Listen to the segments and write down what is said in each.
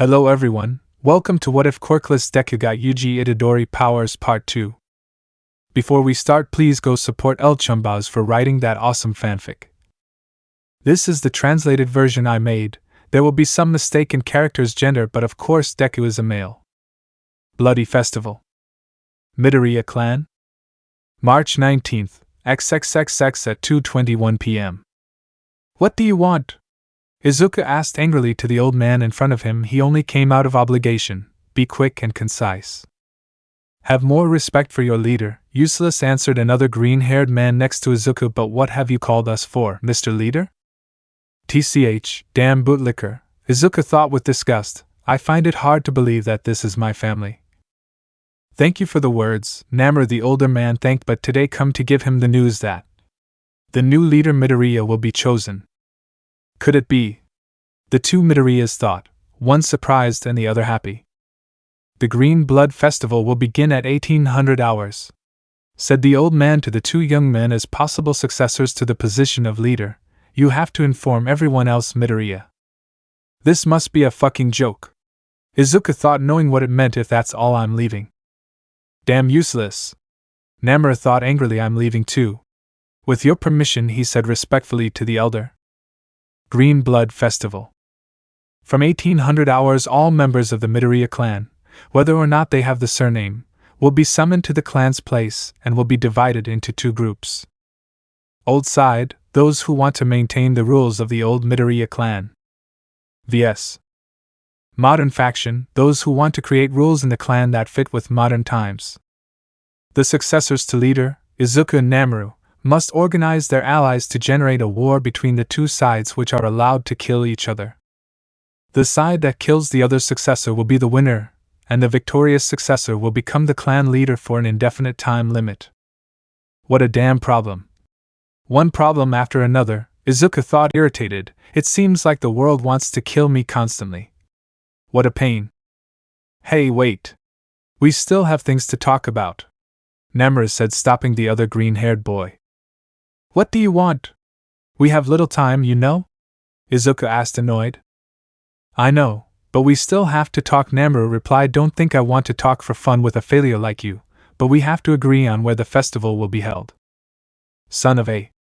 Hello everyone, welcome to What If Quirkless Deku got Yuji Itadori Powers Part 2. Before we start, please go support El Chumbaz for writing that awesome fanfic. This is the translated version I made. There will be some mistake in character's gender, but of course Deku is a male. Bloody Festival. Midoriya Clan. March 19th, XXXX at 2:21 p.m. What do you want? Izuku asked angrily to the old man in front of him. He only came out of obligation. Be quick and concise. Have more respect for your leader, useless, answered another green-haired man next to Izuku. But what have you called us for, Mr. Leader? TCH, damn bootlicker, Izuku thought with disgust. I find it hard to believe that this is my family. Thank you for the words, Namor, the older man thanked, but today come to give him the news that the new leader Midoriya will be chosen. Could it be? The two Midoriyas thought, one surprised and the other happy. The Green Blood Festival will begin at 1800 hours, said the old man to the two young men as possible successors to the position of leader. You have to inform everyone else, Midoriya. This must be a fucking joke, Izuku thought, knowing what it meant. If that's all, I'm leaving. Damn useless, Namor thought angrily. I'm leaving too. With your permission, he said respectfully to the elder. Green Blood Festival. From 1800 hours, all members of the Midoriya clan, whether or not they have the surname, will be summoned to the clan's place and will be divided into two groups. Old side, those who want to maintain the rules of the old Midoriya clan. vs. Modern faction, those who want to create rules in the clan that fit with modern times. The successors to leader, Izuku and Namor, must organize their allies to generate a war between the two sides, which are allowed to kill each other. The side that kills the other successor will be the winner, and the victorious successor will become the clan leader for an indefinite time limit. What a damn problem. One problem after another, Izuku thought, irritated. It seems like the world wants to kill me constantly. What a pain. Hey, wait. We still have things to talk about, Namor said, stopping the other green-haired boy. What do you want? We have little time, you know? Izuku asked, annoyed. I know, but we still have to talk, Namor replied. Don't think I want to talk for fun with a failure like you, but we have to agree on where the festival will be held. Son of a.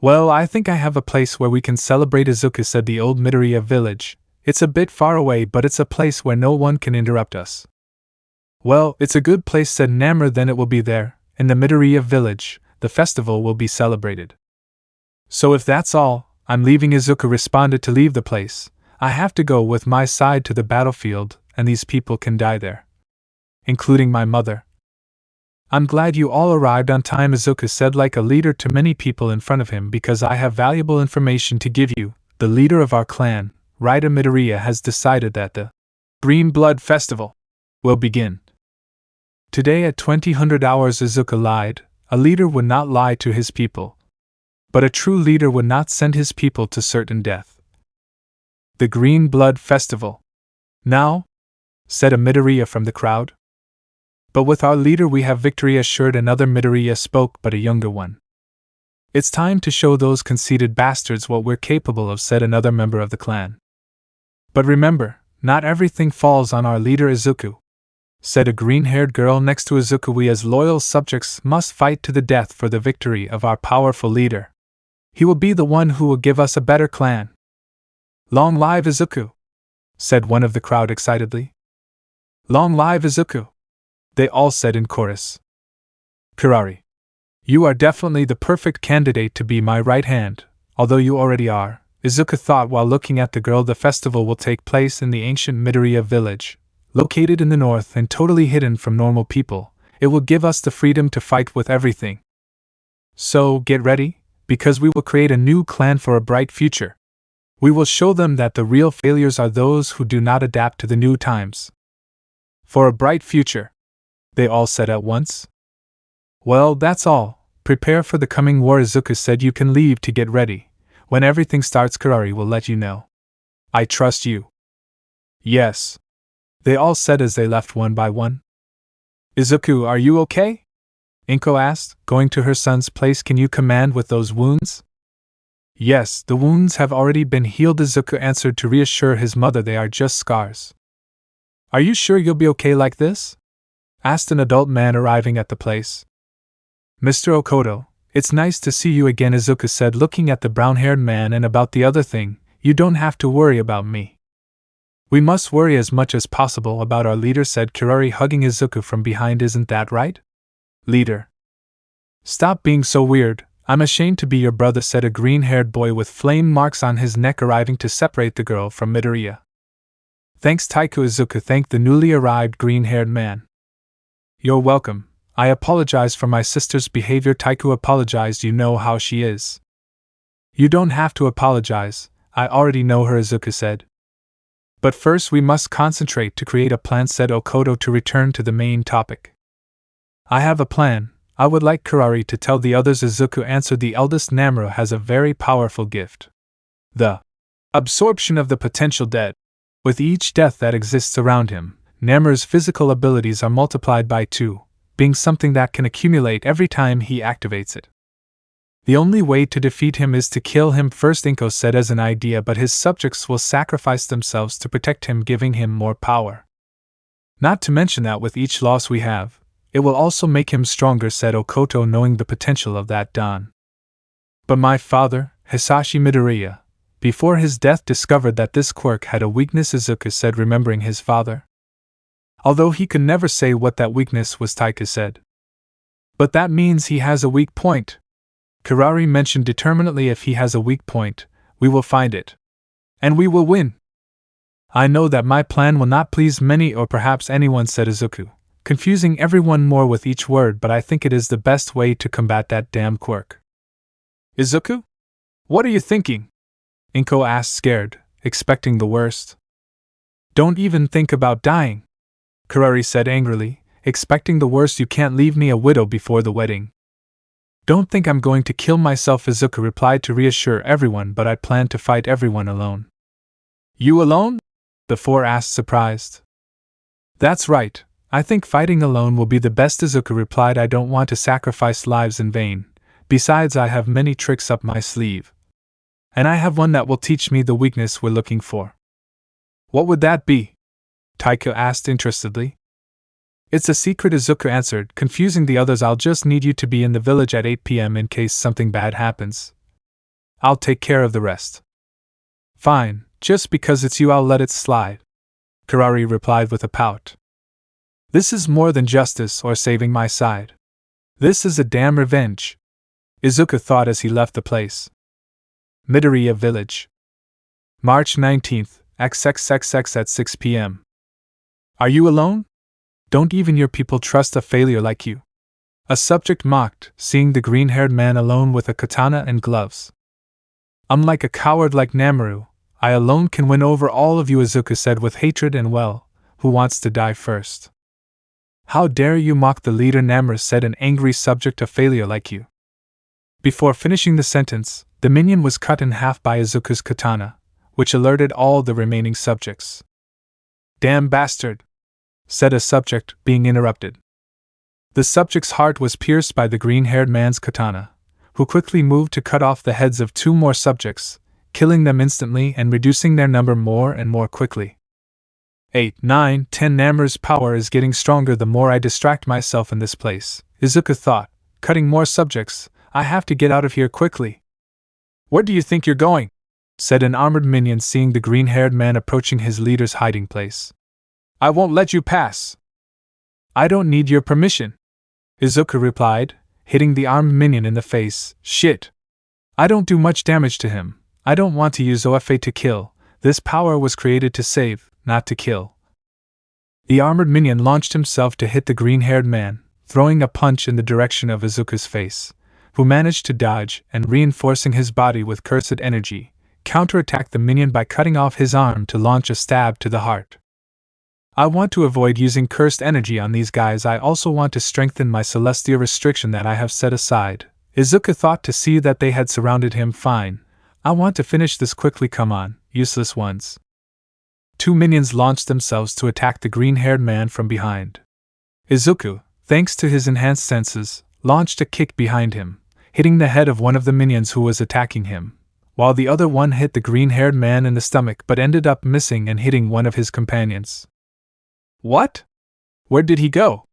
Well, I think I have a place where we can celebrate, Izuku said. The old Midoriya village. It's a bit far away, but it's a place where no one can interrupt us. Well, it's a good place, said Namor. Then it will be there, in the Midoriya village. The festival will be celebrated. So if that's all, I'm leaving, Izuku responded. To leave the place, I have to go with my side to the battlefield, and these people can die there, including my mother. I'm glad you all arrived on time, Izuku said like a leader to many people in front of him, because I have valuable information to give you. The leader of our clan, Raida Midoriya, has decided that the Green Blood Festival will begin today at 2000 hours. Izuku lied. A leader would not lie to his people, but a true leader would not send his people to certain death. The Green Blood Festival. Now? Said a Midoriya from the crowd. But with our leader we have victory assured. Another Midoriya spoke, but a younger one. It's time to show those conceited bastards what we're capable of, said another member of the clan. But remember, not everything falls on our leader, Izuku, said a green-haired girl next to Izuku. We as loyal subjects must fight to the death for the victory of our powerful leader. He will be the one who will give us a better clan. Long live Izuku, said one of the crowd excitedly. Long live Izuku, they all said in chorus. Kirari, you are definitely the perfect candidate to be my right hand, although you already are, Izuku thought while looking at the girl. The festival will take place in the ancient Midoriya village, located in the north and totally hidden from normal people. It will give us the freedom to fight with everything. So, get ready, because we will create a new clan for a bright future. We will show them that the real failures are those who do not adapt to the new times. For a bright future, they all said at once. Well, that's all. Prepare for the coming war, Izuku said. You can leave to get ready. When everything starts, Kirari will let you know. I trust you. Yes, they all said as they left one by one. Izuku, are you okay? Inko asked, going to her son's place. Can you command with those wounds? Yes, the wounds have already been healed, Izuku answered to reassure his mother. They are just scars. Are you sure you'll be okay like this? Asked an adult man arriving at the place. Mr. Okoto, it's nice to see you again, Izuku said, looking at the brown-haired man. And about the other thing, you don't have to worry about me. We must worry as much as possible about our leader, said Kirari, hugging Izuku from behind. Isn't that right? Leader. Stop being so weird. I'm ashamed to be your brother, said a green-haired boy with flame marks on his neck, arriving to separate the girl from Midoriya. Thanks, Taiku, Izuku thanked the newly arrived green-haired man. You're welcome. I apologize for my sister's behavior, Taiku apologized. You know how she is. You don't have to apologize. I already know her, Izuku said. But first we must concentrate to create a plan, said Okoto, to return to the main topic. I have a plan. I would like Kirari to tell the others, Izuku answered. The eldest Namura has a very powerful gift. The absorption of the potential dead. With each death that exists around him, Namura's physical abilities are multiplied by 2, being something that can accumulate every time he activates it. The only way to defeat him is to kill him first, Inko said as an idea, but his subjects will sacrifice themselves to protect him, giving him more power. Not to mention that with each loss we have, it will also make him stronger, said Okoto, knowing the potential of that Don. But my father, Hisashi Midoriya, before his death discovered that this quirk had a weakness, Izuku said, remembering his father. Although he could never say what that weakness was, Taiku said. But that means he has a weak point. Kirari mentioned determinedly, if he has a weak point, we will find it. And we will win. I know that my plan will not please many or perhaps anyone, said Izuku, confusing everyone more with each word, but I think it is the best way to combat that damn quirk. Izuku? What are you thinking? Inko asked, scared, expecting the worst. Don't even think about dying, Kirari said angrily, expecting the worst. You can't leave me a widow before the wedding. Don't think I'm going to kill myself, Izuku replied to reassure everyone, but I plan to fight everyone alone. You alone? The 4 asked, surprised. That's right, I think fighting alone will be the best, Izuku replied. I don't want to sacrifice lives in vain. Besides, I have many tricks up my sleeve. And I have one that will teach me the weakness we're looking for. What would that be? Taiku asked interestedly. It's a secret, Izuku answered, confusing the others. I'll just need you to be in the village at 8 p.m. in case something bad happens. I'll take care of the rest. Fine, just because it's you I'll let it slide, Kirari replied with a pout. This is more than justice or saving my side. This is a damn revenge, Izuku thought as he left the place. Midoriya Village. March 19th, XXXX at 6 p.m. Are you alone? Don't even your people trust a failure like you? A subject mocked, seeing the green-haired man alone with a katana and gloves. I'm like a coward like Namuru. I alone can win over all of you, Izuku said with hatred. And well, who wants to die first? How dare you mock the leader, Namuru said, an angry subject, a failure like you. Before finishing the sentence, the minion was cut in half by Izuku's katana, which alerted all the remaining subjects. Damn bastard, said a subject, being interrupted. The subject's heart was pierced by the green-haired man's katana, who quickly moved to cut off the heads of 2 more subjects, killing them instantly and reducing their number more and more quickly. 8, 9, 10 Namuru's power is getting stronger the more I distract myself in this place, Izuku thought, cutting more subjects. I have to get out of here quickly. Where do you think you're going? Said an armored minion, seeing the green-haired man approaching his leader's hiding place. I won't let you pass. I don't need your permission, Izuku replied, hitting the armed minion in the face. Shit. I don't do much damage to him. I don't want to use OFA to kill. This power was created to save, not to kill. The armored minion launched himself to hit the green-haired man, throwing a punch in the direction of Izuku's face, who managed to dodge and, reinforcing his body with cursed energy, counterattacked the minion by cutting off his arm to launch a stab to the heart. I want to avoid using cursed energy on these guys. I also want to strengthen my celestial restriction that I have set aside. Izuku thought to see that they had surrounded him. Fine. I want to finish this quickly. Come on, useless ones. 2 minions launched themselves to attack the green-haired man from behind. Izuku, thanks to his enhanced senses, launched a kick behind him, hitting the head of one of the minions who was attacking him, while the other one hit the green-haired man in the stomach but ended up missing and hitting one of his companions. What? Where did he go?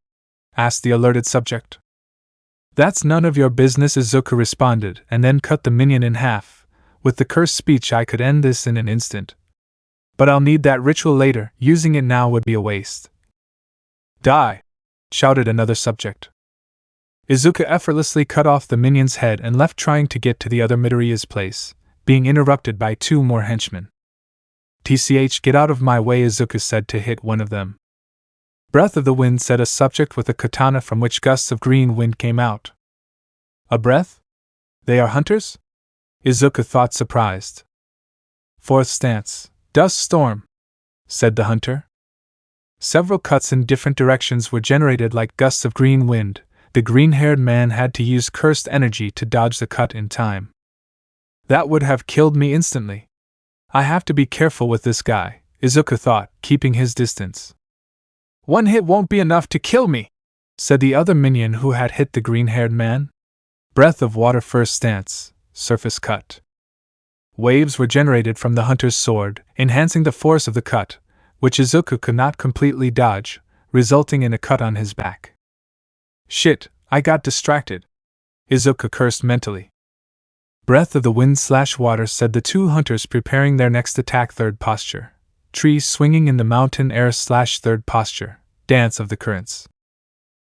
Asked the alerted subject. That's none of your business, Izuku responded, and then cut the minion in half. With the cursed speech, I could end this in an instant. But I'll need that ritual later, using it now would be a waste. Die! Shouted another subject. Izuku effortlessly cut off the minion's head and left, trying to get to the other Midoriya's place, being interrupted by two more henchmen. Get out of my way, Izuku said to hit one of them. Breath of the wind, said a subject with a katana from which gusts of green wind came out. A breath? They are hunters? Izuku thought, surprised. Fourth stance, dust storm, said the hunter. Several cuts in different directions were generated like gusts of green wind. The green-haired man had to use cursed energy to dodge the cut in time. That would have killed me instantly. I have to be careful with this guy, Izuku thought, keeping his distance. One hit won't be enough to kill me, said the other minion who had hit the green-haired man. Breath of water, first stance, surface cut. Waves were generated from the hunter's sword, enhancing the force of the cut, which Izuku could not completely dodge, resulting in a cut on his back. Shit, I got distracted, Izuku cursed mentally. Breath of the wind / water, said the two hunters, preparing their next attack, third posture. Trees swinging in the mountain air / third posture, dance of the currents.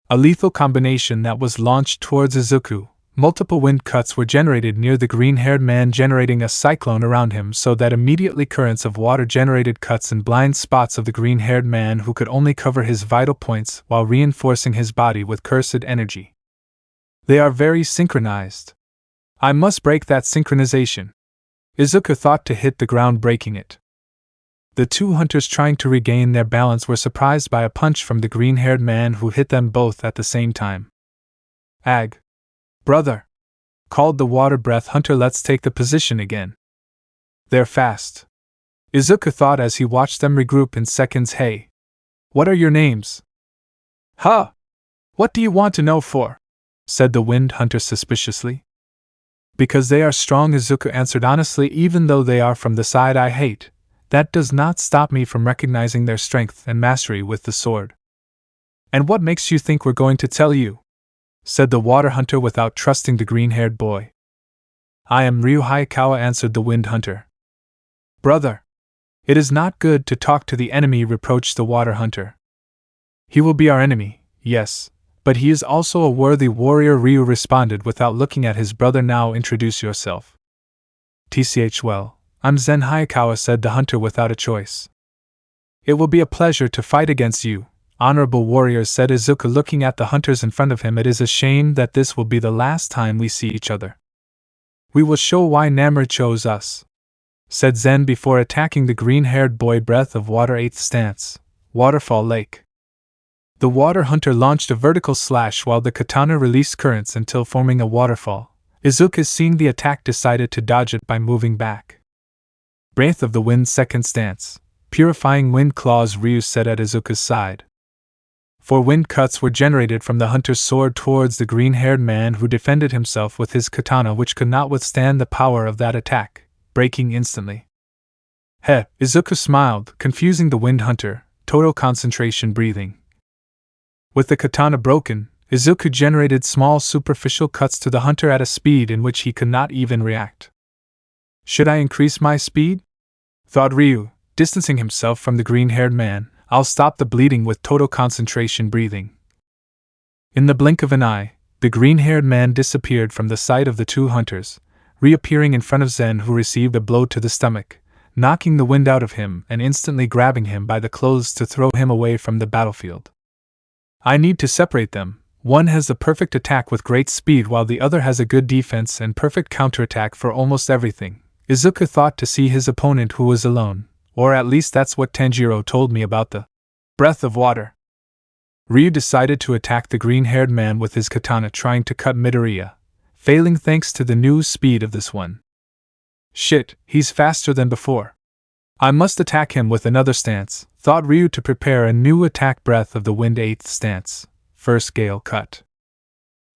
A lethal combination that was launched towards Izuku. Multiple wind cuts were generated near the green-haired man, generating a cyclone around him, so that immediately currents of water generated cuts in blind spots of the green-haired man, who could only cover his vital points while reinforcing his body with cursed energy. They are very synchronized. I must break that synchronization, Izuku thought to hit the ground, breaking it. The two hunters, trying to regain their balance, were surprised by a punch from the green-haired man, who hit them both at the same time. Ag. Brother, called the water breath hunter, let's take the position again. They're fast, Izuku thought as he watched them regroup in seconds. Hey, what are your names? Huh? What do you want to know for? Said the wind hunter suspiciously. Because they are strong, Izuku answered honestly. Even though they are from the side I hate, that does not stop me from recognizing their strength and mastery with the sword. And what makes you think we're going to tell you? Said the water hunter without trusting the green-haired boy. I am Ryu Hayakawa, answered the wind hunter. Brother, it is not good to talk to the enemy, reproached the water hunter. He will be our enemy, yes, but he is also a worthy warrior, Ryu responded without looking at his brother. Now introduce yourself. Well, I'm Zen Hayakawa, said the hunter without a choice. It will be a pleasure to fight against you, honorable warriors, said Izuku looking at the hunters in front of him. It is a shame that this will be the last time we see each other. We will show why Namor chose us, said Zen before attacking the green-haired boy. Breath of water, 8th stance, Waterfall Lake. The water hunter launched a vertical slash while the katana released currents until forming a waterfall. Izuku, seeing the attack, decided to dodge it by moving back. Breath of the wind, 2nd stance, Purifying Wind Claws, Ryu said at Izuku's side. 4 wind cuts were generated from the hunter's sword towards the green-haired man, who defended himself with his katana, which could not withstand the power of that attack, breaking instantly. Heh, Izuku smiled, confusing the wind hunter, total concentration breathing. With the katana broken, Izuku generated small superficial cuts to the hunter at a speed in which he could not even react. Should I increase my speed? Thought Ryu, distancing himself from the green-haired man. I'll stop the bleeding with total concentration breathing. In the blink of an eye, the green-haired man disappeared from the sight of the two hunters, reappearing in front of Zen, who received a blow to the stomach, knocking the wind out of him and instantly grabbing him by the clothes to throw him away from the battlefield. I need to separate them. One has the perfect attack with great speed while the other has a good defense and perfect counterattack for almost everything, Izuku thought to see his opponent, who was alone. Or at least that's what Tanjiro told me about the breath of water. Ryu decided to attack the green-haired man with his katana, trying to cut Midoriya, failing thanks to the new speed of this one. Shit, he's faster than before. I must attack him with another stance, thought Ryu to prepare a new attack. Breath of the wind, 8th stance, first gale cut.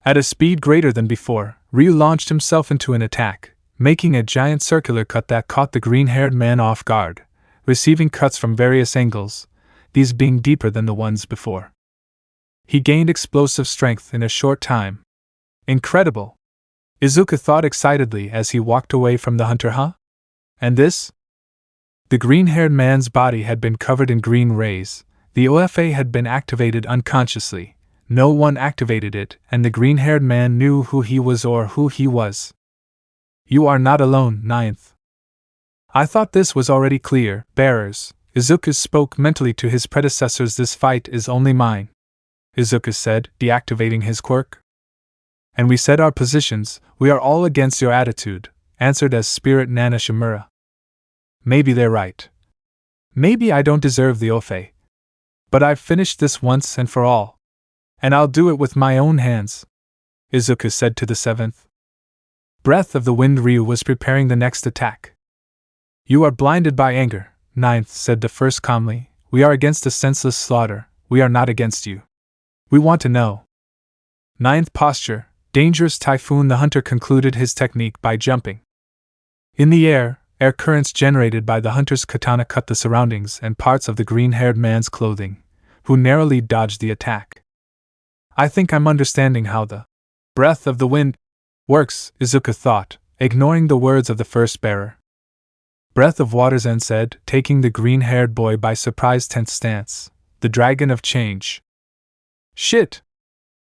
At a speed greater than before, Ryu launched himself into an attack, making a giant circular cut that caught the green-haired man off guard. Receiving cuts from various angles, these being deeper than the ones before. He gained explosive strength in a short time. Incredible! Izuku thought excitedly as he walked away from the hunter. Huh? And this? The green-haired man's body had been covered in green rays. The OFA had been activated unconsciously. No one activated it, and the green-haired man knew who he was or who he was. You are not alone, Ninth. I thought this was already clear, bearers. Izuku spoke mentally to his predecessors. This fight is only mine, Izuku said, deactivating his quirk. And we set our positions. We are all against your attitude, answered as Spirit Nana Shimura. Maybe they're right. Maybe I don't deserve the Ofe. But I've finished this once and for all. And I'll do it with my own hands, Izuku said to the seventh. Breath of the Wind Ryu was preparing the next attack. You are blinded by anger, Ninth, said the first calmly. We are against a senseless slaughter. We are not against you. We want to know. Ninth posture, dangerous typhoon. The hunter concluded his technique by jumping. In the air currents generated by the hunter's katana cut the surroundings and parts of the green-haired man's clothing, who narrowly dodged the attack. I think I'm understanding how the breath of the wind works, Izuku thought, ignoring the words of the first bearer. Breath of water, Zen said, taking the green-haired boy by surprise. 10th stance, the dragon of change. Shit!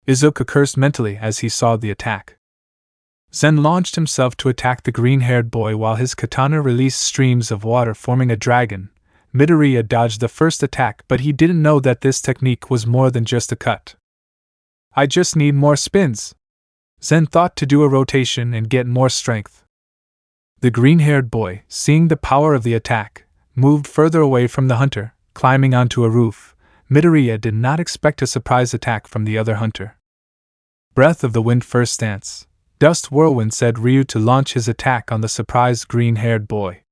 Izuku cursed mentally as he saw the attack. Zen launched himself to attack the green-haired boy while his katana released streams of water forming a dragon. Midoriya dodged the first attack, but he didn't know that this technique was more than just a cut. I just need more spins, Zen thought, to do a rotation and get more strength. The green-haired boy, seeing the power of the attack, moved further away from the hunter, climbing onto a roof. Midoriya did not expect a surprise attack from the other hunter. Breath of the Wind first stance. Dust Whirlwind, said Ryu to launch his attack on the surprised green-haired boy.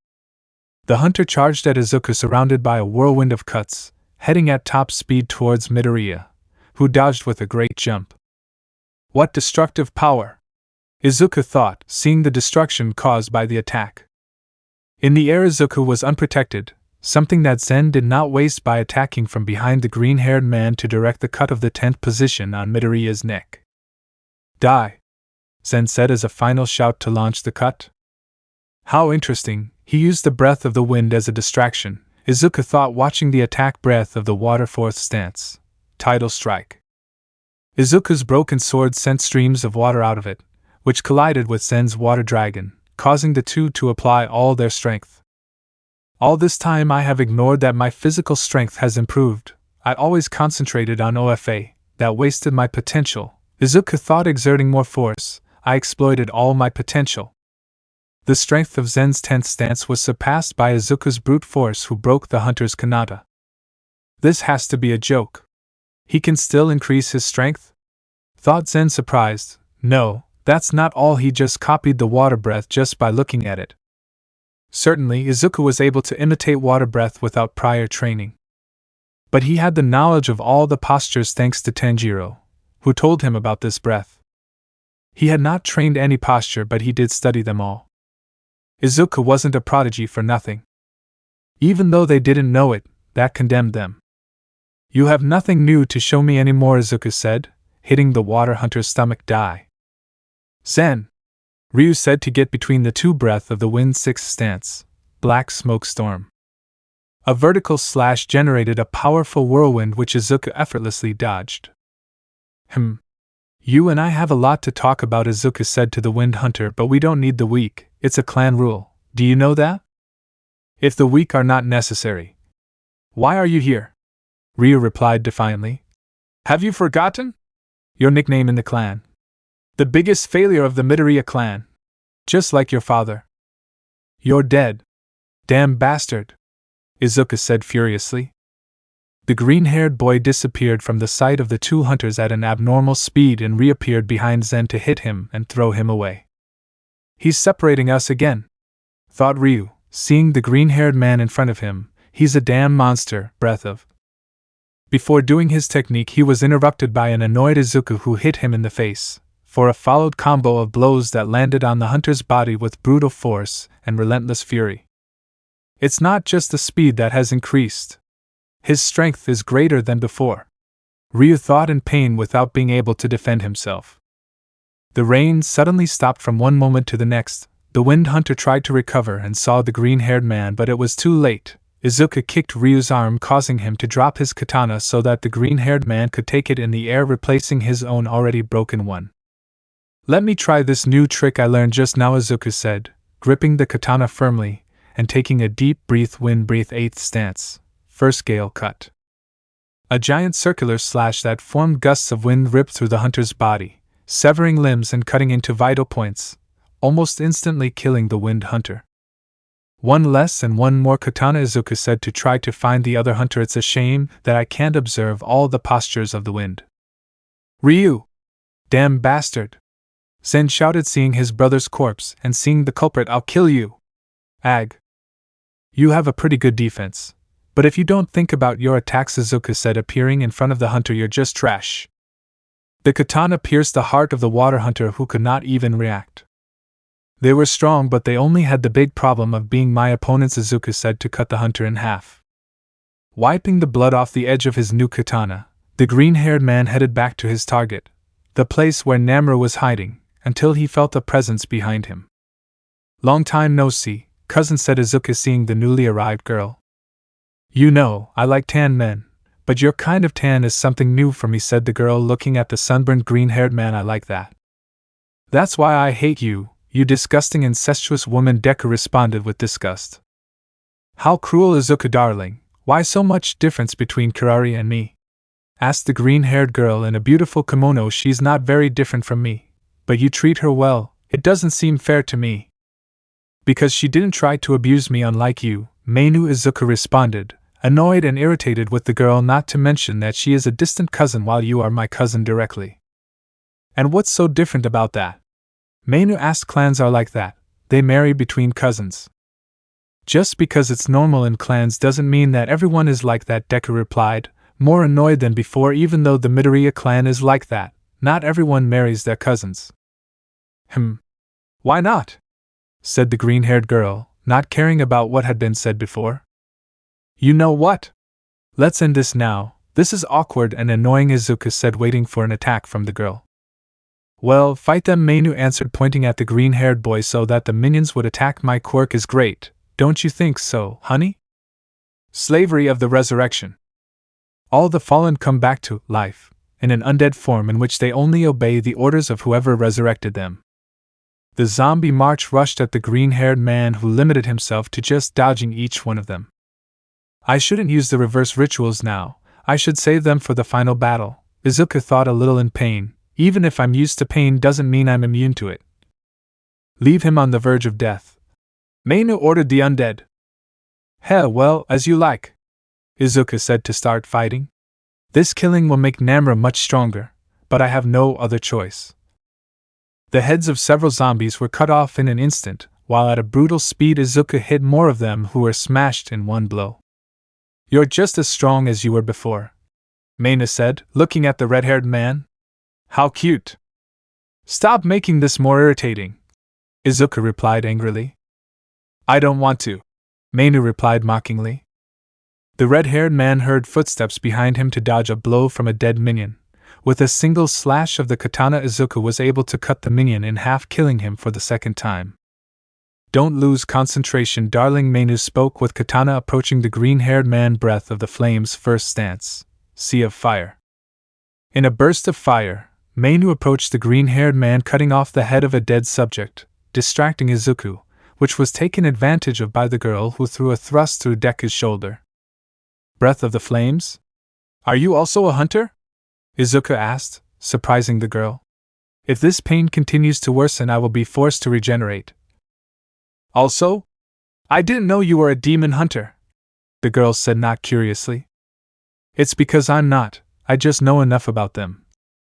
The hunter charged at Izuku surrounded by a whirlwind of cuts, heading at top speed towards Midoriya, who dodged with a great jump. What destructive power! Izuku thought, seeing the destruction caused by the attack. In the air, Izuku was unprotected, something that Zen did not waste by attacking from behind the green-haired man to direct the cut of the 10th position on Midoriya's neck. Die! Zen said as a final shout to launch the cut. How interesting, he used the breath of the wind as a distraction, Izuku thought, watching the attack. Breath of the water 4th stance. Tidal strike. Izuku's broken sword sent streams of water out of it, which collided with Zen's water dragon, causing the two to apply all their strength. All this time I have ignored that my physical strength has improved. I always concentrated on OFA, that wasted my potential, Izuku thought, exerting more force. I exploited all my potential. The strength of Zen's 10th stance was surpassed by Izuku's brute force, who broke the hunter's kanata. This has to be a joke. He can still increase his strength? Thought Zen, surprised. No, that's not all. He just copied the water breath just by looking at it. Certainly, Izuku was able to imitate water breath without prior training. But he had the knowledge of all the postures thanks to Tanjiro, who told him about this breath. He had not trained any posture, but he did study them all. Izuku wasn't a prodigy for nothing. Even though they didn't know it, that condemned them. You have nothing new to show me anymore, Izuku said, hitting the water hunter's stomach. Die. Zen, Ryu said to get between the two. Breath of the Wind 6th stance. Black Smoke Storm. A vertical slash generated a powerful whirlwind which Izuku effortlessly dodged. You and I have a lot to talk about, Izuku said to the Wind Hunter, but we don't need the weak. It's a clan rule. Do you know that? If the weak are not necessary, why are you here? Ryu replied defiantly. Have you forgotten? Your nickname in the clan. The biggest failure of the Midoriya clan. Just like your father. You're dead. Damn bastard, Izuku said furiously. The green-haired boy disappeared from the sight of the two hunters at an abnormal speed and reappeared behind Zen to hit him and throw him away. He's separating us again, thought Ryu, seeing the green-haired man in front of him. He's a damn monster. Breath of. Before doing his technique, he was interrupted by an annoyed Izuku who hit him in the face, for a followed combo of blows that landed on the hunter's body with brutal force and relentless fury. It's not just the speed that has increased, His strength is greater than before. Ryu thought in pain without being able to defend himself. The rain suddenly stopped from one moment to the next. The Wind Hunter tried to recover and saw the green-haired man, but it was too late. Izuku kicked Ryu's arm, causing him to drop his katana so that the green-haired man could take it in the air, replacing his own already broken one. "Let me try this new trick I learned just now," Izuku said, gripping the katana firmly and taking a deep breathe-wind-breathe 8th stance. First gale cut. A giant circular slash that formed gusts of wind ripped through the hunter's body, severing limbs and cutting into vital points, almost instantly killing the Wind Hunter. "One less and one more katana," Izuku said to try to find the other hunter. "It's a shame that I can't observe all the postures of the wind." "Ryu! Damn bastard!" Zen shouted, seeing his brother's corpse and seeing the culprit. "I'll kill you!" "Ag. You have a pretty good defense. But if you don't think about your attacks," Izuku said, appearing in front of the hunter, "you're just trash." The katana pierced the heart of the water hunter, who could not even react. "They were strong, but they only had the big problem of being my opponents," Izuku said to cut the hunter in half. Wiping the blood off the edge of his new katana, the green-haired man headed back to his target, the place where Namura was hiding, until he felt a presence behind him. "Long time no see, cousin," said Izuku, seeing the newly arrived girl. "You know, I like tan men, but your kind of tan is something new for me," said the girl, looking at the sunburned green-haired man. "I like that." "That's why I hate you, you disgusting incestuous woman," Deku responded with disgust. "How cruel, Izuku darling. Why so much difference between Kirari and me?" asked the green-haired girl in a beautiful kimono. "She's not very different from me, but you treat her well. It doesn't seem fair to me." "Because she didn't try to abuse me unlike you, Mainu," Izuku responded, annoyed and irritated with the girl, "not to mention that she is a distant cousin while you are my cousin directly." "And what's so different about that?" Mainu asked. "Clans are like that. They marry between cousins." "Just because it's normal in clans doesn't mean that everyone is like that," Deku replied, more annoyed than before. "Even though the Midoriya clan is like that, not everyone marries their cousins." Why not?" said the green-haired girl, not caring about what had been said before. "You know what? Let's end this now. This is awkward and annoying," Izuku said, waiting for an attack from the girl. "Well, fight them," Mainu answered, pointing at the green-haired boy, "so that the minions would attack. My quirk is great, don't you think so, honey?" Slavery of the resurrection. All the fallen come back to life, in an undead form in which they only obey the orders of whoever resurrected them. The zombie march rushed at the green-haired man, who limited himself to just dodging each one of them. "I shouldn't use the reverse rituals now, I should save them for the final battle," Izuku thought, a little in pain. "Even if I'm used to pain doesn't mean I'm immune to it." "Leave him on the verge of death," Mainu ordered the undead. Well, as you like," Izuku said to start fighting. "This killing will make Namura much stronger, but I have no other choice." The heads of several zombies were cut off in an instant, while at a brutal speed Izuku hit more of them, who were smashed in one blow. "You're just as strong as you were before," Mainu said, looking at the red-haired man. "How cute." "Stop making this more irritating," Izuku replied angrily. "I don't want to," Mainu replied mockingly. The red-haired man heard footsteps behind him to dodge a blow from a dead minion. With a single slash of the katana, Izuku was able to cut the minion in half, killing him for the second time. "Don't lose concentration, darling," Mainu spoke, with katana approaching the green-haired man. Breath of the Flames, first stance. Sea of Fire. In a burst of fire, Mainu approached the green-haired man, cutting off the head of a dead subject, distracting Izuku, which was taken advantage of by the girl, who threw a thrust through Deku's shoulder. "Breath of the Flames? Are you also a hunter?" Izuku asked, surprising the girl. "If this pain continues to worsen, I will be forced to regenerate." "Also? I didn't know you were a demon hunter," the girl said, not curiously. "It's because I'm not, I just know enough about them,"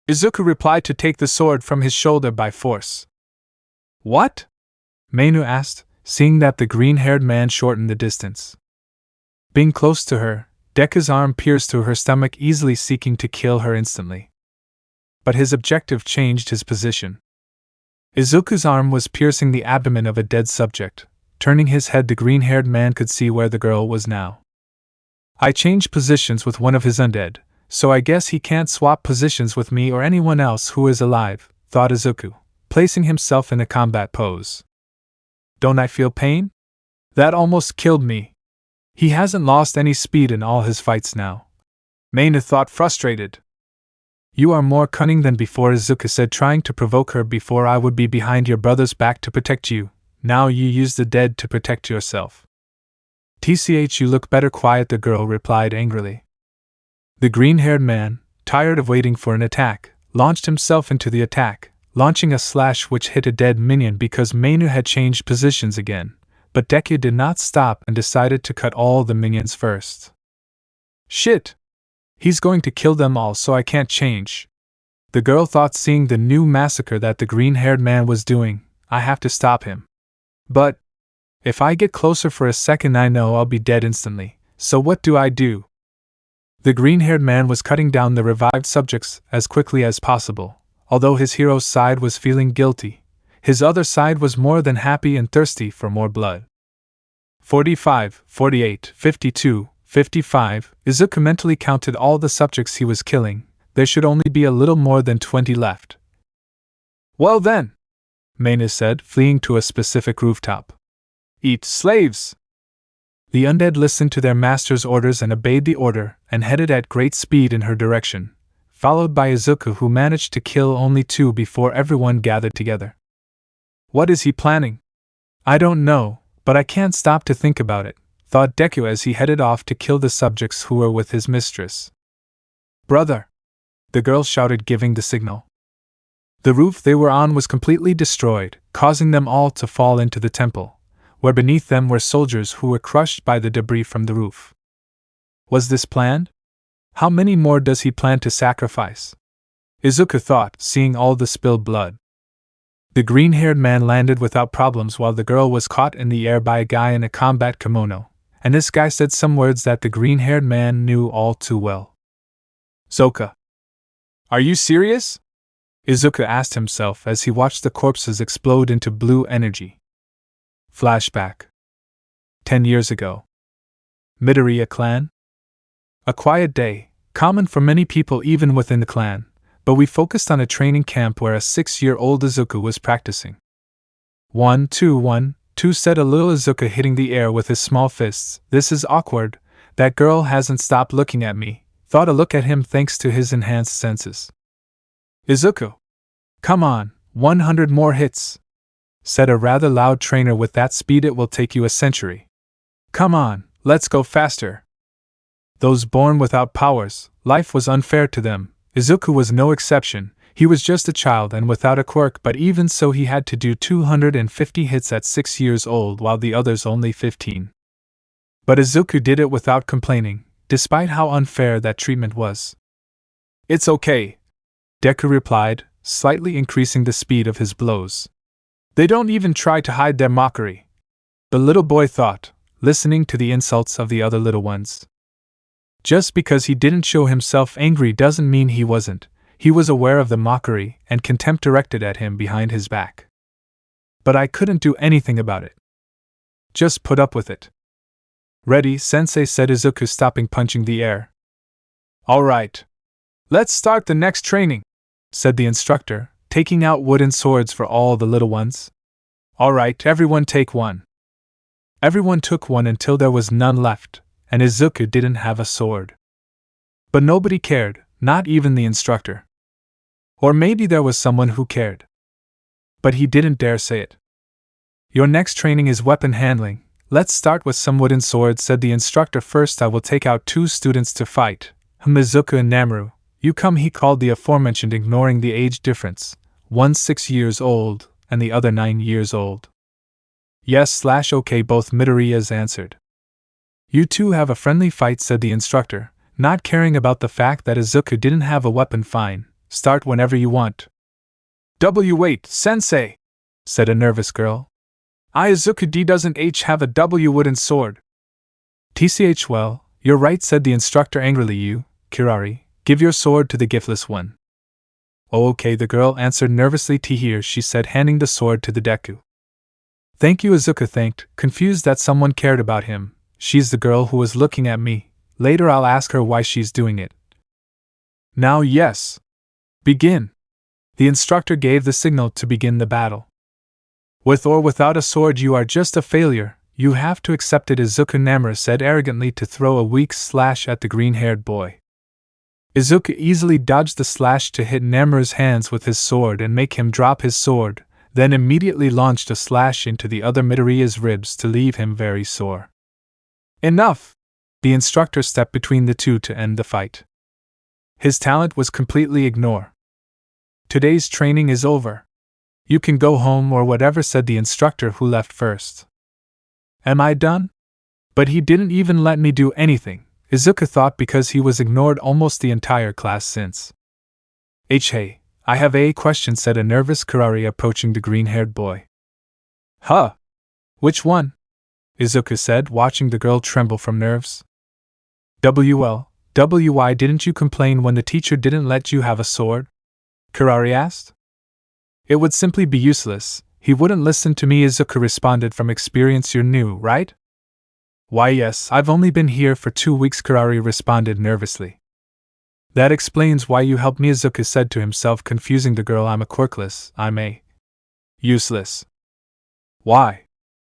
Izuku replied, to take the sword from his shoulder by force. "What?" Mainu asked, seeing that the green-haired man shortened the distance. Being close to her, Deku's arm pierced through her stomach, easily seeking to kill her instantly. But his objective changed his position. Izuku's arm was piercing the abdomen of a dead subject. Turning his head, the green-haired man could see where the girl was now. I changed positions with one of his undead, so I guess he can't swap positions with me or anyone else who is alive, thought Izuku, placing himself in a combat pose. Don't I feel pain? That almost killed me. He hasn't lost any speed in all his fights now. Maina thought, frustrated. You are more cunning than before, Izuku said, trying to provoke her. Before I would be behind your brother's back to protect you, now you use the dead to protect yourself. TCH, you look better, quiet, the girl replied angrily. The green-haired man, tired of waiting for an attack, launched himself into the attack, launching a slash which hit a dead minion because Mainu had changed positions again, but Deku did not stop and decided to cut all the minions first. Shit! He's going to kill them all, so I can't change. The girl thought, seeing the new massacre that the green-haired man was doing. I have to stop him. But if I get closer for a second, I know I'll be dead instantly, so what do I do? The green-haired man was cutting down the revived subjects as quickly as possible. Although his hero's side was feeling guilty, his other side was more than happy and thirsty for more blood. 45, 48, 52, 55, Izuku mentally counted all the subjects he was killing. There should only be a little more than 20 left. Well then, Maina said, fleeing to a specific rooftop. Eat, slaves! The undead listened to their master's orders and obeyed the order, and headed at great speed in her direction, followed by Izuku, who managed to kill only 2 before everyone gathered together. What is he planning? I don't know, but I can't stop to think about it, thought Deku as he headed off to kill the subjects who were with his mistress. Brother! The girl shouted, giving the signal. The roof they were on was completely destroyed, causing them all to fall into the temple, where beneath them were soldiers who were crushed by the debris from the roof. Was this planned? How many more does he plan to sacrifice? Izuku thought, seeing all the spilled blood. The green-haired man landed without problems while the girl was caught in the air by a guy in a combat kimono, and this guy said some words that the green-haired man knew all too well. Zoka. Are you serious? Izuku asked himself as he watched the corpses explode into blue energy. Flashback. 10 years ago. Midoriya clan? A quiet day, common for many people even within the clan, but we focused on a training camp where a 6-year-old Izuku was practicing. 1, 2, 1, 2, said a little Izuku, hitting the air with his small fists. This is awkward. That girl hasn't stopped looking at me, thought a look at him thanks to his enhanced senses. Izuku! Come on, 100 more hits! Said a rather loud trainer. With that speed it will take you a century. Come on, let's go faster. Those born without powers, life was unfair to them. Izuku was no exception. He was just a child and without a quirk, but even so he had to do 250 hits at 6 years old while the others only 15. But Izuku did it without complaining, despite how unfair that treatment was. It's okay, Deku replied, slightly increasing the speed of his blows. They don't even try to hide their mockery. The little boy thought, listening to the insults of the other little ones. Just because he didn't show himself angry doesn't mean he wasn't. He was aware of the mockery and contempt directed at him behind his back. But I couldn't do anything about it. Just put up with it. Ready, sensei, said Izuku, stopping punching the air. All right. Let's start the next training, said the instructor, taking out wooden swords for all the little ones. All right, everyone take one. Everyone took one until there was none left, and Izuku didn't have a sword. But nobody cared, not even the instructor. Or maybe there was someone who cared. But he didn't dare say it. Your next training is weapon handling. Let's start with some wooden swords, said the instructor. First I will take out 2 students to fight. Izuku and Namru, you come, he called the aforementioned, ignoring the age difference. One 6 years old, and the other 9 years old. Yes/okay, both Midoriyas answered. You two have a friendly fight, said the instructor, not caring about the fact that Izuku didn't have a weapon. Fine, start whenever you want. Wait, sensei, said a nervous girl. Izuku doesn't have a wooden sword. TCH, well, you're right, said the instructor angrily. You, Kirari, give your sword to the giftless one. Oh, okay, the girl answered nervously. Here, she said, handing the sword to the Deku. Thank you, Izuku thanked, confused that someone cared about him. She's the girl who was looking at me, Later I'll ask her why she's doing it. Now yes. Begin. The instructor gave the signal to begin the battle. With or without a sword you are just a failure, you have to accept it, Izuku, Namura said arrogantly to throw a weak slash at the green-haired boy. Izuku easily dodged the slash to hit Namura's hands with his sword and make him drop his sword, then immediately launched a slash into the other Midoriya's ribs to leave him very sore. Enough! The instructor stepped between the two to end the fight. His talent was completely ignored. Today's training is over. You can go home or whatever, said the instructor who left first. Am I done? But he didn't even let me do anything, Izuku thought, because he was ignored almost the entire class since. Hey, I have a question, said a nervous Kurari approaching the green-haired boy. Huh? Which one? Izuku said, watching the girl tremble from nerves. Why didn't you complain when the teacher didn't let you have a sword? Kurari asked. It would simply be useless. He wouldn't listen to me, Izuku responded. From experience, you're new, right? Why, yes, I've only been here for 2 weeks, Kurari responded nervously. That explains why you helped me, Izuku said to himself, confusing the girl. I'm a quirkless, I'm a useless. Why?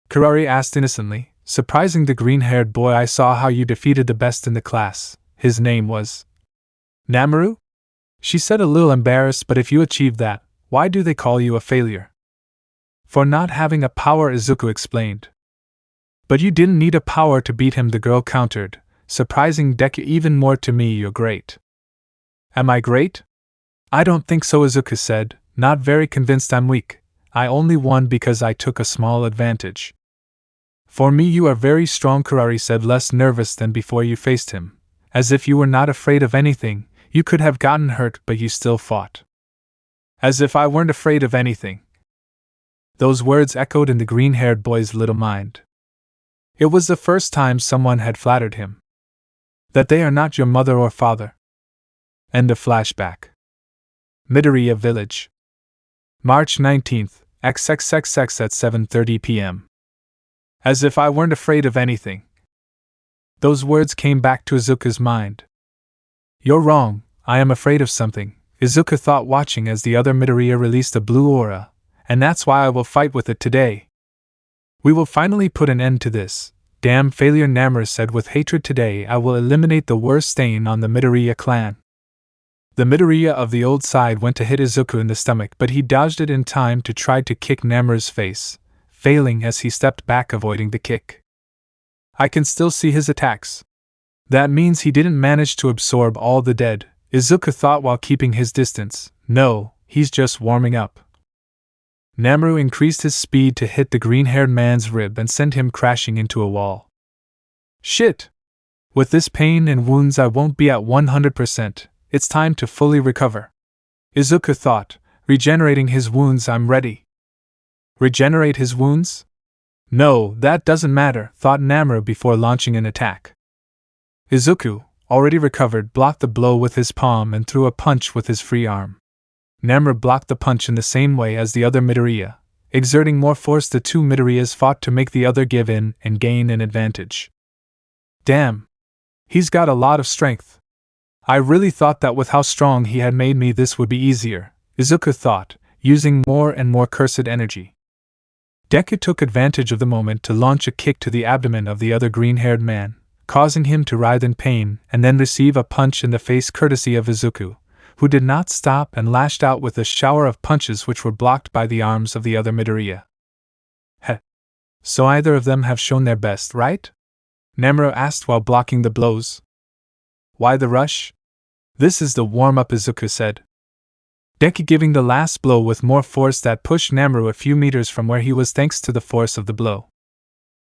Kurari asked innocently, surprising the green-haired boy. I saw how you defeated the best in the class. His name was Namuru? She said, a little embarrassed. But if you achieved that, why do they call you a failure? For not having a power, Izuku explained. But you didn't need a power to beat him, the girl countered, surprising Deku even more. To me, you're great. Am I great? I don't think so, Izuku said, not very convinced. I'm weak. I only won because I took a small advantage. For me, you are very strong, Kurari said, less nervous than before. You faced him, as if you were not afraid of anything. You could have gotten hurt, but you still fought. As if I weren't afraid of anything. Those words echoed in the green-haired boy's little mind. It was the first time someone had flattered him. That they are not your mother or father. End of flashback. Midoriya Village. March 19th, XXXX at 7:30 p.m. As if I weren't afraid of anything. Those words came back to Izuku's mind. You're wrong, I am afraid of something, Izuku thought, watching as the other Midoriya released a blue aura, and that's why I will fight with it today. We will finally put an end to this. Damn failure, Namura said with hatred. Today I will eliminate the worst stain on the Midoriya clan. The Midoriya of the old side went to hit Izuku in the stomach, but he dodged it in time to try to kick Namura's face, failing as he stepped back, avoiding the kick. I can still see his attacks. That means he didn't manage to absorb all the dead, Izuku thought while keeping his distance. No, he's just warming up. Namuru increased his speed to hit the green-haired man's rib and send him crashing into a wall. Shit! With this pain and wounds I won't be at 100%, it's time to fully recover. Izuku thought, regenerating his wounds. I'm ready. Regenerate his wounds? No, that doesn't matter, thought Namuru before launching an attack. Izuku, already recovered, blocked the blow with his palm and threw a punch with his free arm. Namura blocked the punch in the same way as the other Midoriya, exerting more force. The two Midoriyas fought to make the other give in and gain an advantage. Damn! He's got a lot of strength. I really thought that with how strong he had made me this would be easier, Izuku thought, using more and more cursed energy. Deku took advantage of the moment to launch a kick to the abdomen of the other green-haired man, causing him to writhe in pain and then receive a punch in the face courtesy of Izuku, who did not stop and lashed out with a shower of punches which were blocked by the arms of the other Midoriya. Heh. So either of them have shown their best, right? Namura asked while blocking the blows. Why the rush? This is the warm-up, Izuku said. Deku giving the last blow with more force that pushed Namura a few meters from where he was thanks to the force of the blow.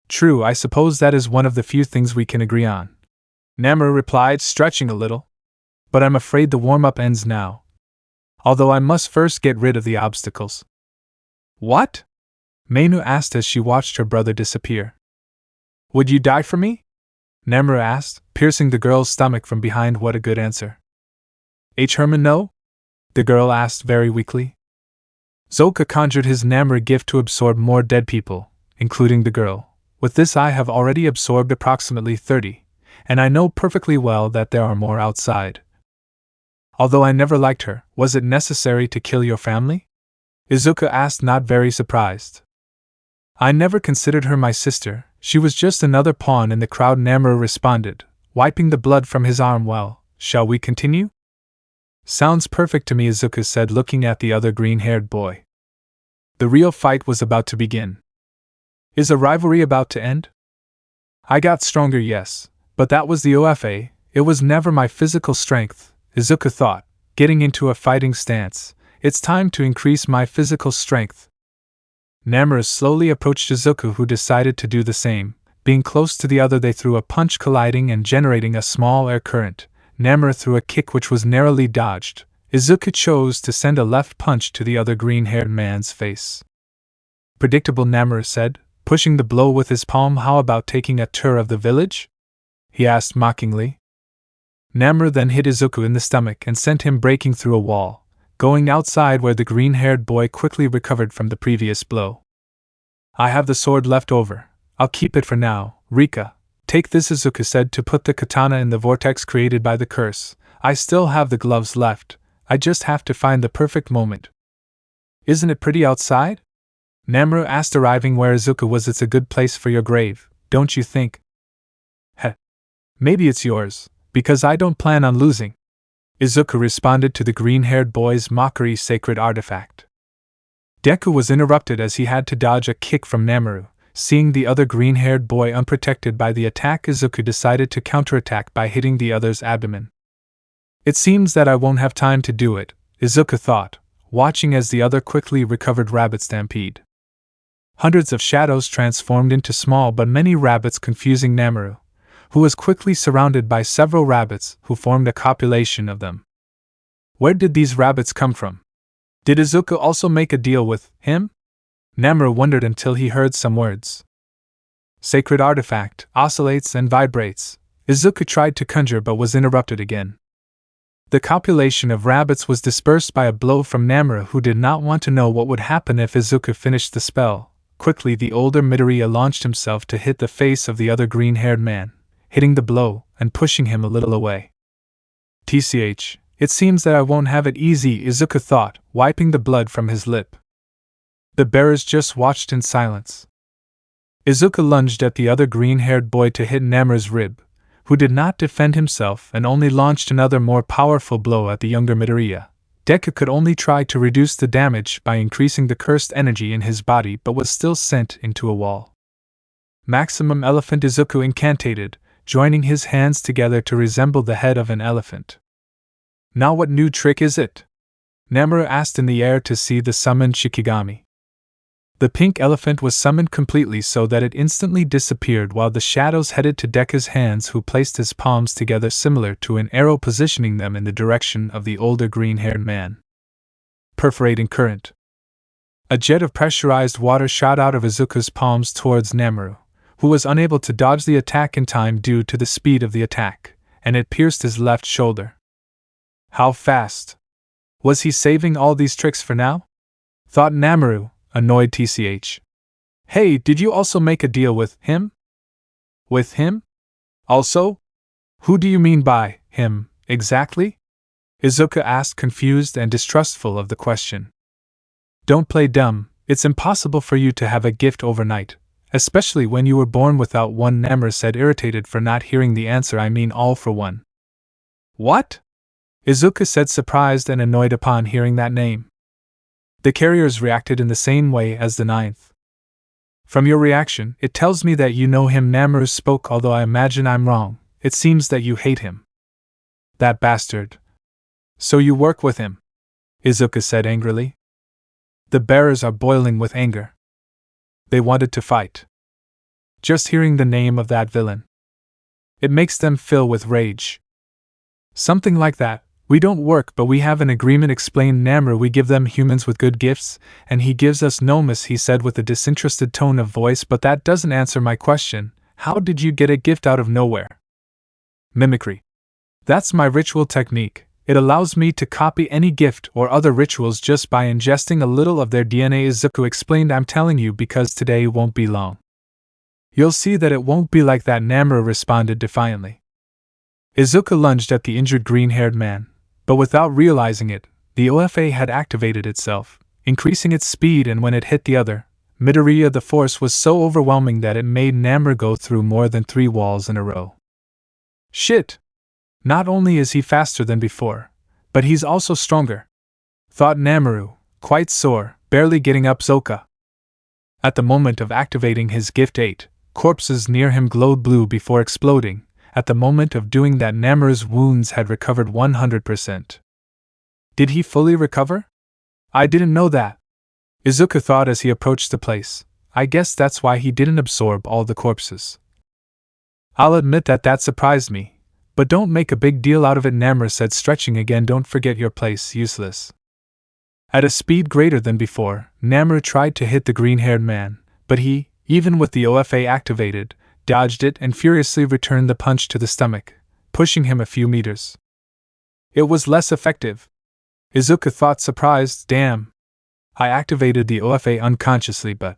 True, I suppose that is one of the few things we can agree on. Namura replied, stretching a little. But I'm afraid the warm-up ends now. Although I must first get rid of the obstacles. What? Mainu asked as she watched her brother disappear. Would you die for me? Namura asked, piercing the girl's stomach from behind. What a good answer. Herman, no? The girl asked very weakly. Zoka conjured his Namura gift to absorb more dead people, including the girl. With this I have already absorbed approximately 30, and I know perfectly well that there are more outside. Although I never liked her, was it necessary to kill your family? Izuku asked, not very surprised. I never considered her my sister, she was just another pawn in the crowd, Namura responded, wiping the blood from his arm. Well, shall we continue? Sounds perfect to me, Izuku said, looking at the other green-haired boy. The real fight was about to begin. Is a rivalry about to end? I got stronger, yes, but that was the OFA, it was never my physical strength, Izuku thought, getting into a fighting stance. It's time to increase my physical strength. Namura slowly approached Izuku, who decided to do the same. Being close to the other, they threw a punch, colliding and generating a small air current. Namura threw a kick which was narrowly dodged. Izuku chose to send a left punch to the other green-haired man's face. Predictable, Namura said, pushing the blow with his palm. How about taking a tour of the village? He asked mockingly. Namura then hit Izuku in the stomach and sent him breaking through a wall, going outside, where the green-haired boy quickly recovered from the previous blow. I have the sword left over. I'll keep it for now. Rika, take this, Izuku said, to put the katana in the vortex created by the curse. I still have the gloves left. I just have to find the perfect moment. Isn't it pretty outside? Namura asked, arriving where Izuku was. It's a good place for your grave, don't you think? Heh. Maybe it's yours, because I don't plan on losing. Izuku responded to the green-haired boy's mockery. Sacred artifact. Deku was interrupted as he had to dodge a kick from Namura. Seeing the other green-haired boy unprotected by the attack, Izuku decided to counterattack by hitting the other's abdomen. It seems that I won't have time to do it, Izuku thought, watching as the other quickly recovered. Rabbit stampede. Hundreds of shadows transformed into small but many rabbits, confusing Namura, who was quickly surrounded by several rabbits who formed a copulation of them. Where did these rabbits come from? Did Izuku also make a deal with him? Namura wondered until he heard some words. Sacred artifact, oscillates and vibrates. Izuku tried to conjure but was interrupted again. The copulation of rabbits was dispersed by a blow from Namura, who did not want to know what would happen if Izuku finished the spell. Quickly the older Midoriya launched himself to hit the face of the other green-haired man, hitting the blow and pushing him a little away. TCH, it seems that I won't have it easy, Izuku thought, wiping the blood from his lip. The bearers just watched in silence. Izuku lunged at the other green-haired boy to hit Namura's rib, who did not defend himself and only launched another more powerful blow at the younger Midoriya. Deku could only try to reduce the damage by increasing the cursed energy in his body, but was still sent into a wall. Maximum elephant, Izuku incantated, joining his hands together to resemble the head of an elephant. Now what new trick is it? Namura asked in the air to see the summoned Shikigami. The pink elephant was summoned completely so that it instantly disappeared, while the shadows headed to Deku's hands, who placed his palms together similar to an arrow, positioning them in the direction of the older green-haired man. Perforating current. A jet of pressurized water shot out of Izuku's palms towards Namura, who was unable to dodge the attack in time due to the speed of the attack, and it pierced his left shoulder. How fast? Was he saving all these tricks for now? Thought Namura, annoyed. TCH. Hey, did you also make a deal with him? With him? Also? Who do you mean by him, exactly? Izuku asked, confused and distrustful of the question. Don't play dumb, it's impossible for you to have a gift overnight, especially when you were born without one, Namura said, irritated for not hearing the answer. I mean all for one. What? Izuku said, surprised and annoyed upon hearing that name. The carriers reacted in the same way as the ninth. From your reaction, it tells me that you know him, Namura spoke, although I imagine I'm wrong. It seems that you hate him. That bastard. So you work with him? Izuku said angrily. The bearers are boiling with anger. They wanted to fight. Just hearing the name of that villain, it makes them fill with rage. Something like that. We don't work, but we have an agreement, explained Namura. We give them humans with good gifts, and he gives us gnomes, he said with a disinterested tone of voice. But that doesn't answer my question. How did you get a gift out of nowhere? Mimicry. That's my ritual technique. It allows me to copy any gift or other rituals just by ingesting a little of their DNA, Izuku explained. I'm telling you because today won't be long. You'll see that it won't be like that, Namura responded defiantly. Izuku lunged at the injured green-haired man, but without realizing it, the OFA had activated itself, increasing its speed, and when it hit the other, Midoriya, the force was so overwhelming that it made Namor go through more than 3 walls in a row. Shit! Not only is he faster than before, but he's also stronger, thought Namor, quite sore, barely getting up Zoka. At the moment of activating his Gift 8, corpses near him glowed blue before exploding. At the moment of doing that, Namor's wounds had recovered 100%. Did he fully recover? I didn't know that, Izuku thought as he approached the place. I guess that's why he didn't absorb all the corpses. I'll admit that surprised me, but don't make a big deal out of it, Namor said, stretching again. Don't forget your place, useless. At a speed greater than before, Namor tried to hit the green-haired man, but he, even with the OFA activated, dodged it and furiously returned the punch to the stomach, pushing him a few meters. It was less effective, Izuku thought, surprised. Damn. I activated the OFA unconsciously, but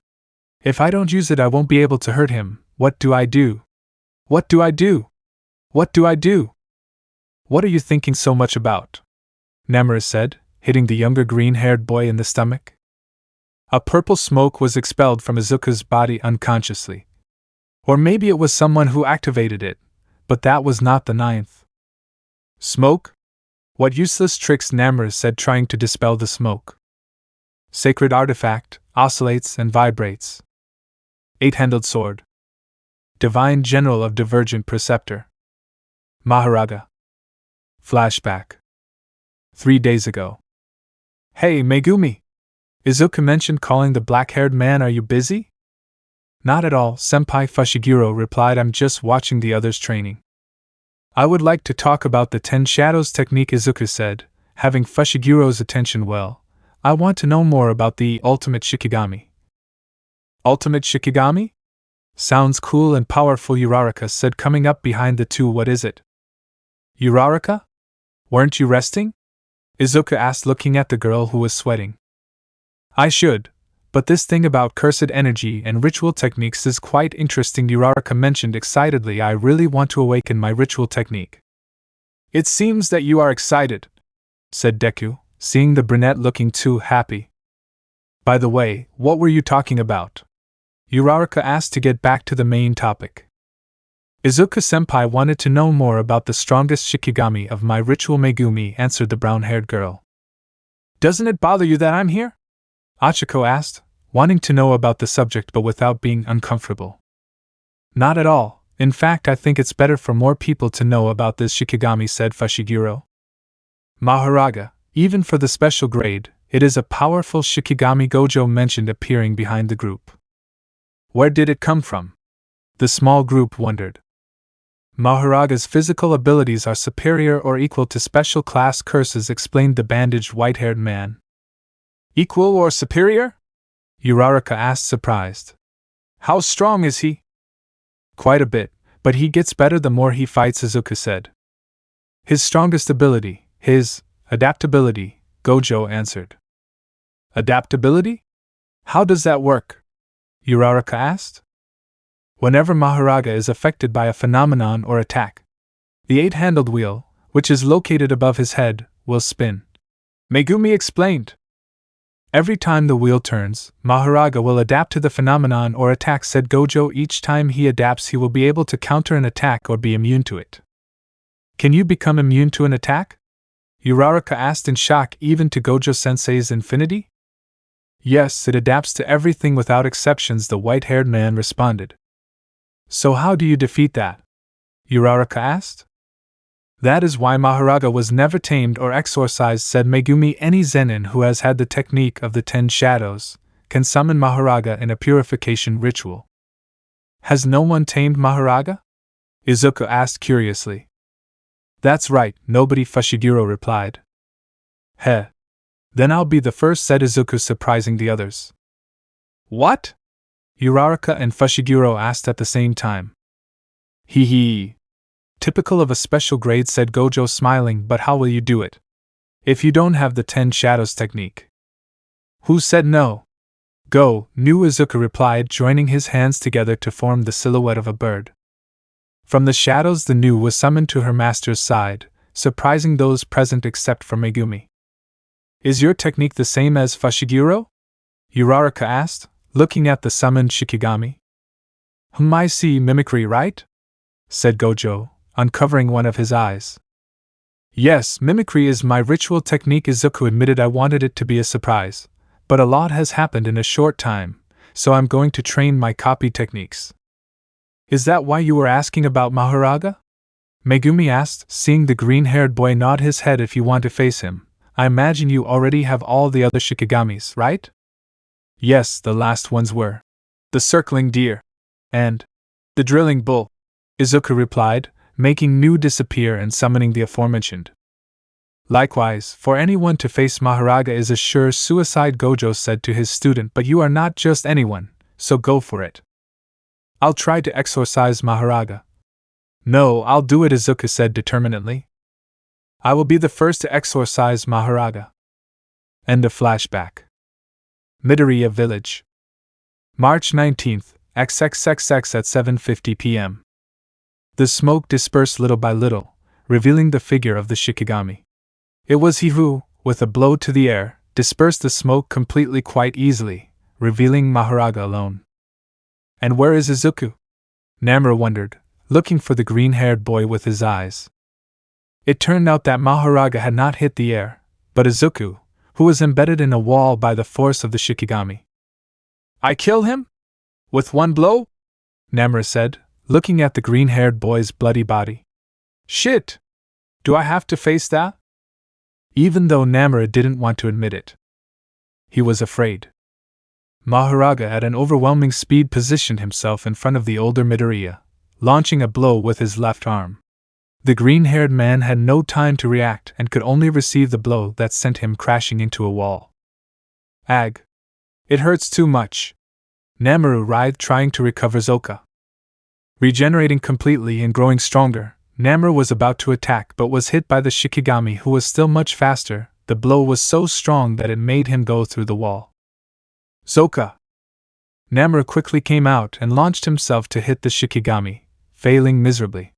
if I don't use it I won't be able to hurt him. What do I do? What do I do? What do I do? What are you thinking so much about? Namor said, hitting the younger green-haired boy in the stomach. A purple smoke was expelled from Izuku's body unconsciously. Or maybe it was someone who activated it, but that was not the 9th. Smoke? What useless tricks, Namor said, trying to dispel the smoke. Sacred artifact, oscillates and vibrates. 8-handled sword. Divine General of Divergent Preceptor. Maharaga. Flashback. 3 days ago. Hey, Megumi! Izuku mentioned, calling the black-haired man. Are you busy? Not at all, Senpai, Fushiguro replied. I'm just watching the others training. I would like to talk about the 10 Shadows technique, Izuku said, having Fushigiro's attention well. I want to know more about the Ultimate Shikigami. Ultimate Shikigami? Sounds cool and powerful, Uraraka said, coming up behind the two. What is it? Uraraka? Weren't you resting? Izuku asked, looking at the girl who was sweating. I should, but this thing about cursed energy and ritual techniques is quite interesting, Uraraka mentioned excitedly. I really want to awaken my ritual technique. It seems that you are excited, said Deku, seeing the brunette looking too happy. By the way, what were you talking about? Uraraka asked to get back to the main topic. Izuku-senpai wanted to know more about the strongest Shikigami of my ritual, Megumi, answered the brown-haired girl. Doesn't it bother you that I'm here? Achiko asked, wanting to know about the subject but without being uncomfortable. Not at all. In fact, I think it's better for more people to know about this Shikigami, said Fushiguro. Maharaga, even for the special grade, it is a powerful Shikigami, Gojo mentioned, appearing behind the group. Where did it come from? The small group wondered. Maharaga's physical abilities are superior or equal to special class curses, explained the bandaged white-haired man. Equal or superior? Uraraka asked, surprised. How strong is he? Quite a bit, but he gets better the more he fights, Izuku said. His strongest ability, his adaptability, Gojo answered. Adaptability? How does that work? Uraraka asked. Whenever Maharaga is affected by a phenomenon or attack, the 8-handled wheel, which is located above his head, will spin. Megumi explained. Every time the wheel turns, Maharaga will adapt to the phenomenon or attack, said Gojo. Each time he adapts, he will be able to counter an attack or be immune to it. Can you become immune to an attack? Uraraka asked in shock. Even to Gojo-sensei's infinity? Yes, it adapts to everything without exceptions, the white-haired man responded. So how do you defeat that? Uraraka asked. That is why Maharaga was never tamed or exorcised, said Megumi. Any Zenin who has had the technique of the 10 Shadows can summon Maharaga in a purification ritual. Has no one tamed Maharaga? Izuku asked curiously. That's right, nobody, Fushiguro replied. Heh. Then I'll be the first, said Izuku, surprising the others. What? Uraraka and Fushiguro asked at the same time. Hee hee. Typical of a special grade, said Gojo, smiling, but how will you do it? If you don't have the 10 Shadows technique. Who said no? Go, Nu, Izuku replied, joining his hands together to form the silhouette of a bird. From the shadows, the Nu was summoned to her master's side, surprising those present except for Megumi. Is your technique the same as Fushiguro? Uraraka asked, looking at the summoned Shikigami. I see mimicry, right? Said Gojo, uncovering one of his eyes. Yes, mimicry is my ritual technique. Izuku admitted. I wanted it to be a surprise, but a lot has happened in a short time, so I'm going to train my copy techniques. Is that why you were asking about Mahoraga? Megumi asked, seeing the green-haired boy nod his head. If you want to face him, I imagine you already have all the other Shikigamis, right? Yes, the last ones were the circling deer and the drilling bull, Izuku replied, making Nu disappear and summoning the aforementioned. Likewise, for anyone to face Mahoraga is a sure suicide, Gojo said to his student, but you are not just anyone, so go for it. I'll try to exorcise Mahoraga. No, I'll do it, Izuku said determinedly. I will be the first to exorcise Mahoraga. End of flashback. Midoriya Village. March 19th, XXXX at 7:50 p.m. The smoke dispersed little by little, revealing the figure of the Shikigami. It was he who, with a blow to the air, dispersed the smoke completely quite easily, revealing Mahoraga alone. And where is Izuku? Namura wondered, looking for the green-haired boy with his eyes. It turned out that Mahoraga had not hit the air, but Izuku, who was embedded in a wall by the force of the Shikigami. I kill him? With one blow? Namura said, looking at the green-haired boy's bloody body. Shit! Do I have to face that? Even though Namura didn't want to admit it. He was afraid. Mahoraga at an overwhelming speed positioned himself in front of the older Midoriya, launching a blow with his left arm. The green-haired man had no time to react and could only receive the blow that sent him crashing into a wall. Ag. It hurts too much. Namura writhed, trying to recover Zoka. Regenerating completely and growing stronger, Namura was about to attack but was hit by the Shikigami, who was still much faster. The blow was so strong that it made him go through the wall. Zoka! Namura quickly came out and launched himself to hit the Shikigami, failing miserably.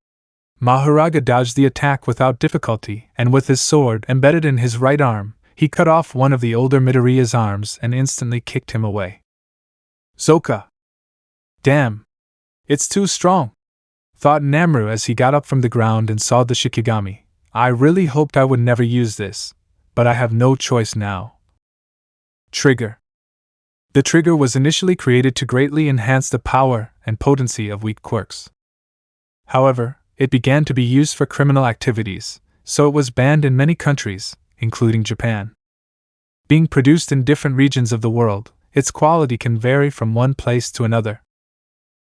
Mahoraga dodged the attack without difficulty, and with his sword embedded in his right arm, he cut off one of the older Midoriya's arms and instantly kicked him away. Zoka! Damn! It's too strong! Thought Namura as he got up from the ground and saw the Shikigami. I really hoped I would never use this, but I have no choice now. Trigger. The trigger was initially created to greatly enhance the power and potency of weak quirks. However, it began to be used for criminal activities, so it was banned in many countries, including Japan. Being produced in different regions of the world, its quality can vary from one place to another.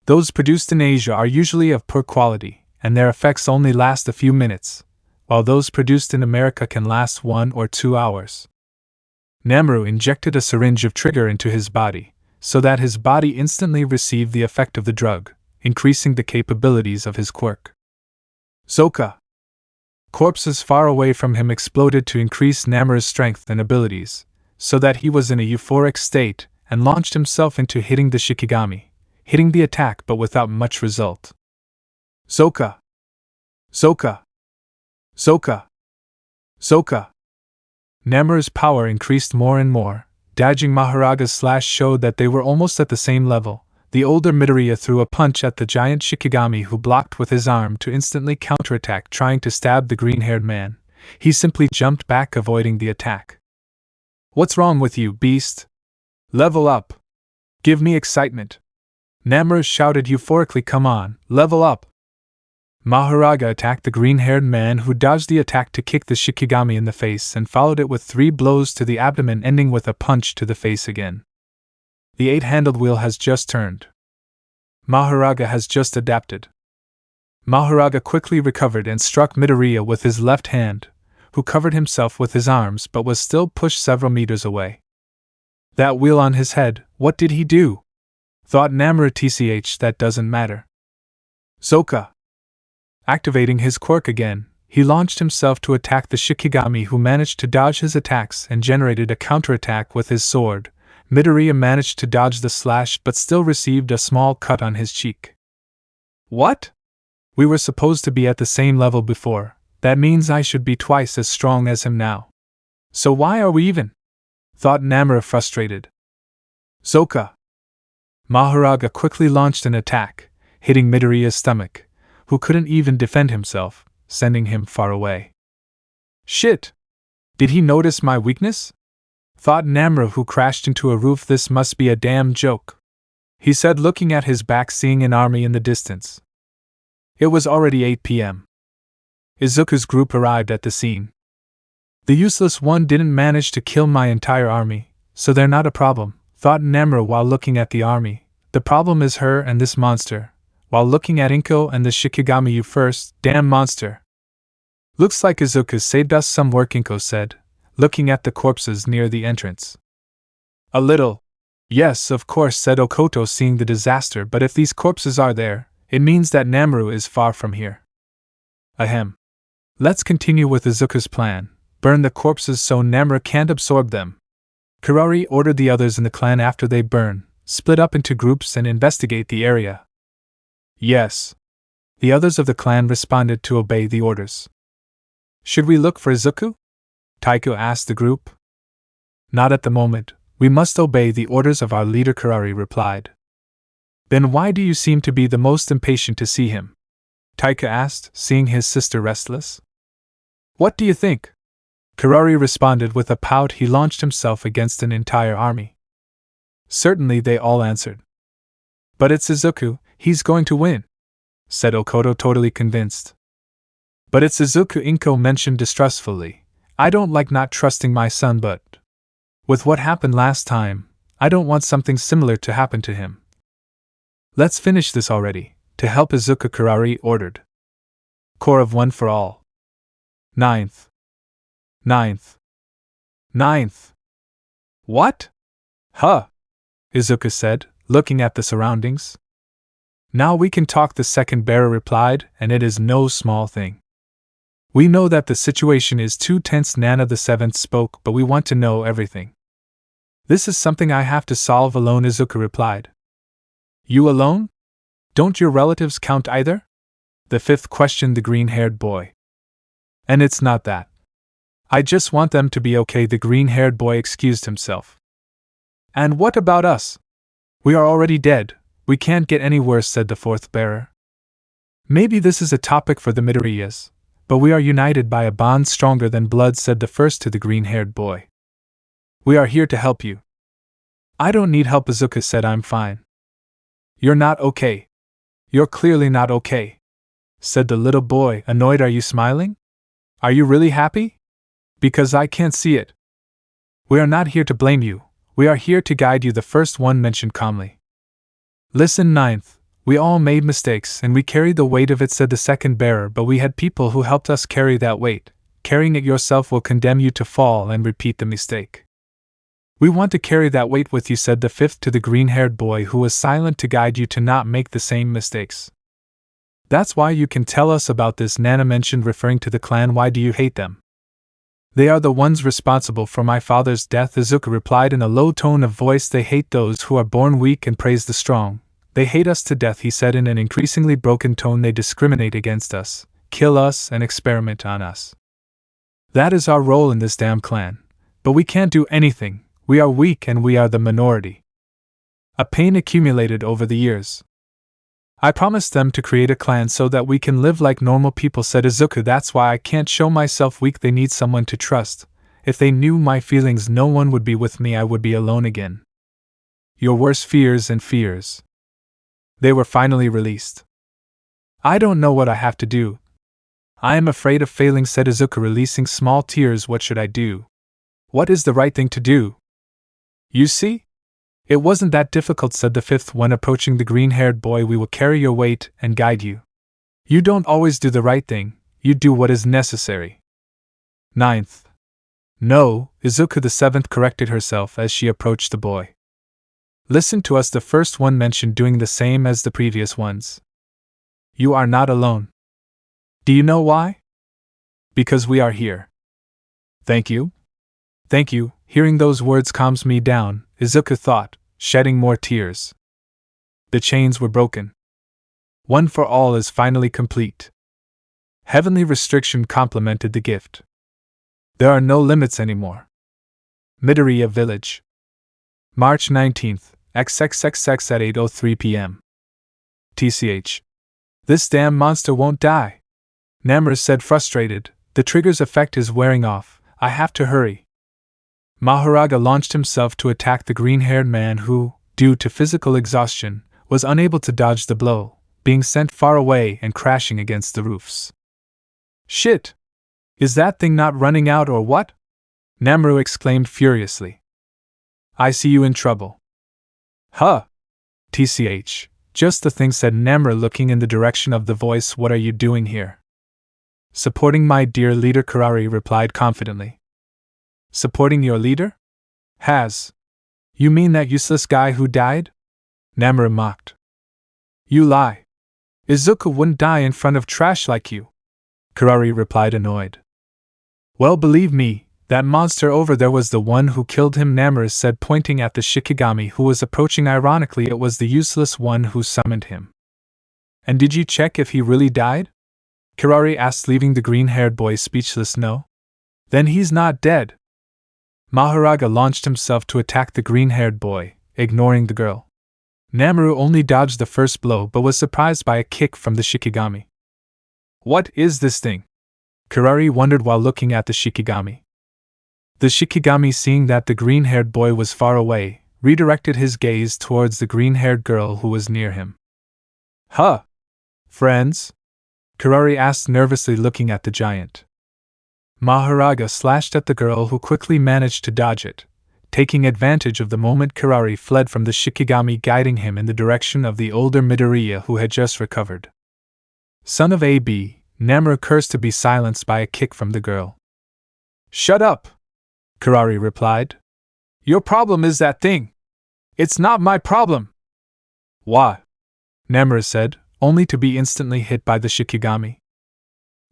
Those produced in Asia are usually of poor quality, and their effects only last a few minutes, while those produced in America can last 1 or 2 hours. Namura injected a syringe of trigger into his body, so that his body instantly received the effect of the drug, increasing the capabilities of his quirk. Zoka! Corpses far away from him exploded to increase Namura's strength and abilities, so that he was in a euphoric state and launched himself into hitting the Shikigami, hitting the attack but without much result. Zoka! Zoka! Zoka! Zoka! Namura's power increased more and more. Dodging Mahoraga's slash showed that they were almost at the same level. The older Midoriya threw a punch at the giant Shikigami, who blocked with his arm to instantly counterattack, trying to stab the green-haired man. He simply jumped back, avoiding the attack. What's wrong with you, beast? Level up! Give me excitement! Namura shouted euphorically. Come on, level up! Mahoraga attacked the green-haired man, who dodged the attack to kick the Shikigami in the face and followed it with 3 blows to the abdomen, ending with a punch to the face again. The 8-handled wheel has just turned. Mahoraga has just adapted. Mahoraga quickly recovered and struck Midoriya with his left hand, who covered himself with his arms but was still pushed several meters away. That wheel on his head, what did he do? Thought Namura. That doesn't matter. Zoka! Activating his quirk again, he launched himself to attack the Shikigami, who managed to dodge his attacks and generated a counterattack with his sword. Midoriya managed to dodge the slash but still received a small cut on his cheek. What? We were supposed to be at the same level before, that means I should be twice as strong as him now. So why are we even? Thought Namura frustrated. Zoka! Mahoraga quickly launched an attack, hitting Midoriya's stomach, who couldn't even defend himself, sending him far away. Shit! Did he notice my weakness? Thought Namura, who crashed into a roof. This must be a damn joke, he said, looking at his back, seeing an army in the distance. It was already 8 p.m. Izuku's group arrived at the scene. The useless one didn't manage to kill my entire army, so they're not a problem, thought Namura while looking at the army. The problem is her and this monster, while looking at Inko and the Shikigami. You first, damn monster. Looks like Izuku saved us some work, Inko said, looking at the corpses near the entrance. A little. Yes, of course, said Okoto, seeing the disaster, but if these corpses are there, it means that Namura is far from here. Ahem. Let's continue with Izuku's plan. Burn the corpses so Namura can't absorb them. Kurari ordered the others in the clan after they burn, split up into groups and investigate the area. Yes. The others of the clan responded to obey the orders. Should we look for Izuku? Taiko asked the group. Not at the moment, we must obey the orders of our leader, Kurari replied. Then why do you seem to be the most impatient to see him? Taiko asked, seeing his sister restless. What do you think? Kurari responded with a pout. He launched himself against an entire army. Certainly, they all answered. But it's Izuku, he's going to win, said Okoto, totally convinced. But it's Izuku, Inko mentioned distrustfully. I don't like not trusting my son, but with what happened last time, I don't want something similar to happen to him. Let's finish this already. To help Izuku, Kurari ordered. Core of one for all. Ninth. What? Huh? Izuku said, looking at the surroundings. Now we can talk, the second bearer replied, and it is no small thing. We know that the situation is too tense. Nana the seventh spoke, but we want to know everything. This is something I have to solve alone, Izuku replied. You alone? Don't your relatives count either? The fifth questioned the green-haired boy. And it's not that. I just want them to be okay, the green-haired boy excused himself. And what about us? We are already dead, we can't get any worse, said the fourth bearer. Maybe this is a topic for the Midoriyas, but we are united by a bond stronger than blood, said the first to the green-haired boy. We are here to help you. I don't need help, Izuku said, I'm fine. You're not okay. You're clearly not okay, said the little boy, annoyed. Are you smiling? Are you really happy? Because I can't see it. We are not here to blame you, we are here to guide you, the first one mentioned calmly. Listen, ninth, we all made mistakes and we carried the weight of it, said the second bearer, but we had people who helped us carry that weight. Carrying it yourself will condemn you to fall and repeat the mistake. We want to carry that weight with you, said the fifth to the green-haired boy, who was silent, to guide you to not make the same mistakes. That's why you can tell us about this, Nana mentioned, referring to the clan. Why do you hate them? They are the ones responsible for my father's death, Izuku replied in a low tone of voice. They hate those who are born weak and praise the strong. They hate us to death, he said in an increasingly broken tone. They discriminate against us, kill us, and experiment on us. That is our role in this damn clan. But we can't do anything. We are weak and we are the minority. A pain accumulated over the years. I promised them to create a clan so that we can live like normal people, said Izuku. That's why I can't show myself weak. They need someone to trust. If they knew my feelings, no one would be with me. I would be alone again. Your worst fears and fears. They were finally released. I don't know what I have to do. I am afraid of failing, said Izuku, releasing small tears. What should I do? What is the right thing to do? You see? It wasn't that difficult, said the fifth one, approaching the green-haired boy. We will carry your weight and guide you. You don't always do the right thing, you do what is necessary. Ninth. No, Izuku the seventh corrected herself as she approached the boy. Listen to us, the first one mentioned, doing the same as the previous ones. You are not alone. Do you know why? Because we are here. Thank you. Thank you. Hearing those words calms me down, Izuku thought, shedding more tears. The chains were broken. One for all is finally complete. Heavenly restriction complemented the gift. There are no limits anymore. Midoriya Village. March 19th, XXXX at 8:03 p.m. TCH. This damn monster won't die. Namor said frustrated, the trigger's effect is wearing off, I have to hurry. Mahoraga launched himself to attack the green-haired man who, due to physical exhaustion, was unable to dodge the blow, being sent far away and crashing against the roofs. Shit! Is that thing not running out or what? Namor exclaimed furiously. I see you in trouble. Huh! TCH, just the thing, said Namor, looking in the direction of the voice. What are you doing here? Supporting my dear leader, Kirari replied confidently. Supporting your leader? You mean that useless guy who died? Namor mocked. You lie. Izuku wouldn't die in front of trash like you. Kirari replied, annoyed. Well, believe me, that monster over there was the one who killed him, Namor said, pointing at the Shikigami who was approaching. Ironically, it was the useless one who summoned him. And did you check if he really died? Kirari asked, leaving the green-haired boy speechless. No? Then he's not dead. Mahoraga launched himself to attack the green-haired boy, ignoring the girl. Namor only dodged the first blow but was surprised by a kick from the Shikigami. What is this thing? Kirari wondered while looking at the Shikigami. The Shikigami, seeing that the green-haired boy was far away, redirected his gaze towards the green-haired girl who was near him. Huh? Friends? Kirari asked nervously, looking at the giant. Mahoraga slashed at the girl who quickly managed to dodge it, taking advantage of the moment. Kirari fled from the Shikigami, guiding him in the direction of the older Midoriya who had just recovered. Son of A.B., Namor cursed to be silenced by a kick from the girl. Shut up! Kirari replied. Your problem is that thing. It's not my problem. What? Namor said, only to be instantly hit by the Shikigami.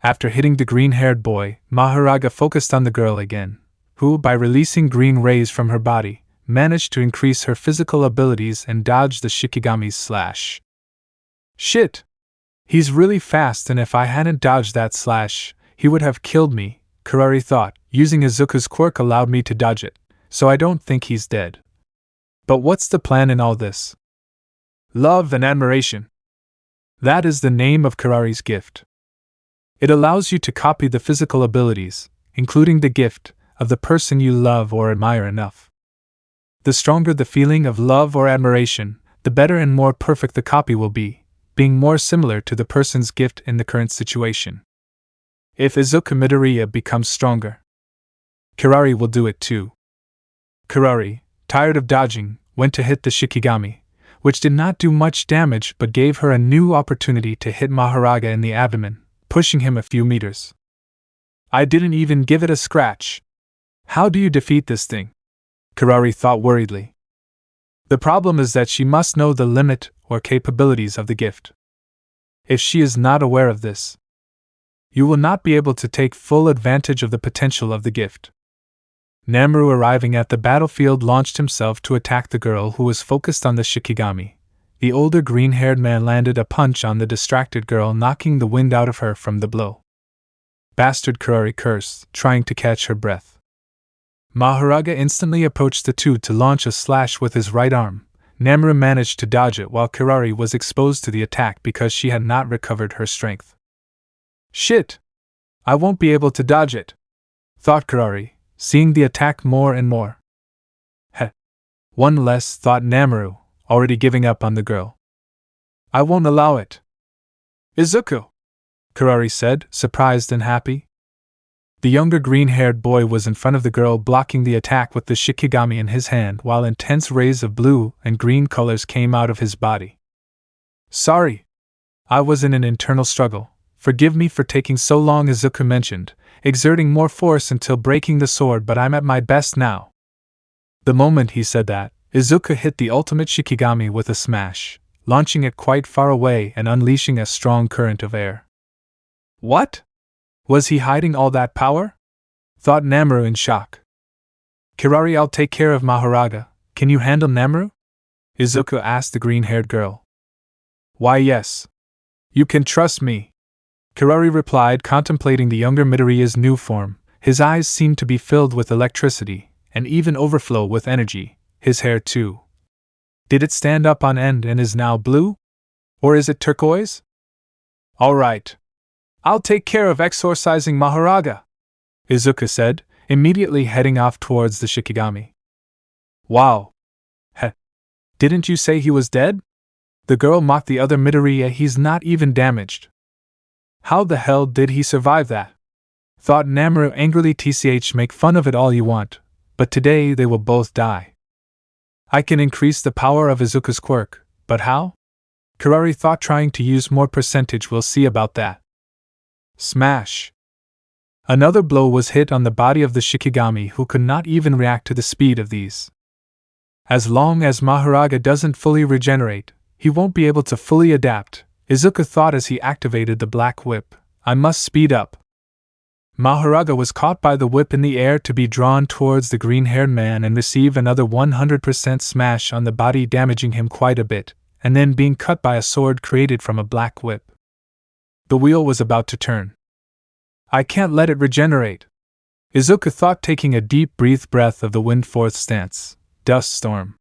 After hitting the green-haired boy, Mahoraga focused on the girl again, who, by releasing green rays from her body, managed to increase her physical abilities and dodge the Shikigami's slash. Shit! He's really fast, and if I hadn't dodged that slash, he would have killed me, Kirari thought. Using Izuku's quirk allowed me to dodge it, so I don't think he's dead. But what's the plan in all this? Love and admiration. That is the name of Kirari's gift. It allows you to copy the physical abilities, including the gift, of the person you love or admire enough. The stronger the feeling of love or admiration, the better and more perfect the copy will be, being more similar to the person's gift in the current situation. If Izuku Midoriya becomes stronger, Kirari will do it too. Kirari, tired of dodging, went to hit the Shikigami, which did not do much damage but gave her a new opportunity to hit Mahoraga in the abdomen, pushing him a few meters. I didn't even give it a scratch. How do you defeat this thing? Kirari thought worriedly. The problem is that she must know the limit or capabilities of the gift. If she is not aware of this, you will not be able to take full advantage of the potential of the gift. Namor, arriving at the battlefield, launched himself to attack the girl who was focused on the Shikigami. The older green-haired man landed a punch on the distracted girl, knocking the wind out of her from the blow. Bastard, Kirari cursed, trying to catch her breath. Mahoraga instantly approached the two to launch a slash with his right arm. Namor managed to dodge it while Kirari was exposed to the attack because she had not recovered her strength. Shit! I won't be able to dodge it, thought Kirari, seeing the attack more and more. Heh. One less, thought Namor, already giving up on the girl. I won't allow it. Izuku! Kirari said, surprised and happy. The younger green-haired boy was in front of the girl, blocking the attack with the Shikigami in his hand while intense rays of blue and green colors came out of his body. Sorry. I was in an internal struggle. Forgive me for taking so long, Izuku mentioned, exerting more force until breaking the sword, but I'm at my best now. The moment he said that, Izuku hit the ultimate Shikigami with a smash, launching it quite far away and unleashing a strong current of air. What? Was he hiding all that power? Thought Namor in shock. Kirari, I'll take care of Mahoraga. Can you handle Namor? Izuku asked the green-haired girl. Why, yes. You can trust me, Kirari replied, contemplating the younger Midoriya's new form. His eyes seemed to be filled with electricity, and even overflow with energy. His hair, too. Did it stand up on end and is now blue? Or is it turquoise? All right. I'll take care of exorcising Mahoraga, Izuku said, immediately heading off towards the Shikigami. Wow. Didn't you say he was dead? The girl mocked the other Midoriya. He's not even damaged. How the hell did he survive that? Thought Namoro angrily. Make fun of it all you want, but today they will both die. I can increase the power of Izuku's quirk, but how? Kirari thought, trying to use more percentage. We'll see about that. Smash! Another blow was hit on the body of the Shikigami, who could not even react to the speed of these. As long as Mahoraga doesn't fully regenerate, he won't be able to fully adapt, Izuku thought as he activated the black whip. I must speed up. Mahoraga was caught by the whip in the air to be drawn towards the green-haired man and receive another 100% smash on the body, damaging him quite a bit, and then being cut by a sword created from a black whip. The wheel was about to turn. I can't let it regenerate, Izuku thought, taking a deep breath of the wind fourth stance. Dust storm.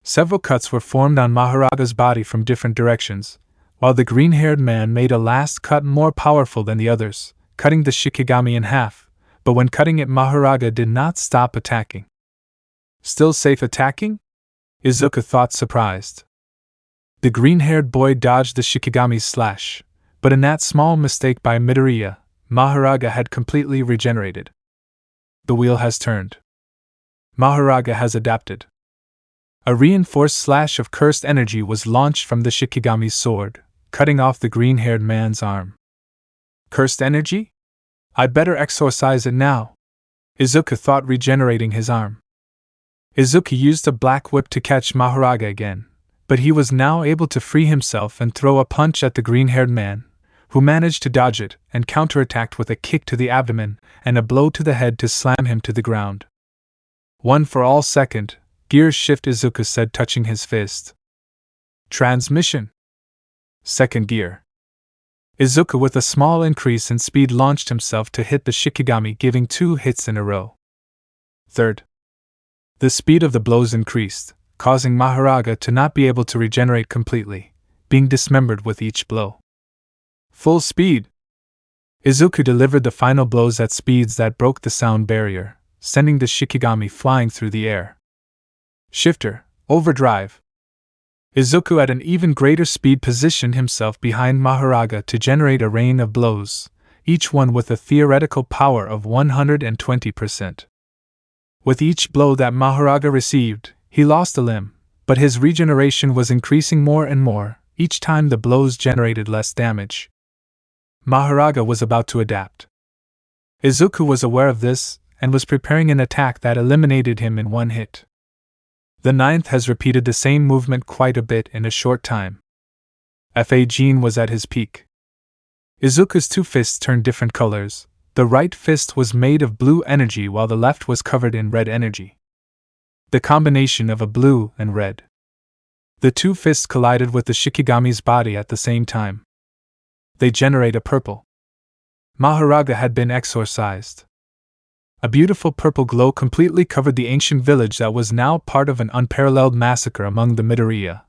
Several cuts were formed on Mahoraga's body from different directions, while the green-haired man made a last cut more powerful than the others, cutting the Shikigami in half, but when cutting it, Mahoraga did not stop attacking. Still safe attacking? Izuku thought, surprised. The green-haired boy dodged the Shikigami's slash, but in that small mistake by Midoriya, Mahoraga had completely regenerated. The wheel has turned. Mahoraga has adapted. A reinforced slash of cursed energy was launched from the Shikigami's sword, cutting off the green-haired man's arm. Cursed energy? I'd better exorcise it now, Izuku thought, regenerating his arm. Izuku used a black whip to catch Mahoraga again, but he was now able to free himself and throw a punch at the green-haired man, who managed to dodge it and counterattacked with a kick to the abdomen and a blow to the head to slam him to the ground. One for all second, gears shift, Izuku said, touching his fist. Transmission. Second gear. Izuku, with a small increase in speed, launched himself to hit the Shikigami, giving 2 hits in a row. Third. The speed of the blows increased, causing Mahoraga to not be able to regenerate completely, being dismembered with each blow. Full speed. Izuku delivered the final blows at speeds that broke the sound barrier, sending the Shikigami flying through the air. Shifter, overdrive. Izuku, at an even greater speed, positioned himself behind Mahoraga to generate a rain of blows, each one with a theoretical power of 120%. With each blow that Mahoraga received, he lost a limb, but his regeneration was increasing more and more. Each time the blows generated less damage. Mahoraga was about to adapt. Izuku was aware of this and was preparing an attack that eliminated him in one hit. The ninth has repeated the same movement quite a bit in a short time. Fa Jin was at his peak. Izuku's 2 fists turned different colors. The right fist was made of blue energy while the left was covered in red energy. The combination of a blue and red. The 2 fists collided with the Shikigami's body at the same time. They generate a purple. Mahoraga had been exorcised. A beautiful purple glow completely covered the ancient village that was now part of an unparalleled massacre among the Midoriya.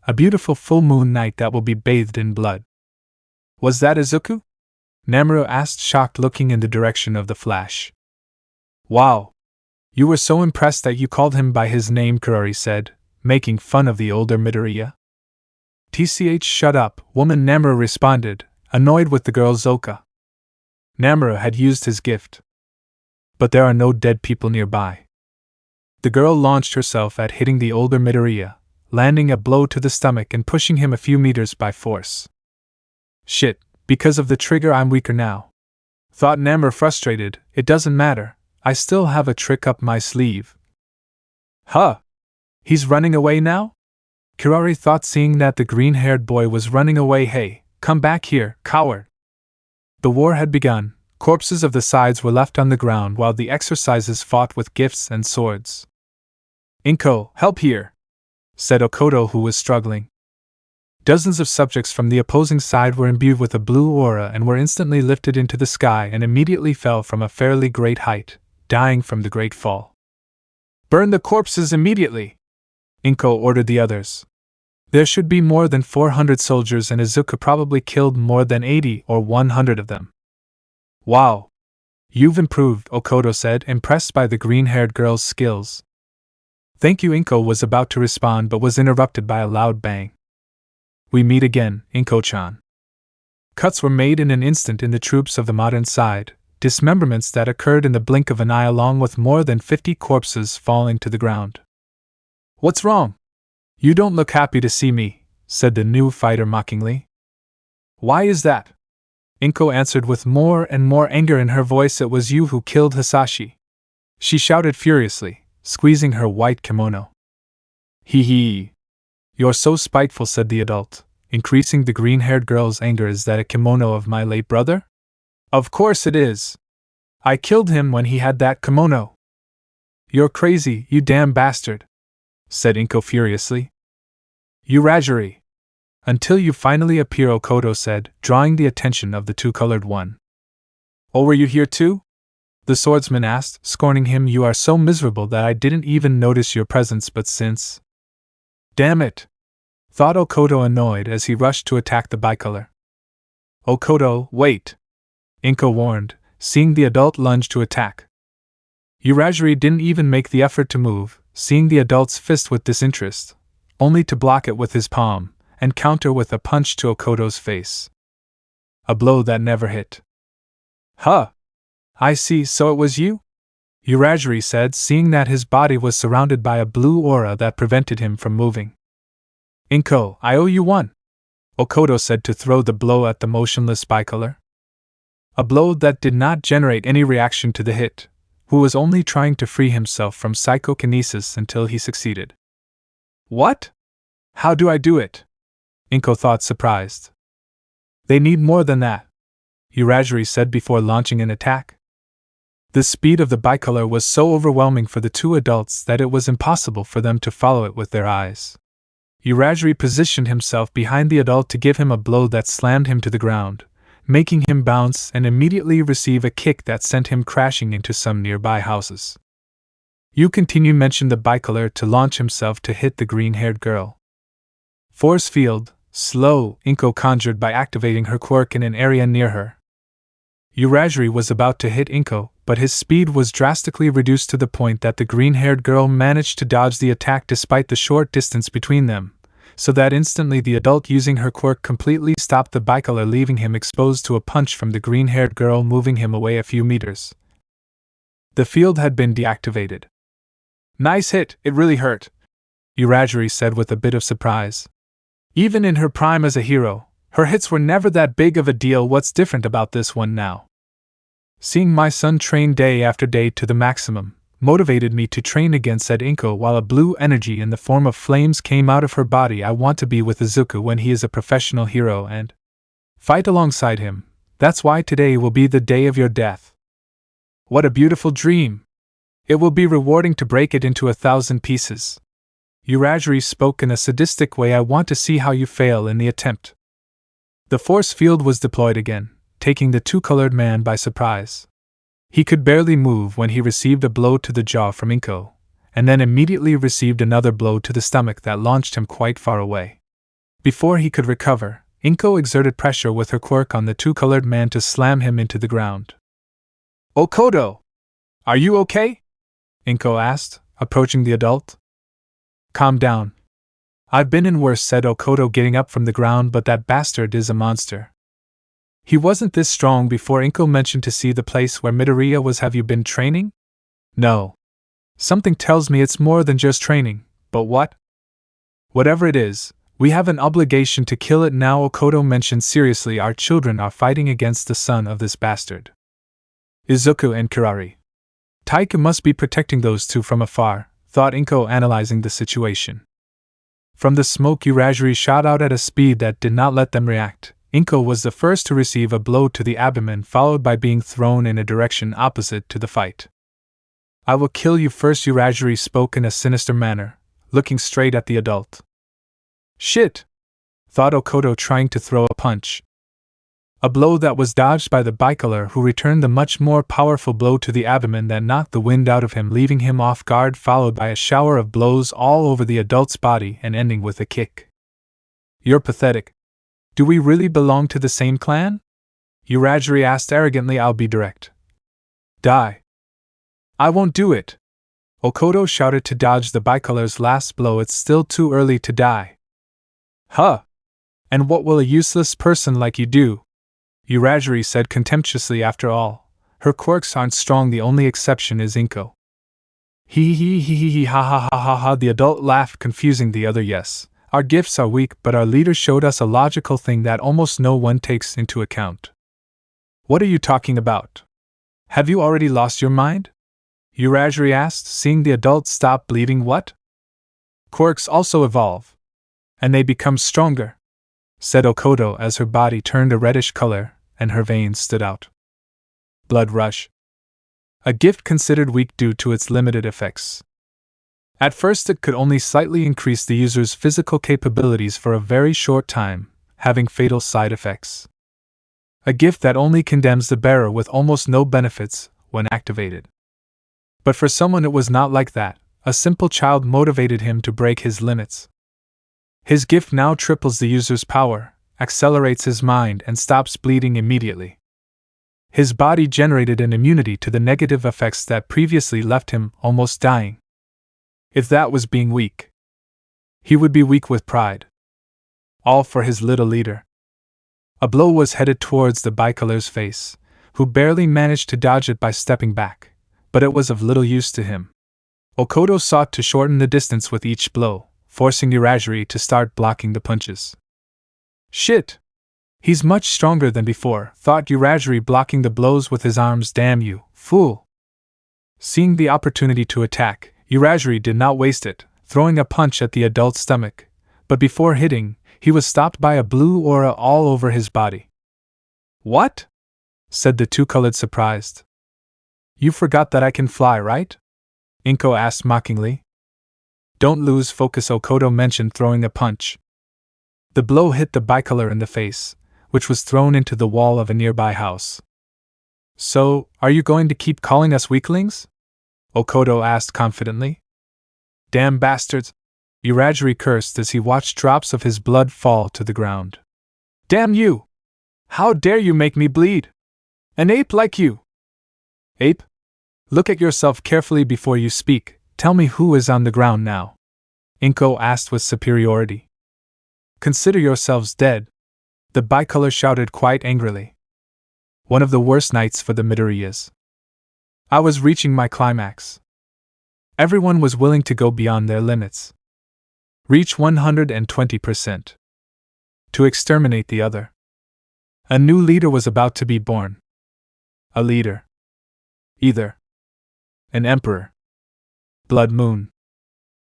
A beautiful full moon night that will be bathed in blood. Was that Izuku? Namoro asked, shocked, looking in the direction of the flash. Wow! You were so impressed that you called him by his name, Kirari said, making fun of the older Midoriya. Shut up, woman, Namoro responded, annoyed with the girl's Zoka. Namoro had used his gift. But there are no dead people nearby. The girl launched herself at hitting the older Midoriya, landing a blow to the stomach and pushing him a few meters by force. Shit, because of the trigger I'm weaker now. Thought Namor, frustrated. It doesn't matter, I still have a trick up my sleeve. Huh? He's running away now? Kirari thought, seeing that the green-haired boy was running away. Hey, come back here, coward. The war had begun. Corpses of the sides were left on the ground while the exorcisers fought with gifts and swords. Inko, help here, said Okoto, who was struggling. Dozens of subjects from the opposing side were imbued with a blue aura and were instantly lifted into the sky and immediately fell from a fairly great height, dying from the great fall. "Burn the corpses immediately!" Inko ordered the others. There should be more than 400 soldiers and Izuku probably killed more than 80 or 100 of them. "Wow! You've improved," Okoto said, impressed by the green-haired girl's skills. "Thank you." Inko was about to respond but was interrupted by a loud bang. "We meet again, Inko-chan." Cuts were made in an instant in the troops of the modern side, dismemberments that occurred in the blink of an eye along with more than 50 corpses falling to the ground. "What's wrong? You don't look happy to see me," said the new fighter mockingly. "Why is that?" Inko answered with more and more anger in her voice. "It was you who killed Hisashi," she shouted furiously, squeezing her white kimono. "Hee hee. You're so spiteful," said the adult, increasing the green-haired girl's anger. "Is that a kimono of my late brother?" "Of course it is. I killed him when he had that kimono." "You're crazy, you damn bastard," said Inko furiously. "Uragiri. Until you finally appear," Okoto said, drawing the attention of the two-colored one. "Oh, were you here too?" the swordsman asked, scorning him. "You are so miserable that I didn't even notice your presence, but since—" "Damn it!" thought Okoto, annoyed as he rushed to attack the bicolor. "Okoto, wait!" Inko warned, seeing the adult lunge to attack. Uragiri didn't even make the effort to move, seeing the adult's fist with disinterest, only to block it with his palm and counter with a punch to Okoto's face. A blow that never hit. "Huh! I see, so it was you?" Uragiri said, seeing that his body was surrounded by a blue aura that prevented him from moving. "Inko, I owe you one," Okoto said to throw the blow at the motionless bicolor. A blow that did not generate any reaction to the hit, who was only trying to free himself from psychokinesis until he succeeded. "What? How do I do it?" Inko thought, surprised. "They need more than that," Uragiri said before launching an attack. The speed of the bicolor was so overwhelming for the two adults that it was impossible for them to follow it with their eyes. Uragiri positioned himself behind the adult to give him a blow that slammed him to the ground, making him bounce and immediately receive a kick that sent him crashing into some nearby houses. Mentioned the bicolor to launch himself to hit the green-haired girl. "Force field, slow," Inko conjured by activating her quirk in an area near her. Uragiri was about to hit Inko, but his speed was drastically reduced to the point that the green-haired girl managed to dodge the attack despite the short distance between them, so that instantly the adult using her quirk completely stopped the bicolor, leaving him exposed to a punch from the green-haired girl, moving him away a few meters. The field had been deactivated. "Nice hit, it really hurt," Uragiri said with a bit of surprise. Even in her prime as a hero, her hits were never that big of a deal. "What's different about this one now?" "Seeing my son train day after day to the maximum motivated me to train again," said Inko while a blue energy in the form of flames came out of her body. "I want to be with Izuku when he is a professional hero and fight alongside him. That's why today will be the day of your death." "What a beautiful dream! It will be rewarding to break it into 1,000 pieces." Uragiri spoke in a sadistic way. "I want to see how you fail in the attempt." The force field was deployed again, taking the two-colored man by surprise. He could barely move when he received a blow to the jaw from Inko, and then immediately received another blow to the stomach that launched him quite far away. Before he could recover, Inko exerted pressure with her quirk on the two-colored man to slam him into the ground. "Okoto! Are you okay?" Inko asked, approaching the adult. "Calm down. I've been in worse," said Okoto, getting up from the ground, "but that bastard is a monster. He wasn't this strong before." Inko mentioned to see the place where Midoriya was. "Have you been training?" "No. Something tells me it's more than just training, but what?" "Whatever it is, we have an obligation to kill it now," Okoto mentioned seriously. "Our children are fighting against the son of this bastard. Izuku and Kirari. Taiku must be protecting those two from afar," thought Inko, analyzing the situation. From the smoke, Uragiri shot out at a speed that did not let them react. Inko was the first to receive a blow to the abdomen, followed by being thrown in a direction opposite to the fight. "I will kill you first," Uragiri spoke in a sinister manner, looking straight at the adult. "Shit! thought Okoto, trying to throw a punch. A blow that was dodged by the bicolor, who returned the much more powerful blow to the abdomen that knocked the wind out of him, leaving him off guard, followed by a shower of blows all over the adult's body and ending with a kick. You're pathetic. Do we really belong to the same clan? Uragiri asked arrogantly. I'll be direct. Die. I won't do it. Okoto shouted to dodge the bicolor's last blow. It's still too early to die. Huh. And what will a useless person like you do? Uragiri said contemptuously. After all, her quirks aren't strong, the only exception is Inko. He ha ha ha ha ha. The adult laughed, confusing the other. Yes, our gifts are weak, but our leader showed us a logical thing that almost no one takes into account. What are you talking about? Have you already lost your mind? Uragiri asked, seeing the adult stop bleeding. What? Quirks also evolve. And they become stronger, said Okoto as her body turned a reddish color and her veins stood out. Blood rush. A gift considered weak due to its limited effects. At first, it could only slightly increase the user's physical capabilities for a very short time, having fatal side effects. A gift that only condemns the bearer with almost no benefits when activated. But for someone it was not like that. A simple child motivated him to break his limits. His gift now triples the user's power, accelerates his mind, and stops bleeding immediately. His body generated an immunity to the negative effects that previously left him almost dying. If that was being weak, he would be weak with pride. All for his little leader. A blow was headed towards the bicolor's face, who barely managed to dodge it by stepping back, but it was of little use to him. Okoto sought to shorten the distance with each blow, forcing Uragiri to start blocking the punches. Shit! He's much stronger than before, thought Uragiri, blocking the blows with his arms. Damn you, fool! Seeing the opportunity to attack, Uragiri did not waste it, throwing a punch at the adult's stomach, but before hitting, he was stopped by a blue aura all over his body. What? Said the two-colored, surprised. You forgot that I can fly, right? Inko asked mockingly. Don't lose focus, Okoto mentioned, throwing a punch. The blow hit the bicolor in the face, which was thrown into the wall of a nearby house. So, are you going to keep calling us weaklings? Okoto asked confidently. Damn bastards! Uragiri cursed as he watched drops of his blood fall to the ground. Damn you! How dare you make me bleed? An ape like you! Ape? Look at yourself carefully before you speak. Tell me who is on the ground now. Inko asked with superiority. Consider yourselves dead, the bicolor shouted quite angrily. One of the worst nights for the Midoriyas. I was reaching my climax. Everyone was willing to go beyond their limits. Reach 120%. To exterminate the other. A new leader was about to be born. A leader. Either. An emperor. Blood Moon.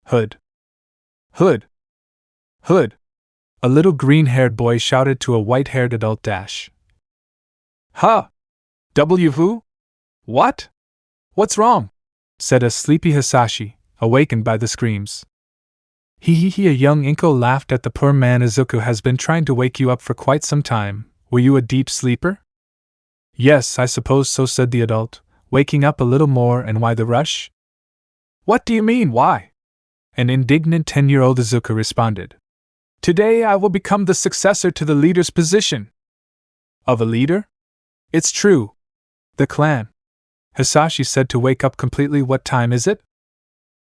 Hood. Hood. Hood. A little green-haired boy shouted to a white-haired adult. Huh? W who? What? What's wrong? Said a sleepy Hisashi, awakened by the screams. A young Inko laughed at the poor man. Izuku has been trying to wake you up for quite some time. Were you a deep sleeper? Yes, I suppose so, said the adult, waking up a little more. And why the rush? What do you mean, why? An indignant 10-year-old Izuku responded. Today I will become the successor to the leader's position. Of a leader? It's true. The clan. Hisashi said to wake up completely. What time is it?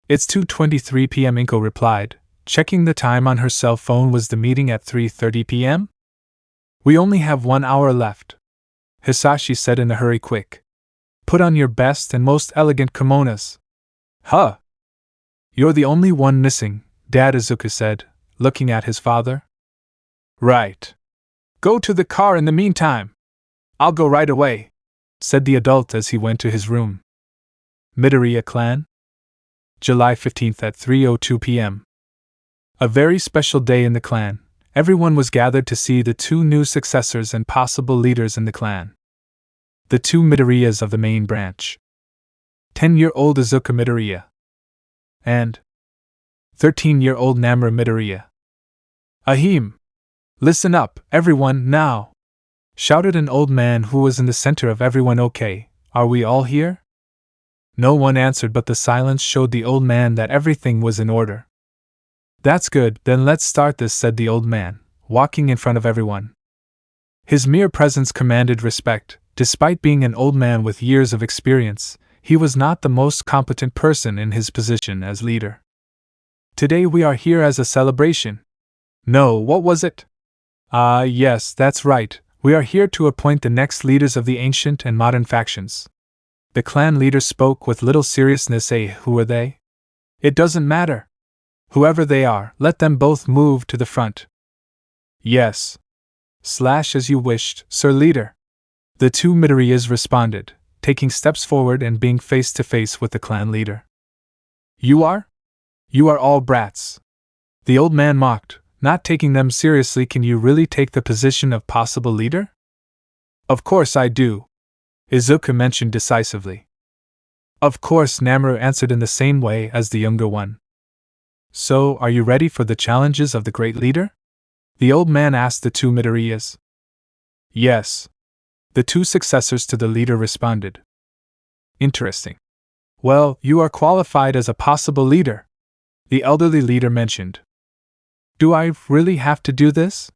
It's 2:23 p.m. Inko replied, checking the time on her cell phone. Was the meeting at 3:30 p.m.? We only have 1 hour left. Hisashi said in a hurry. Quick. Put on your best and most elegant kimonos. Huh? You're the only one missing, Dad, Izuku said, looking at his father. Right. Go to the car in the meantime. I'll go right away, said the adult as he went to his room. Midoriya Clan? July 15th at 3:02 p.m. A very special day in the clan. Everyone was gathered to see the two new successors and possible leaders in the clan. The two Midoriyas of the main branch. 10-year-old Izuku Midoriya. And 13-year-old Namura Midoriya. Ahem. Listen up, everyone, now! Shouted an old man who was in the center of everyone. Okay, are we all here? No one answered, but the silence showed the old man that everything was in order. That's good, then let's start this, said the old man, walking in front of everyone. His mere presence commanded respect. Despite being an old man with years of experience, he was not the most competent person in his position as leader. Today we are here as a celebration. No, what was it? Yes, that's right. We are here to appoint the next leaders of the ancient and modern factions. The clan leader spoke with little seriousness. Who are they? It doesn't matter. Whoever they are, let them both move to the front. Yes. As you wished, Sir Leader. The two Midoriyas responded, taking steps forward and being face to face with the clan leader. You are? You are all brats. The old man mocked, not taking them seriously. Can you really take the position of possible leader? Of course I do, Izuku mentioned decisively. Of course, Namru answered in the same way as the younger one. So, are you ready for the challenges of the great leader? The old man asked the two Midoriyas. Yes. The two successors to the leader responded. Interesting. Well, you are qualified as a possible leader, the elderly leader mentioned. Do I really have to do this?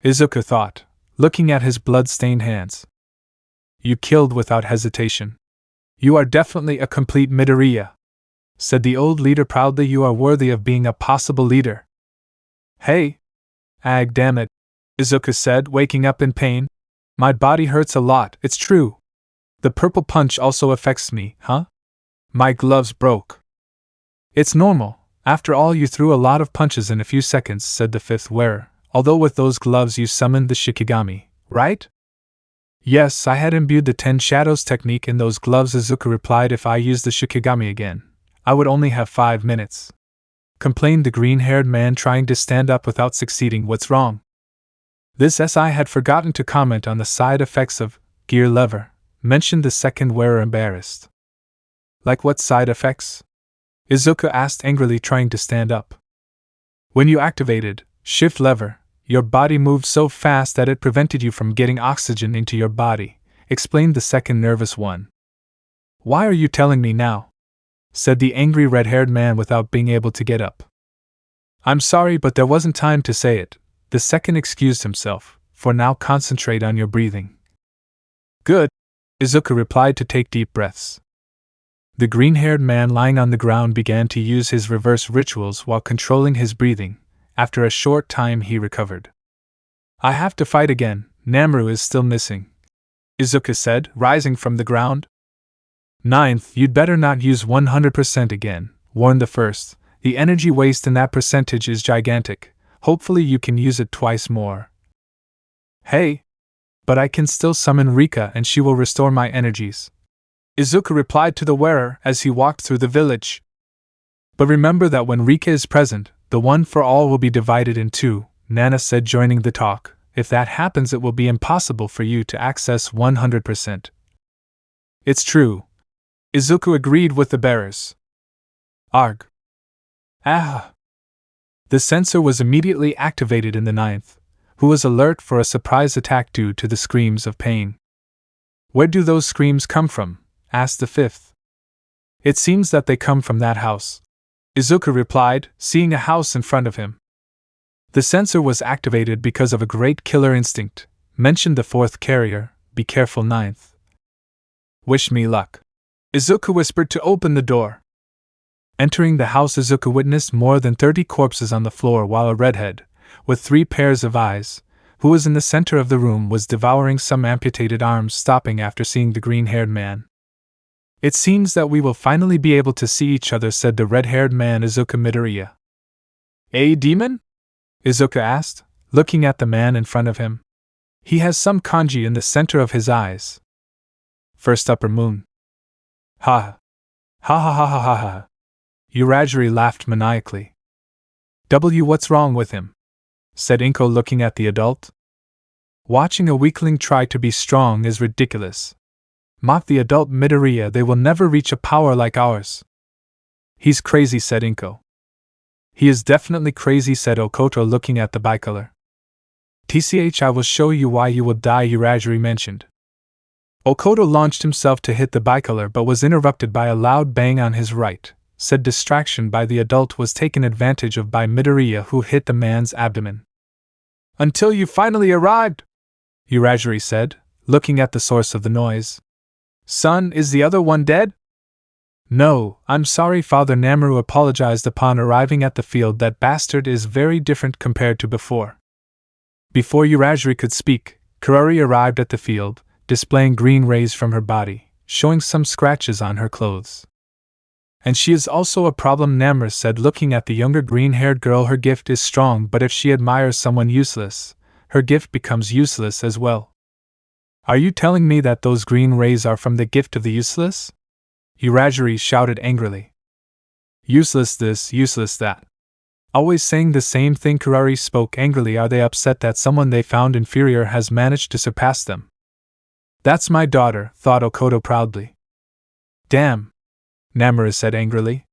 Izuku thought, looking at his blood-stained hands. You killed without hesitation. You are definitely a complete Midoriya, said the old leader proudly. You are worthy of being a possible leader. Hey! Ag, damn it, Izuku said, waking up in pain. My body hurts a lot, it's true. The purple punch also affects me, huh? My gloves broke. It's normal. After all, you threw a lot of punches in a few seconds, said the fifth wearer, although with those gloves you summoned the Shikigami, right? Yes, I had imbued the 10 Shadows technique in those gloves, Izuku replied. If I used the Shikigami again, I would only have 5 minutes. Complained the green-haired man, trying to stand up without succeeding. What's wrong? This SI had forgotten to comment on the side effects of gear lever, mentioned the second wearer, embarrassed. Like what side effects? Izuku asked angrily, trying to stand up. When you activated shift lever, your body moved so fast that it prevented you from getting oxygen into your body, explained the second nervous one. Why are you telling me now? Said the angry red-haired man without being able to get up. I'm sorry, but there wasn't time to say it, the second excused himself. For now, concentrate on your breathing. Good, Izuku replied to take deep breaths. The green-haired man lying on the ground began to use his reverse rituals while controlling his breathing. After a short time he recovered. I have to fight again, Namru is still missing, Izuku said, rising from the ground. Ninth, you'd better not use 100% again, warned the first. The energy waste in that percentage is gigantic. Hopefully you can use it twice more. Hey! But I can still summon Rika and she will restore my energies, Izuku replied to the wearer as he walked through the village. But remember that when Rika is present, the one for all will be divided in two, Nana said, joining the talk. If that happens, it will be impossible for you to access 100%. It's true, Izuku agreed with the bearers. Arg. Ah. The sensor was immediately activated in the ninth, who was alert for a surprise attack due to the screams of pain. Where do those screams come from? Asked the fifth. It seems that they come from that house, Izuku replied, seeing a house in front of him. The sensor was activated because of a great killer instinct, mentioned the fourth carrier. Be careful, ninth. Wish me luck, Izuku whispered to open the door. Entering the house, Izuku witnessed more than 30 corpses on the floor, while a redhead, with 3 pairs of eyes, who was in the center of the room, was devouring some amputated arms, stopping after seeing the green-haired man. It seems that we will finally be able to see each other, said the red-haired man, Izuku Midoriya. A demon? Izuku asked, looking at the man in front of him. He has some kanji in the center of his eyes. First upper moon. Ha! Ha ha ha ha ha ha! Uragiri laughed maniacally. What's wrong with him? Said Inko, looking at the adult. Watching a weakling try to be strong is ridiculous. Mocked the adult Midoriya. They will never reach a power like ours. He's crazy, said Inko. He is definitely crazy, said Okoto, looking at the bicolor. "Tch, I will show you why you will die," Uragiri mentioned. Okoto launched himself to hit the bicolor but was interrupted by a loud bang on his right. Said distraction by the adult was taken advantage of by Midoriya, who hit the man's abdomen. "Until you finally arrived," Uragiri said, looking at the source of the noise. "Son, is the other one dead?" "No, I'm sorry, Father," Namuru apologized upon arriving at the field. "That bastard is very different compared to before." Before Uragiri could speak, Kurari arrived at the field, displaying green rays from her body, showing some scratches on her clothes. "And she is also a problem," Namor said, looking at the younger green-haired girl. "Her gift is strong, but if she admires someone useless, her gift becomes useless as well." "Are you telling me that those green rays are from the gift of the useless?" Uragiri shouted angrily. "Useless this, useless that. Always saying the same thing." Kurari spoke angrily. "Are they upset that someone they found inferior has managed to surpass them?" "That's my daughter," thought Okoto proudly. "Damn," Namura said angrily.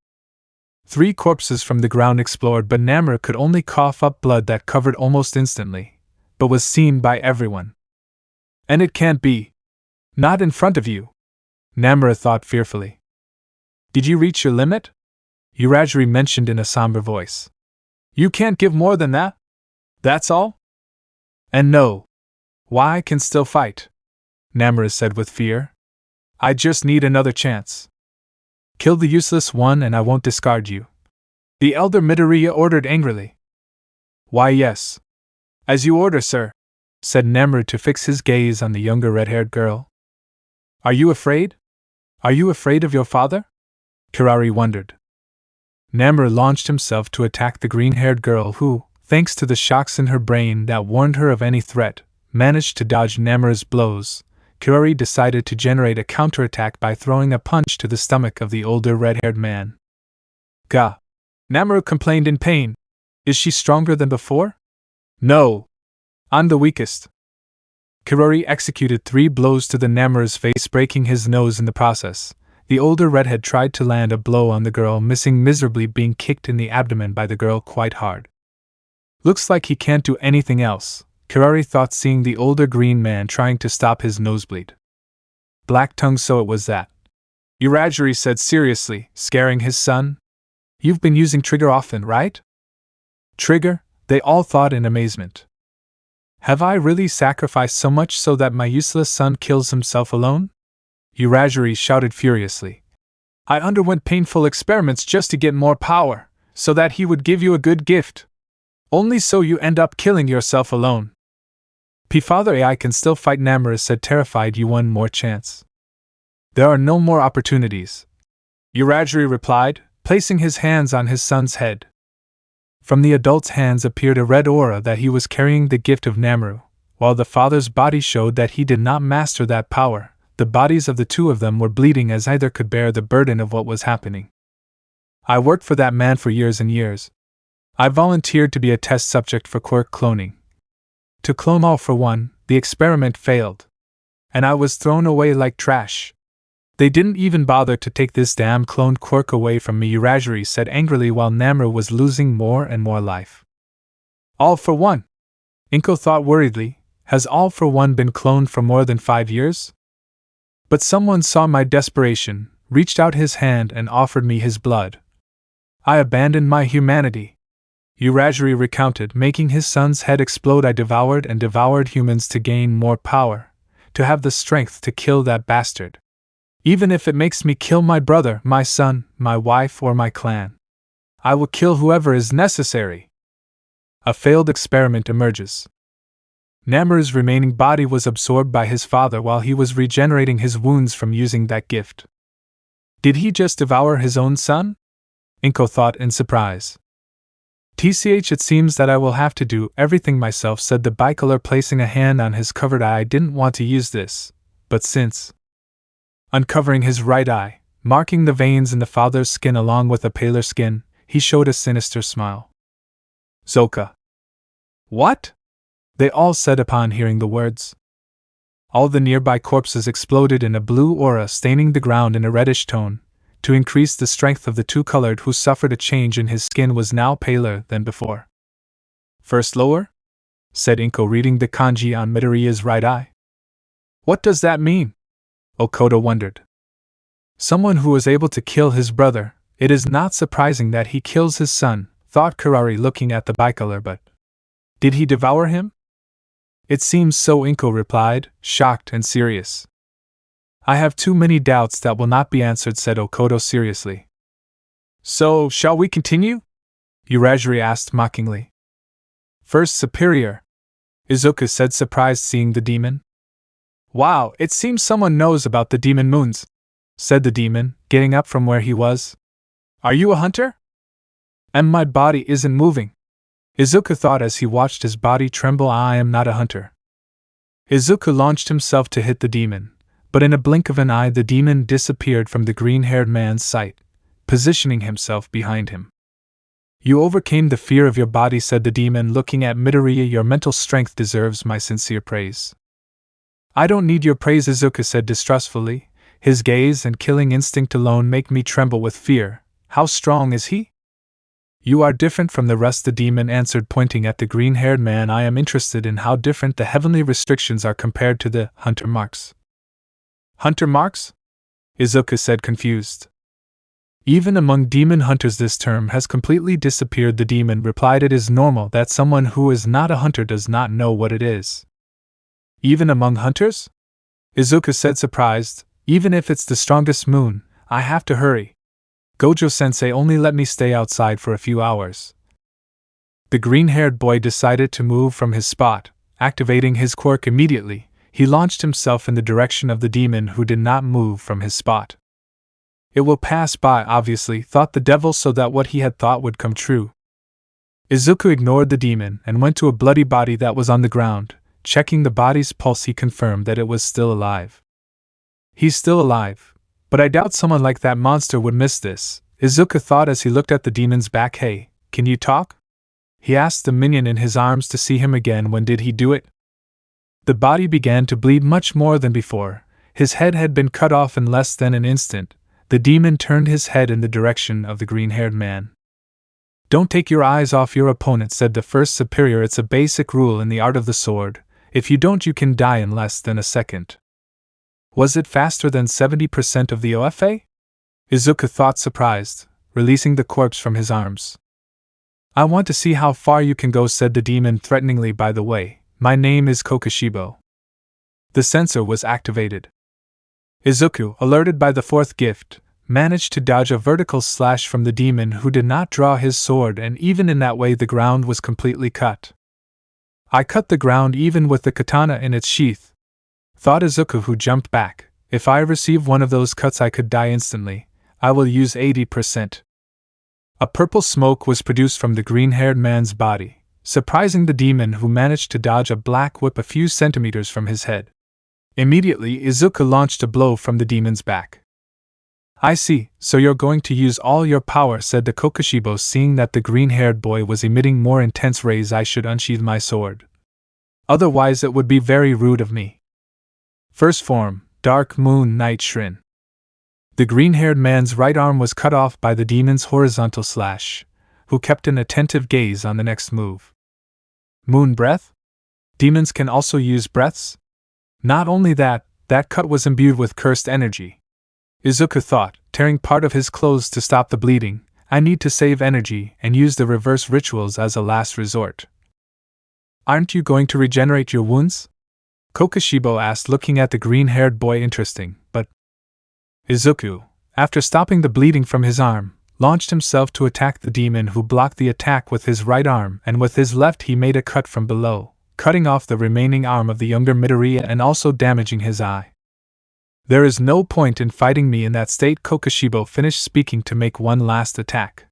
3 corpses from the ground explored, but Namura could only cough up blood that covered almost instantly, but was seen by everyone. "And it can't be. Not in front of you," Namura thought fearfully. "Did you reach your limit?" Uragiri mentioned in a somber voice. "You can't give more than that? That's all?" "And no. Why, I can still fight," Namura said with fear. "I just need another chance. Kill the useless one and I won't discard you," the elder Midoriya ordered angrily. "Why, yes. As you order, sir," said Namura to fix his gaze on the younger red-haired girl. "Are you afraid? Are you afraid of your father?" Kurari wondered. Namura launched himself to attack the green-haired girl who, thanks to the shocks in her brain that warned her of any threat, managed to dodge Namura's blows. Kurari decided to generate a counterattack by throwing a punch to the stomach of the older red-haired man. "Gah!" Namura complained in pain. "Is she stronger than before?" "No. I'm the weakest." Kurari executed 3 blows to the Namura's face, breaking his nose in the process. The older redhead tried to land a blow on the girl, missing miserably, being kicked in the abdomen by the girl quite hard. "Looks like he can't do anything else," Kurari thought, seeing the older green man trying to stop his nosebleed. "Black tongue, so it was that," Uragiri said seriously, scaring his son. "You've been using trigger often, right?" "Trigger?" they all thought in amazement. "Have I really sacrificed so much so that my useless son kills himself alone?" Uragiri shouted furiously. "I underwent painful experiments just to get more power, so that he would give you a good gift. Only so you end up killing yourself alone." "Father, I can still fight," Namura said, terrified. "You one more chance." "There are no more opportunities," Uragiri replied, placing his hands on his son's head. From the adult's hands appeared a red aura that he was carrying the gift of Namuru, while the father's body showed that he did not master that power. The bodies of the 2 of them were bleeding as either could bear the burden of what was happening. "I worked for that man for years and years. I volunteered to be a test subject for quirk cloning. To clone all for one, the experiment failed. And I was thrown away like trash. They didn't even bother to take this damn cloned quirk away from me," Uragiri said angrily while Namura was losing more and more life. "All for one?" Inko thought worriedly. "Has All for One been cloned for more than 5 years? But someone saw my desperation, reached out his hand and offered me his blood. I abandoned my humanity," Uragiri recounted, making his son's head explode. "I devoured and devoured humans to gain more power, to have the strength to kill that bastard. Even if it makes me kill my brother, my son, my wife, or my clan. I will kill whoever is necessary." A failed experiment emerges. Namura's remaining body was absorbed by his father while he was regenerating his wounds from using that gift. Did he just devour his own son? Inko thought in surprise. "Tch, it seems that I will have to do everything myself," said the bicolor, placing a hand on his covered eye. "I didn't want to use this, but since..." Uncovering his right eye, marking the veins in the father's skin along with a paler skin, he showed a sinister smile. "Zoka." "What?" they all said upon hearing the words. All the nearby corpses exploded in a blue aura, staining the ground in a reddish tone. To increase the strength of the 2-colored who suffered a change in his skin was now paler than before. "First lower?" said Inko, reading the kanji on Midoriya's right eye. What does that mean? Okota wondered. Someone who was able to kill his brother. It is not surprising that he kills his son, thought Kurari, looking at the bicolor, but did he devour him? It seems so, Inko replied, shocked and serious. I have too many doubts that will not be answered, said Okota seriously. So, shall we continue? Urashiri asked mockingly. First Superior, Izuku said, surprised seeing the demon. Wow, it seems someone knows about the demon moons, said the demon, getting up from where he was. Are you a hunter? And my body isn't moving, Izuku thought as he watched his body tremble. I am not a hunter. Izuku launched himself to hit the demon, but in a blink of an eye the demon disappeared from the green-haired man's sight, positioning himself behind him. You overcame the fear of your body, said the demon, looking at Midoriya. Your mental strength deserves my sincere praise. I don't need your praise, Izuku said distrustfully. His gaze and killing instinct alone make me tremble with fear. How strong is he? You are different from the rest, the demon answered, pointing at the green-haired man. I am interested in how different the heavenly restrictions are compared to the hunter marks. Hunter marks? Izuku said, confused. Even among demon hunters this term has completely disappeared, the demon replied. It is normal that someone who is not a hunter does not know what it is. Even among hunters? Izuku said, surprised. Even if it's the strongest moon, I have to hurry. Gojo-sensei only let me stay outside for a few hours. The green-haired boy decided to move from his spot. Activating his quirk immediately, he launched himself in the direction of the demon, who did not move from his spot. It will pass by, obviously, thought the devil, so that what he had thought would come true. Izuku ignored the demon and went to a bloody body that was on the ground. Checking the body's pulse, he confirmed that it was still alive. He's still alive, but I doubt someone like that monster would miss this, Izuku thought as he looked at the demon's back. Hey, can you talk? He asked the minion in his arms to see him again. When did he do it? The body began to bleed much more than before. His head had been cut off in less than an instant. The demon turned his head in the direction of the green-haired man. Don't take your eyes off your opponent, said the first superior. It's a basic rule in the art of the sword. If you don't, you can die in less than a second. Was it faster than 70% of the OFA? Izuku thought, surprised, releasing the corpse from his arms. I want to see how far you can go, said the demon threateningly. By the way, my name is Kokoshibo. The sensor was activated. Izuku, alerted by the fourth gift, managed to dodge a vertical slash from the demon, who did not draw his sword, and even in that way the ground was completely cut. I cut the ground even with the katana in its sheath, thought Izuku, who jumped back. If I receive one of those cuts, I could die instantly. I will use 80%. A purple smoke was produced from the green-haired man's body, surprising the demon, who managed to dodge a black whip a few centimeters from his head. Immediately, Izuku launched a blow from the demon's back. I see, so you're going to use all your power, said the Kokoshibo, seeing that the green-haired boy was emitting more intense rays. I should unsheath my sword. Otherwise it would be very rude of me. First form, Dark Moon Night Shrin. The green-haired man's right arm was cut off by the demon's horizontal slash, who kept an attentive gaze on the next move. Moon Breath? Demons can also use breaths? Not only that, that cut was imbued with cursed energy. Izuku thought, tearing part of his clothes to stop the bleeding. I need to save energy and use the reverse rituals as a last resort. Aren't you going to regenerate your wounds? Kokoshibo asked, looking at the green-haired boy. Interesting, but... Izuku, after stopping the bleeding from his arm, launched himself to attack the demon, who blocked the attack with his right arm, and with his left he made a cut from below, cutting off the remaining arm of the younger Midoriya and also damaging his eye. There is no point in fighting me in that state, Kokoshibo finished speaking to make one last attack.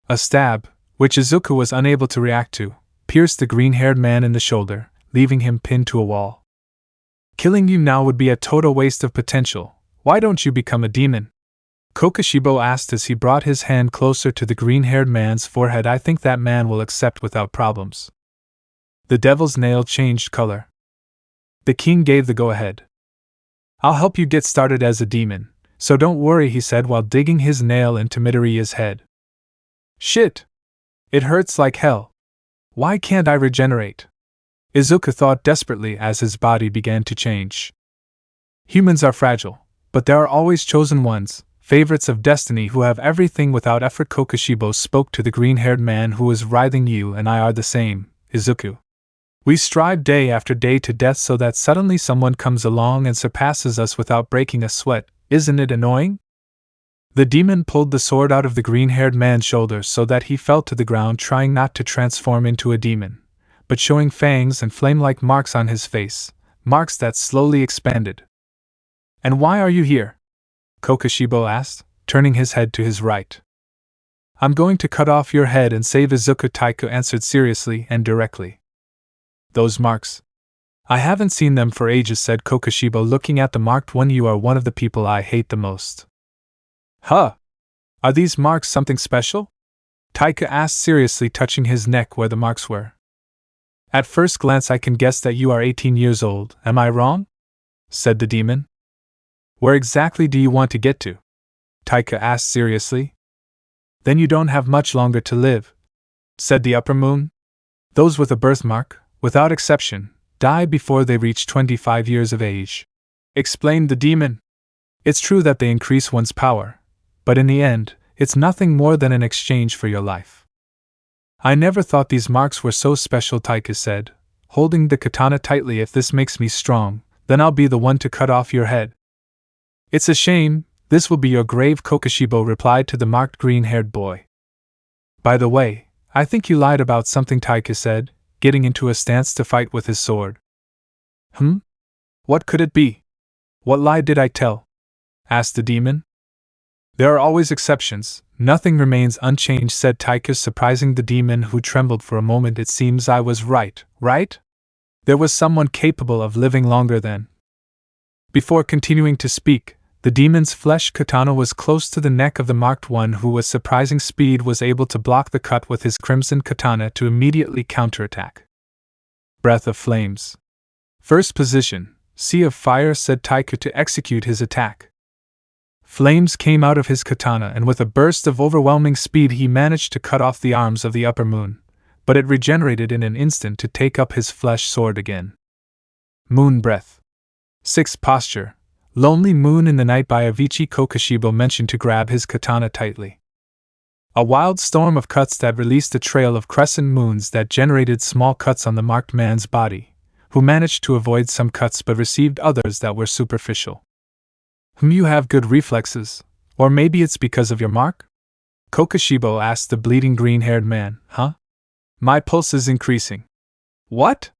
A stab, which Izuku was unable to react to, pierced the green-haired man in the shoulder, leaving him pinned to a wall. Killing you now would be a total waste of potential. Why don't you become a demon? Kokoshibo asked as he brought his hand closer to the green-haired man's forehead. I think that man will accept without problems. The devil's nail changed color. The king gave the go-ahead. I'll help you get started as a demon, so don't worry, he said while digging his nail into Midoriya's head. Shit! It hurts like hell. Why can't I regenerate? Izuku thought desperately as his body began to change. Humans are fragile, but there are always chosen ones, favorites of destiny who have everything without effort. Kokushibo spoke to the green-haired man who was writhing. You and I are the same, Izuku. We strive day after day to death so that suddenly someone comes along and surpasses us without breaking a sweat. Isn't it annoying? The demon pulled the sword out of the green-haired man's shoulder so that he fell to the ground, trying not to transform into a demon, but showing fangs and flame-like marks on his face, marks that slowly expanded. And why are you here? Kokushibo asked, turning his head to his right. I'm going to cut off your head and save Izuku. Taiku answered seriously and directly. Those marks? I haven't seen them for ages, said Kokushibo, looking at the marked one. You are one of the people I hate the most. Huh? Are these marks something special? Taiku asked seriously, touching his neck where the marks were. At first glance I can guess that you are 18 years old, am I wrong? Said the demon. Where exactly do you want to get to? Taiku asked seriously. Then you don't have much longer to live, said the upper moon. Those with a birthmark, without exception, die before they reach 25 years of age, explained the demon. It's true that they increase one's power, but in the end, it's nothing more than an exchange for your life. I never thought these marks were so special, Taiku said, holding the katana tightly. If this makes me strong, then I'll be the one to cut off your head. It's a shame, this will be your grave, Kokushibo replied to the marked green-haired boy. By the way, I think you lied about something, Taiku said, getting into a stance to fight with his sword. What could it be? What lie did I tell? Asked the demon. There are always exceptions, nothing remains unchanged, said Taiku, surprising the demon, who trembled for a moment. It seems I was right? There was someone capable of living longer then. Before continuing to speak, the demon's flesh katana was close to the neck of the marked one, who with surprising speed was able to block the cut with his crimson katana to immediately counterattack. Breath of flames. First position, Sea of Fire, said Taiku to execute his attack. Flames came out of his katana, and with a burst of overwhelming speed he managed to cut off the arms of the upper moon, but it regenerated in an instant to take up his flesh sword again. Moon breath. Sixth posture, Lonely Moon in the Night by Avicii. Kokushibo mentioned to grab his katana tightly. A wild storm of cuts that released a trail of crescent moons that generated small cuts on the marked man's body, who managed to avoid some cuts but received others that were superficial. You have good reflexes, or maybe it's because of your mark? Kokushibo asked the bleeding green-haired man. My pulse is increasing. What?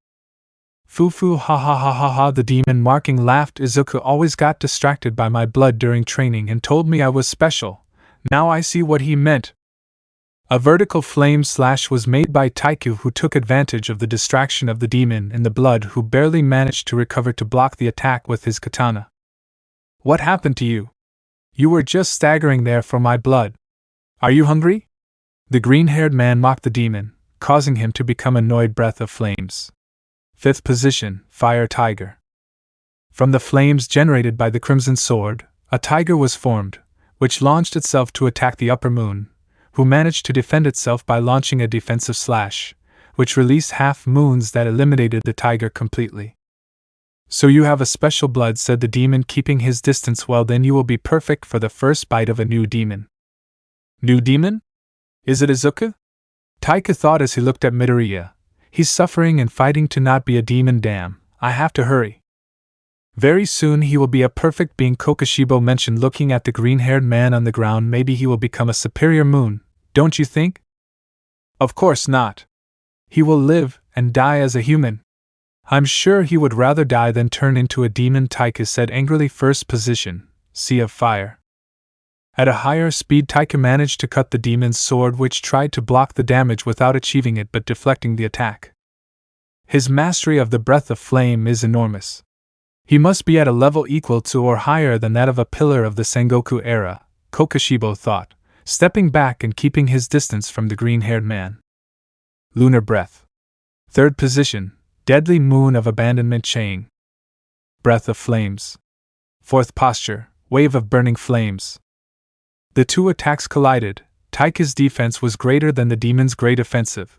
Foo ha ha ha ha ha, the demon marking laughed. Izuku always got distracted by my blood during training and told me I was special. Now I see what he meant. A vertical flame slash was made by Taiku, who took advantage of the distraction of the demon in the blood, who barely managed to recover to block the attack with his katana. What happened to you? You were just staggering there for my blood. Are you hungry? The green-haired man mocked the demon, causing him to become annoyed. Breath of flames. Fifth position, Fire Tiger. From the flames generated by the crimson sword, a tiger was formed, which launched itself to attack the upper moon, who managed to defend itself by launching a defensive slash, which released half moons that eliminated the tiger completely. So you have a special blood, said the demon, keeping his distance. Well, then you will be perfect for the first bite of a new demon. New demon? Is it Izuku? Taiku thought as he looked at Midoriya. He's suffering and fighting to not be a demon. Damn, I have to hurry. Very soon he will be a perfect being, Kokushibo mentioned, looking at the green-haired man on the ground. Maybe he will become a superior moon, don't you think? Of course not. He will live and die as a human. I'm sure he would rather die than turn into a demon, Taiku said angrily. First position, Sea of Fire. At a higher speed, Taiku managed to cut the demon's sword, which tried to block the damage without achieving it but deflecting the attack. His mastery of the breath of flame is enormous. He must be at a level equal to or higher than that of a pillar of the Sengoku era, Kokushibo thought, stepping back and keeping his distance from the green-haired man. Lunar breath. Third position, Deadly Moon of Abandonment Chain. Breath of flames. Fourth posture, Wave of burning flames. The two attacks collided. Taiku's defense was greater than the demon's great offensive,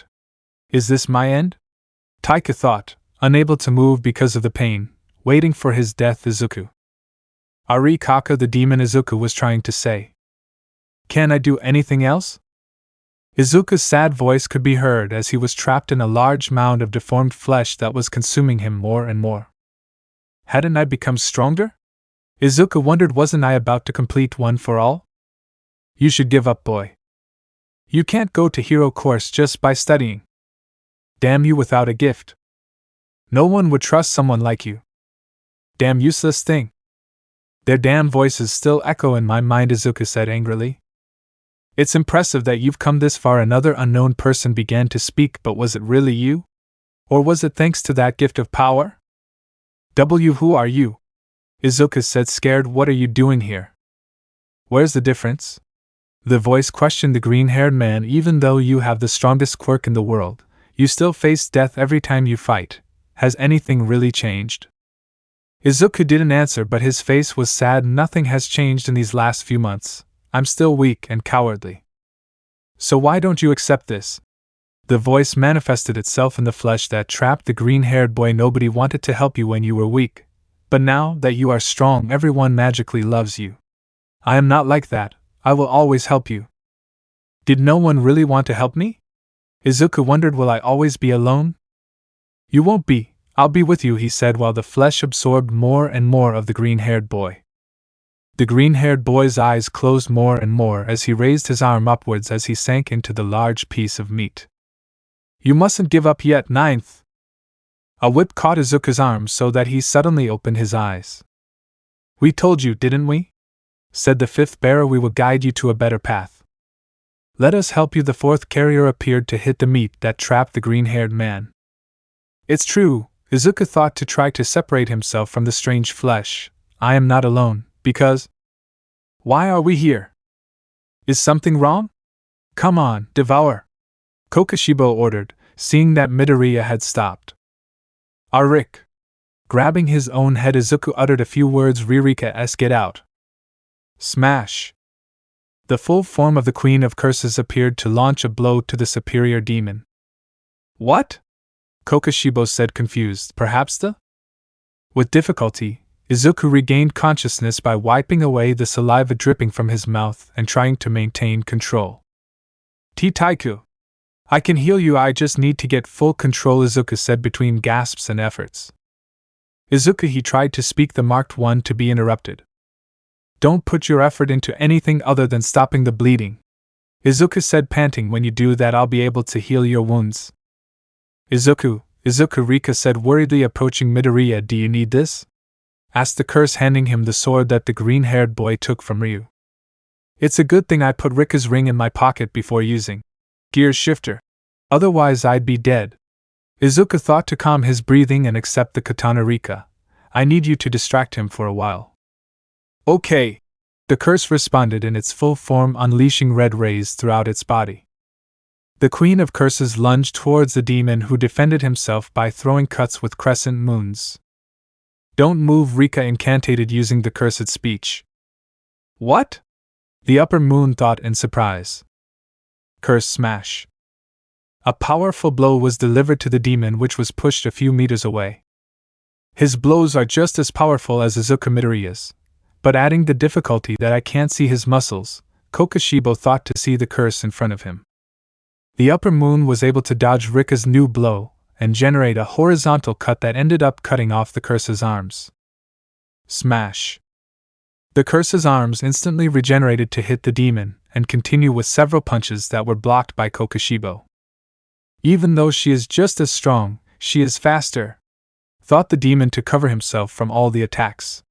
asked. Is this my end? Taika thought, unable to move because of the pain, waiting for his death. Izuku. Ari Kaka, the demon Izuku was trying to say. Can I do anything else? Izuku's sad voice could be heard as he was trapped in a large mound of deformed flesh that was consuming him more and more. Hadn't I become stronger? Izuku wondered, wasn't I about to complete one for all? You should give up, boy. You can't go to hero course just by studying. Damn you without a gift. No one would trust someone like you. Damn useless thing. Their damn voices still echo in my mind, Izuku said angrily. It's impressive that you've come this far. Another unknown person began to speak, but was it really you? Or was it thanks to that gift of power? Who are you? Izuku said, scared. What are you doing here? Where's the difference? The voice questioned the green-haired man. Even though you have the strongest quirk in the world, you still face death every time you fight. Has anything really changed? Izuku didn't answer, but his face was sad. Nothing has changed in these last few months. I'm still weak and cowardly. So why don't you accept this? The voice manifested itself in the flesh that trapped the green-haired boy. Nobody wanted to help you when you were weak. But now that you are strong, everyone magically loves you. I am not like that. I will always help you. Did no one really want to help me? Izuku wondered. Will I always be alone? You won't be. I'll be with you, he said while the flesh absorbed more and more of the green-haired boy. The green-haired boy's eyes closed more and more as he raised his arm upwards as he sank into the large piece of meat. You mustn't give up yet. Ninth. A whip caught Izuku's arm so that he suddenly opened his eyes. We told you, didn't we? Said the fifth bearer. We will guide you to a better path. Let us help you. The fourth carrier appeared to hit the meat that trapped the green-haired man. It's true, Izuku thought to try to separate himself from the strange flesh. I am not alone, because… Why are we here? Is something wrong? Come on, devour! Kokoshibo ordered, seeing that Midoriya had stopped. Arik! Grabbing his own head, Izuku uttered a few words. Ririka-s, get out. Smash! The full form of the Queen of Curses appeared to launch a blow to the superior demon. What? Kokoshibo said, confused. Perhaps the… With difficulty, Izuku regained consciousness by wiping away the saliva dripping from his mouth and trying to maintain control. Taiku! I can heal you, I just need to get full control, Izuku said between gasps and efforts. Izuku, he tried to speak, the marked one to be interrupted. Don't put your effort into anything other than stopping the bleeding. Izuku said, panting. When you do that, I'll be able to heal your wounds. Izuku, Rika said worriedly, approaching Midoriya. Do you need this? Asked the curse, handing him the sword that the green-haired boy took from Ryu. It's a good thing I put Rika's ring in my pocket before using Gear Shifter. Otherwise I'd be dead. Izuku thought to calm his breathing and accept the katana. Rika, I need you to distract him for a while. Okay. The curse responded in its full form, unleashing red rays throughout its body. The Queen of Curses lunged towards the demon, who defended himself by throwing cuts with crescent moons. Don't move, Rika incantated using the cursed speech. What? The upper moon thought in surprise. Curse smash. A powerful blow was delivered to the demon, which was pushed a few meters away. His blows are just as powerful as Izuku Midoriya's, but adding the difficulty that I can't see his muscles. Kokoshibo thought to see the curse in front of him. The upper moon was able to dodge Rika's new blow and generate a horizontal cut that ended up cutting off the curse's arms. Smash! The curse's arms instantly regenerated to hit the demon and continue with several punches that were blocked by Kokoshibo. Even though she is just as strong, she is faster, thought the demon to cover himself from all the attacks.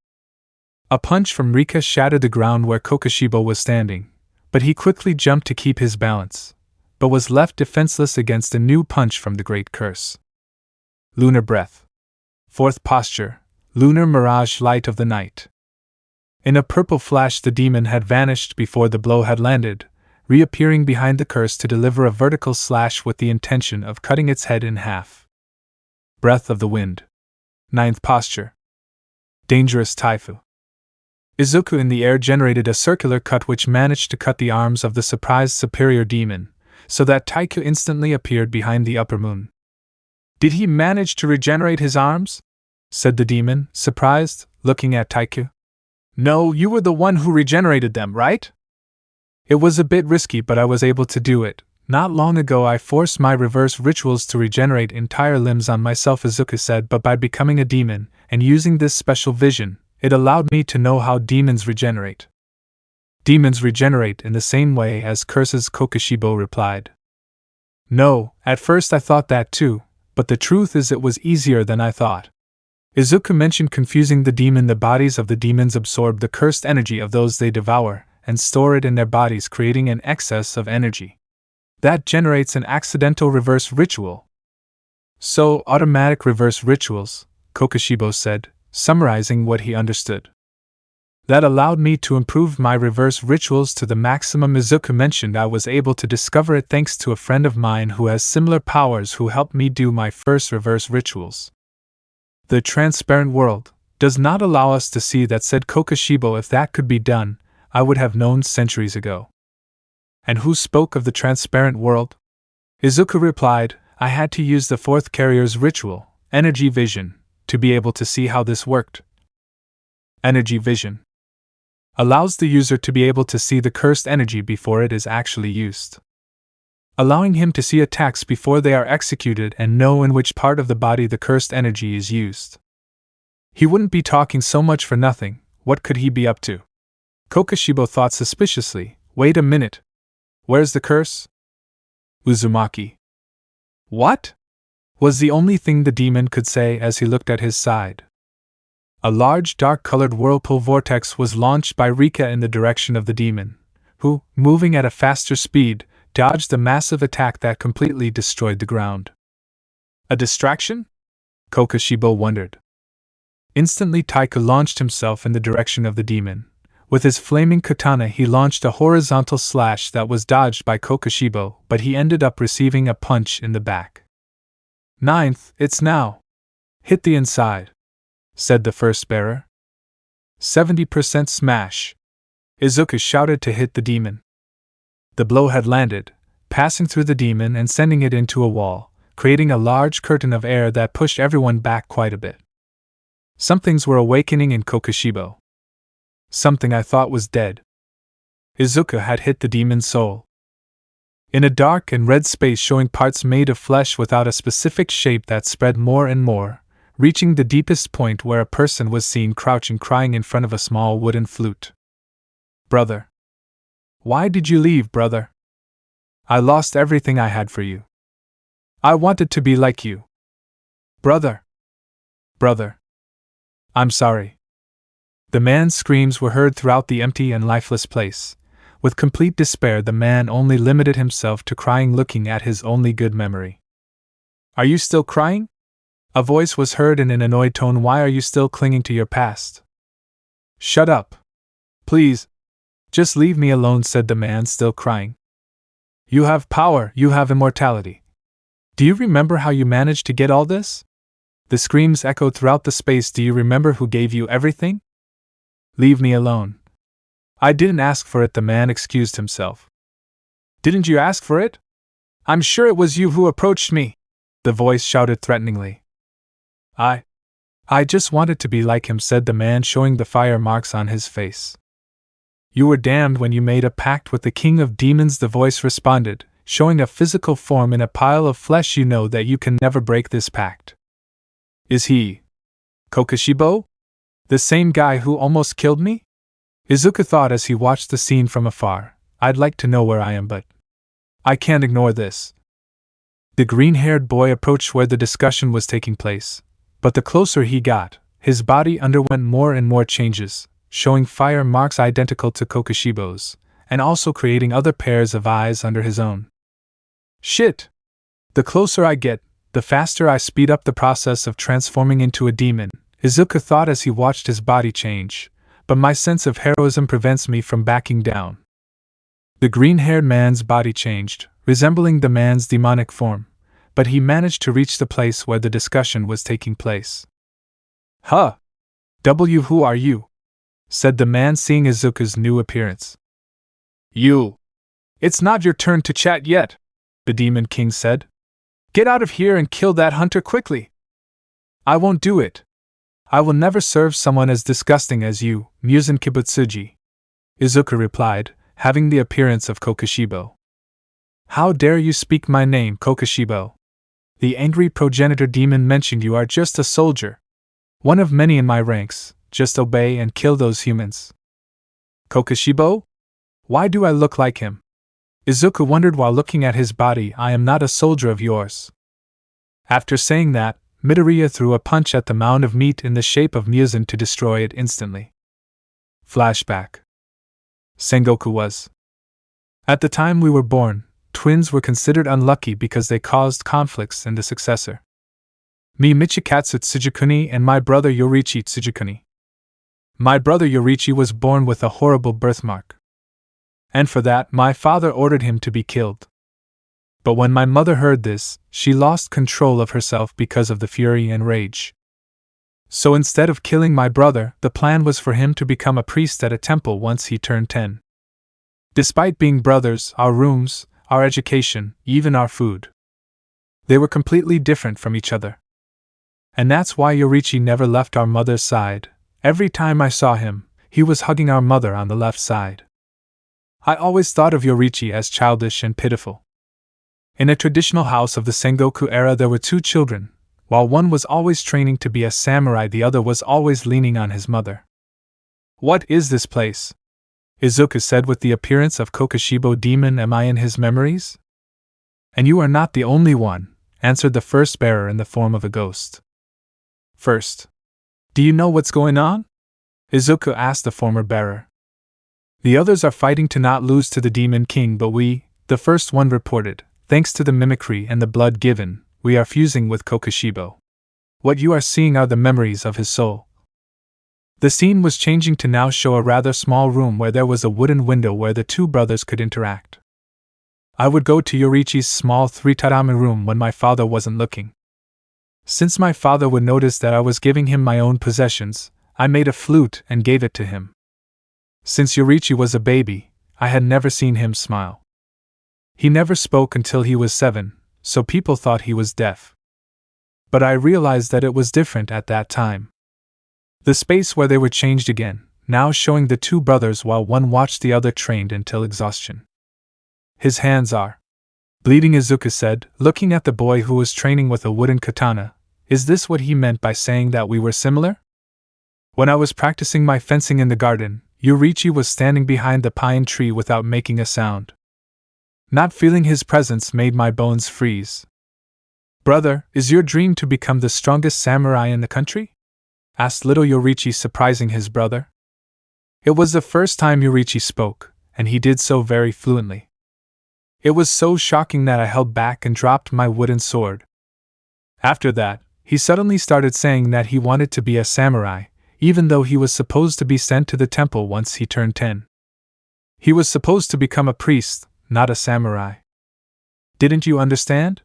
A punch from Rika shattered the ground where Kokoshibo was standing, but he quickly jumped to keep his balance, but was left defenseless against a new punch from the Great Curse. Lunar Breath. Fourth posture, Lunar Mirage, Light of the Night. In a purple flash, the demon had vanished before the blow had landed, reappearing behind the curse to deliver a vertical slash with the intention of cutting its head in half. Breath of the Wind. Ninth posture. Dangerous Taifu. Izuku in the air generated a circular cut which managed to cut the arms of the surprised superior demon, so that Taiku instantly appeared behind the upper moon. Did he manage to regenerate his arms? Said the demon, surprised, looking at Taiku. No, you were the one who regenerated them, right? It was a bit risky, but I was able to do it. Not long ago I forced my reverse rituals to regenerate entire limbs on myself, Izuku said, but by becoming a demon and using this special vision, it allowed me to know how demons regenerate. Demons regenerate in the same way as curses, Kokoshibo replied. No, at first I thought that too, but the truth is it was easier than I thought. Izuku mentioned, confusing the demon. The bodies of the demons absorb the cursed energy of those they devour and store it in their bodies, creating an excess of energy. That generates an accidental reverse ritual. So, automatic reverse rituals, Kokushibo said, summarizing what he understood. That allowed me to improve my reverse rituals to the maximum. Izuku mentioned I was able to discover it thanks to a friend of mine who has similar powers who helped me do my first reverse rituals. The transparent world does not allow us to see that, said Kokushibo. If that could be done, I would have known centuries ago. And who spoke of the transparent world? Izuku replied, I had to use the fourth carrier's ritual, energy vision, to be able to see how this worked. Energy vision allows the user to be able to see the cursed energy before it is actually used, allowing him to see attacks before they are executed and know in which part of the body the cursed energy is used. He wouldn't be talking so much for nothing. What could he be up to? Kokushibo thought suspiciously. Wait a minute. Where's the curse? Uzumaki. What? Was the only thing the demon could say as he looked at his side. A large dark-colored whirlpool vortex was launched by Rika in the direction of the demon, who, moving at a faster speed, dodged the massive attack that completely destroyed the ground. A distraction? Kokushibo wondered. Instantly Taiku launched himself in the direction of the demon. With his flaming katana he launched a horizontal slash that was dodged by Kokushibo, but he ended up receiving a punch in the back. Ninth, it's now. Hit the inside, said the first bearer. 70% smash. Izuku shouted to hit the demon. The blow had landed, passing through the demon and sending it into a wall, creating a large curtain of air that pushed everyone back quite a bit. Some things were awakening in Kokushibo. Something I thought was dead. Izuku had hit the demon's soul. In a dark and red space showing parts made of flesh without a specific shape that spread more and more, reaching the deepest point where a person was seen crouching crying in front of a small wooden flute. Brother. Why did you leave, brother? I lost everything I had for you. I wanted to be like you. Brother. Brother. I'm sorry. The man's screams were heard throughout the empty and lifeless place. With complete despair, the man only limited himself to crying, looking at his only good memory. Are you still crying? A voice was heard in an annoyed tone. Why are you still clinging to your past? Shut up. Please. Just leave me alone, said the man, still crying. You have power, you have immortality. Do you remember how you managed to get all this? The screams echoed throughout the space. Do you remember who gave you everything? Leave me alone. I didn't ask for it, the man excused himself. Didn't you ask for it? I'm sure it was you who approached me, the voice shouted threateningly. I just wanted to be like him, said the man, showing the fire marks on his face. You were damned when you made a pact with the king of demons, the voice responded, showing a physical form in a pile of flesh. You know that you can never break this pact. Is he Kokushibo? The same guy who almost killed me? Izuku thought as he watched the scene from afar. I'd like to know where I am, but I can't ignore this. The green-haired boy approached where the discussion was taking place, but the closer he got, his body underwent more and more changes, showing fire marks identical to Kokushibo's, and also creating other pairs of eyes under his own. Shit! The closer I get, the faster I speed up the process of transforming into a demon, Izuku thought as he watched his body change, but my sense of heroism prevents me from backing down. The green-haired man's body changed, resembling the man's demonic form, but he managed to reach the place where the discussion was taking place. Huh! Who are you? Said the man, seeing Izuku's new appearance. You! It's not your turn to chat yet, the Demon King said. Get out of here and kill that hunter quickly. I won't do it. I will never serve someone as disgusting as you, Muzan Kibutsuji, Izuku replied, having the appearance of Kokushibo. How dare you speak my name, Kokushibo? The angry progenitor demon mentioned you are just a soldier. One of many in my ranks, just obey and kill those humans. Kokushibo? Why do I look like him? Izuku wondered while looking at his body. I am not a soldier of yours. After saying that, Midoriya threw a punch at the mound of meat in the shape of Muzan to destroy it instantly. Flashback. Sengoku was. At the time we were born, twins were considered unlucky because they caused conflicts in the successor. Me Michikatsu Tsujikuni and my brother Yorichi Tsujikuni. My brother Yorichi was born with a horrible birthmark. And for that, my father ordered him to be killed. But when my mother heard this, she lost control of herself because of the fury and rage. So instead of killing my brother, the plan was for him to become a priest at a temple once he turned 10. Despite being brothers, our rooms, our education, even our food, they were completely different from each other. And that's why Yorichi never left our mother's side. Every time I saw him, he was hugging our mother on the left side. I always thought of Yorichi as childish and pitiful. In a traditional house of the Sengoku era, there were two children. While one was always training to be a samurai, the other was always leaning on his mother. What is this place? Izuku said with the appearance of Kokushibo demon. Am I in his memories? And you are not the only one, answered the first bearer in the form of a ghost. First, do you know what's going on? Izuku asked the former bearer. The others are fighting to not lose to the Demon King, but we, the first one reported, thanks to the mimicry and the blood given, we are fusing with Kokushibo. What you are seeing are the memories of his soul. The scene was changing to now show a rather small room where there was a wooden window where the two brothers could interact. I would go to Yorichi's small 3-tatami room when my father wasn't looking. Since my father would notice that I was giving him my own possessions, I made a flute and gave it to him. Since Yorichi was a baby, I had never seen him smile. He never spoke until he was 7, so people thought he was deaf. But I realized that it was different at that time. The space where they were changed again, now showing the two brothers while one watched the other trained until exhaustion. His hands are bleeding, Izuku said, looking at the boy who was training with a wooden katana. Is this what he meant by saying that we were similar? When I was practicing my fencing in the garden, Yorichi was standing behind the pine tree without making a sound. Not feeling his presence made my bones freeze. Brother, is your dream to become the strongest samurai in the country? Asked little Yorichi, surprising his brother. It was the first time Yorichi spoke, and he did so very fluently. It was so shocking that I held back and dropped my wooden sword. After that, he suddenly started saying that he wanted to be a samurai, even though he was supposed to be sent to the temple once he turned 10. He was supposed to become a priest, not a samurai. Didn't you understand?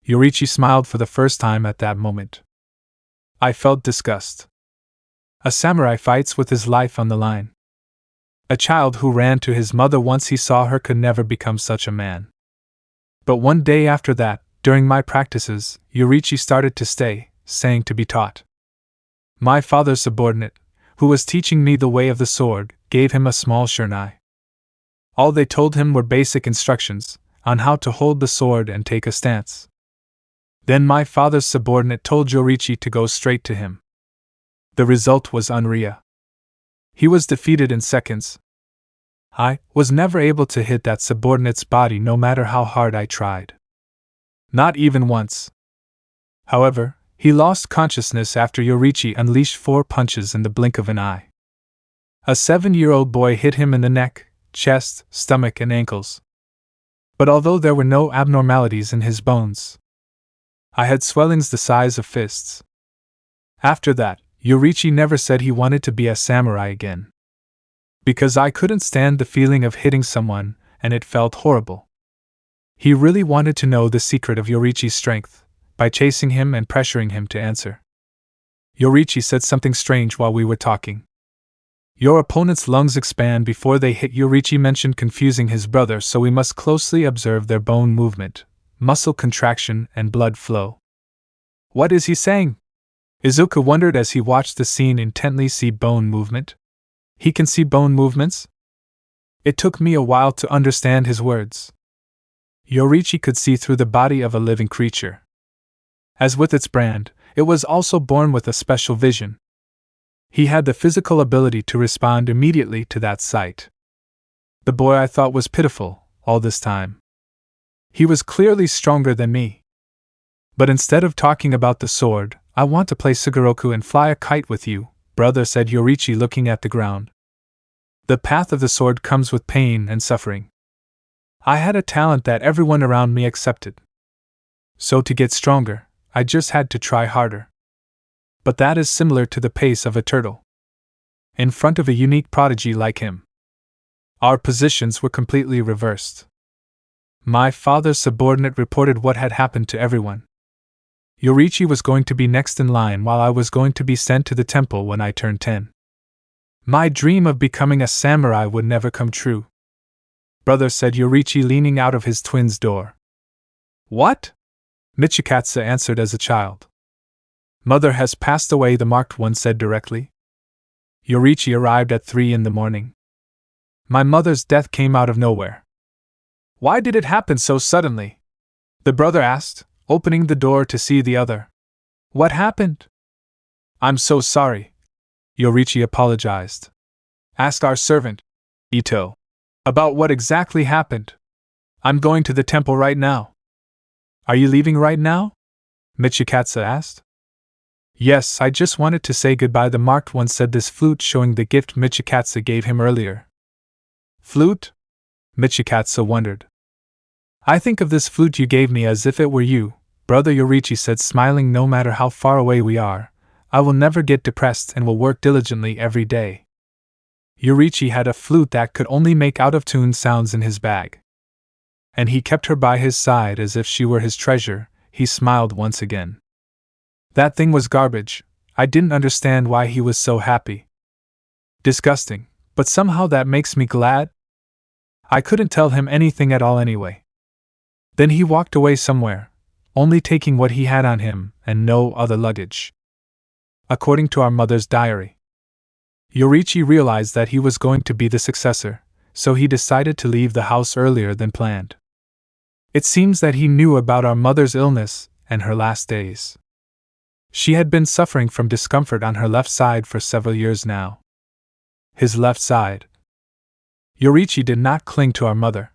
Yorichi smiled for the first time at that moment. I felt disgust. A samurai fights with his life on the line. A child who ran to his mother once he saw her could never become such a man. But one day after that, during my practices, Yorichi started to stay, saying to be taught. My father's subordinate, who was teaching me the way of the sword, gave him a small surname. All they told him were basic instructions on how to hold the sword and take a stance. Then my father's subordinate told Yorichi to go straight to him. The result was unreal. He was defeated in seconds. I was never able to hit that subordinate's body no matter how hard I tried. Not even once. However, he lost consciousness after Yorichi unleashed 4 punches in the blink of an eye. A 7-year-old boy hit him in the neck, chest, stomach, and ankles. But although there were no abnormalities in his bones, I had swellings the size of fists. After that, Yorichi never said he wanted to be a samurai again. Because I couldn't stand the feeling of hitting someone, and it felt horrible. He really wanted to know the secret of Yorichi's strength, by chasing him and pressuring him to answer. Yorichi said something strange while we were talking. Your opponent's lungs expand before they hit. Yorichi mentioned, confusing his brother, so we must closely observe their bone movement, muscle contraction, and blood flow. What is he saying? Izuku wondered as he watched the scene intently. See bone movement? He can see bone movements? It took me a while to understand his words. Yorichi could see through the body of a living creature. As with its brand, it was also born with a special vision. He had the physical ability to respond immediately to that sight. The boy I thought was pitiful, all this time. He was clearly stronger than me. But instead of talking about the sword, I want to play Sugoroku and fly a kite with you, brother, said Yorichi, looking at the ground. The path of the sword comes with pain and suffering. I had a talent that everyone around me accepted. So to get stronger, I just had to try harder. But that is similar to the pace of a turtle. In front of a unique prodigy like him. Our positions were completely reversed. My father's subordinate reported what had happened to everyone. Yorichi was going to be next in line while I was going to be sent to the temple when I turned 10. My dream of becoming a samurai would never come true. Brother, said Yorichi, leaning out of his twin's door. What? Michikatsu answered as a child. Mother has passed away, the marked one said directly. Yorichi arrived at 3 in the morning. My mother's death came out of nowhere. Why did it happen so suddenly? The brother asked, opening the door to see the other. What happened? I'm so sorry. Yorichi apologized. Ask our servant, Ito, about what exactly happened. I'm going to the temple right now. Are you leaving right now? Michikatsu asked. Yes, I just wanted to say goodbye, the marked one said, this flute showing the gift Michikatsu gave him earlier. Flute? Michikatsu wondered. I think of this flute you gave me as if it were you, brother, Yorichi said, smiling. No matter how far away we are, I will never get depressed and will work diligently every day. Yorichi had a flute that could only make out-of-tune sounds in his bag. And he kept her by his side as if she were his treasure. He smiled once again. That thing was garbage. I didn't understand why he was so happy. Disgusting, but somehow that makes me glad. I couldn't tell him anything at all anyway. Then he walked away somewhere, only taking what he had on him and no other luggage. According to our mother's diary, Yorichi realized that he was going to be the successor, so he decided to leave the house earlier than planned. It seems that he knew about our mother's illness and her last days. She had been suffering from discomfort on her left side for several years now. His left side. Yorichi did not cling to our mother.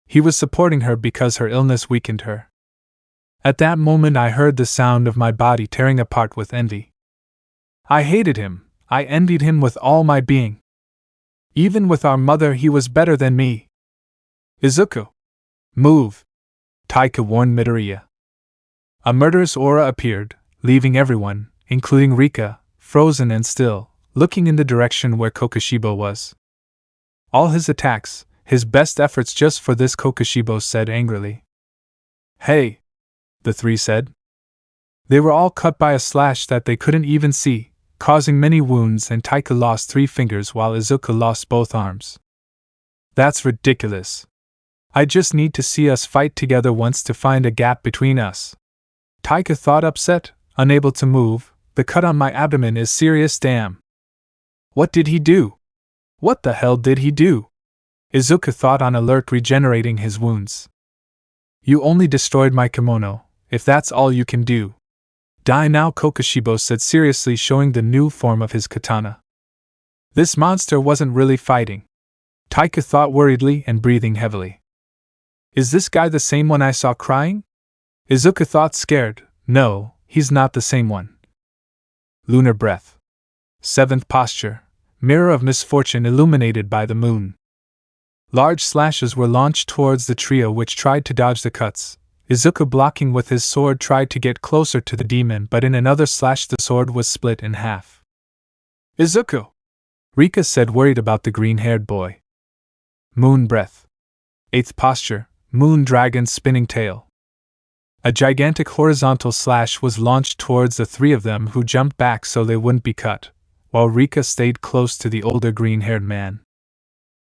He was supporting her because her illness weakened her. At that moment I heard the sound of my body tearing apart with envy. I hated him. I envied him with all my being. Even with our mother he was better than me. Izuku. Move. Taika warned Midoriya. A murderous aura appeared, leaving everyone, including Rika, frozen and still, looking in the direction where Kokushibo was. All his attacks, his best efforts just for this, Kokushibo said angrily. Hey! The three said. They were all cut by a slash that they couldn't even see, causing many wounds, and Taika lost 3 fingers while Izuku lost both arms. That's ridiculous. I just need to see us fight together once to find a gap between us. Taika thought, upset, unable to move. The cut on my abdomen is serious, damn. What did he do? What the hell did he do? Izuku thought, on alert, regenerating his wounds. You only destroyed my kimono, if that's all you can do. Die now, Kokushibo said seriously, showing the new form of his katana. This monster wasn't really fighting. Taika thought worriedly and breathing heavily. Is this guy the same one I saw crying? Izuku thought, scared. No, he's not the same one. Lunar breath. 7th posture. Mirror of misfortune illuminated by the moon. Large slashes were launched towards the trio, which tried to dodge the cuts. Izuku, blocking with his sword, tried to get closer to the demon, but in another slash the sword was split in half. Izuku! Rika said, worried about the green-haired boy. Moon breath. 8th posture. Moon dragon's spinning tail. A gigantic horizontal slash was launched towards the 3 of them, who jumped back so they wouldn't be cut, while Rika stayed close to the older green-haired man.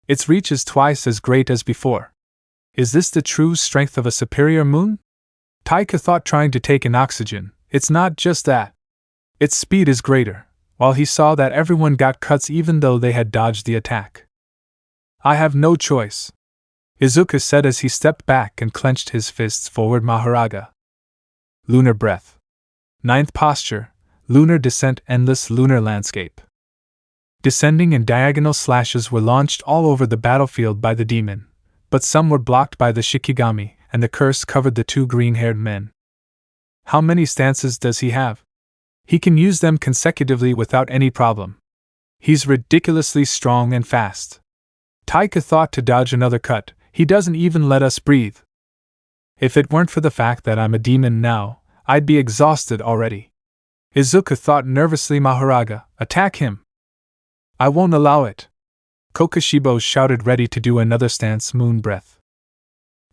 Its reach is twice as great as before. Is this the true strength of a superior moon? Taika thought, trying to take in oxygen. It's not just that. Its speed is greater, while he saw that everyone got cuts even though they had dodged the attack. I have no choice, Izuku said as he stepped back and clenched his fists forward. Maharaga. Lunar breath. 9th posture. Lunar descent. Endless lunar landscape. Descending and diagonal slashes were launched all over the battlefield by the demon, but some were blocked by the Shikigami, and the curse covered the 2 green-haired men. How many stances does he have? He can use them consecutively without any problem. He's ridiculously strong and fast. Taika thought to dodge another cut. He doesn't even let us breathe. If it weren't for the fact that I'm a demon now, I'd be exhausted already. Izuku thought nervously. Mahoraga, attack him! I won't allow it! Kokoshibo shouted, ready to do another stance moon breath.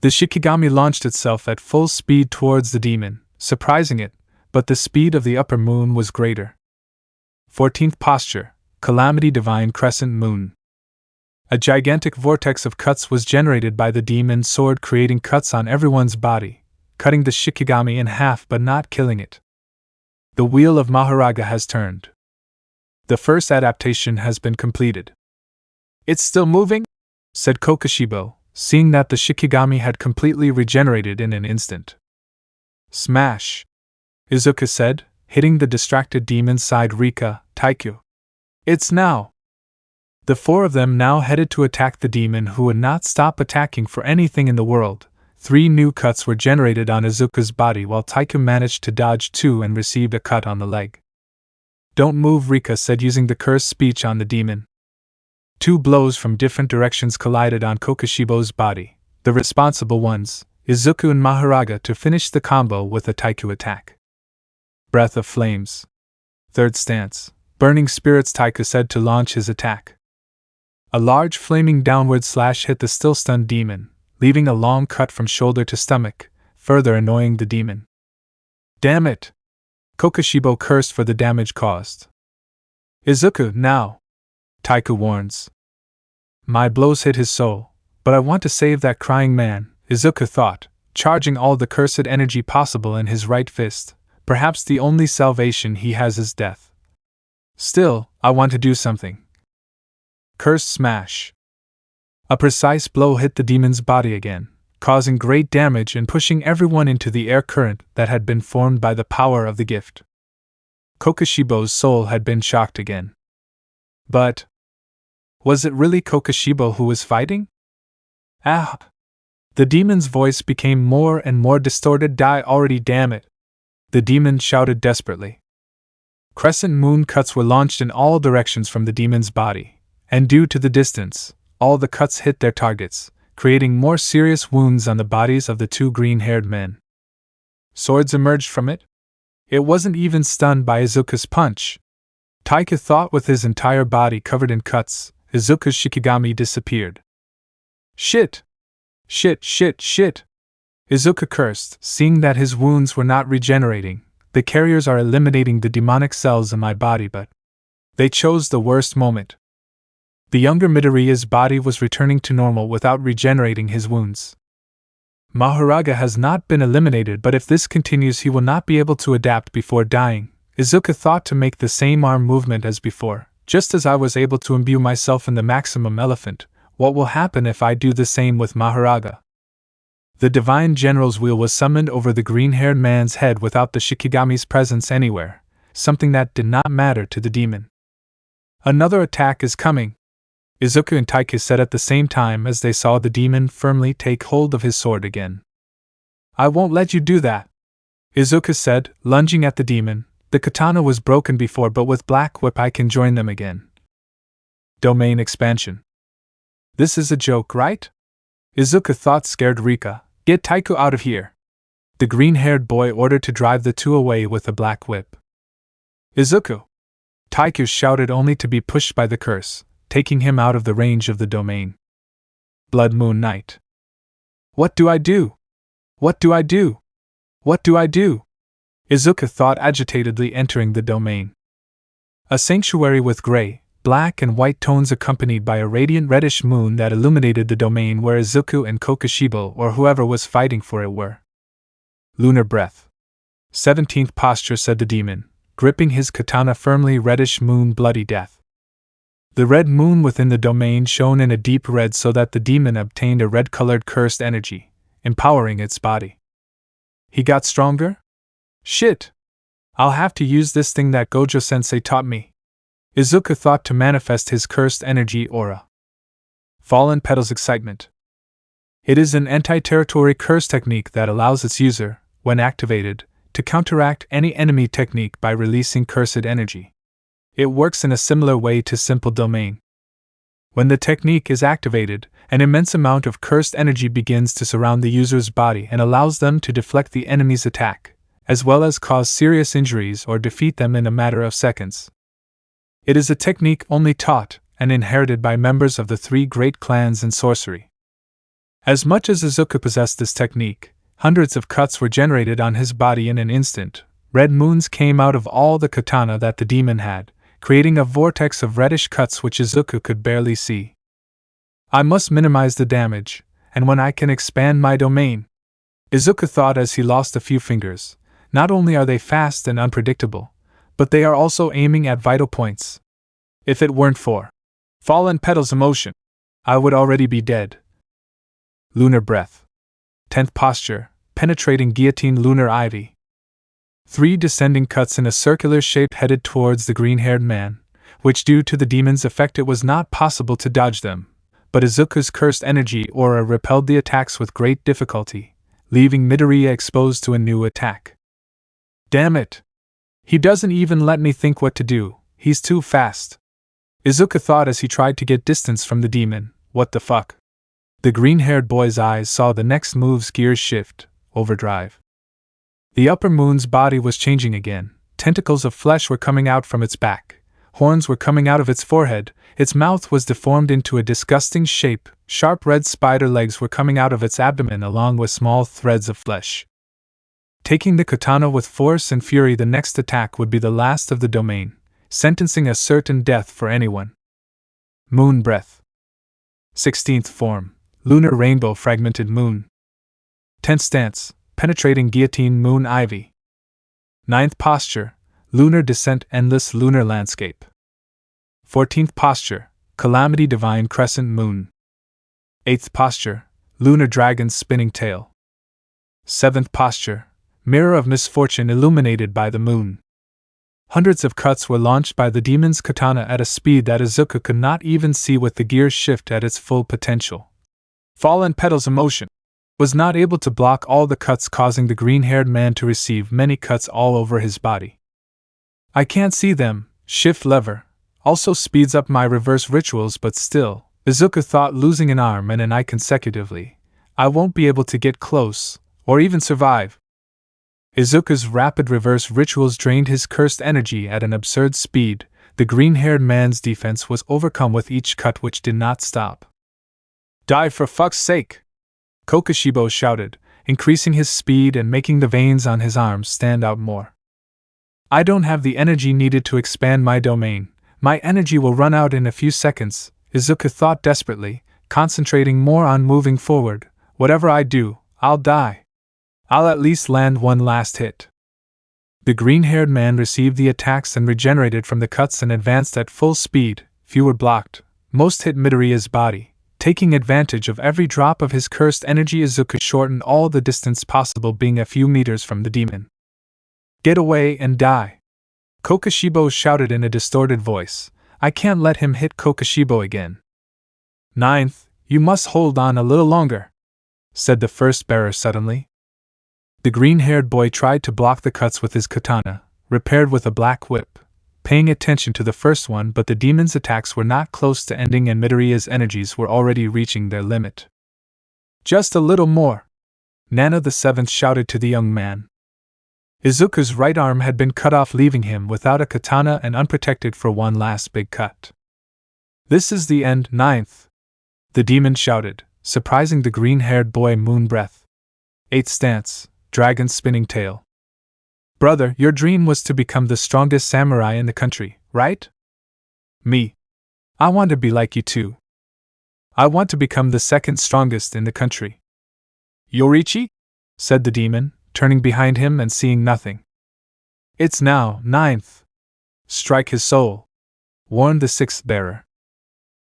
The Shikigami launched itself at full speed towards the demon, surprising it, but the speed of the upper moon was greater. 14th posture, Calamity Divine Crescent Moon. A gigantic vortex of cuts was generated by the demon's sword, creating cuts on everyone's body, cutting the Shikigami in half but not killing it. The wheel of Mahoraga has turned. The first adaptation has been completed. It's still moving? Said Kokoshibo, seeing that the Shikigami had completely regenerated in an instant. Smash! Izuku said, hitting the distracted demon's side. Rika, Taikyu. It's now! The four of them now headed to attack the demon, who would not stop attacking for anything in the world. 3 new cuts were generated on Izuku's body, while Taikyu managed to dodge 2 and received a cut on the leg. Don't move, Rika said, using the cursed speech on the demon. 2 blows from different directions collided on Kokoshibo's body, the responsible ones, Izuku and Mahoraga, to finish the combo with a Taikyu attack. Breath of Flames. Third stance. Burning Spirits. Taikyu said to launch his attack. A large flaming downward slash hit the still stunned demon, leaving a long cut from shoulder to stomach, further annoying the demon. Damn it! Kokoshibo cursed for the damage caused. Izuku, now! Taikyu warns. My blows hit his soul, but I want to save that crying man, Izuku thought, charging all the cursed energy possible in his right fist. Perhaps the only salvation he has is death. Still, I want to do something. Cursed smash. A precise blow hit the demon's body again, causing great damage and pushing everyone into the air current that had been formed by the power of the gift. Kokoshibo's soul had been shocked again. But was it really Kokoshibo who was fighting? Ah! The demon's voice became more and more distorted. Die already, damn it! The demon shouted desperately. Crescent moon cuts were launched in all directions from the demon's body, and due to the distance, all the cuts hit their targets, creating more serious wounds on the bodies of the 2 green-haired men. Swords emerged from it? It wasn't even stunned by Izuku's punch. Taikyu thought. With his entire body covered in cuts, Izuku's Shikigami disappeared. Shit! Shit, shit, shit! Izuku cursed, seeing that his wounds were not regenerating. The carriers are eliminating the demonic cells in my body, but they chose the worst moment. The younger Midoriya's body was returning to normal without regenerating his wounds. Mahoraga has not been eliminated, but if this continues he will not be able to adapt before dying. Izuku thought to make the same arm movement as before. Just as I was able to imbue myself in the maximum elephant, what will happen if I do the same with Mahoraga? The Divine General's wheel was summoned over the green-haired man's head without the Shikigami's presence anywhere, something that did not matter to the demon. Another attack is coming, Izuku and Taikyu said at the same time as they saw the demon firmly take hold of his sword again. I won't let you do that, Izuku said, lunging at the demon. The katana was broken before, but with Black Whip I can join them again. Domain expansion. This is a joke, right? Izuku thought, scared. Rika, get Taikyu out of here. The green-haired boy ordered to drive the 2 away with a Black Whip. Izuku! Taikyu shouted, only to be pushed by the curse, taking him out of the range of the domain. Blood Moon Night. What do I do? What do I do? What do I do? Izuku thought agitatedly, entering the domain. A sanctuary with gray, black and white tones accompanied by a radiant reddish moon that illuminated the domain where Izuku and Kokoshibo or whoever was fighting for it were. Lunar Breath. 17th posture, said the demon, gripping his katana firmly. Reddish moon, bloody death. The red moon within the domain shone in a deep red so that the demon obtained a red-colored cursed energy, empowering its body. He got stronger? Shit! I'll have to use this thing that Gojo-sensei taught me. Izuku thought to manifest his cursed energy aura. Fallen Petals Excitement. It is an anti-territory curse technique that allows its user, when activated, to counteract any enemy technique by releasing cursed energy. It works in a similar way to Simple Domain. When the technique is activated, an immense amount of cursed energy begins to surround the user's body and allows them to deflect the enemy's attack, as well as cause serious injuries or defeat them in a matter of seconds. It is a technique only taught and inherited by members of the 3 great clans in sorcery. As much as Izuku possessed this technique, hundreds of cuts were generated on his body in an instant. Red moons came out of all the katana that the demon had, creating a vortex of reddish cuts which Izuku could barely see. I must minimize the damage, and when I can expand my domain, Izuku thought as he lost a few fingers. Not only are they fast and unpredictable, but they are also aiming at vital points. If it weren't for fallen petals emotion, I would already be dead. Lunar breath. 10th posture, penetrating guillotine lunar ivy. 3 descending cuts in a circular shape headed towards the green-haired man, which due to the demon's effect it was not possible to dodge them, but Izuku's cursed energy aura repelled the attacks with great difficulty, leaving Midoriya exposed to a new attack. Damn it! He doesn't even let me think what to do, he's too fast. Izuku thought as he tried to get distance from the demon. What the fuck? The green-haired boy's eyes saw the next move's gears shift, overdrive. The upper moon's body was changing again. Tentacles of flesh were coming out from its back. Horns were coming out of its forehead. Its mouth was deformed into a disgusting shape. Sharp red spider legs were coming out of its abdomen along with small threads of flesh. Taking the katana with force and fury, the next attack would be the last of the domain, sentencing a certain death for anyone. Moon breath. 16th form, lunar rainbow fragmented moon. 10th stance, penetrating guillotine moon ivy. 9th posture, lunar descent endless lunar landscape. 14th posture, calamity divine crescent moon. 8th posture, lunar dragon spinning tail. 7th posture, mirror of misfortune illuminated by the moon. Hundreds of cuts were launched by the demon's katana at a speed that Izuku could not even see with the gears shift at its full potential. Fallen petals emotion was not able to block all the cuts, causing the green-haired man to receive many cuts all over his body. I can't see them. Shift lever also speeds up my reverse rituals, but still, Izuku thought, losing an arm and an eye consecutively, I won't be able to get close, or even survive. Izuku's rapid reverse rituals drained his cursed energy at an absurd speed. The green-haired man's defense was overcome with each cut, which did not stop. Die for fuck's sake! Kokoshibo shouted, increasing his speed and making the veins on his arms stand out more. I don't have the energy needed to expand my domain. My energy will run out in a few seconds, Izuku thought desperately, concentrating more on moving forward. Whatever I do, I'll die. I'll at least land one last hit. The green-haired man received the attacks and regenerated from the cuts and advanced at full speed. Few were blocked. Most hit Midoriya's body. Taking advantage of every drop of his cursed energy, Izuku shortened all the distance possible, being a few meters from the demon. Get away and die! Kokoshibo shouted in a distorted voice. I can't let him hit Kokoshibo again. 9th, you must hold on a little longer, said the first bearer suddenly. The green-haired boy tried to block the cuts with his katana, repaired with a black whip, paying attention to the first one, but the demon's attacks were not close to ending and Midoriya's energies were already reaching their limit. Just a little more, Nana the 7th shouted to the young man. Izuku's right arm had been cut off, leaving him without a katana and unprotected for one last big cut. This is the end, 9th, the demon shouted, surprising the green-haired boy. Moon breath. 8th stance, dragon spinning tail. Brother, your dream was to become the strongest samurai in the country, right? Me. I want to be like you too. I want to become the second strongest in the country. Yorichi? Said the demon, turning behind him and seeing nothing. It's now, 9th. Strike his soul, warned the 6th bearer.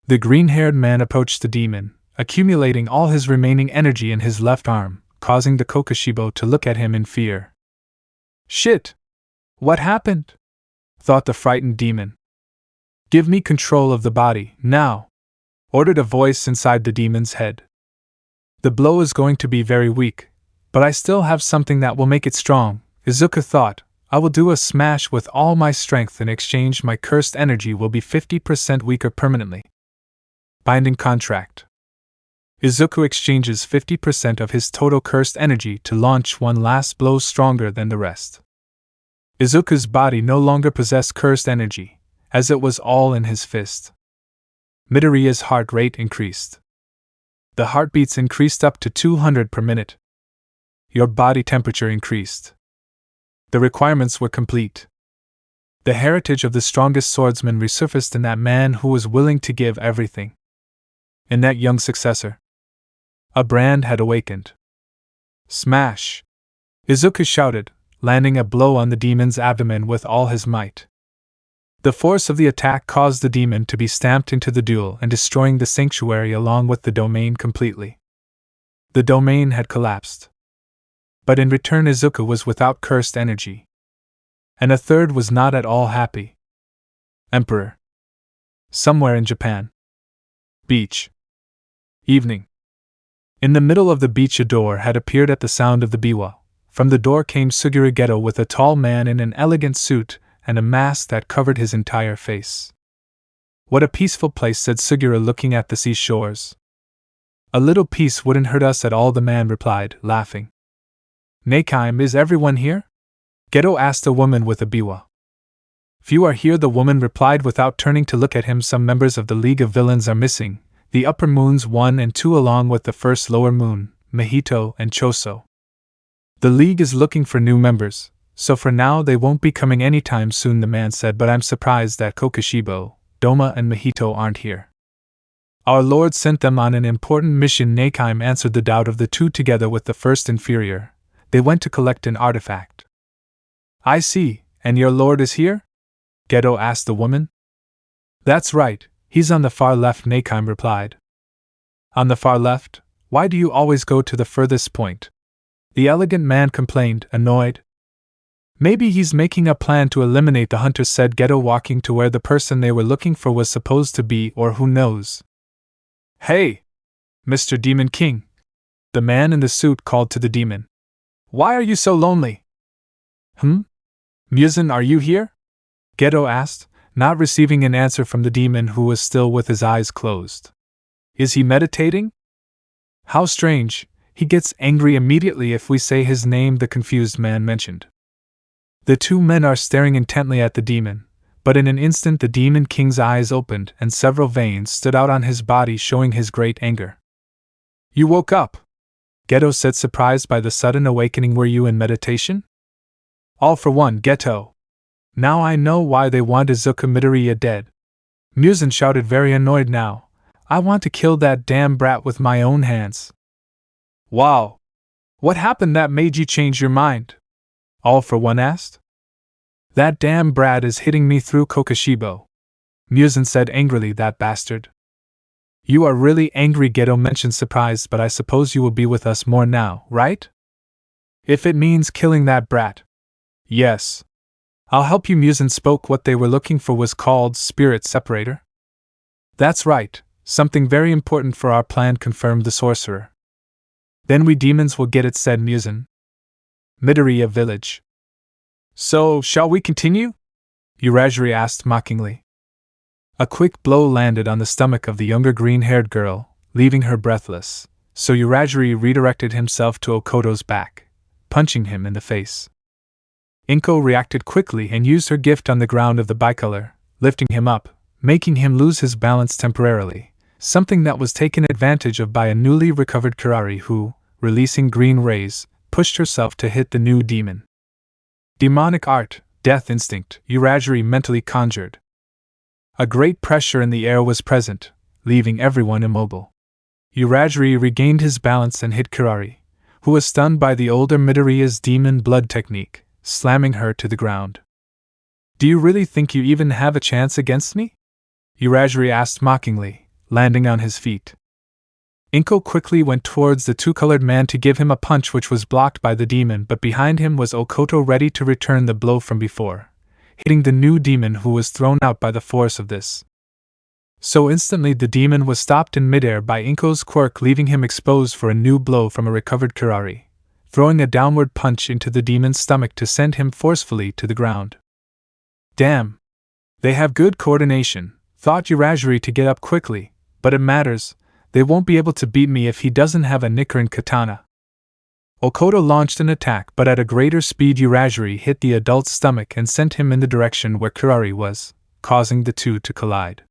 The green-haired man approached the demon, accumulating all his remaining energy in his left arm, causing the Kokoshibo to look at him in fear. Shit! What happened? Thought the frightened demon. Give me control of the body, now! Ordered a voice inside the demon's head. The blow is going to be very weak, but I still have something that will make it strong, Izuku thought. I will do a smash with all my strength. In exchange, my cursed energy will be 50% weaker permanently. Binding contract. Izuku exchanges 50% of his total cursed energy to launch one last blow stronger than the rest. Izuku's body no longer possessed cursed energy, as it was all in his fist. Midoriya's heart rate increased. The heartbeats increased up to 200 per minute. Your body temperature increased. The requirements were complete. The heritage of the strongest swordsman resurfaced in that man who was willing to give everything. In that young successor, a brand had awakened. Smash! Izuku shouted, landing a blow on the demon's abdomen with all his might. The force of the attack caused the demon to be stamped into the duel and destroying the sanctuary along with the domain completely. The domain had collapsed. But in return Izuku was without cursed energy. And a third was not at all happy. Emperor. Somewhere in Japan. Beach. Evening. In the middle of the beach a door had appeared at the sound of the biwa. From the door came Suguru Geto with a tall man in an elegant suit and a mask that covered his entire face. What a peaceful place, said Suguru looking at the seashores. A little peace wouldn't hurt us at all, the man replied, laughing. Neikime, is everyone here? Geto asked a woman with a biwa. Few are here, the woman replied without turning to look at him. Some members of the League of Villains are missing, the upper moons 1 and 2 along with the first lower moon, Mahito and Choso. The League is looking for new members, so for now they won't be coming anytime soon, the man said, but I'm surprised that Kokushibo, Doma and Mahito aren't here. Our Lord sent them on an important mission, Neikime answered the doubt of the two together with the first inferior. They went to collect an artifact. I see, and your Lord is here? Geto asked the woman. That's right, he's on the far left, Neikime replied. On the far left? Why do you always go to the furthest point? The elegant man complained, annoyed. Maybe he's making a plan to eliminate the hunters, said Geto, walking to where the person they were looking for was supposed to be, or who knows. Hey! Mr. Demon King! The man in the suit called to the demon. Why are you so lonely? Muzan, are you here? Geto asked, not receiving an answer from the demon, who was still with his eyes closed. Is he meditating? How strange, he gets angry immediately if we say his name, the confused man mentioned. The two men are staring intently at the demon, but in an instant the Demon King's eyes opened and several veins stood out on his body, showing his great anger. You woke up? Geto said, surprised by the sudden awakening. Were you in meditation? All for one, Geto. Now I know why they want Izuku Midoriya dead. Muzan shouted, very annoyed now. I want to kill that damn brat with my own hands. Wow! What happened that made you change your mind? All for one asked. That damn brat is hitting me through Kokushibo. Muzan said angrily, that bastard. You are really angry, Geto mentioned, surprised, but I suppose you will be with us more now, right? If it means killing that brat. Yes. I'll help you, Muzan spoke. What they were looking for was called Spirit Separator. That's right, something very important for our plan, confirmed the sorcerer. Then we demons will get it, said Muzan. Midoriya village. So, shall we continue? Uragiri asked mockingly. A quick blow landed on the stomach of the younger green-haired girl, leaving her breathless, so Uragiri redirected himself to Okoto's back, punching him in the face. Inko reacted quickly and used her gift on the ground of the bicolor, lifting him up, making him lose his balance temporarily, something that was taken advantage of by a newly recovered Kirari who, releasing green rays, pushed herself to hit the new demon. Demonic art, death instinct, Uragiri mentally conjured. A great pressure in the air was present, leaving everyone immobile. Uragiri regained his balance and hit Kirari, who was stunned by the older Midoriya's demon blood technique, slamming her to the ground. Do you really think you even have a chance against me? Uragiri asked mockingly, landing on his feet. Inko quickly went towards the two-colored man to give him a punch, which was blocked by the demon, but behind him was Okoto ready to return the blow from before, hitting the new demon, who was thrown out by the force of this. So instantly the demon was stopped in midair by Inko's quirk, leaving him exposed for a new blow from a recovered Kirari, throwing a downward punch into the demon's stomach to send him forcefully to the ground. Damn! They have good coordination, thought Uragiri to get up quickly, but it matters. They won't be able to beat me if he doesn't have a Nichiren katana. Okoto launched an attack, but at a greater speed Uragiri hit the adult's stomach and sent him in the direction where Kurari was, causing the two to collide.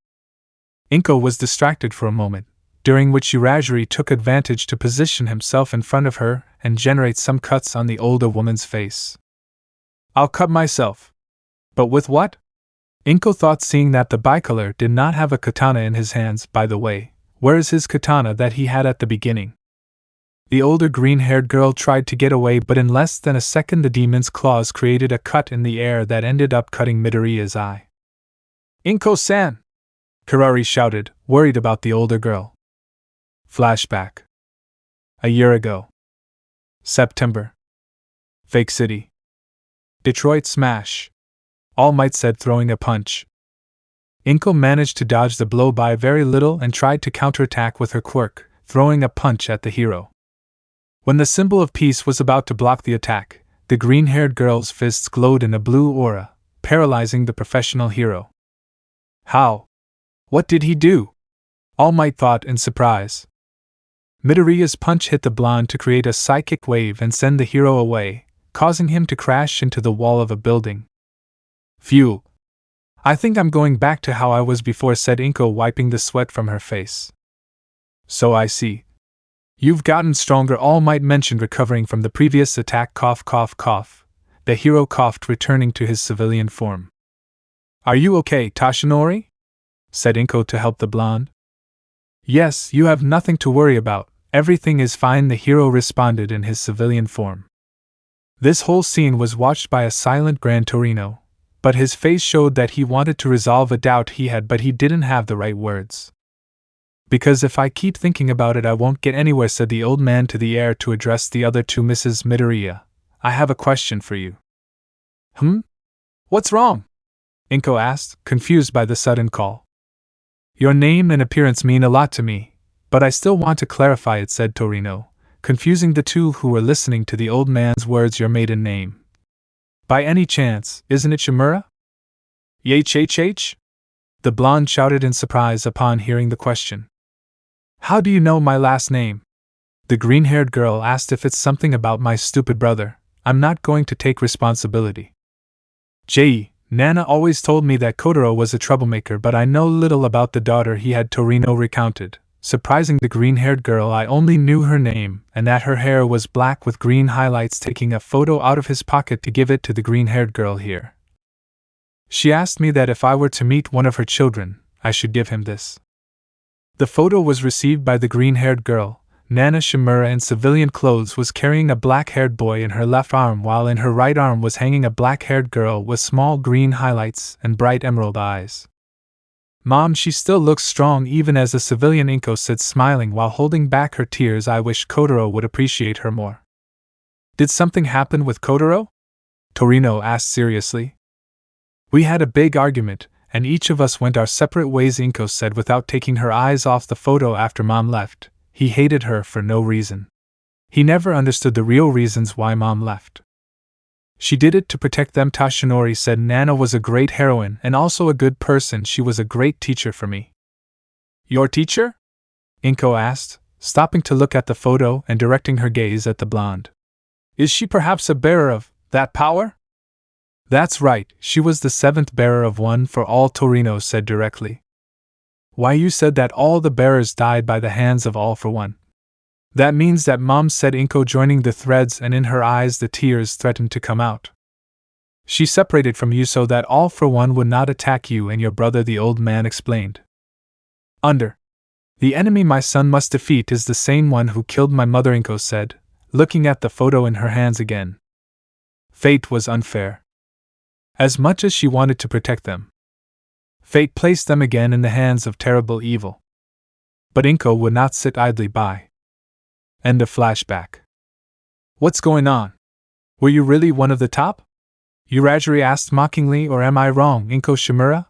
Inko was distracted for a moment, during which Uragiri took advantage to position himself in front of her and generate some cuts on the older woman's face. I'll cut myself. But with what? Inko thought, seeing that the bicolor did not have a katana in his hands. By the way, where is his katana that he had at the beginning? The older green-haired girl tried to get away, but in less than a second the demon's claws created a cut in the air that ended up cutting Midoriya's eye. Inko-san! Kurari shouted, worried about the older girl. Flashback. A year ago. September. Fake City. Detroit Smash. All Might said, throwing a punch. Inko managed to dodge the blow by very little and tried to counterattack with her quirk, throwing a punch at the hero. When the symbol of peace was about to block the attack, the green-haired girl's fists glowed in a blue aura, paralyzing the professional hero. How? What did he do? All Might thought in surprise. Midoriya's punch hit the blonde to create a psychic wave and send the hero away, causing him to crash into the wall of a building. Phew. I think I'm going back to how I was before, said Inko, wiping the sweat from her face. So I see. You've gotten stronger, All Might mentioned, recovering from the previous attack. Cough, cough, cough. The hero coughed, returning to his civilian form. Are you okay, Toshinori? Said Inko to help the blonde. Yes, you have nothing to worry about. Everything is fine, the hero responded in his civilian form. This whole scene was watched by a silent Gran Torino, but his face showed that he wanted to resolve a doubt he had, but he didn't have the right words. Because if I keep thinking about it I won't get anywhere, said the old man to the heir to address the other two. Mrs. Midoriya, I have a question for you. What's wrong? Inko asked, confused by the sudden call. Your name and appearance mean a lot to me, but I still want to clarify it, said Torino, confusing the two who were listening to the old man's words. Your maiden name. By any chance, isn't it Shimura? Yhhh? The blonde shouted in surprise upon hearing the question. How do you know my last name? The green-haired girl asked. If it's something about my stupid brother, I'm not going to take responsibility. Nana always told me that Kotaro was a troublemaker, but I know little about the daughter he had, Torino recounted, surprising the green-haired girl. I only knew her name, and that her hair was black with green highlights. Taking a photo out of his pocket to give it to the green-haired girl here. She asked me that if I were to meet one of her children, I should give him this. The photo was received by the green-haired girl. Nana Shimura in civilian clothes was carrying a black-haired boy in her left arm, while in her right arm was hanging a black-haired girl with small green highlights and bright emerald eyes. Mom, she still looks strong even as a civilian, Inko said, smiling while holding back her tears. I wish Kotaro would appreciate her more. Did something happen with Kotaro? Torino asked seriously. We had a big argument, and each of us went our separate ways, Inko said without taking her eyes off the photo. After Mom left, he hated her for no reason. He never understood the real reasons why Mom left. She did it to protect them, Toshinori said. Nana was a great heroine and also a good person. She was a great teacher for me. Your teacher? Inko asked, stopping to look at the photo and directing her gaze at the blonde. Is she perhaps a bearer of that power? That's right, she was the seventh bearer of One for All, Torino said directly. Why, you said that all the bearers died by the hands of All for One. That means that, Mom said Inko, joining the threads, and in her eyes the tears threatened to come out. She separated from you so that All for One would not attack you and your brother, the old man explained. The enemy my son must defeat is the same one who killed my mother, Inko said, looking at the photo in her hands again. Fate was unfair. As much as she wanted to protect them, fate placed them again in the hands of terrible evil. But Inko would not sit idly by. End of flashback. What's going on? Were you really one of the top? Uragiri asked mockingly, or am I wrong, Inko Shimura?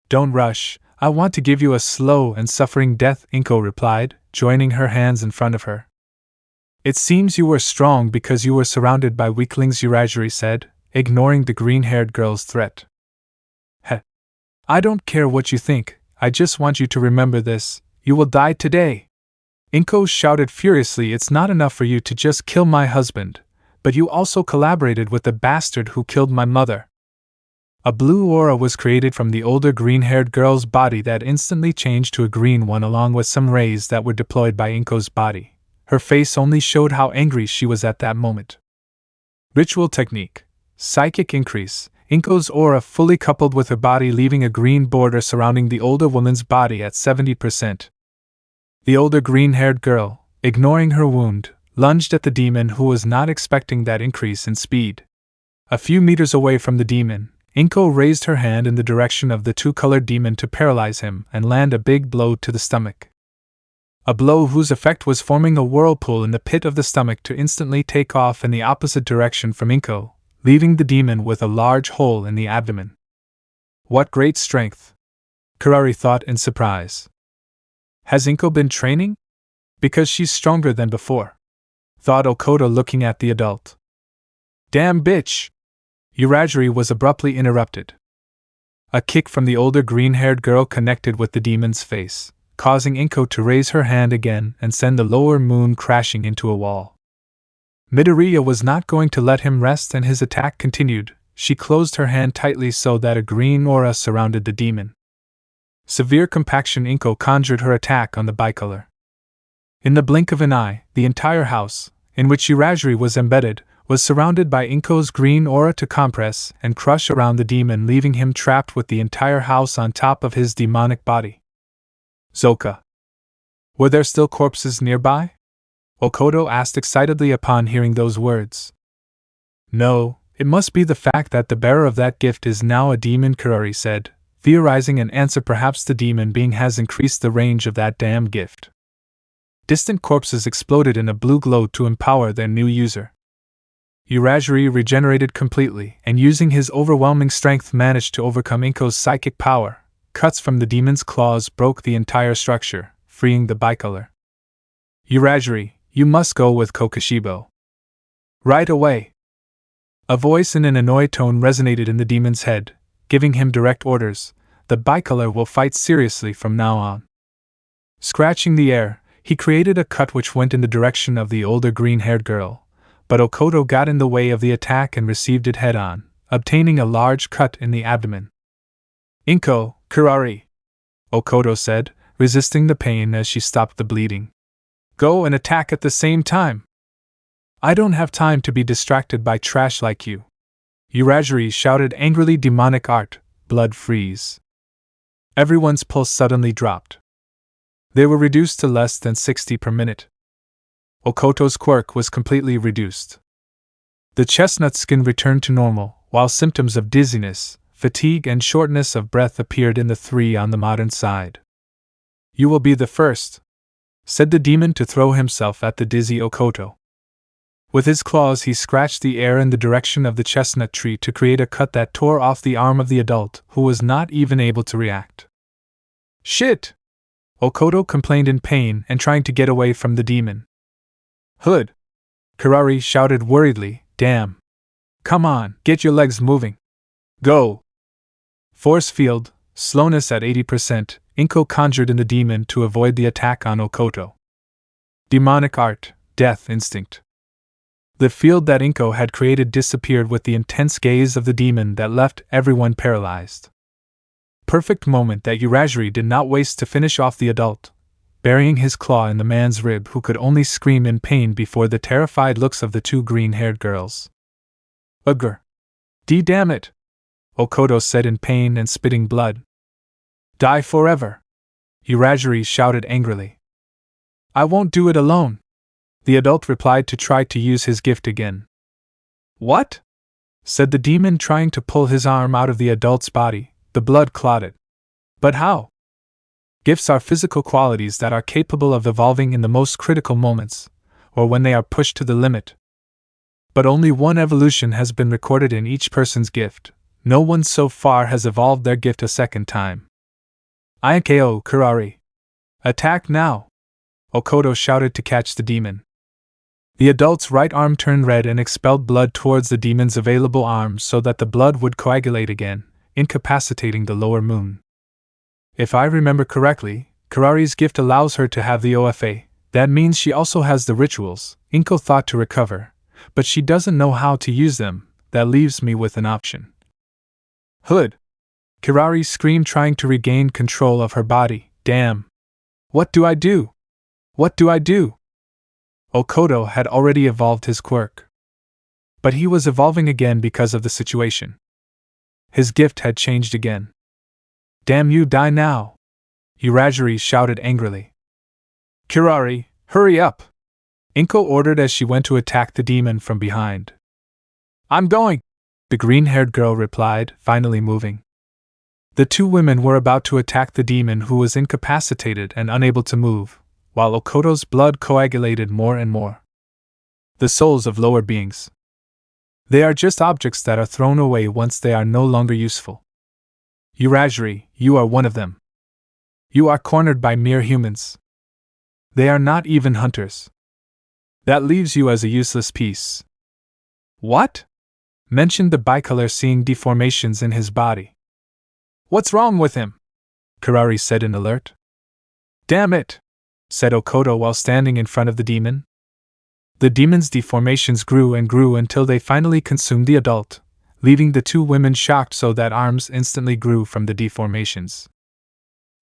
Don't rush, I want to give you a slow and suffering death, Inko replied, joining her hands in front of her. It seems you were strong because you were surrounded by weaklings, Uragiri said, ignoring the green-haired girl's threat. I don't care what you think, I just want you to remember this. You will die today! Inko shouted furiously. It's not enough for you to just kill my husband, but you also collaborated with the bastard who killed my mother. A blue aura was created from the older green-haired girl's body that instantly changed to a green one along with some rays that were deployed by Inko's body. Her face only showed how angry she was at that moment. Ritual technique. Psychic increase. Inko's aura fully coupled with her body, leaving a green border surrounding the older woman's body at 70%. The older green-haired girl, ignoring her wound, lunged at the demon who was not expecting that increase in speed. A few meters away from the demon, Inko raised her hand in the direction of the two-colored demon to paralyze him and land a big blow to the stomach. A blow whose effect was forming a whirlpool in the pit of the stomach to instantly take off in the opposite direction from Inko, leaving the demon with a large hole in the abdomen. What great strength! Kurari thought in surprise. Has Inko been training? Because she's stronger than before, thought Okoto looking at the adult. Damn bitch! Uragiri was abruptly interrupted. A kick from the older green-haired girl connected with the demon's face, causing Inko to raise her hand again and send the lower moon crashing into a wall. Midoriya was not going to let him rest and his attack continued. She closed her hand tightly so that a green aura surrounded the demon. Severe compaction. Inko conjured her attack on the bicolor. In the blink of an eye, the entire house, in which Uragiri was embedded, was surrounded by Inko's green aura to compress and crush around the demon, leaving him trapped with the entire house on top of his demonic body. Zoka. Were there still corpses nearby? Okoto asked excitedly upon hearing those words. No, it must be the fact that the bearer of that gift is now a demon, Kurari said, theorizing an answer. Perhaps the demon being has increased the range of that damn gift. Distant corpses exploded in a blue glow to empower their new user. Uragiri regenerated completely and using his overwhelming strength managed to overcome Inko's psychic power. Cuts from the demon's claws broke the entire structure, freeing the bicolor. Uragiri, you must go with Kokoshibo. Right away. A voice in an annoyed tone resonated in the demon's head, giving him direct orders. The bicolor will fight seriously from now on. Scratching the air, he created a cut which went in the direction of the older green-haired girl. But Okoto got in the way of the attack and received it head-on, obtaining a large cut in the abdomen. Inko, Kurari, Okoto said, resisting the pain as she stopped the bleeding. Go and attack at the same time. I don't have time to be distracted by trash like you. Uragiri shouted angrily. Demonic art, blood freeze. Everyone's pulse suddenly dropped. They were reduced to less than 60 per minute. Okoto's quirk was completely reduced. The chestnut skin returned to normal, while symptoms of dizziness, fatigue and shortness of breath appeared in the three on the modern side. You will be the first, said the demon to throw himself at the dizzy Okoto. With his claws he scratched the air in the direction of the chestnut tree to create a cut that tore off the arm of the adult, who was not even able to react. Shit! Okoto complained in pain and trying to get away from the demon. Hood! Kurari shouted worriedly, damn. Come on, get your legs moving. Go! Force field, slowness at 80%, Inko conjured in the demon to avoid the attack on Okoto. Demonic art, death instinct. The field that Inko had created disappeared with the intense gaze of the demon that left everyone paralyzed. Perfect moment that Uragiri did not waste to finish off the adult, burying his claw in the man's rib, who could only scream in pain before the terrified looks of the two green-haired girls. Ugh! Damn it! Okoto said in pain and spitting blood. Die forever! Uragiri shouted angrily. I won't do it alone, the adult replied to try to use his gift again. What? Said the demon, trying to pull his arm out of the adult's body. The blood clotted. But how? Gifts are physical qualities that are capable of evolving in the most critical moments, or when they are pushed to the limit. But only one evolution has been recorded in each person's gift. No one so far has evolved their gift a second time. Iko Kurari. Attack now! Okoto shouted to catch the demon. The adult's right arm turned red and expelled blood towards the demon's available arm so that the blood would coagulate again, incapacitating the lower moon. If I remember correctly, Kirari's gift allows her to have the OFA, that means she also has the rituals, Inko thought to recover, but she doesn't know how to use them, that leaves me with an option. Hood! Kirari screamed, trying to regain control of her body. Damn! What do I do? What do I do? Okoto had already evolved his quirk. But he was evolving again because of the situation. His gift had changed again. Damn you, die now! Uragiri shouted angrily. Kirari, hurry up! Inko ordered as she went to attack the demon from behind. I'm going! The green-haired girl replied, finally moving. The two women were about to attack the demon, who was incapacitated and unable to move, while Okoto's blood coagulated more and more. The souls of lower beings. They are just objects that are thrown away once they are no longer useful. Uragiri, you are one of them. You are cornered by mere humans. They are not even hunters. That leaves you as a useless piece. What? Mentioned the bicolor, seeing deformations in his body. What's wrong with him? Kirari said in alert. Damn it! Said Okoto while standing in front of the demon. The demon's deformations grew and grew until they finally consumed the adult, leaving the two women shocked so that arms instantly grew from the deformations.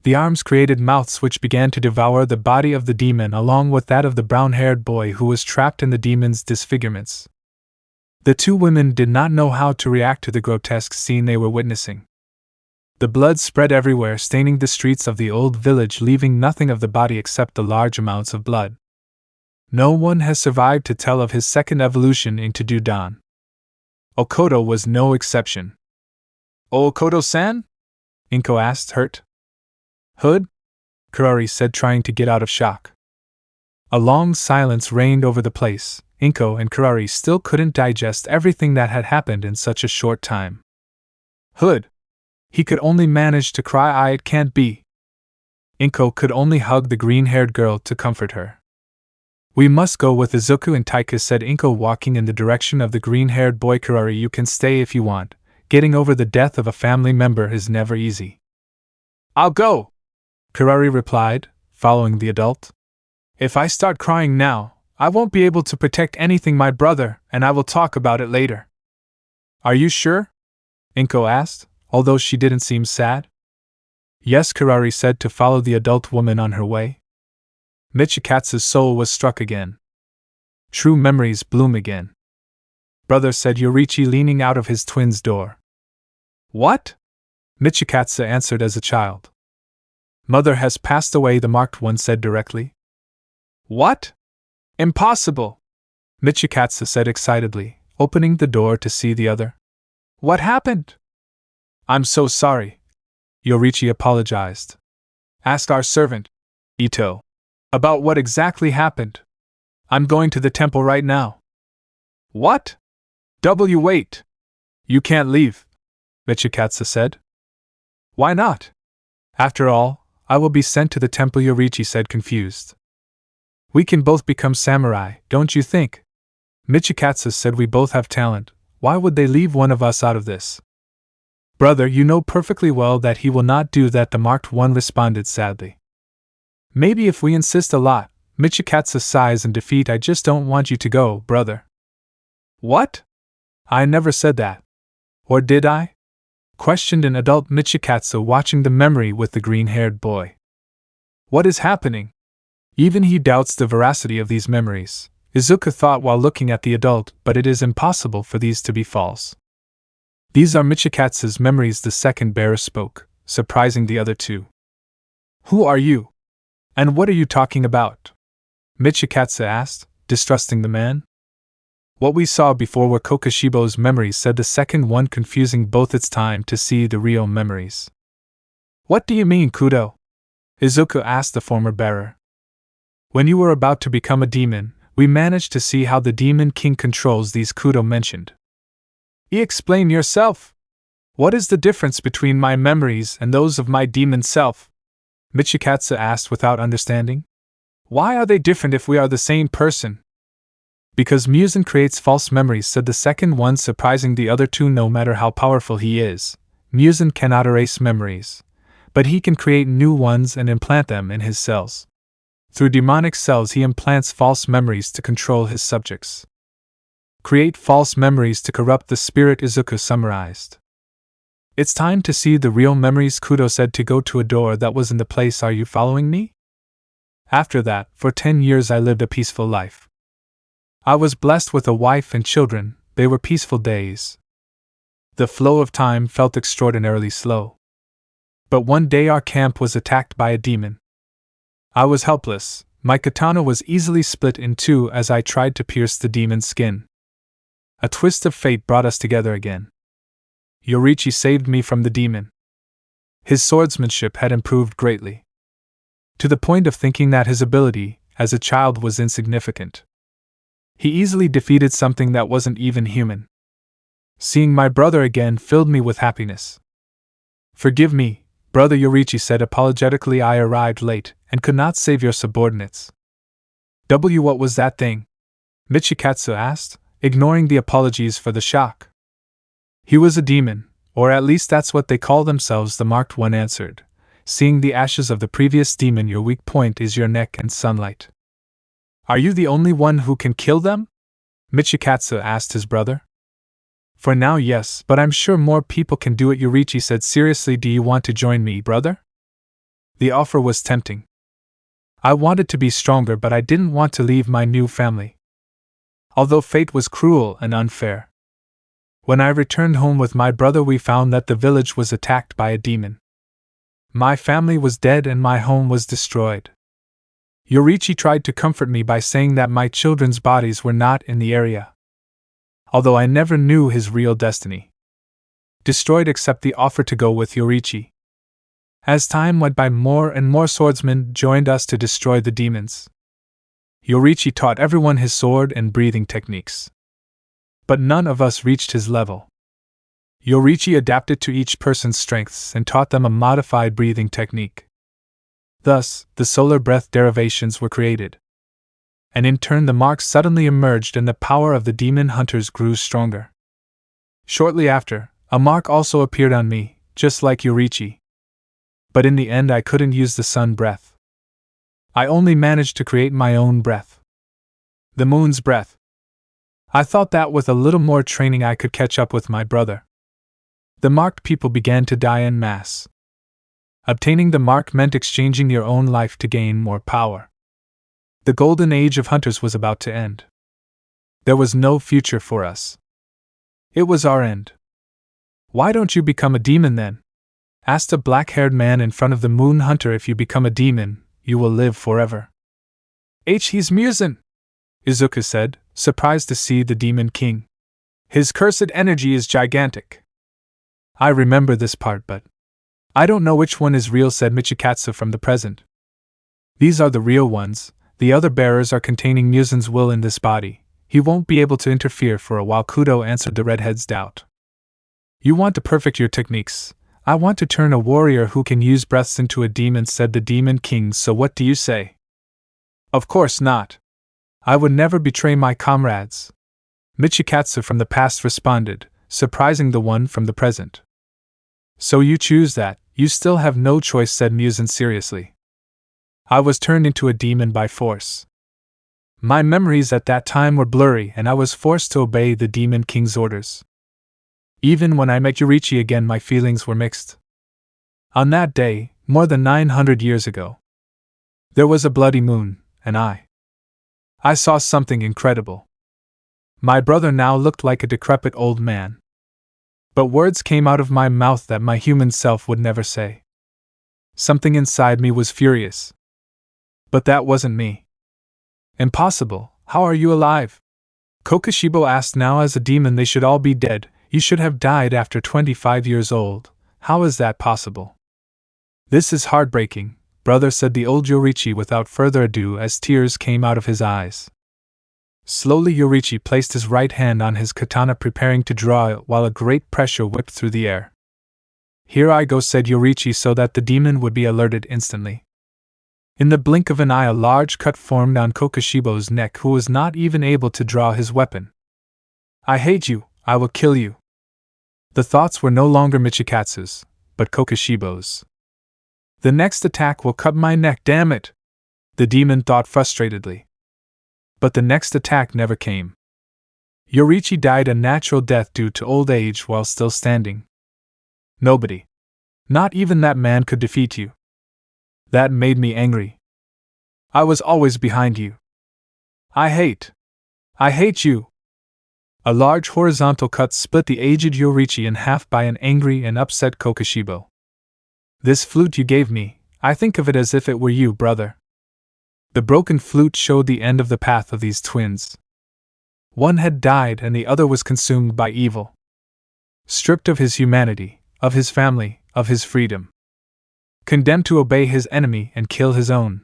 The arms created mouths which began to devour the body of the demon along with that of the brown-haired boy who was trapped in the demon's disfigurements. The two women did not know how to react to the grotesque scene they were witnessing. The blood spread everywhere, staining the streets of the old village, leaving nothing of the body except the large amounts of blood. No one has survived to tell of his second evolution into Dudan. Okoto was no exception. Oh, Okoto-san? Inko asked, hurt. Hood? Kirari said, trying to get out of shock. A long silence reigned over the place. Inko and Kirari still couldn't digest everything that had happened in such a short time. Hood! He could only manage to cry, it can't be. Inko could only hug the green-haired girl to comfort her. We must go with Izuku and Taika, said Inko, walking in the direction of the green-haired boy. Kirari, you can stay if you want. Getting over the death of a family member is never easy. I'll go! Kirari replied, following the adult. If I start crying now, I won't be able to protect anything, my brother, and I will talk about it later. Are you sure? Inko asked, although she didn't seem sad. Yes, Kirari said, to follow the adult woman on her way. Michikatsu's soul was struck again. True memories bloom again. Brother, said Yorichi, leaning out of his twin's door. What? Michikatsu answered as a child. Mother has passed away, the marked one said directly. What? Impossible! Michikatsu said excitedly, opening the door to see the other. What happened? I'm so sorry. Yorichi apologized. Ask our servant, Ito, about what exactly happened. I'm going to the temple right now. What? Wait. You can't leave, Michikatsu said. Why not? After all, I will be sent to the temple, Yorichi said, confused. We can both become samurai, don't you think? Michikatsu said, we both have talent. Why would they leave one of us out of this? Brother, you know perfectly well that he will not do that, the marked one responded sadly. Maybe if we insist a lot. Michikatsu sighs in defeat. I just don't want you to go, brother. What? I never said that. Or did I? Questioned an adult Michikatsu, watching the memory with the green-haired boy. What is happening? Even he doubts the veracity of these memories, Izuku thought while looking at the adult, but it is impossible for these to be false. These are Michikatsu's memories, the second bearer spoke, surprising the other two. Who are you? And what are you talking about? Michikatsu asked, distrusting the man. What we saw before were Kokoshibo's memories, said the second one, confusing both. It's time to see the real memories. What do you mean, Kudo? Izuku asked the former bearer. When you were about to become a demon, we managed to see how the Demon King controls these, Kudo mentioned. Explain yourself. What is the difference between my memories and those of my demon self? Michikatsu asked without understanding. Why are they different if we are the same person? Because Muzan creates false memories, said the second one, surprising the other two. No matter how powerful he is, Muzan cannot erase memories. but he can create new ones and implant them in his cells. Through demonic cells, he implants false memories to control his subjects. Create false memories to corrupt the spirit, Izuku summarized. It's time to see the real memories, Kudo said, to go to a door that was in the place. Are you following me? After that, for 10 years I lived a peaceful life. I was blessed with a wife and children. They were peaceful days. The flow of time felt extraordinarily slow. But one day our camp was attacked by a demon. I was helpless. My katana was easily split in two as I tried to pierce the demon's skin. A twist of fate brought us together again. Yorichi saved me from the demon. His swordsmanship had improved greatly, to the point of thinking that his ability, as a child, was insignificant. He easily defeated something that wasn't even human. Seeing my brother again filled me with happiness. Forgive me, brother, Yorichi said apologetically. I arrived late and could not save your subordinates. What was that thing? Michikatsu asked, ignoring the apologies for the shock. He was a demon, or at least that's what they call themselves, the marked one answered. Seeing the ashes of the previous demon, your weak point is your neck and sunlight. Are you the only one who can kill them? Michikatsu asked his brother. For now, yes, but I'm sure more people can do it, Yorichi said seriously. Do you want to join me, brother? The offer was tempting. I wanted to be stronger, but I didn't want to leave my new family. Although fate was cruel and unfair. When I returned home with my brother, we found that the village was attacked by a demon. My family was dead and my home was destroyed. Yorichi tried to comfort me by saying that my children's bodies were not in the area, although I never knew his real destiny. Destroyed except the offer to go with Yorichi. As time went by, more and more swordsmen joined us to destroy the demons. Yorichi taught everyone his sword and breathing techniques. But none of us reached his level. Yorichi adapted to each person's strengths and taught them a modified breathing technique. Thus, the solar breath derivations were created. And in turn, the marks suddenly emerged and the power of the demon hunters grew stronger. Shortly after, a mark also appeared on me, just like Yorichi. But in the end, I couldn't use the sun breath. I only managed to create my own breath. The moon's breath. I thought that with a little more training I could catch up with my brother. The marked people began to die en masse. Obtaining the mark meant exchanging your own life to gain more power. The golden age of hunters was about to end. There was no future for us. It was our end. Why don't you become a demon then? Asked a black-haired man in front of the moon hunter. If you become a demon, you will live forever. He's Muzan, Izuku said, surprised to see the demon king. His cursed energy is gigantic. I remember this part, but I don't know which one is real, said Michikatsu from the present. These are the real ones. The other bearers are containing Muzan's will in this body. He won't be able to interfere for a while, Kudo answered the redhead's doubt. You want to perfect your techniques. I want to turn a warrior who can use breaths into a demon, said the demon king. So what do you say? Of course not. I would never betray my comrades. Michikatsu from the past responded, surprising the one from the present. So you choose that. You still have no choice, said Muzan seriously. I was turned into a demon by force. My memories at that time were blurry and I was forced to obey the demon king's orders. Even when I met Yorichi again, my feelings were mixed. On that day, more than 900 years ago, there was a bloody moon, and I saw something incredible. My brother now looked like a decrepit old man. But words came out of my mouth that my human self would never say. Something inside me was furious. But that wasn't me. Impossible, how are you alive? Kokushibo asked. Now as a demon they should all be dead. You should have died after 25 years old. How is that possible? This is heartbreaking, brother, said the old Yorichi without further ado as tears came out of his eyes. Slowly Yorichi placed his right hand on his katana, preparing to draw it while a great pressure whipped through the air. Here I go, said Yorichi so that the demon would be alerted instantly. In the blink of an eye a large cut formed on Kokushibo's neck, who was not even able to draw his weapon. I hate you, I will kill you. The thoughts were no longer Michikatsu's, but Kokushibo's. The next attack will cut my neck, damn it! The demon thought frustratedly. But the next attack never came. Yorichi died a natural death due to old age while still standing. Nobody, not even that man, could defeat you. That made me angry. I was always behind you. I hate you! A large horizontal cut split the aged Yorichi in half by an angry and upset Kokoshibo. This flute you gave me, I think of it as if it were you, brother. The broken flute showed the end of the path of these twins. One had died and the other was consumed by evil. Stripped of his humanity, of his family, of his freedom. Condemned to obey his enemy and kill his own.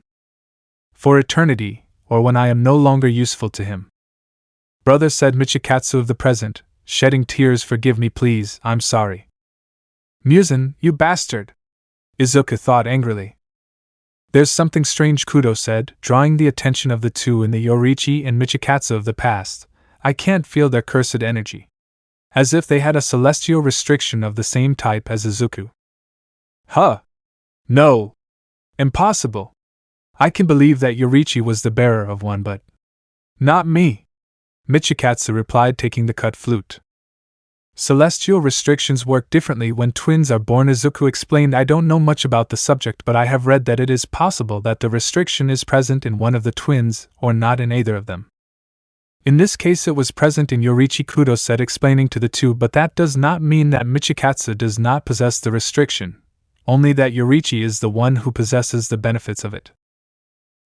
For eternity, or when I am no longer useful to him. Brother, said Michikatsu of the present, shedding tears, forgive me please, I'm sorry. Muzan, you bastard! Izuku thought angrily. There's something strange, Kudo said, drawing the attention of the two in the Yorichi and Michikatsu of the past. I can't feel their cursed energy. As if they had a celestial restriction of the same type as Izuku. Huh! No! Impossible! I can believe that Yorichi was the bearer of one, but not me, Michikatsu replied, taking the cut flute. Celestial restrictions work differently when twins are born, Izuku explained. I don't know much about the subject, but I have read that it is possible that the restriction is present in one of the twins, or not in either of them. In this case it was present in Yorichi, Kudo said, explaining to the two, but that does not mean that Michikatsu does not possess the restriction, only that Yorichi is the one who possesses the benefits of it.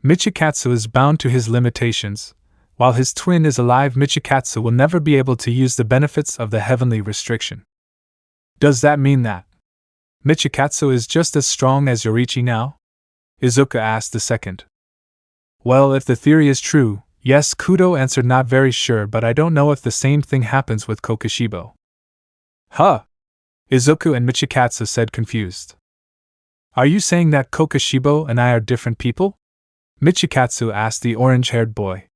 Michikatsu is bound to his limitations. While his twin is alive, Michikatsu will never be able to use the benefits of the heavenly restriction. Does that mean that Michikatsu is just as strong as Yorichi now? Izuku asked the second. Well, if the theory is true, yes, Kudo answered, not very sure, but I don't know if the same thing happens with Kokoshibo. Huh! Izuku and Michikatsu said, confused. Are you saying that Kokoshibo and I are different people? Michikatsu asked the orange-haired boy.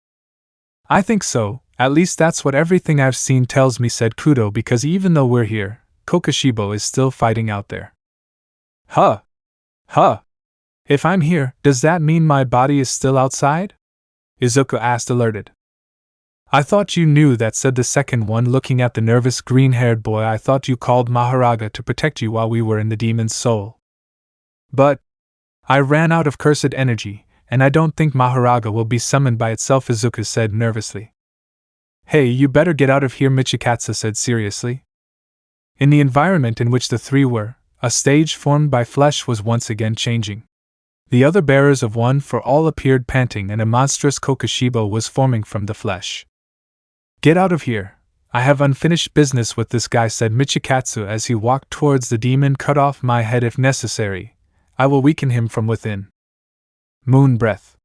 I think so, at least that's what everything I've seen tells me, said Kudo, because even though we're here, Kokoshibo is still fighting out there. Huh! Huh! If I'm here, does that mean my body is still outside? Izuku asked, alerted. I thought you knew that, said the second one, looking at the nervous green-haired boy. I thought you called Maharaga to protect you while we were in the demon's soul. But I ran out of cursed energy, and I don't think Maharaga will be summoned by itself, Izuku said nervously. Hey, you better get out of here, Michikatsu said seriously. In the environment in which the three were, a stage formed by flesh was once again changing. The other bearers of one for all appeared panting, and a monstrous Kokoshibo was forming from the flesh. Get out of here. I have unfinished business with this guy, said Michikatsu as he walked towards the demon. Cut off my head if necessary. I will weaken him from within. Moon breath.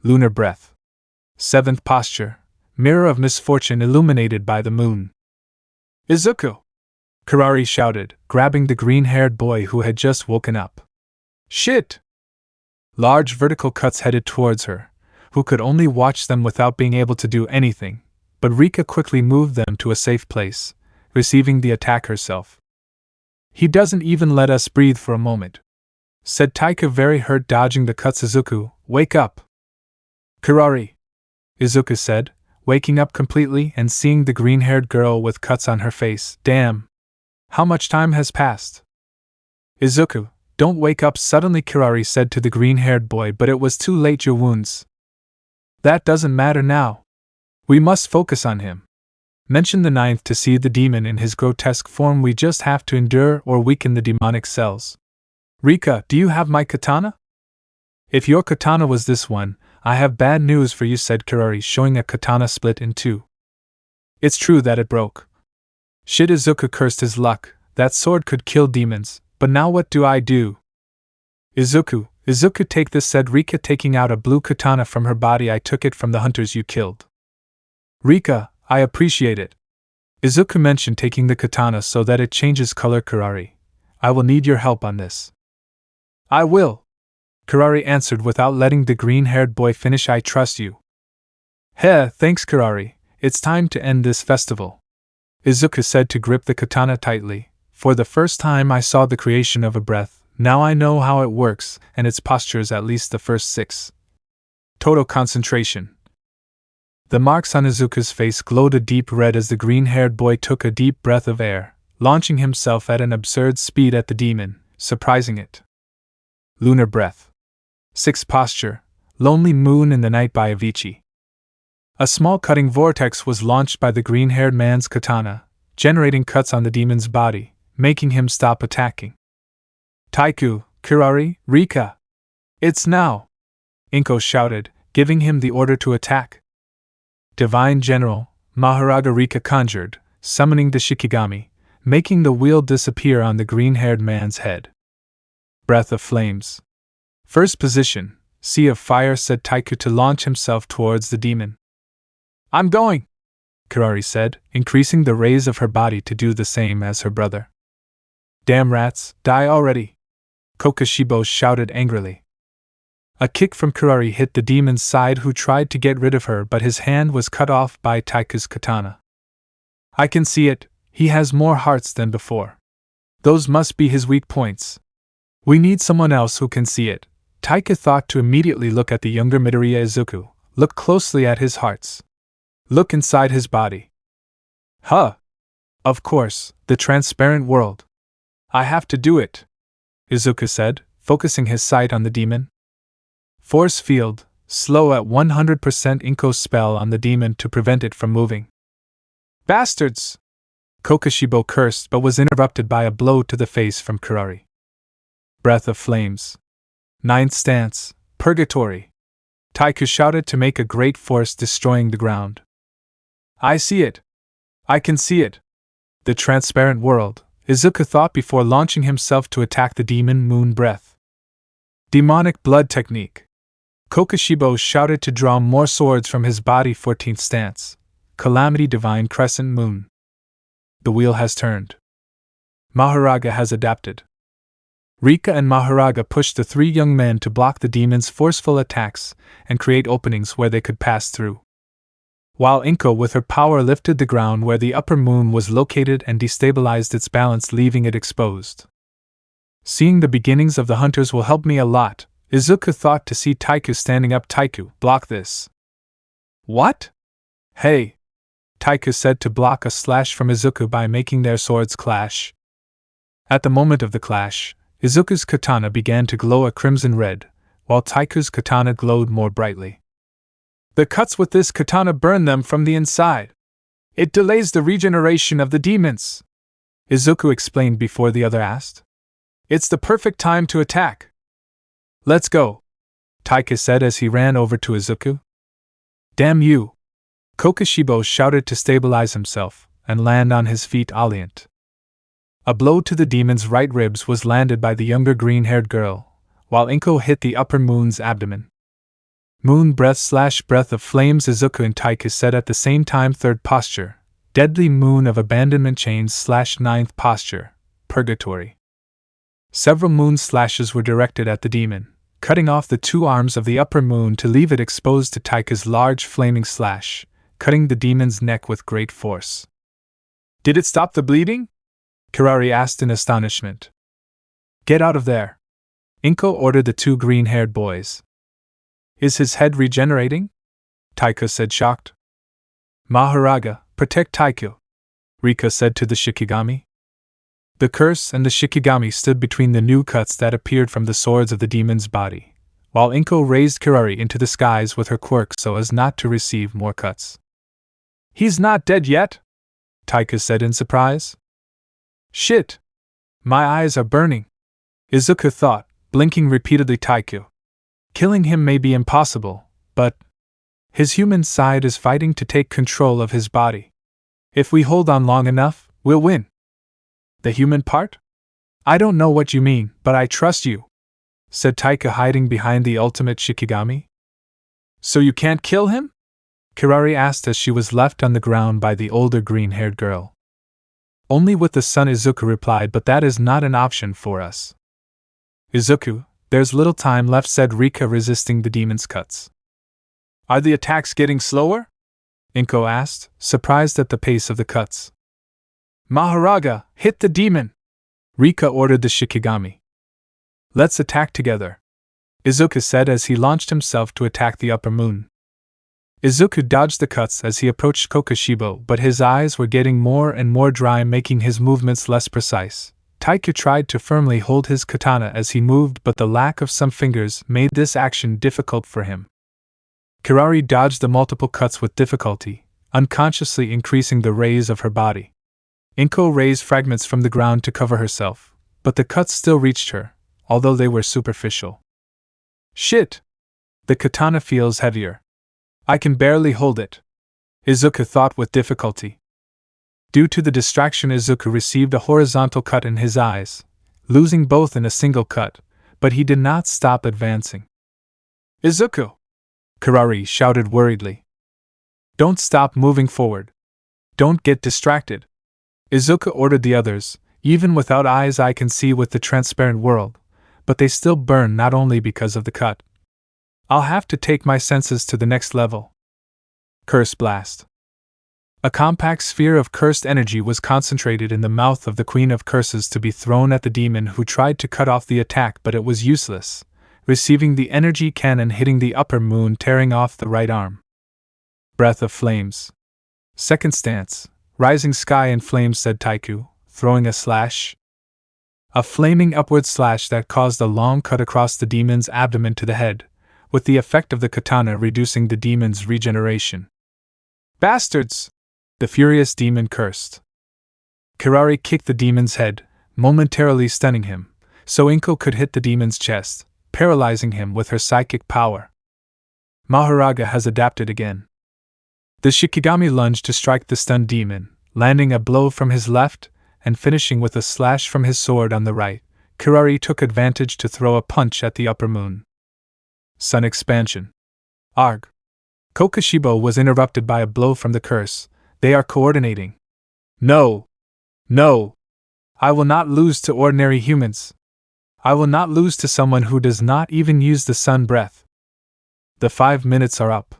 Lunar breath. Seventh posture. Mirror of misfortune illuminated by the moon. Izuku! Kirari shouted, grabbing the green-haired boy who had just woken up. Shit! Large vertical cuts headed towards her, who could only watch them without being able to do anything, but Rika quickly moved them to a safe place, receiving the attack herself. He doesn't even let us breathe for a moment, said Taika, very hurt, dodging the cuts. Izuku, wake up! Kirari! Izuku said, waking up completely and seeing the green-haired girl with cuts on her face. Damn! How much time has passed? Izuku, don't wake up suddenly, Kirari said to the green-haired boy, but it was too late. Your wounds. That doesn't matter now. We must focus on him. Mention the ninth to see the demon in his grotesque form. We just have to endure or weaken the demonic cells. Rika, do you have my katana? If your katana was this one, I have bad news for you, said Kirari, showing a katana split in two. It's true that it broke. Shit, Izuku cursed his luck. That sword could kill demons, but now what do I do? Izuku, take this, said Rika, taking out a blue katana from her body. I took it from the hunters you killed. Rika, I appreciate it. Izuku mentioned, taking the katana so that it changes color. Kirari, I will need your help on this. I will, Kirari answered without letting the green-haired boy finish. I trust you. Heh, thanks, Kirari. It's time to end this festival. Izuku said to grip the katana tightly. For the first time I saw the creation of a breath, Now I know how it works, and its postures at least the first 6. Total concentration. The marks on Izuku's face glowed a deep red as the green-haired boy took a deep breath of air, launching himself at an absurd speed at the demon, surprising it. Lunar breath. 6 posture, Lonely Moon in the Night by Avicii. A small cutting vortex was launched by the green-haired man's katana, generating cuts on the demon's body, making him stop attacking. Taiku, Kirari, Rika! It's now! Inko shouted, giving him the order to attack. Divine General, Maharaga Rika conjured, summoning the Shikigami, making the wheel disappear on the green-haired man's head. Breath of Flames. First position, Sea of Fire, said Taiku to launch himself towards the demon. I'm going, Kirari said, increasing the rays of her body to do the same as her brother. Damn rats, die already! Kokoshibo shouted angrily. A kick from Kirari hit the demon's side, who tried to get rid of her, but his hand was cut off by Taiku's katana. I can see it, he has more hearts than before. Those must be his weak points. We need someone else who can see it. Taiku thought to immediately look at the younger Midoriya Izuku, look closely at his hearts. Look inside his body. Huh! Of course, the transparent world. I have to do it, Izuku said, focusing his sight on the demon. Force field, slow at 100%, Inko's spell on the demon to prevent it from moving. Bastards! Kokoshibo cursed, but was interrupted by a blow to the face from Kirari. Breath of Flames. 9th stance, Purgatory. Taiku shouted to make a great force destroying the ground. I see it. I can see it. The transparent world, Izuku thought before launching himself to attack the demon. Moon Breath. Demonic Blood Technique. Kokoshibo shouted to draw more swords from his body. 14th stance, Calamity Divine Crescent Moon. The wheel has turned. Maharaga has adapted. Rika and Maharaga pushed the 3 young men to block the demon's forceful attacks and create openings where they could pass through. While Inko with her power lifted the ground where the upper moon was located and destabilized its balance, leaving it exposed. Seeing the beginnings of the hunters will help me a lot, Izuku thought to see Taiku standing up. Taiku, block this. What? Hey! Taiku said to block a slash from Izuku by making their swords clash. At the moment of the clash, Izuku's katana began to glow a crimson red, while Taiku's katana glowed more brightly. The cuts with this katana burn them from the inside. It delays the regeneration of the demons, Izuku explained before the other asked. It's the perfect time to attack. Let's go, Taiku said as he ran over to Izuku. Damn you! Kokoshibo shouted to stabilize himself and land on his feet. Alliant. A blow to the demon's right ribs was landed by the younger green-haired girl, while Inko hit the upper moon's abdomen. Moon Breath / Breath of Flames. Izuku and Taiku said at the same time. 3rd posture, Deadly Moon of Abandonment Chains / 9th posture, Purgatory. Several moon slashes were directed at the demon, cutting off the 2 arms of the upper moon to leave it exposed to Taiku's large flaming slash, cutting the demon's neck with great force. Did it stop the bleeding? Kirari asked in astonishment. Get out of there! Inko ordered the 2 green-haired boys. Is his head regenerating? Taiku said, shocked. Maharaga, protect Taiku, Rika said to the Shikigami. The curse and the Shikigami stood between the new cuts that appeared from the swords of the demon's body, while Inko raised Kirari into the skies with her quirk so as not to receive more cuts. He's not dead yet? Taiku said in surprise. Shit! My eyes are burning, Izuku thought, blinking repeatedly. Taiku. Killing him may be impossible, but his human side is fighting to take control of his body. If we hold on long enough, we'll win. The human part? I don't know what you mean, but I trust you, said Taiku, hiding behind the ultimate Shikigami. So you can't kill him? Kirari asked as she was left on the ground by the older green-haired girl. Only with the sun, Izuku replied, but that is not an option for us. Izuku, there's little time left, said Rika, resisting the demon's cuts. Are the attacks getting slower? Inko asked, surprised at the pace of the cuts. Maharaga, hit the demon! Rika ordered the Shikigami. Let's attack together, Izuku said as he launched himself to attack the upper moon. Izuku dodged the cuts as he approached Kokushibo, but his eyes were getting more and more dry, making his movements less precise. Taiku tried to firmly hold his katana as he moved, but the lack of some fingers made this action difficult for him. Kirari dodged the multiple cuts with difficulty, unconsciously increasing the raise of her body. Inko raised fragments from the ground to cover herself, but the cuts still reached her, although they were superficial. Shit! The katana feels heavier. I can barely hold it, Izuku thought with difficulty. Due to the distraction, Izuku received a horizontal cut in his eyes, losing both in a single cut, but he did not stop advancing. Izuku! Kirari shouted worriedly. Don't stop moving forward. Don't get distracted. Izuku ordered the others. Even without eyes I can see with the transparent world, but they still burn not only because of the cut. I'll have to take my senses to the next level. Curse Blast. A compact sphere of cursed energy was concentrated in the mouth of the Queen of Curses to be thrown at the demon who tried to cut off the attack, but it was useless, receiving the energy cannon hitting the upper moon, tearing off the right arm. Breath of Flames. Second stance. Rising sky in flames, said Taiku, throwing a slash. A flaming upward slash that caused a long cut across the demon's abdomen to the head, with the effect of the katana reducing the demon's regeneration. Bastards! The furious demon cursed. Kirari kicked the demon's head, momentarily stunning him, so Inko could hit the demon's chest, paralyzing him with her psychic power. Maharaga has adapted again. The Shikigami lunged to strike the stunned demon, landing a blow from his left and finishing with a slash from his sword on the right. Kirari took advantage to throw a punch at the upper moon. Sun Expansion. Arg. Kokushibo was interrupted by a blow from the curse. They are coordinating. No! No! I will not lose to ordinary humans. I will not lose to someone who does not even use the sun breath. The 5 minutes are up.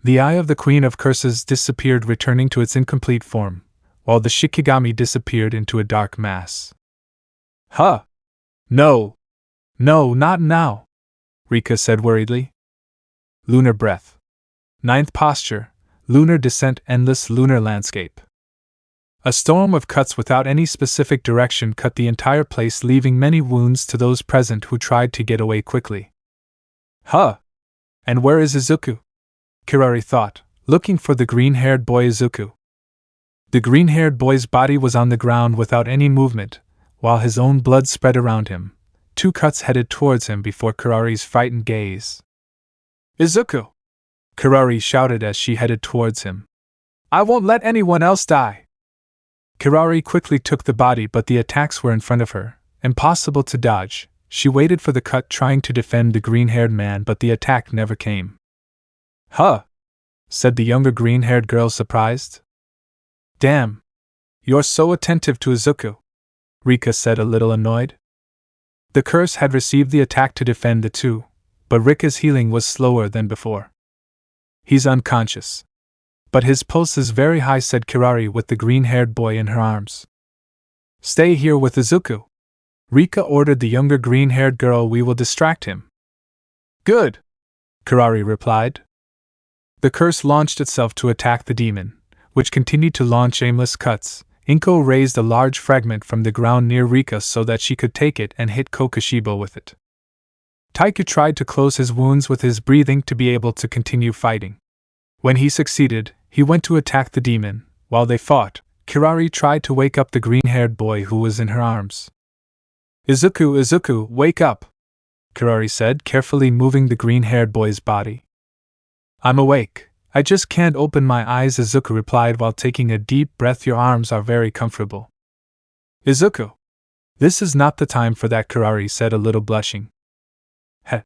The eye of the Queen of Curses disappeared, returning to its incomplete form, while the Shikigami disappeared into a dark mass. Huh! No! No, not now! Rika said worriedly. Lunar Breath. Ninth Posture. Lunar Descent. Endless lunar landscape. A storm of cuts without any specific direction cut the entire place, leaving many wounds to those present who tried to get away quickly. Huh! And where is Izuku? Kirari thought, looking for the green-haired boy Izuku. The green-haired boy's body was on the ground without any movement, while his own blood spread around him. 2 cuts headed towards him before Kirari's frightened gaze. Izuku! Kirari shouted as she headed towards him. I won't let anyone else die! Kirari quickly took the body, but the attacks were in front of her, impossible to dodge. She waited for the cut, trying to defend the green-haired man, but the attack never came. Huh! Said the younger green-haired girl, surprised. Damn! You're so attentive to Izuku, Rika said, a little annoyed. The curse had received the attack to defend the two, but Rika's healing was slower than before. He's unconscious. But his pulse is very high, said Kirari with the green-haired boy in her arms. Stay here with Izuku, Rika ordered the younger green-haired girl. We will distract him. Good, Kirari replied. The curse launched itself to attack the demon, which continued to launch aimless cuts. Inko raised a large fragment from the ground near Rika so that she could take it and hit Kokushibo with it. Taiku tried to close his wounds with his breathing to be able to continue fighting. When he succeeded, he went to attack the demon. While they fought, Kirari tried to wake up the green-haired boy who was in her arms. Izuku, Izuku, wake up! Kirari said, carefully moving the green-haired boy's body. I'm awake. I just can't open my eyes, Izuku replied while taking a deep breath. Your arms are very comfortable. Izuku! This is not the time for that, Kirari said, a little blushing. Heh.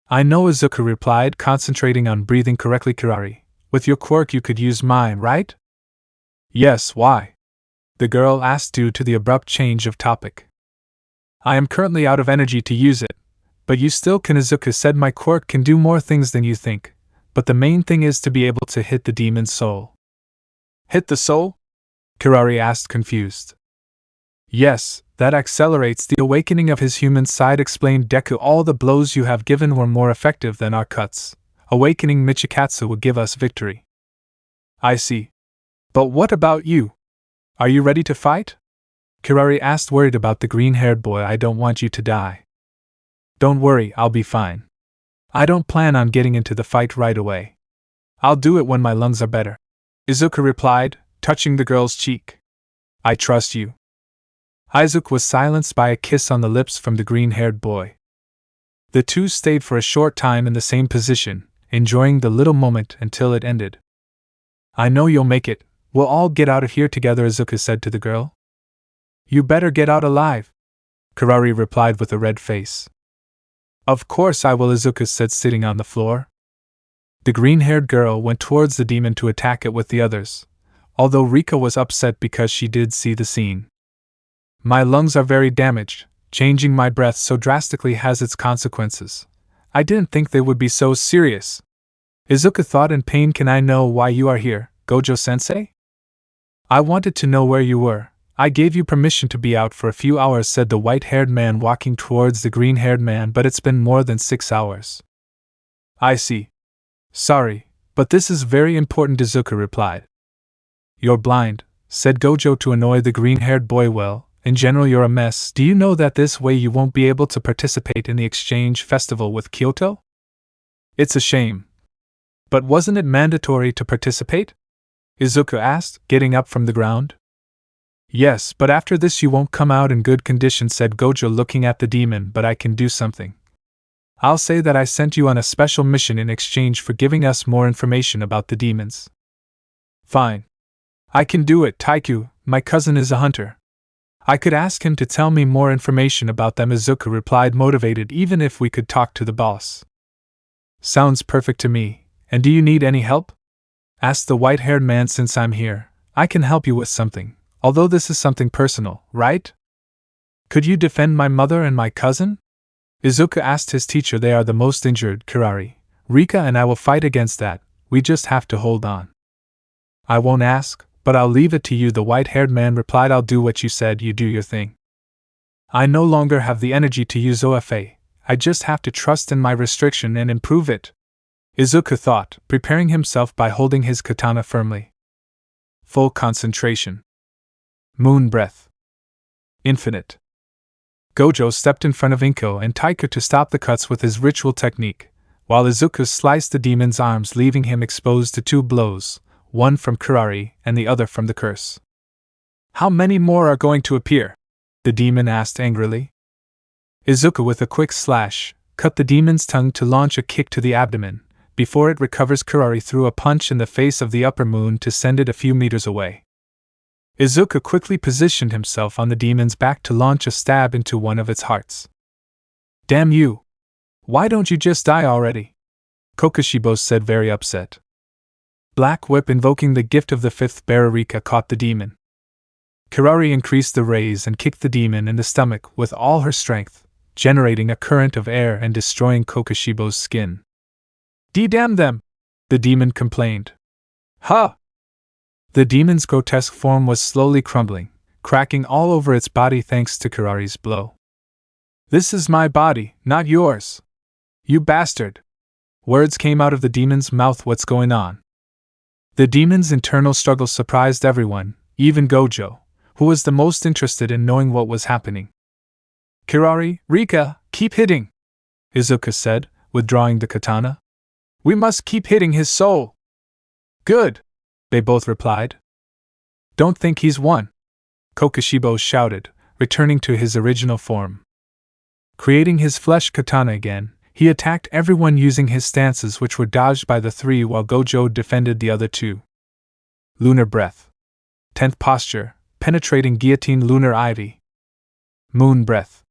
I know, Izuku replied, concentrating on breathing correctly. Kirari, with your quirk you could use mine, right? Yes, why? The girl asked due to the abrupt change of topic. I am currently out of energy to use it, but you still can, Izuku said. My quirk can do more things than you think, but the main thing is to be able to hit the demon's soul. Hit the soul? Kirari asked, confused. Yes, That accelerates the awakening of his human side, explained Deku. All the blows you have given were more effective than our cuts. Awakening Michikatsu would give us victory. I see. But what about you? Are you ready to fight? Kirari asked, worried about the green-haired boy. I don't want you to die. Don't worry, I'll be fine. I don't plan on getting into the fight right away. I'll do it when my lungs are better. Izuku replied, touching the girl's cheek. I trust you. Izuku was silenced by a kiss on the lips from the green-haired boy. The two stayed for a short time in the same position, enjoying the little moment until it ended. I know you'll make it. We'll all get out of here together, Izuku said to the girl. You better get out alive, Kirari replied with a red face. Of course I will, Izuku said, sitting on the floor. The green-haired girl went towards the demon to attack it with the others, although Rika was upset because she did see the scene. My lungs are very damaged. Changing my breath so drastically has its consequences. I didn't think they would be so serious. Izuku thought in pain. Can I know why you are here, Gojo-sensei? I wanted to know where you were. I gave you permission to be out for a few hours, said the white-haired man walking towards the green-haired man, but it's been more than 6 hours. I see. Sorry, but this is very important, Izuku replied. You're blind, said Gojo to annoy the green-haired boy. Well, in general you're a mess. Do you know that this way you won't be able to participate in the exchange festival with Kyoto? It's a shame. But wasn't it mandatory to participate? Izuku asked, getting up from the ground. Yes, but after this you won't come out in good condition, said Gojo, looking at the demon. But I can do something. I'll say that I sent you on a special mission in exchange for giving us more information about the demons. Fine. I can do it, Taiku. My cousin is a hunter. I could ask him to tell me more information about them, Izuku replied, motivated. Even if we could talk to the boss. Sounds perfect to me. And do you need any help? Asked the white-haired man. Since I'm here, I can help you with something. Although this is something personal, right? Could you defend my mother and my cousin? Izuku asked his teacher. They are the most injured, Kirari. Rika and I will fight against that. We just have to hold on. I won't ask, but I'll leave it to you, the white-haired man replied. I'll do what you said. You do your thing. I no longer have the energy to use OFA. I just have to trust in my restriction and improve it, Izuku thought, preparing himself by holding his katana firmly. Full concentration. Moon breath. Infinite. Gojo stepped in front of Inko and Taiku to stop the cuts with his ritual technique, while Izuku sliced the demon's arms, leaving him exposed to 2 blows, one from Kirari and the other from the curse. How many more are going to appear? The demon asked angrily. Izuku, with a quick slash, cut the demon's tongue to launch a kick to the abdomen. Before it recovers, Kirari threw a punch in the face of the upper moon to send it a few meters away. Izuku quickly positioned himself on the demon's back to launch a stab into one of its hearts. Damn you! Why don't you just die already? Kokushibo said, very upset. Black Whip, invoking the gift of the 5th bearer, Rika caught the demon. Kirari increased the raise and kicked the demon in the stomach with all her strength, generating a current of air and destroying Kokushibo's skin. D-damn them! The demon complained. Ha! The demon's grotesque form was slowly crumbling, cracking all over its body thanks to Kirari's blow. This is my body, not yours. You bastard! Words came out of the demon's mouth. What's going on? The demon's internal struggle surprised everyone, even Gojo, who was the most interested in knowing what was happening. Kirari, Rika, keep hitting, Izuku said, withdrawing the katana. We must keep hitting his soul. Good, they both replied. Don't think he's won, Kokushibo shouted, returning to his original form. Creating his flesh katana again, he attacked everyone using his stances, which were dodged by the 3 while Gojo defended the other 2. Lunar breath. 10th posture, penetrating guillotine lunar ivy. Moon breath.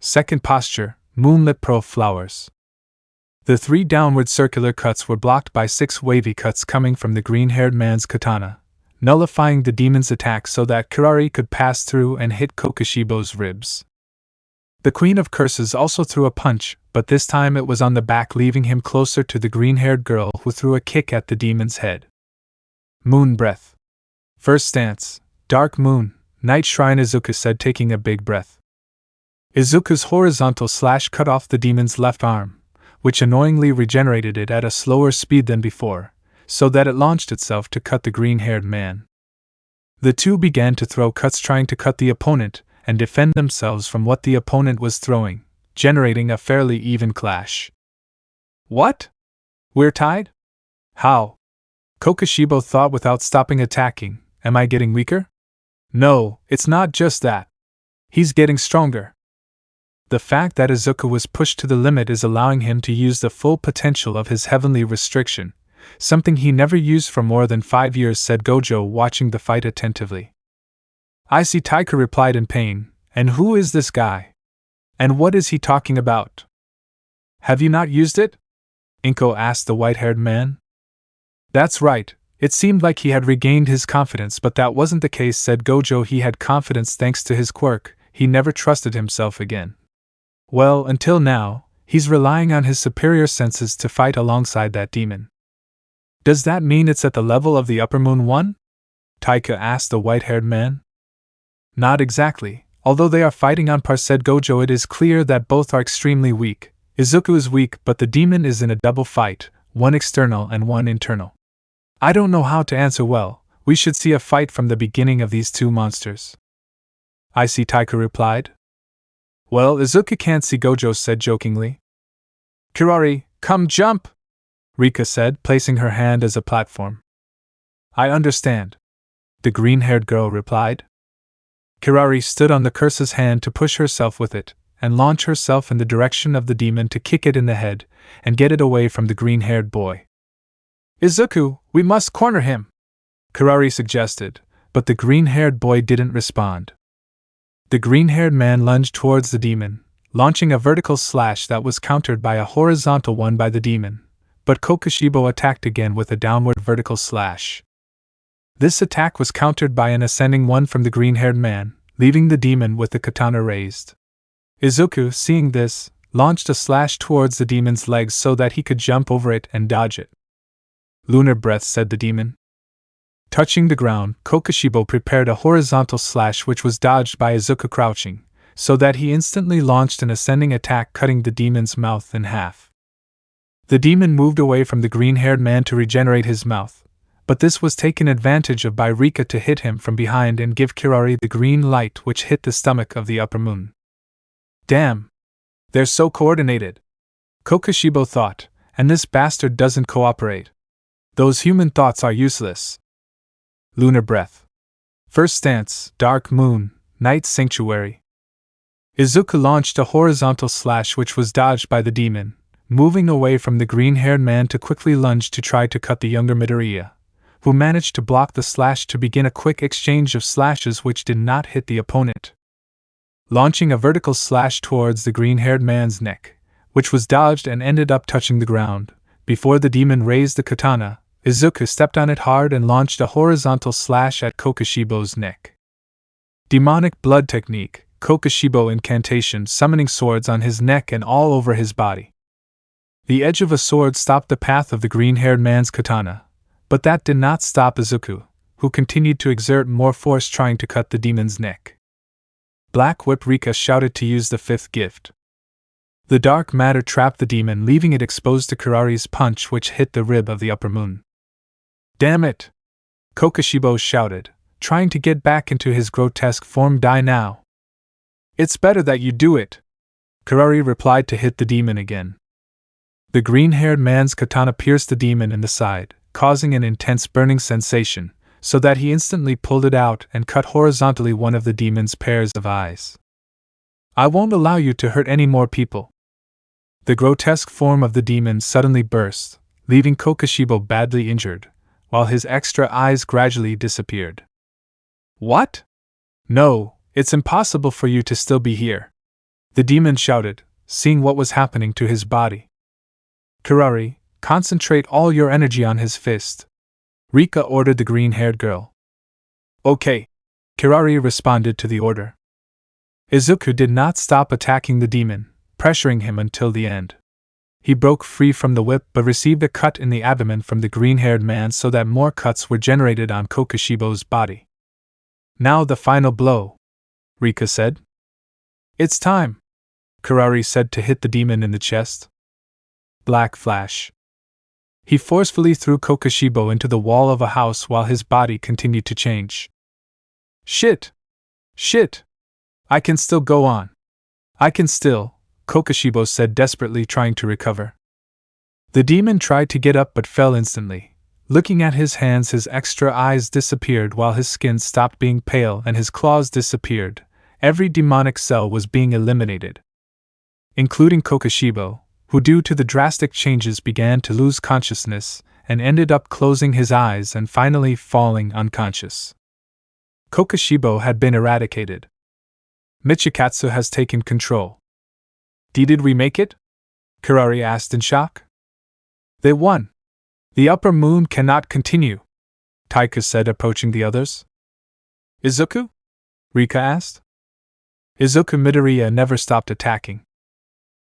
2nd posture, moonlit pearl flowers. The 3 downward circular cuts were blocked by 6 wavy cuts coming from the green-haired man's katana, nullifying the demon's attack so that Kirari could pass through and hit Kokushibo's ribs. The Queen of Curses also threw a punch, but this time it was on the back, leaving him closer to the green-haired girl, who threw a kick at the demon's head. Moon breath. First stance, dark moon, Night Shrine, Izuku said, taking a big breath. Izuku's horizontal slash cut off the demon's left arm, which annoyingly regenerated it at a slower speed than before, so that it launched itself to cut the green-haired man. The two began to throw cuts, trying to cut the opponent and defend themselves from what the opponent was throwing, generating a fairly even clash. What? We're tied? How? Kokushibo thought without stopping attacking. Am I getting weaker? No, it's not just that. He's getting stronger. The fact that Izuku was pushed to the limit is allowing him to use the full potential of his heavenly restriction, something he never used for more than 5 years, said Gojo, watching the fight attentively. I see, Taika replied in pain. And who is this guy? And what is he talking about? Have you not used it? Inko asked the white-haired man. That's right. It seemed like he had regained his confidence, but that wasn't the case, said Gojo. He had confidence thanks to his quirk. He never trusted himself again. Well, until now, he's relying on his superior senses to fight alongside that demon. Does that mean it's at the level of the Upper Moon one? Taika asked the white-haired man. Not exactly. Although they are fighting on par, said Gojo, it is clear that both are extremely weak. Izuku is weak, but the demon is in a double fight, one external and one internal. I don't know how to answer well. We should see a fight from the beginning of these two monsters. I see, Taika replied. Well, Izuku can't see, Gojo said jokingly. Kirari, come jump! Rika said, placing her hand as a platform. I understand, the green-haired girl replied. Kirari stood on the curse's hand to push herself with it, and launch herself in the direction of the demon to kick it in the head, and get it away from the green-haired boy. Izuku, we must corner him, Kirari suggested, but the green-haired boy didn't respond. The green-haired man lunged towards the demon, launching a vertical slash that was countered by a horizontal one by the demon, but Kokushibo attacked again with a downward vertical slash. This attack was countered by an ascending one from the green-haired man, leaving the demon with the katana raised. Izuku, seeing this, launched a slash towards the demon's legs so that he could jump over it and dodge it. Lunar breath, said the demon. Touching the ground, Kokushibo prepared a horizontal slash which was dodged by Izuku crouching, so that he instantly launched an ascending attack, cutting the demon's mouth in half. The demon moved away from the green-haired man to regenerate his mouth, but this was taken advantage of by Rika to hit him from behind and give Kirari the green light which hit the stomach of the Upper Moon. Damn! They're so coordinated, Kokushibo thought, and this bastard doesn't cooperate. Those human thoughts are useless. Lunar breath. First stance, Dark Moon, Night Sanctuary. Izuku launched a horizontal slash which was dodged by the demon, moving away from the green-haired man to quickly lunge to try to cut the younger Midoriya, who managed to block the slash to begin a quick exchange of slashes which did not hit the opponent. Launching a vertical slash towards the green-haired man's neck, which was dodged and ended up touching the ground, before the demon raised the katana, Izuku stepped on it hard and launched a horizontal slash at Kokushibo's neck. Demonic blood technique, Kokushibo incantation, summoning swords on his neck and all over his body. The edge of a sword stopped the path of the green-haired man's katana, but that did not stop Izuku, who continued to exert more force trying to cut the demon's neck. Black Whip, Rika shouted to use the fifth gift. The dark matter trapped the demon, leaving it exposed to Kirari's punch which hit the rib of the Upper Moon. Damn it! Kokushibo shouted, trying to get back into his grotesque form. Die now! It's better that you do it, Kirari replied to hit the demon again. The green-haired man's katana pierced the demon in the side, causing an intense burning sensation, so that he instantly pulled it out and cut horizontally one of the demon's pairs of eyes. I won't allow you to hurt any more people. The grotesque form of the demon suddenly burst, leaving Kokushibo badly injured, while his extra eyes gradually disappeared. What? No, it's impossible for you to still be here, the demon shouted, seeing what was happening to his body. Kirari, concentrate all your energy on his fist, Rika ordered the green-haired girl. Okay, Kirari responded to the order. Izuku did not stop attacking the demon, pressuring him until the end. He broke free from the whip but received a cut in the abdomen from the green-haired man, so that more cuts were generated on Kokushibo's body. Now the final blow, Rika said. It's time, Kurari said to hit the demon in the chest. Black flash. He forcefully threw Kokoshibo into the wall of a house while his body continued to change. Shit! Shit! I can still go on. I can still, Kokoshibo said desperately, trying to recover. The demon tried to get up but fell instantly. Looking at his hands, his extra eyes disappeared while his skin stopped being pale and his claws disappeared. Every demonic cell was being eliminated, including Kokoshibo, who due to the drastic changes began to lose consciousness and ended up closing his eyes and finally falling unconscious. Kokoshibo had been eradicated. Michikatsu has taken control. Did we make it? Kurari asked in shock. They won. The upper moon cannot continue, Taika said, approaching the others. Izuku? Rika asked. Izuku Midoriya never stopped attacking.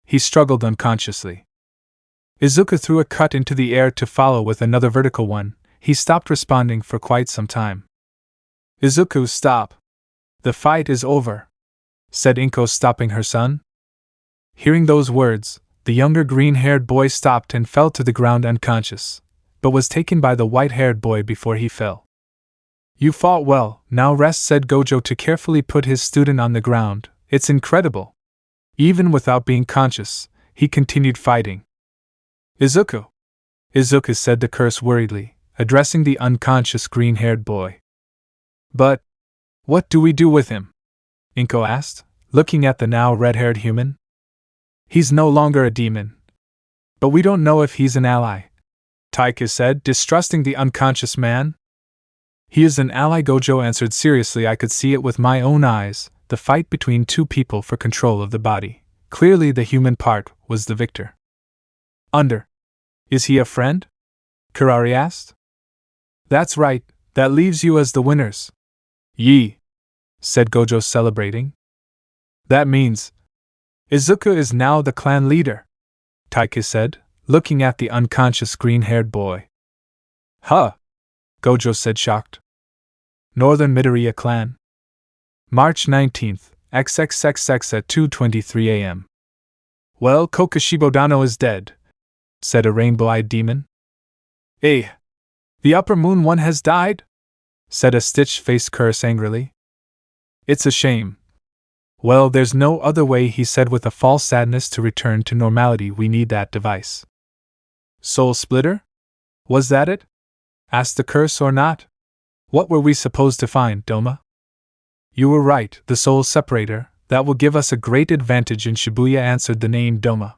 He struggled unconsciously. Izuku threw a cut into the air to follow with another vertical one. He stopped responding for quite some time. Izuku, stop. The fight is over, said Inko, stopping her son. Hearing those words, the younger green-haired boy stopped and fell to the ground unconscious, but was taken by the white-haired boy before he fell. You fought well, now rest, said Gojo to carefully put his student on the ground. It's incredible. Even without being conscious, he continued fighting. Izuku! Izuku, said the curse worriedly, addressing the unconscious green-haired boy. But what do we do with him? Inko asked, looking at the now red-haired human. He's no longer a demon. But we don't know if he's an ally, Taika said, distrusting the unconscious man. He is an ally, Gojo answered seriously. I could see it with my own eyes, the fight between two people for control of the body. Clearly the human part was the victor. Is he a friend? Kurari asked. That's right, that leaves you as the winners. Yee, said Gojo, celebrating. That means Izuku is now the clan leader, Taika said, looking at the unconscious green-haired boy. Huh, Gojo said, shocked. Northern Midoriya clan. March 19th, XXXX at 2:23 a.m. Well, Kokoshibo Dano is dead, said a rainbow-eyed demon. Eh, the upper moon one has died? Said a stitched-faced curse angrily. It's a shame. Well, there's no other way, he said with a false sadness. To return to normality, we need that device. Soul Splitter? Was that it? Asked the curse, or not? What were we supposed to find, Doma? You were right, the Soul Separator. That will give us a great advantage in Shibuya, answered the named Doma.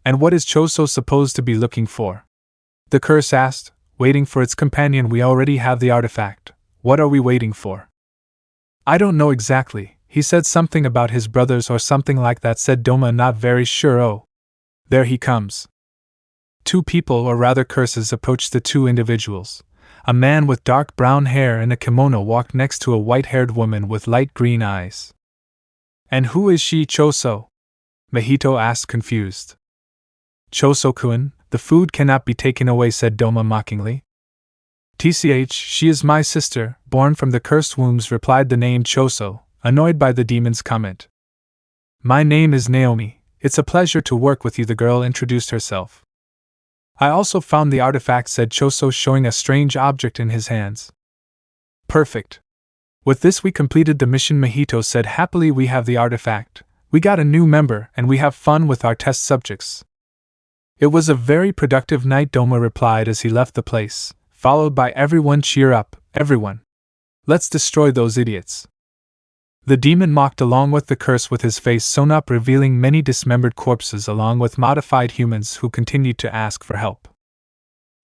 And what is Choso supposed to be looking for? The curse asked, waiting for its companion. We already have the artifact. What are we waiting for? I don't know exactly. He said something about his brothers or something like that, said Doma, not very sure. Oh, there he comes. Two people, or rather curses, approached the two individuals. A man with dark brown hair and a kimono walked next to a white-haired woman with light green eyes. And who is she, Choso? Mahito asked, confused. Choso-kun, the food cannot be taken away, said Doma mockingly. TCH, she is my sister, born from the cursed wombs, replied the named Choso, annoyed by the demon's comment. My name is Naomi. It's a pleasure to work with you, the girl introduced herself. I also found the artifact, said Choso, showing a strange object in his hands. Perfect. With this we completed the mission, Mahito said happily. We have the artifact, we got a new member, and we have fun with our test subjects. It was a very productive night, Doma replied as he left the place, followed by everyone. Cheer up, everyone. Let's destroy those idiots. The demon mocked along with the curse, with his face sewn up, revealing many dismembered corpses along with modified humans who continued to ask for help.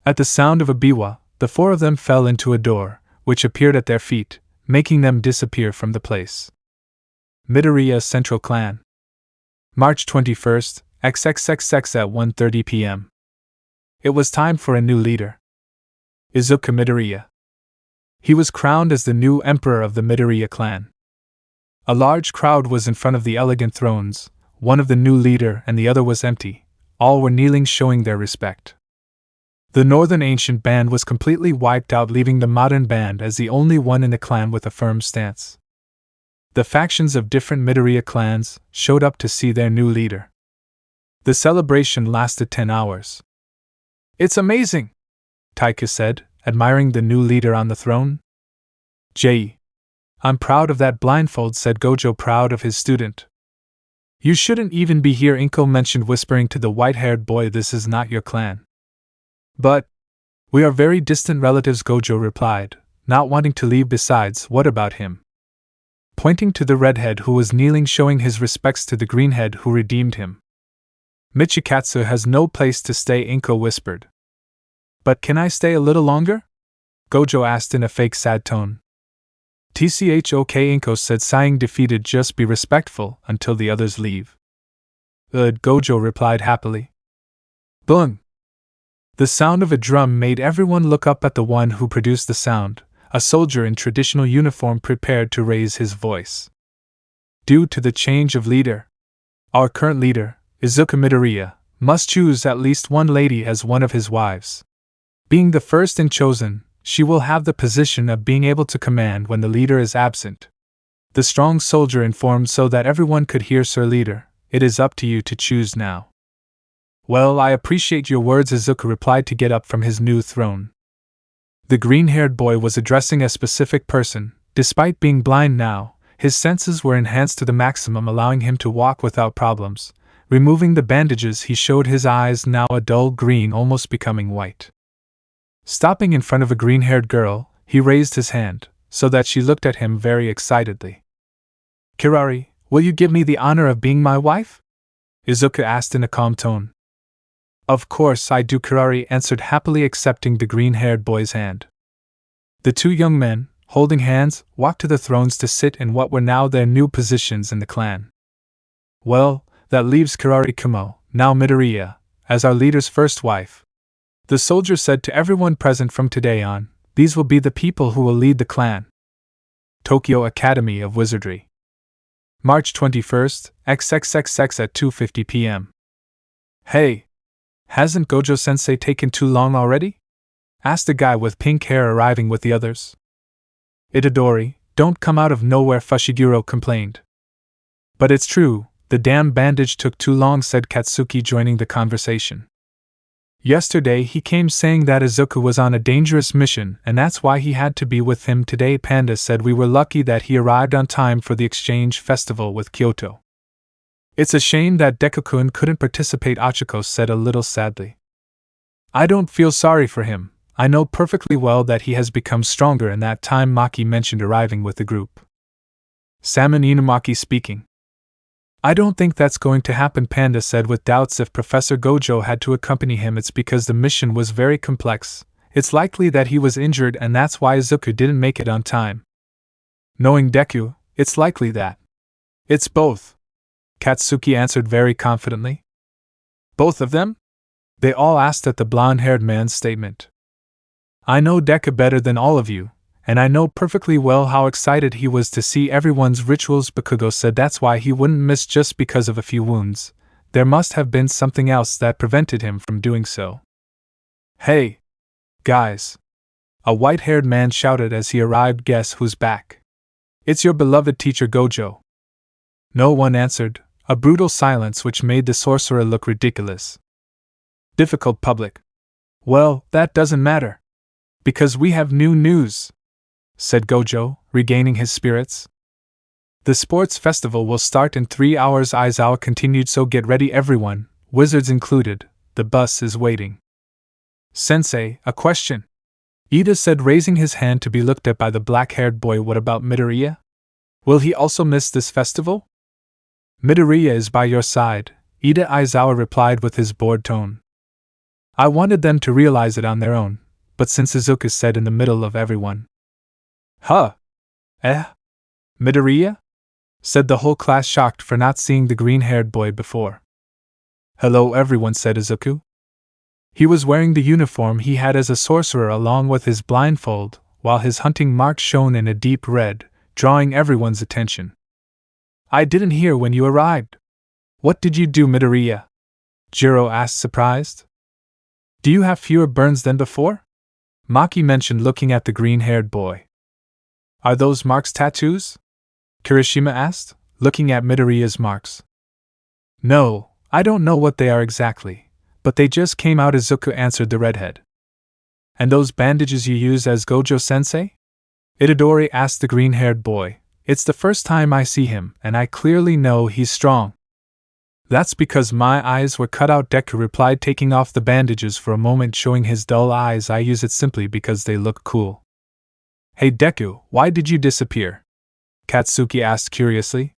At the sound of a biwa, the four of them fell into a door, which appeared at their feet, making them disappear from the place. Midoriya Central Clan. March 21st, XXXX at 1:30 p.m. It was time for a new leader. Izuku Midoriya. He was crowned as the new emperor of the Midoriya clan. A large crowd was in front of the elegant thrones, one of the new leader and the other was empty. All were kneeling, showing their respect. The northern ancient band was completely wiped out, leaving the modern band as the only one in the clan with a firm stance. The factions of different Midoriya clans showed up to see their new leader. The celebration lasted 10 hours. "It's amazing," Taika said, admiring the new leader on the throne. "I'm proud of that blindfold," said Gojo, proud of his student. "You shouldn't even be here," Inko mentioned, whispering to the white-haired boy, "This is not your clan." "But we are very distant relatives," Gojo replied, not wanting to leave. "Besides, what about him?" Pointing to the redhead who was kneeling, showing his respects to the greenhead who redeemed him. "Michikatsu has no place to stay," Inko whispered. "But can I stay a little longer?" Gojo asked in a fake sad tone. "TCHOK," Inko said, sighing defeated. "Just be respectful until the others leave." Gojo replied happily. Boom! The sound of a drum made everyone look up at the one who produced the sound, a soldier in traditional uniform prepared to raise his voice. "Due to the change of leader, our current leader, Izuku Midoriya, must choose at least one lady as one of his wives. Being the first and chosen, she will have the position of being able to command when the leader is absent." The strong soldier informed so that everyone could hear. "Sir Leader, it is up to you to choose now." "Well, I appreciate your words," Izuku replied to get up from his new throne. The green-haired boy was addressing a specific person. Despite being blind now, his senses were enhanced to the maximum, allowing him to walk without problems. Removing the bandages, he showed his eyes, now a dull green, almost becoming white. Stopping in front of a green-haired girl, he raised his hand, so that she looked at him very excitedly. "Kirari, will you give me the honor of being my wife?" Izuku asked in a calm tone. "Of course I do," Kirari answered happily, accepting the green-haired boy's hand. The two young men, holding hands, walked to the thrones to sit in what were now their new positions in the clan. "Well, that leaves Kirari Kumo, now Midoriya, as our leader's first wife," the soldier said to everyone present. "From today on, these will be the people who will lead the clan." Tokyo Academy of Wizardry. March 21st, XXXX at 2:50 p.m. "Hey! Hasn't Gojo-sensei taken too long already?" asked a guy with pink hair arriving with the others. "Itadori, don't come out of nowhere," Fushiguro complained. "But it's true, the damn bandage took too long," said Katsuki, joining the conversation. "Yesterday he came saying that Izuku was on a dangerous mission and that's why he had to be with him today," Panda said. "We were lucky that he arrived on time for the exchange festival with Kyoto. It's a shame that Deku-kun couldn't participate," Ochako said a little sadly. "I don't feel sorry for him. I know perfectly well that he has become stronger in that time," Maki mentioned, arriving with the group. Salmon Inumaki speaking. "I don't think that's going to happen," Panda said with doubts. "If Professor Gojo had to accompany him, it's because the mission was very complex. It's likely that he was injured and that's why Izuku didn't make it on time. Knowing Deku, it's likely that it's both," Katsuki answered very confidently. "Both of them?" they all asked at the blonde-haired man's statement. "I know Deku better than all of you, and I know perfectly well how excited he was to see everyone's rituals," Bakugo said. "That's why he wouldn't miss just because of a few wounds. There must have been something else that prevented him from doing so." "Hey! Guys!" a white-haired man shouted as he arrived. "Guess who's back? It's your beloved teacher Gojo." No one answered, a brutal silence which made the sorcerer look ridiculous. Difficult public. "Well, that doesn't matter. Because we have new news," said Gojo, regaining his spirits. "The sports festival will start in 3 hours," Aizawa continued, "so get ready everyone, wizards included, the bus is waiting." "Sensei, a question," Ida said, raising his hand to be looked at by the black-haired boy. "What about Midoriya? Will he also miss this festival?" "Midoriya is by your side," Ida Aizawa replied with his bored tone. "I wanted them to realize it on their own, but since Izuku said in the middle of everyone." "Huh? Midoriya?" said the whole class, shocked for not seeing the green-haired boy before. "Hello everyone," said Izuku. He was wearing the uniform he had as a sorcerer along with his blindfold, while his hunting mark shone in a deep red, drawing everyone's attention. "I didn't hear when you arrived. What did you do, Midoriya?" Jiro asked, surprised. Do you have fewer burns than before? Maki mentioned, looking at the green-haired boy. Are those marks tattoos? Kirishima asked, looking at Midoriya's marks. No, I don't know what they are exactly, but they just came out, Izuku answered the redhead. And those bandages you use as Gojo-sensei? Itadori asked the green-haired boy. It's the first time I see him, and I clearly know he's strong. That's because my eyes were cut out, Deku replied, taking off the bandages for a moment, showing his dull eyes. I use it simply because they look cool. Hey Deku, why did you disappear? Katsuki asked curiously.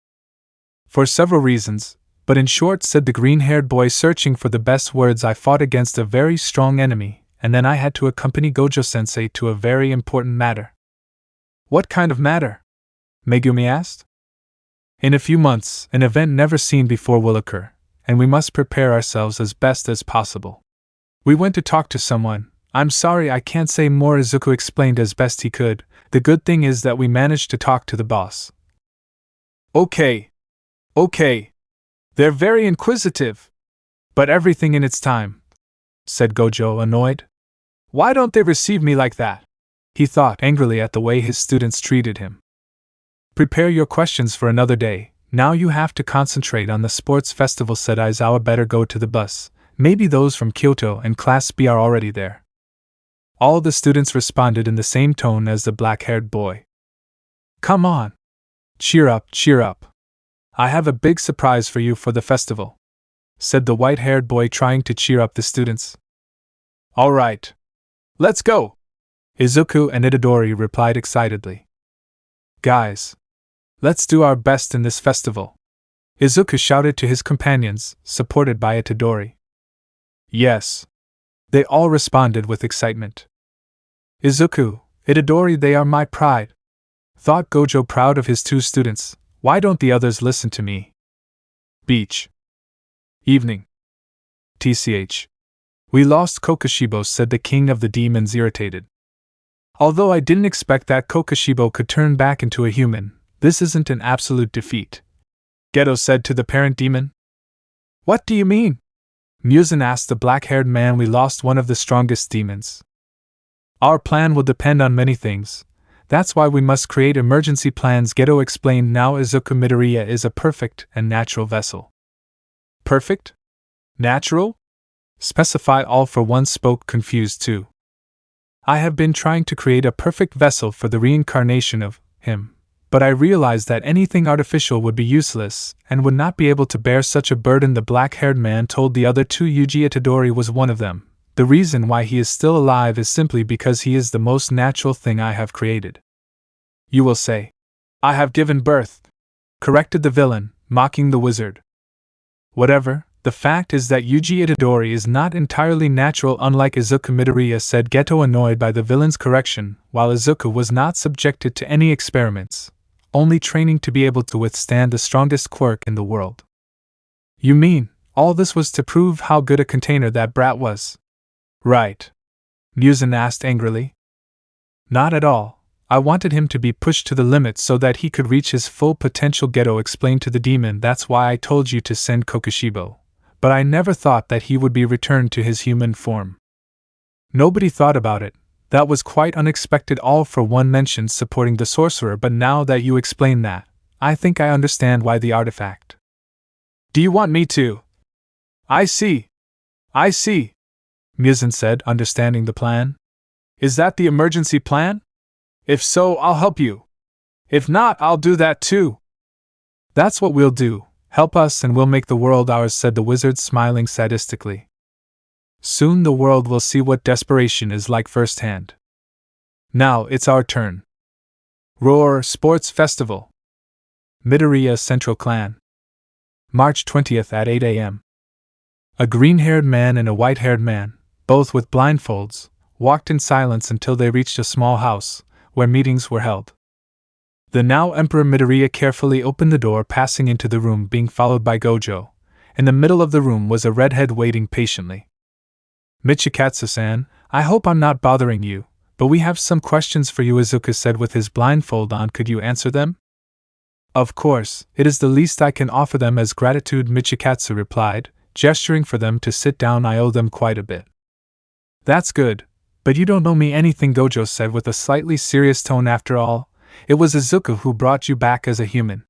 For several reasons, but in short, said the green-haired boy, searching for the best words, I fought against a very strong enemy, and then I had to accompany Gojo-sensei to a very important matter. What kind of matter? Megumi asked. In a few months, an event never seen before will occur, and we must prepare ourselves as best as possible. We went to talk to someone. I'm sorry I can't say more, Izuku explained as best he could. The good thing is that we managed to talk to the boss. Okay. They're very inquisitive. But everything in its time, said Gojo, annoyed. Why don't they receive me like that? He thought angrily at the way his students treated him. Prepare your questions for another day. Now you have to concentrate on the sports festival, said Aizawa. Better go to the bus. Maybe those from Kyoto and Class B are already there. All the students responded in the same tone as the black-haired boy. Come on. Cheer up. I have a big surprise for you for the festival, said the white-haired boy, trying to cheer up the students. All right. Let's go, Izuku and Itadori replied excitedly. Guys, let's do our best in this festival, Izuku shouted to his companions, supported by Itadori. Yes. They all responded with excitement. Izuku, Itadori, they are my pride, thought Gojo, proud of his two students. Why don't the others listen to me? Beach. Evening. TCH. We lost Kokushibo, said the king of the demons, irritated. Although I didn't expect that Kokushibo could turn back into a human, this isn't an absolute defeat, Geto said to the parent demon. What do you mean? Muzan asked the black-haired man. We lost one of the strongest demons. Our plan will depend on many things. That's why we must create emergency plans, Geto explained. Now Izuku, Midoriya is a perfect and natural vessel. Perfect? Natural? Specify. All for one spoke, confused too. I have been trying to create a perfect vessel for the reincarnation of him, but I realized that anything artificial would be useless and would not be able to bear such a burden, the black-haired man told the other two. Yuji Itadori was one of them. The reason why he is still alive is simply because he is the most natural thing I have created. You will say, I have given birth, corrected the villain, mocking the wizard. Whatever, the fact is that Yuji Itadori is not entirely natural, unlike Izuku, Midoriya said Geto, annoyed by the villain's correction, while Izuku was not subjected to any experiments, only training to be able to withstand the strongest quirk in the world. You mean, all this was to prove how good a container that brat was? Right. Muzan asked angrily. Not at all. I wanted him to be pushed to the limit so that he could reach his full potential, Geto explained to the demon. That's why I told you to send Kokushibo. But I never thought that he would be returned to his human form. Nobody thought about it. That was quite unexpected. All for one mentioned supporting the sorcerer, but now that you explain that, I think I understand why the artifact. Do you want me to? I see. Muzan said, understanding the plan. Is that the emergency plan? If so, I'll help you. If not, I'll do that too. That's what we'll do. Help us and we'll make the world ours, said the wizard, smiling sadistically. Soon the world will see what desperation is like firsthand. Now it's our turn. Roar Sports Festival. Midoriya Central Clan. March 20th at 8 a.m. A green-haired man and a white-haired man, both with blindfolds, walked in silence until they reached a small house, where meetings were held. The now Emperor Midoriya carefully opened the door, passing into the room, being followed by Gojo. In the middle of the room was a redhead waiting patiently. Michikatsu-san, I hope I'm not bothering you, but we have some questions for you, Izuku said with his blindfold on. Could you answer them? Of course, it is the least I can offer them as gratitude, Michikatsu replied, gesturing for them to sit down. I owe them quite a bit. That's good, but you don't know me anything, Gojo said with a slightly serious tone. After all, it was Izuku who brought you back as a human.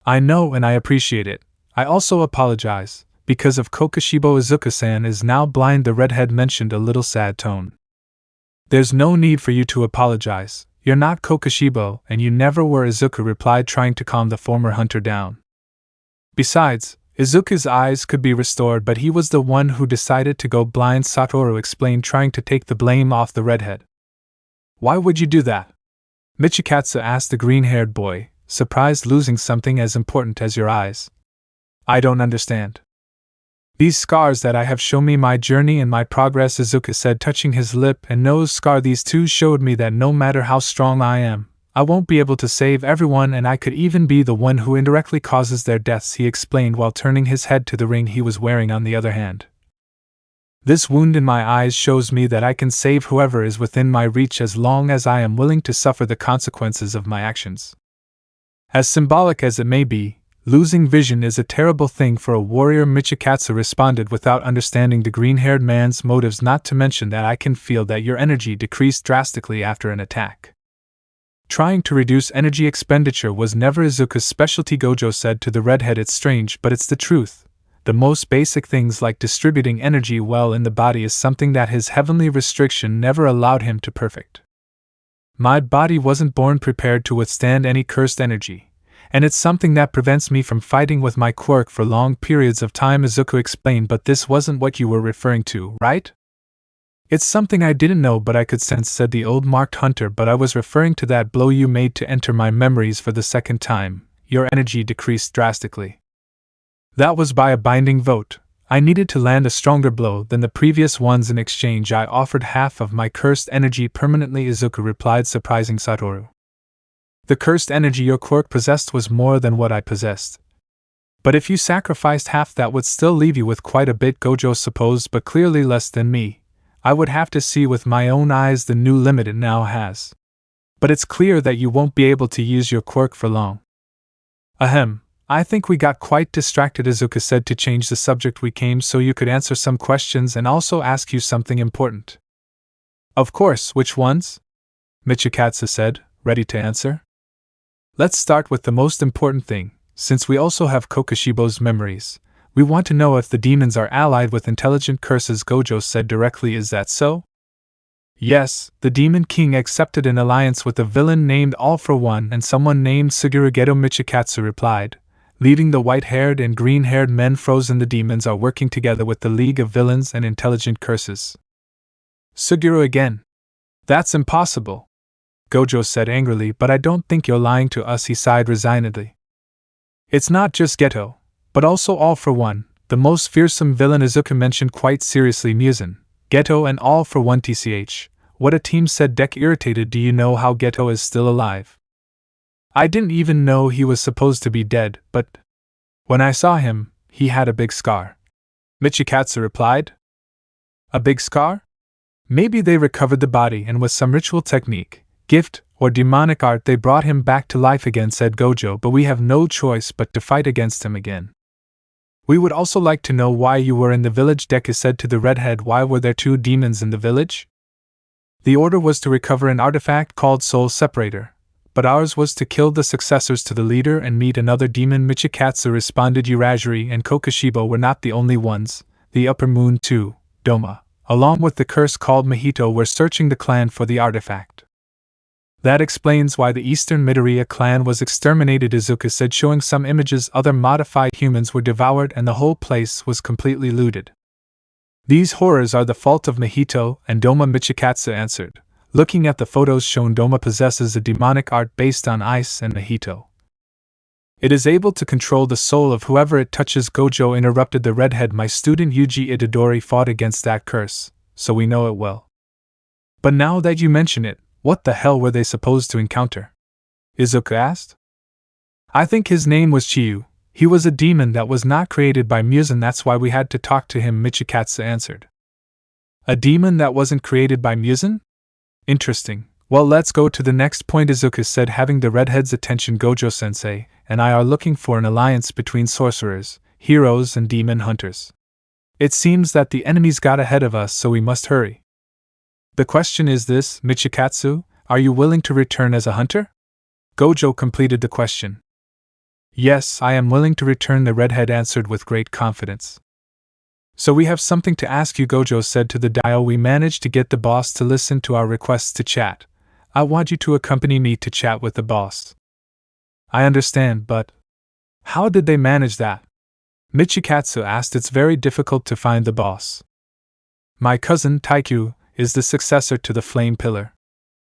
I know and I appreciate it. I also apologize. Because of Kokushibo, Izuku-san is now blind, the redhead mentioned, a little sad tone. There's no need for you to apologize. You're not Kokushibo, and you never were, Izuku replied, trying to calm the former hunter down. Besides, Izuku's eyes could be restored, but he was the one who decided to go blind, Satoru explained, trying to take the blame off the redhead. Why would you do that? Michikatsu asked the green-haired boy, surprised, losing something as important as your eyes. I don't understand. These scars that I have show me my journey and my progress, Izuku said, touching his lip and nose scar. These two showed me that no matter how strong I am, I won't be able to save everyone, and I could even be the one who indirectly causes their deaths, he explained while turning his head to the ring he was wearing on the other hand. This wound in my eyes shows me that I can save whoever is within my reach as long as I am willing to suffer the consequences of my actions. As symbolic as it may be, losing vision is a terrible thing for a warrior, Michikatsu responded without understanding the green-haired man's motives, not to mention that I can feel that your energy decreased drastically after an attack. Trying to reduce energy expenditure was never Izuku's specialty, Gojo said to the redhead. It's strange, but it's the truth. The most basic things like distributing energy well in the body is something that his heavenly restriction never allowed him to perfect. My body wasn't born prepared to withstand any cursed energy, and it's something that prevents me from fighting with my quirk for long periods of time, Izuku explained. But this wasn't what you were referring to, right? It's something I didn't know but I could sense, said the old marked hunter, but I was referring to that blow you made to enter my memories for the second time. Your energy decreased drastically. That was by a binding vote. I needed to land a stronger blow than the previous ones. In exchange, I offered half of my cursed energy permanently, Izuku replied, surprising Satoru. The cursed energy your quirk possessed was more than what I possessed. But if you sacrificed half, that would still leave you with quite a bit, Gojo supposed, but clearly less than me. I would have to see with my own eyes the new limit it now has. But it's clear that you won't be able to use your quirk for long. Ahem, I think we got quite distracted, Izuku said to change the subject. We came so you could answer some questions and also ask you something important. Of course, which ones? Michikatsu said, ready to answer. Let's start with the most important thing, since we also have Kokushibo's memories. We want to know if the demons are allied with intelligent curses, Gojo said directly. Is that so? Yes, the Demon King accepted an alliance with a villain named All for One and someone named Suguru Geto, Michikatsu replied, leaving the white-haired and green-haired men frozen. The demons are working together with the League of Villains and Intelligent Curses. Suguru again. That's impossible, Gojo said angrily, but I don't think you're lying to us, he sighed resignedly. It's not just Geto, but also All for One, the most fearsome villain, Izuku mentioned quite seriously, musing. Geto and All for One, tch. What a team, said Deku, irritated. Do you know how Geto is still alive? I didn't even know he was supposed to be dead, but when I saw him, he had a big scar. Michikatsu replied. A big scar? Maybe they recovered the body and with some ritual technique, gift, or demonic art they brought him back to life again, said Gojo, but we have no choice but to fight against him again. We would also like to know why you were in the village, Deku said to the redhead. Why were there two demons in the village? The order was to recover an artifact called Soul Separator, but ours was to kill the successors to the leader and meet another demon, Michikatsu responded. Uragiri and Kokushibo were not the only ones. The Upper Moon too, Doma, along with the curse called Mahito, were searching the clan for the artifact. That explains why the Eastern Midoriya clan was exterminated, Izuku said, showing some images. Other modified humans were devoured and the whole place was completely looted. These horrors are the fault of Mahito and Doma, Michikatsu answered. Looking at the photos shown, Doma possesses a demonic art based on ice, and Mahito. It is able to control the soul of whoever it touches, Gojo interrupted the redhead. My student Yuji Itadori fought against that curse, so we know it well. But now that you mention it, what the hell were they supposed to encounter? Izuku asked. I think his name was Chiyu. He was a demon that was not created by Muse, and that's why we had to talk to him, Michikatsu answered. A demon that wasn't created by Muse? Interesting. Well, let's go to the next point, Izuku said, having the redhead's attention. Gojo-sensei and I are looking for an alliance between sorcerers, heroes, and demon hunters. It seems that the enemies got ahead of us, so we must hurry. The question is this, Michikatsu, are you willing to return as a hunter? Gojo completed the question. Yes, I am willing to return, the redhead answered with great confidence. So we have something to ask you, Gojo said to the Dio. We managed to get the boss to listen to our requests to chat. I want you to accompany me to chat with the boss. I understand, but how did they manage that? Michikatsu asked. It's very difficult to find the boss. My cousin, Taiku, is the successor to the Flame Pillar.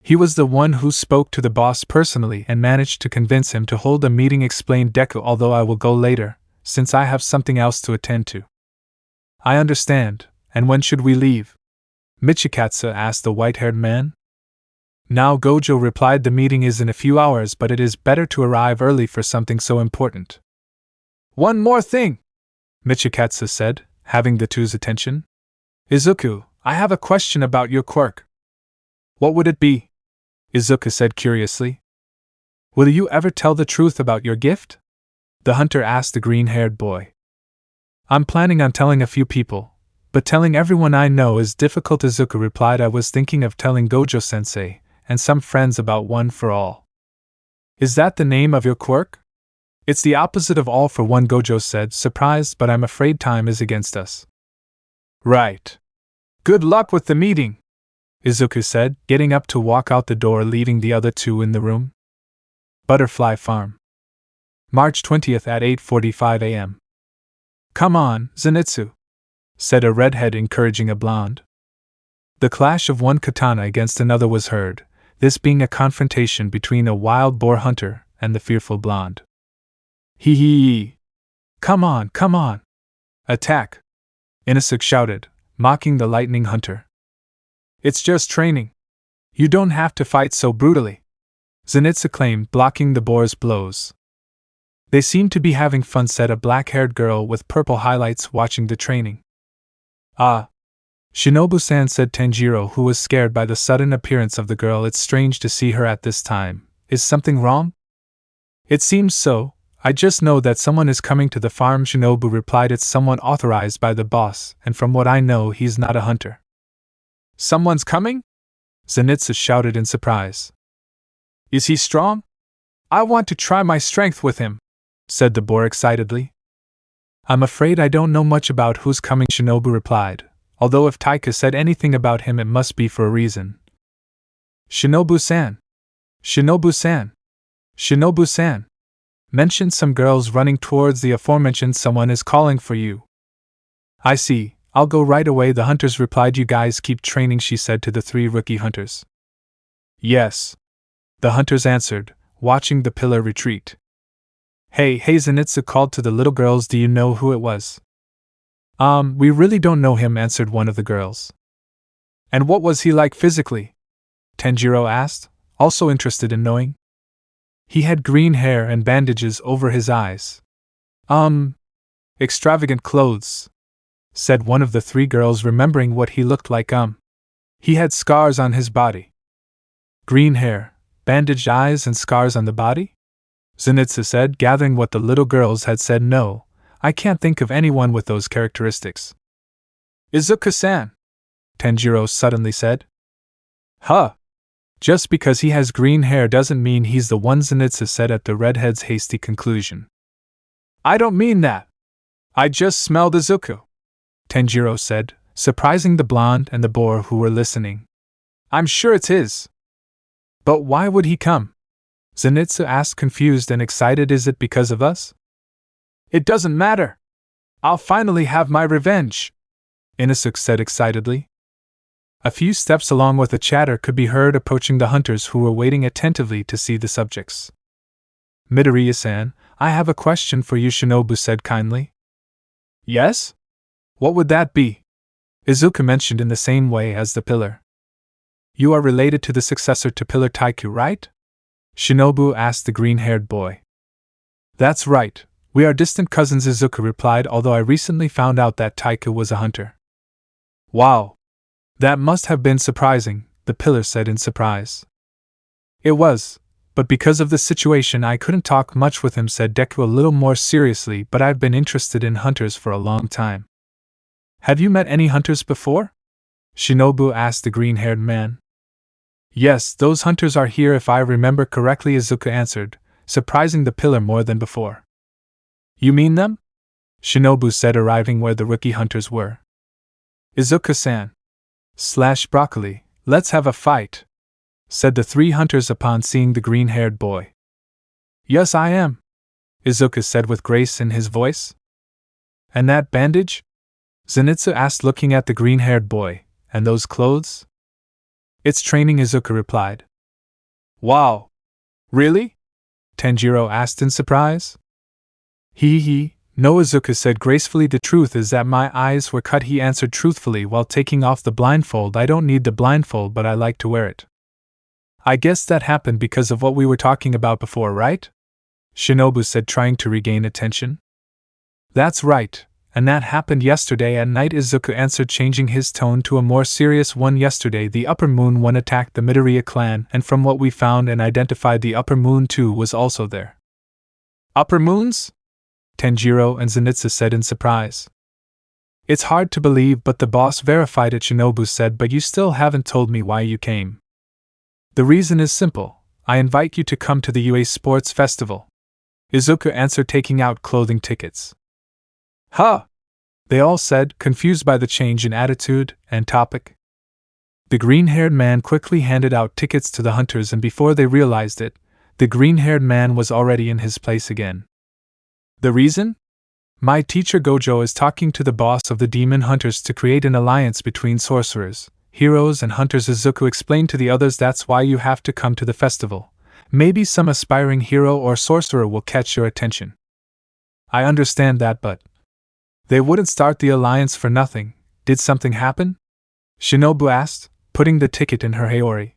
He was the one who spoke to the boss personally and managed to convince him to hold a meeting, explained Deku, although I will go later, since I have something else to attend to. I understand, and when should we leave? Michikatsu asked the white-haired man. Now, Gojo replied, the meeting is in a few hours, but it is better to arrive early for something so important. One more thing, Michikatsu said, having the two's attention. Izuku, I have a question about your quirk. What would it be? Izuku said curiously. Will you ever tell the truth about your gift? The hunter asked the green-haired boy. I'm planning on telling a few people, but telling everyone I know is difficult, Izuku replied. I was thinking of telling Gojo-sensei and some friends about One for All. Is that the name of your quirk? It's the opposite of All for One, Gojo said, surprised, but I'm afraid time is against us. Right. Good luck with the meeting, Izuku said, getting up to walk out the door, leaving the other two in the room. Butterfly Farm. March 20th at 8:45 a.m. Come on, Zenitsu, said a redhead, encouraging a blonde. The clash of one katana against another was heard, this being a confrontation between a wild boar hunter and the fearful blonde. Hee hee. Come on, come on. Attack, Inosuke shouted, mocking the lightning hunter. It's just training. You don't have to fight so brutally, Zenitsu claimed, blocking the boar's blows. They seemed to be having fun, said a black-haired girl with purple highlights watching the training. Ah, Shinobu-san, said Tanjiro, who was scared by the sudden appearance of the girl. It's strange to see her at this time. Is something wrong? It seems so. I just know that someone is coming to the farm, Shinobu replied. It's someone authorized by the boss, and from what I know, he's not a hunter. Someone's coming? Zenitsu shouted in surprise. Is he strong? I want to try my strength with him, said the boar excitedly. I'm afraid I don't know much about who's coming, Shinobu replied, although if Taika said anything about him it must be for a reason. Shinobu-san! Shinobu-san! Shinobu-san! Mentioned some girls running towards the aforementioned. Someone is calling for you. I see, I'll go right away, the hunters replied. You guys keep training, she said to the three rookie hunters. Yes, the hunters answered, watching the pillar retreat. Hey, Zenitsu called to the little girls. Do you know who it was? We really don't know him, answered one of the girls. And what was he like physically? Tanjiro asked, also interested in knowing. He had green hair and bandages over his eyes. Extravagant clothes, said one of the three girls, remembering what he looked like. He had scars on his body. Green hair, bandaged eyes, and scars on the body? Zenitsu said, gathering what the little girls had said. No, I can't think of anyone with those characteristics. Izuku-san, Tanjiro suddenly said. Huh. Just because he has green hair doesn't mean he's the one, Zenitsu said at the redhead's hasty conclusion. I don't mean that. I just smelled Izuku, Tanjiro said, surprising the blonde and the boar who were listening. I'm sure it's his. But why would he come? Zenitsu asked, confused and excited. Is it because of us? It doesn't matter. I'll finally have my revenge, Inosuke said excitedly. A few steps along with a chatter could be heard approaching the hunters, who were waiting attentively to see the subjects. Midoriya-san, I have a question for you, Shinobu said kindly. Yes? What would that be? Izuku mentioned in the same way as the pillar. You are related to the successor to Pillar Taiku, right? Shinobu asked the green-haired boy. That's right, we are distant cousins, Izuku replied, although I recently found out that Taiku was a hunter. Wow! That must have been surprising, the pillar said in surprise. It was, but because of the situation I couldn't talk much with him, said Deku a little more seriously, but I've been interested in hunters for a long time. Have you met any hunters before? Shinobu asked the green-haired man. Yes, those hunters are here if I remember correctly, Izuku answered, surprising the pillar more than before. You mean them? Shinobu said, arriving where the rookie hunters were. Izuku-san. Broccoli, let's have a fight, said the three hunters upon seeing the green-haired boy. Yes, I am, Izuku said with grace in his voice. And that bandage? Zenitsu asked, looking at the green-haired boy. And those clothes? It's training, Izuku replied. Wow! Really? Tanjiro asked in surprise. No, Izuku said gracefully. The truth is that my eyes were cut, he answered truthfully while taking off the blindfold. I don't need the blindfold, but I like to wear it. I guess that happened because of what we were talking about before, right? Shinobu said, trying to regain attention. That's right, and that happened yesterday at night, Izuku answered, changing his tone to a more serious one. Yesterday the Upper Moon one attacked the Midoriya clan, and from what we found and identified, the Upper Moon too was also there. Upper Moons? Tanjiro and Zenitsu said in surprise. It's hard to believe, but the boss verified it, Shinobu said, but you still haven't told me why you came. The reason is simple. I invite you to come to the UA Sports Festival, Izuku answered, taking out clothing tickets. Huh! They all said, confused by the change in attitude and topic. The green-haired man quickly handed out tickets to the hunters, and before they realized it, the green-haired man was already in his place again. The reason? My teacher Gojo is talking to the boss of the demon hunters to create an alliance between sorcerers, heroes and hunters, Izuku explained to the others. That's why you have to come to the festival. Maybe some aspiring hero or sorcerer will catch your attention. I understand that, but they wouldn't start the alliance for nothing. Did something happen? Shinobu asked, putting the ticket in her Haori.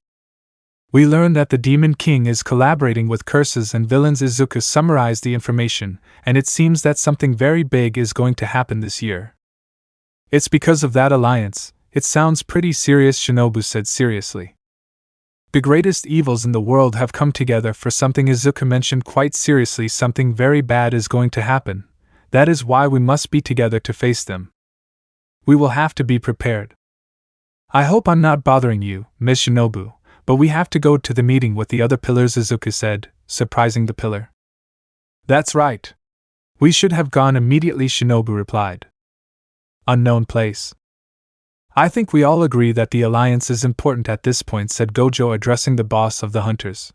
We learned that the Demon King is collaborating with curses and villains. Izuku summarized the information, and it seems that something very big is going to happen this year. It's because of that alliance. It sounds pretty serious, Shinobu said seriously. The greatest evils in the world have come together for something, Izuku mentioned quite seriously. Something very bad is going to happen. That is why we must be together to face them. We will have to be prepared. I hope I'm not bothering you, Miss Shinobu, but we have to go to the meeting with the other pillars, Izuku said, surprising the pillar. That's right. We should have gone immediately, Shinobu replied. Unknown place. I think we all agree that the alliance is important at this point, said Gojo, addressing the boss of the hunters.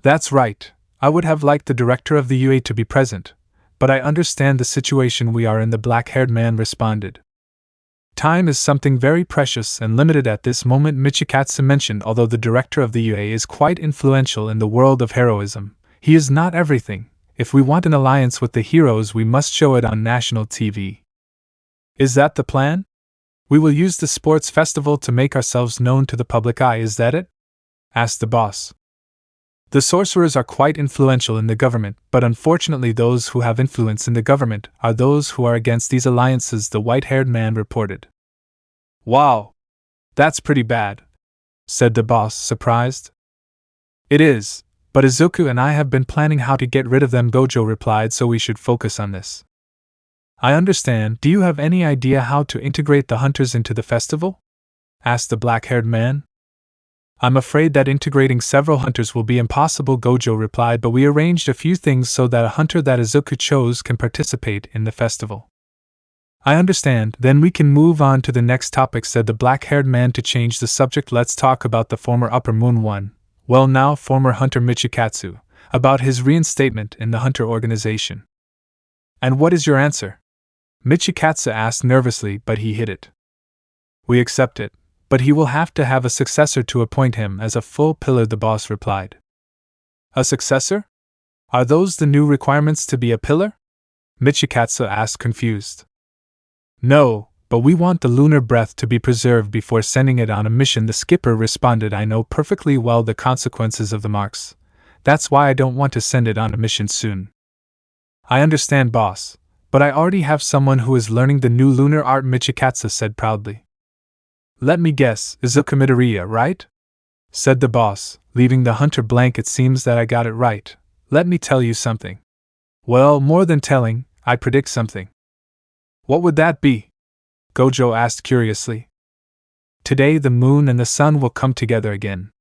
That's right. I would have liked the director of the UA to be present, but I understand the situation we are in, the black-haired man responded. Time is something very precious and limited at this moment, Michikatsu mentioned. Although the director of the UA is quite influential in the world of heroism, he is not everything. If we want an alliance with the heroes, we must show it on national TV. Is that the plan? We will use the sports festival to make ourselves known to the public eye, is that it? Asked the boss. The sorcerers are quite influential in the government, but unfortunately those who have influence in the government are those who are against these alliances, the white-haired man reported. Wow! That's pretty bad, said the boss, surprised. It is, but Izuku and I have been planning how to get rid of them, Gojo replied, so we should focus on this. I understand. Do you have any idea how to integrate the hunters into the festival? Asked the black-haired man. I'm afraid that integrating several hunters will be impossible, Gojo replied, but we arranged a few things so that a hunter that Izuku chose can participate in the festival. I understand. Then we can move on to the next topic, said the black-haired man to change the subject. Let's talk about the former Upper Moon one, well now former hunter Michikatsu, about his reinstatement in the hunter organization. And what is your answer? Michikatsu asked nervously, but he hid it. We accept it, but he will have to have a successor to appoint him as a full pillar, the boss replied. A successor? Are those the new requirements to be a pillar? Michikatsu asked, confused. No, but we want the lunar breath to be preserved before sending it on a mission, the skipper responded. I know perfectly well the consequences of the marks. That's why I don't want to send it on a mission soon. I understand, boss, but I already have someone who is learning the new lunar art, Michikatsu said proudly. Let me guess, Izuku Midoriya, right? Said the boss, leaving the hunter blank. It seems that I got it right. Let me tell you something. Well, more than telling, I predict something. What would that be? Gojo asked curiously. Today the moon and the sun will come together again.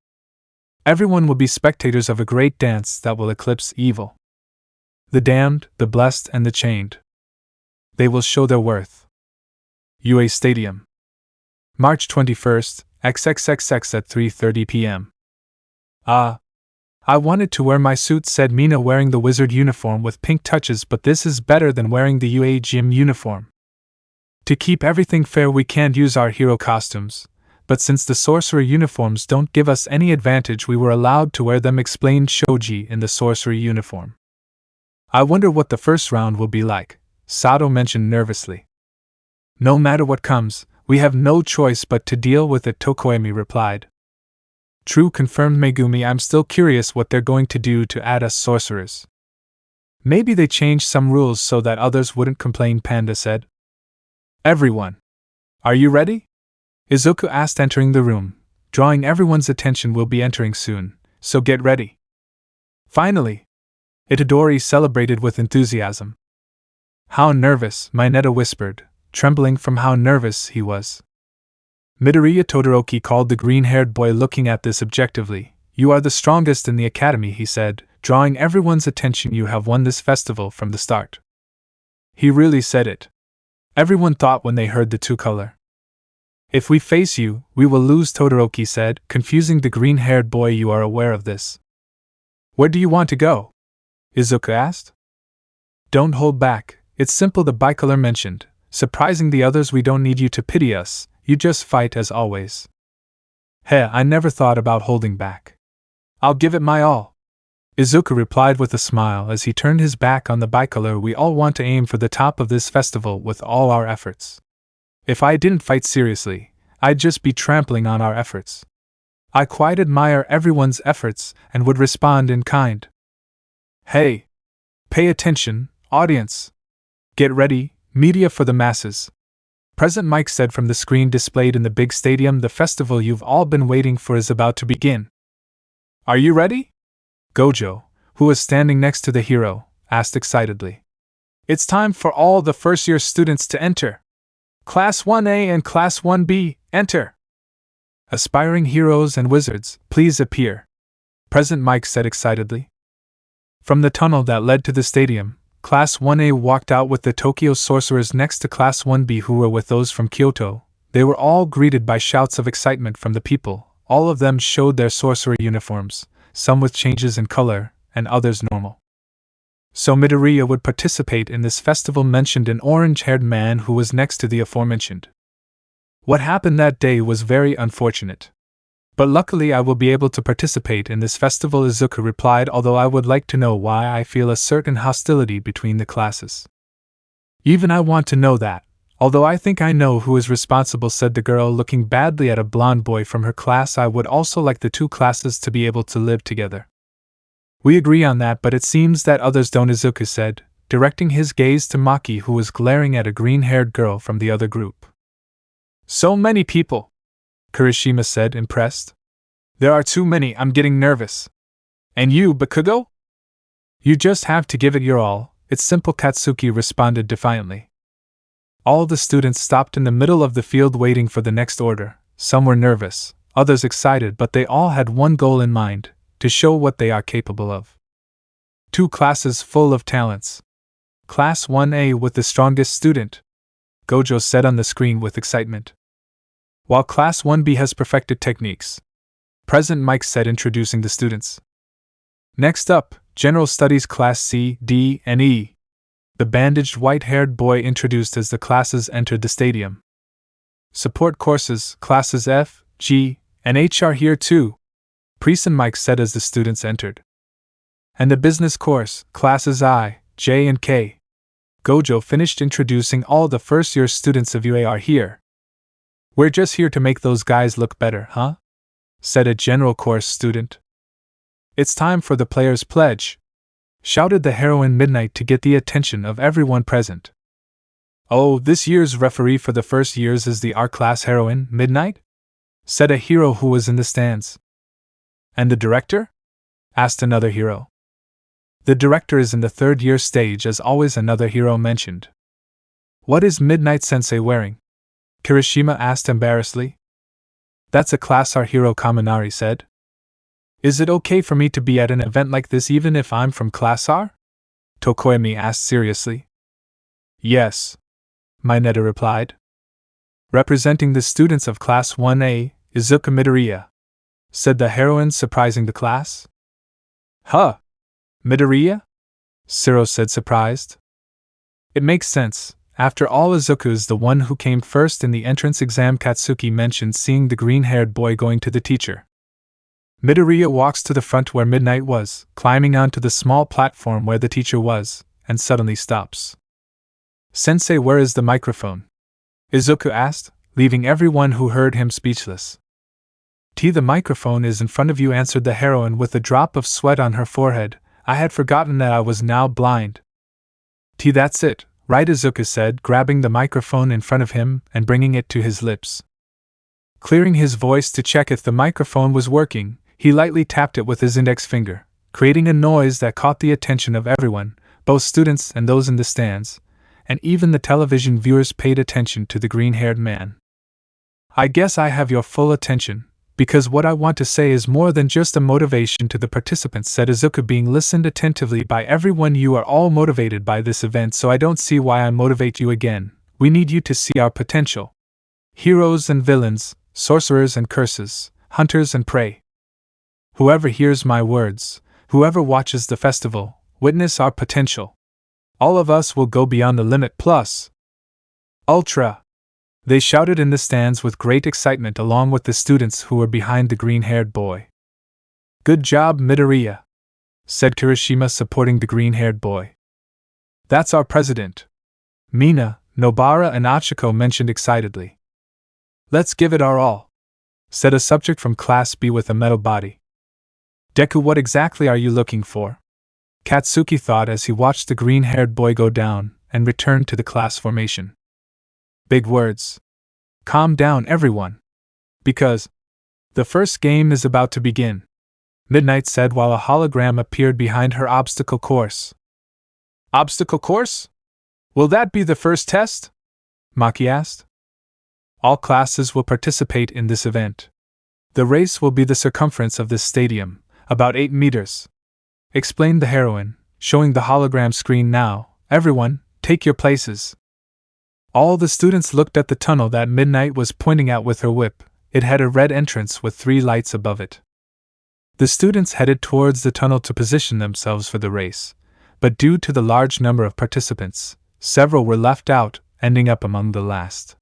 Everyone will be spectators of a great dance that will eclipse evil. The damned, the blessed, and the chained. They will show their worth. UA Stadium. March 21st, XXXX at 3:30 p.m. I wanted to wear my suit, said Mina, wearing the wizard uniform with pink touches, but this is better than wearing the UA gym uniform. To keep everything fair, we can't use our hero costumes, but since the sorcerer uniforms don't give us any advantage, we were allowed to wear them, explained Shoji in the sorcery uniform. I wonder what the first round will be like, Sato mentioned nervously. No matter what comes, we have no choice but to deal with it, Tokoemi replied. True, confirmed Megumi. I'm still curious what they're going to do to add us sorcerers. Maybe they changed some rules so that others wouldn't complain, Panda said. Everyone. Are you ready? Izuku asked, entering the room, drawing everyone's attention. We'll be entering soon, so get ready. Finally. Itadori celebrated with enthusiasm. How nervous, Mineta whispered, trembling from how nervous he was. Midoriya Todoroki called the green-haired boy, looking at this objectively. You are the strongest in the academy, he said, drawing everyone's attention. You have won this festival from the start. He really said it. Everyone thought when they heard the two-color. If we face you, we will lose, Todoroki said, confusing the green-haired boy. You are aware of this. Where do you want to go? Izuku asked. Don't hold back, it's simple, the bicolor mentioned, surprising the others. We don't need you to pity us. You just fight as always. Heh, I never thought about holding back. I'll give it my all. Izuku replied with a smile as he turned his back on the bicolor. We all want to aim for the top of this festival with all our efforts. If I didn't fight seriously, I'd just be trampling on our efforts. I quite admire everyone's efforts and would respond in kind. Hey! Pay attention, audience! Get ready, media for the masses. President Mike said from the screen displayed in the big stadium. The festival you've all been waiting for is about to begin. Are you ready? Gojo, who was standing next to the hero, asked excitedly. It's time for all the first-year students to enter. Class 1A and Class 1B, enter! Aspiring heroes and wizards, please appear. President Mike said excitedly. From the tunnel that led to the stadium, Class 1A walked out with the Tokyo sorcerers next to Class 1B, who were with those from Kyoto. They were all greeted by shouts of excitement from the people. All of them showed their sorcerer uniforms, some with changes in color, and others normal. So Midoriya would participate in this festival, mentioned an orange-haired man who was next to the aforementioned. What happened that day was very unfortunate. But luckily I will be able to participate in this festival, Izuku replied, although I would like to know why I feel a certain hostility between the classes. Even I want to know that, although I think I know who is responsible, said the girl, looking badly at a blonde boy from her class. I would also like the two classes to be able to live together. We agree on that, but it seems that others don't, Izuku said, directing his gaze to Maki, who was glaring at a green-haired girl from the other group. So many people, Kirishima said, impressed. There are too many, I'm getting nervous. And you, Bakugo? You just have to give it your all, it's simple, Katsuki responded defiantly. All the students stopped in the middle of the field waiting for the next order. Some were nervous, others excited, but they all had one goal in mind, to show what they are capable of. Two classes full of talents. Class 1A with the strongest student, Gojo said on the screen with excitement. While Class 1B has perfected techniques, President Mike said, introducing the students. Next up, General Studies Class C, D, and E. The bandaged white-haired boy introduced as the classes entered the stadium. Support courses, Classes F, G, and H are here too, President Mike said as the students entered. And the business course, Classes I, J, and K. Gojo finished introducing. All the first-year students of UA are here. We're just here to make those guys look better, huh? Said a general course student. It's time for the player's pledge, shouted the heroine Midnight to get the attention of everyone present. Oh, this year's referee for the first years is the art class heroine, Midnight? Said a hero who was in the stands. And the director? Asked another hero. The director is in the third-year stage, as always, another hero mentioned. What is Midnight Sensei wearing? Kirishima asked embarrassedly. That's a class our hero Kaminari said. Is it okay for me to be at an event like this even if I'm from Class R? Tokoemi asked seriously. Yes, Mineta replied. Representing the students of Class 1A, Izuku Midoriya, said the heroine, surprising the class. Huh? Midoriya? Siro said, surprised. It makes sense. After all, Izuku is the one who came first in the entrance exam. Katsuki mentioned seeing the green-haired boy going to the teacher. Midoriya walks to the front where Midnight was, climbing onto the small platform where the teacher was, and suddenly stops. Sensei, where is the microphone? Izuku asked, leaving everyone who heard him speechless. The microphone is in front of you, answered the heroine with a drop of sweat on her forehead. I had forgotten that I was now blind. That's it, right? Izuku said, grabbing the microphone in front of him and bringing it to his lips. Clearing his voice to check if the microphone was working, he lightly tapped it with his index finger, creating a noise that caught the attention of everyone, both students and those in the stands, and even the television viewers paid attention to the green-haired man. I guess I have your full attention, because what I want to say is more than just a motivation to the participants, said Izuku, being listened attentively by everyone. You are all motivated by this event, so I don't see why I motivate you again. We need you to see our potential. Heroes and villains, sorcerers and curses, hunters and prey. Whoever hears my words, whoever watches the festival, witness our potential. All of us will go beyond the limit plus ultra. They shouted in the stands with great excitement along with the students who were behind the green-haired boy. Good job, Midoriya, said Kirishima, supporting the green-haired boy. That's our president. Mina, Nobara and Achiko mentioned excitedly. Let's give it our all, said a subject from Class B with a metal body. Deku, what exactly are you looking for? Katsuki thought as he watched the green-haired boy go down and returned to the class formation. Big words. Calm down, everyone. Because the first game is about to begin, Midnight said while a hologram appeared behind her. Obstacle course. Obstacle course? Will that be the first test? Maki asked. All classes will participate in this event. The race will be the circumference of this stadium, about 8 meters, explained the heroine, showing the hologram screen now. Everyone, take your places. All the students looked at the tunnel that Midnight was pointing at with her whip. It had a red entrance with 3 lights above it. The students headed towards the tunnel to position themselves for the race, but due to the large number of participants, several were left out, ending up among the last.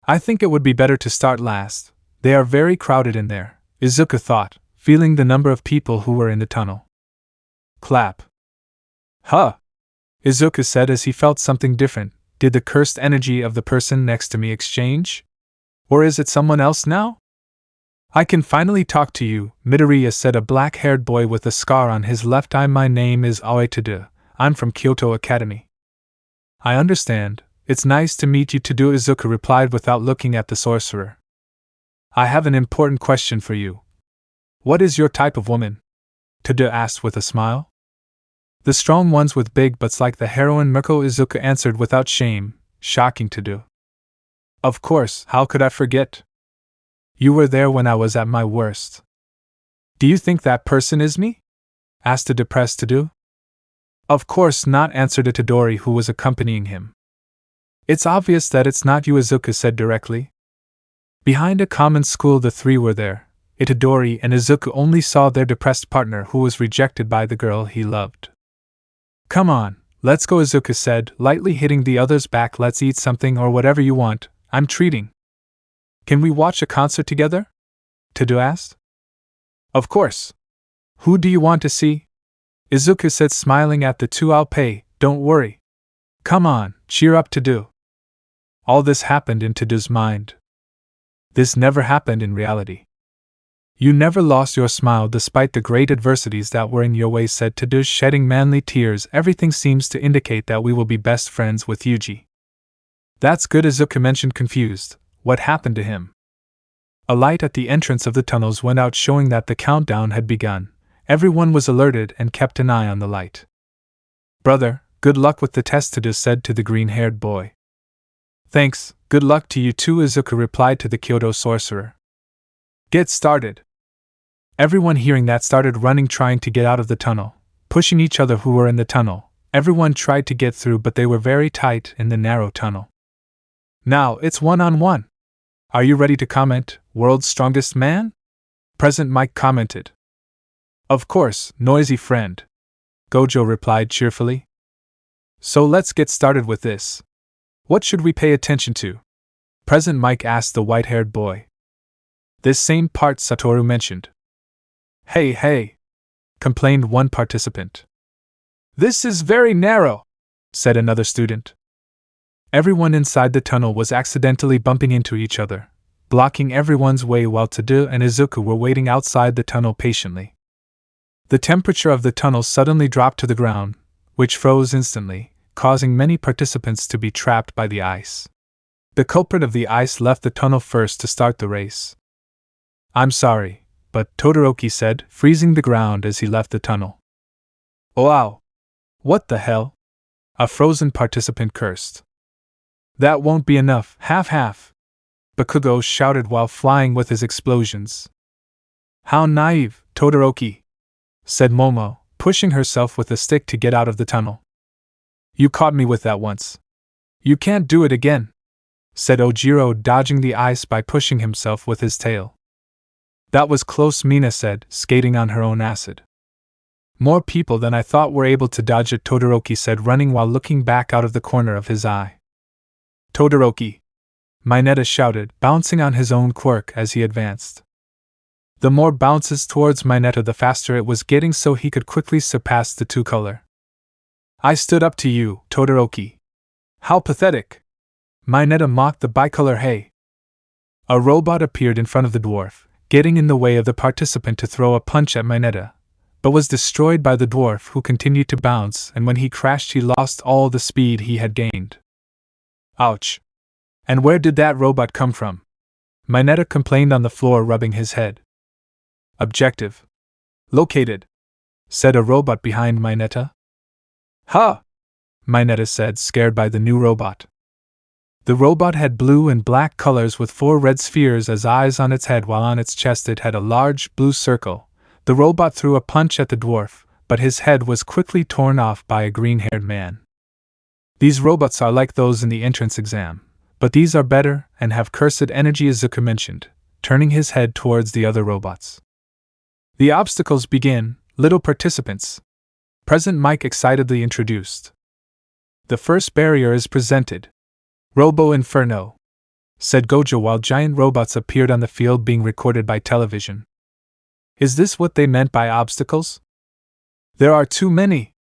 I think it would be better to start last. They are very crowded in there, Izuku thought, feeling the number of people who were in the tunnel. Clap. Huh? Izuku said as he felt something different. Did the cursed energy of the person next to me exchange? Or is it someone else now? I can finally talk to you, Midoriya said, a black-haired boy with a scar on his left eye. My name is Aoitade. I'm from Kyoto Academy. I understand. It's nice to meet you, Tadu, Izuku replied without looking at the sorcerer. I have an important question for you. What is your type of woman? Tadu asked with a smile. The strong ones with big butts like the heroine Mirko, Izuku answered without shame, shocking Tadu. Of course, how could I forget? You were there when I was at my worst. Do you think that person is me? Asked a depressed Tadu. Of course not, answered Itadori, who was accompanying him. It's obvious that it's not you, Izuku said directly. Behind a common school the 3 were there. Itadori and Izuku only saw their depressed partner who was rejected by the girl he loved. Come on, let's go, Izuku said, lightly hitting the other's back. Let's eat something or whatever you want, I'm treating. Can we watch a concert together? Tadu asked. Of course. Who do you want to see? Izuku said, smiling at the 2. I'll pay, don't worry. Come on, cheer up, Tadu. All this happened in Tadu's mind. This never happened in reality. You never lost your smile despite the great adversities that were in your way, said Tadu, shedding manly tears. Everything seems to indicate that we will be best friends with Yuji. That's good, Izuku mentioned, confused. What happened to him? A light at the entrance of the tunnels went out, showing that the countdown had begun. Everyone was alerted and kept an eye on the light. Brother, good luck with the test, Tadu said to the green-haired boy. Thanks, good luck to you too, Izuku replied to the Kyoto sorcerer. Get started. Everyone hearing that started running, trying to get out of the tunnel, pushing each other who were in the tunnel. Everyone tried to get through, but they were very tight in the narrow tunnel. Now it's one-on-one. Are you ready to comment, world's strongest man? President Mike commented. Of course, noisy friend. Gojo replied cheerfully. So let's get started with this. What should we pay attention to? President Mike asked the white-haired boy. This same part Satoru mentioned. Hey, complained one participant. This is very narrow, said another student. Everyone inside the tunnel was accidentally bumping into each other, blocking everyone's way while Tadu and Izuku were waiting outside the tunnel patiently. The temperature of the tunnel suddenly dropped to the ground, which froze instantly, causing many participants to be trapped by the ice. The culprit of the ice left the tunnel first to start the race. I'm sorry, but Todoroki said, freezing the ground as he left the tunnel. Wow! What the hell? A frozen participant cursed. That won't be enough, half. Bakugo shouted while flying with his explosions. How naive, Todoroki, said Momo, pushing herself with a stick to get out of the tunnel. You caught me with that once. You can't do it again, said Ojiro, dodging the ice by pushing himself with his tail. That was close, Mina said, skating on her own acid. More people than I thought were able to dodge it, Todoroki said, running while looking back out of the corner of his eye. Todoroki! Mineta shouted, bouncing on his own quirk as he advanced. The more bounces towards Mineta, the faster it was getting, so he could quickly surpass the two-color. I stood up to you, Todoroki. How pathetic! Mineta mocked the bicolor. Hey! A robot appeared in front of the dwarf, getting in the way of the participant to throw a punch at Mineta, but was destroyed by the dwarf, who continued to bounce, and when he crashed he lost all the speed he had gained. Ouch! And where did that robot come from? Mineta complained on the floor, rubbing his head. Objective located, said a robot behind Mineta. Huh! Mineta said, scared by the new robot. The robot had blue and black colors with 4 red spheres as eyes on its head, while on its chest it had a large blue circle. The robot threw a punch at the dwarf, but his head was quickly torn off by a green-haired man. These robots are like those in the entrance exam, but these are better and have cursed energy, Izuku mentioned, turning his head towards the other robots. The obstacles begin, little participants. President Mike excitedly introduced. The first barrier is presented. Robo Inferno, said Gojo while giant robots appeared on the field being recorded by television. Is this what they meant by obstacles? There are too many.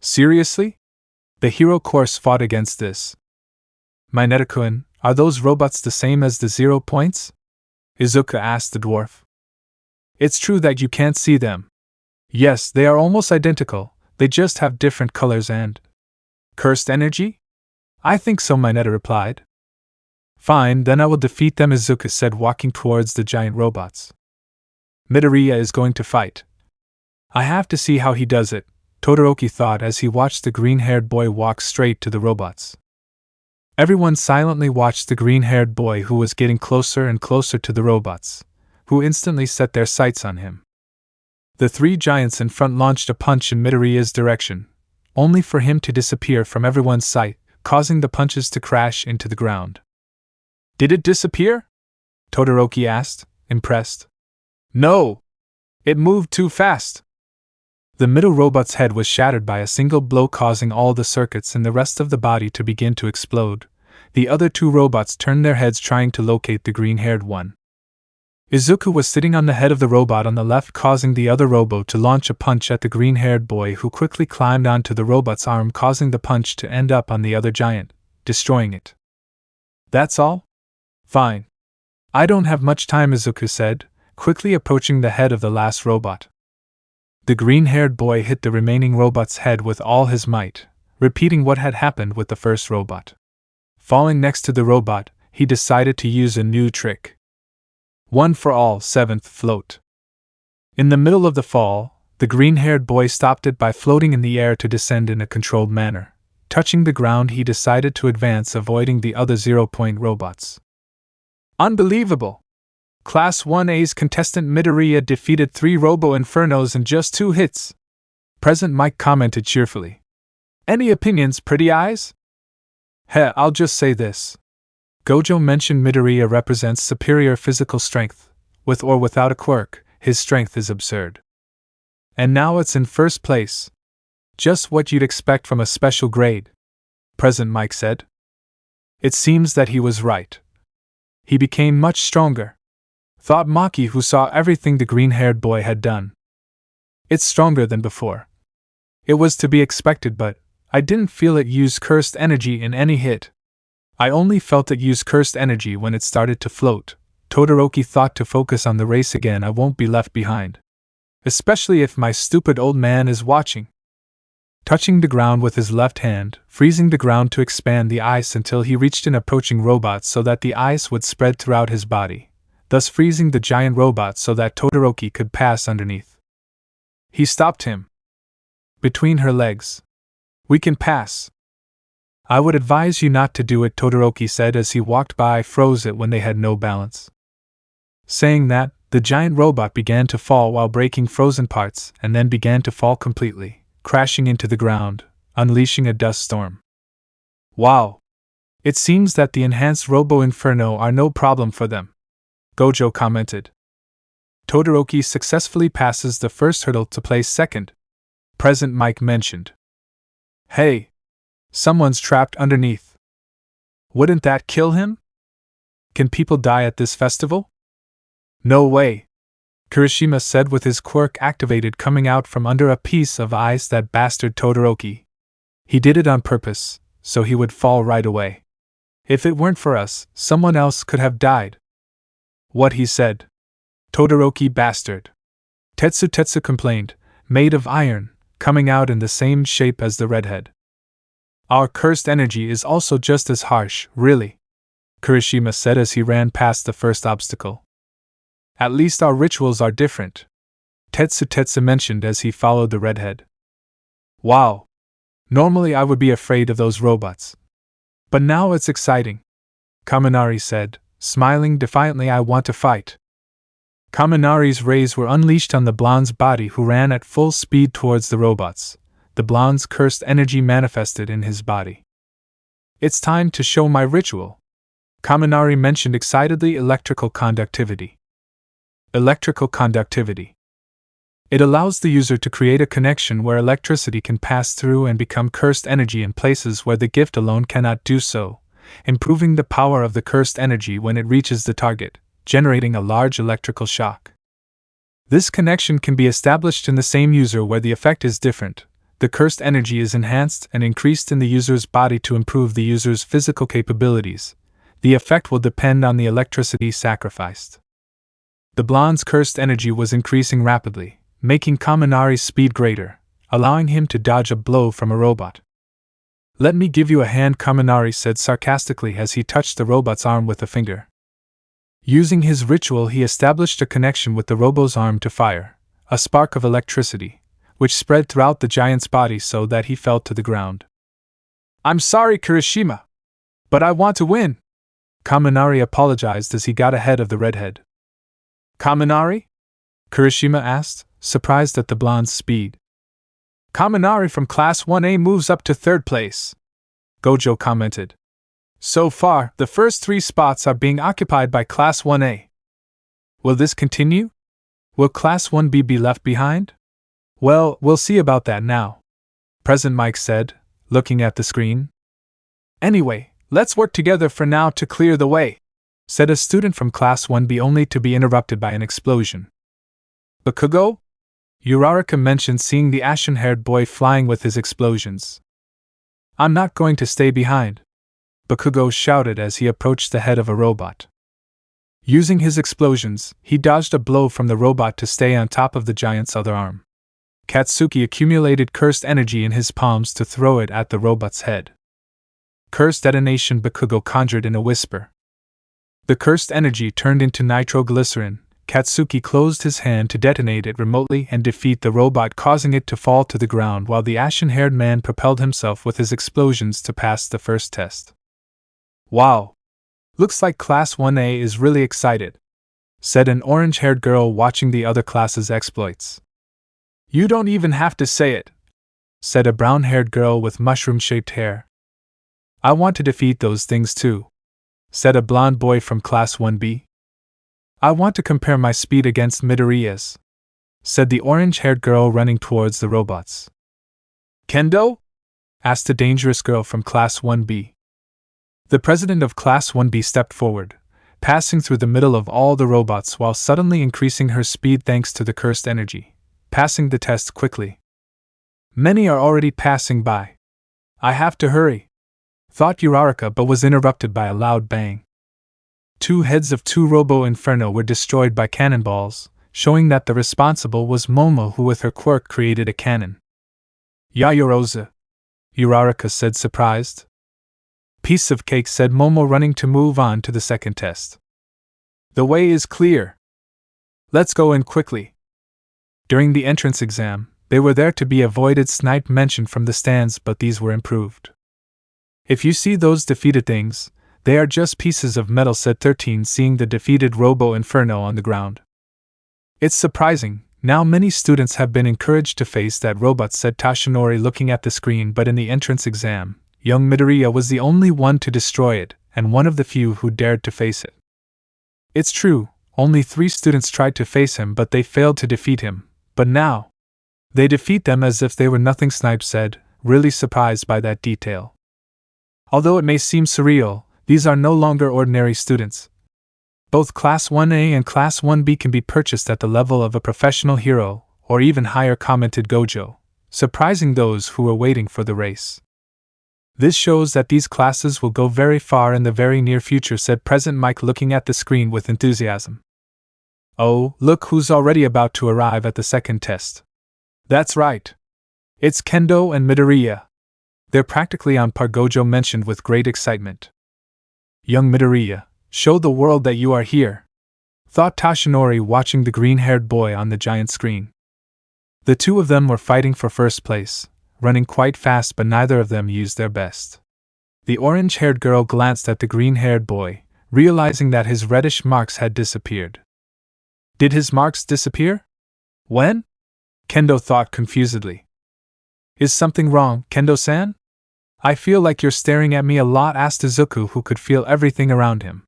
Seriously? The hero course fought against this. Mineta-kun, are those robots the same as the 0 points? Izuku asked the dwarf. It's true that you can't see them. Yes, they are almost identical, they just have different colors and cursed energy? I think so, Mineta replied. Fine, then I will defeat them, Izuku said, walking towards the giant robots. Midoriya is going to fight. I have to see how he does it, Todoroki thought as he watched the green-haired boy walk straight to the robots. Everyone silently watched the green-haired boy, who was getting closer and closer to the robots, who instantly set their sights on him. The 3 giants in front launched a punch in Midoriya's direction, only for him to disappear from everyone's sight, causing the punches to crash into the ground. Did it disappear? Todoroki asked, impressed. No! It moved too fast! The middle robot's head was shattered by a single blow, causing all the circuits in the rest of the body to begin to explode. The other 2 robots turned their heads, trying to locate the green-haired one. Izuku was sitting on the head of the robot on the left, causing the other robo to launch a punch at the green-haired boy, who quickly climbed onto the robot's arm, causing the punch to end up on the other giant, destroying it. That's all? Fine. I don't have much time, Izuku said, quickly approaching the head of the last robot. The green-haired boy hit the remaining robot's head with all his might, repeating what had happened with the first robot. Falling next to the robot, he decided to use a new trick. One for all, 7th float. In the middle of the fall, the green-haired boy stopped it by floating in the air to descend in a controlled manner, Touching the ground, he decided to advance, avoiding the other 0-point robots. Unbelievable! Class 1A's contestant Midoriya defeated 3 Robo-Infernos in just 2 hits. President Mike commented cheerfully. Any opinions, pretty eyes? I'll just say this. Gojo mentioned Midoriya represents superior physical strength. With or without a quirk, his strength is absurd. And now it's in first place. Just what you'd expect from a special grade, President Mike said. It seems that he was right. He became much stronger, thought Maki, who saw everything the green-haired boy had done. It's stronger than before. It was to be expected, but I didn't feel it use cursed energy in any hit. I only felt it use cursed energy when it started to float. Todoroki thought to focus on the race again. I won't be left behind. Especially if my stupid old man is watching. Touching the ground with his left hand, freezing the ground to expand the ice until he reached an approaching robot so that the ice would spread throughout his body, thus freezing the giant robot so that Todoroki could pass underneath. He stopped him. Between her legs. We can pass. I would advise you not to do it, Todoroki said as he walked by, froze it when they had no balance. Saying that, the giant robot began to fall while breaking frozen parts and then began to fall completely, crashing into the ground, unleashing a dust storm. Wow! It seems that the enhanced Robo Inferno are no problem for them, Gojo commented. Todoroki successfully passes the first hurdle to place second, President Mike mentioned. Hey! Someone's trapped underneath. Wouldn't that kill him? Can people die at this festival? No way, Kirishima said with his quirk activated, coming out from under a piece of ice. That bastard Todoroki. He did it on purpose, so he would fall right away. If it weren't for us, someone else could have died. What he said. Todoroki bastard. Tetsu complained, made of iron, coming out in the same shape as the redhead. Our cursed energy is also just as harsh, really, Kirishima said as he ran past the first obstacle. At least our rituals are different, Tetsu mentioned as he followed the redhead. Wow! Normally I would be afraid of those robots. But now it's exciting, Kaminari said, smiling defiantly. I want to fight. Kaminari's rays were unleashed on the blonde's body, who ran at full speed towards the robots. The blonde's cursed energy manifested in his body. It's time to show my ritual, Kaminari mentioned excitedly. Electrical conductivity. Electrical conductivity. It allows the user to create a connection where electricity can pass through and become cursed energy in places where the gift alone cannot do so, improving the power of the cursed energy when it reaches the target, generating a large electrical shock. This connection can be established in the same user where the effect is different. The cursed energy is enhanced and increased in the user's body to improve the user's physical capabilities. The effect will depend on the electricity sacrificed. The blonde's cursed energy was increasing rapidly, making Kaminari's speed greater, allowing him to dodge a blow from a robot. Let me give you a hand, Kaminari said sarcastically as he touched the robot's arm with a finger. Using his ritual, he established a connection with the robo's arm to fire a spark of electricity, which spread throughout the giant's body so that he fell to the ground. I'm sorry, Kirishima, but I want to win, Kaminari apologized as he got ahead of the redhead. Kaminari? Kirishima asked, surprised at the blonde's speed. Kaminari from Class 1A moves up to third place, Gojo commented. So far, the first 3 spots are being occupied by Class 1A. Will this continue? Will Class 1B be left behind? Well, we'll see about that now, President Mike said, looking at the screen. Anyway, let's work together for now to clear the way, said a student from Class 1B, only to be interrupted by an explosion. Bakugo? Uraraka mentioned, seeing the ashen-haired boy flying with his explosions. I'm not going to stay behind, Bakugo shouted as he approached the head of a robot. Using his explosions, he dodged a blow from the robot to stay on top of the giant's other arm. Katsuki accumulated cursed energy in his palms to throw it at the robot's head. Cursed detonation, Bakugo conjured in a whisper. The cursed energy turned into nitroglycerin, Katsuki closed his hand to detonate it remotely and defeat the robot, causing it to fall to the ground while the ashen-haired man propelled himself with his explosions to pass the first test. Wow! Looks like Class 1A is really excited, said an orange-haired girl watching the other class's exploits. You don't even have to say it, said a brown-haired girl with mushroom-shaped hair. I want to defeat those things too, said a blonde boy from Class 1B. I want to compare my speed against Midoriya's, said the orange-haired girl running towards the robots. Kendo? Asked a dangerous girl from Class 1B. The president of Class 1B stepped forward, passing through the middle of all the robots while suddenly increasing her speed thanks to the cursed energy, passing the test quickly. Many are already passing by. I have to hurry, thought Uraraka, but was interrupted by a loud bang. 2 heads of 2 Robo-Inferno were destroyed by cannonballs, showing that the responsible was Momo, who with her quirk created a cannon. Yayorosa, Uraraka said, surprised. Piece of cake, said Momo, running to move on to the second test. The way is clear. Let's go in quickly. During the entrance exam, they were there to be avoided snipe mentioned from the stands, but these were improved. If you see those defeated things, they are just pieces of metal, said 13, seeing the defeated Robo-Inferno on the ground. It's surprising, now many students have been encouraged to face that robot, said Tashinori, looking at the screen, but in the entrance exam, young Midoriya was the only one to destroy it, and one of the few who dared to face it. It's true, only 3 students tried to face him, but they failed to defeat him, but now they defeat them as if they were nothing, Snipe said, really surprised by that detail. Although it may seem surreal, these are no longer ordinary students. Both Class 1A and Class 1B can be purchased at the level of a professional hero, or even higher, commented Gojo, surprising those who were waiting for the race. This shows that these classes will go very far in the very near future, said President Mike, looking at the screen with enthusiasm. Oh, look who's already about to arrive at the second test. That's right. It's Kendo and Midoriya. They're practically on par, Gojo mentioned with great excitement. Young Midoriya, show the world that you are here, thought Tashinori, watching the green-haired boy on the giant screen. The 2 of them were fighting for first place, running quite fast, but neither of them used their best. The orange-haired girl glanced at the green-haired boy, realizing that his reddish marks had disappeared. Did his marks disappear? When? Kendo thought confusedly. Is something wrong, Kendo-san? I feel like you're staring at me a lot, asked Izuku, who could feel everything around him.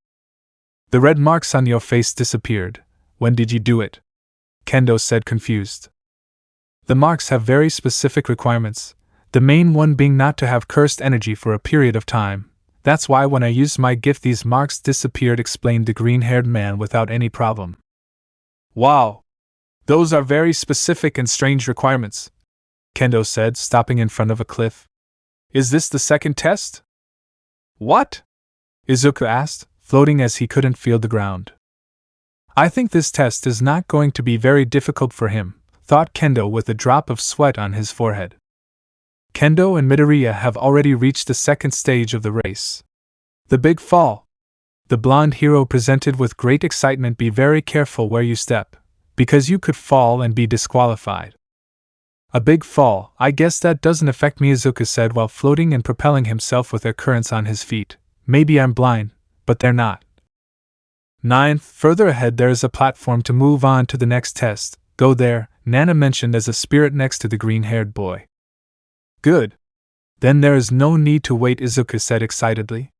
The red marks on your face disappeared. When did you do it? Kendo said, confused. The marks have very specific requirements, the main one being not to have cursed energy for a period of time. That's why when I used my gift these marks disappeared, explained the green-haired man without any problem. Wow! Those are very specific and strange requirements, Kendo said, stopping in front of a cliff. Is this the second test? What? Izuku asked, floating as he couldn't feel the ground. I think this test is not going to be very difficult for him, thought Kendo with a drop of sweat on his forehead. Kendo and Midoriya have already reached the second stage of the race. The big fall. The blonde hero presented with great excitement. Be very careful where you step, because you could fall and be disqualified. A big fall, I guess that doesn't affect me, Izuku said while floating and propelling himself with air currents on his feet. Maybe I'm blind, but they're not. 9th, further ahead there is a platform to move on to the next test. Go there, Nana mentioned as a spirit next to the green-haired boy. Good. Then there is no need to wait, Izuku said excitedly.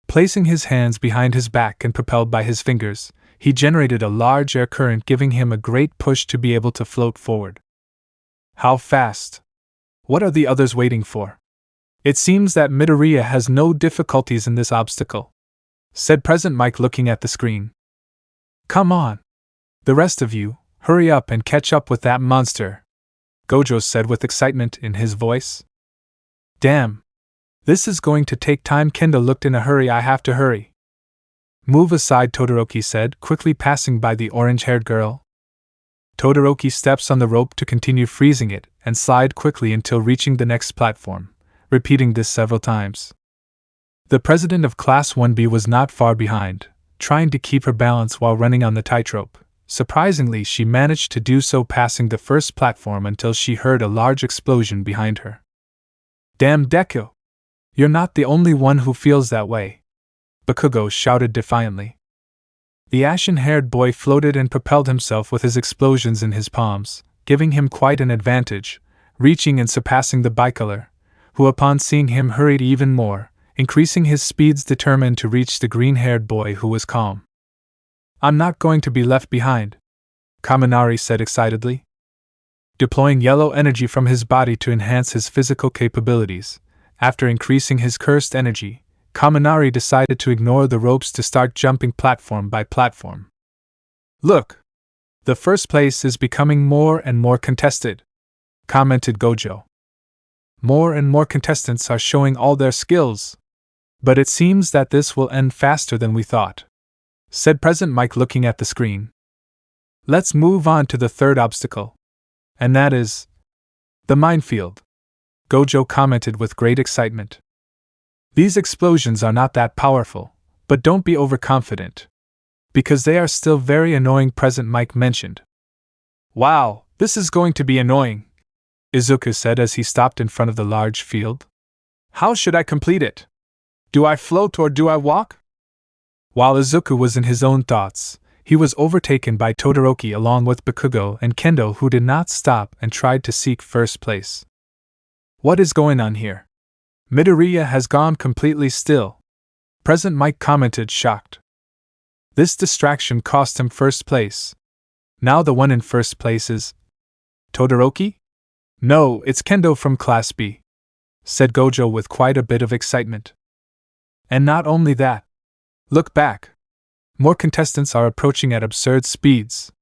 Placing his hands behind his back and propelled by his fingers, he generated a large air current, giving him a great push to be able to float forward. How fast? What are the others waiting for? It seems that Midoriya has no difficulties in this obstacle, said President Mike, looking at the screen. Come on. The rest of you, hurry up and catch up with that monster, Gojo said with excitement in his voice. Damn. This is going to take time. Kendo looked in a hurry. I have to hurry. Move aside, Todoroki said, quickly passing by the orange-haired girl. Todoroki steps on the rope to continue freezing it and slide quickly until reaching the next platform, repeating this several times. The president of Class 1B was not far behind, trying to keep her balance while running on the tightrope, Surprisingly, she managed to do so passing the first platform until she heard a large explosion behind her. Damn Deku! You're not the only one who feels that way, Bakugo shouted defiantly. The ashen-haired boy floated and propelled himself with his explosions in his palms, giving him quite an advantage, reaching and surpassing the bicolor, who upon seeing him hurried even more, increasing his speeds determined to reach the green-haired boy who was calm. I'm not going to be left behind, Kaminari said excitedly. Deploying yellow energy from his body to enhance his physical capabilities, after increasing his cursed energy, Kaminari decided to ignore the ropes to start jumping platform by platform. Look! The first place is becoming more and more contested, commented Gojo. More and more contestants are showing all their skills. But it seems that this will end faster than we thought, said President Mike looking at the screen. Let's move on to the third obstacle. And that is the minefield, Gojo commented with great excitement. These explosions are not that powerful, but don't be overconfident, because they are still very annoying, President Mike mentioned. Wow, this is going to be annoying, Izuku said as he stopped in front of the large field. How should I complete it? Do I float or do I walk? While Izuku was in his own thoughts, he was overtaken by Todoroki along with Bakugo and Kendo, who did not stop and tried to seek first place. What is going on here? Midoriya has gone completely still, President Mike commented, shocked. This distraction cost him first place. Now the one in first place is Todoroki? No, it's Kendo from Class B, said Gojo with quite a bit of excitement. And not only that. Look back. More contestants are approaching at absurd speeds.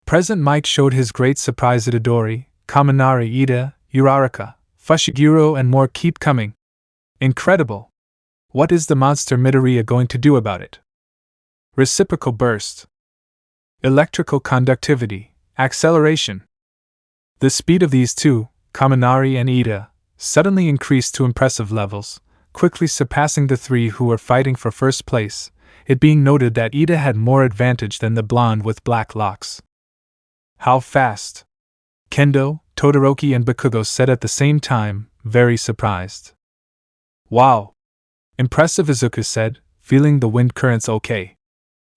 President Mike showed his great surprise. Itadori, Kaminari, Ida, Uraraka, Fushiguro and more keep coming. Incredible. What is the monster Midoriya going to do about it? Reciprocal burst. Electrical conductivity, acceleration. The speed of these two, Kaminari and Ida, suddenly increased to impressive levels, quickly surpassing the three who were fighting for first place, it being noted that Ida had more advantage than the blonde with black locks. How fast? Kendo, Todoroki and Bakugo said at the same time, very surprised. Wow! Impressive, Izuku said, feeling the wind currents okay.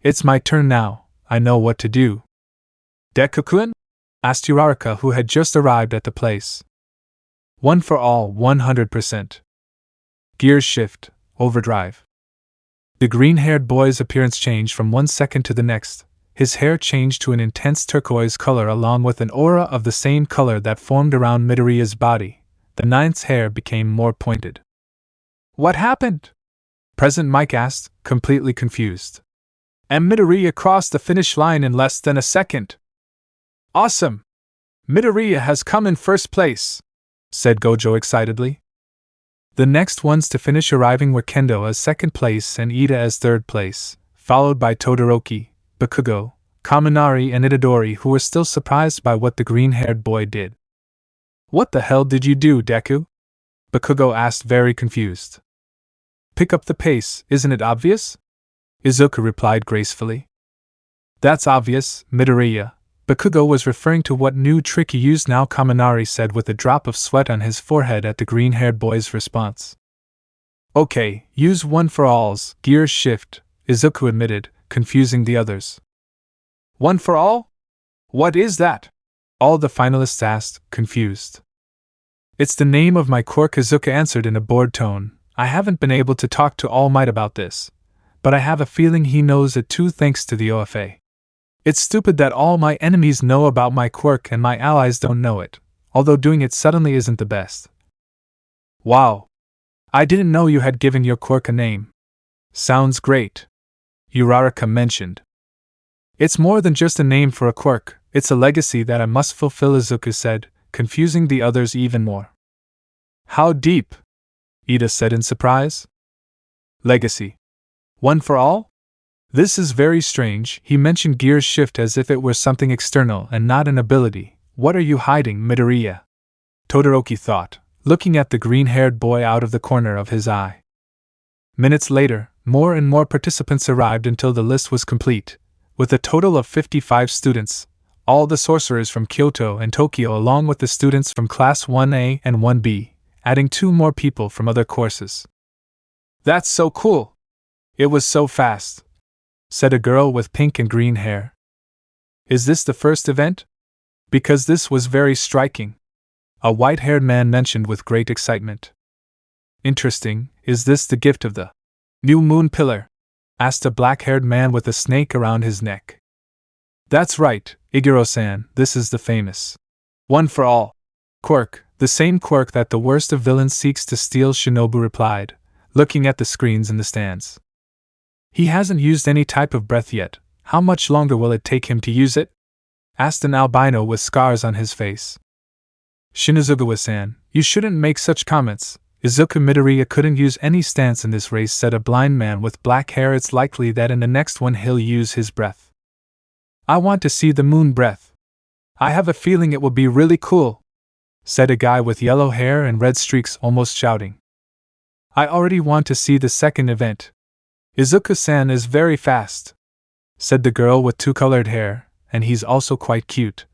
It's my turn now, I know what to do. Deku-kun? Asked Uraraka, who had just arrived at the place. One for all, 100%. Gears shift, overdrive. The green-haired boy's appearance changed from 1 second to the next. His hair changed to an intense turquoise color along with an aura of the same color that formed around Midoriya's body. The ninth's hair became more pointed. What happened? President Mike asked, completely confused. And Midoriya crossed the finish line in less than a second. Awesome! Midoriya has come in first place, said Gojo excitedly. The next ones to finish arriving were Kendo as second place and Ida as third place, followed by Todoroki, Bakugo, Kaminari and Itadori, who were still surprised by what the green-haired boy did. What the hell did you do, Deku? Bakugo asked, very confused. Pick up the pace, isn't it obvious? Izuku replied gracefully. That's obvious, Midoriya. Bakugo was referring to what new trick he used now, Kaminari said with a drop of sweat on his forehead at the green-haired boy's response. Okay, use one for alls, gears shift, Izuku admitted, confusing the others. One for all? What is that? All the finalists asked, confused. It's the name of my quirk, Izuku answered in a bored tone. I haven't been able to talk to All Might about this, but I have a feeling he knows it too thanks to the OFA. It's stupid that all my enemies know about my quirk and my allies don't know it, although doing it suddenly isn't the best. Wow! I didn't know you had given your quirk a name. Sounds great, Uraraka mentioned. It's more than just a name for a quirk, it's a legacy that I must fulfill, Izuku said, confusing the others even more. How deep? Ida said in surprise. Legacy. One for all? This is very strange. He mentioned gears shift as if it were something external and not an ability. What are you hiding, Midoriya? Todoroki thought, looking at the green-haired boy out of the corner of his eye. Minutes later, more and more participants arrived until the list was complete, with a total of 55 students, all the sorcerers from Kyoto and Tokyo along with the students from Class 1A and 1B, adding 2 more people from other courses. That's so cool! It was so fast, said a girl with pink and green hair. Is this the first event? Because this was very striking, a white-haired man mentioned with great excitement. Interesting, is this the gift of the new moon pillar? Asked a black-haired man with a snake around his neck. That's right, Iguro-san, this is the famous one for all quirk, the same quirk that the worst of villains seeks to steal, Shinobu replied, looking at the screens in the stands. He hasn't used any type of breath yet. How much longer will it take him to use it? Asked an albino with scars on his face. Shinizugawa-san, you shouldn't make such comments. Izuku Midoriya couldn't use any stance in this race, said a blind man with black hair. It's likely that in the next one he'll use his breath. I want to see the moon breath. I have a feeling it will be really cool, said a guy with yellow hair and red streaks, almost shouting. I already want to see the second event. Izuku-san is very fast, said the girl with 2 colored hair, and he's also quite cute.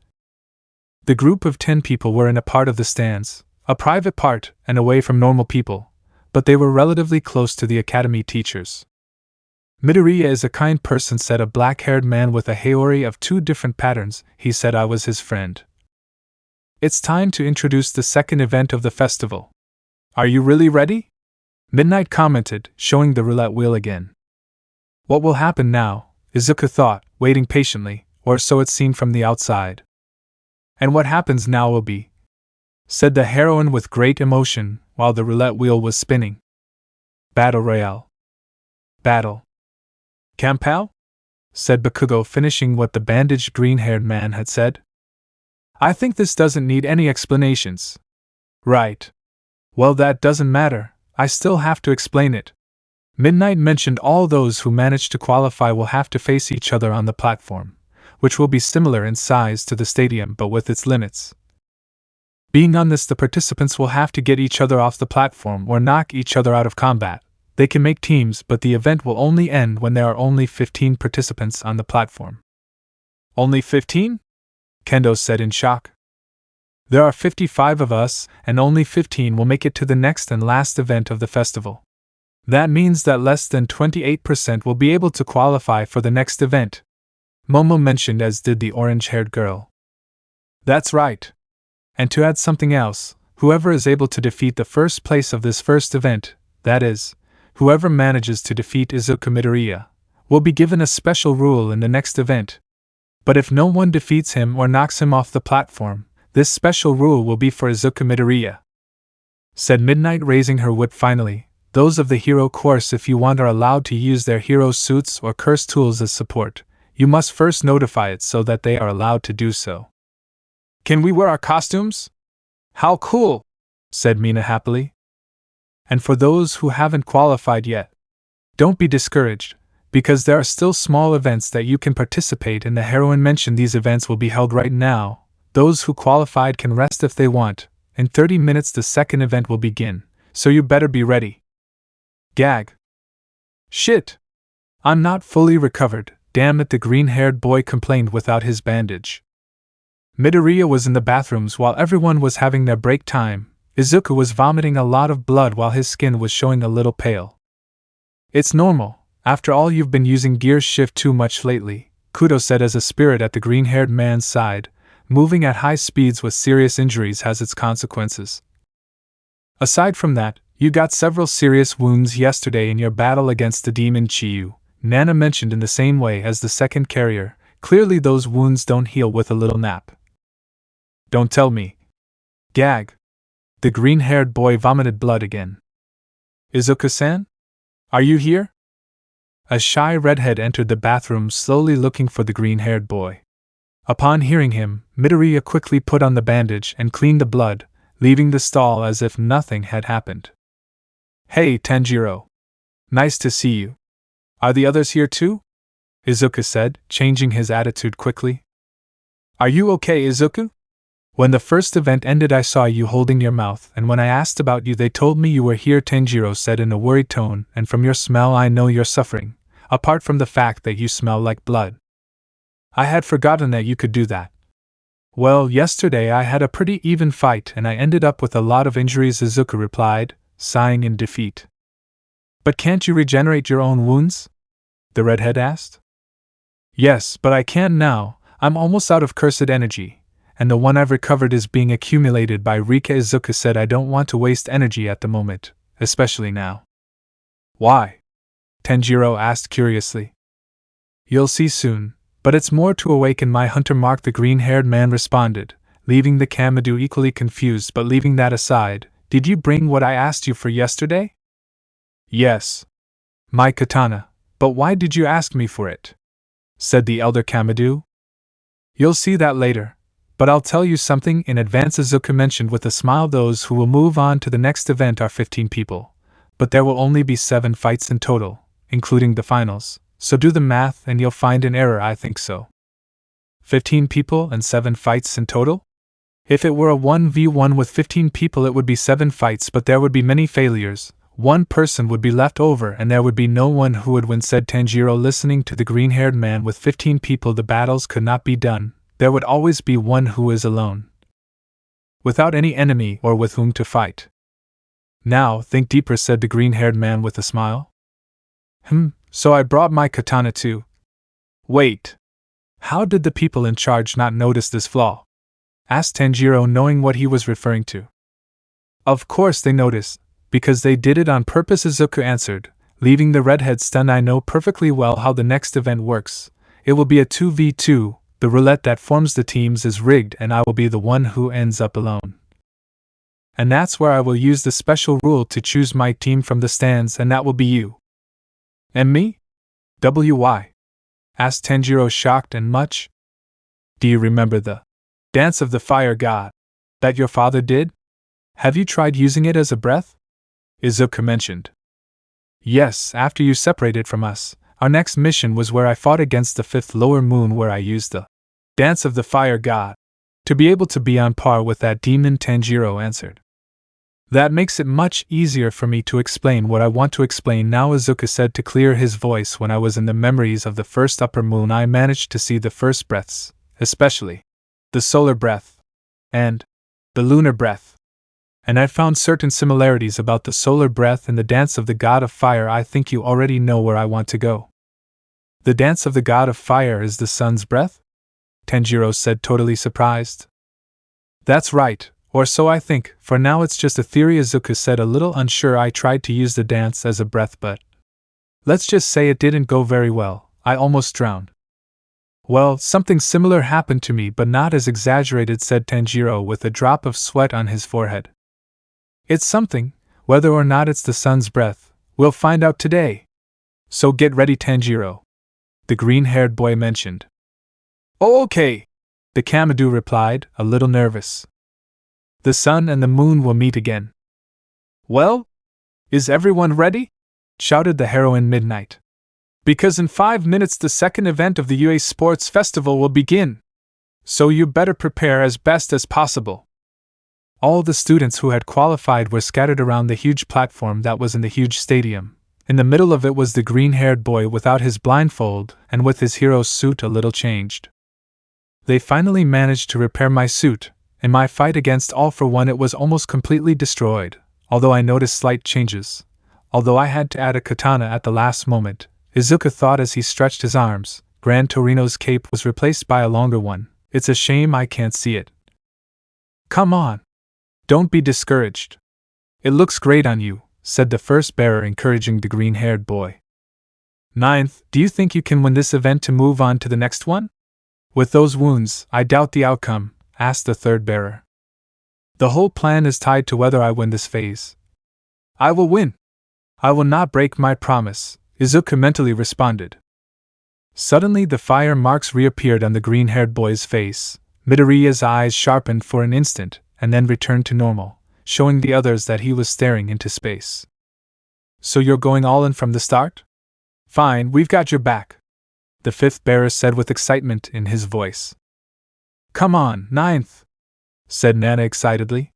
The group of 10 people were in a part of the stands, a private part and away from normal people, but they were relatively close to the academy teachers. Midoriya is a kind person, said a black-haired man with a haori of 2 different patterns. He said I was his friend. It's time to introduce the second event of the festival. Are you really ready? Midnight commented, showing the roulette wheel again. What will happen now? Izuku thought, waiting patiently, or so it seemed from the outside. And what happens now will be, said the heroine with great emotion, while the roulette wheel was spinning. Battle Royale. Battle. Campal? Said Bakugo, finishing what the bandaged green-haired man had said. I think this doesn't need any explanations. Right. Well, that doesn't matter, I still have to explain it. Midnight mentioned all those who manage to qualify will have to face each other on the platform, which will be similar in size to the stadium but with its limits. Being on this, the participants will have to get each other off the platform or knock each other out of combat. They can make teams, but the event will only end when there are only 15 participants on the platform. Only 15? Kendo said in shock. There are 55 of us, and only 15 will make it to the next and last event of the festival. That means that less than 28% will be able to qualify for the next event, Momo mentioned, as did the orange-haired girl. That's right. And to add something else, whoever is able to defeat the first place of this first event, that is, whoever manages to defeat Izuku Midoriya, will be given a special rule in the next event. But if no one defeats him or knocks him off the platform, this special rule will be for Izuku Midoriya, said Midnight, raising her whip finally. Those of the hero course, if you want, are allowed to use their hero suits or curse tools as support. You must first notify it so that they are allowed to do so. Can we wear our costumes? How cool, said Mina happily. And for those who haven't qualified yet, don't be discouraged, because there are still small events that you can participate in. The heroine mentioned these events will be held right now. Those who qualified can rest if they want. In 30 minutes the second event will begin, so you better be ready. Gag. Shit! I'm not fully recovered, damn it, the green-haired boy complained without his bandage. Midoriya was in the bathrooms while everyone was having their break time. Izuku was vomiting a lot of blood while his skin was showing a little pale. It's normal, after all, you've been using gear shift too much lately, Kudo said as a spirit at the green-haired man's side. Moving at high speeds with serious injuries has its consequences. Aside from that, you got several serious wounds yesterday in your battle against the demon Chiyu, Nana mentioned in the same way as the second carrier. Clearly those wounds don't heal with a little nap. Don't tell me. Gag. The green-haired boy vomited blood again. Izuku-san? Are you here? A shy redhead entered the bathroom slowly looking for the green-haired boy. Upon hearing him, Midoriya quickly put on the bandage and cleaned the blood, leaving the stall as if nothing had happened. Hey, Tanjiro. Nice to see you. Are the others here too? Izuku said, changing his attitude quickly. Are you okay, Izuku? When the first event ended I saw you holding your mouth, and when I asked about you they told me you were here, Tanjiro said in a worried tone, and from your smell I know you're suffering, apart from the fact that you smell like blood. I had forgotten that you could do that. Well, yesterday I had a pretty even fight and I ended up with a lot of injuries, Izuku replied, sighing in defeat. But can't you regenerate your own wounds? The redhead asked. Yes, but I can't now. I'm almost out of cursed energy, and the one I've recovered is being accumulated by Rika. Izuku said, I don't want to waste energy at the moment, especially now. Why? Tanjiro asked curiously. You'll see soon, but it's more to awaken my hunter mark, the green-haired man responded, leaving the Kamadu equally confused. But leaving that aside, did you bring what I asked you for yesterday? Yes. My katana, but why did you ask me for it? Said the elder Kamadu. You'll see that later, but I'll tell you something in advance, Izuku mentioned with a smile. Those who will move on to the next event are 15 people, but there will only be 7 fights in total, including the finals, so do the math and you'll find an error. I think so. 15 people and 7 fights in total? If it were a 1v1 with 15 people it would be 7 fights, but there would be many failures. One person would be left over and there would be no one who would win, said Tanjiro, listening to the green-haired man. With 15 people the battles could not be done. There would always be one who is alone, without any enemy or with whom to fight. Now, think deeper, said the green-haired man with a smile. So I brought my katana too. Wait. How did the people in charge not notice this flaw? Asked Tanjiro, knowing what he was referring to. Of course they noticed, because they did it on purpose, Izuku answered, leaving the redhead stunned. I know perfectly well how the next event works. It will be a 2v2, the roulette that forms the teams is rigged and I will be the one who ends up alone. And that's where I will use the special rule to choose my team from the stands, and that will be you. And me? Why? Asked Tanjiro, shocked and much. Do you remember the dance of the fire god that your father did? Have you tried using it as a breath? Izuku mentioned. Yes, after you separated from us, our next mission was where I fought against the 5th lower moon, where I used the dance of the fire god to be able to be on par with that demon, Tanjiro answered. That makes it much easier for me to explain what I want to explain now, Izuku said to clear his voice. When I was in the memories of the first upper moon I managed to see the first breaths, especially the solar breath and the lunar breath. And I found certain similarities about the solar breath and the dance of the god of fire. I think you already know where I want to go. The dance of the god of fire is the sun's breath? Tanjiro said, totally surprised. That's right, or so I think. For now it's just a theory, Izuku said, a little unsure. I tried to use the dance as a breath, but let's just say it didn't go very well. I almost drowned. Well, something similar happened to me, but not as exaggerated, said Tanjiro with a drop of sweat on his forehead. It's something, whether or not it's the sun's breath, we'll find out today. So get ready, Tanjiro, the green-haired boy mentioned. Oh, okay, the Kamadu replied, a little nervous. The sun and the moon will meet again. Well, is everyone ready? Shouted the heroine Midnight. Because in 5 minutes the second event of the UA Sports Festival will begin. So you better prepare as best as possible. All the students who had qualified were scattered around the huge platform that was in the huge stadium. In the middle of it was the green-haired boy without his blindfold and with his hero's suit a little changed. They finally managed to repair my suit. In my fight against All For One it was almost completely destroyed, although I noticed slight changes. Although I had to add a katana at the last moment, Izuku thought as he stretched his arms. Gran Torino's cape was replaced by a longer one. It's a shame I can't see it. Come on. Don't be discouraged. It looks great on you, said the first bearer, encouraging the green-haired boy. Ninth, do you think you can win this event to move on to the next one? With those wounds, I doubt the outcome, asked the third bearer. The whole plan is tied to whether I win this phase. I will win. I will not break my promise, Izuku mentally responded. Suddenly the fire marks reappeared on the green-haired boy's face. Midoriya's eyes sharpened for an instant, and then returned to normal, showing the others that he was staring into space. So you're going all in from the start? Fine, we've got your back, the fifth bearer said with excitement in his voice. Come on, ninth, said Nana excitedly.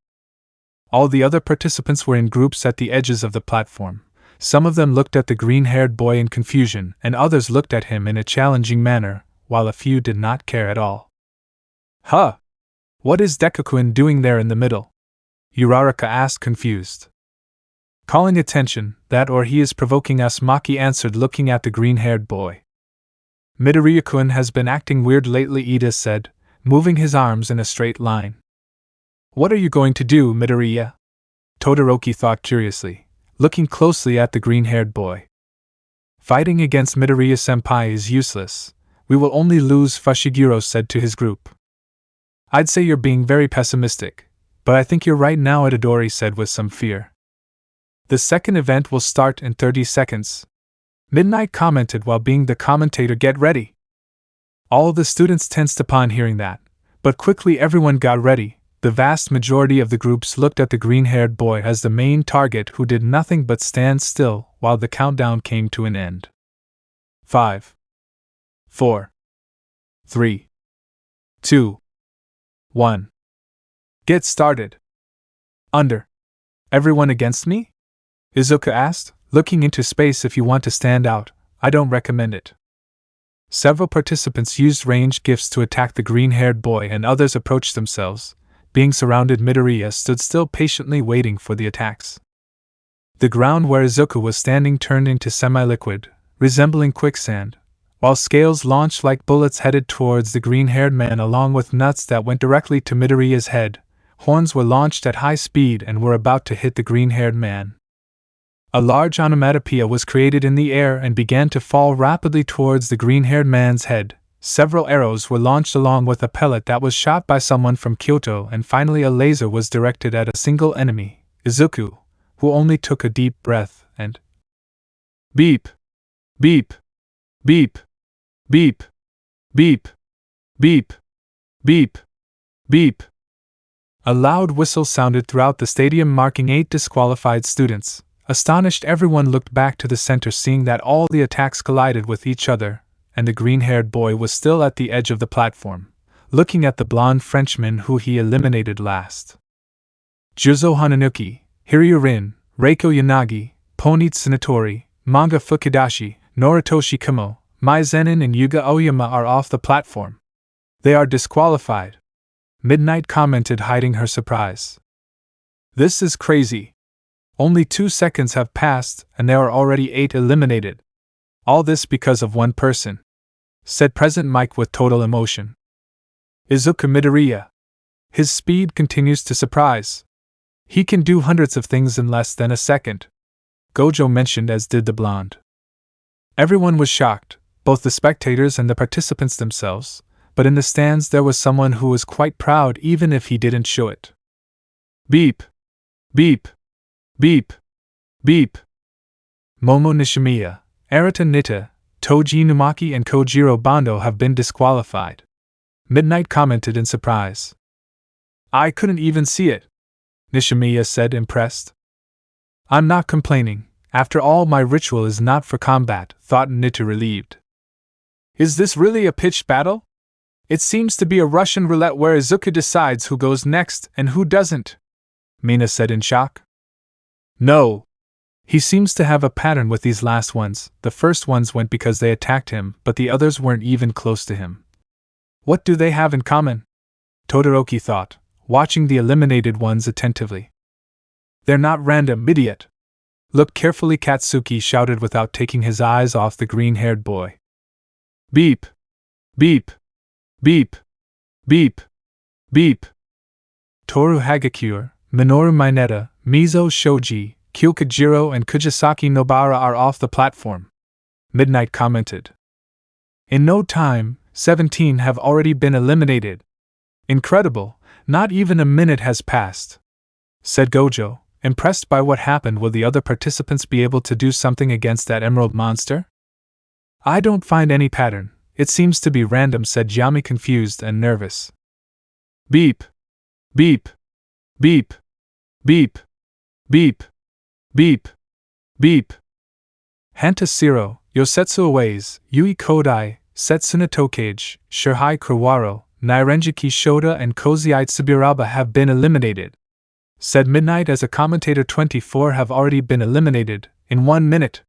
All the other participants were in groups at the edges of the platform. Some of them looked at the green-haired boy in confusion, and others looked at him in a challenging manner, while a few did not care at all. Huh! What is Deku-kun doing there in the middle? Uraraka asked, confused. Calling attention, that or he is provoking us, Maki answered, looking at the green-haired boy. Midoriya-kun has been acting weird lately, Ida said, moving his arms in a straight line. What are you going to do, Midoriya? Todoroki thought curiously, looking closely at the green-haired boy. Fighting against Midoriya-senpai is useless. We will only lose, Fushiguro said to his group. I'd say you're being very pessimistic, but I think you're right now, Itadori said with some fear. The second event will start in 30 seconds. Midnight commented while being the commentator. Get ready. All the students tensed upon hearing that, but quickly everyone got ready. The vast majority of the groups looked at the green-haired boy as the main target, who did nothing but stand still while the countdown came to an end. 5, 4, 3, 2, 1. Get started. Under. Everyone against me? Izuku asked, looking into space. If you want to stand out, I don't recommend it. Several participants used ranged gifts to attack the green-haired boy, and others approached themselves. Being surrounded, Midoriya stood still, patiently waiting for the attacks. The ground where Izuku was standing turned into semi-liquid, resembling quicksand, while scales launched like bullets headed towards the green-haired man, along with nuts that went directly to Midoriya's head. Horns were launched at high speed and were about to hit the green-haired man. A large onomatopoeia was created in the air and began to fall rapidly towards the green-haired man's head. Several arrows were launched along with a pellet that was shot by someone from Kyoto, and finally a laser was directed at a single enemy, Izuku, who only took a deep breath and beep, beep, beep, beep, beep, beep, beep, beep. A loud whistle sounded throughout the stadium, marking 8 disqualified students. Astonished, everyone looked back to the center, seeing that all the attacks collided with each other, and the green-haired boy was still at the edge of the platform, looking at the blonde Frenchman who he eliminated last. Juzo Hananuki, Hiryu Rin, Reiko Yanagi, Pony Tsunatori, Manga Fukidashi, Noritoshi Kumo, Mai Zenin and Yuga Oyama are off the platform. They are disqualified. Midnight commented, hiding her surprise. This is crazy. Only 2 seconds have passed and there are already 8 eliminated. All this because of one person, said President Mike with total emotion. Izuku Midoriya. His speed continues to surprise. He can do hundreds of things in less than a second, Gojo mentioned, as did the blonde. Everyone was shocked, both the spectators and the participants themselves, but in the stands there was someone who was quite proud even if he didn't show it. Beep! Beep! Beep! Beep! Momo Nishimiya, Arata Nitta, Toji Numaki and Kojiro Bando have been disqualified. Midnight commented in surprise. I couldn't even see it, Nishimiya said, impressed. I'm not complaining. After all, my ritual is not for combat, thought Nitta, relieved. Is this really a pitched battle? It seems to be a Russian roulette where Izuku decides who goes next and who doesn't, Mina said in shock. No. He seems to have a pattern with these last ones. The first ones went because they attacked him, but the others weren't even close to him. What do they have in common? Todoroki thought, watching the eliminated ones attentively. They're not random, idiot. Look carefully, Katsuki shouted without taking his eyes off the green-haired boy. Beep! Beep! Beep! Beep! Beep! Toru Hagakure, Minoru Mineta, Mizo Shoji, Kyokujiro and Kujisaki Nobara are off the platform, Midnight commented. In no time, 17 have already been eliminated. Incredible, not even a minute has passed, said Gojo, impressed by what happened. Will the other participants be able to do something against that emerald monster? I don't find any pattern. It seems to be random, said Yami, confused and nervous. Beep! Beep! Beep! Beep! Beep! Beep! Beep! Hantashiro, Yosetsu Aways, Yui Kodai, Setsuna Tokage, Shirhai Kurwaro, Nairenjiki Shota and Koziite Subiraba have been eliminated, said Midnight as a commentator. 24 have already been eliminated, in 1 minute.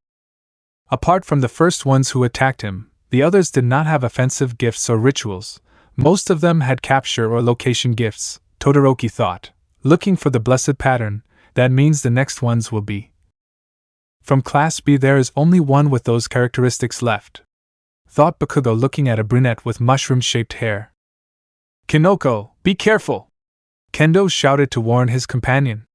Apart from the first ones who attacked him, The others did not have offensive gifts or rituals. Most of them had capture or location gifts, Todoroki thought. Looking for the blessed pattern, that means the next ones will be. From Class B there is only one with those characteristics left, thought Bakugo looking at a brunette with mushroom-shaped hair. Kinoko, be careful! Kendo shouted to warn his companion.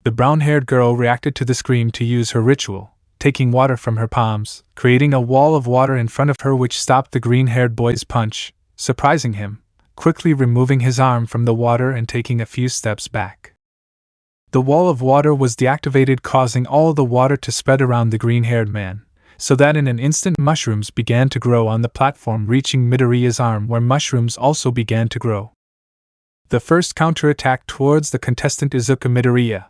The brown-haired girl reacted to the scream to use her ritual, taking water from her palms, creating a wall of water in front of her which stopped the green-haired boy's punch, surprising him, quickly removing his arm from the water and taking a few steps back. The wall of water was deactivated, causing all the water to spread around the green-haired man, so that in an instant mushrooms began to grow on the platform, reaching Midoriya's arm where mushrooms also began to grow. The first counterattack towards the contestant Izuku Midoriya.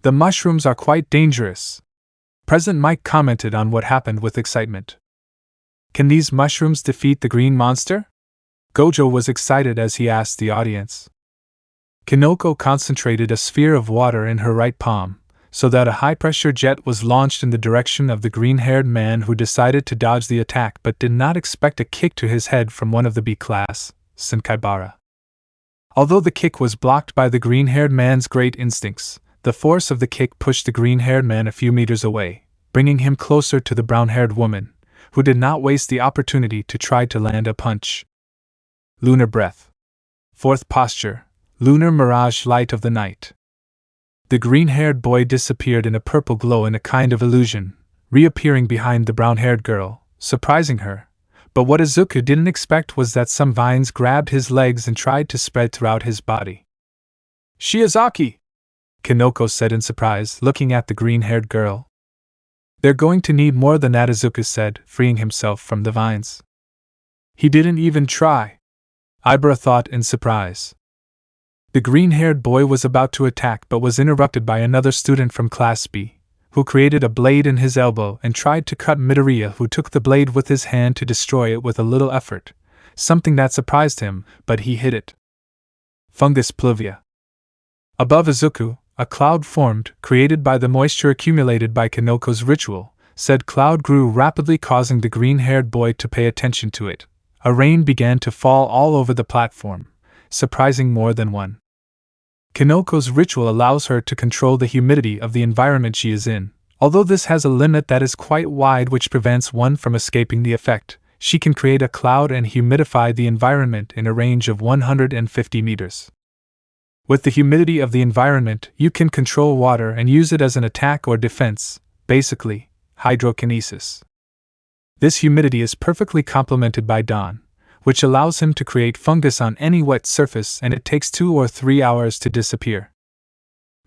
The mushrooms are quite dangerous. President Mike commented on what happened with excitement. Can these mushrooms defeat the green monster? Gojo was excited as he asked the audience. Kinoko concentrated a sphere of water in her right palm, so that a high-pressure jet was launched in the direction of the green-haired man, who decided to dodge the attack but did not expect a kick to his head from one of the B-class, Senkaibara. Although the kick was blocked by the green-haired man's great instincts, the force of the kick pushed the green-haired man a few meters away, bringing him closer to the brown-haired woman, who did not waste the opportunity to try to land a punch. Lunar breath. Fourth posture, lunar mirage, light of the night. The green-haired boy disappeared in a purple glow in a kind of illusion, reappearing behind the brown-haired girl, surprising her. But what Izuku didn't expect was that some vines grabbed his legs and tried to spread throughout his body. Shiozaki! Kinoko said in surprise, looking at the green-haired girl. They're going to need more than that, Izuku said, freeing himself from the vines. He didn't even try, Ibara thought in surprise. The green-haired boy was about to attack but was interrupted by another student from Class B, who created a blade in his elbow and tried to cut Midoriya, who took the blade with his hand to destroy it with a little effort, something that surprised him, but he hit it. Fungus pluvia. Above Izuku, a cloud formed, created by the moisture accumulated by Kinoko's ritual. Said cloud grew rapidly, causing the green-haired boy to pay attention to it. A rain began to fall all over the platform, surprising more than one. Kinoko's ritual allows her to control the humidity of the environment she is in. Although this has a limit that is quite wide which prevents one from escaping the effect, she can create a cloud and humidify the environment in a range of 150 meters. With the humidity of the environment, you can control water and use it as an attack or defense, basically, hydrokinesis. This humidity is perfectly complemented by dawn, which allows him to create fungus on any wet surface, and it takes 2 or 3 hours to disappear.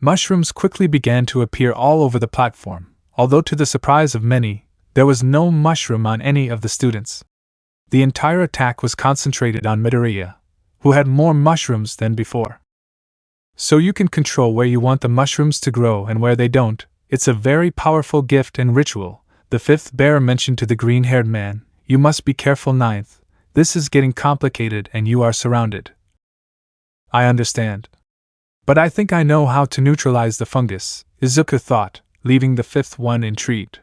Mushrooms quickly began to appear all over the platform, although to the surprise of many, there was no mushroom on any of the students. The entire attack was concentrated on Midoriya, who had more mushrooms than before. So you can control where you want the mushrooms to grow and where they don't. It's a very powerful gift and ritual, the fifth bearer mentioned to the green-haired man. You must be careful, ninth. This is getting complicated and you are surrounded. I understand. But I think I know how to neutralize the fungus, Izuku thought, leaving the fifth one intrigued.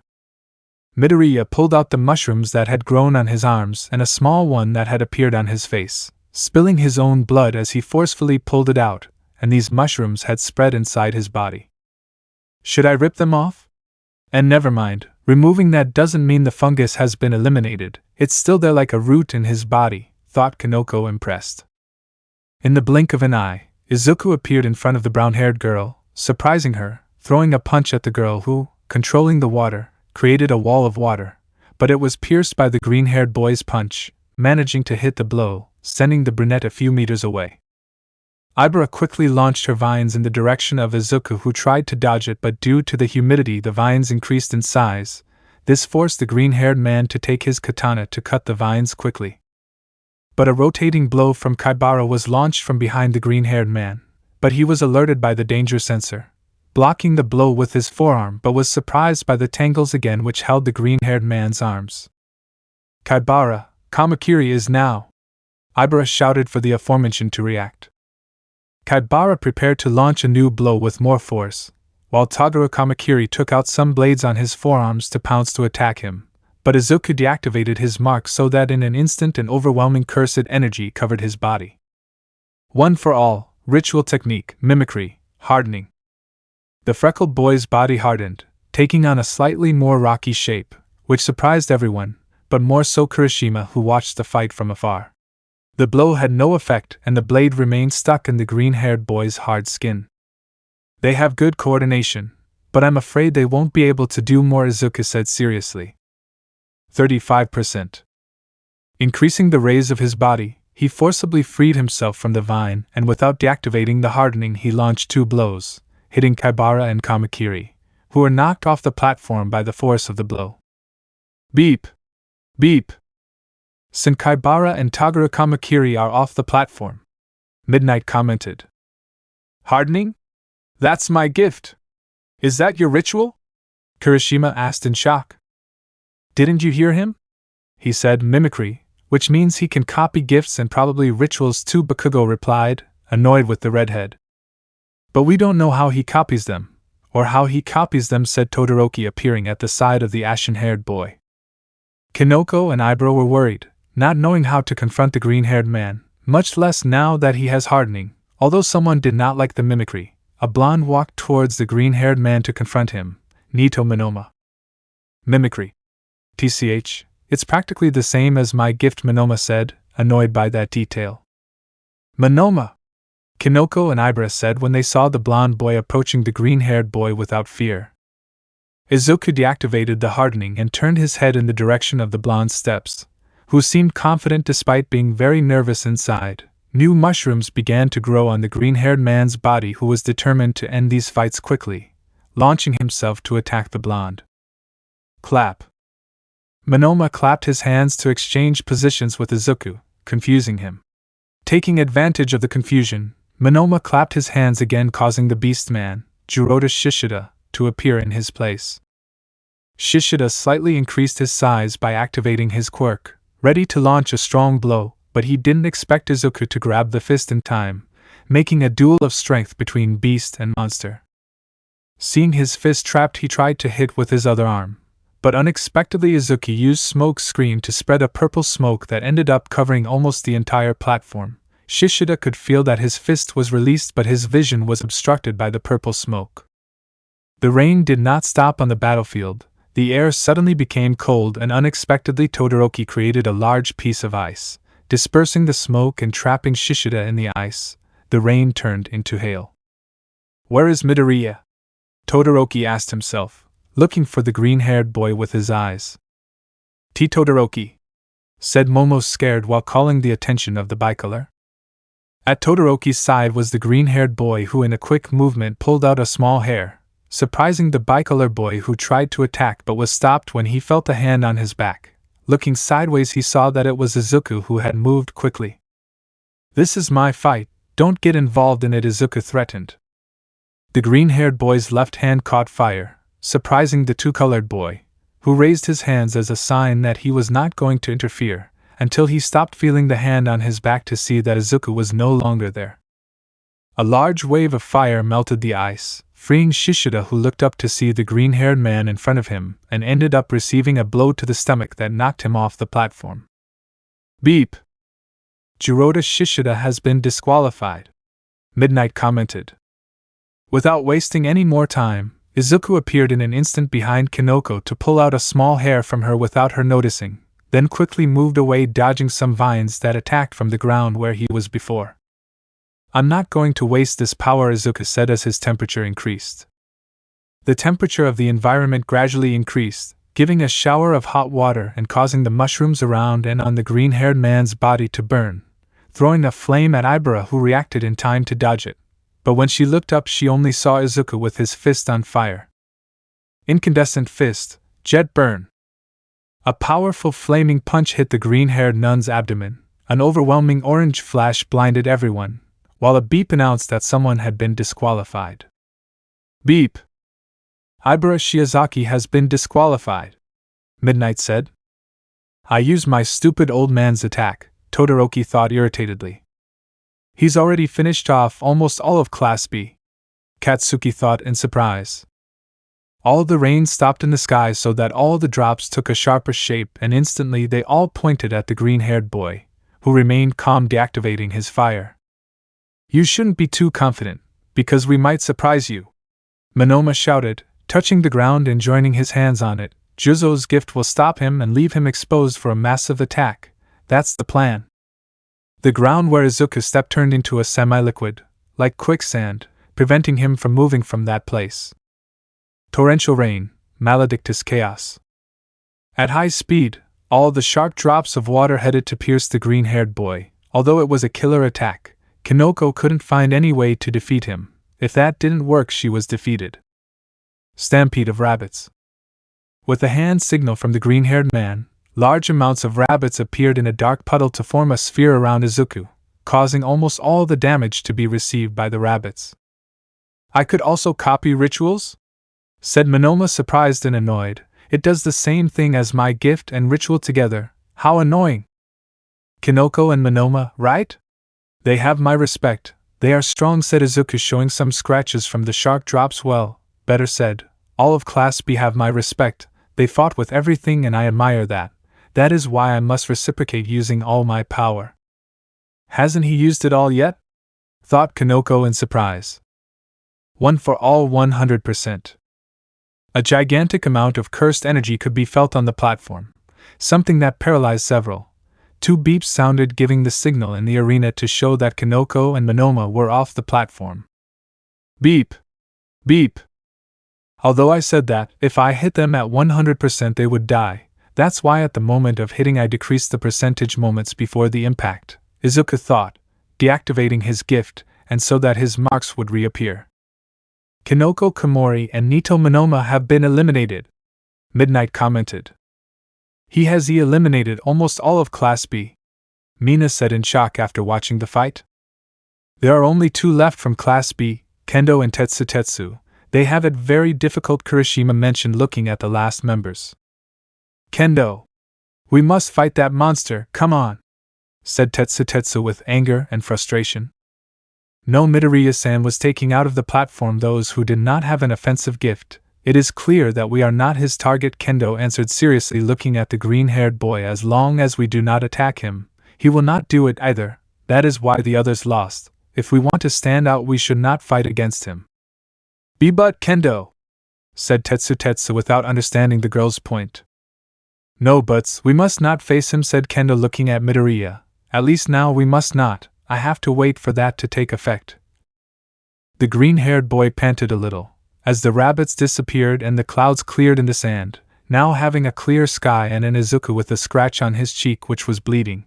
Midoriya pulled out the mushrooms that had grown on his arms and a small one that had appeared on his face, spilling his own blood as he forcefully pulled it out, and these mushrooms had spread inside his body. Should I rip them off? And never mind, removing that doesn't mean the fungus has been eliminated, it's still there like a root in his body, thought Kinoko, impressed. In the blink of an eye, Izuku appeared in front of the brown-haired girl, surprising her, throwing a punch at the girl who, controlling the water, created a wall of water, but it was pierced by the green-haired boy's punch, managing to hit the blow, sending the brunette a few meters away. Ibara quickly launched her vines in the direction of Izuku, who tried to dodge it, but due to the humidity the vines increased in size. This forced the green-haired man to take his katana to cut the vines quickly. But a rotating blow from Kaibara was launched from behind the green-haired man, but he was alerted by the danger sensor, blocking the blow with his forearm, but was surprised by the tangles again which held the green-haired man's arms. Kaibara, Kamakiri is now! Ibara shouted for the aforementioned to react. Kaibara prepared to launch a new blow with more force, while Toguro Kamakiri took out some blades on his forearms to pounce to attack him, but Izuku deactivated his mark so that in an instant an overwhelming cursed energy covered his body. One for all, ritual technique, mimicry, hardening. The freckled boy's body hardened, taking on a slightly more rocky shape, which surprised everyone, but more so Kirishima, who watched the fight from afar. The blow had no effect and the blade remained stuck in the green-haired boy's hard skin. They have good coordination, but I'm afraid they won't be able to do more, Izuku said seriously. 35%. Increasing the raise of his body, he forcibly freed himself from the vine and without deactivating the hardening he launched 2 blows, hitting Kaibara and Kamakiri, who were knocked off the platform by the force of the blow. Beep! Beep! Kaibara and Tagaru Kamakiri are off the platform, Midnight commented. Hardening? That's my gift! Is that your ritual? Kirishima asked in shock. Didn't you hear him? He said mimicry, which means he can copy gifts and probably rituals too, Bakugo replied, annoyed with the redhead. But we don't know how he copies them, or how he copies them, said Todoroki, appearing at the side of the ashen-haired boy. Kinoko and Ibro were worried, not knowing how to confront the green-haired man, much less now that he has hardening. Although someone did not like the mimicry, a blonde walked towards the green-haired man to confront him, Nito Monoma. Mimicry. TCH, it's practically the same as my gift, Monoma said, annoyed by that detail. Monoma! Kinoko and Ibra said when they saw the blonde boy approaching the green-haired boy without fear. Izuku deactivated the hardening and turned his head in the direction of the blonde's steps, who seemed confident despite being very nervous inside. New mushrooms began to grow on the green-haired man's body, who was determined to end these fights quickly, launching himself to attack the blonde. Clap. Monoma clapped his hands to exchange positions with Izuku, confusing him. Taking advantage of the confusion, Monoma clapped his hands again, causing the beast man, Jiroda Shishida, to appear in his place. Shishida slightly increased his size by activating his quirk, ready to launch a strong blow, but he didn't expect Izuku to grab the fist in time, making a duel of strength between beast and monster. Seeing his fist trapped, he tried to hit with his other arm, but unexpectedly Izuku used smoke screen to spread a purple smoke that ended up covering almost the entire platform. Shishida could feel that his fist was released, but his vision was obstructed by the purple smoke. The rain did not stop on the battlefield. The air suddenly became cold and unexpectedly Todoroki created a large piece of ice, dispersing the smoke and trapping Shishida in the ice. The rain turned into hail. Where is Midoriya? Todoroki asked himself, looking for the green-haired boy with his eyes. Todoroki, said Momo, scared while calling the attention of the bicolor. At Todoroki's side was the green-haired boy, who in a quick movement pulled out a small hair, surprising the bicolor boy, who tried to attack but was stopped when he felt a hand on his back. Looking sideways, he saw that it was Izuku, who had moved quickly. This is my fight, don't get involved in it, Izuku threatened. The green-haired boy's left hand caught fire, surprising the two-colored boy, who raised his hands as a sign that he was not going to interfere, until he stopped feeling the hand on his back to see that Izuku was no longer there. A large wave of fire melted the ice, freeing Shishida, who looked up to see the green-haired man in front of him and ended up receiving a blow to the stomach that knocked him off the platform. Beep! Jiroda Shishida has been disqualified, Midnight commented. Without wasting any more time, Izuku appeared in an instant behind Kinoko to pull out a small hair from her without her noticing, then quickly moved away, dodging some vines that attacked from the ground where he was before. I'm not going to waste this power, Izuku said as his temperature increased. The temperature of the environment gradually increased, giving a shower of hot water and causing the mushrooms around and on the green-haired man's body to burn, throwing a flame at Ibara, who reacted in time to dodge it. But when she looked up, she only saw Izuku with his fist on fire. Incandescent fist, jet burn. A powerful flaming punch hit the green-haired nun's abdomen. An overwhelming orange flash blinded everyone, while a beep announced that someone had been disqualified. Beep! Ibara Shiozaki has been disqualified, Midnight said. I used my stupid old man's attack, Todoroki thought irritatedly. He's already finished off almost all of Class B, Katsuki thought in surprise. All the rain stopped in the sky so that all the drops took a sharper shape, and instantly they all pointed at the green-haired boy, who remained calm, deactivating his fire. "You shouldn't be too confident, because we might surprise you," Monoma shouted, touching the ground and joining his hands on it. "Juzo's gift will stop him and leave him exposed for a massive attack. That's the plan." The ground where Izuku stepped turned into a semi-liquid, like quicksand, preventing him from moving from that place. Torrential rain, maledictus chaos. At high speed, all the sharp drops of water headed to pierce the green-haired boy. Although it was a killer attack, Kinoko couldn't find any way to defeat him. If that didn't work, she was defeated. Stampede of rabbits. With a hand signal from the green-haired man, large amounts of rabbits appeared in a dark puddle to form a sphere around Izuku, causing almost all the damage to be received by the rabbits. "I could also copy rituals?" said Monoma, surprised and annoyed. "It does the same thing as my gift and ritual together. How annoying!" "Kinoko and Monoma, right? They have my respect. They are strong," said Izuku, showing some scratches from the sharp drops. "Well, better said, all of Class B have my respect. They fought with everything and I admire that. That is why I must reciprocate using all my power." "Hasn't he used it all yet?" thought Kinoko in surprise. "One for all, 100%. A gigantic amount of cursed energy could be felt on the platform, something that paralyzed several. 2 beeps sounded, giving the signal in the arena to show that Kinoko and Monoma were off the platform. Beep! Beep! Although I said that, if I hit them at 100% they would die, that's why at the moment of hitting I decreased the percentage moments before the impact, Izuku thought, deactivating his gift, and so that his marks would reappear. "Kinoko Komori and Nito Monoma have been eliminated," Midnight commented. "He has eliminated almost all of Class B," Mina said in shock after watching the fight. "There are only 2 left from Class B, Kendo and Tetsu. They have it very difficult," Kirishima mentioned, looking at the last members. "Kendo! We must fight that monster, come on!" said Tetsu with anger and frustration. No, Midoriya-san was taking out of the platform those who did not have an offensive gift. "It is clear that we are not his target," Kendo answered seriously, looking at the green-haired boy. "As long as we do not attack him, he will not do it either. That is why the others lost. If we want to stand out, we should not fight against him." "But Kendo," said Tetsu without understanding the girl's point. "No buts, we must not face him," said Kendo, looking at Midoriya. "At least now we must not. I have to wait for that to take effect." The green-haired boy panted a little, as the rabbits disappeared and the clouds cleared in the sand, now having a clear sky and an Izuku with a scratch on his cheek which was bleeding.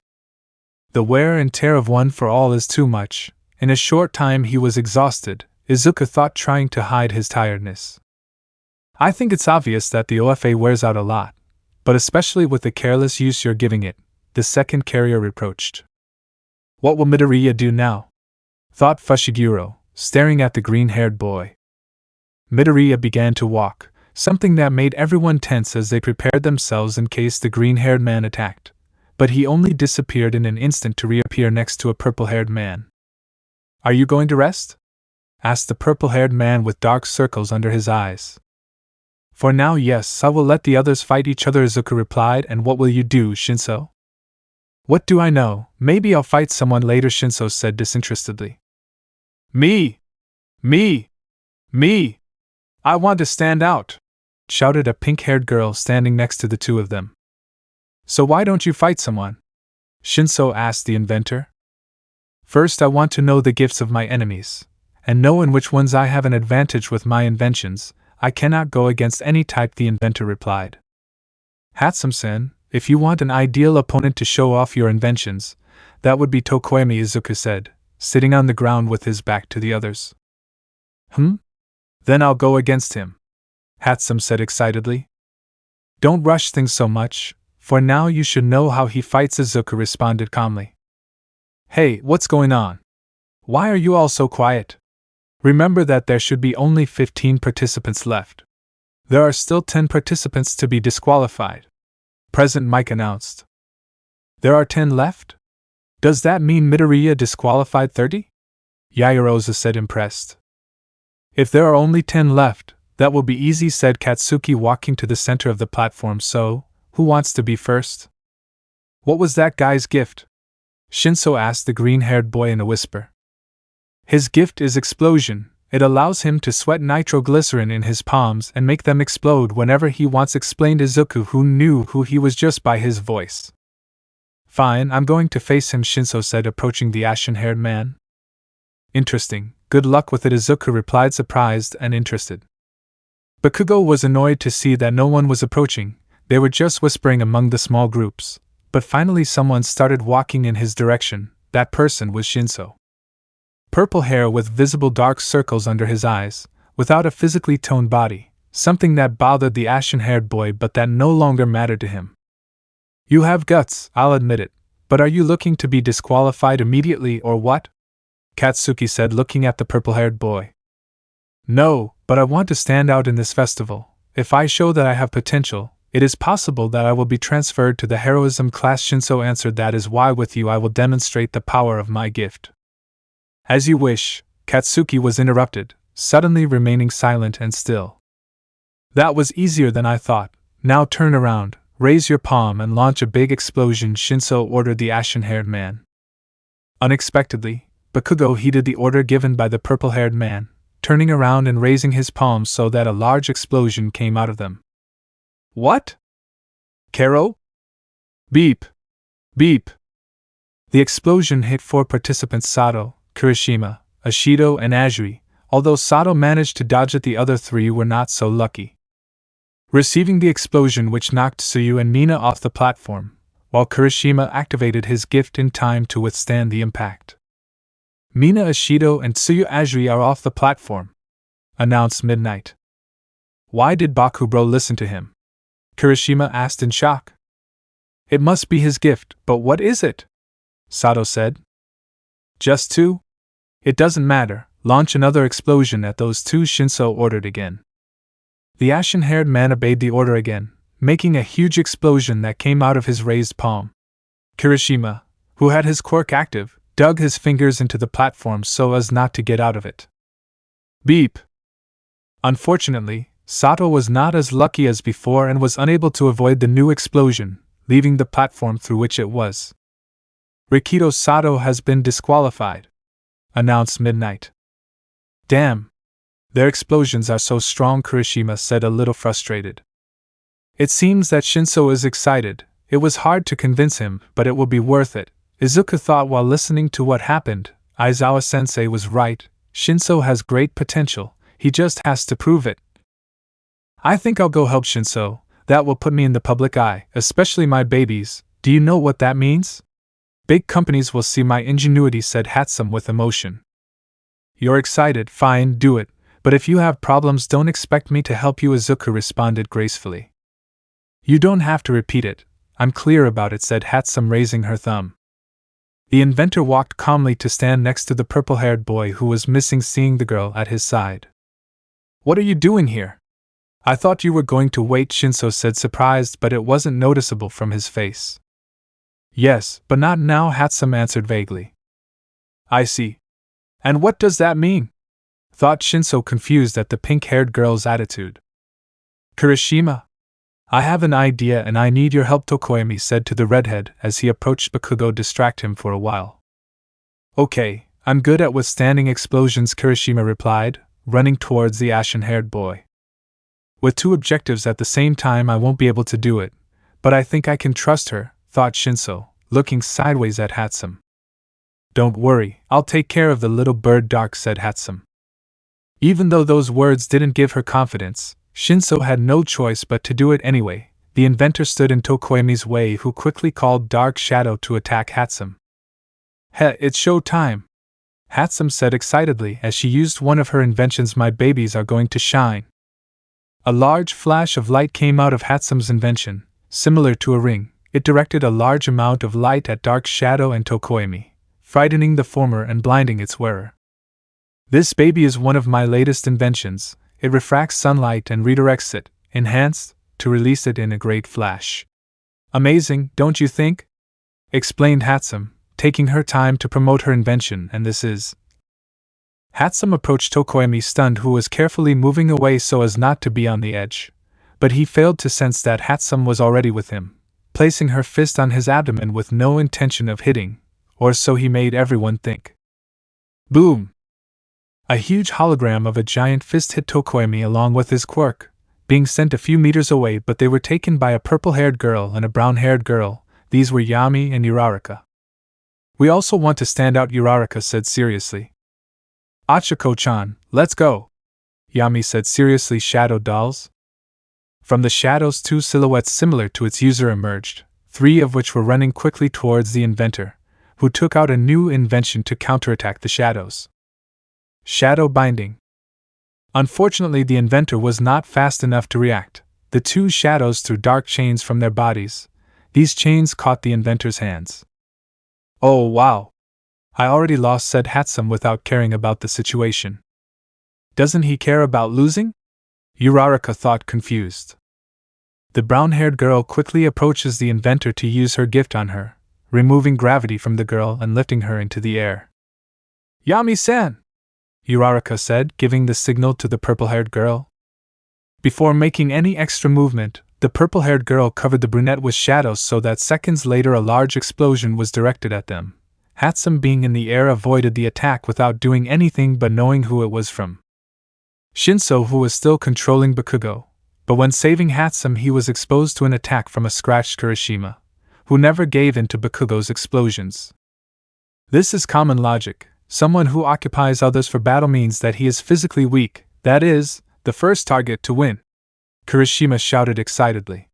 The wear and tear of one for all is too much. In a short time he was exhausted, Izuku thought, trying to hide his tiredness. "I think it's obvious that the OFA wears out a lot, but especially with the careless use you're giving it," the second carrier reproached. "What will Midoriya do now?" thought Fushiguro, staring at the green-haired boy. Midoriya began to walk, something that made everyone tense as they prepared themselves in case the green-haired man attacked. But he only disappeared in an instant to reappear next to a purple-haired man. "Are you going to rest?" asked the purple-haired man with dark circles under his eyes. "For now, yes, I will let the others fight each other," Izuku replied. "And what will you do, Shinso?" "What do I know? Maybe I'll fight someone later," Shinso said disinterestedly. Me! I want to stand out!" shouted a pink-haired girl standing next to the 2 of them. "So why don't you fight someone?" Shinso asked the inventor. "First I want to know the gifts of my enemies, and know in which ones I have an advantage with my inventions. I cannot go against any type," the inventor replied. "Hatsum-sen, if you want an ideal opponent to show off your inventions, that would be Tokoemi," Izuku said, sitting on the ground with his back to the others. Then I'll go against him," Hatsum said excitedly. "Don't rush things so much, for now you should know how he fights," Izuku responded calmly. "Hey, what's going on? Why are you all so quiet? Remember that there should be only 15 participants left. There are still 10 participants to be disqualified," President Mike announced. "There are 10 left? Does that mean Midoriya disqualified 30? Yajirosa said, impressed. "If there are only 10 left, That will be easy, said Katsuki, walking to the center of the platform. So, who wants to be first? What was that guy's gift? Shinso asked the green-haired boy in a whisper. His gift is explosion. It allows him to sweat nitroglycerin in his palms and make them explode whenever he wants, explained Izuku, who knew who he was just by his voice. Fine, I'm going to face him, Shinso said, approaching the ashen-haired man. Interesting. Good luck with it, Izuku replied, surprised and interested. Bakugo was annoyed to see that no one was approaching. They were just whispering among the small groups. But finally someone started walking in his direction. That person was Shinso. Purple hair with visible dark circles under his eyes, without a physically toned body, something that bothered the ashen-haired boy but that no longer mattered to him. You have guts, I'll admit it, but are you looking to be disqualified immediately or what? Katsuki said, looking at the purple-haired boy. No, but I want to stand out in this festival. If I show that I have potential, it is possible that I will be transferred to the heroism class, Shinso answered. That is why with you I will demonstrate the power of my gift. As you wish, Katsuki was interrupted, suddenly remaining silent and still. That was easier than I thought. Now turn around, raise your palm and launch a big explosion, Shinso ordered the ashen-haired man. Unexpectedly, Bakugo heeded the order given by the purple-haired man, turning around and raising his palms so that a large explosion came out of them. What? Kero? Beep! Beep! The explosion hit 4 participants: Sato, Kirishima, Ashido, and Azuri, although Sato managed to dodge it, the other 3 were not so lucky. Receiving the explosion, which knocked Tsuyu and Mina off the platform, while Kirishima activated his gift in time to withstand the impact. Mina, Ashido, and Tsuyu Azuri are off the platform, announced Midnight. Why did Bakubro listen to him? Kirishima asked in shock. It must be his gift, but what is it? Sato said. Just 2? It doesn't matter, launch another explosion at those 2, Shinso ordered again. The ashen-haired man obeyed the order again, making a huge explosion that came out of his raised palm. Kirishima, who had his quirk active, dug his fingers into the platform so as not to get out of it. Beep! Unfortunately, Sato was not as lucky as before and was unable to avoid the new explosion, leaving the platform through which it was. Rikito Sato has been disqualified, announced Midnight. Damn! Their explosions are so strong, Kirishima said, a little frustrated. It seems that Shinso is excited. It was hard to convince him, but it will be worth it, Izuku thought while listening to what happened. Aizawa-sensei was right. Shinso has great potential, he just has to prove it. I think I'll go help Shinso. That will put me in the public eye, especially my babies. Do you know what that means? Big companies will see my ingenuity, said Hatsum with emotion. You're excited, fine, do it, but if you have problems don't expect me to help you, Izuku responded gracefully. You don't have to repeat it, I'm clear about it, said Hatsum, raising her thumb. The inventor walked calmly to stand next to the purple-haired boy who was missing, seeing the girl at his side. What are you doing here? I thought you were going to wait, Shinso said, surprised, but it wasn't noticeable from his face. Yes, but not now, Hatsum answered vaguely. I see. And what does that mean? Thought Shinso, confused at the pink-haired girl's attitude. Kirishima? I have an idea and I need your help, Tokoyami said to the redhead as he approached Bakugo, distract him for a while. Okay, I'm good at withstanding explosions, Kirishima replied, running towards the ashen-haired boy. With 2 objectives at the same time I won't be able to do it, but I think I can trust her, thought Shinso, looking sideways at Hatsum. Don't worry, I'll take care of the little bird, Dark said Hatsum. Even though those words didn't give her confidence, Shinso had no choice but to do it anyway. The inventor stood in Tokoyami's way, who quickly called Dark Shadow to attack Hatsum. Heh, it's show time! Hatsum said excitedly as she used one of her inventions. My babies are going to shine. A large flash of light came out of Hatsum's invention, similar to a ring. It directed a large amount of light at Dark Shadow and Tokoyami, frightening the former and blinding its wearer. This baby is one of my latest inventions. It refracts sunlight and redirects it, enhanced, to release it in a great flash. Amazing, don't you think? Explained Hatsum, taking her time to promote her invention, and this is Hatsum approached Tokoemi stunned, who was carefully moving away so as not to be on the edge, but he failed to sense that Hatsum was already with him, placing her fist on his abdomen with no intention of hitting, or so he made everyone think. Boom! A huge hologram of a giant fist hit Tokoemi along with his quirk, being sent a few meters away, but they were taken by a purple-haired girl and a brown-haired girl. These were Yami and Uraraka. We also want to stand out, Uraraka said seriously. Achiko-chan, let's go, Yami said seriously. Shadow dolls? From the shadows, two silhouettes similar to its user emerged, three of which were running quickly towards the inventor, who took out a new invention to counterattack the shadows. Shadow binding. Unfortunately, the inventor was not fast enough to react. The two shadows threw dark chains from their bodies. These chains caught the inventor's hands. Oh wow! I already lost, said Hatsum without caring about the situation. Doesn't he care about losing? Uraraka thought, confused. The brown-haired girl quickly approaches the inventor to use her gift on her, removing gravity from the girl and lifting her into the air. Yami-san! Uraraka said, giving the signal to the purple-haired girl. Before making any extra movement, the purple-haired girl covered the brunette with shadows so that seconds later a large explosion was directed at them. Hatsum, being in the air, avoided the attack without doing anything but knowing who it was from. Shinso, who was still controlling Bakugo, but when saving Hatsum he was exposed to an attack from a scratched Kirishima, who never gave in to Bakugo's explosions. This is common logic. Someone who occupies others for battle means that he is physically weak, that is, the first target to win, Kirishima shouted excitedly.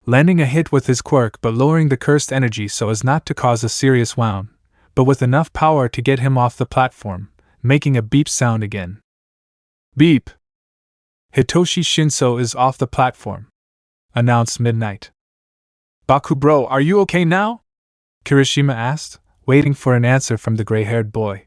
Landing a hit with his quirk but lowering the cursed energy so as not to cause a serious wound, but with enough power to get him off the platform, making a beep sound again. Beep! Hitoshi Shinso is off the platform, announced Midnight. Baku bro, are you okay now? Kirishima asked, waiting for an answer from the gray-haired boy.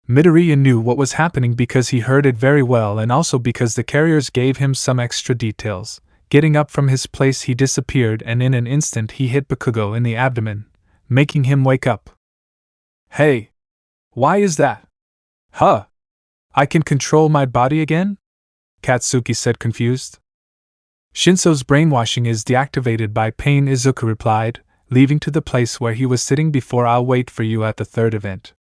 Midoriya knew what was happening because he heard it very well and also because the carriers gave him some extra details. Getting up from his place he disappeared and in an instant he hit Bakugo in the abdomen, making him wake up. Hey! Why is that? Huh! I can control my body again? Katsuki said, confused. Shinso's brainwashing is deactivated by pain, Izuku replied, leaving to the place where he was sitting before. I'll wait for you at the third event.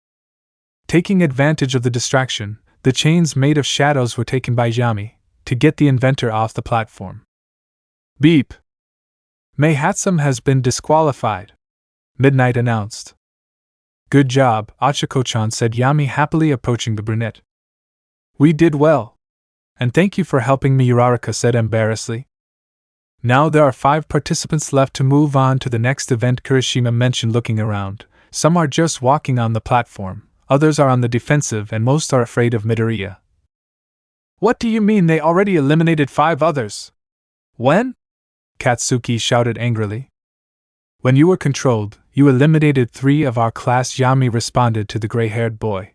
Taking advantage of the distraction, the chains made of shadows were taken by Yami, to get the inventor off the platform. Beep! Mei Hatsum has been disqualified, Midnight announced. Good job, Achiko-chan, said Yami, happily approaching the brunette. We did well. And thank you for helping me, Uraraka said embarrassedly. Now there are 5 participants left to move on to the next event, Kirishima mentioned, looking around. Some are just walking on the platform, others are on the defensive, and most are afraid of Midoriya. What do you mean they already eliminated 5 others? When? Katsuki shouted angrily. When you were controlled, you eliminated 3 of our class, Yami responded to the gray-haired boy.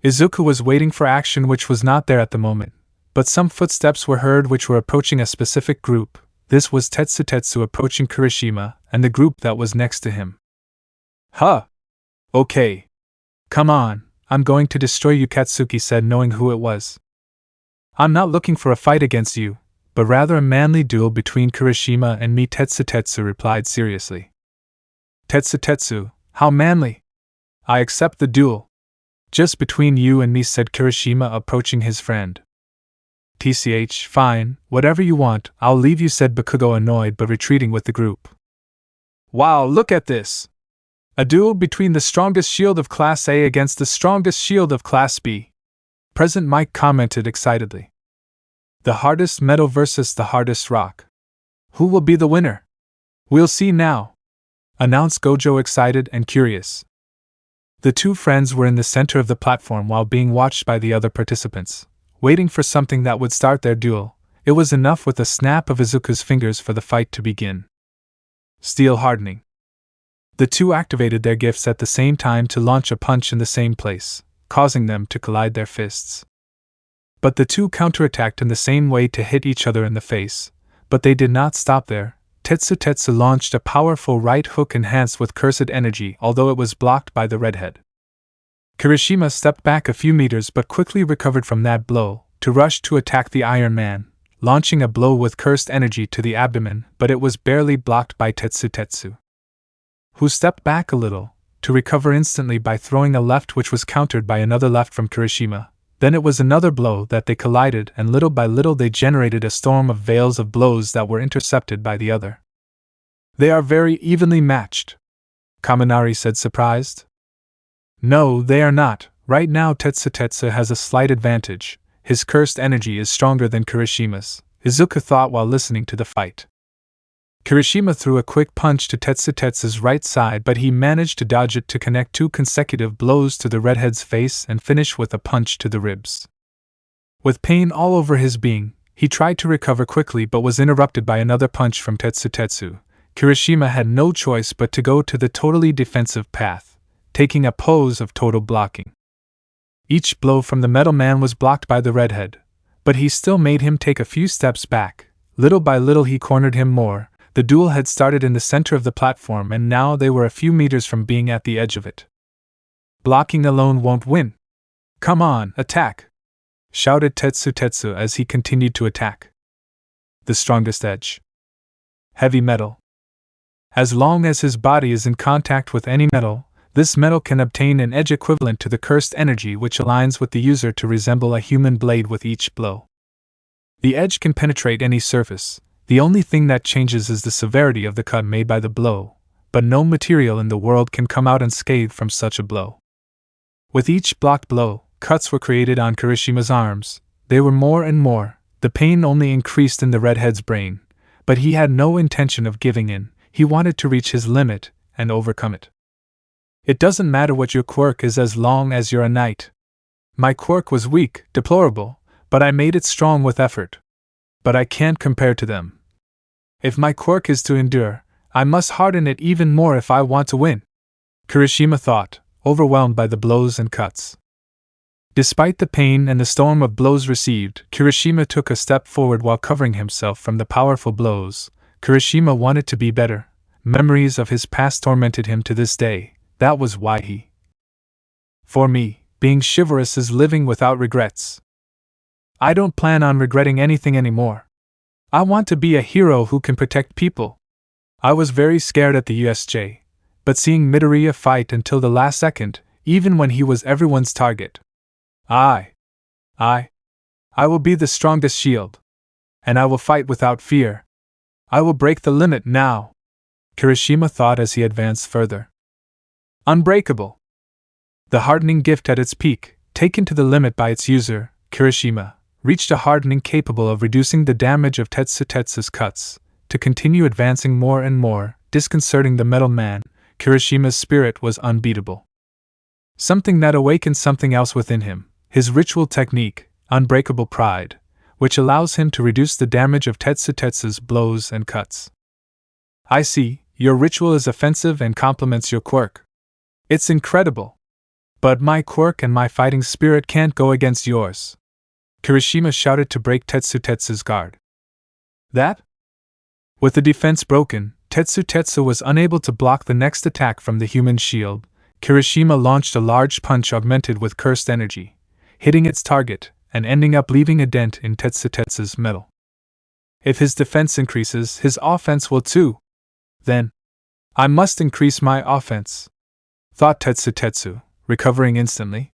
Izuku was waiting for action which was not there at the moment, but some footsteps were heard which were approaching a specific group. This was Tetsu approaching Kirishima and the group that was next to him. Huh! Okay. Come on, I'm going to destroy you, Katsuki said, knowing who it was. I'm not looking for a fight against you, but rather a manly duel between Kirishima and me, Tetsu replied seriously. Tetsu, how manly! I accept the duel. Just between you and me, said Kirishima, approaching his friend. TCH, fine, whatever you want, I'll leave you, said Bakugo, annoyed but retreating with the group. Wow, look at this! A duel between the strongest shield of Class A against the strongest shield of Class B. Present Mike commented excitedly. The hardest metal versus the hardest rock. Who will be the winner? We'll see now, announced Gojo, excited and curious. The 2 friends were in the center of the platform while being watched by the other participants, waiting for something that would start their duel. It was enough with a snap of Izuku's fingers for the fight to begin. Steel hardening. The 2 activated their gifts at the same time to launch a punch in the same place, causing them to collide their fists. But the 2 counterattacked in the same way to hit each other in the face, but they did not stop there. Tetsu launched a powerful right hook enhanced with cursed energy, although it was blocked by the redhead. Kirishima stepped back a few meters but quickly recovered from that blow, to rush to attack the Iron Man, launching a blow with cursed energy to the abdomen, but it was barely blocked by Tetsu, who stepped back a little, to recover instantly by throwing a left which was countered by another left from Kirishima. Then it was another blow that they collided, and little by little they generated a storm of veils of blows that were intercepted by the other. They are very evenly matched, Kaminari said, surprised. No, they are not. Right now Tetsu has a slight advantage. His cursed energy is stronger than Kirishima's, Izuku thought while listening to the fight. Kirishima threw a quick punch to Tetsu's right side, but he managed to dodge it to connect 2 consecutive blows to the redhead's face and finish with a punch to the ribs. With pain all over his being, he tried to recover quickly but was interrupted by another punch from Tetsu. Kirishima had no choice but to go to the totally defensive path, taking a pose of total blocking. Each blow from the Metal Man was blocked by the redhead, but he still made him take a few steps back. Little by little he cornered him more. The duel had started in the center of the platform and now they were a few meters from being at the edge of it. Blocking alone won't win. Come on, attack! Shouted Tetsu as he continued to attack. The strongest edge. Heavy metal. As long as his body is in contact with any metal, this metal can obtain an edge equivalent to the cursed energy which aligns with the user to resemble a human blade with each blow. The edge can penetrate any surface. The only thing that changes is the severity of the cut made by the blow, but no material in the world can come out unscathed from such a blow. With each blocked blow, cuts were created on Kirishima's arms. They were more and more. The pain only increased in the redhead's brain, but he had no intention of giving in. He wanted to reach his limit and overcome it. It doesn't matter what your quirk is as long as you're a knight. My quirk was weak, deplorable, but I made it strong with effort. But I can't compare to them. If my quirk is to endure, I must harden it even more if I want to win, Kirishima thought, overwhelmed by the blows and cuts. Despite the pain and the storm of blows received, Kirishima took a step forward while covering himself from the powerful blows. Kirishima wanted to be better. Memories of his past tormented him to this day. That was why he. For me, being chivalrous is living without regrets. I don't plan on regretting anything anymore. I want to be a hero who can protect people. I was very scared at the USJ, but seeing Midoriya fight until the last second, even when he was everyone's target. I will be the strongest shield. And I will fight without fear. I will break the limit now, Kirishima thought as he advanced further. Unbreakable. The hardening gift at its peak, taken to the limit by its user, Kirishima, reached a hardening capable of reducing the damage of Tetsu's cuts. To continue advancing more and more, disconcerting the Metal Man, Kirishima's spirit was unbeatable. Something that awakened something else within him, his ritual technique, unbreakable pride, which allows him to reduce the damage of Tetsu's blows and cuts. I see, your ritual is offensive and complements your quirk. It's incredible. But my quirk and my fighting spirit can't go against yours, Kirishima shouted to break Tetsu's guard. That? With the defense broken, Tetsu was unable to block the next attack from the human shield. Kirishima launched a large punch augmented with cursed energy, hitting its target and ending up leaving a dent in Tetsu's metal. If his defense increases, his offense will too. Then, I must increase my offense, thought Tetsu, recovering instantly.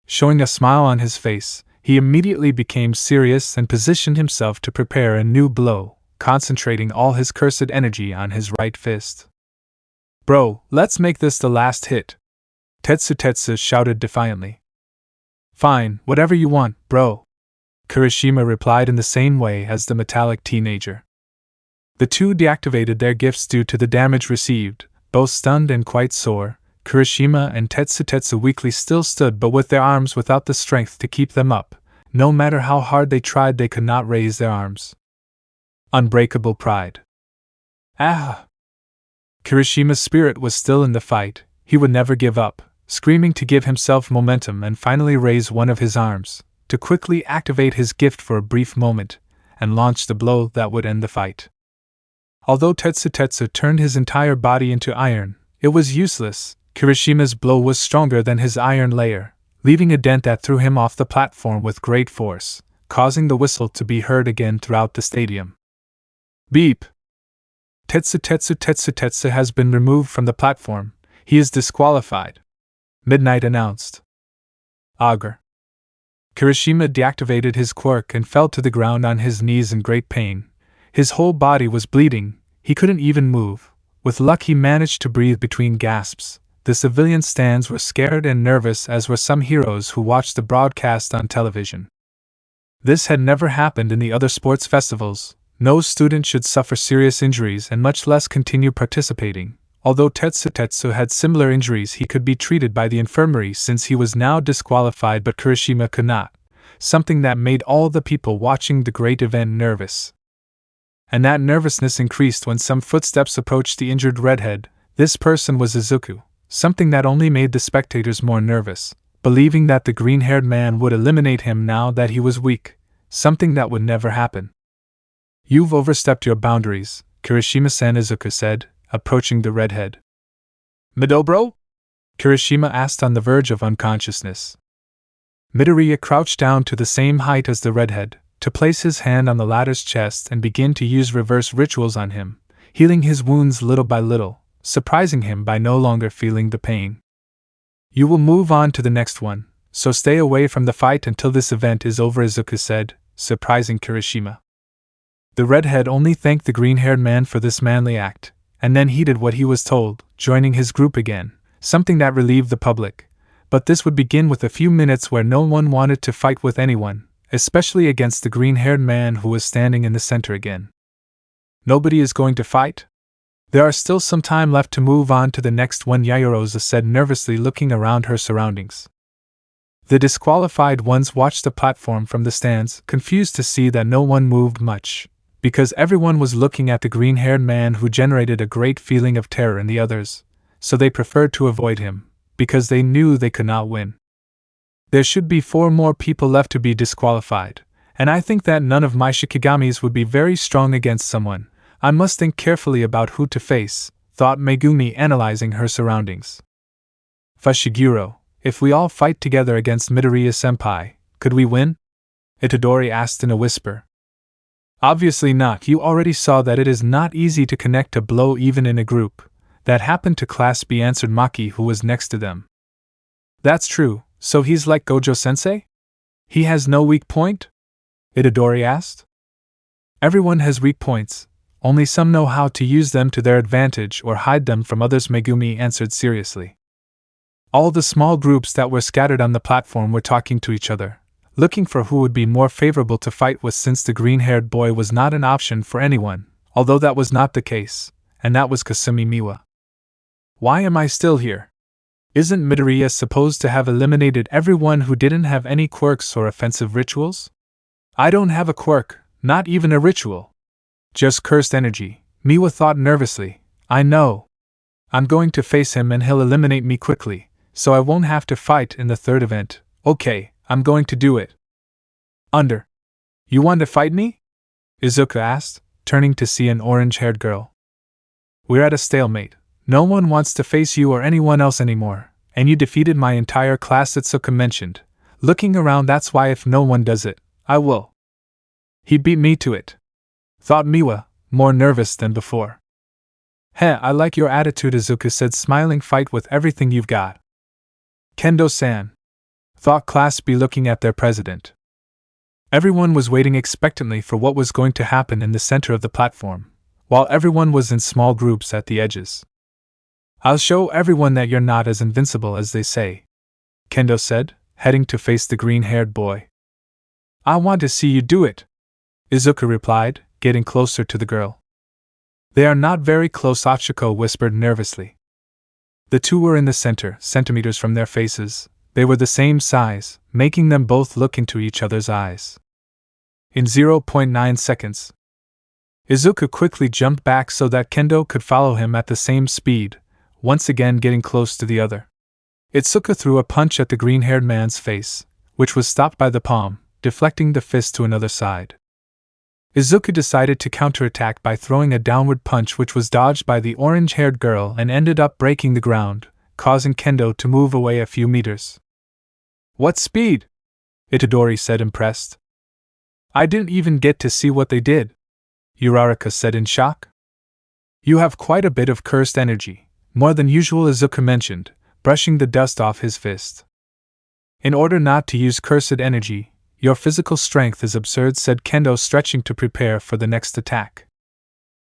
Showing a smile on his face, he immediately became serious and positioned himself to prepare a new blow, concentrating all his cursed energy on his right fist. Bro, let's make this the last hit, Tetsu shouted defiantly. Fine, whatever you want, bro, Kirishima replied in the same way as the metallic teenager. The two deactivated their gifts due to the damage received, both stunned and quite sore. Kirishima and Tetsu weakly still stood but with their arms without the strength to keep them up. No matter how hard they tried, they could not raise their arms. Unbreakable pride. Ah! Kirishima's spirit was still in the fight. He would never give up, screaming to give himself momentum and finally raise one of his arms, to quickly activate his gift for a brief moment, and launch the blow that would end the fight. Although Tetsu turned his entire body into iron, it was useless. Kirishima's blow was stronger than his iron layer, leaving a dent that threw him off the platform with great force, causing the whistle to be heard again throughout the stadium. Beep! Tetsu has been removed from the platform. He is disqualified, Midnight announced. Augur. Kirishima deactivated his quirk and fell to the ground on his knees in great pain. His whole body was bleeding, he couldn't even move. With luck he managed to breathe between gasps. The civilian stands were scared and nervous, as were some heroes who watched the broadcast on television. This had never happened in the other sports festivals. No student should suffer serious injuries and much less continue participating. Although Tetsu had similar injuries, he could be treated by the infirmary since he was now disqualified, but Kirishima could not, something that made all the people watching the great event nervous. And that nervousness increased when some footsteps approached the injured redhead. This person was Izuku, something that only made the spectators more nervous, believing that the green-haired man would eliminate him now that he was weak, something that would never happen. "You've overstepped your boundaries," Kirishima-san, Izuku said, approaching the redhead. "Midobro?" Kirishima asked, on the verge of unconsciousness. Midoriya crouched down to the same height as the redhead, to place his hand on the latter's chest and begin to use reverse rituals on him, healing his wounds little by little, surprising him by no longer feeling the pain. "You will move on to the next one, so stay away from the fight until this event is over," Izuku said, surprising Kirishima. The redhead only thanked the green-haired man for this manly act, and then he did what he was told, joining his group again, something that relieved the public. But this would begin with a few minutes where no one wanted to fight with anyone, especially against the green-haired man who was standing in the center again. "Nobody is going to fight? There are still some time left to move on to the next one," Yaoyorosa said nervously, looking around her surroundings. The disqualified ones watched the platform from the stands, confused to see that no one moved much, because everyone was looking at the green-haired man who generated a great feeling of terror in the others, so they preferred to avoid him, because they knew they could not win. There should be 4 more people left to be disqualified, and I think that none of my Shikigamis would be very strong against someone. I must think carefully about who to face, thought Megumi, analyzing her surroundings. "Fushiguro, if we all fight together against Midoriya-senpai, could we win?" Itadori asked in a whisper. "Obviously not. You already saw that it is not easy to connect a blow even in a group. That happened to Class B," answered Maki, who was next to them. "That's true. So he's like Gojo-sensei? He has no weak point?" Itadori asked. "Everyone has weak points. Only some know how to use them to their advantage or hide them from others," Megumi answered seriously. All the small groups that were scattered on the platform were talking to each other, looking for who would be more favorable to fight with, since the green-haired boy was not an option for anyone, although that was not the case, and that was Kasumi Miwa. "Why am I still here? Isn't Midoriya supposed to have eliminated everyone who didn't have any quirks or offensive rituals? I don't have a quirk, not even a ritual. Just cursed energy," Miwa thought nervously. "I know. I'm going to face him and he'll eliminate me quickly, so I won't have to fight in the third event. Okay, I'm going to do it." You want to fight me?" Izuku asked, turning to see an orange-haired girl. "We're at a stalemate. No one wants to face you or anyone else anymore, and you defeated my entire class," Itsuka mentioned, looking around. "That's why if no one does it, I will." "He beat me to it," thought Miwa, more nervous than before. "Heh, I like your attitude," Izuku said, smiling. "Fight with everything you've got." "Kendo-san," thought Class B, looking at their president. Everyone was waiting expectantly for what was going to happen in the center of the platform, while everyone was in small groups at the edges. "I'll show everyone that you're not as invincible as they say," Kendo said, heading to face the green-haired boy. "I want to see you do it," Izuku replied, getting closer to the girl. "They are not very close," Ochako whispered nervously. The two were in the center, centimeters from their faces. They were the same size, making them both look into each other's eyes. In 0.9 seconds, Izuku quickly jumped back so that Kendo could follow him at the same speed, once again getting close to the other. Itsuka threw a punch at the green-haired man's face, which was stopped by the palm, deflecting the fist to another side. Izuku decided to counterattack by throwing a downward punch, which was dodged by the orange-haired girl and ended up breaking the ground, causing Kendo to move away a few meters. "What speed?" Itadori said, impressed. "I didn't even get to see what they did," Uraraka said in shock. "You have quite a bit of cursed energy, more than usual," Izuku mentioned, brushing the dust off his fist. "In order not to use cursed energy, your physical strength is absurd," said Kendo, stretching to prepare for the next attack.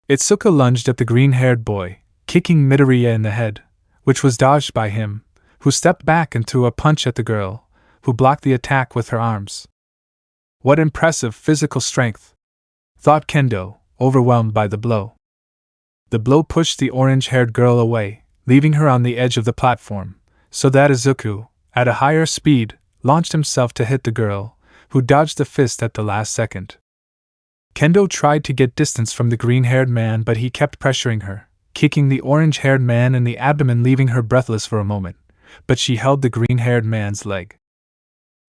Itsuka lunged at the green-haired boy, kicking Midoriya in the head, which was dodged by him, who stepped back and threw a punch at the girl, who blocked the attack with her arms. "What impressive physical strength," thought Kendo, overwhelmed by the blow. The blow pushed the orange-haired girl away, leaving her on the edge of the platform, so that Izuku, at a higher speed, launched himself to hit the girl, who dodged the fist at the last second. Kendo tried to get distance from the green-haired man, but he kept pressuring her, kicking the orange-haired man in the abdomen, leaving her breathless for a moment, but she held the green-haired man's leg.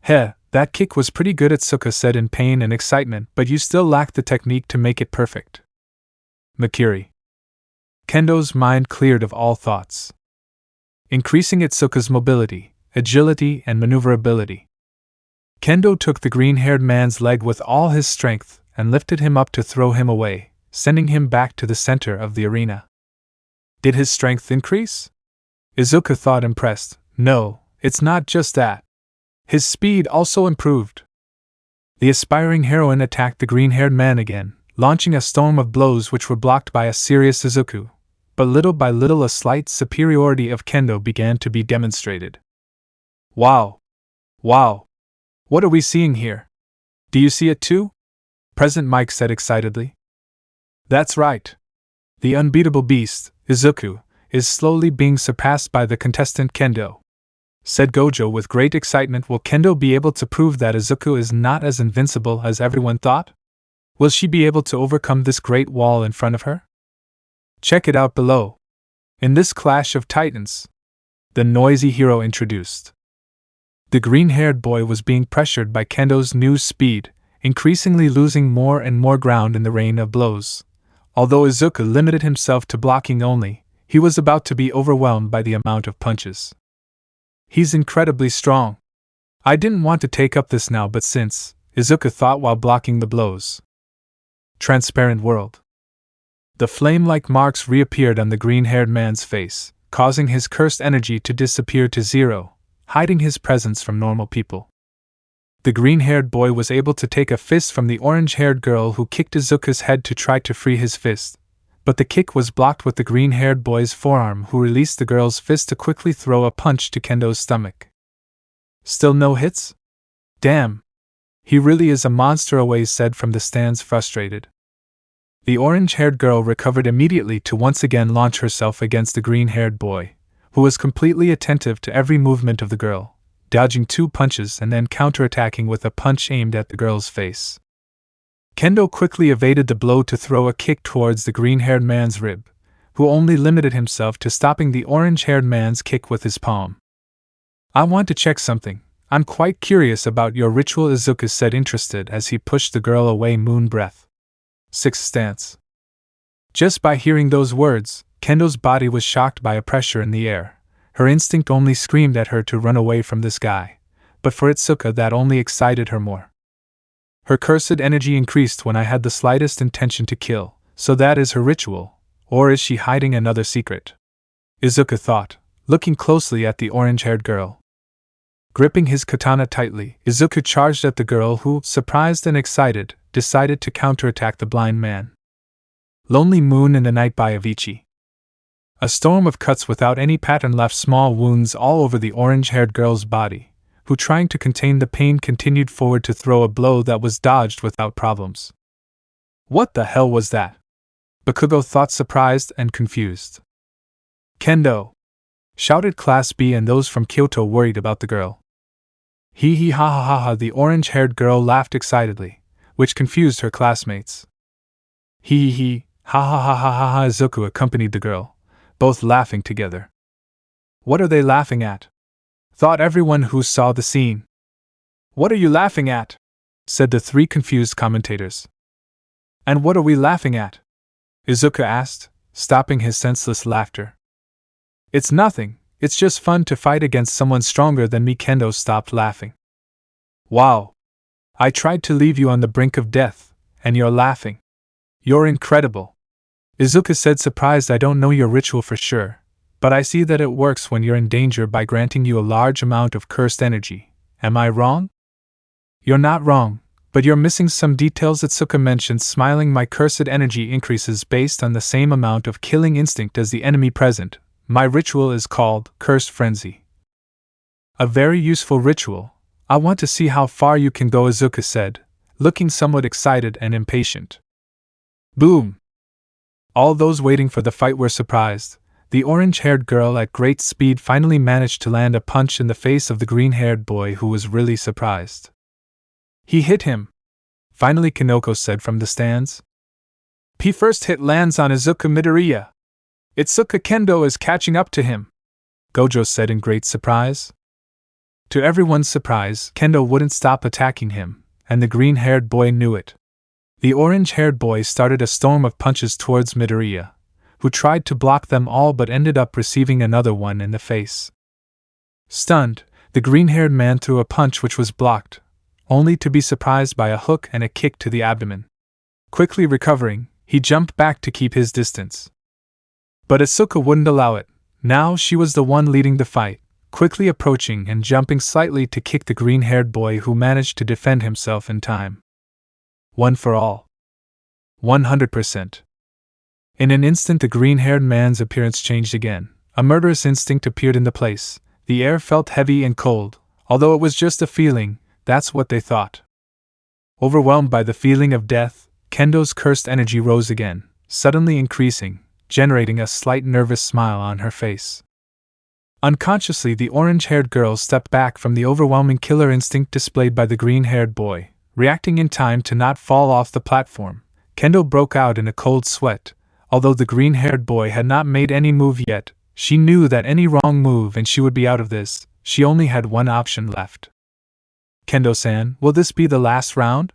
"Heh, that kick was pretty good," Itsuka said in pain and excitement, "but you still lack the technique to make it perfect." Makiri. Kendo's mind cleared of all thoughts, increasing Itsuka's mobility, agility, and maneuverability. Kendo took the green-haired man's leg with all his strength and lifted him up to throw him away, sending him back to the center of the arena. Did his strength increase? Izuku thought, impressed. No, it's not just that. His speed also improved. The aspiring heroine attacked the green-haired man again, launching a storm of blows which were blocked by a serious Izuku, but little by little a slight superiority of Kendo began to be demonstrated. Wow! Wow! What are we seeing here? Do you see it too? President Mike said excitedly. That's right. The unbeatable beast, Izuku, is slowly being surpassed by the contestant Kendo, said Gojo with great excitement. Will Kendo be able to prove that Izuku is not as invincible as everyone thought? Will she be able to overcome this great wall in front of her? Check it out below. In this clash of titans, the noisy hero introduced. The green-haired boy was being pressured by Kendo's new speed, increasingly losing more and more ground in the rain of blows. Although Izuku limited himself to blocking only, he was about to be overwhelmed by the amount of punches. He's incredibly strong. I didn't want to take up this now, but since, Izuku thought while blocking the blows. Transparent world. The flame-like marks reappeared on the green-haired man's face, causing his cursed energy to disappear to zero, hiding his presence from normal people. The green-haired boy was able to take a fist from the orange-haired girl who kicked Izuku's head to try to free his fist, but the kick was blocked with the green-haired boy's forearm, who released the girl's fist to quickly throw a punch to Kendo's stomach. Still no hits? Damn! He really is a monster, Away said from the stands, frustrated. The orange-haired girl recovered immediately to once again launch herself against the green-haired boy, who was completely attentive to every movement of the girl, dodging 2 punches and then counterattacking with a punch aimed at the girl's face. Kendo quickly evaded the blow to throw a kick towards the green-haired man's rib, who only limited himself to stopping the orange-haired man's kick with his palm. I want to check something. I'm quite curious about your ritual, Izuku said, interested as he pushed the girl away. Moon breath. 6th stance. Just by hearing those words, Kendo's body was shocked by a pressure in the air. Her instinct only screamed at her to run away from this guy, but for Itsuka that only excited her more. Her cursed energy increased when I had the slightest intention to kill, so that is her ritual, or is she hiding another secret? Izuku thought, looking closely at the orange-haired girl. Gripping his katana tightly, Izuku charged at the girl who, surprised and excited, decided to counterattack the blind man. Lonely Moon in the Night by Avicii. A storm of cuts without any pattern left small wounds all over the orange-haired girl's body, who, trying to contain the pain, continued forward to throw a blow that was dodged without problems. What the hell was that? Bakugo thought, surprised and confused. Kendo! Shouted Class B, and those from Kyoto worried about the girl. Hee hee ha ha ha ha, the orange-haired girl laughed excitedly, which confused her classmates. Hee hee ha ha ha ha ha ha, Izuku accompanied the girl, both laughing together. What are they laughing at? Thought everyone who saw the scene. What are you laughing at? Said the 3 confused commentators. And what are we laughing at? Izuku asked, stopping his senseless laughter. It's nothing, It's just fun to fight against someone stronger than me. Kendo stopped laughing. Wow. I tried to leave you on the brink of death, and you're laughing. You're incredible. Izuku said, surprised. I don't know your ritual for sure, but I see that it works when you're in danger by granting you a large amount of cursed energy. Am I wrong? You're not wrong, but you're missing some details. Itsuka mentioned, smiling. My cursed energy increases based on the same amount of killing instinct as the enemy present. My ritual is called Cursed Frenzy. A very useful ritual. I want to see how far you can go, Izuku said, looking somewhat excited and impatient. Boom! All those waiting for the fight were surprised. The orange-haired girl at great speed finally managed to land a punch in the face of the green-haired boy, who was really surprised. He hit him, finally, Kinoko said from the stands. P first hit lands on Izuku. Midoriya. Itsuka Kendo is catching up to him, Gojo said in great surprise. To everyone's surprise, Kendo wouldn't stop attacking him, and the green-haired boy knew it. The orange-haired boy started a storm of punches towards Midoriya, who tried to block them all but ended up receiving another one in the face. Stunned, the green-haired man threw a punch which was blocked, only to be surprised by a hook and a kick to the abdomen. Quickly recovering, he jumped back to keep his distance. But Izuku wouldn't allow it. Now she was the one leading the fight, quickly approaching and jumping slightly to kick the green-haired boy, who managed to defend himself in time. One for all. 100%. In an instant, the green-haired man's appearance changed again. A murderous instinct appeared in the place. The air felt heavy and cold. Although it was just a feeling, that's what they thought. Overwhelmed by the feeling of death, Kendo's cursed energy rose again, suddenly increasing, generating a slight nervous smile on her face. Unconsciously, the orange-haired girl stepped back from the overwhelming killer instinct displayed by the green-haired boy. Reacting in time to not fall off the platform, Kendo broke out in a cold sweat. Although the green-haired boy had not made any move yet, she knew that any wrong move and she would be out of this. She only had one option left. Kendo-san, will this be the last round?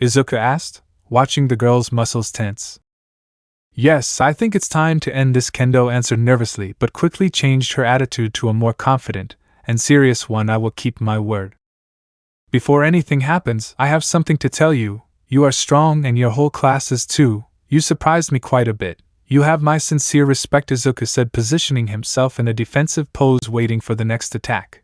Izuku asked, watching the girl's muscles tense. Yes, I think it's time to end this, Kendo answered nervously, but quickly changed her attitude to a more confident and serious one. I will keep my word. Before anything happens, I have something to tell you. You are strong and your whole class is too. You surprised me quite a bit. You have my sincere respect, Izuku said, positioning himself in a defensive pose waiting for the next attack.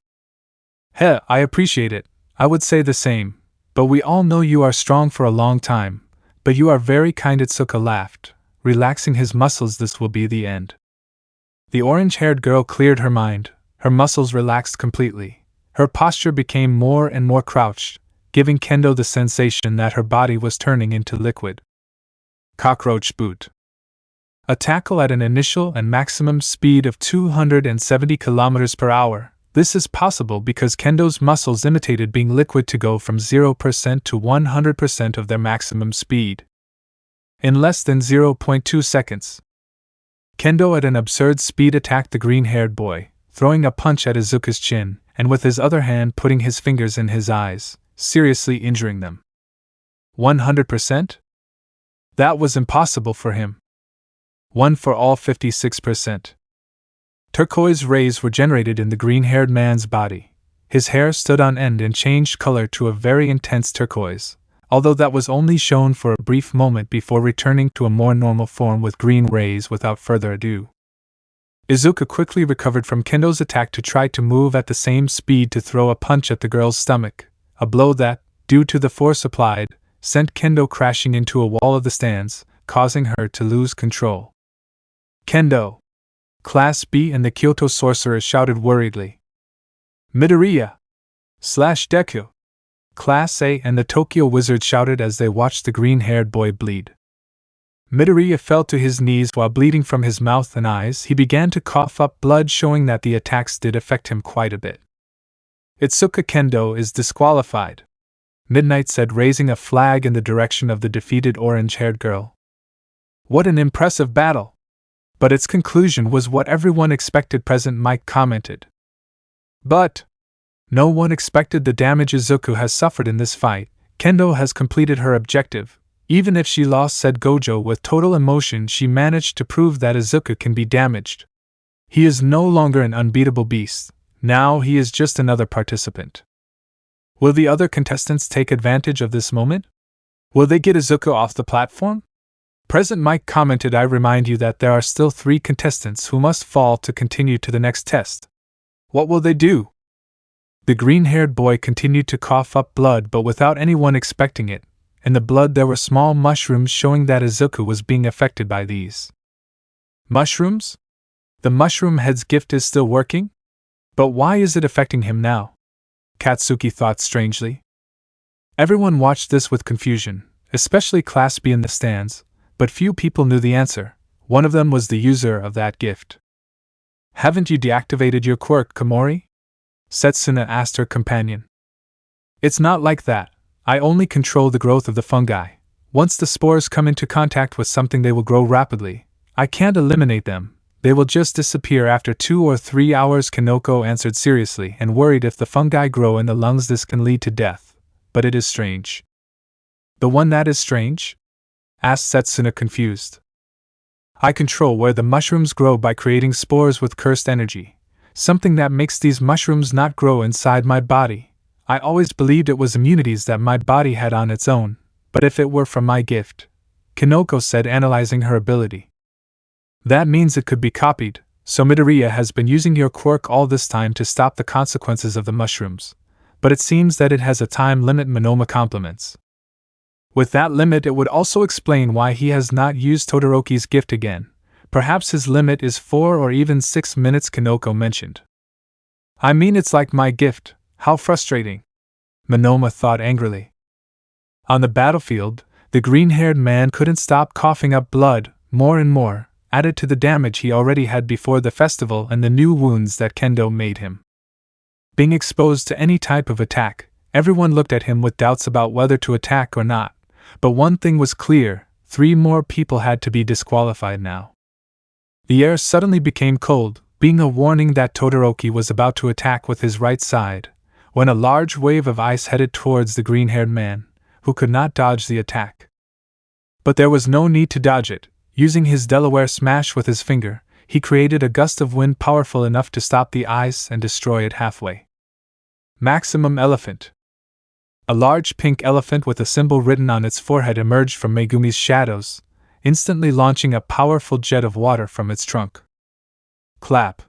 Heh, I appreciate it. I would say the same. But we all know you are strong for a long time. But you are very kind, Itsuka laughed, relaxing his muscles. This will be the end. The orange-haired girl cleared her mind. Her muscles relaxed completely. Her posture became more and more crouched, giving Kendo the sensation that her body was turning into liquid. Cockroach boot. A tackle at an initial and maximum speed of 270 km per hour. This is possible because Kendo's muscles imitated being liquid to go from 0% to 100% of their maximum speed in less than 0.2 seconds. Kendo at an absurd speed attacked the green-haired boy, throwing a punch at Izuku's chin, and with his other hand putting his fingers in his eyes, seriously injuring them. 100%? That was impossible for him. 1 for all, 56%. Turquoise rays were generated in the green-haired man's body. His hair stood on end and changed color to a very intense turquoise, although that was only shown for a brief moment before returning to a more normal form with green rays. Without further ado, Izuku quickly recovered from Kendo's attack to try to move at the same speed to throw a punch at the girl's stomach, a blow that, due to the force applied, sent Kendo crashing into a wall of the stands, causing her to lose control. Kendo! Class B and the Kyoto sorcerer shouted worriedly. Midoriya! Deku! Class A and the Tokyo wizard shouted as they watched the green-haired boy bleed. Midoriya fell to his knees while bleeding from his mouth and eyes. He began to cough up blood, showing that the attacks did affect him quite a bit. Itsuka Kendo is disqualified, Midnight said, raising a flag in the direction of the defeated orange-haired girl. What an impressive battle! But its conclusion was what everyone expected, President Mike commented. But no one expected the damage Izuku has suffered in this fight. Kendo has completed her objective. Even if she lost, said Gojo with total emotion. She managed to prove that Izuku can be damaged. He is no longer an unbeatable beast, now he is just another participant. Will the other contestants take advantage of this moment? Will they get Izuku off the platform? President Mike commented, I remind you that there are still 3 contestants who must fall to continue to the next test. What will they do? The green-haired boy continued to cough up blood, but without anyone expecting it. In the blood there were small mushrooms, showing that Izuku was being affected by these. Mushrooms? The mushroom head's gift is still working? But why is it affecting him now? Katsuki thought strangely. Everyone watched this with confusion, especially Class B in the stands, but few people knew the answer. One of them was the user of that gift. Haven't you deactivated your quirk, Komori? Setsuna asked her companion. It's not like that. I only control the growth of the fungi. Once the spores come into contact with something, they will grow rapidly. I can't eliminate them. They will just disappear after 2 or 3 hours, Kanoko answered seriously, and worried if the fungi grow in the lungs this can lead to death. But it is strange. The one that is strange? Asked Setsuna, confused. I control where the mushrooms grow by creating spores with cursed energy, something that makes these mushrooms not grow inside my body. I always believed it was immunities that my body had on its own, but if it were from my gift, Kanoko said, analyzing her ability. That means it could be copied, so Midoriya has been using your quirk all this time to stop the consequences of the mushrooms. But it seems that it has a time limit, Monoma compliments. With that limit, it would also explain why he has not used Todoroki's gift again. Perhaps his limit is 4 or even 6 minutes, Kanoko mentioned. I mean, it's like my gift, how frustrating, Monoma thought angrily. On the battlefield, the green-haired man couldn't stop coughing up blood, more and more, added to the damage he already had before the festival and the new wounds that Kendo made him. Being exposed to any type of attack, everyone looked at him with doubts about whether to attack or not, but one thing was clear: 3 more people had to be disqualified now. The air suddenly became cold, being a warning that Todoroki was about to attack with his right side, when a large wave of ice headed towards the green-haired man, who could not dodge the attack. But there was no need to dodge it. Using his Delaware smash with his finger, he created a gust of wind powerful enough to stop the ice and destroy it halfway. Maximum Elephant. A large pink elephant with a symbol written on its forehead emerged from Megumi's shadows, instantly launching a powerful jet of water from its trunk. Clap.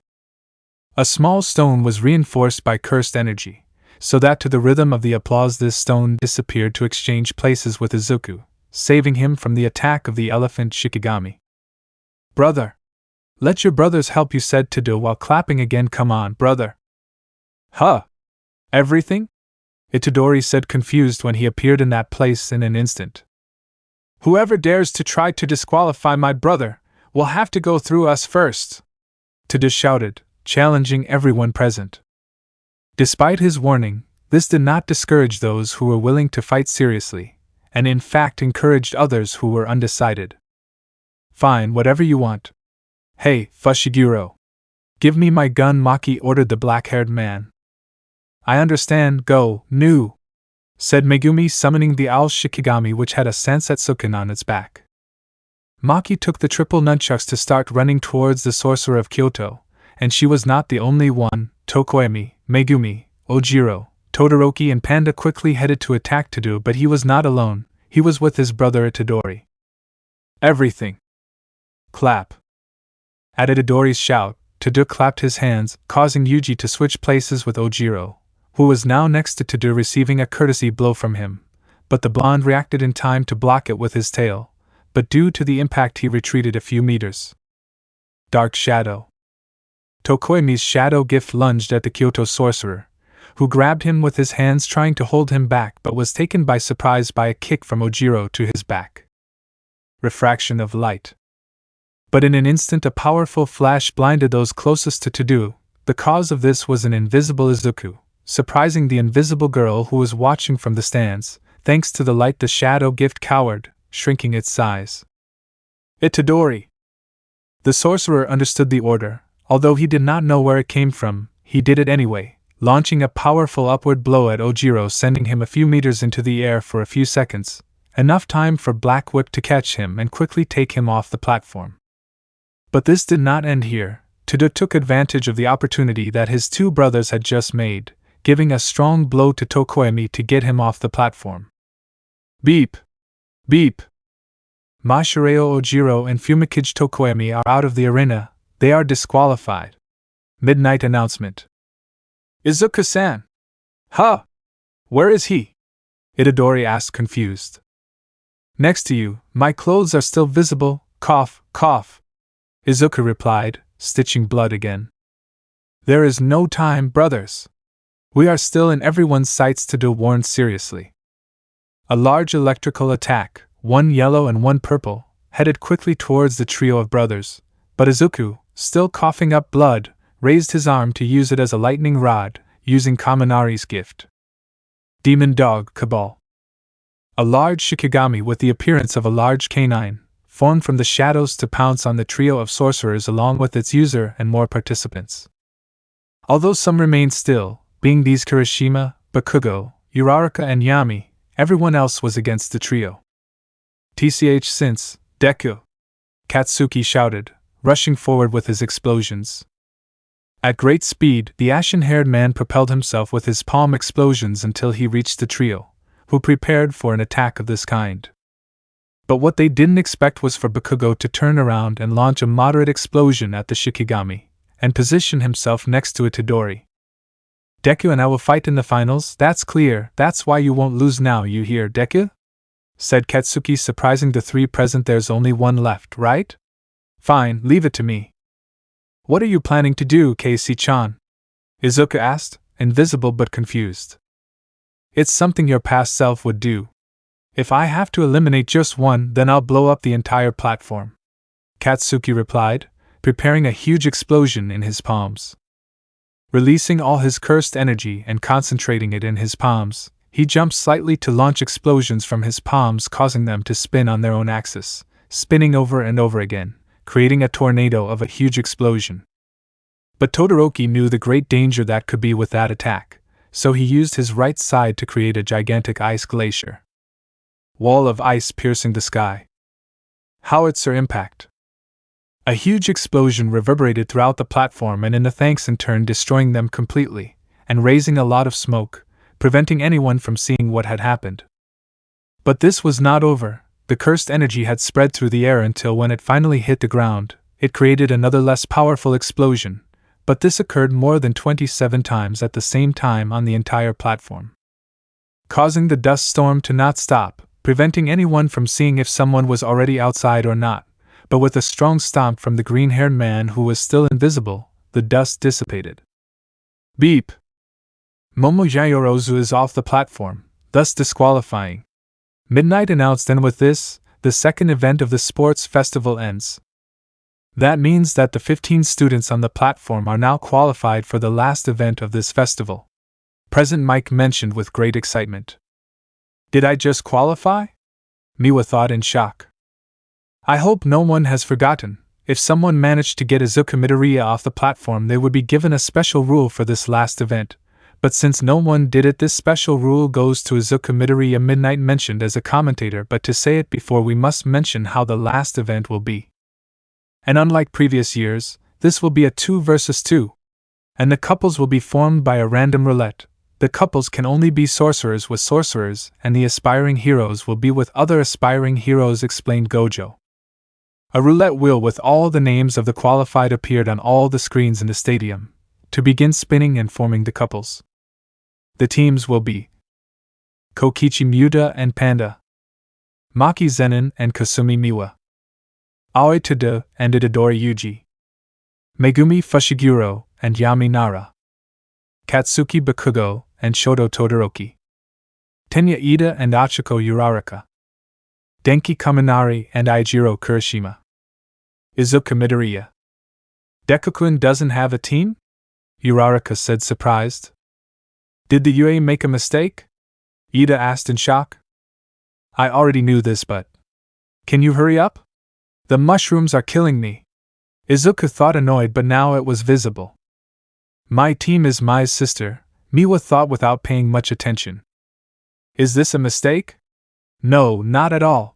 A small stone was reinforced by cursed energy, so that to the rhythm of the applause this stone disappeared to exchange places with Izuku, saving him from the attack of the elephant Shikigami. Brother! Let your brothers help you, said Tado while clapping again. Come on, brother! Huh? Everything? Itadori said, confused when he appeared in that place in an instant. Whoever dares to try to disqualify my brother will have to go through us first, Tado shouted, challenging everyone present. Despite his warning, this did not discourage those who were willing to fight seriously, and in fact encouraged others who were undecided. Fine, whatever you want. Hey, Fushiguro! Give me my gun, Maki ordered the black-haired man. I understand, go, Nu! Said Megumi, summoning the owl Shikigami, which had a Sansetsuken on its back. Maki took the triple nunchucks to start running towards the sorcerer of Kyoto, and she was not the only one. Tokoemi, Megumi, Ojiro, Todoroki and Panda quickly headed to attack Tado, but he was not alone, he was with his brother Itadori. Everything. Clap. At Itadori's shout, Tado clapped his hands, causing Yuji to switch places with Ojiro, who was now next to Tado, receiving a courtesy blow from him, but the blonde reacted in time to block it with his tail, but due to the impact he retreated a few meters. Dark Shadow. Tokoemi's shadow gift lunged at the Kyoto sorcerer, who grabbed him with his hands trying to hold him back but was taken by surprise by a kick from Ojiro to his back. Refraction of light. But in an instant a powerful flash blinded those closest to Tado. The cause of this was an invisible Izuku, surprising the invisible girl who was watching from the stands. Thanks to the light, the shadow gift cowered, shrinking its size. Itadori! The sorcerer understood the order. Although he did not know where it came from, he did it anyway, launching a powerful upward blow at Ojiro, sending him a few meters into the air for a few seconds, enough time for Black Whip to catch him and quickly take him off the platform. But this did not end here. Todo took advantage of the opportunity that his two brothers had just made, giving a strong blow to Tokoyami to get him off the platform. Beep! Beep! Mashireo Ojiro and Fumikage Tokoyami are out of the arena, they are disqualified. Midnight announcement. Izuku-san! Huh! Where is he? Itadori asked confused. Next to you, my clothes are still visible, cough, cough. Izuku replied, stitching blood again. There is no time, brothers. We are still in everyone's sights. Todo warned seriously. A large electrical attack, one yellow and one purple, headed quickly towards the trio of brothers, but Izuku, still coughing up blood, raised his arm to use it as a lightning rod, using Kaminari's gift. Demon Dog Cabal. A large Shikigami with the appearance of a large canine, formed from the shadows to pounce on the trio of sorcerers along with its user and more participants. Although some remained still, being these Kirishima, Bakugo, Uraraka and Yami, everyone else was against the trio. TCH since, Deku! Katsuki shouted, rushing forward with his explosions. At great speed, the ashen-haired man propelled himself with his palm explosions until he reached the trio, who prepared for an attack of this kind. But what they didn't expect was for Bakugo to turn around and launch a moderate explosion at the Shikigami, and position himself next to Itadori. Deku and I will fight in the finals, that's clear, that's why you won't lose now, you hear, Deku? Said Katsuki, surprising the three present. There's only one left, right? Fine, leave it to me. What are you planning to do, Casey-chan? Izuku asked, invisible but confused. It's something your past self would do. If I have to eliminate just one, then I'll blow up the entire platform. Katsuki replied, preparing a huge explosion in his palms. Releasing all his cursed energy and concentrating it in his palms, he jumped slightly to launch explosions from his palms, causing them to spin on their own axis, spinning over and over again, creating a tornado of a huge explosion. But Todoroki knew the great danger that could be with that attack, so he used his right side to create a gigantic ice glacier. Wall of ice piercing the sky. Howitzer impact. A huge explosion reverberated throughout the platform and in the tanks, in turn destroying them completely, and raising a lot of smoke, preventing anyone from seeing what had happened. But this was not over. The cursed energy had spread through the air until when it finally hit the ground, it created another less powerful explosion, but this occurred more than 27 times at the same time on the entire platform, causing the dust storm to not stop, preventing anyone from seeing if someone was already outside or not. But with a strong stomp from the green-haired man who was still invisible, the dust dissipated. Beep! Momo Yayorozu is off the platform, thus disqualifying. Midnight announced, and with this, the second event of the sports festival ends. That means that the 15 students on the platform are now qualified for the last event of this festival. President Mike mentioned with great excitement. Did I just qualify? Miwa thought in shock. I hope no one has forgotten. If someone managed to get Izuku Midoriya off the platform, they would be given a special rule for this last event. But since no one did it, this special rule goes to Izuku Midoriya. Midnight mentioned as a commentator, but to say it before, we must mention how the last event will be. And unlike previous years, this will be a 2 versus 2. And the couples will be formed by a random roulette. The couples can only be sorcerers with sorcerers, and the aspiring heroes will be with other aspiring heroes, explained Gojo. A roulette wheel with all the names of the qualified appeared on all the screens in the stadium, to begin spinning and forming the couples. The teams will be Kokichi Muta and Panda, Maki Zenin and Kasumi Miwa, Aoi Todo and Itadori Yuji, Megumi Fushiguro and Yami Nara, Katsuki Bakugo and Shoto Todoroki, Tenya Ida and Achiko Uraraka, Denki Kaminari and Eijiro Kirishima, Izuku Midoriya. Deku-kun doesn't have a team? Uraraka said, surprised. Did the UA make a mistake? Ida asked in shock. I already knew this, but can you hurry up? The mushrooms are killing me. Izuku thought, annoyed, but now it was visible. My team is Mai's sister, Miwa thought without paying much attention. Is this a mistake? No, not at all.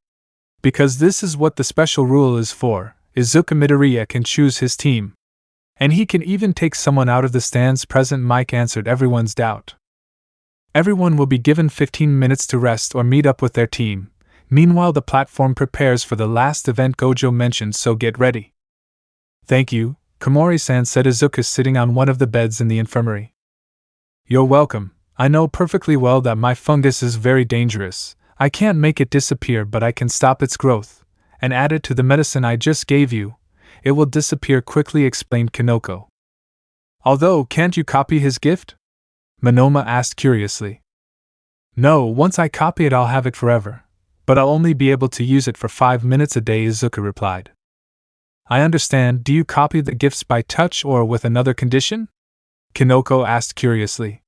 Because this is what the special rule is for. Izuku Midoriya can choose his team. And he can even take someone out of the stands present. Mike answered everyone's doubt. Everyone will be given 15 minutes to rest or meet up with their team. Meanwhile, the platform prepares for the last event Gojo mentioned, so get ready. Thank you, Komori-san, said Izuku, sitting on one of the beds in the infirmary. You're welcome. I know perfectly well that my fungus is very dangerous. I can't make it disappear, but I can stop its growth, and add it to the medicine I just gave you. It will disappear quickly, explained Kinoko. Although, can't you copy his gift? Monoma asked curiously. No, once I copy it I'll have it forever. But I'll only be able to use it for 5 minutes a day, Izuku replied. I understand. Do you copy the gifts by touch or with another condition? Kinoko asked curiously.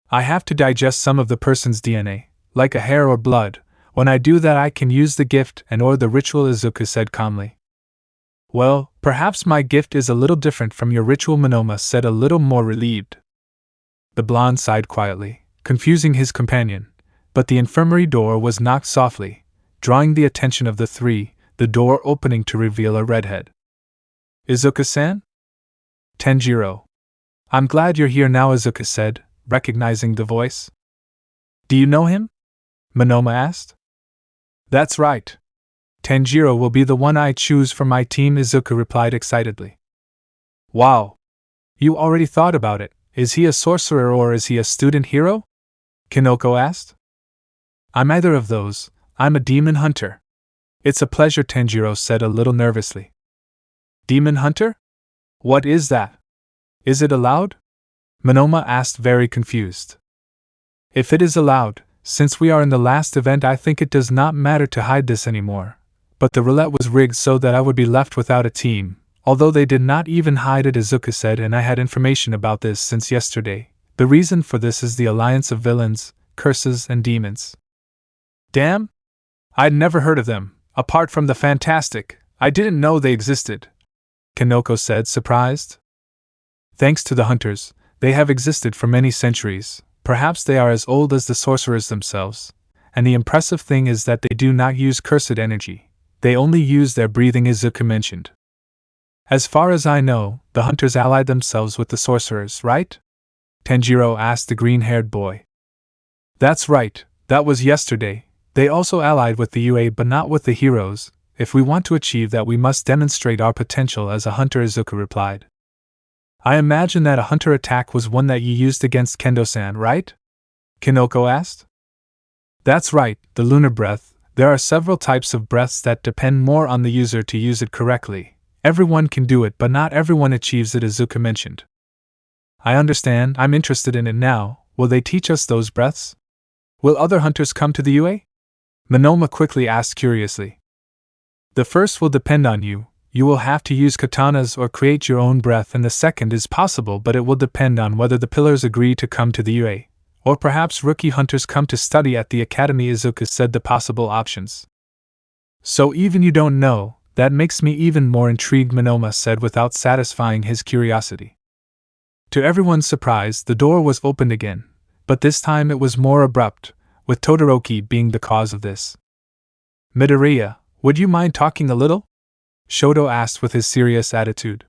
I have to digest some of the person's DNA, like a hair or blood. When I do that I can use the gift and or the ritual, Izuku said calmly. Well, perhaps my gift is a little different from your ritual, Monoma said, a little more relieved. The blonde sighed quietly, confusing his companion, but the infirmary door was knocked softly, drawing the attention of the three, the door opening to reveal a redhead. Izuku-san? Tenjiro. I'm glad you're here now, Izuku said, recognizing the voice. Do you know him? Monoma asked. That's right. Tenjiro will be the one I choose for my team, Izuku replied excitedly. Wow! You already thought about it. Is he a sorcerer or is he a student hero? Kinoko asked. I'm either of those. I'm a demon hunter. It's a pleasure, Tenjiro said a little nervously. Demon hunter? What is that? Is it allowed? Monoma asked, very confused. If it is allowed, since we are in the last event, I think it does not matter to hide this anymore. But the roulette was rigged so that I would be left without a team, although they did not even hide it, Izuku said, and I had information about this since yesterday. The reason for this is the alliance of villains, curses, and demons. Damn! I'd never heard of them, apart from the fantastic. I didn't know they existed, Kinoko said, surprised. Thanks to the hunters, they have existed for many centuries. Perhaps they are as old as the sorcerers themselves. And the impressive thing is that they do not use cursed energy. They only use their breathing, Izuku mentioned. As far as I know, the hunters allied themselves with the sorcerers, right? Tenjiro asked the green-haired boy. That's right, that was yesterday. They also allied with the UA but not with the heroes. If we want to achieve that we must demonstrate our potential as a hunter, Izuku replied. I imagine that a hunter attack was one that you used against Kendo-san, right? Kinoko asked. That's right, the lunar breath. There are several types of breaths that depend more on the user to use it correctly. Everyone can do it, but not everyone achieves it, Izuku mentioned. I understand, I'm interested in it now. Will they teach us those breaths? Will other hunters come to the UA? Monoma quickly asked curiously. The first will depend on you. You will have to use katanas or create your own breath, and the second is possible, but it will depend on whether the pillars agree to come to the UA. Or perhaps rookie hunters come to study at the academy, Izuku said the possible options. So even you don't know, that makes me even more intrigued, Monoma said without satisfying his curiosity. To everyone's surprise, the door was opened again, but this time it was more abrupt, with Todoroki being the cause of this. Midoriya, would you mind talking a little? Shoto asked with his serious attitude.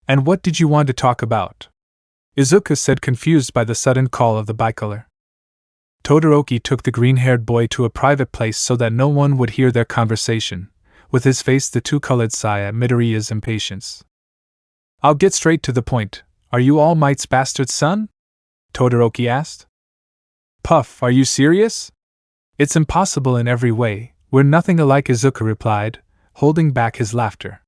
And what did you want to talk about? Izuku said, confused by the sudden call of the bicolor. Todoroki took the green-haired boy to a private place so that no one would hear their conversation, with his face the two-colored sigh at Midoriya's impatience. I'll get straight to the point. Are you All Might's bastard son? Todoroki asked. Puff, are you serious? It's impossible in every way. We're nothing alike, Izuku replied, holding back his laughter.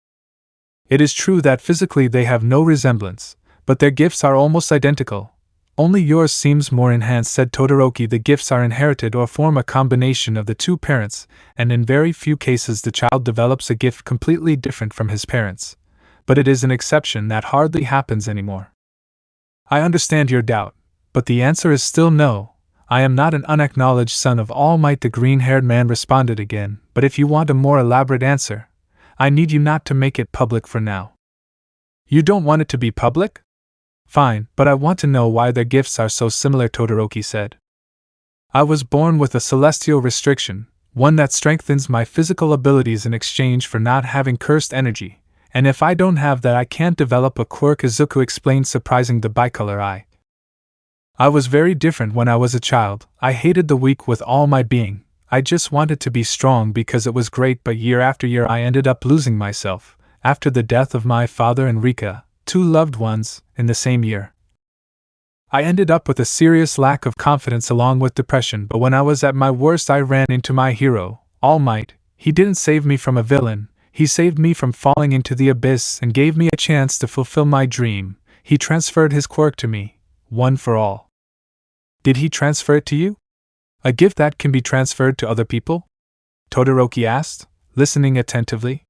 It is true that physically they have no resemblance, but their gifts are almost identical. Only yours seems more enhanced, said Todoroki. The gifts are inherited or form a combination of the two parents, and in very few cases the child develops a gift completely different from his parents. But it is an exception that hardly happens anymore. I understand your doubt, but the answer is still no. I am not an unacknowledged son of All Might, the green-haired man responded again, but if you want a more elaborate answer, I need you not to make it public for now. You don't want it to be public? Fine, but I want to know why their gifts are so similar, Todoroki said. I was born with a celestial restriction, one that strengthens my physical abilities in exchange for not having cursed energy, and if I don't have that I can't develop a quirk, Izuku explained, surprising the bicolor eye. I was very different when I was a child. I hated the weak with all my being. I just wanted to be strong because it was great, but year after year I ended up losing myself, after the death of my father and Rika, two loved ones, in the same year. I ended up with a serious lack of confidence along with depression, but when I was at my worst I ran into my hero, All Might. He didn't save me from a villain, he saved me from falling into the abyss and gave me a chance to fulfill my dream. He transferred his quirk to me, one for all. Did he transfer it to you? A gift that can be transferred to other people? Todoroki asked, listening attentively.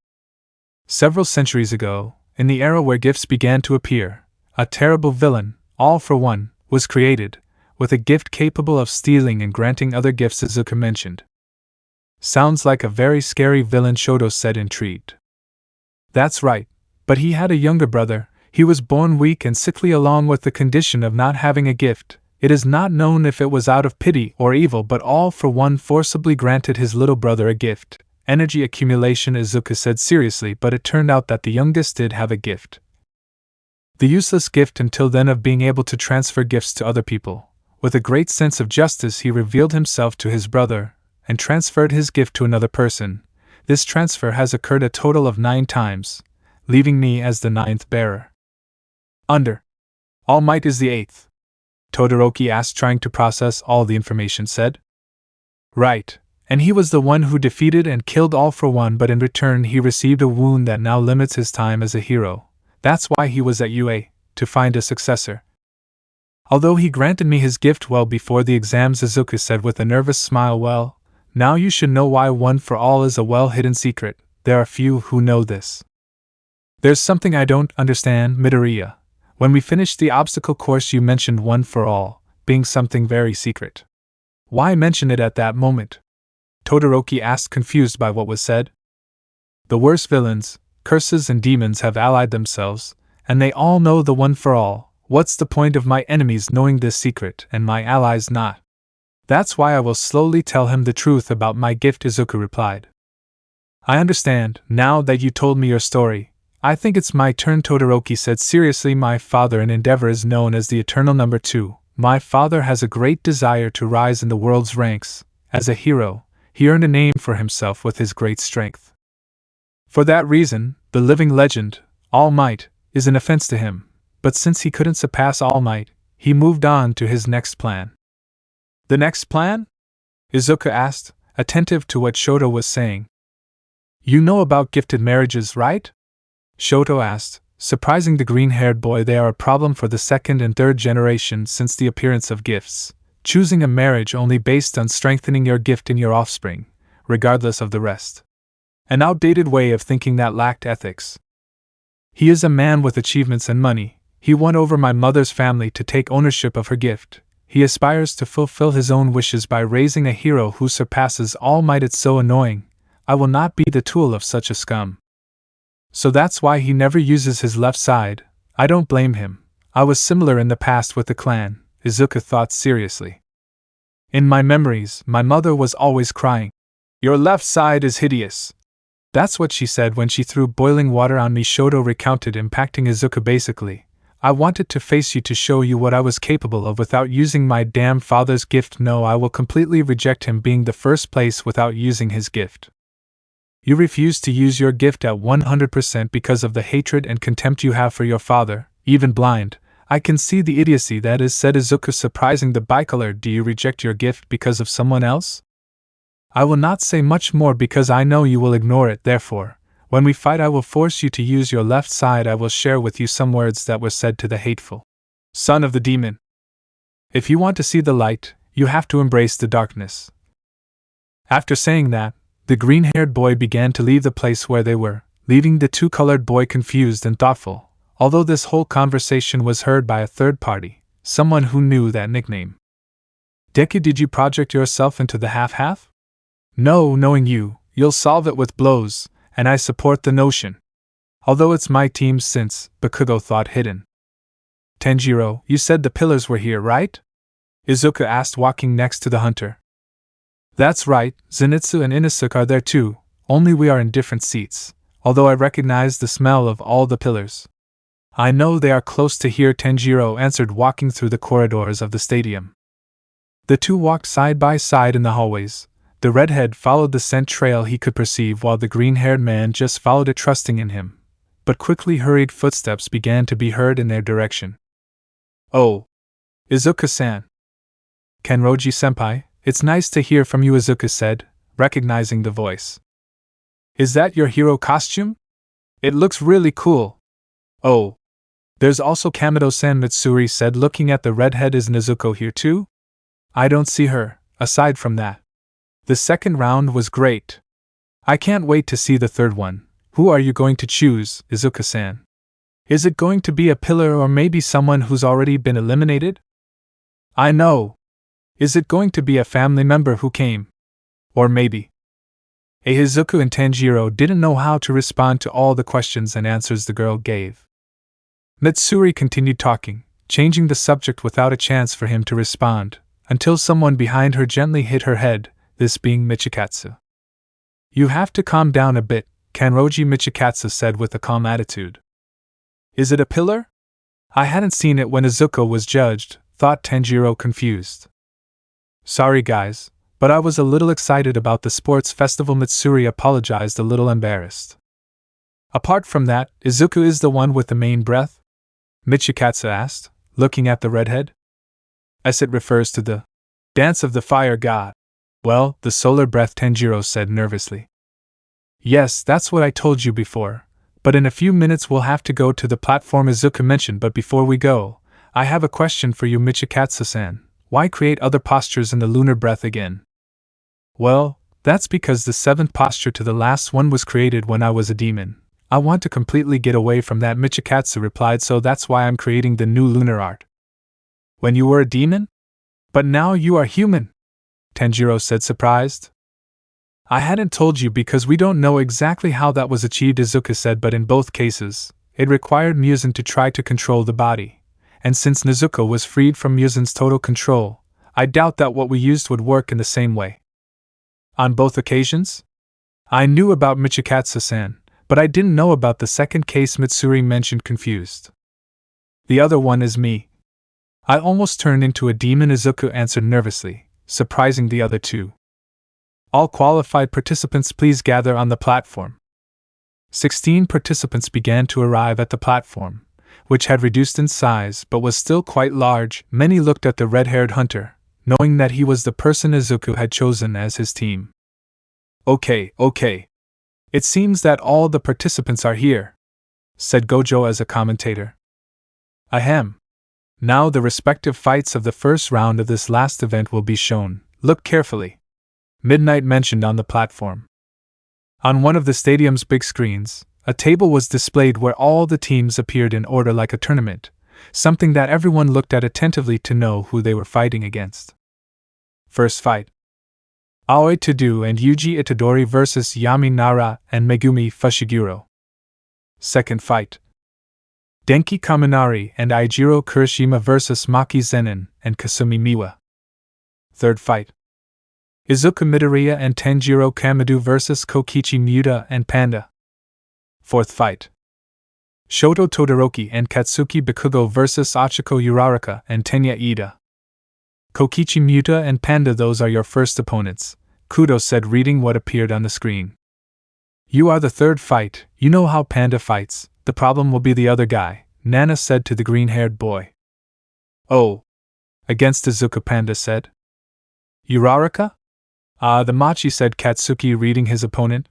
Several centuries ago, in the era where gifts began to appear, a terrible villain, All for One, was created, with a gift capable of stealing and granting other gifts, Izuku mentioned. Sounds like a very scary villain, Shoto said, intrigued. That's right, but he had a younger brother. He was born weak and sickly along with the condition of not having a gift. It is not known if it was out of pity or evil, but All for One forcibly granted his little brother a gift. Energy accumulation, Izuku said seriously, but it turned out that the youngest did have a gift. The useless gift until then of being able to transfer gifts to other people. With a great sense of justice he revealed himself to his brother, and transferred his gift to another person. This transfer has occurred a total of 9 times, leaving me as the 9th bearer. All Might is the 8th. Todoroki asked, trying to process all the information said. Right, and he was the one who defeated and killed All for One, but in return he received a wound that now limits his time as a hero. That's why he was at UA, to find a successor. Although he granted me his gift well before the exams, Izuku said with a nervous smile. Well, now you should know why One for All is a well-hidden secret. There are few who know this. There's something I don't understand, Midoriya. When we finished the obstacle course you mentioned One for All being something very secret. Why mention it at that moment? Todoroki asked, confused by what was said. The worst villains, curses and demons have allied themselves, and they all know the One for All. What's the point of my enemies knowing this secret and my allies not? That's why I will slowly tell him the truth about my gift, Izuku replied. I understand, now that you told me your story. I think it's my turn, Todoroki said seriously. My father in Endeavor is known as the Eternal Number 2. My father has a great desire to rise in the world's ranks. As a hero, he earned a name for himself with his great strength. For that reason, the living legend, All Might, is an offense to him, but since he couldn't surpass All Might, he moved on to his next plan. The next plan? Izuku asked, attentive to what Shoto was saying. You know about gifted marriages, right? Shoto asked, surprising the green-haired boy. They are a problem for the 2nd and 3rd generation since the appearance of gifts, choosing a marriage only based on strengthening your gift in your offspring, regardless of the rest. An outdated way of thinking that lacked ethics. He is a man with achievements and money. He won over my mother's family to take ownership of her gift. He aspires to fulfill his own wishes by raising a hero who surpasses All Might. It's so annoying. I will not be the tool of such a scum. So that's why he never uses his left side. I don't blame him. I was similar in the past with the clan, Izuku thought seriously. In my memories, my mother was always crying. Your left side is hideous. That's what she said when she threw boiling water on me, Shoto recounted, impacting Izuku basically. I wanted to face you to show you what I was capable of without using my damn father's gift. No, I will completely reject him being the first place without using his gift. You refuse to use your gift at 100% because of the hatred and contempt you have for your father, even blind. I can see the idiocy that is, said Izuku, surprising the bicolor. Do you reject your gift because of someone else? I will not say much more because I know you will ignore it. Therefore, when we fight I will force you to use your left side. I will share with you some words that were said to the hateful son of the demon. If you want to see the light, you have to embrace the darkness. After saying that, the green-haired boy began to leave the place where they were, leaving the two-colored boy confused and thoughtful, although this whole conversation was heard by a third party, someone who knew that nickname. Deku, did you project yourself into the half-half? No, knowing you, you'll solve it with blows, and I support the notion. Although it's my team since, Bakugo thought hidden. Tenjiro, you said the pillars were here, right? Izuku asked, walking next to the hunter. That's right, Zenitsu and Inosuke are there too, only we are in different seats. although I recognize the smell of all the pillars. I know they are close to here, Tanjiro answered, walking through the corridors of the stadium. The two walked side by side in the hallways. The redhead followed the scent trail he could perceive, while the green-haired man just followed it, trusting in him. But quickly hurried footsteps began to be heard in their direction. Oh! Izuku-san! Kenroji-senpai, it's nice to hear from you, Izuku said, recognizing the voice. Is that your hero costume? It looks really cool. Oh! There's also Kamado-san, Mitsuri said, looking at the redhead. Is Nezuko here too? I don't see her, aside from that. The second round was great. I can't wait to see the third one. Who are you going to choose, Izuku-san? Is it going to be a pillar or maybe someone who's already been eliminated? I know. Is it going to be a family member who came? Or maybe. Izuku and Tanjiro didn't know how to respond to all the questions and answers the girl gave. Mitsuri continued talking, changing the subject without a chance for him to respond, until someone behind her gently hit her head, this being Michikatsu. You have to calm down a bit, Kanroji, Michikatsu said with a calm attitude. Is it a pillar? I hadn't seen it when Izuku was judged, thought Tanjiro, confused. Sorry guys, but I was a little excited about the sports festival. Mitsuri apologized, a little embarrassed. Apart from that, Izuku is the one with the main breath? Michikatsu asked, looking at the redhead. As it refers to the dance of the fire god. Well, the solar breath, Tanjiro said nervously. Yes, that's what I told you before, but in a few minutes we'll have to go to the platform Izuku mentioned. But before we go, I have a question for you, Michikatsu-san. Why create other postures in the lunar breath again? Well, that's because the seventh posture to the last one was created when I was a demon. I want to completely get away from that, Michikatsu replied, so that's why I'm creating the new lunar art. When you were a demon? But now you are human, Tanjiro said, surprised. I hadn't told you because we don't know exactly how that was achieved, Izuku said, but in both cases, it required Muzan to try to control the body, and since Nezuko was freed from Muzan's total control, I doubt that what we used would work in the same way. On both occasions? I knew about Michikatsu-san, but I didn't know about the second case, Mitsuri mentioned, confused. The other one is me. I almost turned into a demon, Izuku answered nervously, surprising the other two. All qualified participants please gather on the platform. 16 participants began to arrive at the platform, which had reduced in size but was still quite large. Many looked at the red-haired hunter, knowing that he was the person Izuku had chosen as his team. Okay. It seems that all the participants are here, said Gojo as a commentator. Ahem. Now the respective fights of the first round of this last event will be shown. Look carefully. Midnight mentioned on the platform. On one of the stadium's big screens, a table was displayed where all the teams appeared in order like a tournament, something that everyone looked at attentively to know who they were fighting against. First fight. Aoi Tadu and Yuji Itadori vs Yami Nara and Megumi Fushiguro. Second fight. Denki Kaminari and Eijiro Kurishima vs Maki Zenin and Kasumi Miwa. Third fight. Izuku Midoriya and Tenjiro Kamado vs Kokichi Muta and Panda. Fourth fight. Shoto Todoroki and Katsuki Bakugo vs Achiko Uraraka and Tenya Ida. Kokichi Muta and Panda, those are your first opponents, Kudo said, reading what appeared on the screen. You are the third fight. You know how Panda fights, the problem will be the other guy, Nana said to the green-haired boy. Oh. Against Izuku, Panda said. Uraraka? The Machi, said Katsuki, reading his opponent.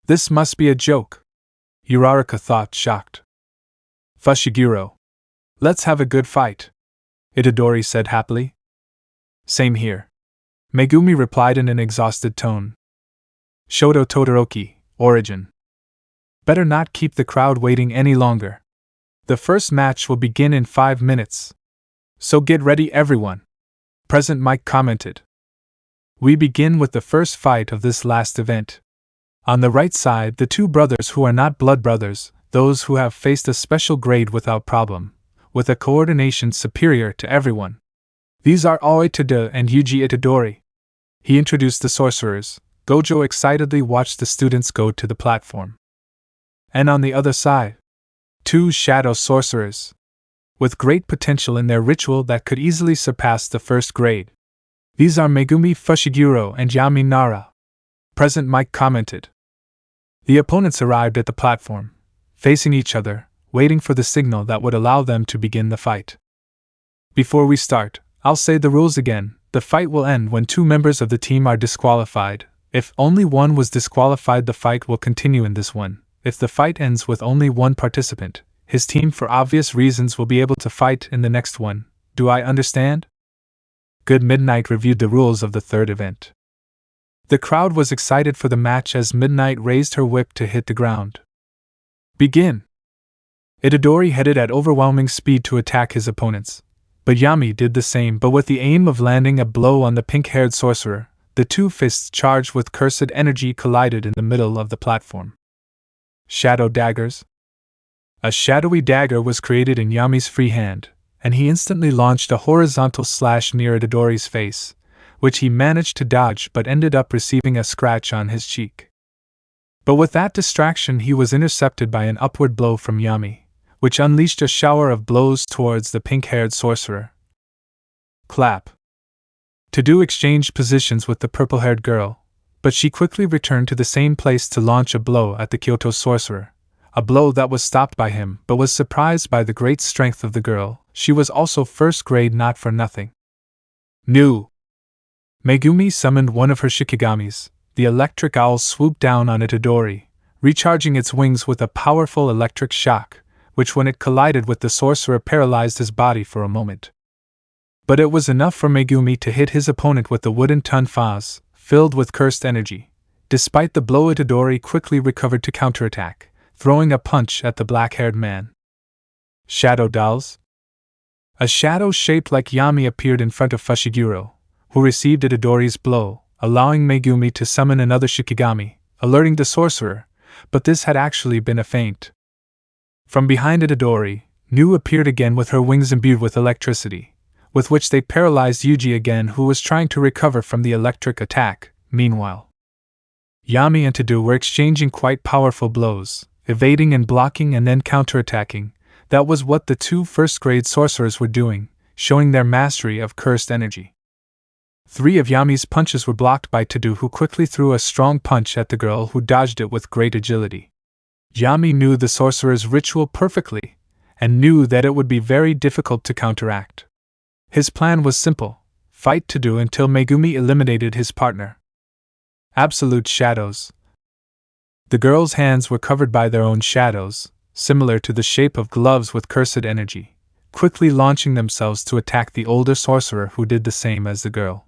This must be a joke, Uraraka thought, shocked. Fushiguro. Let's have a good fight, Itadori said happily. Same here, Megumi replied in an exhausted tone. Shoto Todoroki, Origin. Better not keep the crowd waiting any longer. The first match will begin in 5 minutes. So get ready, everyone. President Mike commented. We begin with the first fight of this last event. On the right side, the two brothers who are not blood brothers, those who have faced a special grade without problem, with a coordination superior to everyone. These are Aoi Tadu and Yuji Itadori. He introduced the sorcerers. Gojo excitedly watched the students go to the platform. And on the other side, two shadow sorcerers, with great potential in their ritual that could easily surpass the first grade. These are Megumi Fushiguro and Yami Nara. Present Mike commented. The opponents arrived at the platform, facing each other, waiting for the signal that would allow them to begin the fight. Before we start, I'll say the rules again. The fight will end when two members of the team are disqualified. If only one was disqualified, the fight will continue in this one. If the fight ends with only one participant, his team for obvious reasons will be able to fight in the next one. Do I understand? Good Midnight reviewed the rules of the third event. The crowd was excited for the match as Midnight raised her whip to hit the ground. Begin! Itadori headed at overwhelming speed to attack his opponents, but Yami did the same, but with the aim of landing a blow on the pink-haired sorcerer. The two fists charged with cursed energy collided in the middle of the platform. Shadow daggers. A shadowy dagger was created in Yami's free hand, and he instantly launched a horizontal slash near Itadori's face, which he managed to dodge but ended up receiving a scratch on his cheek. But with that distraction, he was intercepted by an upward blow from Yami, which unleashed a shower of blows towards the pink-haired sorcerer. Clap. To-do exchanged positions with the purple-haired girl, but she quickly returned to the same place to launch a blow at the Kyoto sorcerer, a blow that was stopped by him but was surprised by the great strength of the girl. She was also first grade, not for nothing. New. Megumi summoned one of her shikigamis. The electric owl swooped down on Itadori, recharging its wings with a powerful electric shock, which when it collided with the sorcerer paralyzed his body for a moment. But it was enough for Megumi to hit his opponent with the wooden tonfas, filled with cursed energy. Despite the blow, Itadori quickly recovered to counterattack, throwing a punch at the black-haired man. Shadow dolls. A shadow shaped like Yami appeared in front of Fushiguro, who received Itadori's blow, allowing Megumi to summon another shikigami, alerting the sorcerer, but this had actually been a feint. From behind Itadori, Nu appeared again with her wings imbued with electricity, with which they paralyzed Yuji again, who was trying to recover from the electric attack. Meanwhile, Yami and To-Do were exchanging quite powerful blows, evading and blocking and then counterattacking. That was what the two first-grade sorcerers were doing, showing their mastery of cursed energy. 3 of Yami's punches were blocked by To-Do, who quickly threw a strong punch at the girl, who dodged it with great agility. Yami knew the sorcerer's ritual perfectly, and knew that it would be very difficult to counteract. His plan was simple: fight To-Do until Megumi eliminated his partner. Absolute shadows. The girl's hands were covered by their own shadows, similar to the shape of gloves with cursed energy, quickly launching themselves to attack the older sorcerer, who did the same as the girl.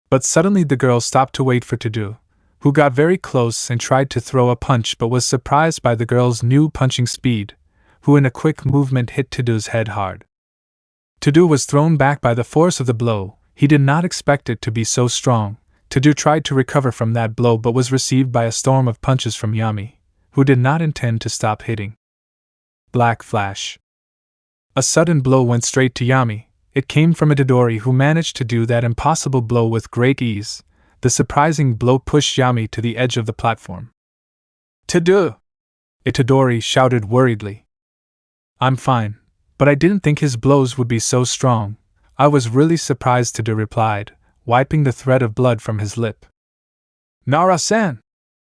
But suddenly the girl stopped to wait for To-Do, who got very close and tried to throw a punch but was surprised by the girl's new punching speed, who in a quick movement hit To-Do's head hard. To-Do was thrown back by the force of the blow. He did not expect it to be so strong. To-Do tried to recover from that blow but was received by a storm of punches from Yami, who did not intend to stop hitting. Black flash. A sudden blow went straight to Yami. It came from Itadori, who managed to do that impossible blow with great ease. The surprising blow pushed Yami to the edge of the platform. To-Do! Itadori shouted worriedly. I'm fine, but I didn't think his blows would be so strong. I was really surprised, To-Do replied, wiping the thread of blood from his lip. Nara-san!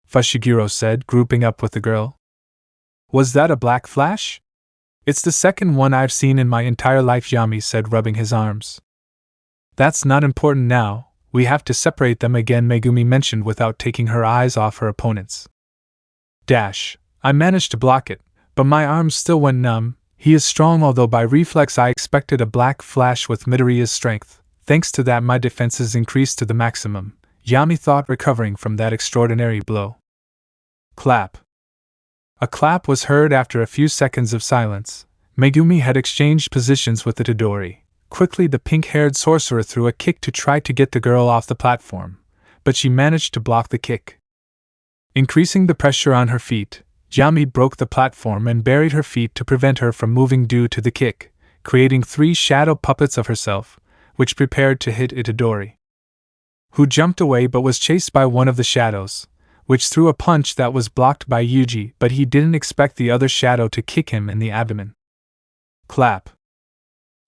Fushiguro said, grouping up with the girl. Was that a black flash? It's the second one I've seen in my entire life, Yami said, rubbing his arms. That's not important now, we have to separate them again, Megumi mentioned without taking her eyes off her opponents. I managed to block it, but my arms still went numb. He is strong, although by reflex I expected a black flash with Midoriya's strength. Thanks to that my defenses increased to the maximum, Yami thought, recovering from that extraordinary blow. Clap. A clap was heard after a few seconds of silence. Megumi had exchanged positions with Itadori. Quickly the pink-haired sorcerer threw a kick to try to get the girl off the platform, but she managed to block the kick. Increasing the pressure on her feet, Yami broke the platform and buried her feet to prevent her from moving due to the kick, creating 3 shadow puppets of herself, which prepared to hit Itadori, who jumped away but was chased by one of the shadows, which threw a punch that was blocked by Yuji, but he didn't expect the other shadow to kick him in the abdomen. Clap.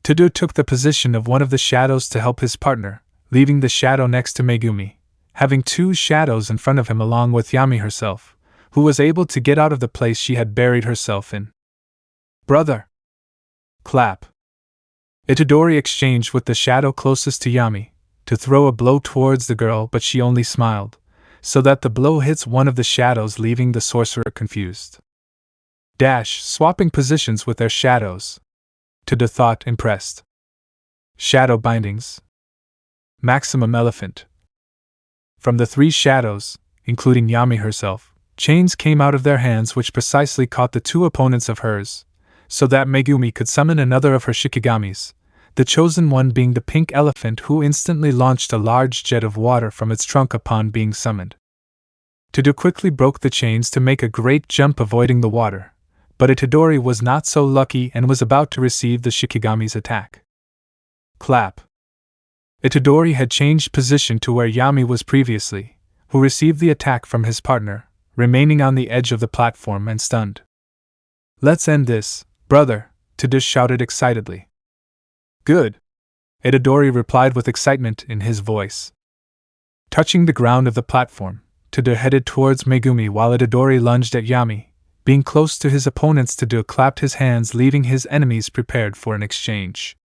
Todo took the position of one of the shadows to help his partner, leaving the shadow next to Megumi, having two shadows in front of him along with Yami herself, who was able to get out of the place she had buried herself in. Brother! Clap. Itadori exchanged with the shadow closest to Yami, to throw a blow towards the girl, but she only smiled, so that the blow hits one of the shadows, leaving the sorcerer confused. Swapping positions with their shadows. Todo thought, impressed. Shadow bindings. Maximum elephant. From the three shadows, including Yami herself, chains came out of their hands which precisely caught the two opponents of hers, so that Megumi could summon another of her Shikigamis, the chosen one being the pink elephant, who instantly launched a large jet of water from its trunk upon being summoned. Todo quickly broke the chains to make a great jump avoiding the water, but Itadori was not so lucky and was about to receive the Shikigami's attack. Clap. Itadori had changed position to where Yami was previously, who received the attack from his partner, remaining on the edge of the platform and stunned. Let's end this, brother, Todo shouted excitedly. Good. Itadori replied with excitement in his voice. Touching the ground of the platform, Todo headed towards Megumi while Itadori lunged at Yami. Being close to his opponents, Todo clapped his hands, leaving his enemies prepared for an exchange.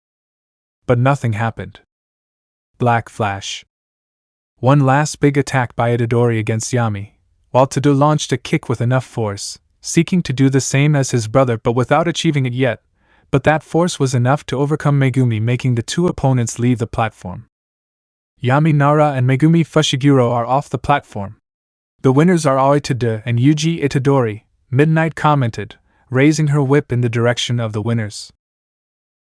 But nothing happened. Black flash. One last big attack by Itadori against Yami, while Todo launched a kick with enough force, seeking to do the same as his brother but without achieving it yet, but that force was enough to overcome Megumi, making the two opponents leave the platform. Yami Nara and Megumi Fushiguro are off the platform. The winners are Aoi Todo and Yuji Itadori, Midnight commented, raising her whip in the direction of the winners.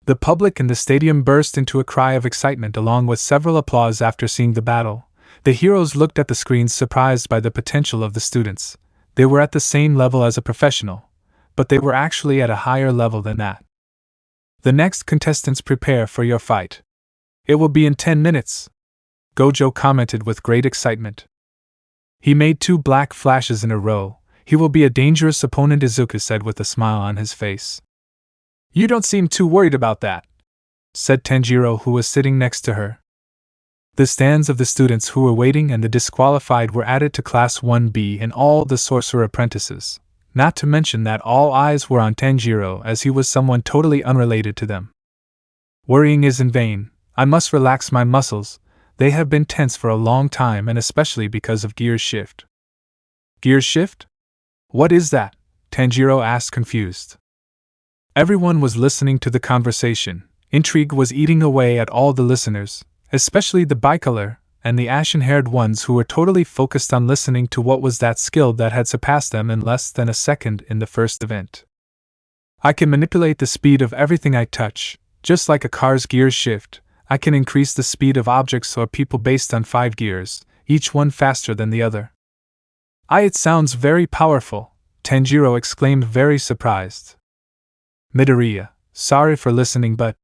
The public in the stadium burst into a cry of excitement along with several applause after seeing the battle. The heroes looked at the screens surprised by the potential of the students. They were at the same level as a professional, but they were actually at a higher level than that. The next contestants, prepare for your fight. It will be in 10 minutes. Gojo commented with great excitement. He made 2 black flashes in a row. He will be a dangerous opponent, Izuku said with a smile on his face. You don't seem too worried about that, said Tanjiro, who was sitting next to her. The stands of the students who were waiting and the disqualified were added to Class 1B and all the sorcerer apprentices, not to mention that all eyes were on Tanjiro as he was someone totally unrelated to them. Worrying is in vain. I must relax my muscles. They have been tense for a long time, and especially because of gear shift. Gear shift? What is that? Tanjiro asked, confused. Everyone was listening to the conversation. Intrigue was eating away at all the listeners, especially the bicolor and the ashen-haired ones who were totally focused on listening to what was that skill that had surpassed them in less than a second in the first event. I can manipulate the speed of everything I touch, just like a car's gear shift. I can increase the speed of objects or people based on 5 gears, each one faster than the other. It sounds very powerful, Tanjiro exclaimed, very surprised. Midoriya, sorry for listening, but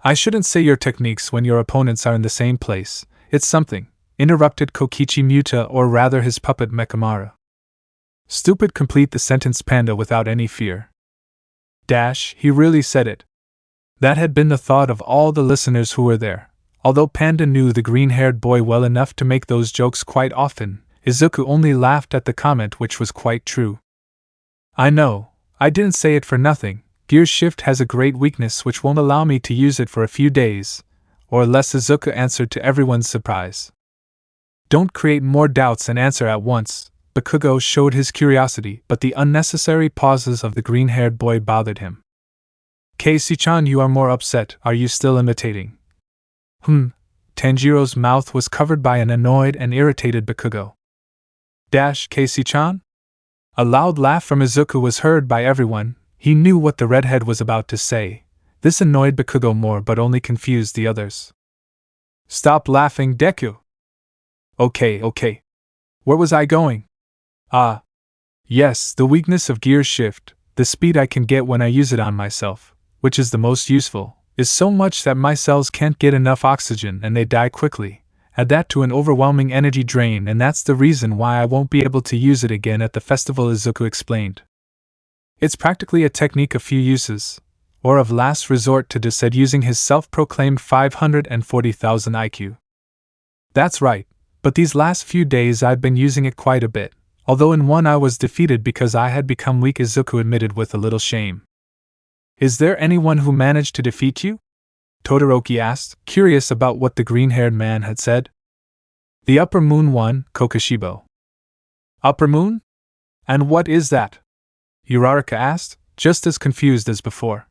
I shouldn't say your techniques when your opponents are in the same place. It's something, interrupted Kokichi Muta, or rather his puppet Mekamaru. Stupid, complete the sentence Panda without any fear. He really said it. That had been the thought of all the listeners who were there. Although Panda knew the green-haired boy well enough to make those jokes quite often, Izuku only laughed at the comment, which was quite true. I know, I didn't say it for nothing. Gear shift has a great weakness which won't allow me to use it for a few days, or less, Izuku answered to everyone's surprise. Don't create more doubts and answer at once. Bakugo showed his curiosity, but the unnecessary pauses of the green-haired boy bothered him. Casey-chan, you are more upset. Are you still imitating? Tanjiro's mouth was covered by an annoyed and irritated Bakugo. Casey-chan? A loud laugh from Izuku was heard by everyone. He knew what the redhead was about to say. This annoyed Bakugo more but only confused the others. Stop laughing, Deku! Okay. Where was I going? Yes, the weakness of gear shift, the speed I can get when I use it on myself, which is the most useful, is so much that my cells can't get enough oxygen and they die quickly, Add that to an overwhelming energy drain, and that's the reason why I won't be able to use it again at the festival, Izuku explained. It's practically a technique of few uses, or of last resort, Tada said, using his self-proclaimed 540,000 IQ. That's right, but these last few days I've been using it quite a bit, although in one I was defeated because I had become weak, Izuku admitted with a little shame. Is there anyone who managed to defeat you? Todoroki asked, curious about what the green-haired man had said. The Upper Moon one, Kokoshibo. Upper Moon? And what is that? Uraraka asked, just as confused as before.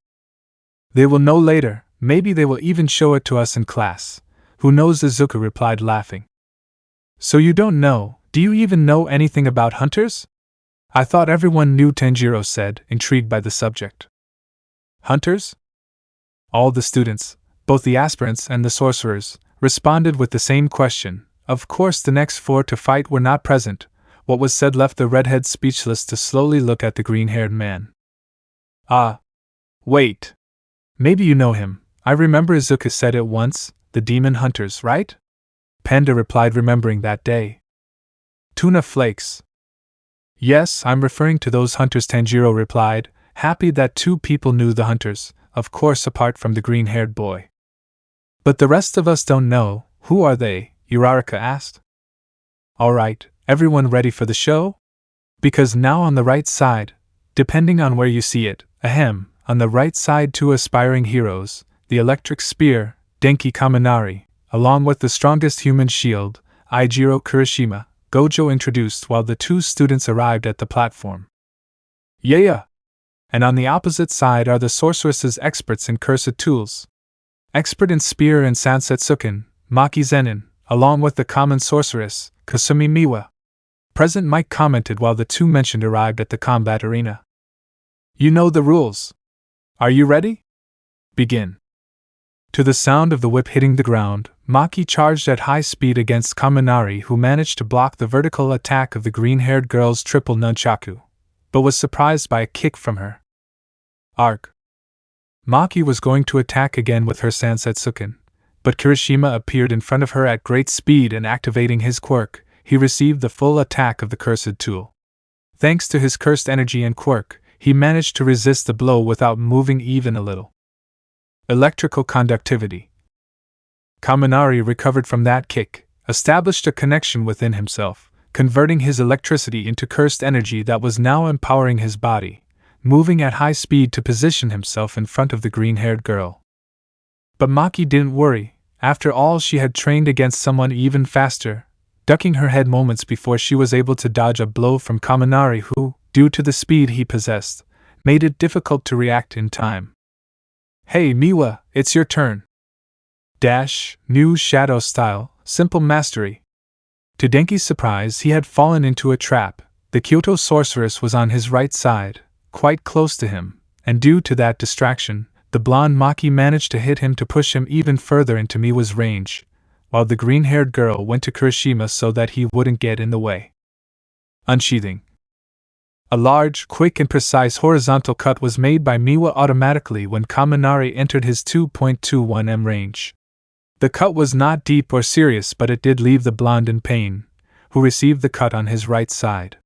They will know later, maybe they will even show it to us in class. Who knows, Izuku replied, laughing. So you don't know? Do you even know anything about hunters? I thought everyone knew, Tanjiro said, intrigued by the subject. Hunters? All the students, both the aspirants and the sorcerers, responded with the same question. Of course the next 4 to fight were not present. What was said left the redhead speechless to slowly look at the green-haired man. Ah. Wait. Maybe you know him. I remember Izuku said it once, the demon hunters, right? Panda replied, remembering that day. Tuna flakes. Yes, I'm referring to those hunters, Tanjiro replied, happy that 2 people knew the hunters, of course apart from the green-haired boy. But the rest of us don't know. Who are they? Uraraka asked. Alright, everyone ready for the show? Because now on the right side, depending on where you see it, on the right side 2 aspiring heroes, the electric spear, Denki Kaminari, along with the strongest human shield, Eijiro Kirishima, Gojo introduced while the 2 students arrived at the platform. Yeah! And on the opposite side are the sorceresses experts in cursed tools. Expert in spear and Sansetsuken, Maki Zenin, along with the common sorceress, Kasumi Miwa. Present Mike commented while the 2 mentioned arrived at the combat arena. You know the rules. Are you ready? Begin. To the sound of the whip hitting the ground, Maki charged at high speed against Kaminari, who managed to block the vertical attack of the green-haired girl's triple nunchaku, but was surprised by a kick from her. Arc. Maki was going to attack again with her Sansetsuken, but Kirishima appeared in front of her at great speed, and activating his quirk, he received the full attack of the cursed tool. Thanks to his cursed energy and quirk, he managed to resist the blow without moving even a little. Electrical conductivity. Kaminari recovered from that kick, established a connection within himself, converting his electricity into cursed energy that was now empowering his body, moving at high speed to position himself in front of the green-haired girl. But Maki didn't worry. After all, she had trained against someone even faster, ducking her head moments before she was able to dodge a blow from Kaminari who, due to the speed he possessed, made it difficult to react in time. Hey Miwa, it's your turn. New shadow style, simple mastery. To Denki's surprise, he had fallen into a trap. The Kyoto sorceress was on his right side, quite close to him, and due to that distraction, the blonde Maki managed to hit him to push him even further into Miwa's range, while the green-haired girl went to Kirishima so that he wouldn't get in the way. Unsheathing. A large, quick and precise horizontal cut was made by Miwa automatically when Kaminari entered his 2.21 m range. The cut was not deep or serious, but it did leave the blonde in pain, who received the cut on his right side.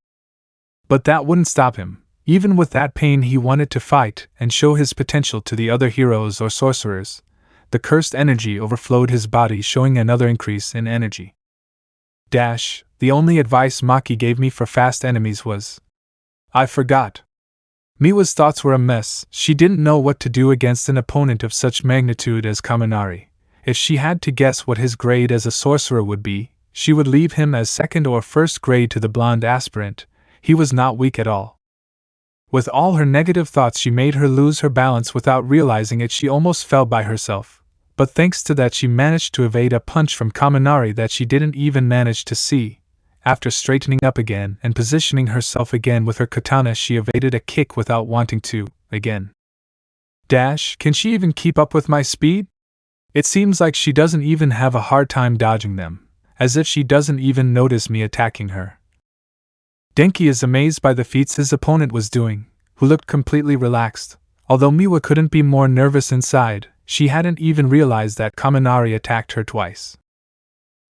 But that wouldn't stop him. Even with that pain, he wanted to fight and show his potential to the other heroes or sorcerers. The cursed energy overflowed his body, showing another increase in energy. The only advice Maki gave me for fast enemies was... I forgot. Miwa's thoughts were a mess. She didn't know what to do against an opponent of such magnitude as Kaminari. If she had to guess what his grade as a sorcerer would be, she would leave him as second or first grade to the blonde aspirant. He was not weak at all. With all her negative thoughts, she made her lose her balance. Without realizing it, she almost fell by herself. But thanks to that, she managed to evade a punch from Kaminari that she didn't even manage to see. After straightening up again and positioning herself again with her katana, she evaded a kick without wanting to, again. Can she even keep up with my speed? It seems like she doesn't even have a hard time dodging them, as if she doesn't even notice me attacking her. Denki is amazed by the feats his opponent was doing, who looked completely relaxed. Although Miwa couldn't be more nervous inside, she hadn't even realized that Kaminari attacked her twice.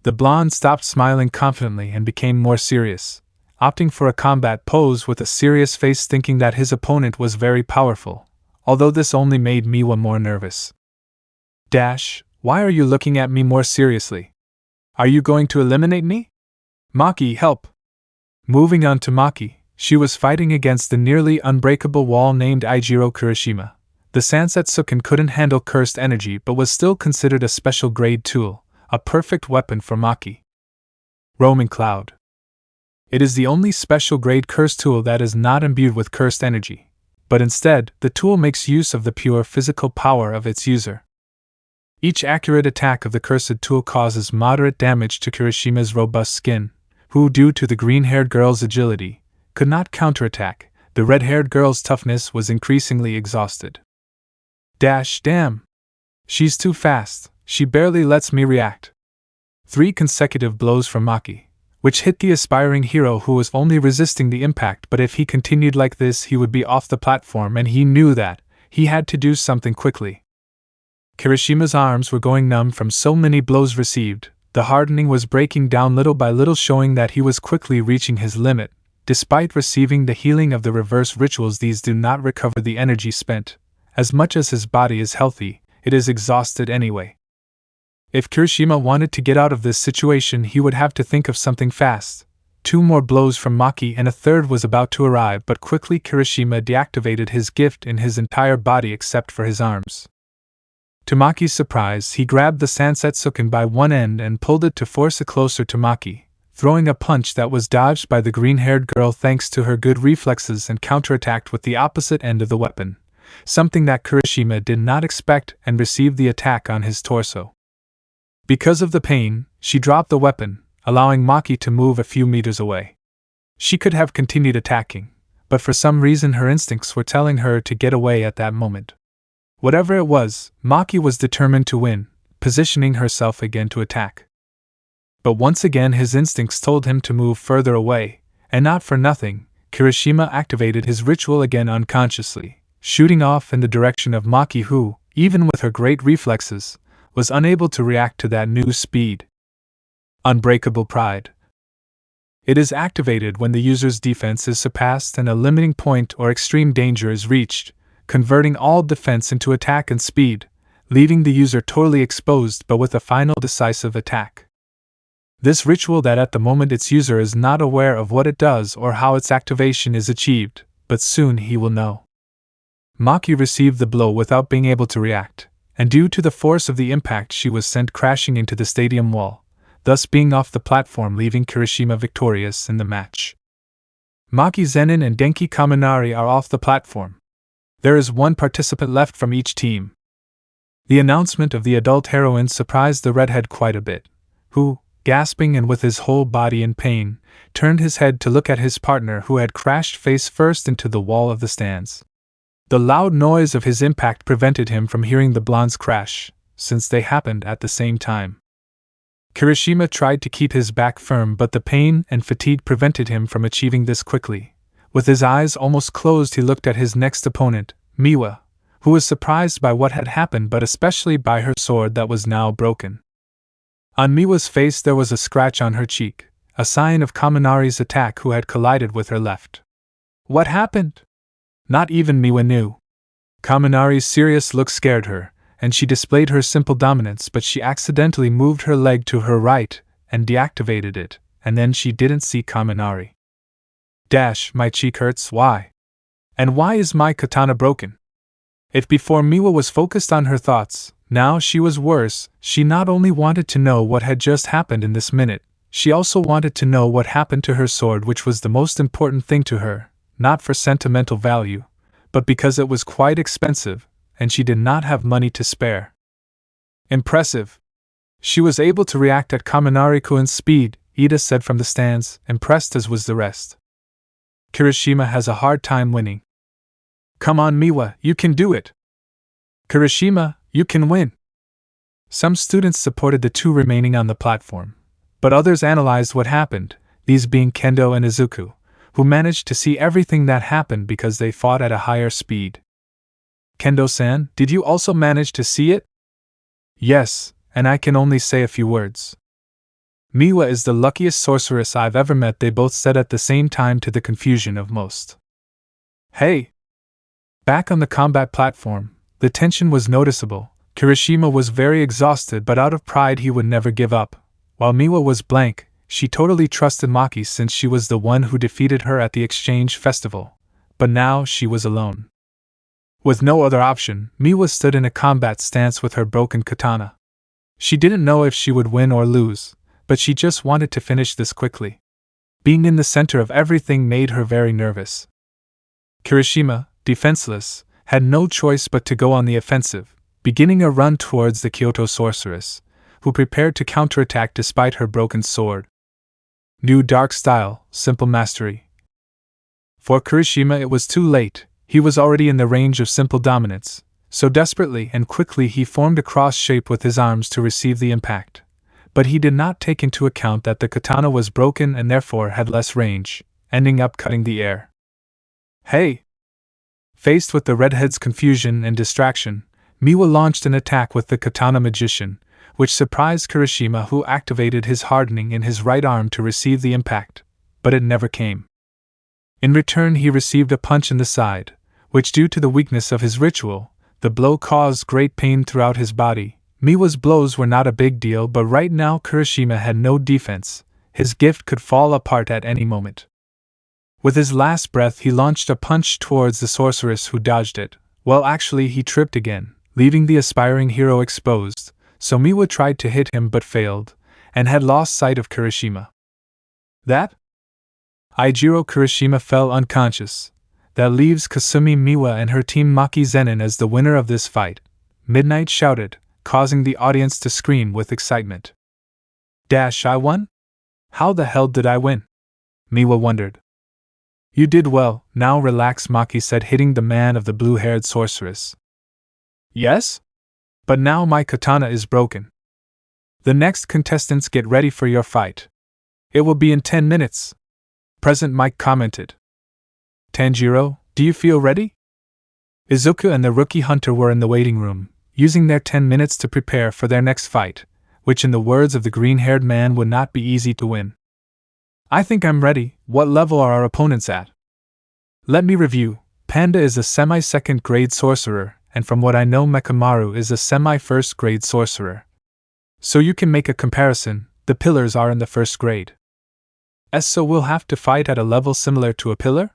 The blonde stopped smiling confidently and became more serious, opting for a combat pose with a serious face, thinking that his opponent was very powerful, although this only made Miwa more nervous. Why are you looking at me more seriously? Are you going to eliminate me? Maki, help! Moving on to Maki, she was fighting against the nearly unbreakable wall named Eijiro Kirishima. The Sansetsuken couldn't handle cursed energy but was still considered a special grade tool, a perfect weapon for Maki. Roaming Cloud. It is the only special grade cursed tool that is not imbued with cursed energy, but instead, the tool makes use of the pure physical power of its user. Each accurate attack of the cursed tool causes moderate damage to Kirishima's robust skin, who, due to the green-haired girl's agility, could not counterattack. The red-haired girl's toughness was increasingly exhausted. Damn! She's too fast, she barely lets me react. 3 consecutive blows from Maki, which hit the aspiring hero who was only resisting the impact, but if he continued like this he would be off the platform, and he knew that. He had to do something quickly. Kirishima's arms were going numb from so many blows received. The hardening was breaking down little by little, showing that he was quickly reaching his limit. Despite receiving the healing of the reverse rituals, these do not recover the energy spent. As much as his body is healthy, it is exhausted anyway. If Kirishima wanted to get out of this situation, he would have to think of something fast. 2 more blows from Maki and a third was about to arrive, but quickly Kirishima deactivated his gift in his entire body except for his arms. To Maki's surprise, he grabbed the Sansetsuken by one end and pulled it to force it closer to Maki, throwing a punch that was dodged by the green-haired girl thanks to her good reflexes, and counterattacked with the opposite end of the weapon, something that Kirishima did not expect, and received the attack on his torso. Because of the pain, she dropped the weapon, allowing Maki to move a few meters away. She could have continued attacking, but for some reason her instincts were telling her to get away at that moment. Whatever it was, Maki was determined to win, positioning herself again to attack. But once again his instincts told him to move further away, and not for nothing, Kirishima activated his ritual again unconsciously, shooting off in the direction of Maki, who, even with her great reflexes, was unable to react to that new speed. Unbreakable Pride. It is activated when the user's defense is surpassed and a limiting point or extreme danger is reached, converting all defense into attack and speed, leaving the user totally exposed but with a final decisive attack. This ritual that at the moment its user is not aware of what it does or how its activation is achieved, but soon he will know. Maki received the blow without being able to react, and due to the force of the impact she was sent crashing into the stadium wall, thus being off the platform, leaving Kirishima victorious in the match. Maki Zenin and Denki Kaminari are off the platform. There is 1 participant left from each team. The announcement of the adult heroine surprised the redhead quite a bit, who, gasping and with his whole body in pain, turned his head to look at his partner who had crashed face first into the wall of the stands. The loud noise of his impact prevented him from hearing the blonde's crash, since they happened at the same time. Kirishima tried to keep his back firm, but the pain and fatigue prevented him from achieving this quickly. With his eyes almost closed, he looked at his next opponent, Miwa, who was surprised by what had happened but especially by her sword that was now broken. On Miwa's face there was a scratch on her cheek, a sign of Kaminari's attack, who had collided with her left. What happened? Not even Miwa knew. Kaminari's serious look scared her, and she displayed her simple dominance, but she accidentally moved her leg to her right and deactivated it, and then she didn't see Kaminari. My cheek hurts, why? And why is my katana broken? If before Miwa was focused on her thoughts, now she was worse. She not only wanted to know what had just happened in this minute, she also wanted to know what happened to her sword, which was the most important thing to her, not for sentimental value, but because it was quite expensive, and she did not have money to spare. Impressive. She was able to react at Kaminari-kun's speed, Ida said from the stands, impressed as was the rest. Kirishima has a hard time winning. Come on, Miwa, you can do it. Kirishima, you can win. Some students supported the 2 remaining on the platform, but others analyzed what happened, these being Kendo and Izuku, who managed to see everything that happened because they fought at a higher speed. Kendo-san, did you also manage to see it? Yes, and I can only say a few words. Miwa is the luckiest sorceress I've ever met, they both said at the same time to the confusion of most. Hey! Back on the combat platform, the tension was noticeable. Kirishima was very exhausted, but out of pride he would never give up. While Miwa was blank, she totally trusted Maki since she was the one who defeated her at the exchange festival. But now she was alone. With no other option, Miwa stood in a combat stance with her broken katana. She didn't know if she would win or lose, but she just wanted to finish this quickly. Being in the center of everything made her very nervous. Kirishima, defenseless, had no choice but to go on the offensive, beginning a run towards the Kyoto sorceress, who prepared to counterattack despite her broken sword. New dark style, simple mastery. For Kirishima it was too late, he was already in the range of simple dominance, so desperately and quickly he formed a cross shape with his arms to receive the impact. But he did not take into account that the katana was broken and therefore had less range, ending up cutting the air. Hey! Faced with the redhead's confusion and distraction, Miwa launched an attack with the katana magician, which surprised Kirishima, who activated his hardening in his right arm to receive the impact, but it never came. In return he received a punch in the side, which due to the weakness of his ritual, the blow caused great pain throughout his body. Miwa's blows were not a big deal, but right now Kirishima had no defense, his gift could fall apart at any moment. With his last breath he launched a punch towards the sorceress, who dodged it. Well, actually he tripped again, leaving the aspiring hero exposed, so Miwa tried to hit him but failed, and had lost sight of Kirishima. That? Eijiro Kirishima fell unconscious. That leaves Kasumi Miwa and her team Maki Zenin as the winner of this fight, Midnight shouted, causing the audience to scream with excitement. I won? How the hell did I win? Miwa wondered. You did well, now relax, Maki said, hitting the man of the blue-haired sorceress. Yes? But now my katana is broken. The next contestants, get ready for your fight. It will be in 10 minutes. Present Mike commented. Tanjiro, do you feel ready? Izuku and the rookie hunter were in the waiting room, using their 10 minutes to prepare for their next fight, which in the words of the green-haired man would not be easy to win. I think I'm ready. What level are our opponents at? Let me review. Panda is a semi-second grade sorcerer, and from what I know Mekamaru is a semi-first grade sorcerer. So you can make a comparison, the pillars are in the first grade. So we'll have to fight at a level similar to a pillar?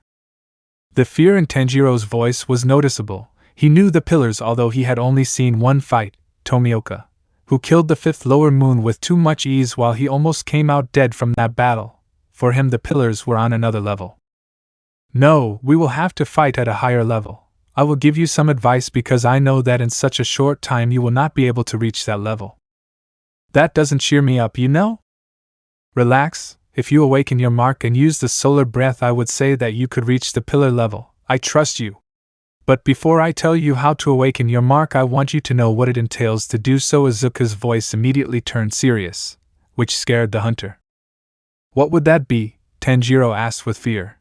The fear in Tanjiro's voice was noticeable. He knew the pillars, although he had only seen one fight, Tomioka, who killed the fifth lower moon with too much ease while he almost came out dead from that battle. For him the pillars were on another level. No, we will have to fight at a higher level. I will give you some advice because I know that in such a short time you will not be able to reach that level. That doesn't cheer me up, you know? Relax, if you awaken your mark and use the solar breath I would say that you could reach the pillar level. I trust you. But before I tell you how to awaken your mark, I want you to know what it entails to do so. Izuku's voice immediately turned serious, which scared the hunter. What would that be? Tanjiro asked with fear.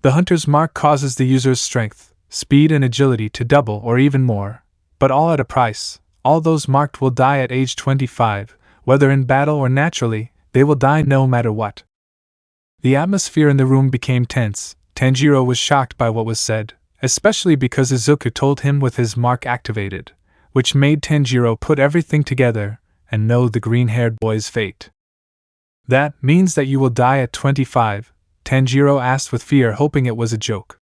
The hunter's mark causes the user's strength, speed and agility to double or even more, but all at a price. All those marked will die at age 25, whether in battle or naturally, they will die no matter what. The atmosphere in the room became tense. Tanjiro was shocked by what was said, especially because Izuku told him with his mark activated, which made Tanjiro put everything together and know the green-haired boy's fate. That means that you will die at 25, Tanjiro asked with fear, hoping it was a joke.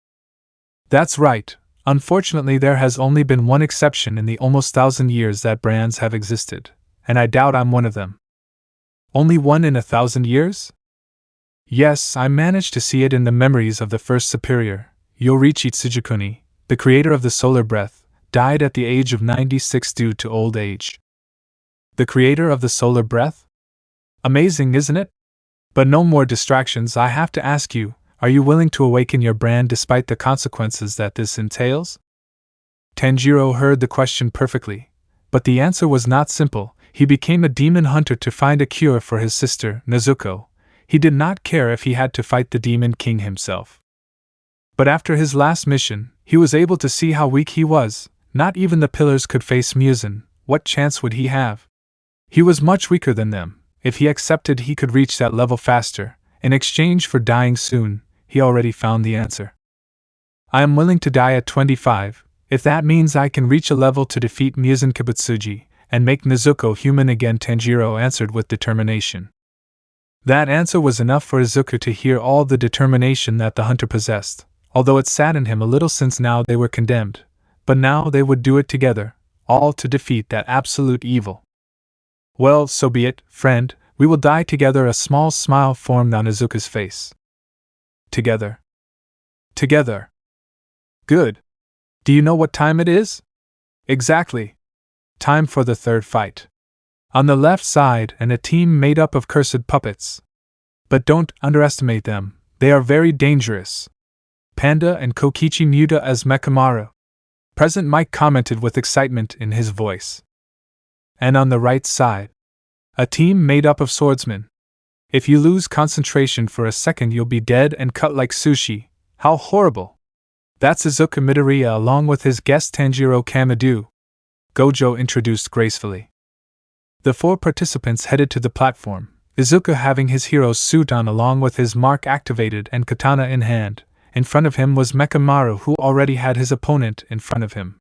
That's right. Unfortunately, there has only been one exception in the almost 1,000 years that brands have existed, and I doubt I'm one of them. Only one in 1,000 years? Yes, I managed to see it in the memories of the first superior, Yoriichi Tsujikuni, the creator of the solar breath, died at the age of 96 due to old age. The creator of the solar breath? Amazing, isn't it? But no more distractions. I have to ask you, are you willing to awaken your brand despite the consequences that this entails? Tanjiro heard the question perfectly, but the answer was not simple. He became a demon hunter to find a cure for his sister, Nezuko. He did not care if he had to fight the Demon King himself. But after his last mission, he was able to see how weak he was. Not even the pillars could face Muzan. What chance would he have? He was much weaker than them, If he accepted he could reach that level faster, in exchange for dying soon, he already found the answer. I am willing to die at 25, if that means I can reach a level to defeat Muzan Kibutsuji, and make Nezuko human again, Tanjiro answered with determination. That answer was enough for Izuku to hear all the determination that the hunter possessed, although it saddened him a little since now they were condemned, but now they would do it together, all to defeat that absolute evil. Well, so be it, friend, we will die together. A small smile formed on Izuku's face. Together. Together. Good. Do you know what time it is? Exactly. Time for the third fight. On the left side, and a team made up of cursed puppets. But don't underestimate them, they are very dangerous. Panda and Kokichi Muta as Mekamaru. President Mike commented with excitement in his voice. And on the right side, a team made up of swordsmen. If you lose concentration for a second, you'll be dead and cut like sushi. How horrible! That's Izuku Midoriya along with his guest Tanjiro Kamado, Gojo introduced gracefully. The 4 participants headed to the platform, Izuku having his hero's suit on along with his mark activated and katana in hand. In front of him was Mekamaru, who already had his opponent in front of him.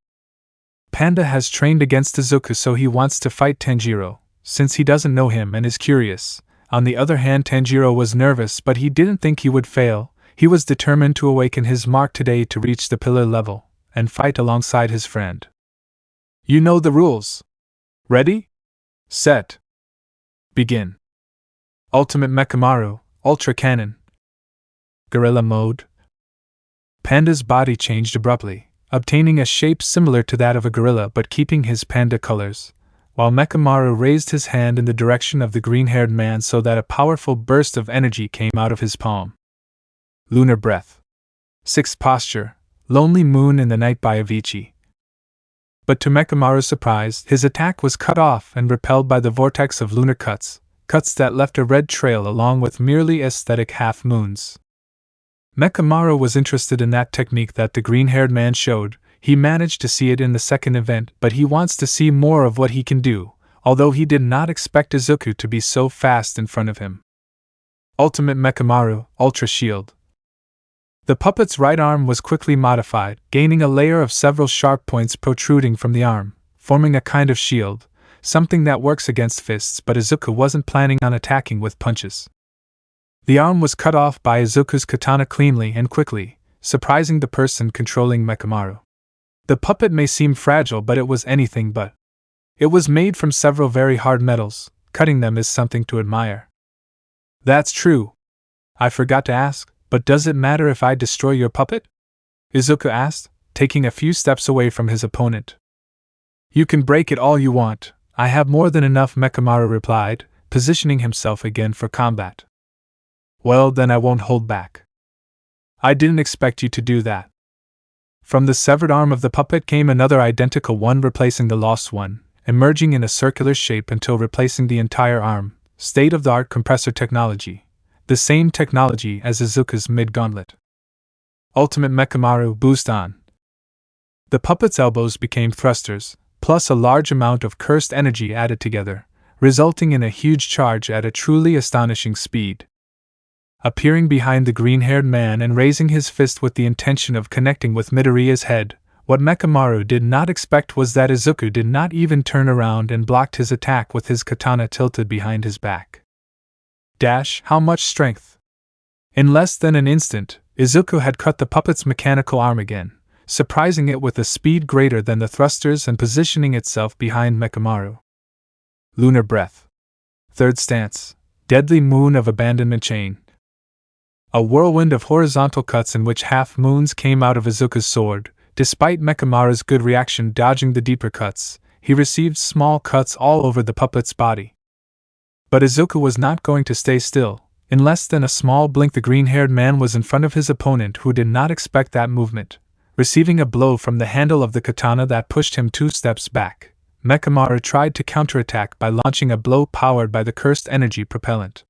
Panda has trained against Izuku, so he wants to fight Tanjiro, since he doesn't know him and is curious. On the other hand, Tanjiro was nervous, but he didn't think he would fail. He was determined to awaken his mark today to reach the pillar level, and fight alongside his friend. You know the rules. Ready? Set. Begin. Ultimate Mekamaru, Ultra Cannon. Gorilla Mode. Panda's body changed abruptly, obtaining a shape similar to that of a gorilla but keeping his panda colors, while Mekamaru raised his hand in the direction of the green-haired man so that a powerful burst of energy came out of his palm. Lunar Breath. 6th Posture, Lonely Moon in the Night by Avicii. But to Mekamaru's surprise, his attack was cut off and repelled by the vortex of lunar cuts that left a red trail along with merely aesthetic half-moons. Mekamaru was interested in that technique that the green-haired man showed. He managed to see it in the second event, but he wants to see more of what he can do, although he did not expect Izuku to be so fast in front of him. Ultimate Mekamaru, Ultra Shield. The puppet's right arm was quickly modified, gaining a layer of several sharp points protruding from the arm, forming a kind of shield, something that works against fists, but Izuku wasn't planning on attacking with punches. The arm was cut off by Izuku's katana cleanly and quickly, surprising the person controlling Mekamaru. The puppet may seem fragile, but it was anything but. It was made from several very hard metals. Cutting them is something to admire. That's true. I forgot to ask, but does it matter if I destroy your puppet? Izuku asked, taking a few steps away from his opponent. You can break it all you want, I have more than enough, Mekamaru replied, positioning himself again for combat. Well, then I won't hold back. I didn't expect you to do that. From the severed arm of the puppet came another identical one replacing the lost one, emerging in a circular shape until replacing the entire arm. State-of-the-art compressor technology. The same technology as Izuku's mid-gauntlet. Ultimate Mekamaru Boost On. The puppet's elbows became thrusters, plus a large amount of cursed energy added together, resulting in a huge charge at a truly astonishing speed. Appearing behind the green-haired man and raising his fist with the intention of connecting with Midoriya's head, what Mekamaru did not expect was that Izuku did not even turn around and blocked his attack with his katana tilted behind his back. Dash, how much strength! In less than an instant, Izuku had cut the puppet's mechanical arm again, surprising it with a speed greater than the thrusters and positioning itself behind Mekamaru. Lunar Breath. 3rd Stance. Deadly Moon of Abandonment Chain. A whirlwind of horizontal cuts in which half-moons came out of Izuku's sword. Despite Mekamaru's good reaction dodging the deeper cuts, he received small cuts all over the puppet's body. But Izuku was not going to stay still. In less than a small blink, the green-haired man was in front of his opponent, who did not expect that movement. Receiving a blow from the handle of the katana that pushed him 2 steps back, Mekamaru tried to counterattack by launching a blow powered by the cursed energy propellant.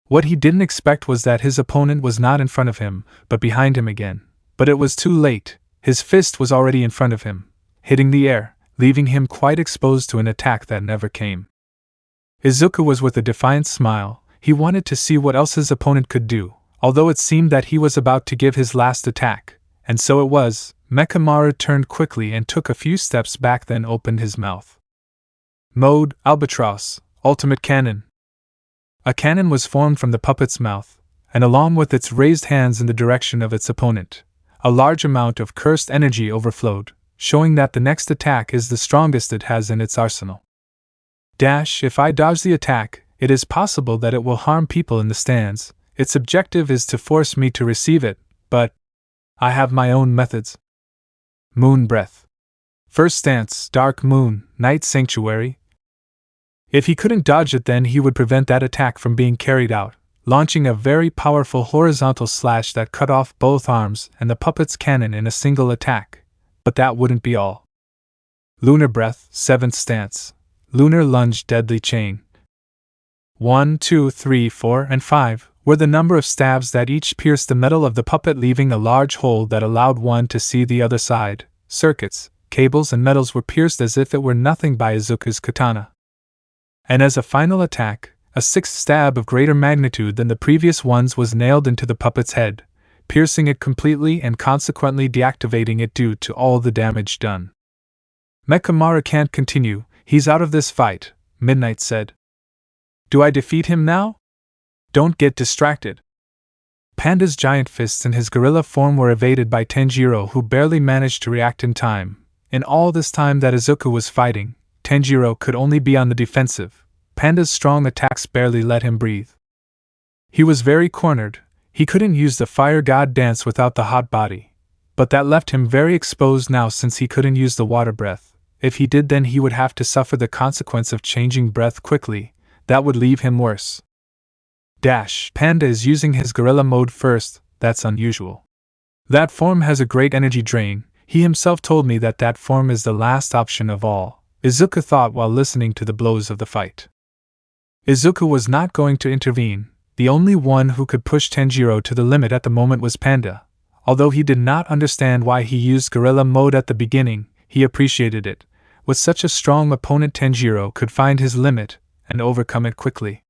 What he didn't expect was that his opponent was not in front of him, but behind him again. But it was too late. His fist was already in front of him, hitting the air, leaving him quite exposed to an attack that never came. Izuku was with a defiant smile. He wanted to see what else his opponent could do, although it seemed that he was about to give his last attack, and so it was. Mechamaru turned quickly and took a few steps back, then opened his mouth. Mode: Albatross, Ultimate Cannon. A cannon was formed from the puppet's mouth, and along with its raised hands in the direction of its opponent, a large amount of cursed energy overflowed, showing that the next attack is the strongest it has in its arsenal. If I dodge the attack, it is possible that it will harm people in the stands. Its objective is to force me to receive it, but I have my own methods. Moon Breath. First stance: Dark Moon, Night Sanctuary. If he couldn't dodge it, then he would prevent that attack from being carried out, launching a very powerful horizontal slash that cut off both arms and the puppet's cannon in a single attack. But that wouldn't be all. Lunar Breath, 7th stance. Lunar Lunge, Deadly Chain. 1, 2, 3, 4, and 5 were the number of stabs that each pierced the metal of the puppet, leaving a large hole that allowed one to see the other side. Circuits, cables, and metals were pierced as if it were nothing by Izuku's katana. And as a final attack, a 6th stab of greater magnitude than the previous ones was nailed into the puppet's head, piercing it completely and consequently deactivating it due to all the damage done. Mechamaru can't continue, he's out of this fight, Midnight said. Do I defeat him now? Don't get distracted. Panda's giant fists in his gorilla form were evaded by Tanjiro, who barely managed to react in time. In all this time that Izuku was fighting, Tanjiro could only be on the defensive. Panda's strong attacks barely let him breathe. He was very cornered. He couldn't use the fire god dance without the hot body, but that left him very exposed now since he couldn't use the water breath. If he did, then he would have to suffer the consequence of changing breath quickly. That would leave him worse. Panda is using his gorilla mode first. That's unusual. That form has a great energy drain. He himself told me that that form is the last option of all, Izuku thought while listening to the blows of the fight. Izuku was not going to intervene. The only one who could push Tanjiro to the limit at the moment was Panda. Although he did not understand why he used gorilla mode at the beginning, he appreciated it. With such a strong opponent, Tanjiro could find his limit and overcome it quickly.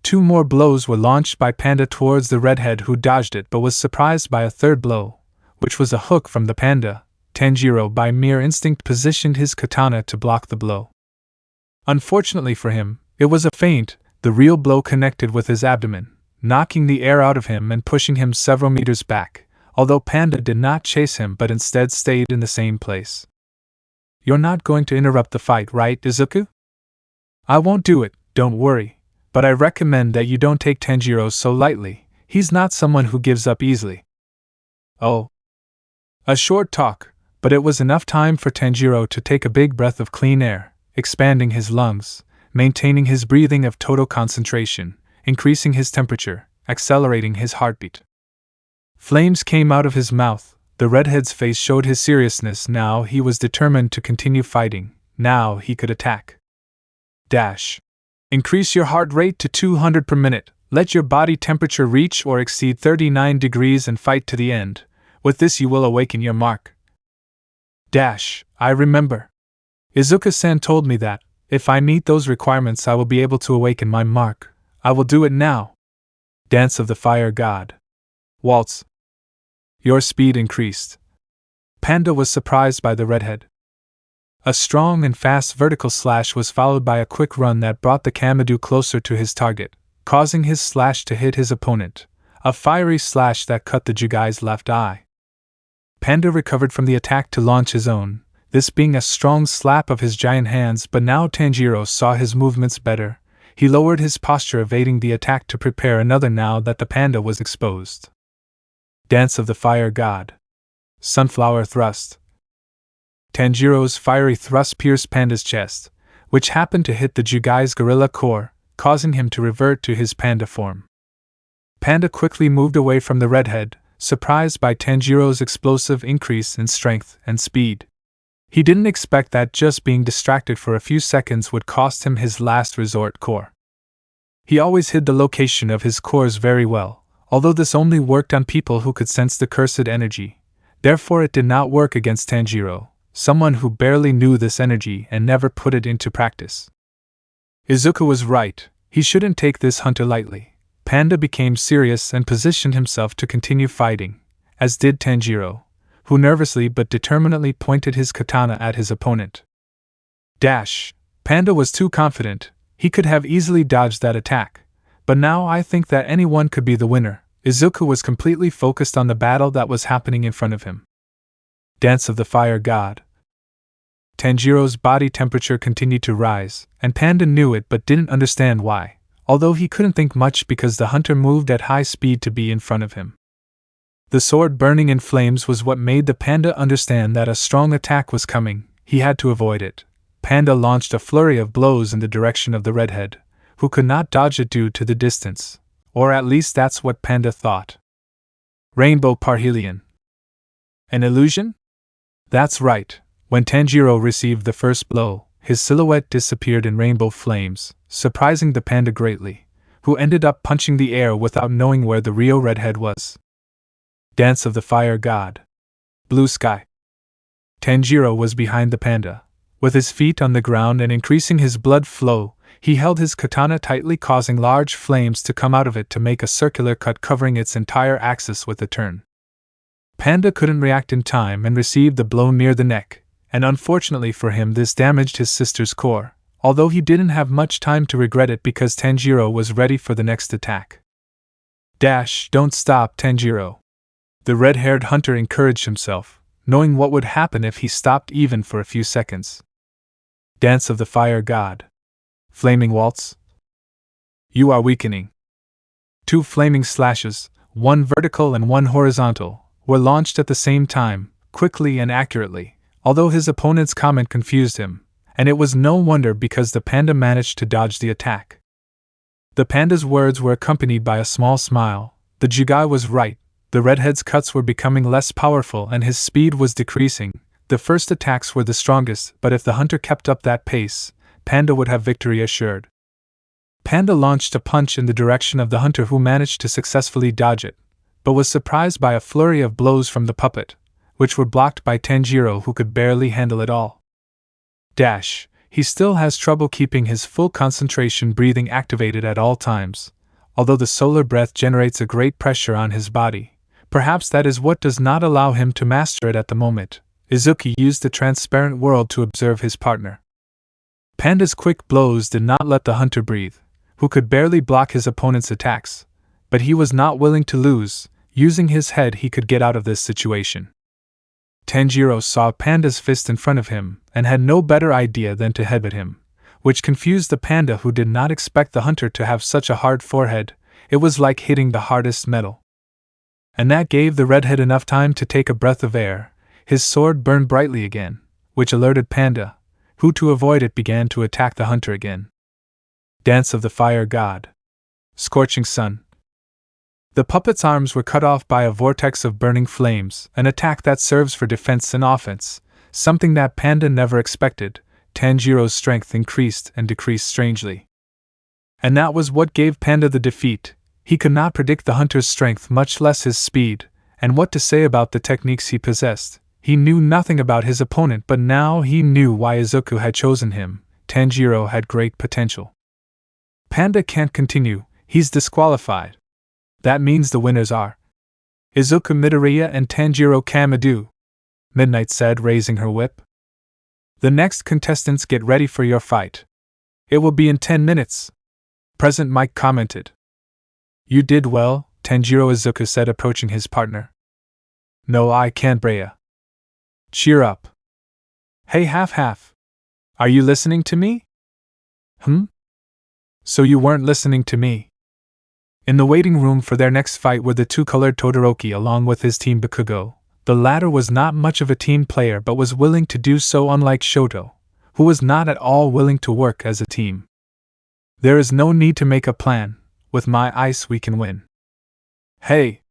2 more blows were launched by Panda towards the redhead, who dodged it but was surprised by a 3rd blow, which was a hook from the panda. Tanjiro by mere instinct positioned his katana to block the blow. Unfortunately for him, it was a feint. The real blow connected with his abdomen, knocking the air out of him and pushing him several meters back, although Panda did not chase him but instead stayed in the same place. You're not going to interrupt the fight, right, Izuku? I won't do it, don't worry, but I recommend that you don't take Tanjiro so lightly. He's not someone who gives up easily. Oh. A short talk, but it was enough time for Tanjiro to take a big breath of clean air, expanding his lungs, maintaining his breathing of total concentration, increasing his temperature, accelerating his heartbeat. Flames came out of his mouth. The redhead's face showed his seriousness. Now he was determined to continue fighting. Now he could attack. Increase your heart rate to 200 per minute. Let your body temperature reach or exceed 39 degrees and fight to the end. With this you will awaken your mark. I remember. Izuku-san told me that, if I meet those requirements I will be able to awaken my mark. I will do it now. Dance of the Fire God. Waltz. Your speed increased. Panda was surprised by the redhead. A strong and fast vertical slash was followed by a quick run that brought the Kamadu closer to his target, causing his slash to hit his opponent, a fiery slash that cut the Jugai's left eye. Panda recovered from the attack to launch his own, this being a strong slap of his giant hands, but now Tanjiro saw his movements better. He lowered his posture, evading the attack to prepare another now that the panda was exposed. Dance of the Fire God. Sunflower Thrust. Tanjiro's fiery thrust pierced Panda's chest, which happened to hit the Jugai's gorilla core, causing him to revert to his panda form. Panda quickly moved away from the redhead, surprised by Tanjiro's explosive increase in strength and speed. He didn't expect that just being distracted for a few seconds would cost him his last resort core. He always hid the location of his cores very well, although this only worked on people who could sense the cursed energy. Therefore it did not work against Tanjiro, someone who barely knew this energy and never put it into practice. Izuku was right, he shouldn't take this hunter lightly. Panda became serious and positioned himself to continue fighting, as did Tanjiro, who nervously but determinedly pointed his katana at his opponent. Panda was too confident, he could have easily dodged that attack, but now I think that anyone could be the winner. Izuku was completely focused on the battle that was happening in front of him. Dance of the Fire God. Tanjiro's body temperature continued to rise, and Panda knew it but didn't understand why, although he couldn't think much because the hunter moved at high speed to be in front of him. The sword burning in flames was what made the panda understand that a strong attack was coming. He had to avoid it. Panda launched a flurry of blows in the direction of the redhead, who could not dodge it due to the distance, or at least that's what Panda thought. Rainbow Parhelion. An illusion? That's right. When Tanjiro received the first blow, his silhouette disappeared in rainbow flames, surprising the panda greatly, who ended up punching the air without knowing where the real redhead was. Dance of the Fire God. Blue Sky. Tanjiro was behind the panda. With his feet on the ground and increasing his blood flow, he held his katana tightly, causing large flames to come out of it to make a circular cut covering its entire axis with a turn. Panda couldn't react in time and received the blow near the neck, and unfortunately for him this damaged his sister's core, although he didn't have much time to regret it because Tanjiro was ready for the next attack. Don't stop, Tanjiro. The red-haired hunter encouraged himself, knowing what would happen if he stopped even for a few seconds. Dance of the Fire God. Flaming Waltz. You are weakening. 2 flaming slashes, one vertical and one horizontal, were launched at the same time, quickly and accurately, although his opponent's comment confused him, and it was no wonder because the panda managed to dodge the attack. The panda's words were accompanied by a small smile. The Jugai was right. The redhead's cuts were becoming less powerful and his speed was decreasing. The first attacks were the strongest, but if the hunter kept up that pace, Panda would have victory assured. Panda launched a punch in the direction of the hunter, who managed to successfully dodge it, but was surprised by a flurry of blows from the puppet, which were blocked by Tanjiro, who could barely handle it all. He still has trouble keeping his full concentration breathing activated at all times, although the solar breath generates a great pressure on his body. Perhaps that is what does not allow him to master it at the moment. Izuku used the transparent world to observe his partner. Panda's quick blows did not let the hunter breathe, who could barely block his opponent's attacks, but he was not willing to lose. Using his head, he could get out of this situation. Tanjiro saw Panda's fist in front of him and had no better idea than to headbutt him, which confused the panda, who did not expect the hunter to have such a hard forehead. It was like hitting the hardest metal. And that gave the redhead enough time to take a breath of air. His sword burned brightly again, which alerted Panda, who to avoid it began to attack the hunter again. Dance of the Fire God. Scorching Sun. The puppet's arms were cut off by a vortex of burning flames, an attack that serves for defense and offense, something that Panda never expected. Tanjiro's strength increased and decreased strangely. And that was what gave Panda the defeat. He could not predict the hunter's strength, much less his speed, and what to say about the techniques he possessed. He knew nothing about his opponent, but now he knew why Izuku had chosen him. Tanjiro had great potential. Panda can't continue, he's disqualified. That means the winners are Izuku Midoriya and Tanjiro Kamado, Midnight said, raising her whip. The next contestants, get ready for your fight. It will be in 10 minutes. President Mike commented. You did well, Tanjiro, Izuku said, approaching his partner. No, I can't, Breya. Cheer up. Hey, half. Are you listening to me? So you weren't listening to me. In the waiting room for their next fight were the two-colored Todoroki along with his team Bakugo. The latter was not much of a team player but was willing to do so, unlike Shoto, who was not at all willing to work as a team. There is no need to make a plan. With my ice we can win. Hey!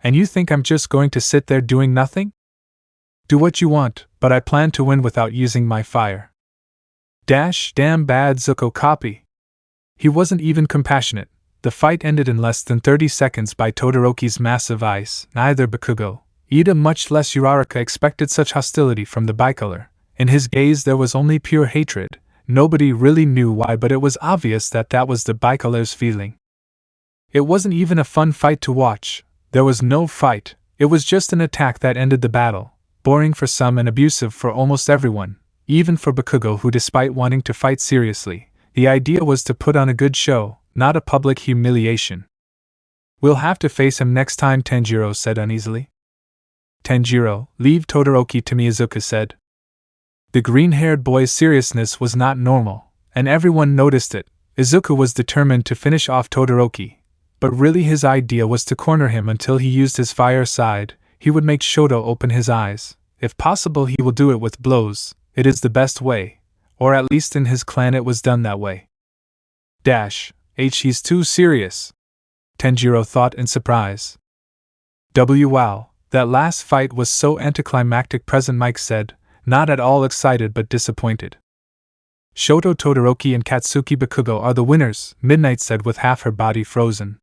And you think I'm just going to sit there doing nothing? Do what you want, but I plan to win without using my fire. Damn bad Zuko copy. He wasn't even compassionate. The fight ended in less than 30 seconds by Todoroki's massive ice. Neither Bakugo, Ida, much less Uraraka expected such hostility from the bicolor. In his gaze there was only pure hatred. Nobody really knew why, but it was obvious that that was the bicolor's feeling. It wasn't even a fun fight to watch. There was no fight, it was just an attack that ended the battle, boring for some and abusive for almost everyone, even for Bakugo, who, despite wanting to fight seriously, the idea was to put on a good show, not a public humiliation. We'll have to face him next time, Tanjiro said uneasily. Tanjiro, leave Todoroki to me, Izuku said. The green-haired boy's seriousness was not normal, and everyone noticed it. Izuku was determined to finish off Todoroki, but really his idea was to corner him until he used his fire side. He would make Shoto open his eyes. If possible, he will do it with blows. It is the best way, or at least in his clan it was done that way. He's too serious, Tanjiro thought in surprise. Wow, that last fight was so anticlimactic, Present Mike said, not at all excited but disappointed. Shoto, Todoroki and Katsuki Bakugo are the winners, Midnight said with half her body frozen.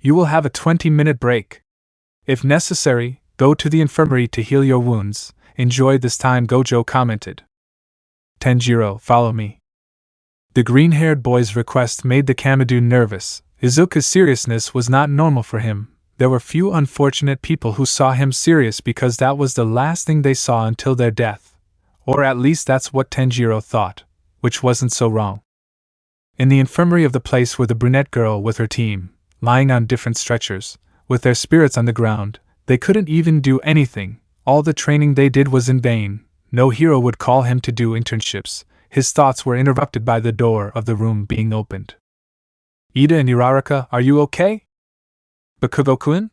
You will have a 20-minute break. If necessary, go to the infirmary to heal your wounds. Enjoy this time, Gojo commented. Tanjiro, follow me. The green-haired boy's request made the Kamado nervous. Izuku's seriousness was not normal for him. There were few unfortunate people who saw him serious because that was the last thing they saw until their death. Or at least that's what Tanjiro thought, which wasn't so wrong. In the infirmary of the place were the brunette girl with her team, lying on different stretchers, with their spirits on the ground. They couldn't even do anything. All the training they did was in vain. No hero would call him to do internships. His thoughts were interrupted by the door of the room being opened. Ida and Uraraka, are you okay? Bakugo-kun?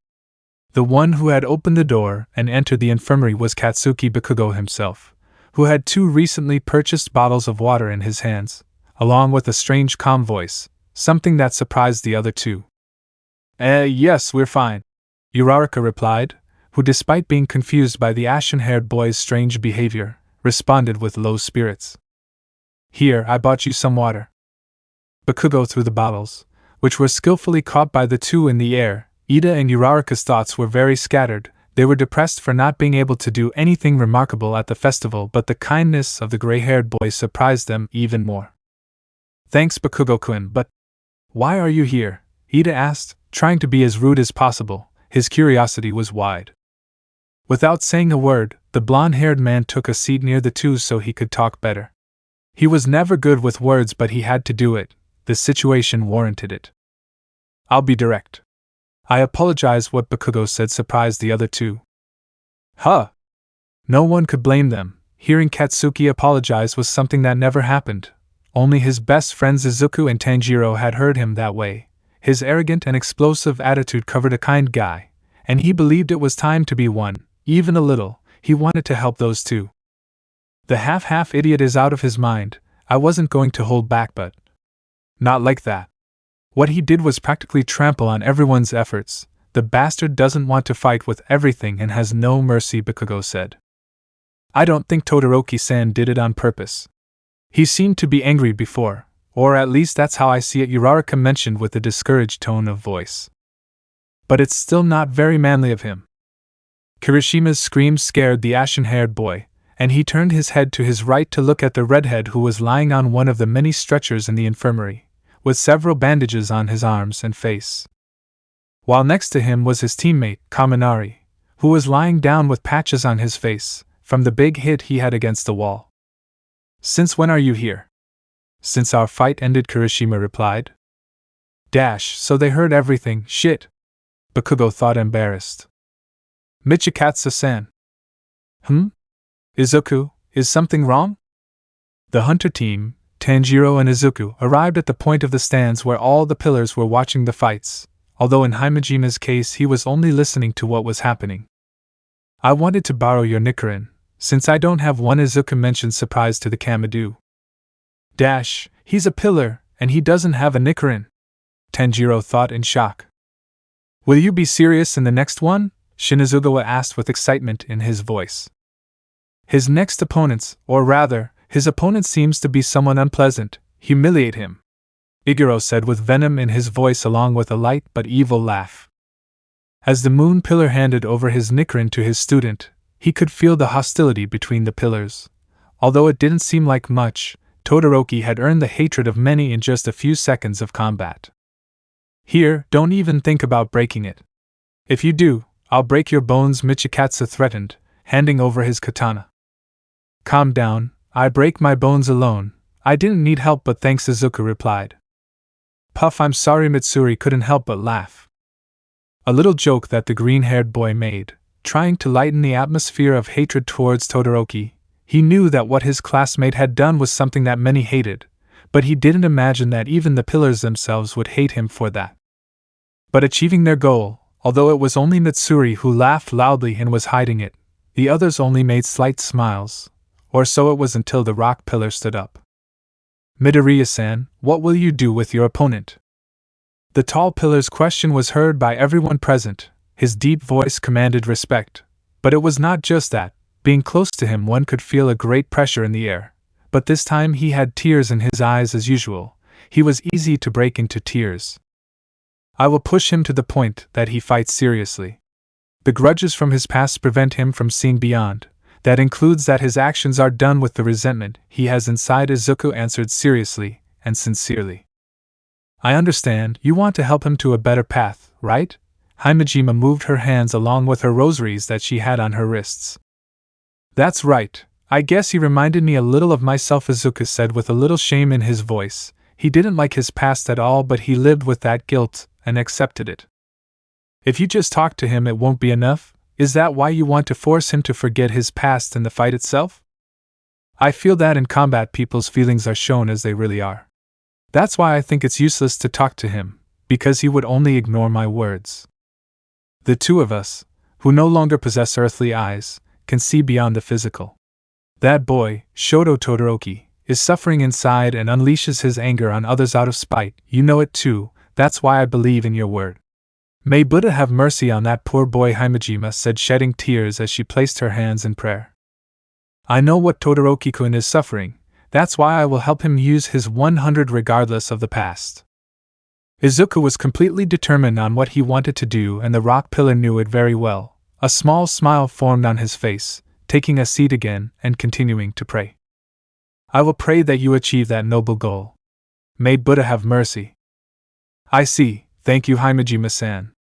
The one who had opened the door and entered the infirmary was Katsuki Bakugo himself, who had 2 recently purchased bottles of water in his hands, along with a strange calm voice, something that surprised the other 2. Yes, we're fine, Uraraka replied, who, despite being confused by the ashen-haired boy's strange behavior, responded with low spirits. Here, I bought you some water. Bakugo threw the bottles, which were skillfully caught by the 2 in the air. Ida and Uraraka's thoughts were very scattered. They were depressed for not being able to do anything remarkable at the festival, but the kindness of the gray-haired boy surprised them even more. Thanks, Bakugo-kun, but why are you here? Ida asked, trying to be as rude as possible. His curiosity was wide. Without saying a word, the blonde-haired man took a seat near the 2 so he could talk better. He was never good with words, but he had to do it. The situation warranted it. I'll be direct. I apologize. What Bakugo said surprised the other 2. Huh? No one could blame them. Hearing Katsuki apologize was something that never happened. Only his best friends Izuku and Tanjiro had heard him that way. His arrogant and explosive attitude covered a kind guy, and he believed it was time to be one, even a little. He wanted to help those 2. The half idiot is out of his mind. I wasn't going to hold back, but not like that. What he did was practically trample on everyone's efforts. The bastard doesn't want to fight with everything and has no mercy, Bakugo said. I don't think Todoroki-san did it on purpose. He seemed to be angry before, or at least that's how I see it, Uraraka mentioned with a discouraged tone of voice. But it's still not very manly of him. Kirishima's scream scared the ashen-haired boy, and he turned his head to his right to look at the redhead who was lying on one of the many stretchers in the infirmary, with several bandages on his arms and face. While next to him was his teammate, Kaminari, who was lying down with patches on his face, from the big hit he had against the wall. Since when are you here? Since our fight ended, Kirishima replied. So they heard everything, shit. Bakugo thought, embarrassed. Michikatsu-san. Izuku, is something wrong? The hunter team, Tanjiro and Izuku, arrived at the point of the stands where all the pillars were watching the fights, although in Haimajima's case he was only listening to what was happening. I wanted to borrow your Nichiren, since I don't have one, Izuku mentioned, surprised to the Kamado. He's a pillar, and he doesn't have a Nichiren, Tanjiro thought in shock. Will you be serious in the next one? Shinizugawa asked with excitement in his voice. His next opponents, or rather, his opponent seems to be someone unpleasant. Humiliate him, Iguro said with venom in his voice along with a light but evil laugh. As the moon pillar handed over his Nichiren to his student, he could feel the hostility between the pillars. Although it didn't seem like much, Todoroki had earned the hatred of many in just a few seconds of combat. Here, don't even think about breaking it. If you do, I'll break your bones, Michikatsu threatened, handing over his katana. Calm down, I break my bones alone. I didn't need help, but thanks, Izuku replied. Puff, I'm sorry, Mitsuri couldn't help but laugh. A little joke that the green-haired boy made, trying to lighten the atmosphere of hatred towards Todoroki. He knew that what his classmate had done was something that many hated, but he didn't imagine that even the pillars themselves would hate him for that. But achieving their goal, although it was only Mitsuri who laughed loudly and was hiding it, the others only made slight smiles, or so it was until the rock pillar stood up. Midoriya-san, what will you do with your opponent? The tall pillar's question was heard by everyone present. His deep voice commanded respect, but it was not just that. Being close to him, one could feel a great pressure in the air, but this time he had tears in his eyes as usual. He was easy to break into tears. I will push him to the point that he fights seriously. The grudges from his past prevent him from seeing beyond. That includes that his actions are done with the resentment he has inside, Izuku answered seriously and sincerely. I understand, you want to help him to a better path, right? Himejima moved her hands along with her rosaries that she had on her wrists. That's right, I guess he reminded me a little of myself, Izuku said with a little shame in his voice. He didn't like his past at all, but he lived with that guilt and accepted it. If you just talk to him, it won't be enough? Is that why you want to force him to forget his past in the fight itself? I feel that in combat people's feelings are shown as they really are. That's why I think it's useless to talk to him, because he would only ignore my words. The two of us, who no longer possess earthly eyes, can see beyond the physical. That boy, Shoto Todoroki, is suffering inside and unleashes his anger on others out of spite. You know it too, that's why I believe in your word. May Buddha have mercy on that poor boy, Himejima said, shedding tears as she placed her hands in prayer. I know what Todoroki-kun is suffering, that's why I will help him use his 100 regardless of the past. Izuku was completely determined on what he wanted to do, and the rock pillar knew it very well. A small smile formed on his face, taking a seat again and continuing to pray. I will pray that you achieve that noble goal. May Buddha have mercy. I see, thank you, Himejima-san,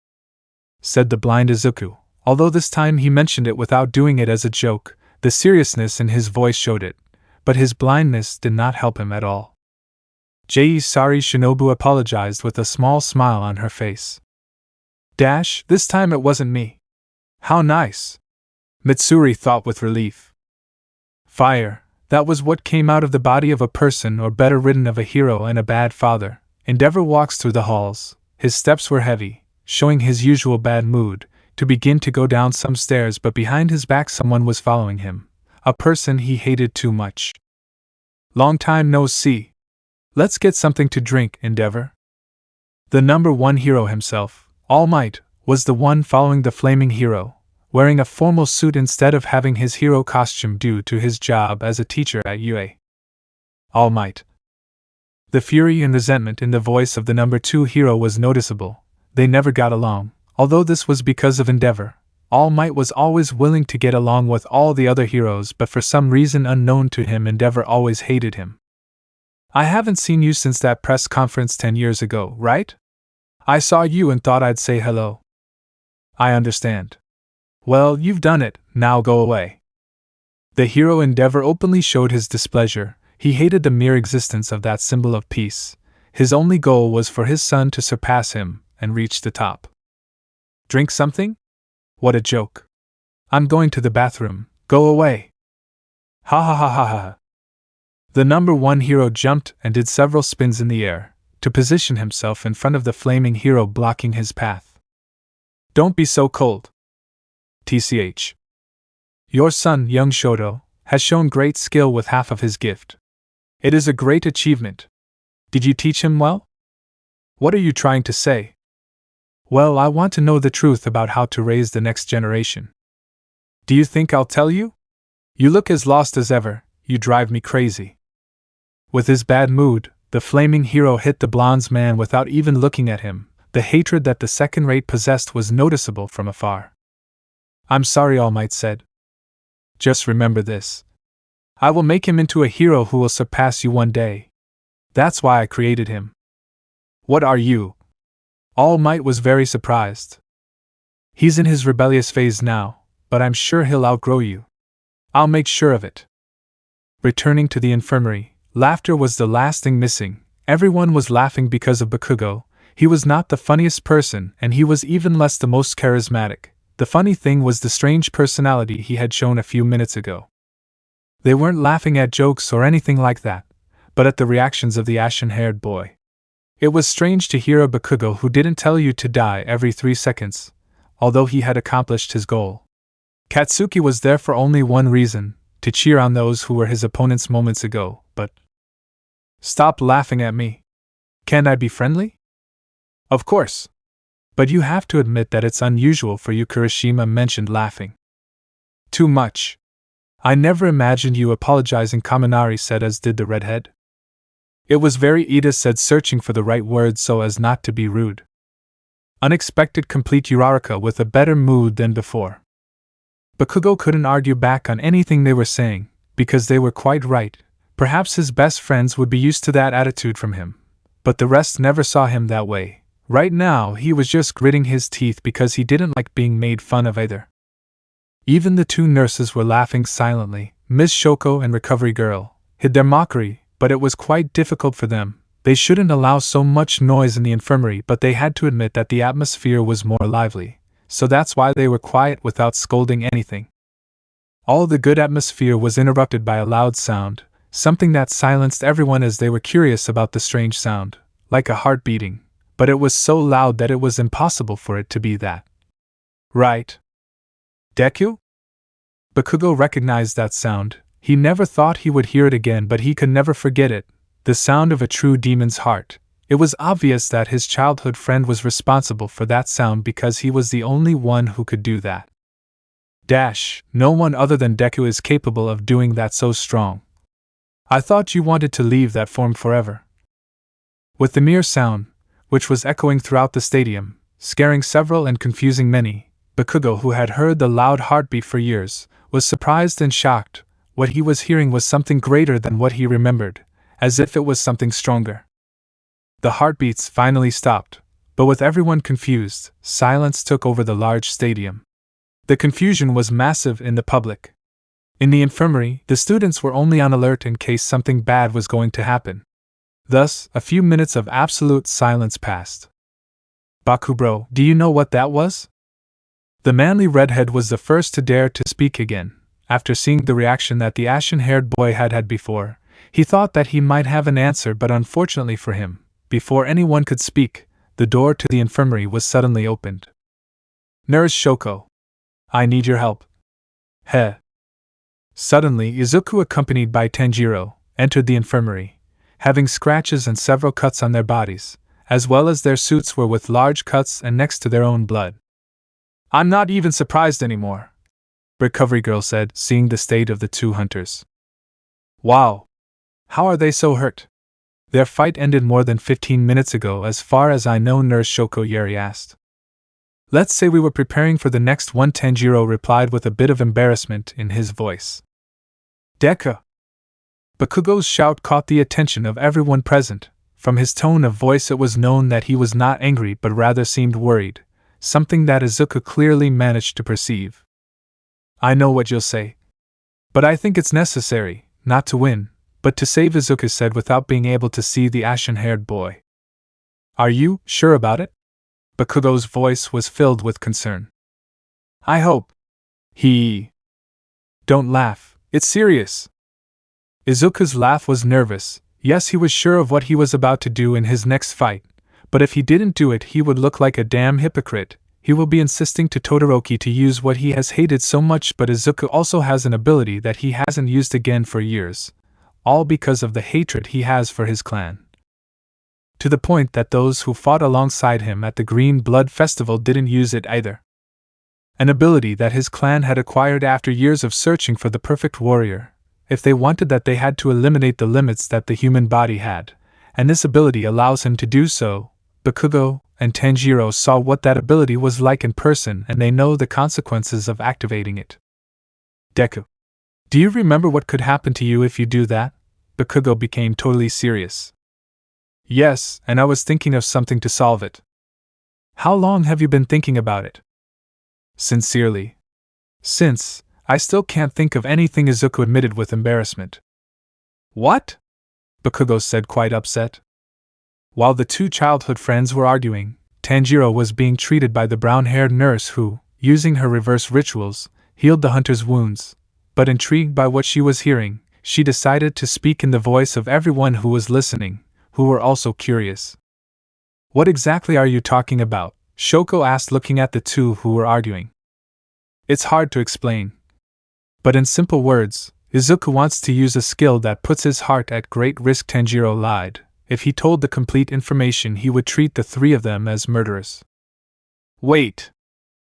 said the blind Izuku. Although this time he mentioned it without doing it as a joke, the seriousness in his voice showed it, but his blindness did not help him at all. Sorry, Shinobu apologized with a small smile on her face. This time it wasn't me. How nice! Mitsuri thought with relief. Fire, that was what came out of the body of a person, or better written of a hero and a bad father. Endeavor walks through the halls. His steps were heavy, showing his usual bad mood, to begin to go down some stairs, but behind his back someone was following him. A person he hated too much. Long time no see. Let's get something to drink, Endeavor. The number one hero himself, All Might, was the one following the flaming hero, wearing a formal suit instead of having his hero costume due to his job as a teacher at UA. All Might. The fury and resentment in the voice of the number 2 hero was noticeable. They never got along, although this was because of Endeavor. All Might was always willing to get along with all the other heroes, but for some reason unknown to him, Endeavor always hated him. I haven't seen you since that press conference 10 years ago, right? I saw you and thought I'd say hello. I understand. Well, you've done it, now go away. The hero Endeavor openly showed his displeasure. He hated the mere existence of that symbol of peace. His only goal was for his son to surpass him and reach the top. Drink something? What a joke. I'm going to the bathroom, go away. Ha ha ha ha ha. The number 1 hero jumped and did several spins in the air, to position himself in front of the flaming hero, blocking his path. Don't be so cold. TCH. Your son, young Shoto, has shown great skill with half of his gift. It is a great achievement. Did you teach him well? What are you trying to say? Well, I want to know the truth about how to raise the next generation. Do you think I'll tell you? You look as lost as ever, you drive me crazy. With his bad mood, the flaming hero hit the bronze man without even looking at him. The hatred that the second-rate possessed was noticeable from afar. I'm sorry, All Might said. Just remember this. I will make him into a hero who will surpass you one day. That's why I created him. What are you? All Might was very surprised. He's in his rebellious phase now, but I'm sure he'll outgrow you. I'll make sure of it. Returning to the infirmary, laughter was the last thing missing. Everyone was laughing because of Bakugo. He was not the funniest person, and he was even less the most charismatic. The funny thing was the strange personality he had shown a few minutes ago. They weren't laughing at jokes or anything like that, but at the reactions of the ashen-haired boy. It was strange to hear a Bakugo who didn't tell you to die every 3 seconds, although he had accomplished his goal. Katsuki was there for only one reason, to cheer on those who were his opponents moments ago, but... Stop laughing at me. Can't I be friendly? Of course. But you have to admit that it's unusual for you. Kirishima mentioned laughing. Too much. I never imagined you apologizing, Kaminari said, as did the redhead. It was very Ida said, searching for the right words so as not to be rude. Unexpected, complete Uraraka with a better mood than before. Bakugo couldn't argue back on anything they were saying, because they were quite right. Perhaps his best friends would be used to that attitude from him, but the rest never saw him that way. Right now he was just gritting his teeth because he didn't like being made fun of either. Even the 2 nurses were laughing silently. Miss Shoko and Recovery Girl hid their mockery, but it was quite difficult for them. They shouldn't allow so much noise in the infirmary, but they had to admit that the atmosphere was more lively, so that's why they were quiet without scolding anything. All the good atmosphere was interrupted by a loud sound, something that silenced everyone as they were curious about the strange sound, like a heart beating, but it was so loud that it was impossible for it to be that. Right. Deku? Bakugo recognized that sound. He never thought he would hear it again, but he could never forget it. The sound of a true demon's heart. It was obvious that his childhood friend was responsible for that sound because he was the only one who could do that. No one other than Deku is capable of doing that so strong. I thought you wanted to leave that form forever. With the mere sound, which was echoing throughout the stadium, scaring several and confusing many, Bakugo, who had heard the loud heartbeat for years, was surprised and shocked. What he was hearing was something greater than what he remembered, as if it was something stronger. The heartbeats finally stopped, but with everyone confused, silence took over the large stadium. The confusion was massive in the public. In the infirmary, the students were only on alert in case something bad was going to happen. Thus, a few minutes of absolute silence passed. Bakubro, do you know what that was? The manly redhead was the first to dare to speak again. After seeing the reaction that the ashen-haired boy had had before, he thought that he might have an answer, but unfortunately for him, before anyone could speak, the door to the infirmary was suddenly opened. Nurse Shoko. I need your help. Heh. Suddenly, Izuku, accompanied by Tanjiro, entered the infirmary, having scratches and several cuts on their bodies, as well as their suits were with large cuts and next to their own blood. I'm not even surprised anymore, Recovery Girl said, seeing the state of the 2 hunters. Wow! How are they so hurt? Their fight ended more than 15 minutes ago, as far as I know, Nurse Shoko Yeri asked. Let's say we were preparing for the next one, Tanjiro replied with a bit of embarrassment in his voice. Deku! Bakugo's shout caught the attention of everyone present. From his tone of voice it was known that he was not angry but rather seemed worried, something that Izuku clearly managed to perceive. I know what you'll say. But I think it's necessary, not to win, but to save, Izuku said without being able to see the ashen-haired boy. Are you sure about it? Bakugo's voice was filled with concern. I hope. Don't laugh, it's serious. Izuku's laugh was nervous. Yes, he was sure of what he was about to do in his next fight, but if he didn't do it he would look like a damn hypocrite. He will be insisting to Todoroki to use what he has hated so much, but Izuku also has an ability that he hasn't used again for years, all because of the hatred he has for his clan. To the point that those who fought alongside him at the Green Blood Festival didn't use it either. An ability that his clan had acquired after years of searching for the perfect warrior. If they wanted that, they had to eliminate the limits that the human body had, and this ability allows him to do so. Bakugo and Tanjiro saw what that ability was like in person, and they know the consequences of activating it. Deku. Do you remember what could happen to you if you do that? Bakugo became totally serious. Yes, and I was thinking of something to solve it. How long have you been thinking about it? Sincerely. Since, I still can't think of anything, Izuku admitted with embarrassment. What? Bakugo said, quite upset. While the two childhood friends were arguing, Tanjiro was being treated by the brown-haired nurse who, using her reverse rituals, healed the hunter's wounds. But intrigued by what she was hearing, she decided to speak in the voice of everyone who was listening, who were also curious. What exactly are you talking about? Shoko asked, looking at the two who were arguing. It's hard to explain. But in simple words, Izuku wants to use a skill that puts his heart at great risk. Tanjiro lied. If he told the complete information, he would treat the three of them as murderers. Wait.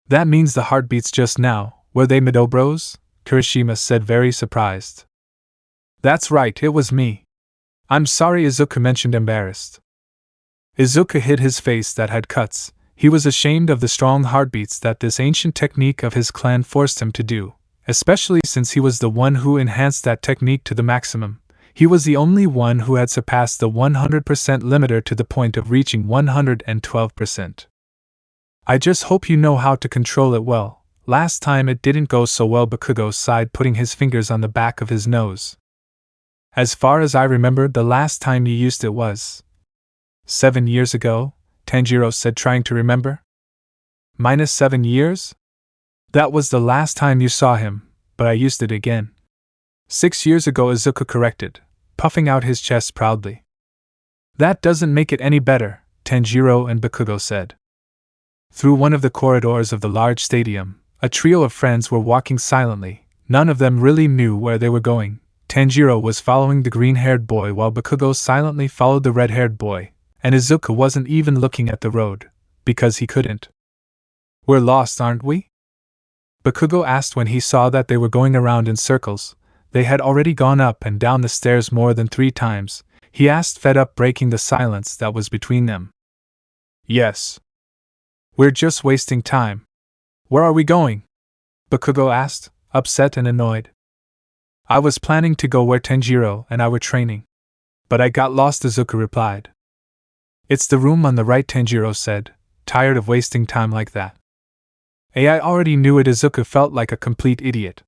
That means the heartbeats just now, were they Midobros? Kirishima said, very surprised. That's right, it was me. I'm sorry, Izuku mentioned, embarrassed. Izuku hid his face that had cuts. He was ashamed of the strong heartbeats that this ancient technique of his clan forced him to do, especially since he was the one who enhanced that technique to the maximum. He was the only one who had surpassed the 100% limiter to the point of reaching 112%. I just hope you know how to control it well. Last time it didn't go so well, Bakugo sighed, putting his fingers on the back of his nose. As far as I remember, the last time you used it was 7 years ago, Tanjiro said, trying to remember. -7 years? That was the last time you saw him, but I used it again. 6 years ago, Izuku corrected, puffing out his chest proudly. That doesn't make it any better, Tanjiro and Bakugo said. Through one of the corridors of the large stadium, a trio of friends were walking silently. None of them really knew where they were going. Tanjiro was following the green-haired boy while Bakugo silently followed the red-haired boy, and Izuku wasn't even looking at the road, because he couldn't. We're lost, aren't we? Bakugo asked when he saw that they were going around in circles. They had already gone up and down the stairs more than 3 times. He asked, fed up, breaking the silence that was between them. Yes. We're just wasting time. Where are we going? Bakugo asked, upset and annoyed. I was planning to go where Tanjiro and I were training. But I got lost, Izuku replied. It's the room on the right, Tanjiro said, tired of wasting time like that. I already knew it. Izuku felt like a complete idiot.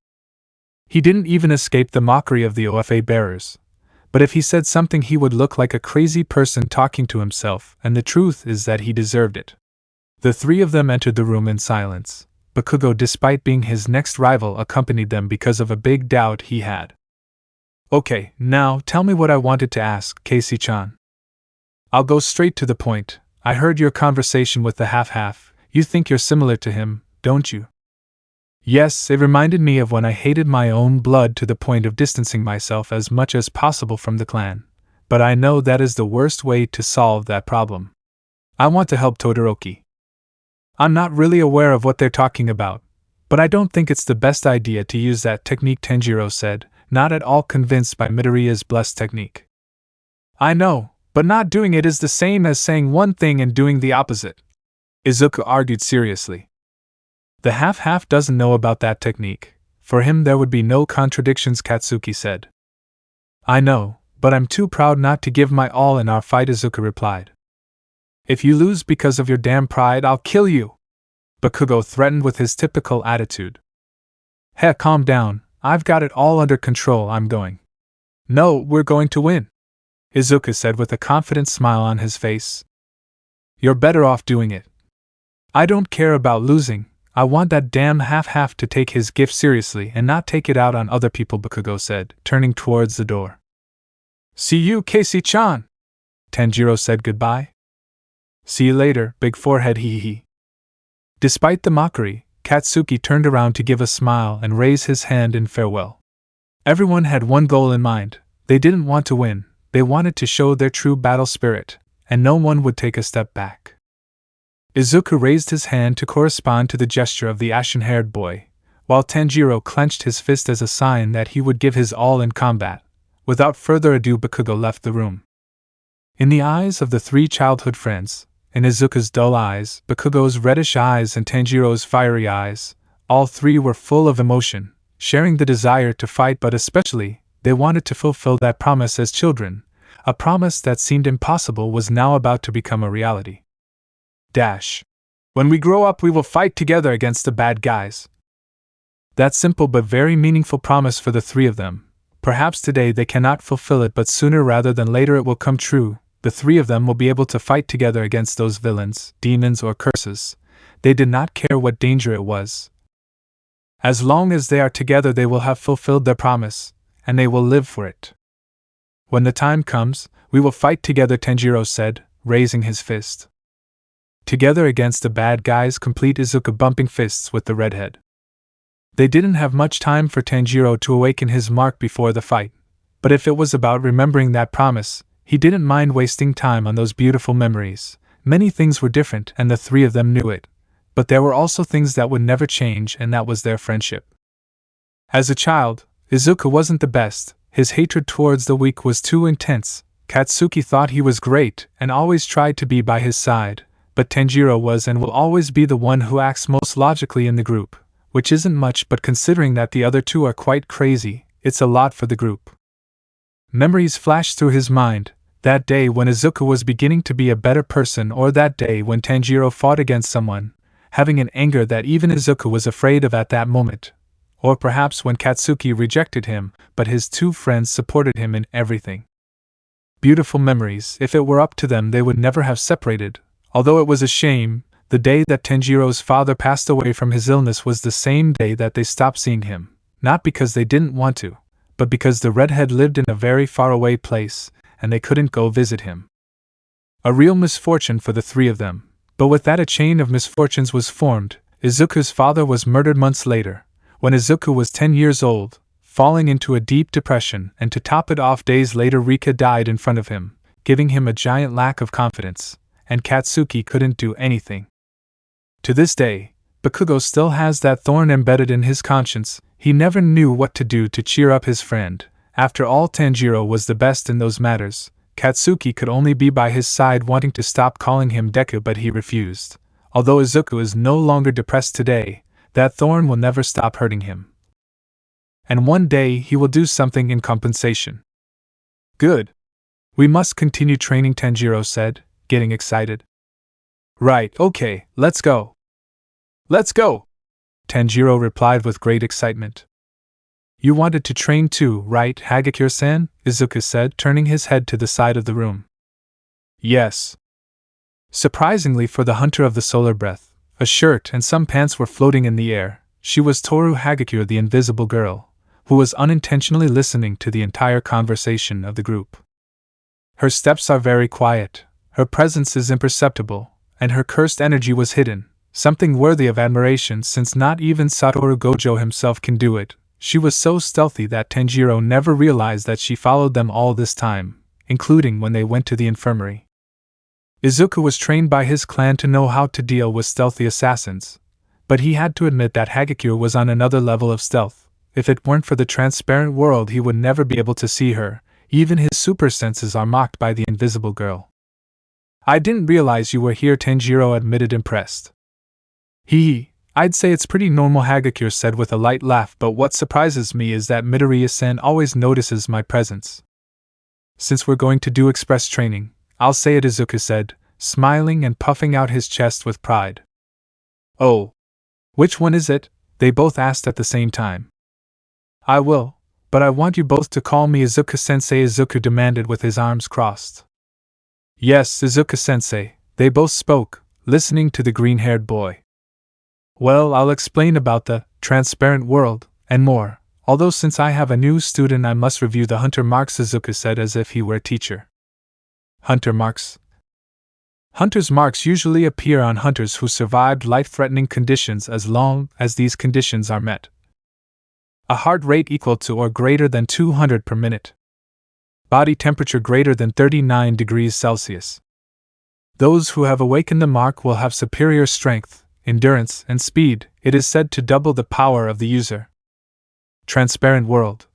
He didn't even escape the mockery of the OFA bearers. But if he said something, he would look like a crazy person talking to himself, and the truth is that he deserved it. The three of them entered the room in silence. Bakugo, despite being his next rival, accompanied them because of a big doubt he had. Okay, now tell me what I wanted to ask, Casey-chan. I'll go straight to the point. I heard your conversation with the half-half. You think you're similar to him, don't you? Yes, it reminded me of when I hated my own blood to the point of distancing myself as much as possible from the clan. But I know that is the worst way to solve that problem. I want to help Todoroki. I'm not really aware of what they're talking about, but I don't think it's the best idea to use that technique, Tanjiro said, not at all convinced by Midoriya's blessed technique. I know, but not doing it is the same as saying one thing and doing the opposite, Izuku argued seriously. The half-half doesn't know about that technique. For him there would be no contradictions, Katsuki said. I know, but I'm too proud not to give my all in our fight, Izuku replied. If you lose because of your damn pride, I'll kill you, Bakugo threatened with his typical attitude. Hey, calm down, I've got it all under control, I'm going. No, we're going to win, Izuku said with a confident smile on his face. You're better off doing it. I don't care about losing. I want that damn half-half to take his gift seriously and not take it out on other people, Bakugo said, turning towards the door. See you, Casey-chan, Tanjiro said goodbye. See you later, big forehead, hee hee. Despite the mockery, Katsuki turned around to give a smile and raise his hand in farewell. Everyone had one goal in mind. They didn't want to win, they wanted to show their true battle spirit, and no one would take a step back. Izuku raised his hand to correspond to the gesture of the ashen-haired boy, while Tanjiro clenched his fist as a sign that he would give his all in combat. Without further ado, Bakugo left the room. In the eyes of the 3 childhood friends, in Izuku's dull eyes, Bakugo's reddish eyes and Tanjiro's fiery eyes, all 3 were full of emotion. sharing the desire to fight, but especially, they wanted to fulfill that promise as children. A promise that seemed impossible was now about to become a reality. When we grow up, we will fight together against the bad guys. That simple but very meaningful promise for the three of them. Perhaps today they cannot fulfill it, but sooner rather than later it will come true. The three of them will be able to fight together against those villains, demons, or curses. They did not care what danger it was. As long as they are together, they will have fulfilled their promise, and they will live for it. When the time comes, we will fight together, Tanjiro said, raising his fist. Together against the bad guys, complete Izuku bumping fists with the redhead. They didn't have much time for Tanjiro to awaken his mark before the fight, but if it was about remembering that promise, he didn't mind wasting time on those beautiful memories. Many things were different, and the three of them knew it, but there were also things that would never change, and that was their friendship. As a child, Izuku wasn't the best. His hatred towards the weak was too intense. Katsuki thought he was great and always tried to be by his side, but Tanjiro was and will always be the one who acts most logically in the group, which isn't much, but considering that the other two are quite crazy, it's a lot for the group. Memories flashed through his mind, that day when Izuku was beginning to be a better person, or that day when Tanjiro fought against someone, having an anger that even Izuku was afraid of at that moment. Or perhaps when Katsuki rejected him, but his two friends supported him in everything. Beautiful memories. If it were up to them, they would never have separated. Although it was a shame, the day that Tanjiro's father passed away from his illness was the same day that they stopped seeing him, not because they didn't want to, but because the redhead lived in a very faraway place, and they couldn't go visit him. A real misfortune for the three of them. But with that, a chain of misfortunes was formed. Izuku's father was murdered months later, when Izuku was 10 years old, falling into a deep depression, and to top it off, days later Rika died in front of him, giving him a giant lack of confidence, and Katsuki couldn't do anything. To this day, Bakugo still has that thorn embedded in his conscience. He never knew what to do to cheer up his friend. After all, Tanjiro was the best in those matters. Katsuki could only be by his side, wanting to stop calling him Deku, but he refused. Although Izuku is no longer depressed today, that thorn will never stop hurting him. And one day he will do something in compensation. Good. We must continue training, Tanjiro said, getting excited. Right, okay, let's go. Let's go! Tanjiro replied with great excitement. You wanted to train too, right, Hagakure-san? Izuku said, turning his head to the side of the room. Yes. Surprisingly for the hunter of the solar breath, a shirt and some pants were floating in the air. She was Toru Hagakure, the invisible girl, who was unintentionally listening to the entire conversation of the group. Her steps are very quiet, her presence is imperceptible, and her cursed energy was hidden, something worthy of admiration since not even Satoru Gojo himself can do it. She was so stealthy that Tanjiro never realized that she followed them all this time, including when they went to the infirmary. Izuku was trained by his clan to know how to deal with stealthy assassins, but he had to admit that Hagakure was on another level of stealth. If it weren't for the transparent world, he would never be able to see her. Even his super senses are mocked by the invisible girl. I didn't realize you were here, Tanjiro admitted, impressed. I'd say it's pretty normal, Hagakure said with a light laugh, but what surprises me is that Midoriya-san always notices my presence. Since we're going to do express training, I'll say it, Izuku said, smiling and puffing out his chest with pride. Oh. Which one is it? They both asked at the same time. I will, but I want you both to call me Izuku-sensei, Izuku demanded with his arms crossed. Yes, Izuku-sensei, they both spoke, listening to the green-haired boy. Well, I'll explain about the transparent world, and more, although since I have a new student I must review the hunter marks, Izuku said as if he were a teacher. Hunter marks. Hunter's marks usually appear on hunters who survived life-threatening conditions as long as these conditions are met. A heart rate equal to or greater than 200 per minute. Body temperature greater than 39 degrees Celsius. Those who have awakened the mark will have superior strength, endurance, and speed. It is said to double the power of the user. Transparent world.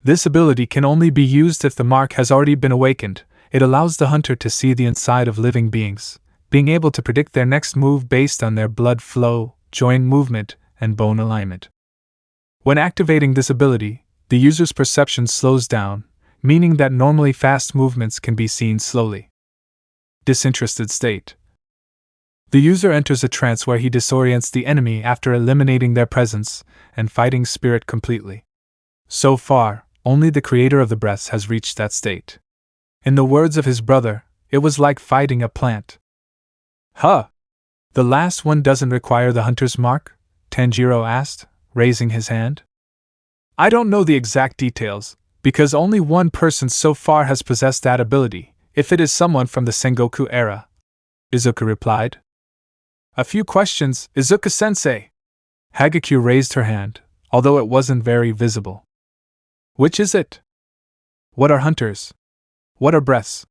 This ability can only be used if the mark has already been awakened. It allows the hunter to see the inside of living beings, being able to predict their next move based on their blood flow, joint movement, and bone alignment. When activating this ability, the user's perception slows down, meaning that normally fast movements can be seen slowly. Disinterested state. The user enters a trance where he disorients the enemy after eliminating their presence and fighting spirit completely. So far, only the creator of the breaths has reached that state. In the words of his brother, it was like fighting a plant. Huh! The last one doesn't require the hunter's mark? Tanjiro asked, raising his hand. I don't know the exact details, because only one person so far has possessed that ability, if it is someone from the Sengoku era, Izuku replied. A few questions, Izuku-sensei. Hagakure raised her hand, although it wasn't very visible. Which is it? What are hunters? What are breaths?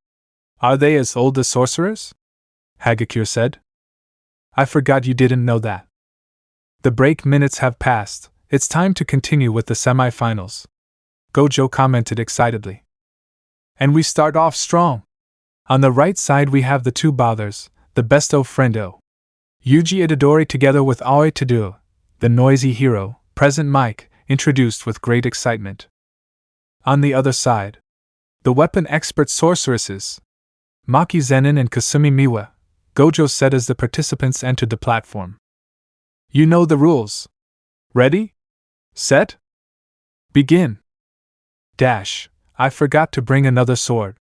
Are they as old as sorcerers? Hagakure said. I forgot you didn't know that. The break minutes have passed, it's time to continue with the semi-finals. Gojo commented excitedly. And we start off strong. On the right side we have the two bothers, the besto friendo. Yuji Itadori together with Aoi Tadou, the noisy hero, present Mike, introduced with great excitement. On the other side, the weapon expert sorceresses, Maki Zenin and Kasumi Miwa, Gojo said as the participants entered the platform. You know the rules. Ready? Set? Begin. Dash, I forgot to bring another sword.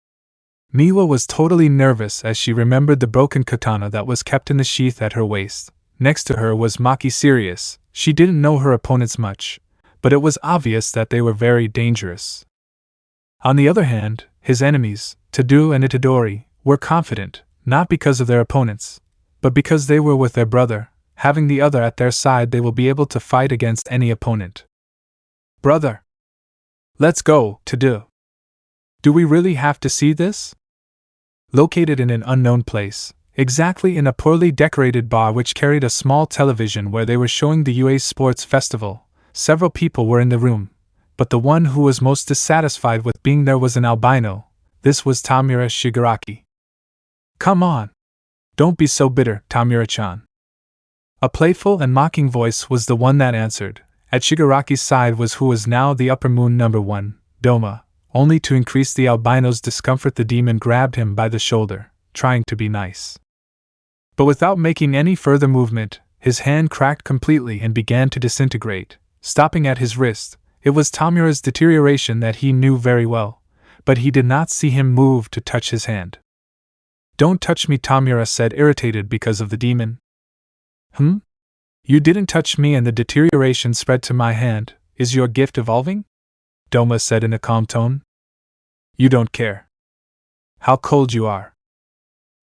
Miwa was totally nervous as she remembered the broken katana that was kept in the sheath at her waist. Next to her was Maki Sirius. She didn't know her opponents much, but it was obvious that they were very dangerous. On the other hand, his enemies, Tadou and Itadori, were confident, not because of their opponents, but because they were with their brother. Having the other at their side, they will be able to fight against any opponent. Brother! Let's go, Tadou! Do we really have to see this? Located in an unknown place, exactly in a poorly decorated bar which carried a small television where they were showing the UA Sports Festival, several people were in the room, but the one who was most dissatisfied with being there was an albino. This was Tamura Shigaraki. Come on! Don't be so bitter, Tamura-chan. A playful and mocking voice was the one that answered. At Shigaraki's side was who was now the upper moon number 1, Doma. Only to increase the albino's discomfort, the demon grabbed him by the shoulder, trying to be nice. But without making any further movement, his hand cracked completely and began to disintegrate, stopping at his wrist. It was Tamura's deterioration that he knew very well, but he did not see him move to touch his hand. Don't touch me, Tamura said, irritated because of the demon. You didn't touch me and the deterioration spread to my hand. Is your gift evolving? Doma said in a calm tone. You don't care. How cold you are.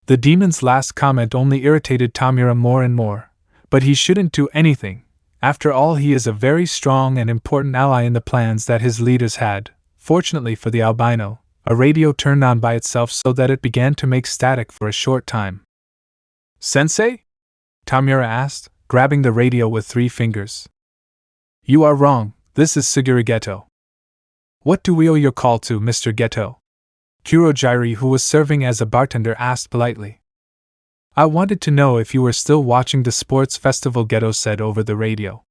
The demon's last comment only irritated Tamura more and more, but he shouldn't do anything. After all, he is a very strong and important ally in the plans that his leaders had. Fortunately for the albino, a radio turned on by itself so that it began to make static for a short time. Sensei? Tamura asked, grabbing the radio with 3 fingers. You are wrong, this is Sugiri Geto. What do we owe your call to, Mr. Geto? Kurojiri, who was serving as a bartender, asked politely. I wanted to know if you were still watching the sports festival, Geto said over the radio.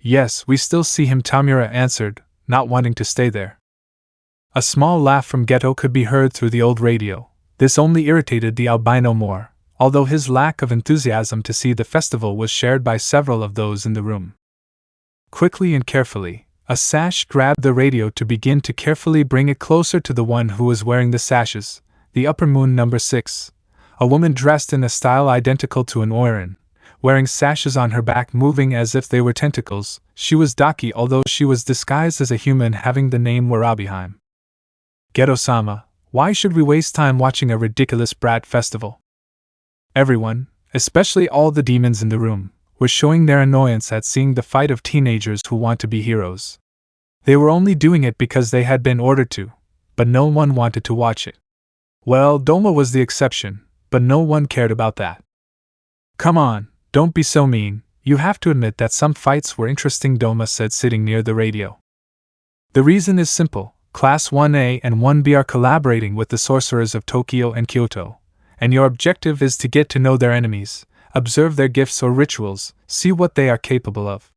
Yes, we still see him, Tamura answered, not wanting to stay there. A small laugh from Geto could be heard through the old radio. This only irritated the albino more, although his lack of enthusiasm to see the festival was shared by several of those in the room. Quickly and carefully, a sash grabbed the radio to begin to carefully bring it closer to the one who was wearing the sashes, the upper moon number 6, a woman dressed in a style identical to an oiran, wearing sashes on her back moving as if they were tentacles. She was Daki, although she was disguised as a human having the name Warabiheim. Geto-sama, why should we waste time watching a ridiculous brat festival? Everyone, especially all the demons in the room, were showing their annoyance at seeing the fight of teenagers who want to be heroes. They were only doing it because they had been ordered to, but no one wanted to watch it. Well, Doma was the exception, but no one cared about that. Come on, don't be so mean, you have to admit that some fights were interesting, Doma said, sitting near the radio. The reason is simple, Class 1A and 1B are collaborating with the sorcerers of Tokyo and Kyoto, and your objective is to get to know their enemies, observe their gifts or rituals, see what they are capable of.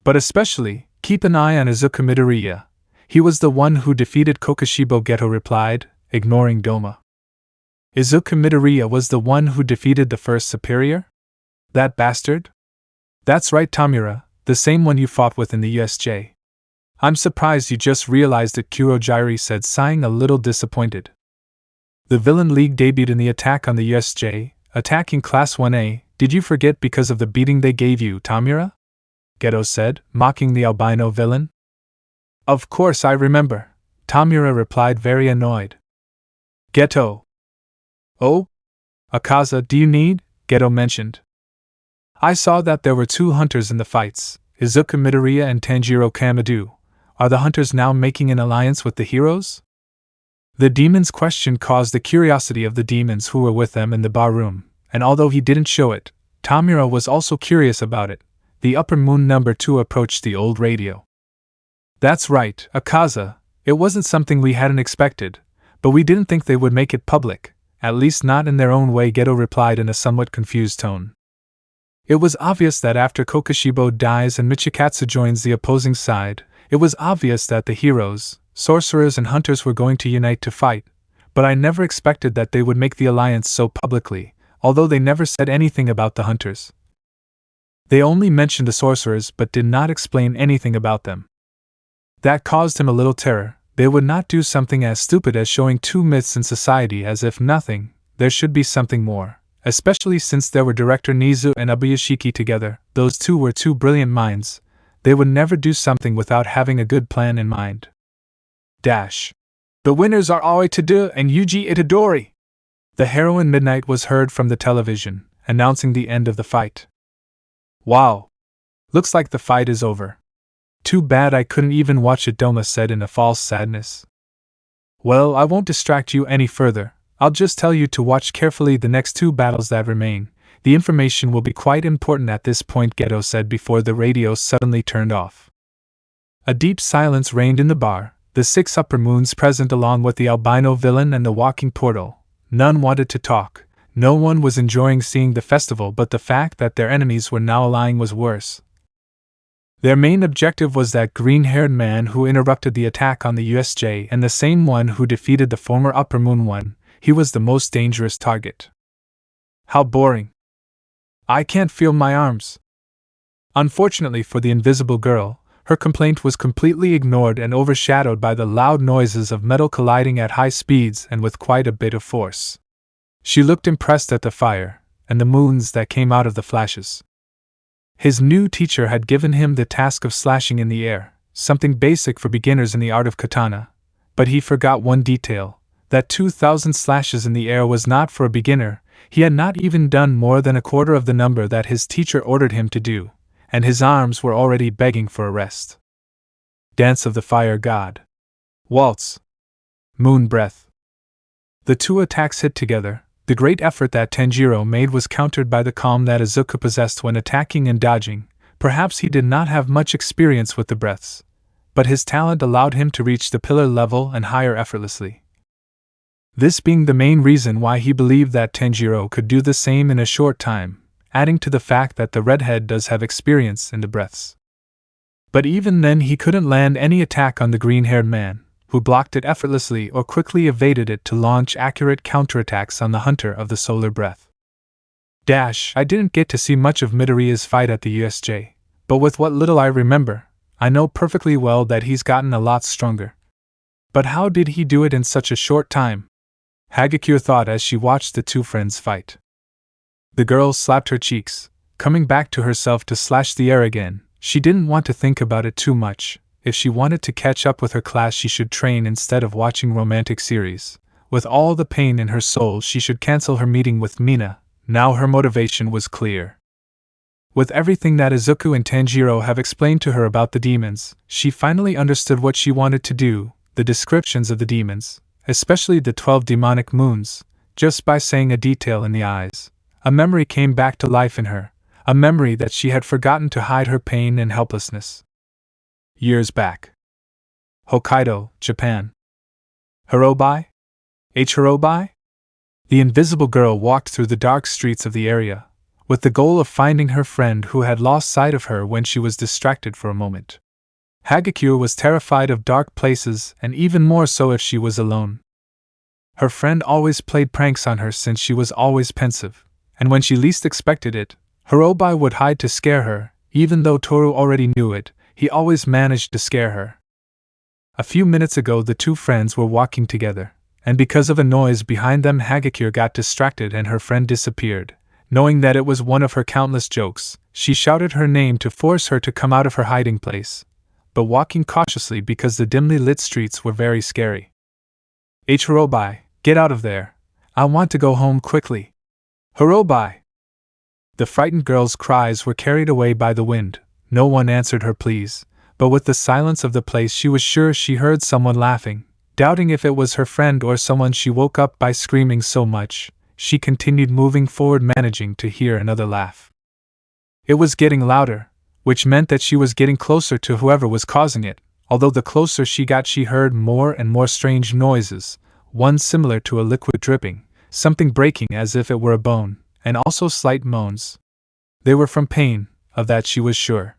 But especially, Keep an eye on Izuku Midoriya. He was the one who defeated Kokushibo, Geto replied, ignoring Doma. Izuku Midoriya was the one who defeated the first superior? That bastard? That's right, Tamura, the same one you fought with in the USJ. I'm surprised you just realized it, Kurojairi said, sighing a little disappointed. The Villain League debuted in the attack on the USJ, attacking Class 1A. Did you forget because of the beating they gave you, Tamura? Geto said, mocking the albino villain. Of course I remember, Tamura replied, very annoyed. Geto. Oh? Akaza, do you need? Geto mentioned. I saw that there were 2 hunters in the fights, Izuku Midoriya and Tanjiro Kamado. Are the hunters now making an alliance with the heroes? The demon's question caused the curiosity of the demons who were with them in the bar room, and although he didn't show it, Tamura was also curious about it. The Upper Moon number 2 approached the old radio. That's right, Akaza, it wasn't something we hadn't expected, but we didn't think they would make it public, at least not in their own way, Geto replied in a somewhat confused tone. It was obvious that after Kokushibo dies and Michikatsu joins the opposing side, it was obvious that the heroes, sorcerers and hunters were going to unite to fight, but I never expected that they would make the alliance so publicly, although they never said anything about the hunters. They only mentioned the sorcerers but did not explain anything about them. That caused him a little terror. They would not do something as stupid as showing 2 myths in society as if nothing. There should be something more, especially since there were Director Nizu and Abuyashiki together. Those 2 were 2 brilliant minds. They would never do something without having a good plan in mind. Dash. The winners are Aoi Tadu and Yuji Itadori. The heroine Midnight was heard from the television, announcing the end of the fight. Wow. Looks like the fight is over. Too bad I couldn't even watch it, Doma said in a false sadness. Well, I won't distract you any further. I'll just tell you to watch carefully the next 2 battles that remain. The information will be quite important at this point, Geto said before the radio suddenly turned off. A deep silence reigned in the bar, the 6 upper moons present along with the albino villain and the walking portal. None wanted to talk. No one was enjoying seeing the festival, but the fact that their enemies were now allying was worse. Their main objective was that green-haired man who interrupted the attack on the USJ and the same one who defeated the former Upper Moon one. He was the most dangerous target. How boring. I can't feel my arms. Unfortunately for the invisible girl, her complaint was completely ignored and overshadowed by the loud noises of metal colliding at high speeds and with quite a bit of force. She looked impressed at the fire and the moons that came out of the flashes. His new teacher had given him the task of slashing in the air, something basic for beginners in the art of katana, but he forgot one detail, that 2,000 slashes in the air was not for a beginner. He had not even done more than a quarter of the number that his teacher ordered him to do, and his arms were already begging for a rest. Dance of the Fire God. Waltz. Moon Breath. The 2 attacks hit together. The great effort that Tanjiro made was countered by the calm that Izuku possessed when attacking and dodging. Perhaps he did not have much experience with the breaths, but his talent allowed him to reach the pillar level and higher effortlessly. This being the main reason why he believed that Tanjiro could do the same in a short time, adding to the fact that the redhead does have experience in the breaths. But even then he couldn't land any attack on the green-haired man, who blocked it effortlessly or quickly evaded it to launch accurate counterattacks on the hunter of the solar breath. Dash, I didn't get to see much of Midoriya's fight at the USJ, but with what little I remember, I know perfectly well that he's gotten a lot stronger. But how did he do it in such a short time? Hagakure thought as she watched the 2 friends fight. The girl slapped her cheeks, coming back to herself to slash the air again. She didn't want to think about it too much. If she wanted to catch up with her class, she should train instead of watching romantic series. With all the pain in her soul, she should cancel her meeting with Mina. Now her motivation was clear. With everything that Izuku and Tanjiro have explained to her about the demons, she finally understood what she wanted to do, the descriptions of the demons, especially the 12 demonic moons, just by saying a detail in the eyes. A memory came back to life in her, a memory that she had forgotten to hide her pain and helplessness. Years back. Hokkaido, Japan. Hirobai? Hirobai? The invisible girl walked through the dark streets of the area, with the goal of finding her friend who had lost sight of her when she was distracted for a moment. Hagakure was terrified of dark places, and even more so if she was alone. Her friend always played pranks on her since she was always pensive, and when she least expected it, Hirobai would hide to scare her. Even though Toru already knew it, he always managed to scare her. A few minutes ago the two friends were walking together, and because of a noise behind them Hagakure got distracted and her friend disappeared. Knowing that it was one of her countless jokes, she shouted her name to force her to come out of her hiding place, but walking cautiously because the dimly lit streets were very scary. Hirobai, get out of there. I want to go home quickly. Hirobai! The frightened girl's cries were carried away by the wind. No one answered her pleas, but with the silence of the place she was sure she heard someone laughing. Doubting if it was her friend or someone, she woke up by screaming so much. She continued moving forward, managing to hear another laugh. It was getting louder, which meant that she was getting closer to whoever was causing it. Although the closer she got, she heard more and more strange noises, one similar to a liquid dripping, something breaking as if it were a bone, and also slight moans. They were from pain, of that she was sure.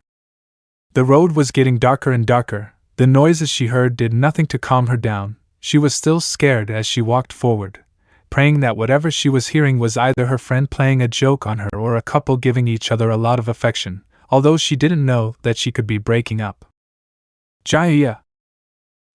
The road was getting darker and darker. The noises she heard did nothing to calm her down. She was still scared as she walked forward, praying that whatever she was hearing was either her friend playing a joke on her or a couple giving each other a lot of affection, although she didn't know that she could be breaking up. Jaya!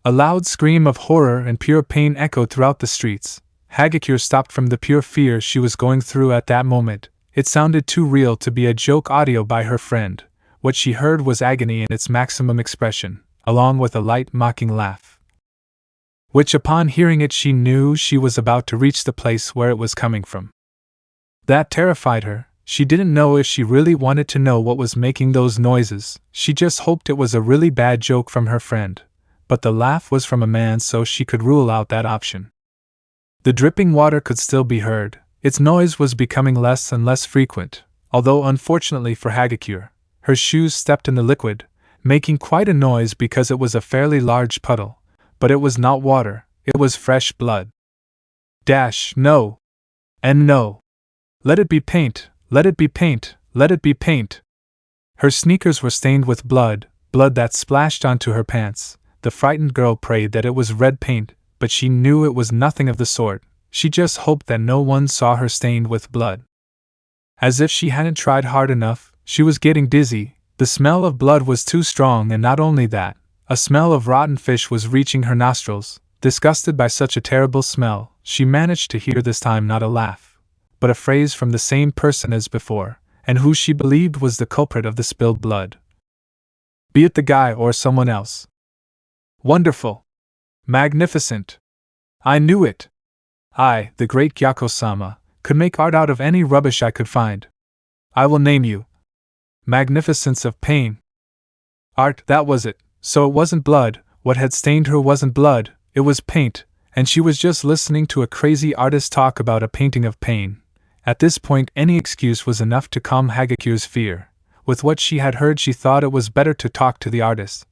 A loud scream of horror and pure pain echoed throughout the streets. Hagakure stopped from the pure fear she was going through at that moment. It sounded too real to be a joke audio by her friend. What she heard was agony in its maximum expression, along with a light mocking laugh, which upon hearing it she knew she was about to reach the place where it was coming from. That terrified her. She didn't know if she really wanted to know what was making those noises. She just hoped it was a really bad joke from her friend. But the laugh was from a man, so she could rule out that option. The dripping water could still be heard. Its noise was becoming less and less frequent, although unfortunately for Hagakure, her shoes stepped in the liquid, making quite a noise because it was a fairly large puddle. But it was not water, it was fresh blood. No! And no! Let it be paint! Let it be paint! Let it be paint! Her sneakers were stained with blood, blood that splashed onto her pants. The frightened girl prayed that it was red paint, but she knew it was nothing of the sort. She just hoped that no one saw her stained with blood. As if she hadn't tried hard enough, she was getting dizzy. The smell of blood was too strong, and not only that, a smell of rotten fish was reaching her nostrils. Disgusted by such a terrible smell, she managed to hear this time not a laugh, but a phrase from the same person as before, and who she believed was the culprit of the spilled blood. Be it the guy or someone else. Wonderful! Magnificent! I knew it! I, the great Gyako-sama, could make art out of any rubbish I could find. I will name you. Magnificence of pain. Art, that was it. So it wasn't blood. What had stained her wasn't blood, it was paint, and she was just listening to a crazy artist talk about a painting of pain. At this point any excuse was enough to calm Hagakure's fear. With what she had heard she thought it was better to talk to the artist.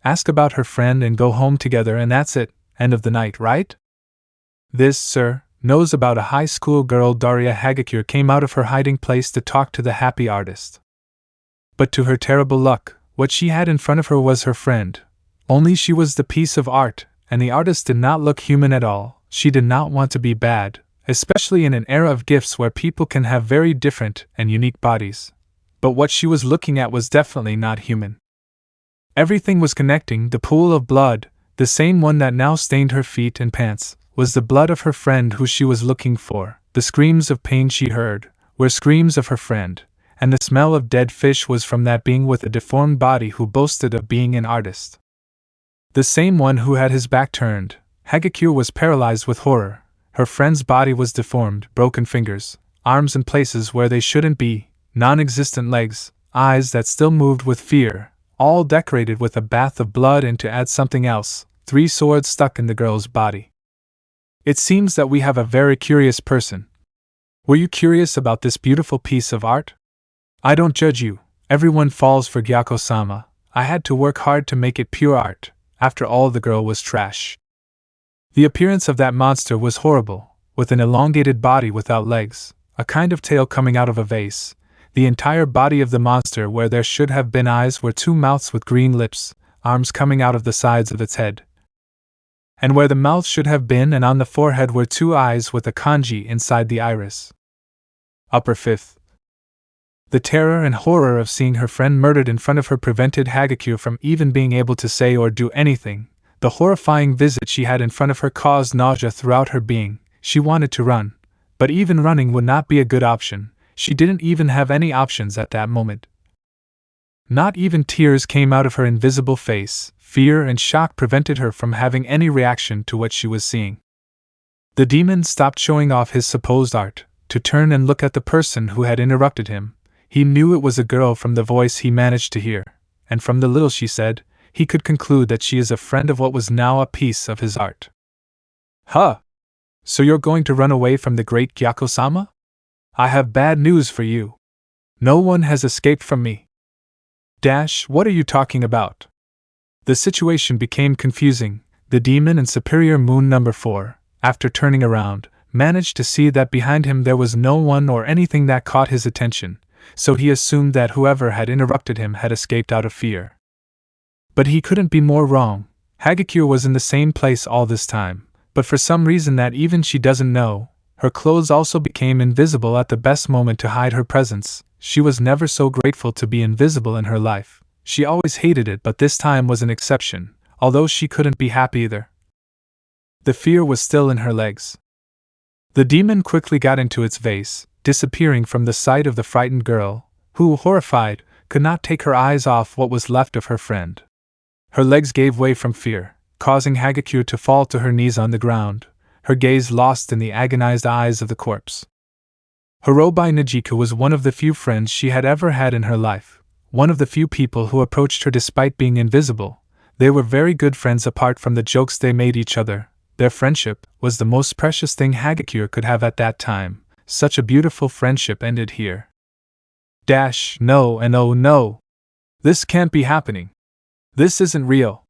Ask about her friend and go home together, and that's it, end of the night, right? This, sir, knows about a high school girl. Daria Hagakure came out of her hiding place to talk to the happy artist. But to her terrible luck, what she had in front of her was her friend. Only she was the piece of art, and the artist did not look human at all. She did not want to be bad, especially in an era of gifts where people can have very different and unique bodies. But what she was looking at was definitely not human. Everything was connecting. The pool of blood, the same one that now stained her feet and pants, was the blood of her friend who she was looking for. The screams of pain she heard were screams of her friend, and the smell of dead fish was from that being with a deformed body who boasted of being an artist. The same one who had his back turned. Hagakure was paralyzed with horror. Her friend's body was deformed, broken fingers, arms in places where they shouldn't be, non-existent legs, eyes that still moved with fear, all decorated with a bath of blood, and to add something else, 3 swords stuck in the girl's body. It seems that we have a very curious person. Were you curious about this beautiful piece of art? I don't judge you. Everyone falls for Gyako-sama. I had to work hard to make it pure art. After all, the girl was trash. The appearance of that monster was horrible, with an elongated body without legs, a kind of tail coming out of a vase, the entire body of the monster where there should have been eyes were two mouths with green lips, arms coming out of the sides of its head. And where the mouth should have been and on the forehead were two eyes with a kanji inside the iris. Upper fifth. The terror and horror of seeing her friend murdered in front of her prevented Hagakure from even being able to say or do anything. The horrifying visit she had in front of her caused nausea throughout her being. She wanted to run, but even running would not be a good option. She didn't even have any options at that moment. Not even tears came out of her invisible face. Fear and shock prevented her from having any reaction to what she was seeing. The demon stopped showing off his supposed art, to turn and look at the person who had interrupted him. He knew it was a girl from the voice he managed to hear, and from the little she said, he could conclude that she is a friend of what was now a piece of his art. Huh! So you're going to run away from the great Gyako-sama? I have bad news for you. No one has escaped from me. What are you talking about? The situation became confusing. The demon in Superior Moon number 4, after turning around, managed to see that behind him there was no one or anything that caught his attention, so he assumed that whoever had interrupted him had escaped out of fear. But he couldn't be more wrong. Hagakure was in the same place all this time, but for some reason that even she doesn't know, her clothes also became invisible at the best moment to hide her presence. She was never so grateful to be invisible in her life. She always hated it, but this time was an exception, although she couldn't be happy either. The fear was still in her legs. The demon quickly got into its vase, disappearing from the sight of the frightened girl, who, horrified, could not take her eyes off what was left of her friend. Her legs gave way from fear, causing Hagakure to fall to her knees on the ground, her gaze lost in the agonized eyes of the corpse. Hirobi Nijiku was one of the few friends she had ever had in her life. One of the few people who approached her despite being invisible. They were very good friends apart from the jokes they made each other. Their friendship was the most precious thing Hagakure could have at that time. Such a beautiful friendship ended here. No and oh no! This can't be happening. This isn't real.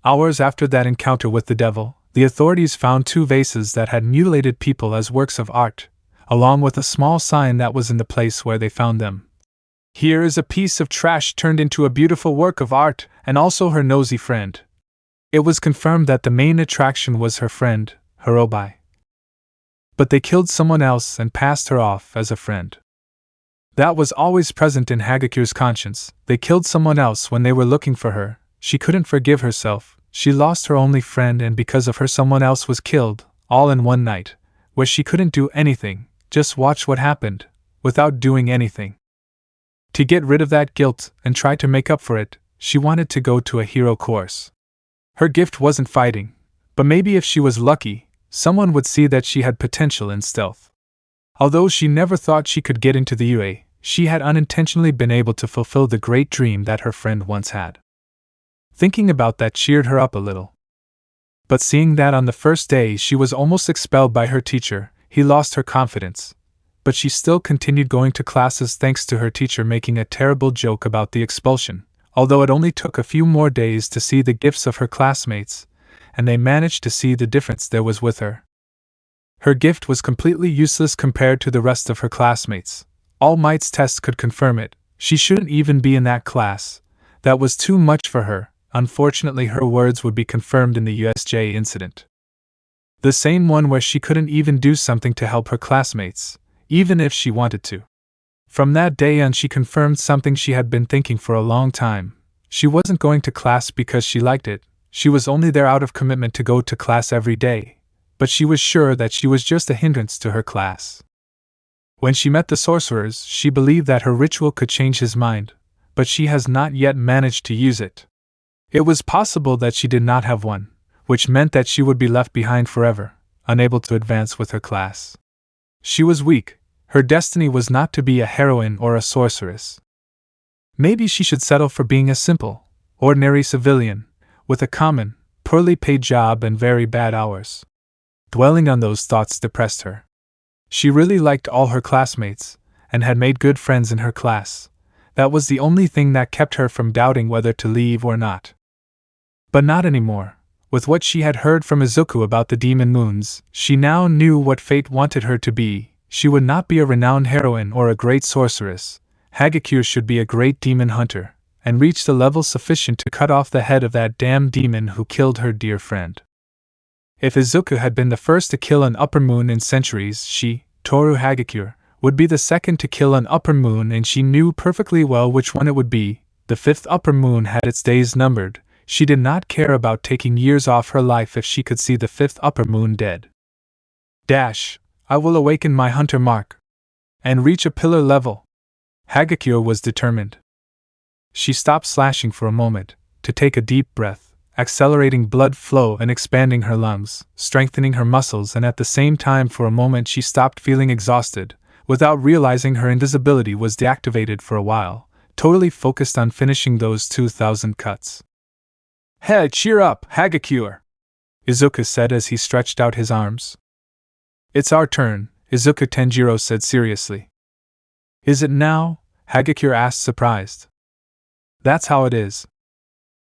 Hours after that encounter with the devil, the authorities found two vases that had mutilated people as works of art, along with a small sign that was in the place where they found them. Here is a piece of trash turned into a beautiful work of art, and also her nosy friend. It was confirmed that the main attraction was her friend, Hirobi. But they killed someone else and passed her off as a friend. That was always present in Hagakure's conscience. They killed someone else when they were looking for her. She couldn't forgive herself. She lost her only friend, and because of her someone else was killed, all in one night, where she couldn't do anything, just watch what happened, without doing anything. To get rid of that guilt and try to make up for it, she wanted to go to a hero course. Her gift wasn't fighting, but maybe if she was lucky, someone would see that she had potential in stealth. Although she never thought she could get into the UA, she had unintentionally been able to fulfill the great dream that her friend once had. Thinking about that cheered her up a little. But seeing that on the first day she was almost expelled by her teacher, he lost her confidence. But she still continued going to classes thanks to her teacher making a terrible joke about the expulsion, although it only took a few more days to see the gifts of her classmates, and they managed to see the difference there was with her. Her gift was completely useless compared to the rest of her classmates. All Might's tests could confirm it. She shouldn't even be in that class. That was too much for her. Unfortunately, her words would be confirmed in the USJ incident. The same one where she couldn't even do something to help her classmates, even if she wanted to. From that day on, she confirmed something she had been thinking for a long time. She wasn't going to class because she liked it. She was only there out of commitment to go to class every day. But she was sure that she was just a hindrance to her class. When she met the sorcerers, she believed that her ritual could change his mind, but she has not yet managed to use it. It was possible that she did not have one, which meant that she would be left behind forever, unable to advance with her class. She was weak. Her destiny was not to be a heroine or a sorceress. Maybe she should settle for being a simple, ordinary civilian, with a common, poorly paid job and very bad hours. Dwelling on those thoughts depressed her. She really liked all her classmates, and had made good friends in her class. That was the only thing that kept her from doubting whether to leave or not. But not anymore. With what she had heard from Izuku about the demon moons, she now knew what fate wanted her to be. She would not be a renowned heroine or a great sorceress. Hagakure should be a great demon hunter, and reach the level sufficient to cut off the head of that damned demon who killed her dear friend. If Izuku had been the first to kill an upper moon in centuries, she, Toru Hagakure, would be the second to kill an upper moon, and she knew perfectly well which one it would be. The fifth upper moon had its days numbered. She did not care about taking years off her life if she could see the fifth upper moon dead. Dash, I will awaken my hunter mark. And reach a pillar level. Hagakure was determined. She stopped slashing for a moment, to take a deep breath, accelerating blood flow and expanding her lungs, strengthening her muscles, and at the same time for a moment she stopped feeling exhausted, without realizing her invisibility was deactivated for a while, totally focused on finishing those 2,000 cuts. Hey, cheer up, Hagakure! Izuku said as he stretched out his arms. It's our turn, Izuku Tenjiro said seriously. Is it now? Hagakure asked, surprised. That's how it is.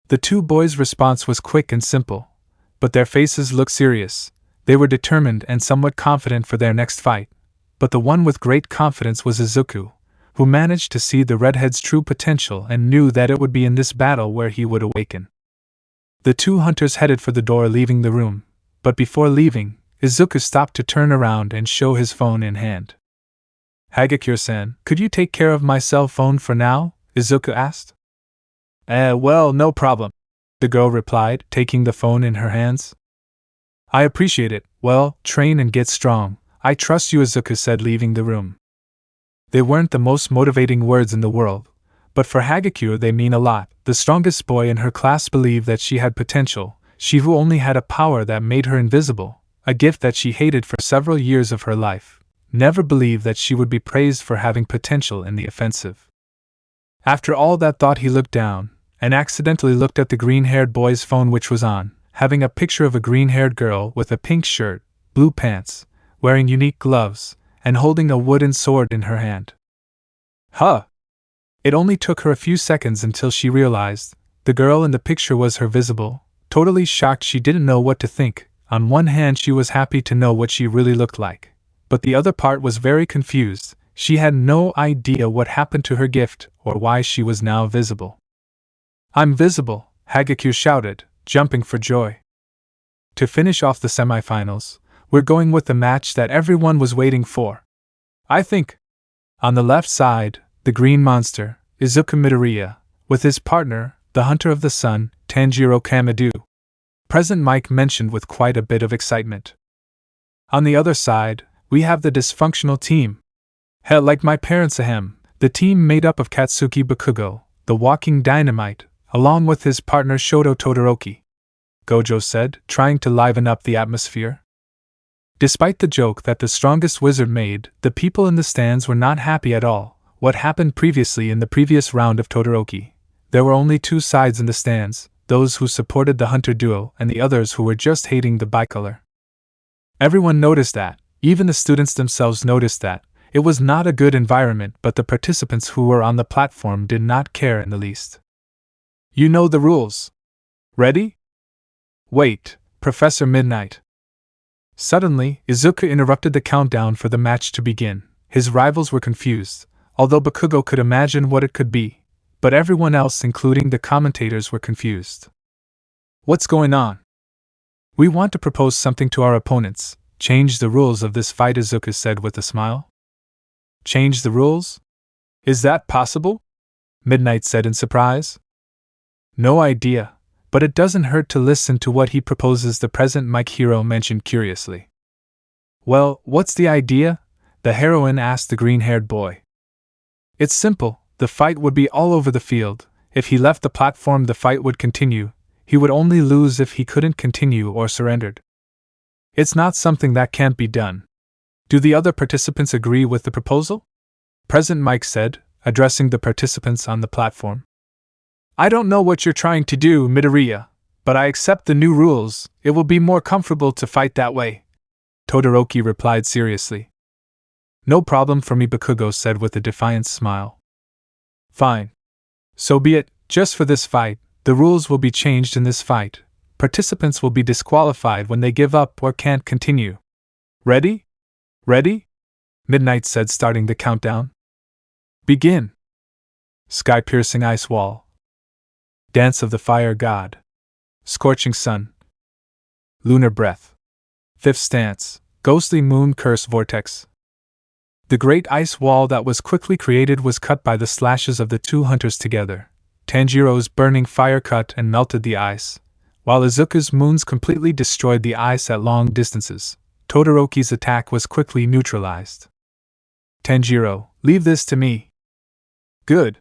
The two boys' response was quick and simple, but their faces looked serious. They were determined and somewhat confident for their next fight, but the one with great confidence was Izuku, who managed to see the redhead's true potential and knew that it would be in this battle where he would awaken. The two hunters headed for the door, leaving the room, but before leaving, Izuku stopped to turn around and show his phone in hand. Hagakure-san, could you take care of my cell phone for now? Izuku asked. Well, no problem, the girl replied, taking the phone in her hands. I appreciate it. Well, train and get strong. I trust you, Izuku said, leaving the room. They weren't the most motivating words in the world, but for Hagakure they mean a lot. The strongest boy in her class believed that she had potential, she who only had a power that made her invisible, a gift that she hated for several years of her life, never believed that she would be praised for having potential in the offensive. After all that thought, he looked down, and accidentally looked at the green-haired boy's phone, which was on, having a picture of a green-haired girl with a pink shirt, blue pants, wearing unique gloves, and holding a wooden sword in her hand. Huh! It only took her a few seconds until she realized the girl in the picture was her visible. Totally shocked, she didn't know what to think. On one hand, she was happy to know what she really looked like, but the other part was very confused. She had no idea what happened to her gift or why she was now visible. I'm visible, Hagakure shouted, jumping for joy. To finish off the semifinals, we're going with the match that everyone was waiting for. I think. On the left side, the green monster, Izuku Midoriya, with his partner, the Hunter of the Sun, Tanjiro Kamado. Present Mike mentioned with quite a bit of excitement. On the other side, we have the dysfunctional team. Hell, like my parents, ahem, the team made up of Katsuki Bakugo, the walking dynamite, along with his partner Shoto Todoroki. Gojo said, trying to liven up the atmosphere. Despite the joke that the strongest wizard made, the people in the stands were not happy at all. What happened previously in the previous round of Todoroki? There were only two sides in the stands, those who supported the hunter duo and the others who were just hating the bicolor. Everyone noticed that, even the students themselves noticed that. It was not a good environment, but the participants who were on the platform did not care in the least. You know the rules. Ready? Wait, Professor Midnight. Suddenly, Izuku interrupted the countdown for the match to begin. His rivals were confused, although Bakugo could imagine what it could be, but everyone else, including the commentators, were confused. What's going on? We want to propose something to our opponents. Change the rules of this fight, Izuku said with a smile. Change the rules? Is that possible? Midnight said in surprise. No idea, but it doesn't hurt to listen to what he proposes, the present Mike Hero mentioned curiously. Well, what's the idea? The heroine asked the green-haired boy. It's simple, the fight would be all over the field. If he left the platform, the fight would continue. He would only lose if he couldn't continue or surrendered. It's not something that can't be done. Do the other participants agree with the proposal? Present Mike said, addressing the participants on the platform. I don't know what you're trying to do, Midoriya, but I accept the new rules. It will be more comfortable to fight that way. Todoroki replied seriously. No problem for me, Bakugo said with a defiant smile. Fine. So be it. Just for this fight, the rules will be changed in this fight. Participants will be disqualified when they give up or can't continue. Ready? Ready? Midnight said, starting the countdown. Begin. Sky-piercing ice wall. Dance of the fire god. Scorching sun. Lunar breath. Fifth stance. Ghostly moon curse vortex. The great ice wall that was quickly created was cut by the slashes of the two hunters together. Tanjiro's burning fire cut and melted the ice, while Izuku's moons completely destroyed the ice at long distances. Todoroki's attack was quickly neutralized. Tanjiro, leave this to me. Good.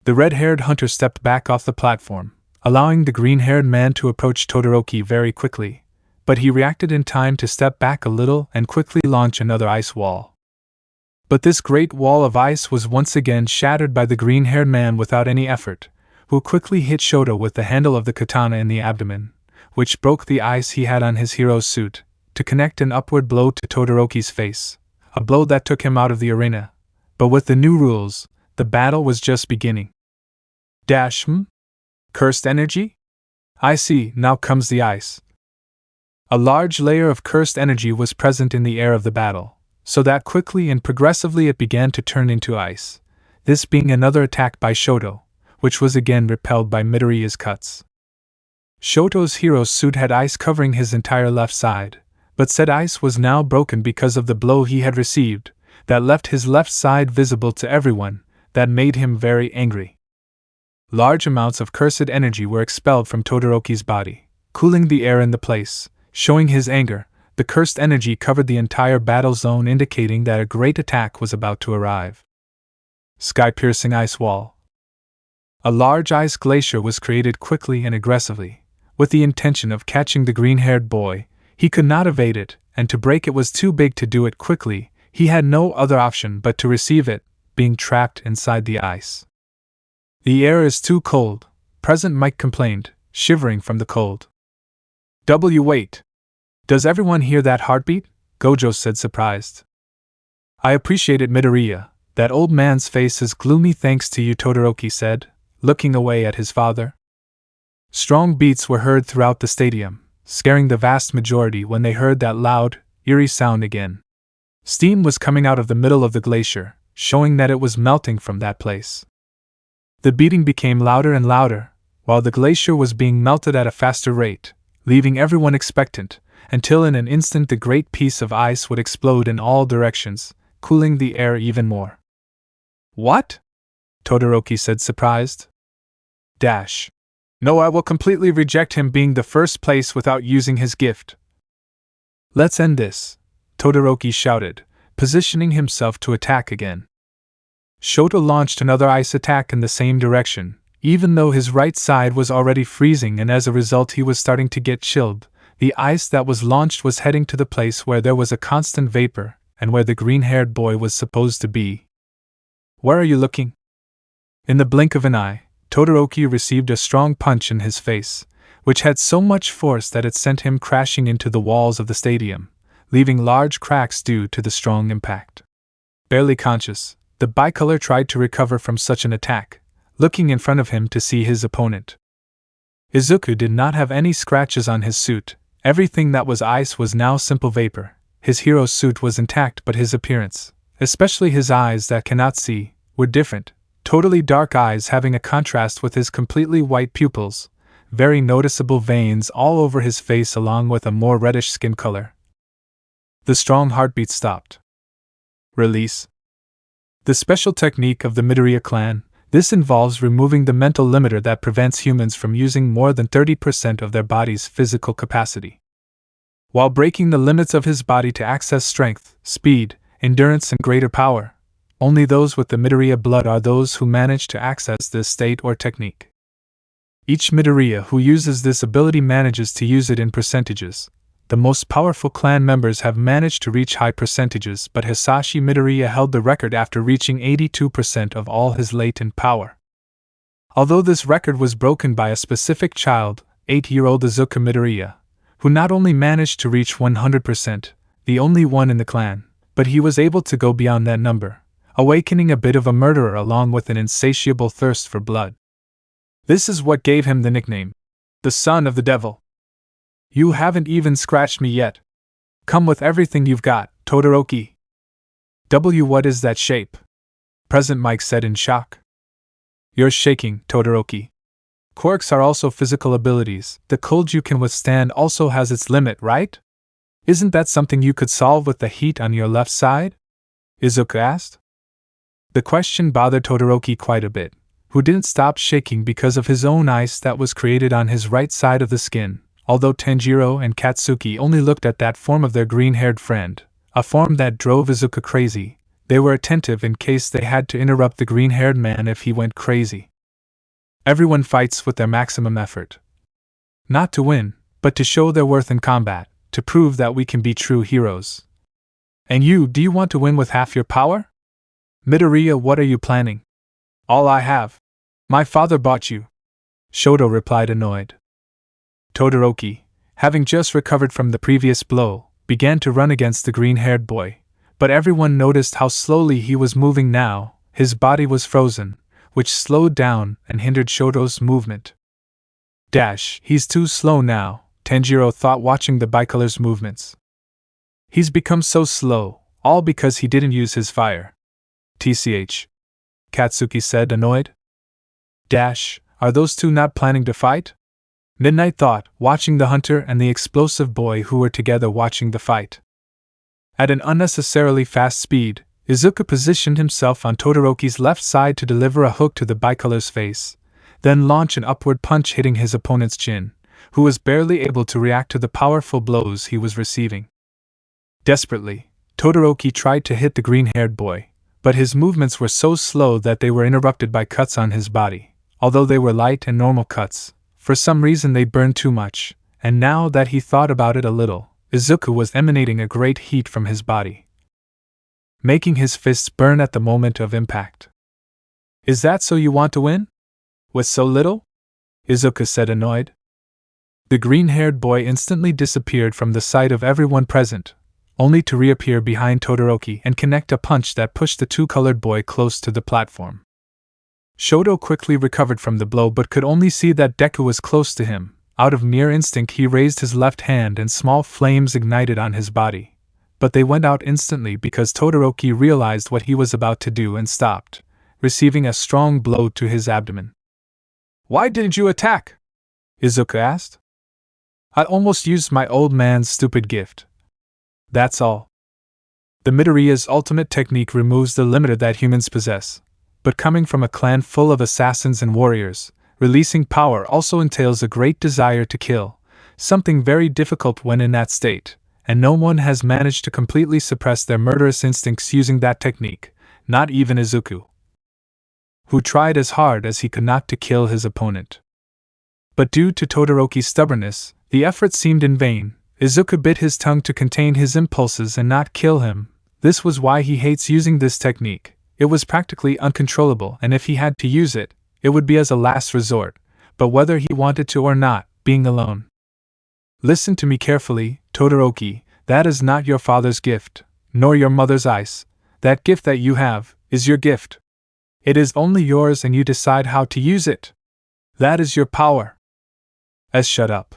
The red-haired hunter stepped back off the platform, allowing the green-haired man to approach Todoroki very quickly, but he reacted in time to step back a little and quickly launch another ice wall. But this great wall of ice was once again shattered by the green-haired man without any effort, who quickly hit Shoto with the handle of the katana in the abdomen, which broke the ice he had on his hero's suit, to connect an upward blow to Todoroki's face, a blow that took him out of the arena. But with the new rules, the battle was just beginning. Cursed energy? I see, now comes the ice. A large layer of cursed energy was present in the air of the battle, so that quickly and progressively it began to turn into ice, this being another attack by Shoto, which was again repelled by Midoriya's cuts. Shoto's hero's suit had ice covering his entire left side, but said ice was now broken because of the blow he had received, that left his left side visible to everyone, that made him very angry. Large amounts of cursed energy were expelled from Todoroki's body, cooling the air in the place, showing his anger. The cursed energy covered the entire battle zone, indicating that a great attack was about to arrive. Sky-piercing ice wall. A large ice glacier was created quickly and aggressively, with the intention of catching the green-haired boy. He could not evade it, and to break it was too big to do it quickly. He had no other option but to receive it, being trapped inside the ice. The air is too cold, President Mike complained, shivering from the cold. Wait. Does everyone hear that heartbeat? Gojo said, surprised. I appreciate it, Midoriya. That old man's face is gloomy thanks to you, Todoroki said, looking away at his father. Strong beats were heard throughout the stadium, scaring the vast majority when they heard that loud, eerie sound again. Steam was coming out of the middle of the glacier, showing that it was melting from that place. The beating became louder and louder, while the glacier was being melted at a faster rate, leaving everyone expectant, until in an instant the great piece of ice would explode in all directions, cooling the air even more. What? Todoroki said, surprised. No, I will completely reject him being the first place without using his gift. Let's end this, Todoroki shouted, positioning himself to attack again. Shoto launched another ice attack in the same direction, even though his right side was already freezing and as a result he was starting to get chilled. The ice that was launched was heading to the place where there was a constant vapor, and where the green-haired boy was supposed to be. Where are you looking? In the blink of an eye, Todoroki received a strong punch in his face, which had so much force that it sent him crashing into the walls of the stadium, leaving large cracks due to the strong impact. Barely conscious, the bicolor tried to recover from such an attack, looking in front of him to see his opponent. Izuku did not have any scratches on his suit. Everything that was ice was now simple vapor. His hero's suit was intact, but his appearance, especially his eyes that cannot see, were different. Totally dark eyes having a contrast with his completely white pupils, very noticeable veins all over his face along with a more reddish skin color. The strong heartbeat stopped. Release. The special technique of the Midoriya clan. This involves removing the mental limiter that prevents humans from using more than 30% of their body's physical capacity. While breaking the limits of his body to access strength, speed, endurance and greater power, only those with the Midoriya blood are those who manage to access this state or technique. Each Midoriya who uses this ability manages to use it in percentages. The most powerful clan members have managed to reach high percentages, but Hisashi Midoriya held the record after reaching 82% of all his latent power. Although this record was broken by a specific child, 8-year-old Izuku Midoriya, who not only managed to reach 100%, the only one in the clan, but he was able to go beyond that number, awakening a bit of a murderer along with an insatiable thirst for blood. This is what gave him the nickname, the Son of the Devil. You haven't even scratched me yet. Come with everything you've got, Todoroki. What is that shape? President Mike said in shock. You're shaking, Todoroki. Quirks are also physical abilities. The cold you can withstand also has its limit, right? Isn't that something you could solve with the heat on your left side? Izuku asked. The question bothered Todoroki quite a bit, who didn't stop shaking because of his own ice that was created on his right side of the skin. Although Tanjiro and Katsuki only looked at that form of their green-haired friend, a form that drove Izuku crazy, they were attentive in case they had to interrupt the green-haired man if he went crazy. Everyone fights with their maximum effort. Not to win, but to show their worth in combat, to prove that we can be true heroes. And you, do you want to win with half your power? Midoriya, what are you planning? All I have. My father bought you. Shoto replied, annoyed. Todoroki, having just recovered from the previous blow, began to run against the green-haired boy, but everyone noticed how slowly he was moving now. His body was frozen, which slowed down and hindered Shoto's movement. He's too slow now, Tanjiro thought watching the bicolor's movements. He's become so slow, all because he didn't use his fire. TCH. Katsuki said, annoyed. Are those two not planning to fight? Midnight thought, watching the hunter and the explosive boy who were together watching the fight. At an unnecessarily fast speed, Izuku positioned himself on Todoroki's left side to deliver a hook to the bicolor's face, then launch an upward punch hitting his opponent's chin, who was barely able to react to the powerful blows he was receiving. Desperately, Todoroki tried to hit the green-haired boy, but his movements were so slow that they were interrupted by cuts on his body. Although they were light and normal cuts, for some reason they burned too much, and now that he thought about it a little, Izuku was emanating a great heat from his body, making his fists burn at the moment of impact. Is that so you want to win? With so little? Izuku said, annoyed. The green-haired boy instantly disappeared from the sight of everyone present, only to reappear behind Todoroki and connect a punch that pushed the two-colored boy close to the platform. Shoto quickly recovered from the blow but could only see that Deku was close to him. Out of mere instinct he raised his left hand and small flames ignited on his body. But they went out instantly because Todoroki realized what he was about to do and stopped, receiving a strong blow to his abdomen. Why didn't you attack? Izuku asked. I almost used my old man's stupid gift. That's all. The Midoriya's ultimate technique removes the limiter that humans possess. But coming from a clan full of assassins and warriors, releasing power also entails a great desire to kill, something very difficult when in that state, and no one has managed to completely suppress their murderous instincts using that technique, not even Izuku, who tried as hard as he could not to kill his opponent. But due to Todoroki's stubbornness, the effort seemed in vain. Izuku bit his tongue to contain his impulses and not kill him. This was why he hates using this technique. It was practically uncontrollable, and if he had to use it, it would be as a last resort, but whether he wanted to or not, being alone. Listen to me carefully, Todoroki, that is not your father's gift, nor your mother's ice. That gift that you have, is your gift. It is only yours and you decide how to use it. That is your power. Shut up.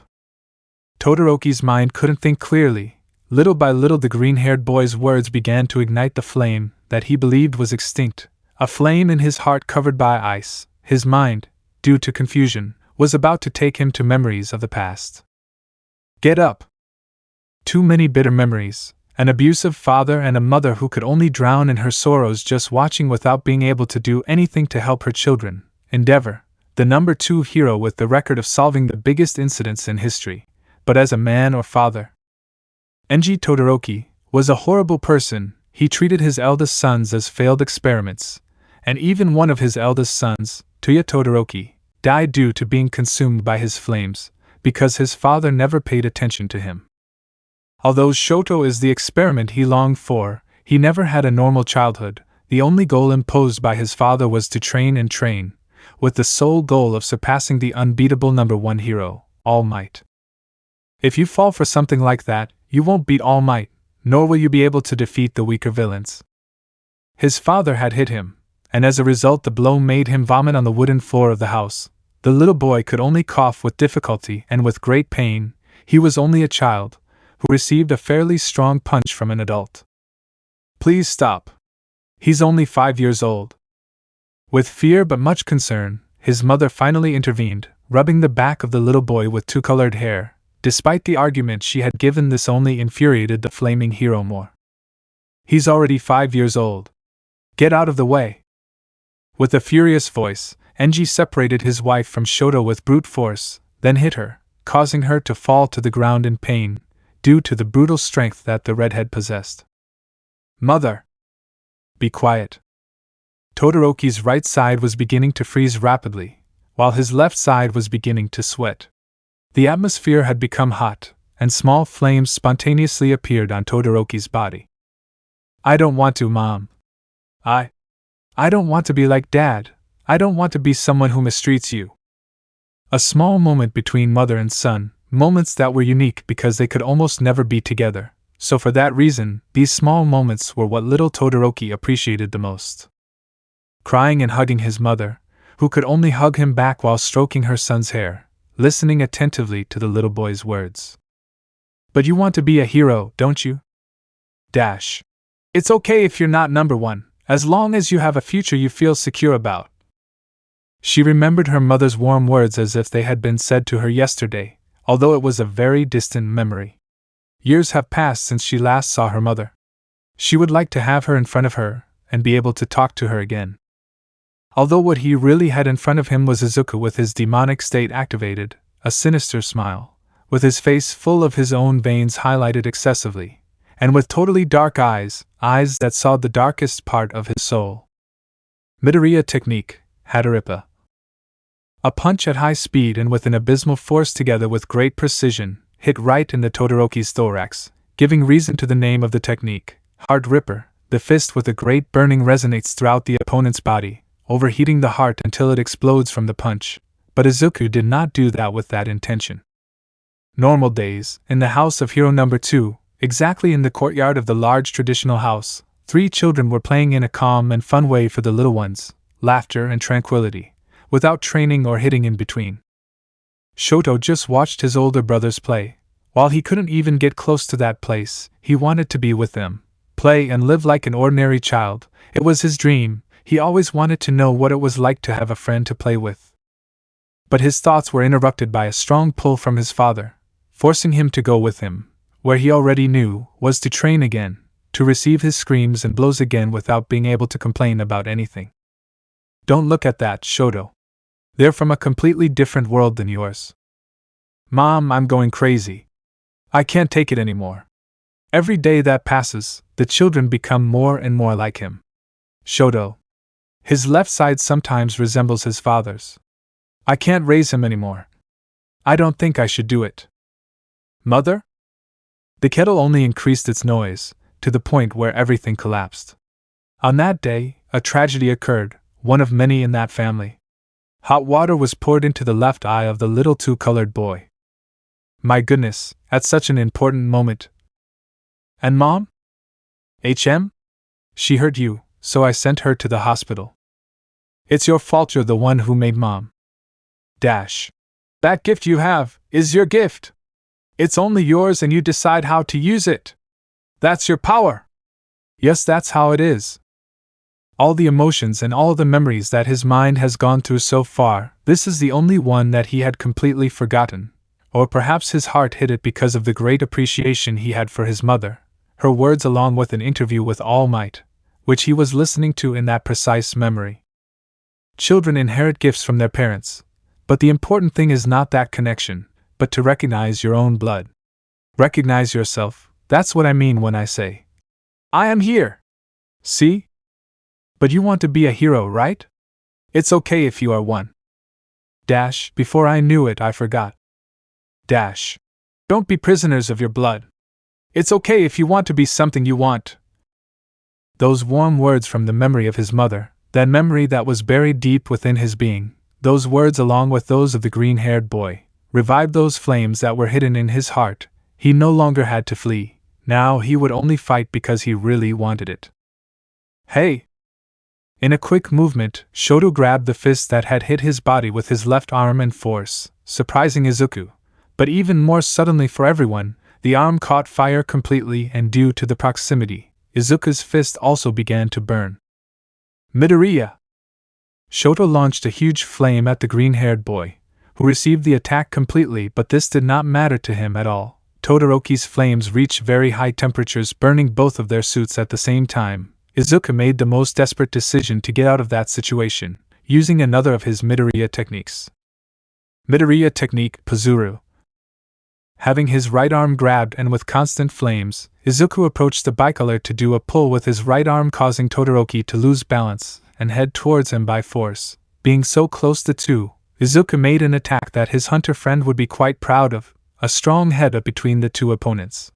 Todoroki's mind couldn't think clearly. Little by little the green-haired boy's words began to ignite the flame that he believed was extinct, a flame in his heart covered by ice. His mind, due to confusion, was about to take him to memories of the past. Get up! Too many bitter memories, an abusive father and a mother who could only drown in her sorrows just watching without being able to do anything to help her children. Endeavor, the number 2 hero with the record of solving the biggest incidents in history, but as a man or father. Enji Todoroki was a horrible person. He treated his eldest sons as failed experiments, and even one of his eldest sons, Tuya Todoroki, died due to being consumed by his flames, because his father never paid attention to him. Although Shoto is the experiment he longed for, he never had a normal childhood. The only goal imposed by his father was to train and train, with the sole goal of surpassing the unbeatable number 1 hero, All Might. If you fall for something like that, you won't beat All Might, nor will you be able to defeat the weaker villains. His father had hit him, and as a result the blow made him vomit on the wooden floor of the house. The little boy could only cough with difficulty and with great pain. He was only a child, who received a fairly strong punch from an adult. Please stop. He's only 5 years old. With fear but much concern, his mother finally intervened, rubbing the back of the little boy with two-colored hair. Despite the argument she had given, this only infuriated the flaming hero more. He's already 5 years old. Get out of the way. With a furious voice, Enji separated his wife from Shoto with brute force, then hit her, causing her to fall to the ground in pain, due to the brutal strength that the redhead possessed. Mother! Be quiet. Todoroki's right side was beginning to freeze rapidly, while his left side was beginning to sweat. The atmosphere had become hot, and small flames spontaneously appeared on Todoroki's body. I don't want to, Mom. I don't want to be like Dad. I don't want to be someone who mistreats you. A small moment between mother and son, moments that were unique because they could almost never be together, so for that reason, these small moments were what little Todoroki appreciated the most. Crying and hugging his mother, who could only hug him back while stroking her son's hair, listening attentively to the little boy's words. But you want to be a hero, don't you? Dash. It's okay if you're not number one, as long as you have a future you feel secure about. She remembered her mother's warm words as if they had been said to her yesterday, although it was a very distant memory. Years have passed since she last saw her mother. She would like to have her in front of her, and be able to talk to her again. Although what he really had in front of him was Izuku with his demonic state activated, a sinister smile, with his face full of his own veins highlighted excessively, and with totally dark eyes that saw the darkest part of his soul. Midoriya technique, Hataripa. A punch at high speed and with an abysmal force together with great precision, hit right in the Todoroki's thorax, giving reason to the name of the technique, Heart Ripper. The fist with a great burning resonates throughout the opponent's body, overheating the heart until it explodes from the punch, but Izuku did not do that with that intention. Normal days, in the house of Hero No. 2, exactly in the courtyard of the large traditional house, 3 children were playing in a calm and fun way for the little ones, laughter and tranquility, without training or hitting in between. Shoto just watched his older brothers play. While he couldn't even get close to that place, he wanted to be with them, play and live like an ordinary child. It was his dream. He always wanted to know what it was like to have a friend to play with. But his thoughts were interrupted by a strong pull from his father, forcing him to go with him, where he already knew was to train again, to receive his screams and blows again without being able to complain about anything. Don't look at that, Shoto. They're from a completely different world than yours. Mom, I'm going crazy. I can't take it anymore. Every day that passes, the children become more and more like him. Shoto. His left side sometimes resembles his father's. I can't raise him anymore. I don't think I should do it. Mother? The kettle only increased its noise, to the point where everything collapsed. On that day, a tragedy occurred, one of many in that family. Hot water was poured into the left eye of the little two-colored boy. My goodness, at such an important moment. And Mom? HM? She hurt you, so I sent her to the hospital. It's your fault, you're the one who made Mom. Dash. That gift you have is your gift. It's only yours and you decide how to use it. That's your power. Yes, that's how it is. All the emotions and all the memories that his mind has gone through so far, this is the only one that he had completely forgotten. Or perhaps his heart hid it because of the great appreciation he had for his mother, her words along with an interview with All Might, which he was listening to in that precise memory. Children inherit gifts from their parents, but the important thing is not that connection, but to recognize your own blood. Recognize yourself, that's what I mean when I say, I am here. See? But you want to be a hero, right? It's okay if you are one. Dash, before I knew it I forgot. Dash. Don't be prisoners of your blood. It's okay if you want to be something you want. Those warm words from the memory of his mother, that memory that was buried deep within his being, those words along with those of the green-haired boy, revived those flames that were hidden in his heart. He no longer had to flee, now he would only fight because he really wanted it. Hey! In a quick movement, Shoto grabbed the fist that had hit his body with his left arm in force, surprising Izuku. But even more suddenly for everyone, the arm caught fire completely and due to the proximity, Izuku's fist also began to burn. Midoriya! Shoto launched a huge flame at the green-haired boy, who received the attack completely, but this did not matter to him at all. Todoroki's flames reached very high temperatures, burning both of their suits at the same time. Izuku made the most desperate decision to get out of that situation, using another of his Midoriya techniques. Midoriya technique, Pazuru. Having his right arm grabbed and with constant flames, Izuku approached the bicolor to do a pull with his right arm, causing Todoroki to lose balance and head towards him by force. Being so close to two, Izuku made an attack that his hunter friend would be quite proud of, a strong head-up between the two opponents.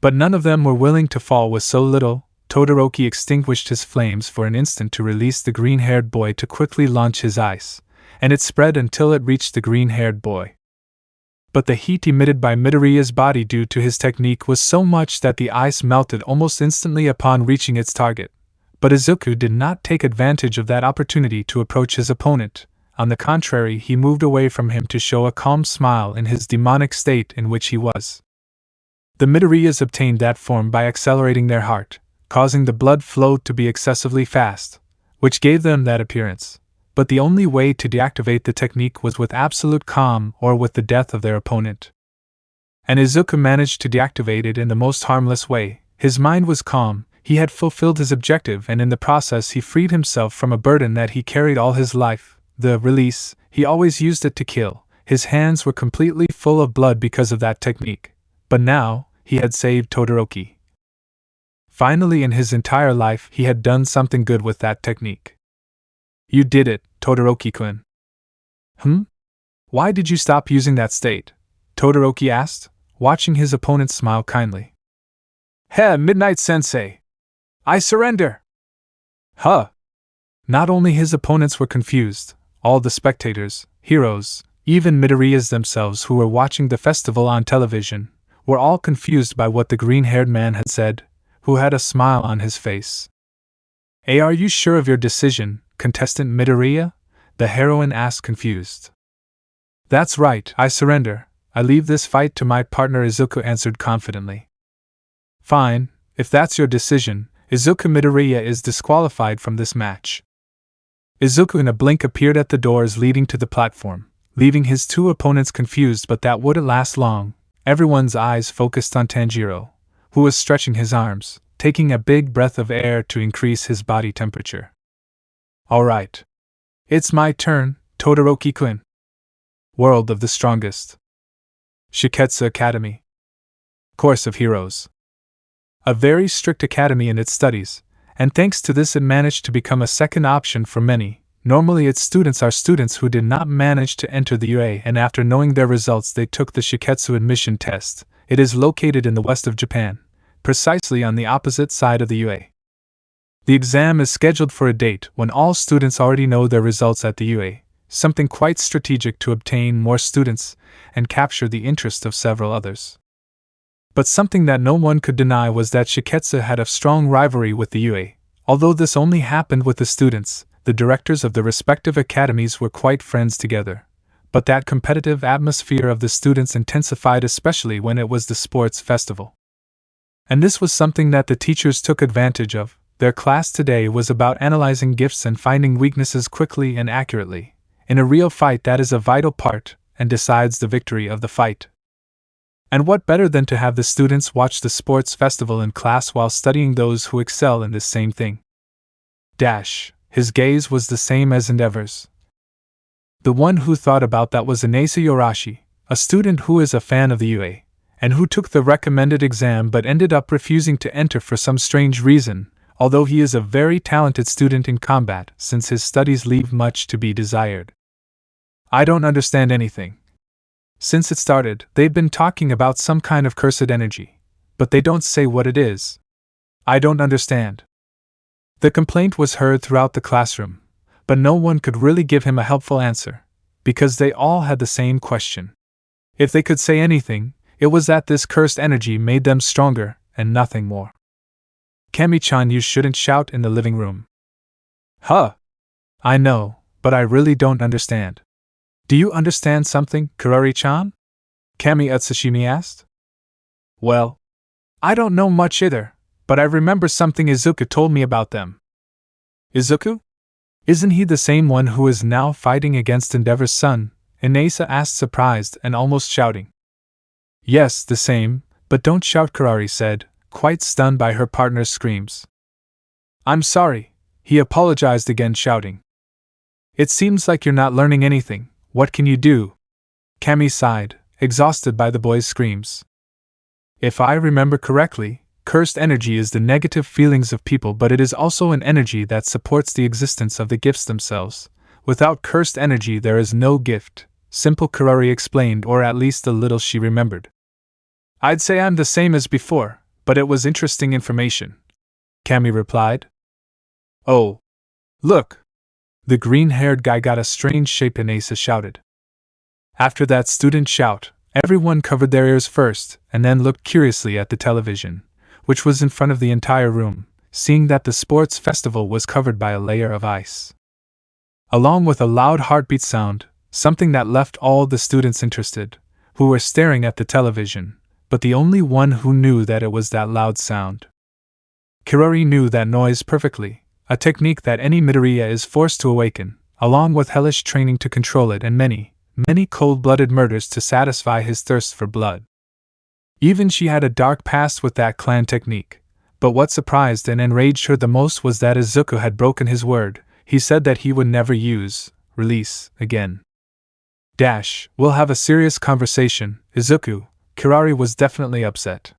But none of them were willing to fall with so little. Todoroki extinguished his flames for an instant to release the green-haired boy to quickly launch his ice, and it spread until it reached the green-haired boy. But the heat emitted by Midoriya's body due to his technique was so much that the ice melted almost instantly upon reaching its target. But Izuku did not take advantage of that opportunity to approach his opponent. On the contrary, he moved away from him to show a calm smile in his demonic state in which he was. The Midoriyas obtained that form by accelerating their heart, causing the blood flow to be excessively fast, which gave them that appearance. But the only way to deactivate the technique was with absolute calm or with the death of their opponent. And Izuku managed to deactivate it in the most harmless way. His mind was calm, he had fulfilled his objective, and in the process he freed himself from a burden that he carried all his life. The release, he always used it to kill. His hands were completely full of blood because of that technique. But now, he had saved Todoroki. Finally, in his entire life, he had done something good with that technique. You did it, Todoroki-kun. Why did you stop using that state? Todoroki asked, watching his opponent smile kindly. Midnight Sensei! I surrender! Huh! Not only his opponents were confused, all the spectators, heroes, even Midoriyas themselves who were watching the festival on television, were all confused by what the green-haired man had said, who had a smile on his face. Are you sure of your decision, contestant Midoriya? The heroine asked, confused. That's right, I surrender. I leave this fight to my partner, Izuku answered confidently. Fine, if that's your decision, Izuku. Midoriya is disqualified from this match. Izuku in a blink appeared at the doors leading to the platform, leaving his two opponents confused, but that wouldn't last long. Everyone's eyes focused on Tanjiro, who was stretching his arms, taking a big breath of air to increase his body temperature. Alright. It's my turn, Todoroki-kun. World of the Strongest. Shiketsu Academy. Course of Heroes. A very strict academy in its studies, and thanks to this it managed to become a second option for many. Normally its students are students who did not manage to enter the UA, and after knowing their results they took the Shiketsu admission test. It is located in the west of Japan, precisely on the opposite side of the UA. The exam is scheduled for a date when all students already know their results at the UA, something quite strategic to obtain more students and capture the interest of several others. But something that no one could deny was that Shiketsu had a strong rivalry with the UA. Although this only happened with the students, the directors of the respective academies were quite friends together. But that competitive atmosphere of the students intensified, especially when it was the sports festival. And this was something that the teachers took advantage of. Their class today was about analyzing gifts and finding weaknesses quickly and accurately. In a real fight, that is a vital part and decides the victory of the fight. And what better than to have the students watch the sports festival in class while studying those who excel in this same thing? His gaze was the same as Endeavor's. The one who thought about that was Inasa Yorashi, a student who is a fan of the UA, and who took the recommended exam but ended up refusing to enter for some strange reason, although he is a very talented student in combat, since his studies leave much to be desired. I don't understand anything. Since it started, they've been talking about some kind of cursed energy, but they don't say what it is. I don't understand. The complaint was heard throughout the classroom, but no one could really give him a helpful answer, because they all had the same question. If they could say anything, it was that this cursed energy made them stronger, and nothing more. Kami-chan, you shouldn't shout in the living room. I know, but I really don't understand. Do you understand something, Kurari-chan? Kami Utsushimi asked. Well, I don't know much either, but I remember something Izuku told me about them. Izuku? Isn't he the same one who is now fighting against Endeavor's son? Inasa asked, surprised and almost shouting. Yes, the same, but don't shout, Kirari said, quite stunned by her partner's screams. I'm sorry, he apologized again, shouting. It seems like you're not learning anything. What can you do? Cammy sighed, exhausted by the boy's screams. If I remember correctly, cursed energy is the negative feelings of people, but it is also an energy that supports the existence of the gifts themselves. Without cursed energy there is no gift, simple, Kirari explained, or at least the little she remembered. I'd say I'm the same as before, but it was interesting information, Cammy replied. Oh. Look! The green-haired guy got a strange shape, Inasa shouted. After that student shout, everyone covered their ears first, and then looked curiously at the television, which was in front of the entire room, seeing that the sports festival was covered by a layer of ice. Along with a loud heartbeat sound, something that left all the students interested, who were staring at the television, but the only one who knew that it was that loud sound. Kirari knew that noise perfectly, a technique that any Midoriya is forced to awaken, along with hellish training to control it and many cold-blooded murders to satisfy his thirst for blood. Even she had a dark past with that clan technique, but what surprised and enraged her the most was that Izuku had broken his word. He said that he would never release again. We'll have a serious conversation, Izuku. Kirari was definitely upset.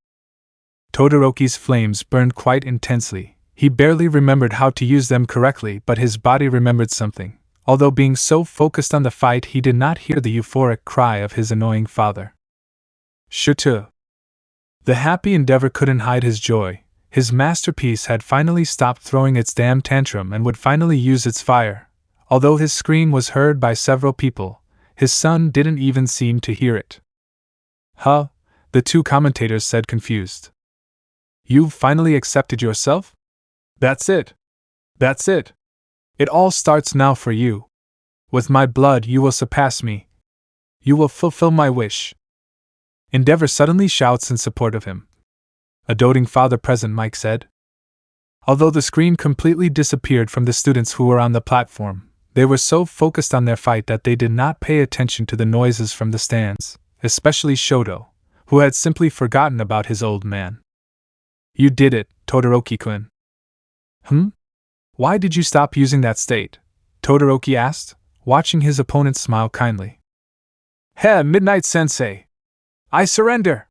Todoroki's flames burned quite intensely. He barely remembered how to use them correctly, but his body remembered something. Although being so focused on the fight, he did not hear the euphoric cry of his annoying father. Shutu. The happy Endeavor couldn't hide his joy. His masterpiece had finally stopped throwing its damn tantrum and would finally use its fire. Although his scream was heard by several people, his son didn't even seem to hear it. Huh? The two commentators said, confused. You've finally accepted yourself? That's it. That's it. It all starts now for you. With my blood you will surpass me. You will fulfill my wish. Endeavor suddenly shouts in support of him. A doting father present, Mike said. Although the screen completely disappeared from the students who were on the platform, they were so focused on their fight that they did not pay attention to the noises from the stands, especially Shoto, who had simply forgotten about his old man. You did it, Todoroki-kun. Why did you stop using that state? Todoroki asked, watching his opponent smile kindly. Midnight Sensei! I surrender!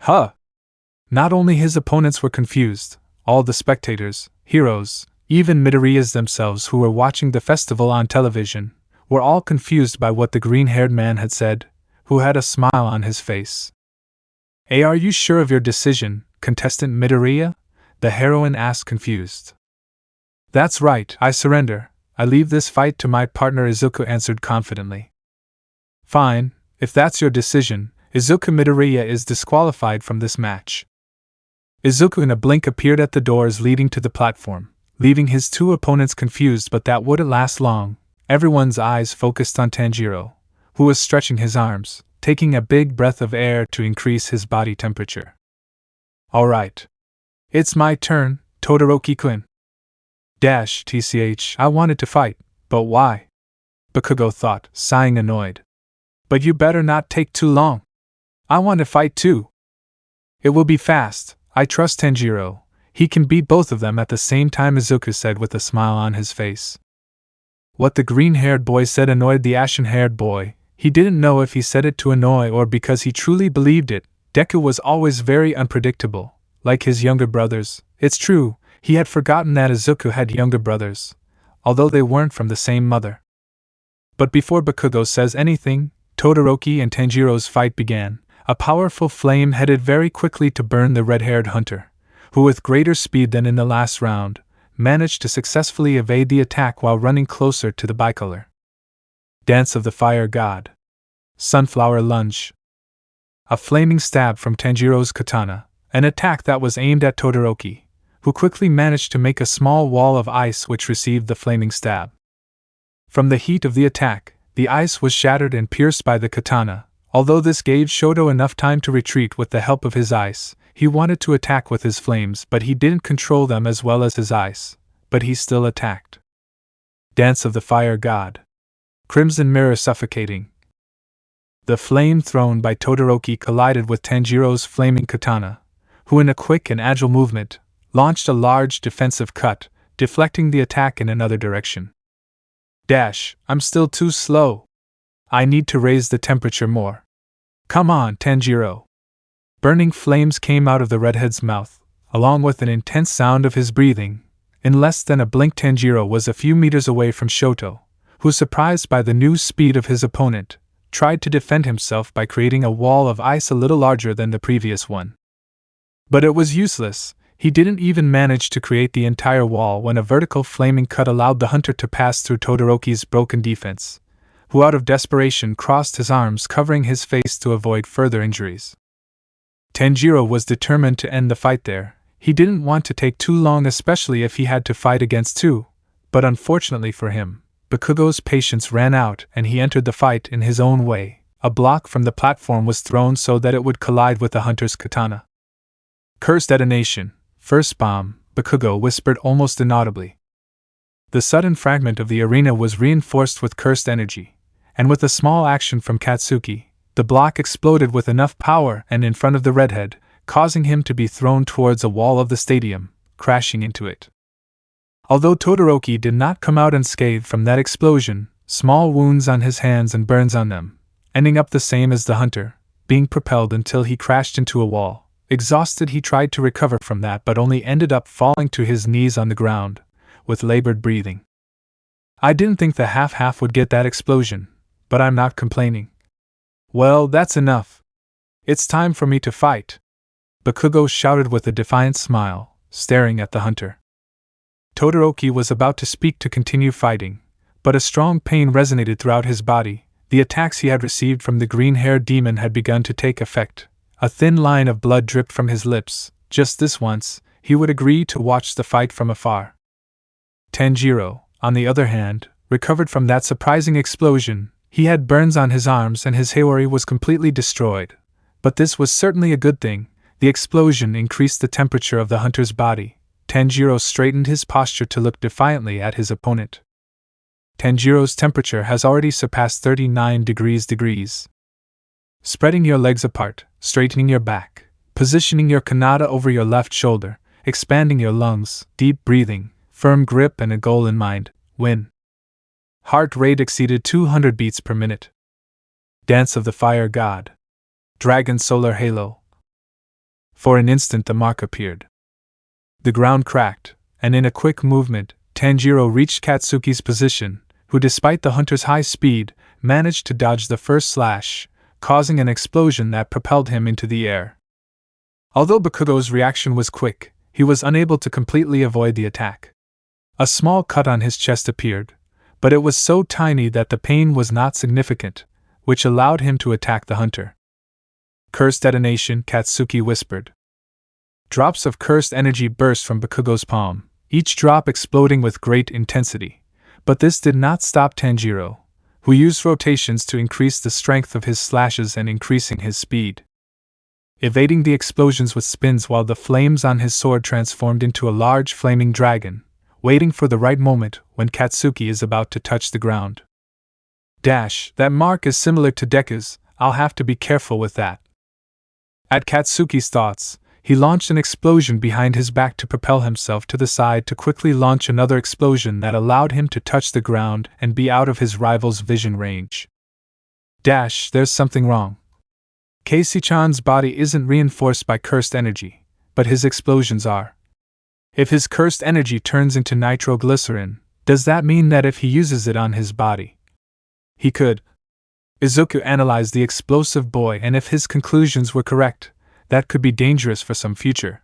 Huh! Not only his opponents were confused, all the spectators, heroes, even Midoriyas themselves who were watching the festival on television, were all confused by what the green-haired man had said, who had a smile on his face. Are you sure of your decision, contestant Midoriya? The heroine asked, confused. That's right, I surrender. I leave this fight to my partner, Izuku answered confidently. Fine, if that's your decision, Izuku. Midoriya is disqualified from this match. Izuku in a blink appeared at the doors leading to the platform, leaving his two opponents confused, but that wouldn't last long. Everyone's eyes focused on Tanjiro, who was stretching his arms, taking a big breath of air to increase his body temperature. Alright. It's my turn, Todoroki-kun. I wanted to fight, but why? Bakugo thought, sighing annoyed. But you better not take too long. I want to fight too. It will be fast, I trust Tanjiro. He can beat both of them at the same time, Izuku said with a smile on his face. What the green-haired boy said annoyed the ashen-haired boy. He didn't know if he said it to annoy or because he truly believed it. Deku was always very unpredictable, like his younger brothers. It's true, he had forgotten that Izuku had younger brothers, although they weren't from the same mother. But before Bakugo says anything, Todoroki and Tanjiro's fight began. A powerful flame headed very quickly to burn the red-haired hunter, who with greater speed than in the last round, managed to successfully evade the attack while running closer to the bicolor. Dance of the Fire God. Sunflower Lunge. A flaming stab from Tanjiro's katana, an attack that was aimed at Todoroki, who quickly managed to make a small wall of ice which received the flaming stab. From the heat of the attack, the ice was shattered and pierced by the katana. Although this gave Shoto enough time to retreat with the help of his ice, he wanted to attack with his flames, but he didn't control them as well as his ice, but he still attacked. Dance of the Fire God. Crimson mirror suffocating. The flame thrown by Todoroki collided with Tanjiro's flaming katana, who in a quick and agile movement, launched a large defensive cut, deflecting the attack in another direction. I'm still too slow. I need to raise the temperature more. Come on, Tanjiro. Burning flames came out of the redhead's mouth, along with an intense sound of his breathing. In less than a blink, Tanjiro was a few meters away from Shoto, who, surprised by the new speed of his opponent, tried to defend himself by creating a wall of ice a little larger than the previous one. But it was useless. He didn't even manage to create the entire wall when a vertical flaming cut allowed the hunter to pass through Todoroki's broken defense, who out of desperation crossed his arms, covering his face to avoid further injuries. Tanjiro was determined to end the fight there. He didn't want to take too long, especially if he had to fight against two, but unfortunately for him, Bakugo's patience ran out and he entered the fight in his own way. A block from the platform was thrown so that it would collide with the hunter's katana. Curse detonation. First bomb, Bakugo whispered almost inaudibly. The sudden fragment of the arena was reinforced with cursed energy, and with a small action from Katsuki, the block exploded with enough power and in front of the redhead, causing him to be thrown towards a wall of the stadium, crashing into it. Although Todoroki did not come out unscathed from that explosion, small wounds on his hands and burns on them, ending up the same as the hunter, being propelled until he crashed into a wall. Exhausted, he tried to recover from that but only ended up falling to his knees on the ground, with labored breathing. I didn't think the half-half would get that explosion, but I'm not complaining. Well, that's enough. It's time for me to fight, Bakugo shouted with a defiant smile, staring at the hunter. Todoroki was about to speak to continue fighting, but a strong pain resonated throughout his body. The attacks he had received from the green-haired demon had begun to take effect. A thin line of blood dripped from his lips. Just this once, he would agree to watch the fight from afar. Tanjiro, on the other hand, recovered from that surprising explosion. He had burns on his arms and his Hewari was completely destroyed. But this was certainly a good thing. The explosion increased the temperature of the hunter's body. Tanjiro straightened his posture to look defiantly at his opponent. Tanjiro's temperature has already surpassed 39 degrees. Spreading your legs apart, straightening your back, positioning your kanata over your left shoulder, expanding your lungs, deep breathing, firm grip and a goal in mind, win. Heart rate exceeded 200 beats per minute. Dance of the Fire God. Dragon Solar Halo. For an instant the mark appeared. The ground cracked, and in a quick movement, Tanjiro reached Katsuki's position, who despite the hunter's high speed, managed to dodge the first slash, causing an explosion that propelled him into the air. Although Bakugo's reaction was quick, he was unable to completely avoid the attack. A small cut on his chest appeared, but it was so tiny that the pain was not significant, which allowed him to attack the hunter. Curse detonation, Katsuki whispered. Drops of cursed energy burst from Bakugo's palm, each drop exploding with great intensity. But this did not stop Tanjiro, who used rotations to increase the strength of his slashes and increasing his speed. Evading the explosions with spins while the flames on his sword transformed into a large flaming dragon, waiting for the right moment when Katsuki is about to touch the ground. That mark is similar to Deku's, I'll have to be careful with that. At Katsuki's thoughts, he launched an explosion behind his back to propel himself to the side to quickly launch another explosion that allowed him to touch the ground and be out of his rival's vision range. There's something wrong. Casey-chan's body isn't reinforced by cursed energy, but his explosions are. If his cursed energy turns into nitroglycerin, does that mean that if he uses it on his body, he could? Izuku analyzed the explosive boy, and if his conclusions were correct, that could be dangerous for some future.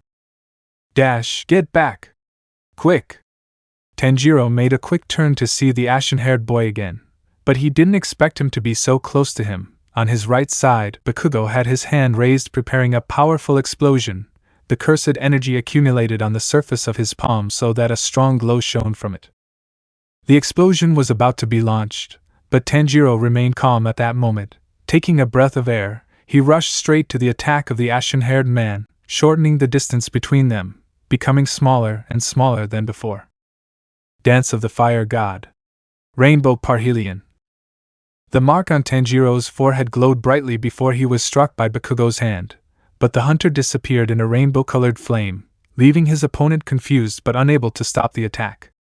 Get back! Quick! Tanjiro made a quick turn to see the ashen-haired boy again, but he didn't expect him to be so close to him. On his right side, Bakugo had his hand raised preparing a powerful explosion. The cursed energy accumulated on the surface of his palm so that a strong glow shone from it. The explosion was about to be launched, but Tanjiro remained calm at that moment. Taking a breath of air, he rushed straight to the attack of the ashen-haired man, shortening the distance between them, becoming smaller and smaller than before. Dance of the Fire God. Rainbow Parhelion. The mark on Tanjiro's forehead glowed brightly before he was struck by Bakugo's hand, but the hunter disappeared in a rainbow-colored flame, leaving his opponent confused but unable to stop the attack.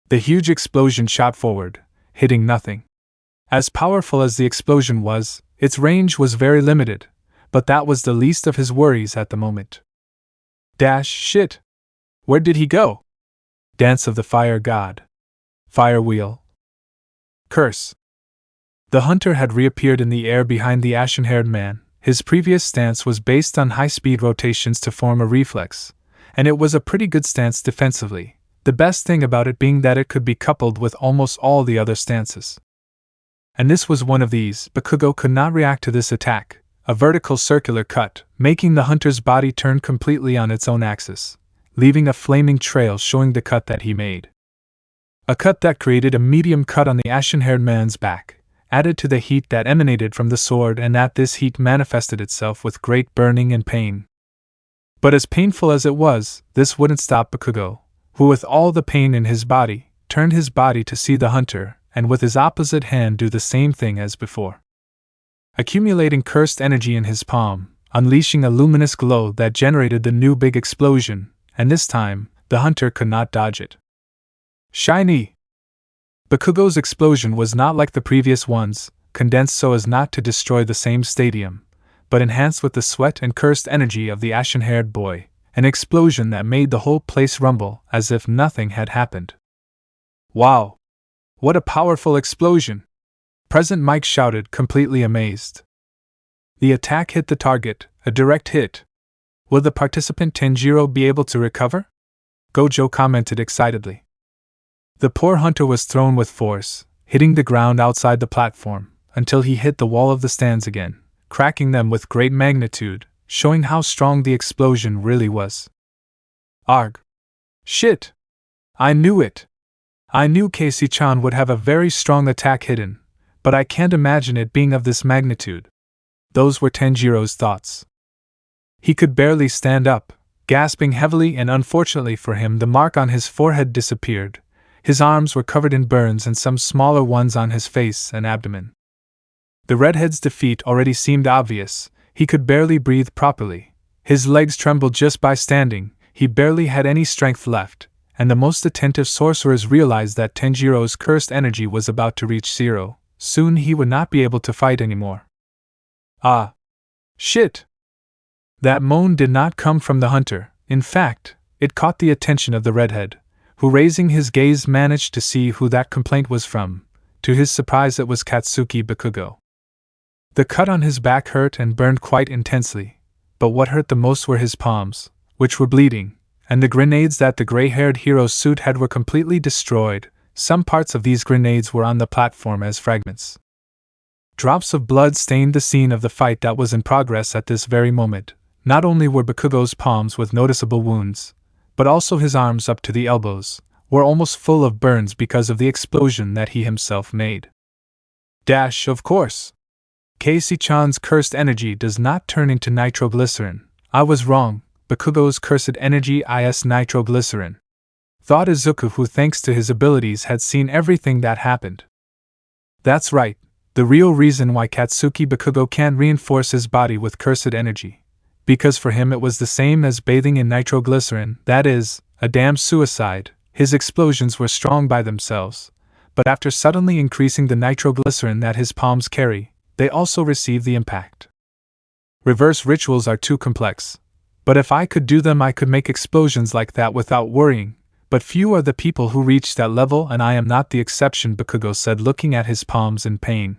The huge explosion shot forward, hitting nothing. As powerful as the explosion was, its range was very limited, but that was the least of his worries at the moment. Shit! Where did he go? Dance of the Fire God. Fire Wheel. Curse. The hunter had reappeared in the air behind the ashen-haired man. His previous stance was based on high-speed rotations to form a reflex, and it was a pretty good stance defensively, the best thing about it being that it could be coupled with almost all the other stances. And this was one of these. Bakugo could not react to this attack, a vertical circular cut, making the hunter's body turn completely on its own axis, leaving a flaming trail showing the cut that he made. A cut that created a medium cut on the ashen-haired man's back, added to the heat that emanated from the sword, and that this heat manifested itself with great burning and pain. But as painful as it was, this wouldn't stop Bakugo, who with all the pain in his body, turned his body to see the hunter, and with his opposite hand do the same thing as before. Accumulating cursed energy in his palm, unleashing a luminous glow that generated the new big explosion, and this time, the hunter could not dodge it. Shiny! Bakugo's explosion was not like the previous ones, condensed so as not to destroy the same stadium, but enhanced with the sweat and cursed energy of the ashen-haired boy, an explosion that made the whole place rumble as if nothing had happened. Wow! What a powerful explosion! Present Mike shouted, completely amazed. The attack hit the target, a direct hit. Will the participant Tanjiro be able to recover? Gojo commented excitedly. The poor hunter was thrown with force, hitting the ground outside the platform, until he hit the wall of the stands again, cracking them with great magnitude, showing how strong the explosion really was. Arg! Shit! I knew it! I knew Casey-chan would have a very strong attack hidden, but I can't imagine it being of this magnitude. Those were Tanjiro's thoughts. He could barely stand up, gasping heavily, and unfortunately for him the mark on his forehead disappeared. His arms were covered in burns and some smaller ones on his face and abdomen. The redhead's defeat already seemed obvious. He could barely breathe properly. His legs trembled just by standing, he barely had any strength left, and the most attentive sorcerers realized that Tanjiro's cursed energy was about to reach zero. Soon he would not be able to fight anymore. Ah! Shit! That moan did not come from the hunter. In fact, it caught the attention of the redhead, who, raising his gaze, managed to see who that complaint was from. To his surprise, it was Katsuki Bakugo. The cut on his back hurt and burned quite intensely, but what hurt the most were his palms, which were bleeding, and the grenades that the gray-haired hero's suit had were completely destroyed. Some parts of these grenades were on the platform as fragments. Drops of blood stained the scene of the fight that was in progress at this very moment. Not only were Bakugo's palms with noticeable wounds, but also his arms up to the elbows were almost full of burns because of the explosion that he himself made. Of course! Casey-chan's cursed energy does not turn into nitroglycerin. I was wrong. Bakugo's cursed energy is nitroglycerin. Thought Izuku, who thanks to his abilities had seen everything that happened. That's right, the real reason why Katsuki Bakugo can't reinforce his body with cursed energy. Because for him it was the same as bathing in nitroglycerin, that is, a damn suicide. His explosions were strong by themselves, but after suddenly increasing the nitroglycerin that his palms carry, they also receive the impact. Reverse rituals are too complex, but if I could do them I could make explosions like that without worrying. But few are the people who reach that level, and I am not the exception, Bakugo said, looking at his palms in pain.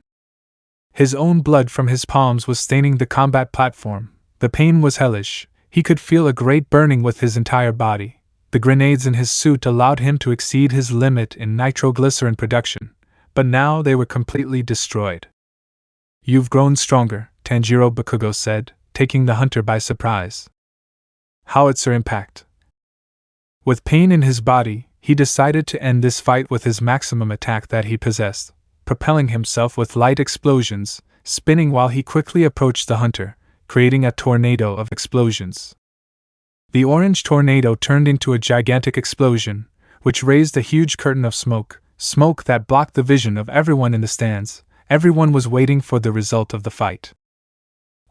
His own blood from his palms was staining the combat platform. The pain was hellish. He could feel a great burning with his entire body. The grenades in his suit allowed him to exceed his limit in nitroglycerin production, but now they were completely destroyed. You've grown stronger, Tanjiro, Bakugo said, taking the hunter by surprise. Howitzer impact. With pain in his body, he decided to end this fight with his maximum attack that he possessed, propelling himself with light explosions, spinning while he quickly approached the hunter, creating a tornado of explosions. The orange tornado turned into a gigantic explosion, which raised a huge curtain of smoke, smoke that blocked the vision of everyone in the stands. Everyone was waiting for the result of the fight.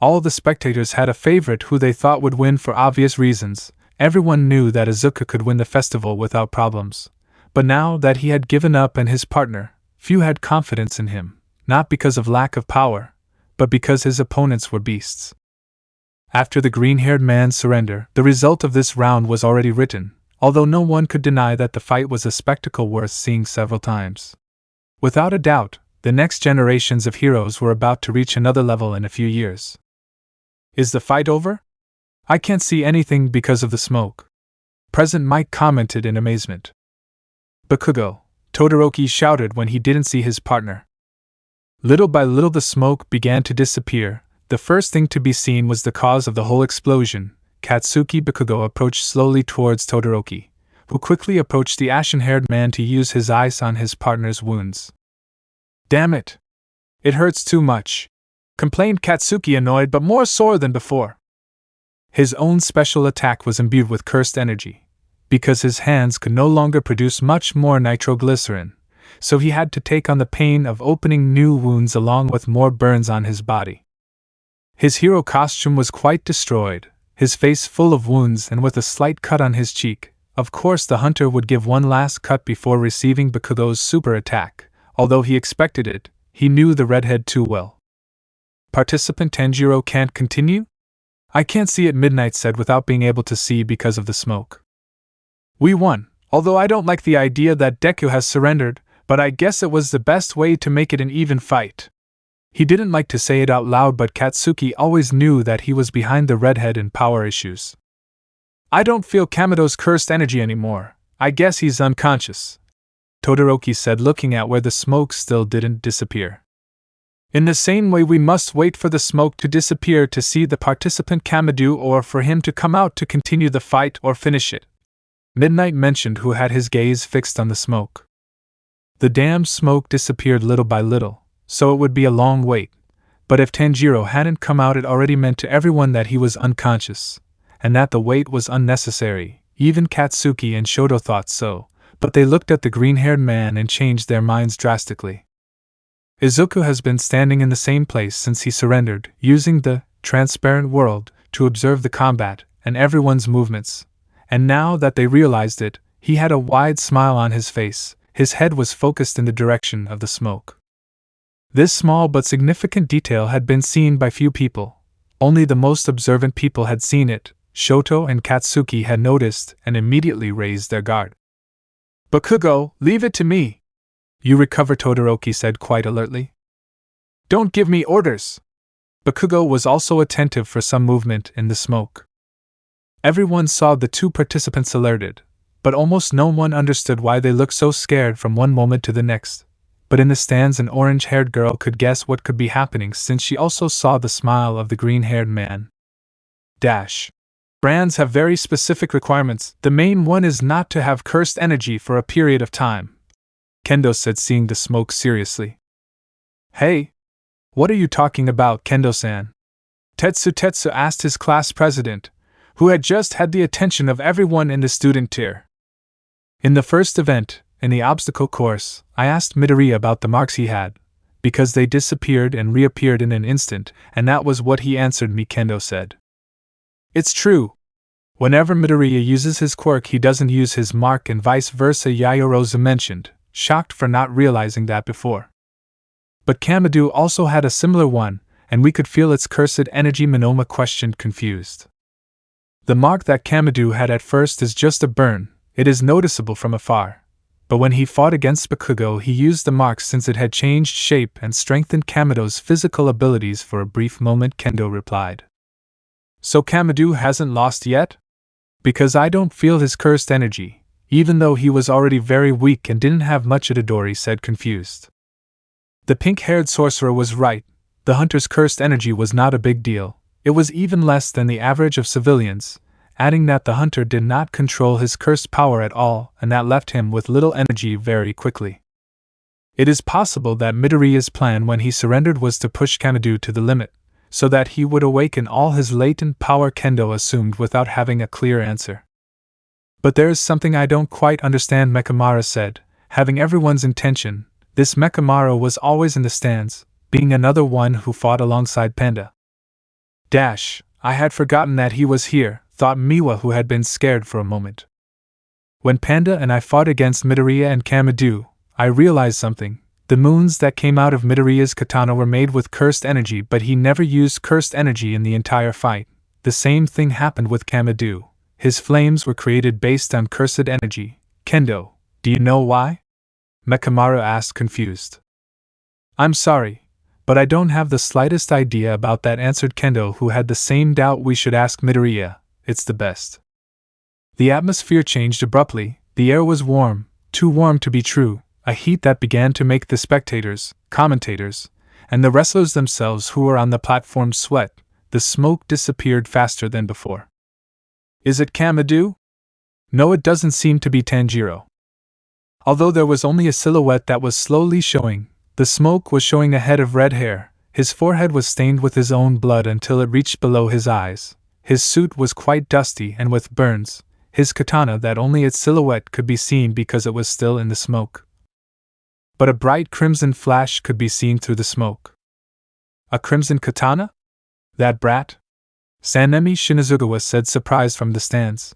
All the spectators had a favorite who they thought would win for obvious reasons. Everyone knew that Izuku could win the festival without problems. But now that he had given up and his partner, few had confidence in him, not because of lack of power, but because his opponents were beasts. After the green-haired man's surrender, the result of this round was already written, although no one could deny that the fight was a spectacle worth seeing several times. Without a doubt, the next generations of heroes were about to reach another level in a few years. Is the fight over? I can't see anything because of the smoke. President Mike commented in amazement. Bakugo, Todoroki shouted when he didn't see his partner. Little by little the smoke began to disappear. The first thing to be seen was the cause of the whole explosion. Katsuki Bakugo approached slowly towards Todoroki, who quickly approached the ashen-haired man to use his ice on his partner's wounds. Damn it! It hurts too much, complained Katsuki, annoyed but more sore than before. His own special attack was imbued with cursed energy, because his hands could no longer produce much more nitroglycerin, so he had to take on the pain of opening new wounds along with more burns on his body. His hero costume was quite destroyed, his face full of wounds and with a slight cut on his cheek. Of course the hunter would give one last cut before receiving Bakugo's super attack. Although he expected it, he knew the redhead too well. Participant Tanjiro can't continue? I can't see it, Midnight said without being able to see because of the smoke. We won, although I don't like the idea that Deku has surrendered, but I guess it was the best way to make it an even fight. He didn't like to say it out loud, but Katsuki always knew that he was behind the redhead in power issues. I don't feel Kamado's cursed energy anymore. I guess he's unconscious, Todoroki said, looking at where the smoke still didn't disappear. In the same way, we must wait for the smoke to disappear to see the participant Kamado, or for him to come out to continue the fight or finish it, Midnight mentioned, who had his gaze fixed on the smoke. The damned smoke disappeared little by little, so it would be a long wait, but if Tanjiro hadn't come out, it already meant to everyone that he was unconscious, and that the wait was unnecessary. Even Katsuki and Shoto thought so, but they looked at the green-haired man and changed their minds drastically. Izuku has been standing in the same place since he surrendered, using the transparent world to observe the combat and everyone's movements, and now that they realized it, he had a wide smile on his face. His head was focused in the direction of the smoke. This small but significant detail had been seen by few people. Only the most observant people had seen it. Shoto and Katsuki had noticed and immediately raised their guard. Bakugo, leave it to me. You recover, Todoroki said quite alertly. Don't give me orders. Bakugo was also attentive for some movement in the smoke. Everyone saw the two participants alerted, but almost no one understood why they looked so scared from one moment to the next. But in the stands, an orange-haired girl could guess what could be happening since she also saw the smile of the green-haired man. Brands have very specific requirements. The main one is not to have cursed energy for a period of time, Kendo said, seeing the smoke seriously. Hey! What are you talking about, Kendo-san? Tetsu asked his class president, who had just had the attention of everyone in the student tier. In the first event, in the obstacle course, I asked Midoriya about the marks he had, because they disappeared and reappeared in an instant, and that was what he answered me, Kendo said. It's true. Whenever Midoriya uses his quirk, he doesn't use his mark and vice versa, Yayorozu mentioned, shocked for not realizing that before. But Kamado also had a similar one, and we could feel its cursed energy, Minoma questioned, confused. The mark that Kamado had at first is just a burn. It is noticeable from afar. But when he fought against Bakugo, he used the mark since it had changed shape and strengthened Kamado's physical abilities for a brief moment, Kendo replied. So Kamado hasn't lost yet? Because I don't feel his cursed energy, even though he was already very weak and didn't have much, Itadori said, confused. The pink-haired sorcerer was right. The hunter's cursed energy was not a big deal. It was even less than the average of civilians, adding that the hunter did not control his cursed power at all, and that left him with little energy very quickly. It is possible that Midoriya's plan when he surrendered was to push Kamado to the limit, so that he would awaken all his latent power, Kendo assumed without having a clear answer. But there is something I don't quite understand, Mekamaru said. having everyone's attention, this Mechamaru was always in the stands, being another one who fought alongside Panda. I had forgotten that he was here, thought Miwa, who had been scared for a moment. When Panda and I fought against Midoriya and Kamadu, I realized something. The moons that came out of Midoriya's katana were made with cursed energy, but he never used cursed energy in the entire fight. The same thing happened with Kamadu. His flames were created based on cursed energy. Kendo, do you know why? Mechamaru asked, confused. I'm sorry, but I don't have the slightest idea about that, answered Kendo, who had the same doubt. We should ask Midoriya. It's the best. The atmosphere changed abruptly. The air was warm, too warm to be true, a heat that began to make the spectators, commentators, and the wrestlers themselves who were on the platform sweat. The smoke disappeared faster than before. Is it Kamadu? No, it doesn't seem to be Tanjiro. Although there was only a silhouette that was slowly showing, the smoke was showing a head of red hair. His forehead was stained with his own blood until it reached below his eyes. His suit was quite dusty and with burns, his katana that only its silhouette could be seen because it was still in the smoke. But a bright crimson flash could be seen through the smoke. A crimson katana? That brat? Sanemi Shinazugawa said, surprised from the stands.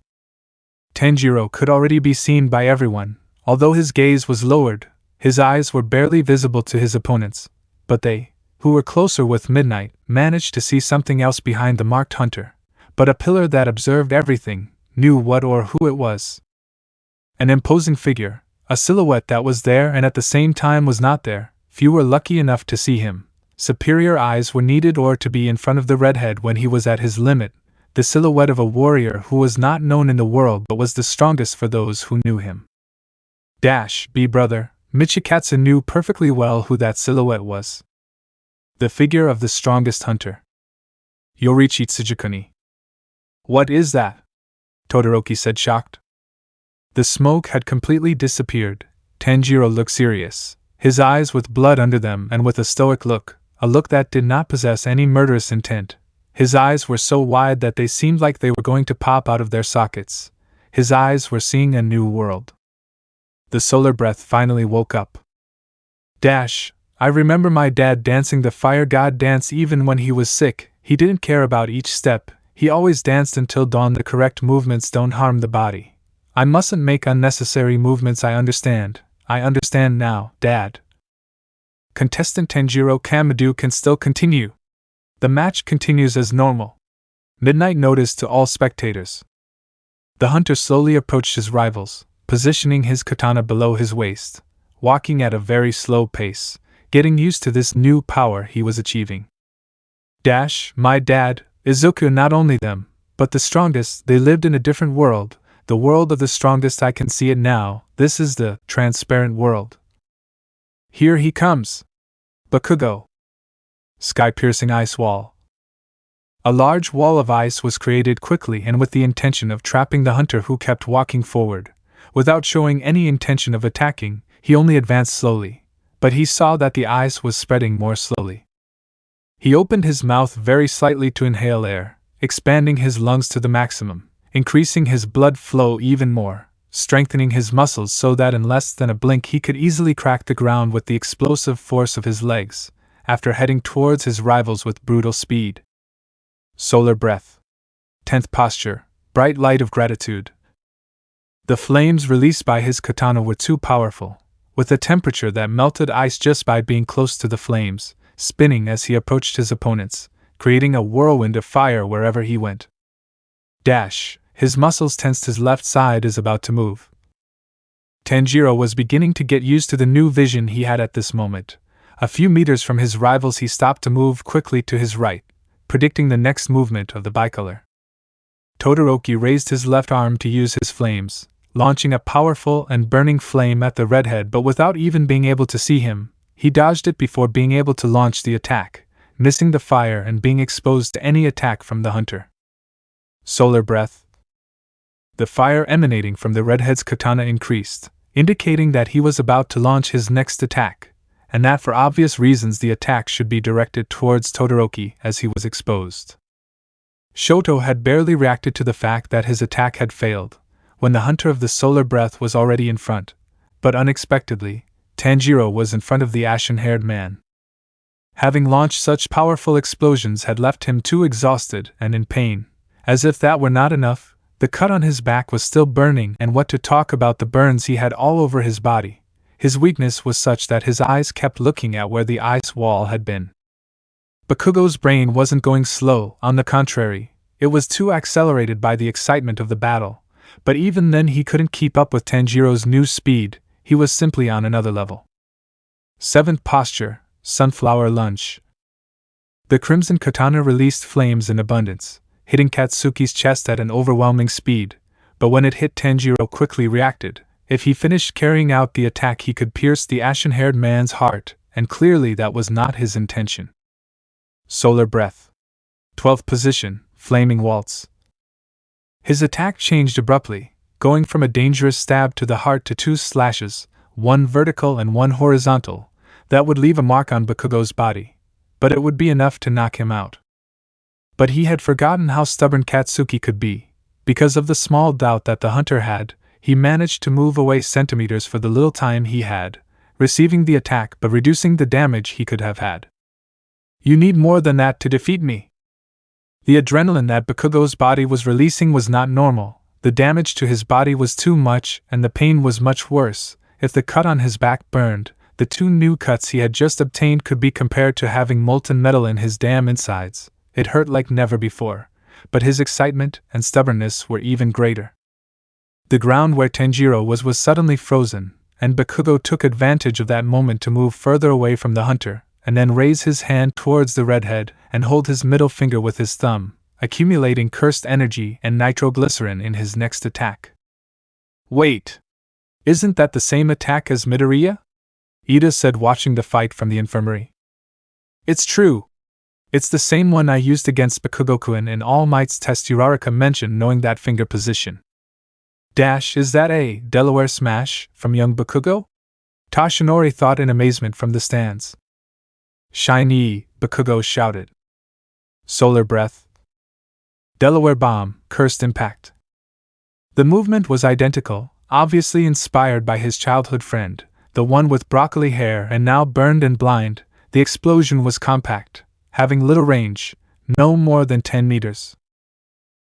Tanjiro could already be seen by everyone. Although his gaze was lowered, his eyes were barely visible to his opponents, but they, who were closer with Midnight, managed to see something else behind the marked hunter. But a pillar that observed everything, knew what or who it was. An imposing figure, a silhouette that was there and at the same time was not there. Few were lucky enough to see him. Superior eyes were needed or to be in front of the redhead when he was at his limit, the silhouette of a warrior who was not known in the world but was the strongest for those who knew him. Brother, Michikatsu knew perfectly well who that silhouette was. The figure of the strongest hunter. Yorichi Tsujikuni. What is that? Todoroki said, shocked. The smoke had completely disappeared. Tanjiro looked serious, his eyes with blood under them and with a stoic look, a look that did not possess any murderous intent. His eyes were so wide that they seemed like they were going to pop out of their sockets. His eyes were seeing a new world. The solar breath finally woke up. I remember my dad dancing the fire god dance even when he was sick. He didn't care about each step, he always danced until dawn. The correct movements don't harm the body. I mustn't make unnecessary movements. I understand now, Dad. Contestant Tanjiro Kamadu can still continue. The match continues as normal. Midnight noticed to all spectators. The hunter slowly approached his rivals, positioning his katana below his waist, walking at a very slow pace, getting used to this new power he was achieving. My dad, Izuku, not only them, but the strongest. They lived in a different world, the world of the strongest. I can see it now. This is the transparent world. Here he comes. Bakugo. Sky-piercing ice wall. A large wall of ice was created quickly and with the intention of trapping the hunter, who kept walking forward. Without showing any intention of attacking, he only advanced slowly, but he saw that the ice was spreading more slowly. He opened his mouth very slightly to inhale air, expanding his lungs to the maximum, increasing his blood flow even more, strengthening his muscles so that in less than a blink he could easily crack the ground with the explosive force of his legs, after heading towards his rivals with brutal speed. Solar breath. 10th posture, bright light of gratitude. The flames released by his katana were too powerful, with a temperature that melted ice just by being close to the flames, spinning as he approached his opponents, creating a whirlwind of fire wherever he went. His muscles tensed, his left side is about to move. Tanjiro was beginning to get used to the new vision he had at this moment. A few meters from his rivals he stopped to move quickly to his right, predicting the next movement of the bicolor. Todoroki raised his left arm to use his flames, launching a powerful and burning flame at the redhead, but without even being able to see him, he dodged it before being able to launch the attack, missing the fire and being exposed to any attack from the hunter. Solar breath. The fire emanating from the redhead's katana increased, indicating that he was about to launch his next attack, and that for obvious reasons the attack should be directed towards Todoroki as he was exposed. Shoto had barely reacted to the fact that his attack had failed, when the hunter of the solar breath was already in front, But unexpectedly, Tanjiro was in front of the ashen-haired man. Having launched such powerful explosions had left him too exhausted and in pain. As if that were not enough, the cut on his back was still burning, and what to talk about the burns he had all over his body. His weakness was such that his eyes kept looking at where the ice wall had been. Bakugo's brain wasn't going slow, on the contrary, it was too accelerated by the excitement of the battle, but even then he couldn't keep up with Tanjiro's new speed, he was simply on another level. 7th posture, Sunflower Lunge. The crimson katana released flames in abundance, hitting Katsuki's chest at an overwhelming speed, but when it hit, Tanjiro quickly reacted. If he finished carrying out the attack, he could pierce the ashen-haired man's heart, and clearly that was not his intention. Solar Breath. 12th position, Flaming Waltz. His attack changed abruptly, going from a dangerous stab to the heart to 2 slashes, one vertical and one horizontal, that would leave a mark on Bakugo's body, but it would be enough to knock him out. But he had forgotten how stubborn Katsuki could be. Because of the small doubt that the hunter had, he managed to move away centimeters for the little time he had, receiving the attack but reducing the damage he could have had. You need more than that to defeat me. The adrenaline that Bakugo's body was releasing was not normal, the damage to his body was too much and the pain was much worse. If the cut on his back burned, the 2 new cuts he had just obtained could be compared to having molten metal in his damn insides. It hurt like never before, but his excitement and stubbornness were even greater. The ground where Tanjiro was suddenly frozen, and Bakugo took advantage of that moment to move further away from the hunter, and then raise his hand towards the redhead and hold his middle finger with his thumb, accumulating cursed energy and nitroglycerin in his next attack. Wait! Isn't that the same attack as Midoriya? Ida said, watching the fight from the infirmary. It's true. It's the same one I used against Bakugo-kun in All Might's test, Uraraka mentioned, knowing that finger position. Is that a Delaware Smash from young Bakugo? Toshinori thought in amazement from the stands. Shiny, Bakugo shouted. Solar Breath. Delaware Bomb, Cursed Impact. The movement was identical, obviously inspired by his childhood friend, the one with broccoli hair and now burned and blind. The explosion was compact, having little range, no more than 10 meters.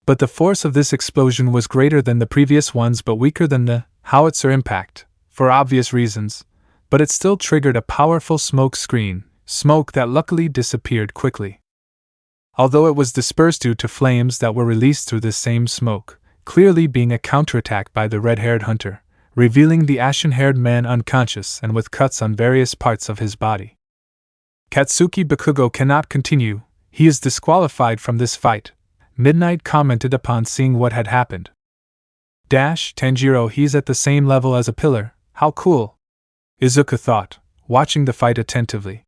But the force of this explosion was greater than the previous ones but weaker than the howitzer impact, for obvious reasons, but it still triggered a powerful smoke screen, smoke that luckily disappeared quickly. Although it was dispersed due to flames that were released through this same smoke, clearly being a counterattack by the red-haired hunter, revealing the ashen-haired man unconscious and with cuts on various parts of his body. Katsuki Bakugo cannot continue, he is disqualified from this fight, Midnight commented upon seeing what had happened. Tanjiro, he's at the same level as a pillar, how cool, Izuku thought, watching the fight attentively.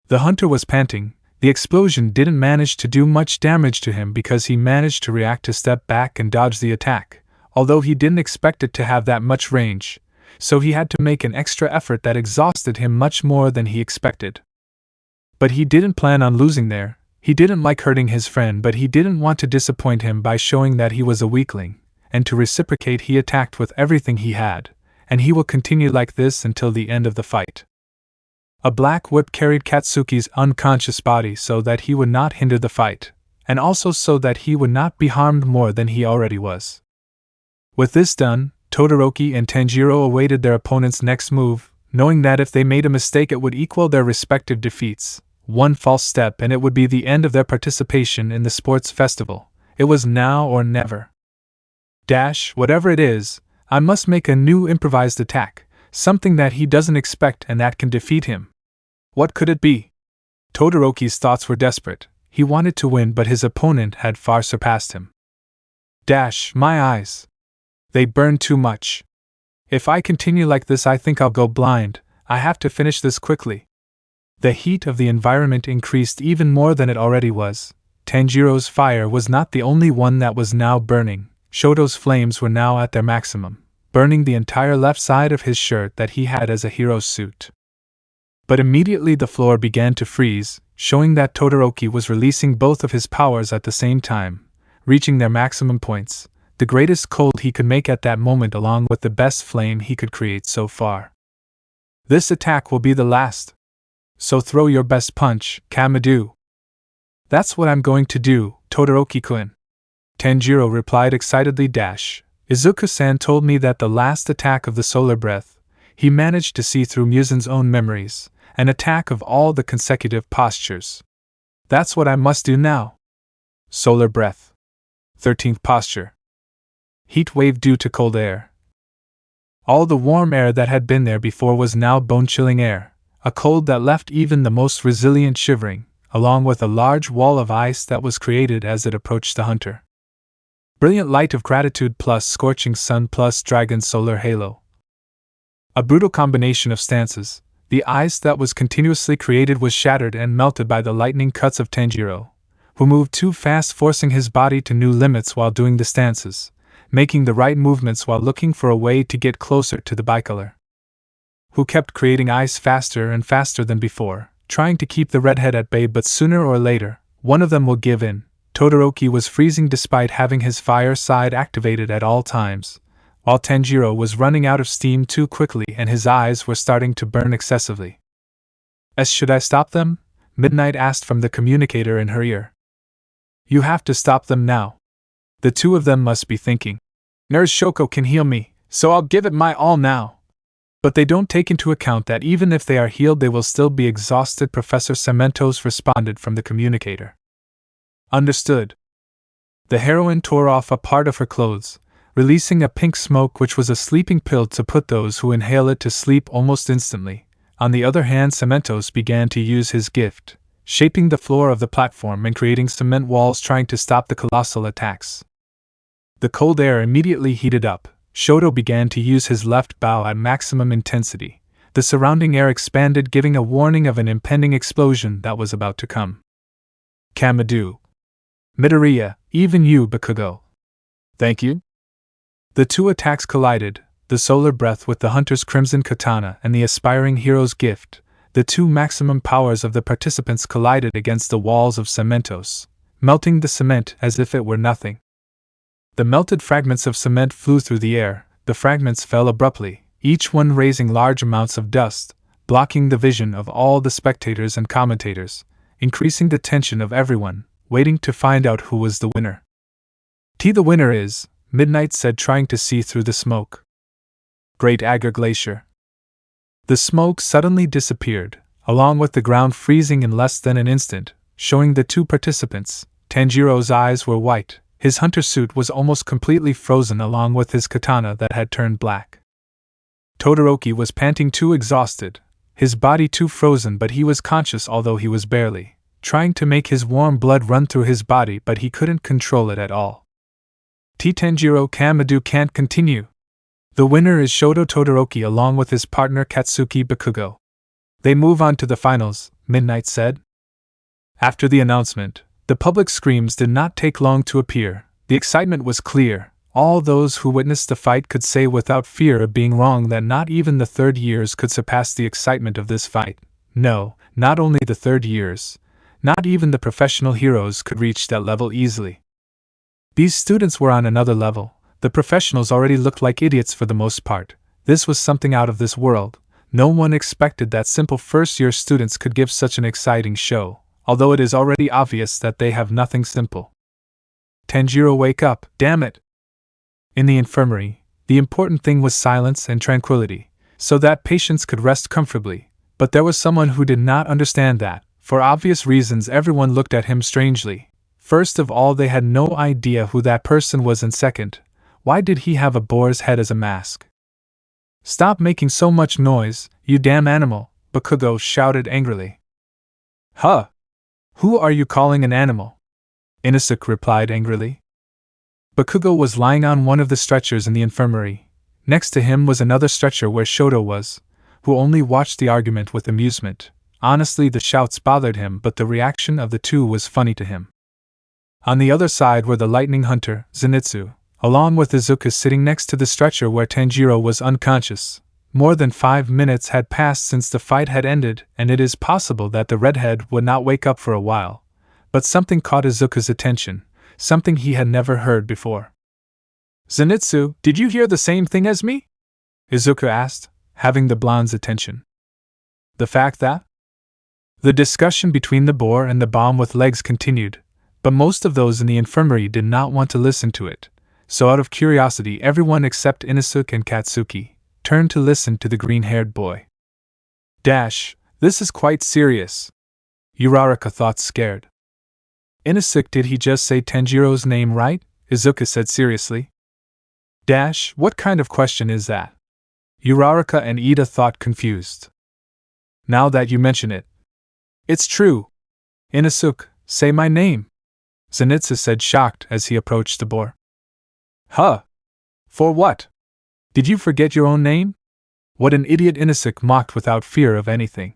The hunter was panting. The explosion didn't manage to do much damage to him because he managed to react to step back and dodge the attack, although he didn't expect it to have that much range, so he had to make an extra effort that exhausted him much more than he expected. But he didn't plan on losing there. He didn't like hurting his friend, but he didn't want to disappoint him by showing that he was a weakling, and to reciprocate he attacked with everything he had, and he will continue like this until the end of the fight. A black whip carried Katsuki's unconscious body so that he would not hinder the fight, and also so that he would not be harmed more than he already was. With this done, Todoroki and Tanjiro awaited their opponent's next move, knowing that if they made a mistake it would equal their respective defeats. One false step and it would be the end of their participation in the sports festival. It was now or never. Whatever it is, I must make a new improvised attack, something that he doesn't expect and that can defeat him. What could it be? Todoroki's thoughts were desperate. He wanted to win, but his opponent had far surpassed him. My eyes. They burn too much. If I continue like this, I think I'll go blind. I have to finish this quickly. The heat of the environment increased even more than it already was. Tanjiro's fire was not the only one that was now burning. Shoto's flames were now at their maximum, burning the entire left side of his shirt that he had as a hero's suit. But immediately the floor began to freeze, showing that Todoroki was releasing both of his powers at the same time, reaching their maximum points. the greatest cold he could make at that moment along with the best flame he could create so far. This attack will be the last. So throw your best punch, Kamadu. That's what I'm going to do, Todoroki-kun. Tanjiro replied excitedly. Izuku-san told me that the last attack of the solar breath, he managed to see through Musen's own memories, an attack of all the consecutive postures. That's what I must do now. Solar breath. 13th posture. Heat wave due to cold air. All the warm air that had been there before was now bone-chilling air, a cold that left even the most resilient shivering, along with a large wall of ice that was created as it approached the hunter. Brilliant light of gratitude plus scorching sun plus dragon solar halo. A brutal combination of stances. The ice that was continuously created was shattered and melted by the lightning cuts of Tanjiro, who moved too fast, forcing his body to new limits while doing the stances, making the right movements while looking for a way to get closer to the bicolor, who kept creating ice faster and faster than before, trying to keep the redhead at bay, but sooner or later, one of them will give in. Todoroki was freezing despite having his fire side activated at all times, while Tanjiro was running out of steam too quickly and his eyes were starting to burn excessively. Should I stop them? Midnight asked from the communicator in her ear. You have to stop them now. The two of them must be thinking. Nurse Shoko can heal me, so I'll give it my all now. But they don't take into account that even if they are healed they will still be exhausted. Professor Cementos responded from the communicator. Understood. The heroine tore off a part of her clothes, releasing a pink smoke which was a sleeping pill to put those who inhale it to sleep almost instantly. On the other hand, Cementos began to use his gift, shaping the floor of the platform and creating cement walls trying to stop the colossal attacks. The cold air immediately heated up. Shoto began to use his left bow at maximum intensity. The surrounding air expanded, giving a warning of an impending explosion that was about to come. Kamadu. Midoriya, even you, Bakugo. Thank you. The two attacks collided, the solar breath with the hunter's crimson katana and the aspiring hero's gift. The two maximum powers of the participants collided against the walls of Cementos, melting the cement as if it were nothing. The melted fragments of cement flew through the air. The fragments fell abruptly, each one raising large amounts of dust, blocking the vision of all the spectators and commentators, increasing the tension of everyone, waiting to find out who was the winner. The winner is, Midnight said, trying to see through the smoke. Great Agar Glacier. The smoke suddenly disappeared, along with the ground freezing in less than an instant, showing the two participants. Tanjiro's eyes were white, his hunter suit was almost completely frozen along with his katana that had turned black. Todoroki was panting, too exhausted, his body too frozen, but he was conscious although he was barely trying to make his warm blood run through his body, but he couldn't control it at all. Tanjiro Kamadu can't continue. The winner is Shoto Todoroki along with his partner Katsuki Bakugo. They move on to the finals, Midnight said. After the announcement, the public screams did not take long to appear. The excitement was clear. All those who witnessed the fight could say without fear of being wrong that not even the third years could surpass the excitement of this fight. No, not only the third years. Not even the professional heroes could reach that level easily. These students were on another level. The professionals already looked like idiots for the most part. This was something out of this world. No one expected that simple first-year students could give such an exciting show, although it is already obvious that they have nothing simple. Tanjiro, wake up, damn it! In the infirmary, the important thing was silence and tranquility, so that patients could rest comfortably, but there was someone who did not understand that. For obvious reasons, everyone looked at him strangely. First of all, they had no idea who that person was, and second, why did he have a boar's head as a mask? Stop making so much noise, you damn animal, Bakugo shouted angrily. Huh? Who are you calling an animal? Inosuke replied angrily. Bakugo was lying on one of the stretchers in the infirmary. Next to him was another stretcher where Shoto was, who only watched the argument with amusement. Honestly, the shouts bothered him, but the reaction of the two was funny to him. On the other side were the lightning hunter, Zenitsu, along with Izuku sitting next to the stretcher where Tanjiro was unconscious. More than 5 minutes had passed since the fight had ended, and it is possible that the redhead would not wake up for a while. But something caught Izuku's attention, something he had never heard before. Zenitsu, did you hear the same thing as me? Izuku asked, having the blonde's attention. The fact that? The discussion between the boar and the bomb with legs continued, but most of those in the infirmary did not want to listen to it, so out of curiosity everyone except Inosuke and Katsuki turned to listen to the green-haired boy. This is quite serious. Uraraka thought, scared. Inosuke, did he just say Tanjiro's name right? Izuku said seriously. What kind of question is that? Uraraka and Ida thought, confused. Now that you mention it. It's true. Inosuke, say my name. Zenitsu said, shocked, as he approached the boar. Huh? For what? Did you forget your own name? What an idiot, Inosuke mocked without fear of anything.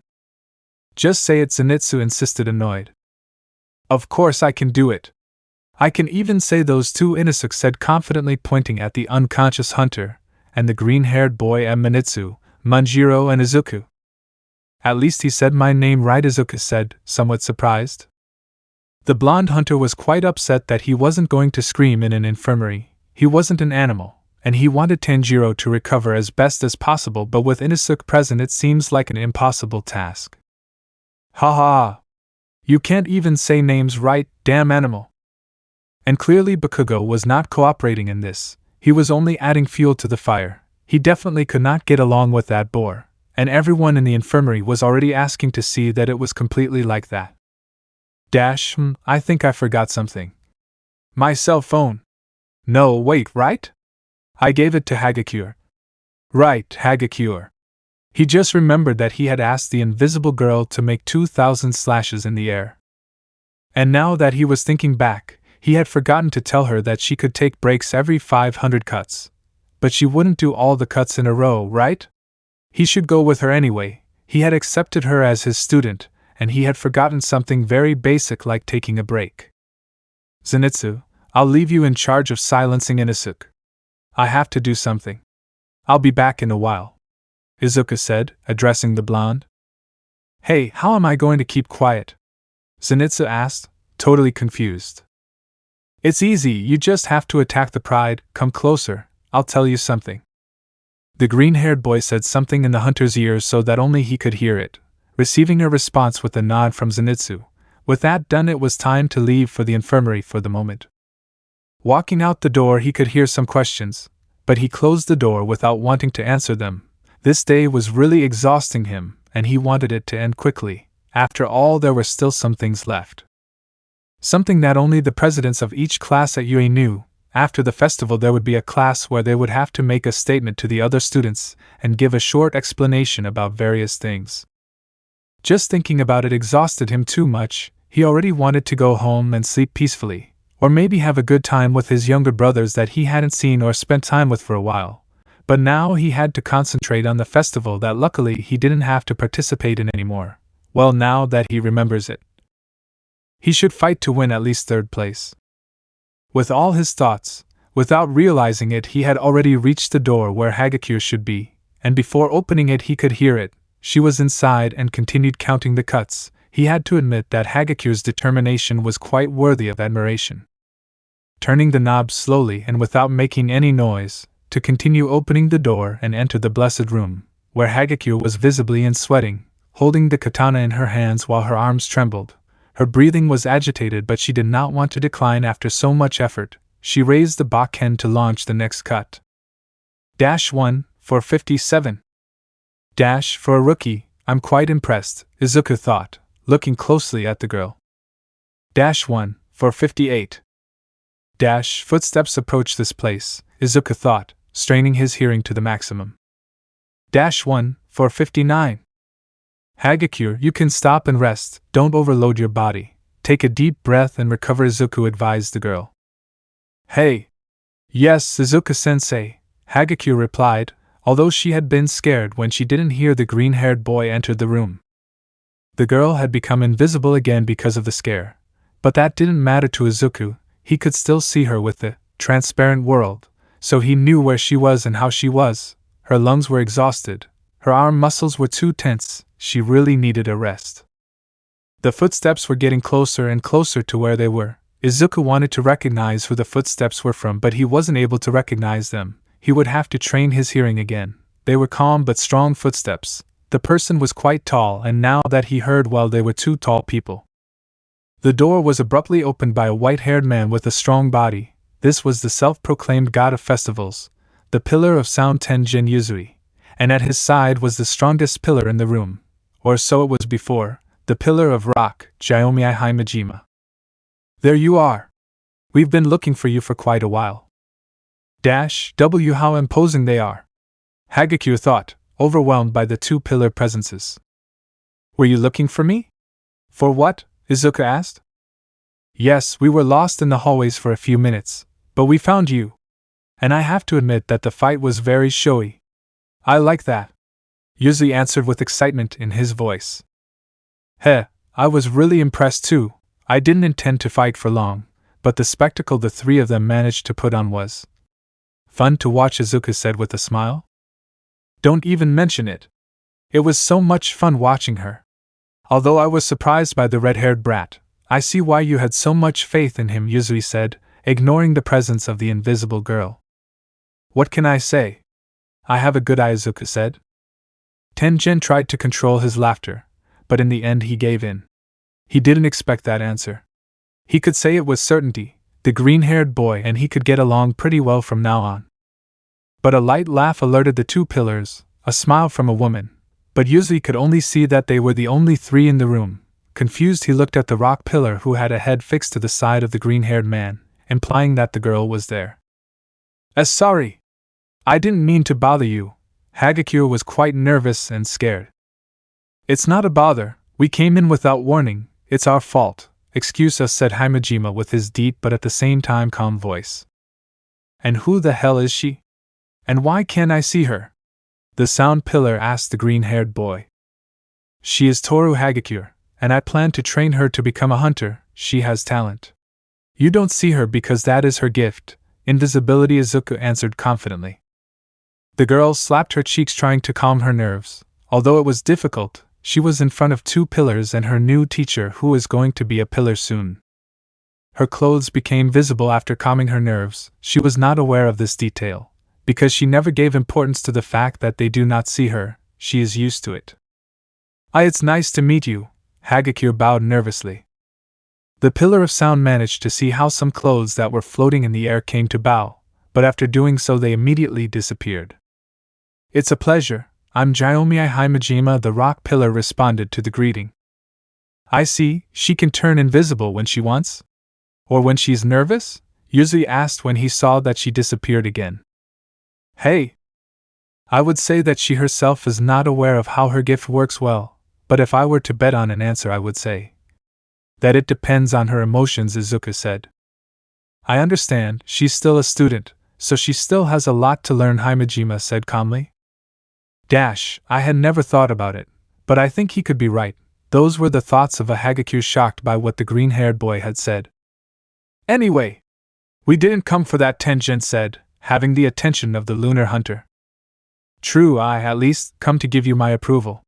Just say it, Zenitsu insisted, annoyed. Of course I can do it. I can even say those two, Inosuke said confidently, pointing at the unconscious hunter and the green-haired boy and Manitsu, Manjiro and Izuku. At least he said my name right, Izuku said, somewhat surprised. The blonde hunter was quite upset that he wasn't going to scream in an infirmary. He wasn't an animal, and he wanted Tanjiro to recover as best as possible, but with Inosuke present it seems like an impossible task. Ha ha! You can't even say names right, damn animal! And clearly Bakugo was not cooperating in this. He was only adding fuel to the fire. He definitely could not get along with that boar, and everyone in the infirmary was already asking to see that it was completely like that. I think I forgot something. My cell phone. No, wait, right? I gave it to Hagakure. Right, Hagakure. He just remembered that he had asked the invisible girl to make 2,000 slashes in the air. And now that he was thinking back, he had forgotten to tell her that she could take breaks every 500 cuts. But she wouldn't do all the cuts in a row, right? He should go with her anyway. He had accepted her as his student, and he had forgotten something very basic like taking a break. Zenitsu, I'll leave you in charge of silencing Inosuke. I have to do something. I'll be back in a while, Izuku said, addressing the blonde. Hey, how am I going to keep quiet? Zenitsu asked, totally confused. It's easy, you just have to attack the pride. Come closer, I'll tell you something. The green-haired boy said something in the hunter's ear so that only he could hear it, receiving a response with a nod from Zenitsu. With that done, it was time to leave for the infirmary for the moment. Walking out the door, he could hear some questions, but he closed the door without wanting to answer them. This day was really exhausting him, and he wanted it to end quickly. After all, there were still some things left. Something that only the presidents of each class at UA knew. After the festival, there would be a class where they would have to make a statement to the other students and give a short explanation about various things. Just thinking about it exhausted him too much. He already wanted to go home and sleep peacefully, or maybe have a good time with his younger brothers that he hadn't seen or spent time with for a while. But now he had to concentrate on the festival that luckily he didn't have to participate in anymore. Well, now that he remembers it, he should fight to win at least third place. With all his thoughts, without realizing it, he had already reached the door where Hagakure should be, and before opening it he could hear it. She was inside and continued counting the cuts. He had to admit that Hagakure's determination was quite worthy of admiration. Turning the knob slowly and without making any noise, to continue opening the door and enter the blessed room, where Hagakure was visibly sweating, holding the katana in her hands while her arms trembled. Her breathing was agitated, but she did not want to decline after so much effort. She raised the bakken to launch the next cut. 1 for 57. For a rookie, I'm quite impressed, Izuku thought, looking closely at the girl. 1 for 58. Footsteps approached this place, Izuku thought, straining his hearing to the maximum. 1 for 59. Hagakure, you can stop and rest, don't overload your body. Take a deep breath and recover, Izuku advised the girl. Hey! Yes, Izuku-sensei, Hagakure replied, although she had been scared when she didn't hear the green-haired boy enter the room. The girl had become invisible again because of the scare, but that didn't matter to Izuku. He could still see her with the transparent world, so he knew where she was and how she was. Her lungs were exhausted, her arm muscles were too tense. She really needed a rest. The footsteps were getting closer and closer to where they were. Izuku wanted to recognize who the footsteps were from, but he wasn't able to recognize them. He would have to train his hearing again. They were calm but strong footsteps. The person was quite tall, and now that he heard well, they were two tall people. The door was abruptly opened by a white-haired man with a strong body. This was the self-proclaimed god of festivals, the pillar of sound Tenjin Yuzui, and at his side was the strongest pillar in the room, or so it was before, the pillar of rock, Jyomi Himejima. There you are! We've been looking for you for quite a while. W how imposing they are! Hagakure thought, overwhelmed by the two pillar presences. Were you looking for me? For what? Izuku asked. Yes, we were lost in the hallways for a few minutes, but we found you. And I have to admit that the fight was very showy. I like that, Yuzui answered with excitement in his voice. I was really impressed too. I didn't intend to fight for long, but the spectacle the three of them managed to put on was fun to watch, Izuku said with a smile. Don't even mention it. It was so much fun watching her. Although I was surprised by the red-haired brat, I see why you had so much faith in him, Yuzui said, ignoring the presence of the invisible girl. What can I say? I have a good eye, Izuku said. Tenjin tried to control his laughter, but in the end he gave in. He didn't expect that answer. He could say it with certainty, the green-haired boy and he could get along pretty well from now on. But a light laugh alerted the two pillars, a smile from a woman, but Yuzui could only see that they were the only three in the room. Confused, he looked at the rock pillar who had a head fixed to the side of the green-haired man, implying that the girl was there. Sorry. I didn't mean to bother you. Hagakure was quite nervous and scared. It's not a bother, we came in without warning, it's our fault, excuse us, said Himejima with his deep but at the same time calm voice. And who the hell is she? And why can't I see her? The sound pillar asked the green-haired boy. She is Toru Hagakure, and I plan to train her to become a hunter. She has talent. You don't see her because that is her gift, invisibility, Izuku answered confidently. The girl slapped her cheeks trying to calm her nerves. Although it was difficult, she was in front of two pillars and her new teacher who is going to be a pillar soon. Her clothes became visible after calming her nerves. She was not aware of this detail, because she never gave importance to the fact that they do not see her. She is used to it. It's nice to meet you, Hagakure bowed nervously. The pillar of sound managed to see how some clothes that were floating in the air came to bow, but after doing so they immediately disappeared. It's a pleasure, I'm Jyomi Himejima, the rock pillar responded to the greeting. I see, she can turn invisible when she wants? Or when she's nervous? Yuzui asked when he saw that she disappeared again. Hey! I would say that she herself is not aware of how her gift works well, but if I were to bet on an answer I would say that it depends on her emotions, Izuku said. I understand, she's still a student, so she still has a lot to learn, Himejima said calmly. I had never thought about it, but I think he could be right. Those were the thoughts of a Hagakure shocked by what the green-haired boy had said. Anyway, we didn't come for that, Tenjin said, having the attention of the lunar hunter. True, I at least come to give you my approval.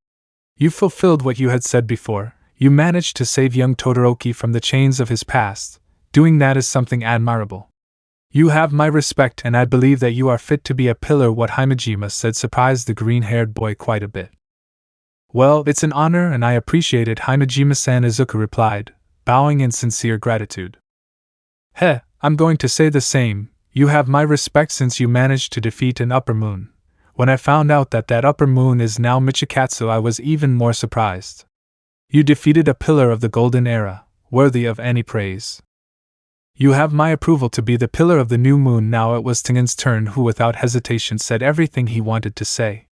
You fulfilled what you had said before. You managed to save young Todoroki from the chains of his past. Doing that is something admirable. You have my respect and I believe that you are fit to be a pillar, what Himejima said surprised the green-haired boy quite a bit. Well, it's an honor and I appreciate it, Himejima-san, Izuku replied, bowing in sincere gratitude. I'm going to say the same. You have my respect since you managed to defeat an upper moon. When I found out that upper moon is now Michikatsu, I was even more surprised. You defeated a pillar of the golden era, worthy of any praise. You have my approval to be the pillar of the new moon. Now it was Tengen's turn, who without hesitation said everything he wanted to say.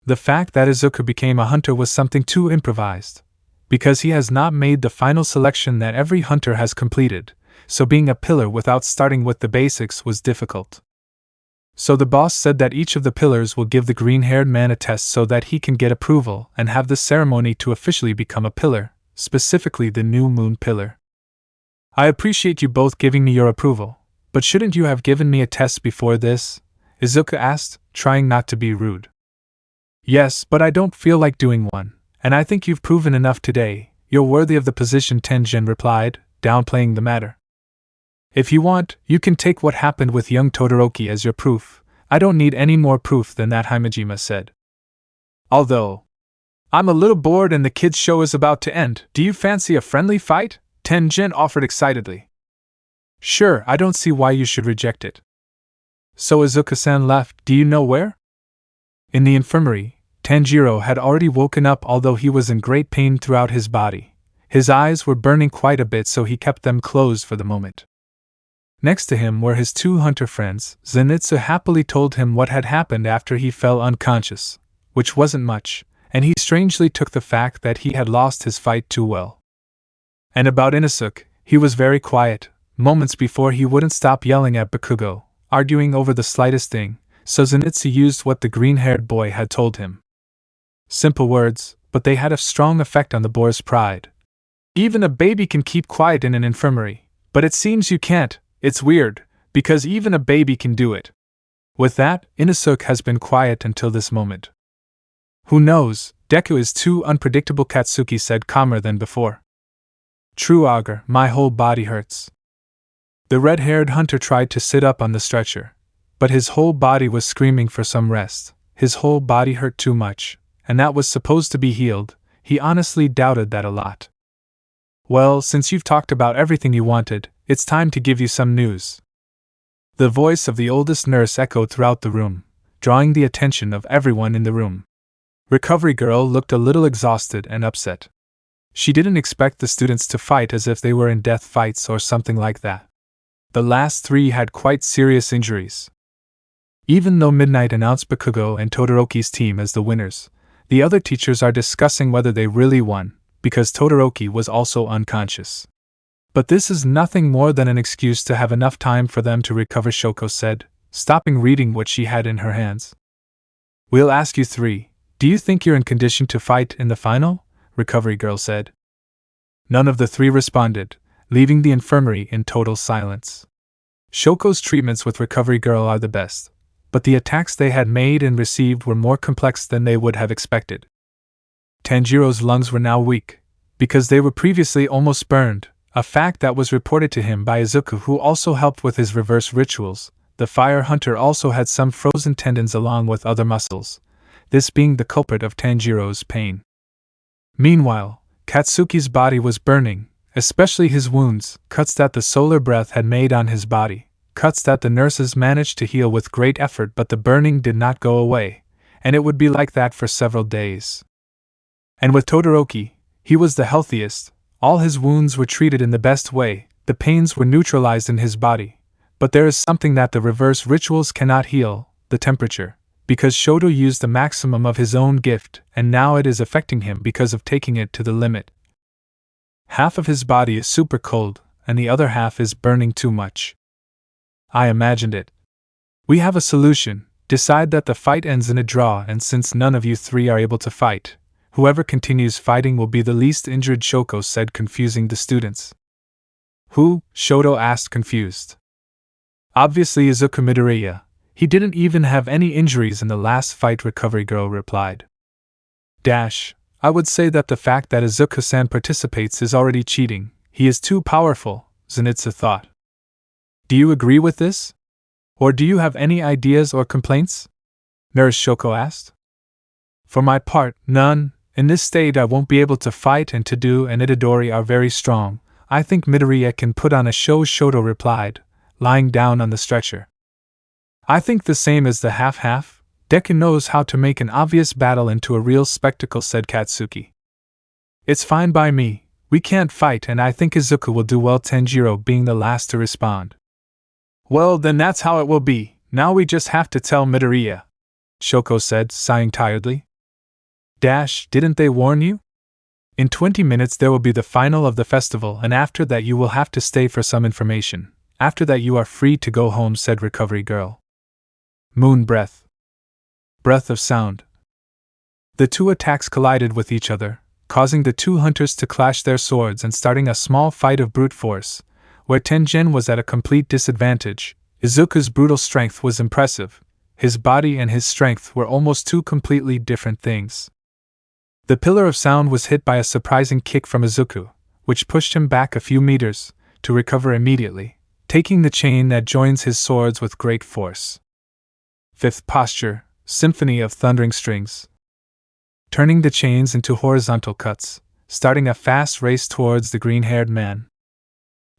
The fact that Izuku became a hunter was something too improvised, because he has not made the final selection that every hunter has completed, so being a pillar without starting with the basics was difficult. So the boss said that each of the pillars will give the green-haired man a test so that he can get approval and have the ceremony to officially become a pillar, specifically the new moon pillar. I appreciate you both giving me your approval, but shouldn't you have given me a test before this? Izuku asked, trying not to be rude. Yes, but I don't feel like doing one, and I think you've proven enough today. You're worthy of the position, Tenjin replied, downplaying the matter. If you want, you can take what happened with young Todoroki as your proof. I don't need any more proof than that, Himejima said. Although I'm a little bored and the kids' show is about to end, do you fancy a friendly fight? Tenjin offered excitedly. Sure, I don't see why you should reject it. So Izuku-san left, do you know where? In the infirmary. Tanjiro had already woken up, although he was in great pain throughout his body. His eyes were burning quite a bit, so he kept them closed for the moment. Next to him were his two hunter friends. Zenitsu happily told him what had happened after he fell unconscious, which wasn't much, and he strangely took the fact that he had lost his fight too well. And about Inosuke, he was very quiet. Moments before he wouldn't stop yelling at Bakugo, arguing over the slightest thing, so Zenitsu used what the green-haired boy had told him. Simple words, but they had a strong effect on the boy's pride. Even a baby can keep quiet in an infirmary, but it seems you can't. It's weird, because even a baby can do it. With that, Inosuke has been quiet until this moment. Who knows, Deku is too unpredictable, Katsuki said calmer than before. True, Augur, my whole body hurts. The red-haired hunter tried to sit up on the stretcher, but his whole body was screaming for some rest. His whole body hurt too much, and that was supposed to be healed. He honestly doubted that a lot. Well, since you've talked about everything you wanted, it's time to give you some news. The voice of the oldest nurse echoed throughout the room, drawing the attention of everyone in the room. Recovery Girl looked a little exhausted and upset. She didn't expect the students to fight as if they were in death fights or something like that. The last three had quite serious injuries. Even though Midnight announced Bakugo and Todoroki's team as the winners, the other teachers are discussing whether they really won, because Todoroki was also unconscious. But this is nothing more than an excuse to have enough time for them to recover, Shoko said, stopping reading what she had in her hands. We'll ask you three, do you think you're in condition to fight in the final? Recovery Girl said. None of the three responded, leaving the infirmary in total silence. Shoko's treatments with Recovery Girl are the best, but the attacks they had made and received were more complex than they would have expected. Tanjiro's lungs were now weak, because they were previously almost burned, a fact that was reported to him by Izuku, who also helped with his reverse rituals. The fire hunter also had some frozen tendons along with other muscles, this being the culprit of Tanjiro's pain. Meanwhile, Katsuki's body was burning, especially his wounds, cuts that the solar breath had made on his body, cuts that the nurses managed to heal with great effort, but the burning did not go away, and it would be like that for several days. And with Todoroki, he was the healthiest. All his wounds were treated in the best way, the pains were neutralized in his body. But there is something that the reverse rituals cannot heal, the temperature, because Shoto used the maximum of his own gift, and now it is affecting him because of taking it to the limit. Half of his body is super cold, and the other half is burning too much. I imagined it. We have a solution. Decide that the fight ends in a draw, and since none of you three are able to fight, whoever continues fighting will be the least injured, Shoko said, confusing the students. Who? Shoto asked, confused. Obviously Izuku Midoriya. He didn't even have any injuries in the last fight, Recovery Girl replied. I would say that the fact that Izuku-san participates is already cheating. He is too powerful, Zenitsu thought. Do you agree with this? Or do you have any ideas or complaints? Nurse Shoko asked. For my part, none. In this state I won't be able to fight, and Tadu and Itadori are very strong. I think Midoriya can put on a show, Shoto replied, lying down on the stretcher. I think the same as the half-half. Deku knows how to make an obvious battle into a real spectacle, said Katsuki. It's fine by me. We can't fight, and I think Izuku will do well, Tanjiro being the last to respond. Well, then that's how it will be. Now we just have to tell Midoriya, Shoko said, sighing tiredly. Didn't they warn you? In 20 minutes there will be the final of the festival, and after that you will have to stay for some information. After that you are free to go home, said Recovery Girl. Moon breath. Breath of sound. The two attacks collided with each other, causing the two hunters to clash their swords and starting a small fight of brute force, where Tenjin was at a complete disadvantage. Izuku's brutal strength was impressive. His body and his strength were almost two completely different things. The pillar of sound was hit by a surprising kick from Izuku, which pushed him back a few meters. To recover immediately, taking the chain that joins his swords with great force. Fifth posture, Symphony of Thundering Strings. Turning the chains into horizontal cuts, starting a fast race towards the green-haired man.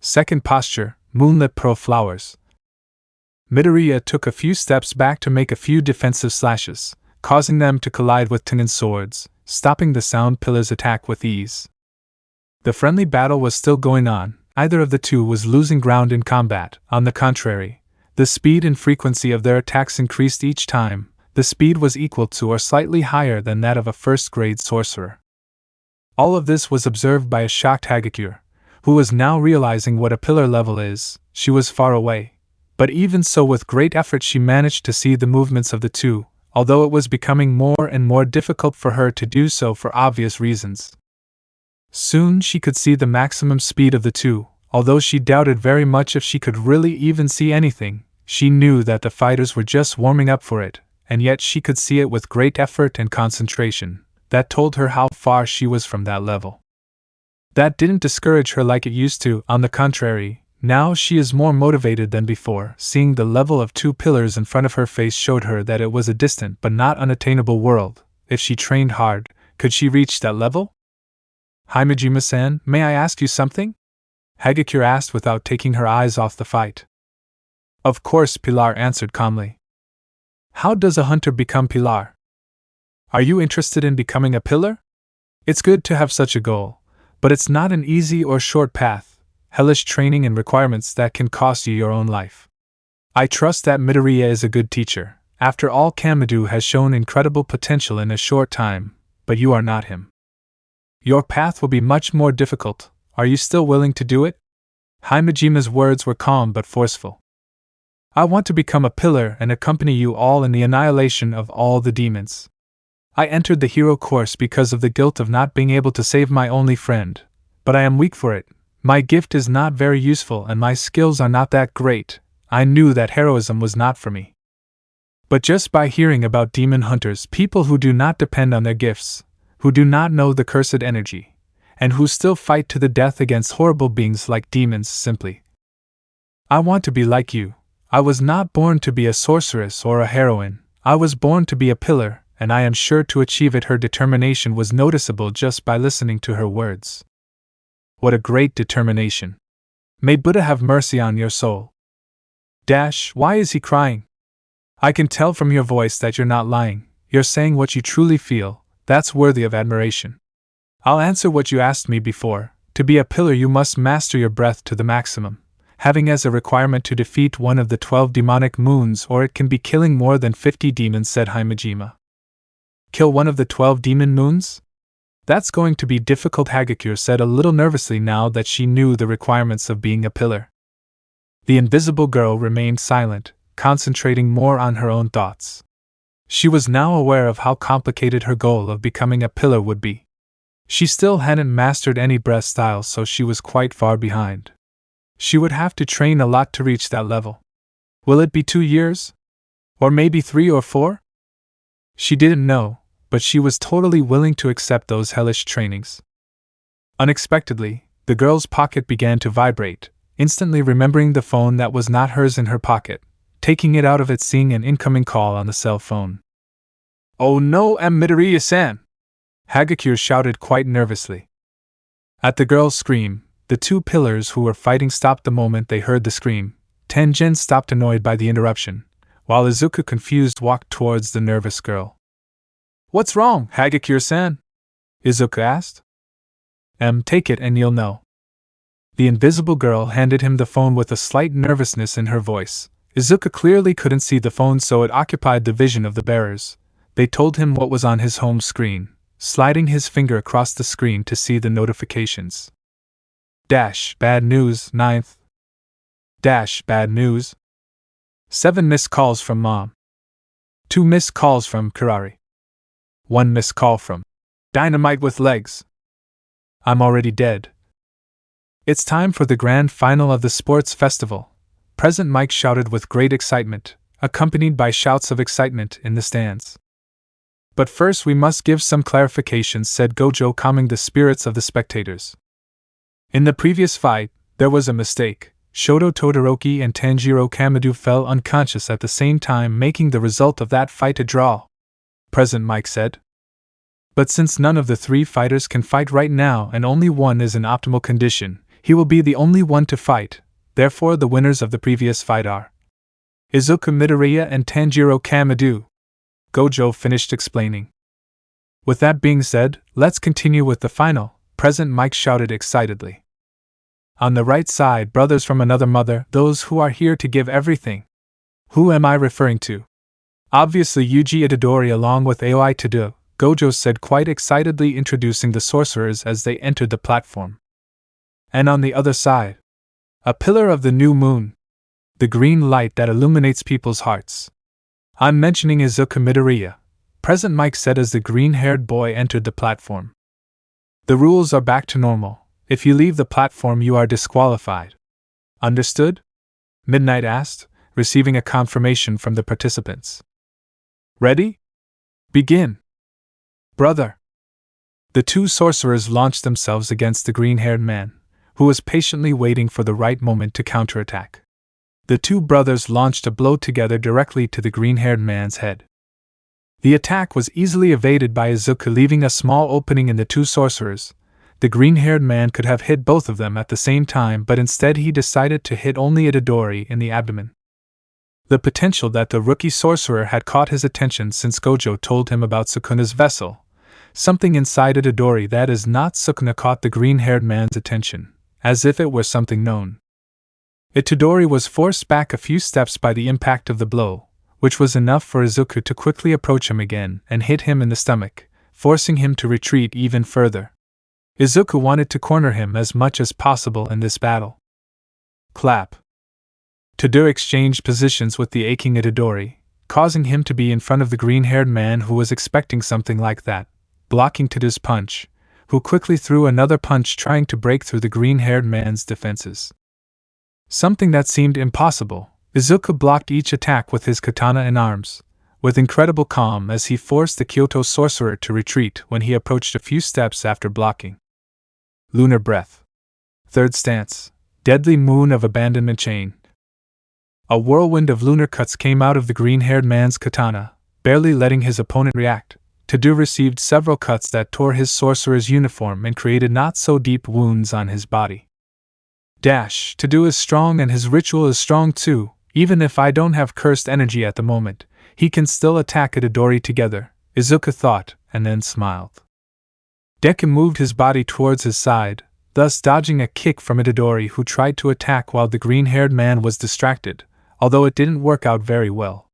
Second posture, Moonlit Pearl Flowers. Midoriya took a few steps back to make a few defensive slashes, causing them to collide with Tengen's swords, stopping the Sound Pillar's attack with ease. The friendly battle was still going on, either of the two was losing ground in combat. On the contrary, the speed and frequency of their attacks increased each time. The speed was equal to or slightly higher than that of a first-grade sorcerer. All of this was observed by a shocked Hagakure, who was now realizing what a pillar level is. She was far away, but even so with great effort she managed to see the movements of the two, although it was becoming more and more difficult for her to do so for obvious reasons. Soon she could see the maximum speed of the two, although she doubted very much if she could really even see anything. She knew that the fighters were just warming up for it, and yet she could see it with great effort and concentration. That told her how far she was from that level. That didn't discourage her like it used to. On the contrary, now she is more motivated than before. Seeing the level of two pillars in front of her face showed her that it was a distant but not unattainable world. If she trained hard, could she reach that level? Himejima-san, may I ask you something? Hagakure asked without taking her eyes off the fight. Of course, Pilar answered calmly. How does a hunter become Pilar? Are you interested in becoming a pillar? It's good to have such a goal, but it's not an easy or short path. Hellish training and requirements that can cost you your own life. I trust that Midoriya is a good teacher. After all, Kamado has shown incredible potential in a short time, but you are not him. Your path will be much more difficult. Are you still willing to do it? Himejima's words were calm but forceful. I want to become a pillar and accompany you all in the annihilation of all the demons. I entered the hero course because of the guilt of not being able to save my only friend, but I am weak for it. My gift is not very useful and my skills are not that great. I knew that heroism was not for me. But just by hearing about demon hunters, people who do not depend on their gifts, who do not know the cursed energy, and who still fight to the death against horrible beings like demons simply. I want to be like you. I was not born to be a sorceress or a heroine. I was born to be a pillar, and I am sure to achieve it. Her determination was noticeable just by listening to her words. What a great determination. May Buddha have mercy on your soul. Why is he crying? I can tell from your voice that you're not lying. You're saying what you truly feel. That's worthy of admiration. I'll answer what you asked me before. To be a pillar you must master your breath to the maximum, having as a requirement to defeat one of the 12 demonic moons, or it can be killing more than 50 demons, said Himejima. Kill one of the 12 demon moons? That's going to be difficult, Hagakure said a little nervously now that she knew the requirements of being a pillar. The invisible girl remained silent, concentrating more on her own thoughts. She was now aware of how complicated her goal of becoming a pillar would be. She still hadn't mastered any breath styles, so she was quite far behind. She would have to train a lot to reach that level. Will it be 2 years? Or maybe 3 or 4? She didn't know, but she was totally willing to accept those hellish trainings. Unexpectedly, the girl's pocket began to vibrate, instantly remembering the phone that was not hers in her pocket, taking it out of it, seeing an incoming call on the cell phone. Oh no, Midoriya-san! Hagakure shouted quite nervously. At the girl's scream, the two pillars who were fighting stopped the moment they heard the scream. Tengen stopped, annoyed by the interruption, while Izuku, confused, walked towards the nervous girl. What's wrong, Hagakure-san? Izuku asked. Take it and you'll know. The invisible girl handed him the phone with a slight nervousness in her voice. Izuku clearly couldn't see the phone, so it occupied the vision of the bearers. They told him what was on his home screen, sliding his finger across the screen to see the notifications. Bad news, 9th. Bad news. 7 missed calls from Mom. 2 missed calls from Kirari. 1 missed call from Dynamite with Legs. I'm already dead. It's time for the grand final of the sports festival, President Mike shouted with great excitement, accompanied by shouts of excitement in the stands. But first we must give some clarifications, said Gojo, calming the spirits of the spectators. In the previous fight, there was a mistake. Shoto Todoroki and Tanjiro Kamado fell unconscious at the same time, making the result of that fight a draw. Present, Mike said. But since none of the three fighters can fight right now and only one is in optimal condition, he will be the only one to fight. Therefore, the winners of the previous fight are Izuku Midoriya and Tanjiro Kamado. Gojo finished explaining. With that being said, let's continue with the final, Present, Mike shouted excitedly. On the right side, brothers from another mother, those who are here to give everything. Who am I referring to? Obviously Yuji Itadori along with Aoi Tado, Gojo said quite excitedly, introducing the sorcerers as they entered the platform. And on the other side, a pillar of the new moon, the green light that illuminates people's hearts. I'm mentioning Izuku Midoriya, Present, Mike said as the green-haired boy entered the platform. The rules are back to normal. If you leave the platform, you are disqualified. Understood? Midnight asked, receiving a confirmation from the participants. Ready? Begin. Brother. The two sorcerers launched themselves against the green-haired man, who was patiently waiting for the right moment to counterattack. The two brothers launched a blow together directly to the green-haired man's head. The attack was easily evaded by Izuku, leaving a small opening in the two sorcerers. The green-haired man could have hit both of them at the same time, but instead he decided to hit only Itadori in the abdomen. The potential that the rookie sorcerer had caught his attention since Gojo told him about Sukuna's vessel. Something inside Itadori that is not Sukuna caught the green-haired man's attention, as if it were something known. Itadori was forced back a few steps by the impact of the blow, which was enough for Izuku to quickly approach him again and hit him in the stomach, forcing him to retreat even further. Izuku wanted to corner him as much as possible in this battle. Clap. Tado exchanged positions with the aching Itadori, causing him to be in front of the green-haired man who was expecting something like that, blocking Tado's punch, who quickly threw another punch trying to break through the green-haired man's defenses. Something that seemed impossible, Izuku blocked each attack with his katana and arms, with incredible calm as he forced the Kyoto sorcerer to retreat when he approached a few steps after blocking. Lunar Breath. Third stance. Deadly Moon of Abandonment Chain. A whirlwind of lunar cuts came out of the green-haired man's katana, barely letting his opponent react. Tado received several cuts that tore his sorcerer's uniform and created not-so-deep wounds on his body. Tado is strong and his ritual is strong too. Even if I don't have cursed energy at the moment, he can still attack Itadori together, Izuku thought, and then smiled. Deku moved his body towards his side, thus dodging a kick from Itadori, who tried to attack while the green-haired man was distracted, although it didn't work out very well.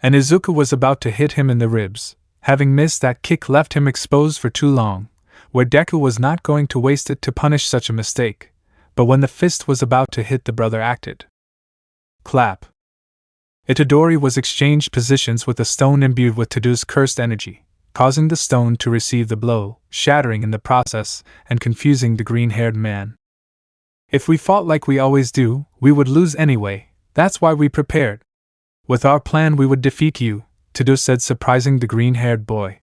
And Izuku was about to hit him in the ribs. Having missed that kick left him exposed for too long, where Deku was not going to waste it to punish such a mistake, but when the fist was about to hit, the brother acted. Clap. Itadori was exchanged positions with a stone imbued with Tado's cursed energy, causing the stone to receive the blow, shattering in the process, and confusing the green-haired man. If we fought like we always do, we would lose anyway. That's why we prepared. With our plan we would defeat you, Tado said, surprising the green-haired boy.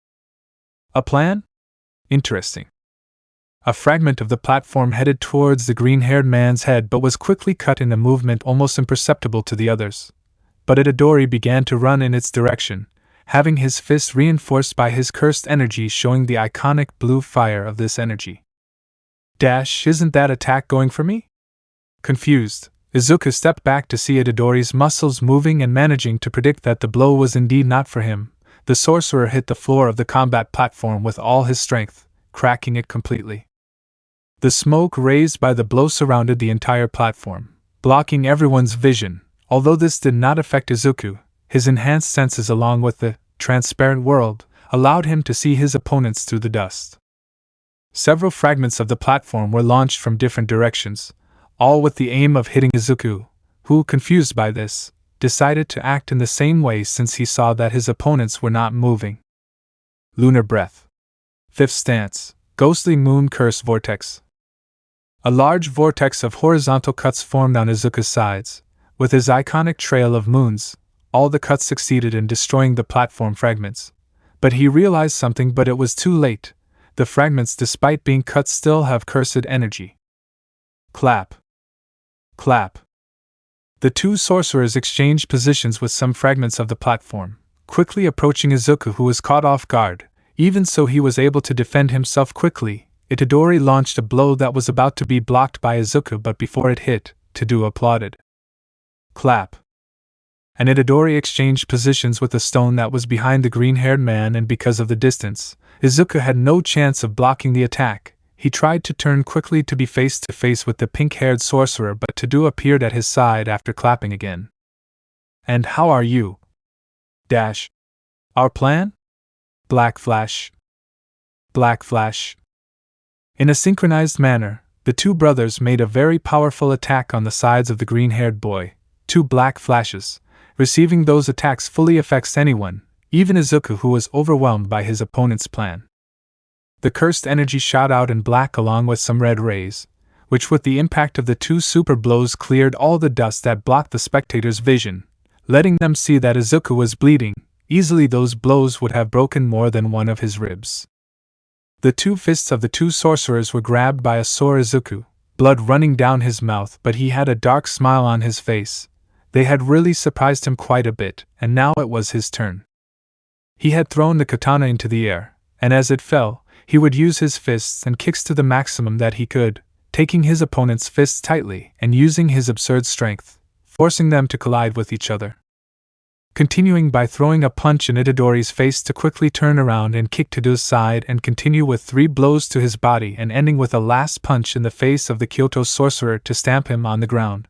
A plan? Interesting. A fragment of the platform headed towards the green-haired man's head but was quickly cut in a movement almost imperceptible to the others. But Itadori began to run in its direction, having his fist reinforced by his cursed energy, showing the iconic blue fire of this energy. Isn't that attack going for me? Confused, Izuku stepped back to see Itadori's muscles moving and managing to predict that the blow was indeed not for him. The sorcerer hit the floor of the combat platform with all his strength, cracking it completely. The smoke raised by the blow surrounded the entire platform, blocking everyone's vision. Although this did not affect Izuku, his enhanced senses along with the transparent world allowed him to see his opponents through the dust. Several fragments of the platform were launched from different directions, all with the aim of hitting Izuku, who, confused by this, decided to act in the same way since he saw that his opponents were not moving. Lunar Breath. Fifth stance. Ghostly Moon Curse Vortex. A large vortex of horizontal cuts formed on Izuku's sides. With his iconic trail of moons, all the cuts succeeded in destroying the platform fragments. But he realized something, but it was too late. The fragments, despite being cut, still have cursed energy. Clap. Clap. The two sorcerers exchanged positions with some fragments of the platform, quickly approaching Izuku, who was caught off guard. Even so, he was able to defend himself quickly. Itadori launched a blow that was about to be blocked by Izuku, but before it hit, Tadu applauded. Clap. And Itadori exchanged positions with the stone that was behind the green-haired man, and because of the distance, Izuku had no chance of blocking the attack. He tried to turn quickly to be face to face with the pink-haired sorcerer, but Tadu appeared at his side after clapping again. And how are you? Dash. Our plan? Black flash. Black flash. In a synchronized manner, the two brothers made a very powerful attack on the sides of the green-haired boy. 2 black flashes. Receiving those attacks fully affects anyone, even Izuku, who was overwhelmed by his opponent's plan. The cursed energy shot out in black along with some red rays, which with the impact of the 2 super blows cleared all the dust that blocked the spectators' vision, letting them see that Izuku was bleeding. Easily those blows would have broken more than one of his ribs. The 2 fists of the 2 sorcerers were grabbed by a sore Izuku, blood running down his mouth, but he had a dark smile on his face. They had really surprised him quite a bit, and now it was his turn. He had thrown the katana into the air, and as it fell, he would use his fists and kicks to the maximum that he could, taking his opponent's fists tightly and using his absurd strength, forcing them to collide with each other. Continuing by throwing a punch in Itadori's face to quickly turn around and kick to his side, and continue with 3 blows to his body, and ending with a last punch in the face of the Kyoto sorcerer to stamp him on the ground.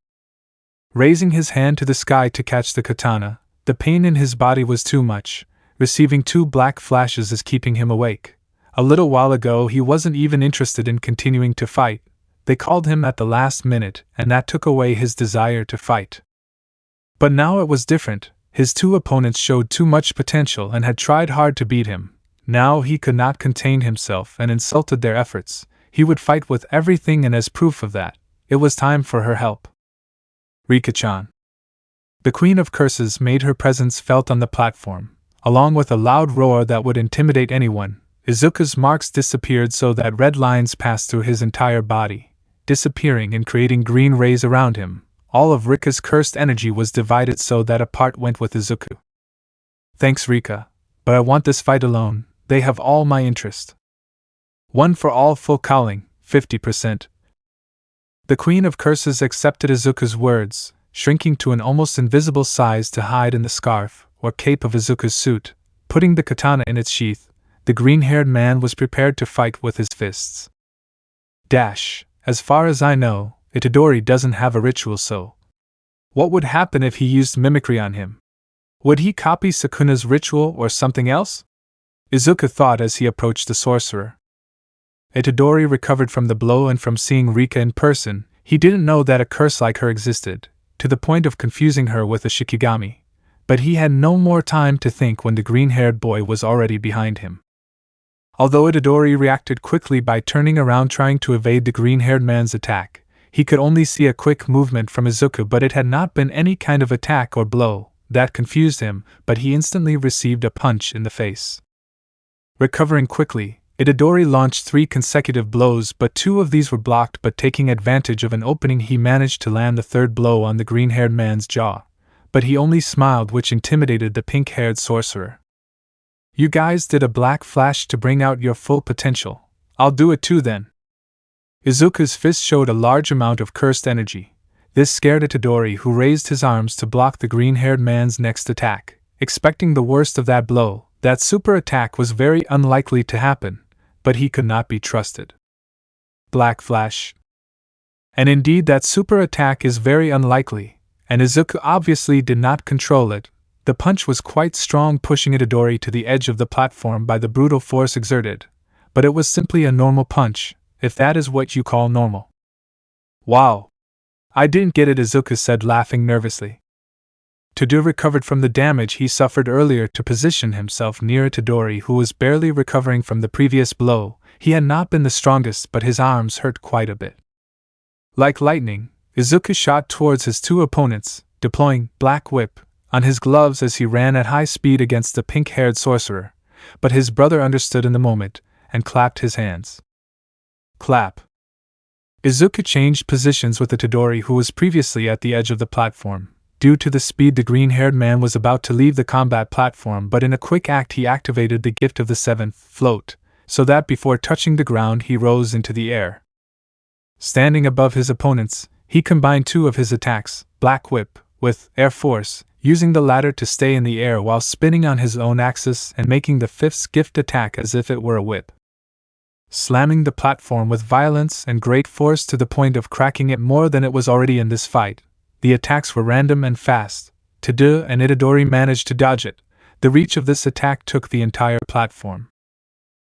Raising his hand to the sky to catch the katana, the pain in his body was too much. Receiving 2 black flashes is keeping him awake. A little while ago he wasn't even interested in continuing to fight. They called him at the last minute, and that took away his desire to fight. But now it was different. His 2 opponents showed too much potential and had tried hard to beat him. Now he could not contain himself and insulted their efforts. He would fight with everything, and as proof of that, it was time for her help. Rika-chan. The Queen of Curses made her presence felt on the platform, along with a loud roar that would intimidate anyone. Izuku's marks disappeared so that red lines passed through his entire body, disappearing and creating green rays around him. All of Rika's cursed energy was divided so that a part went with Izuku. Thanks, Rika, but I want this fight alone. They have all my interest. 1 for all, full calling, 50%. The Queen of Curses accepted Izuku's words, shrinking to an almost invisible size to hide in the scarf or cape of Izuku's suit. Putting the katana in its sheath, the green-haired man was prepared to fight with his fists. Dash. As far as I know, Itadori doesn't have a ritual, so what would happen if he used mimicry on him? Would he copy Sukuna's ritual or something else? Izuku thought as he approached the sorcerer. Itadori recovered from the blow, and from seeing Rika in person, he didn't know that a curse like her existed, to the point of confusing her with a Shikigami. But he had no more time to think when the green-haired boy was already behind him. Although Itadori reacted quickly by turning around trying to evade the green-haired man's attack, he could only see a quick movement from Izuku, but it had not been any kind of attack or blow. That confused him, but he instantly received a punch in the face. Recovering quickly, Itadori launched 3 consecutive blows, but 2 of these were blocked, but taking advantage of an opening he managed to land the 3rd blow on the green-haired man's jaw. But he only smiled, which intimidated the pink-haired sorcerer. You guys did a black flash to bring out your full potential. I'll do it too then. Izuku's fist showed a large amount of cursed energy. This scared Itadori, who raised his arms to block the green-haired man's next attack. Expecting the worst of that blow, that super attack was very unlikely to happen, but he could not be trusted. Black flash. And indeed that super attack is very unlikely, and Izuku obviously did not control it. The punch was quite strong, pushing Itadori to the edge of the platform by the brutal force exerted. But it was simply a normal punch, if that is what you call normal. Wow. I didn't get it, Izuku said, laughing nervously. Tadu recovered from the damage he suffered earlier to position himself near Itadori, who was barely recovering from the previous blow. He had not been the strongest, but his arms hurt quite a bit. Like lightning, Izuku shot towards his 2 opponents, deploying Black Whip on his gloves as he ran at high speed against the pink-haired sorcerer, but his brother understood in the moment, and clapped his hands. Clap. Izuku changed positions with Itadori, who was previously at the edge of the platform. Due to the speed, the green-haired man was about to leave the combat platform, but in a quick act he activated the gift of the seventh float, so that before touching the ground he rose into the air. Standing above his opponents, he combined two of his attacks, Black Whip, with Air Force, using the latter to stay in the air while spinning on his own axis and making the fifth gift attack as if it were a whip. Slamming the platform with violence and great force to the point of cracking it more than it was already in this fight. The attacks were random and fast. Tadeu and Itadori managed to dodge it. The reach of this attack took the entire platform.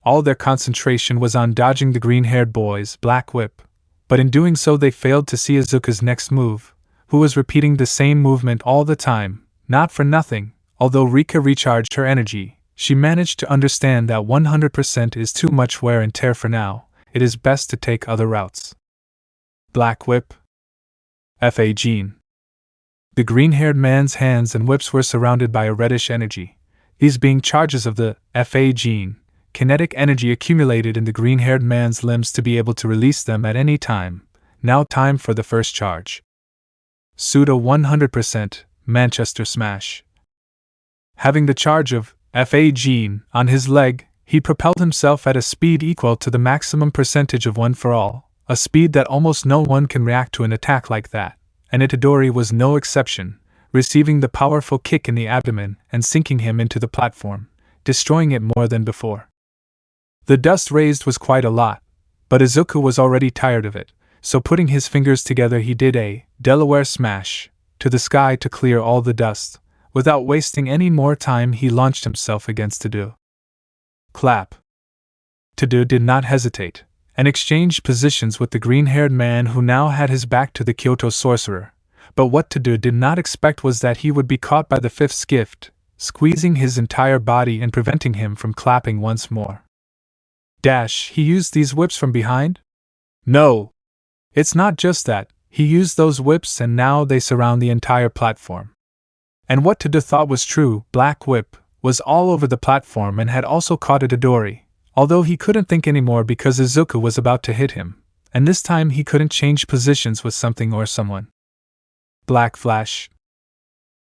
All their concentration was on dodging the green-haired boy's Black Whip, but in doing so they failed to see Izuku's next move, who was repeating the same movement all the time. Not for nothing, although Rika recharged her energy, she managed to understand that 100% is too much wear and tear for now. It is best to take other routes. Black Whip. Fa Gene. The green-haired man's hands and whips were surrounded by a reddish energy, these being charges of the Fa Gene, kinetic energy accumulated in the green-haired man's limbs to be able to release them at any time. Now time for the first charge. Pseudo 100%, Manchester Smash. Having the charge of Fa Gene on his leg, he propelled himself at a speed equal to the maximum percentage of one for all, a speed that almost no one can react to an attack like that, and Itadori was no exception, receiving the powerful kick in the abdomen and sinking him into the platform, destroying it more than before. The dust raised was quite a lot, but Izuku was already tired of it, so putting his fingers together he did a Delaware Smash to the sky to clear all the dust. Without wasting any more time he launched himself against Tadeu. Clap. Tadeu did not hesitate, and exchanged positions with the green-haired man who now had his back to the Kyoto sorcerer, but what Tadeu did not expect was that he would be caught by the fifth gift, squeezing his entire body and preventing him from clapping once more. Dash, he used these whips from behind? No! It's not just that, he used those whips and now they surround the entire platform. And what Tadeu thought was true, Black Whip was all over the platform and had also caught Itadori, although he couldn't think anymore because Izuku was about to hit him, and this time he couldn't change positions with something or someone. Black Flash.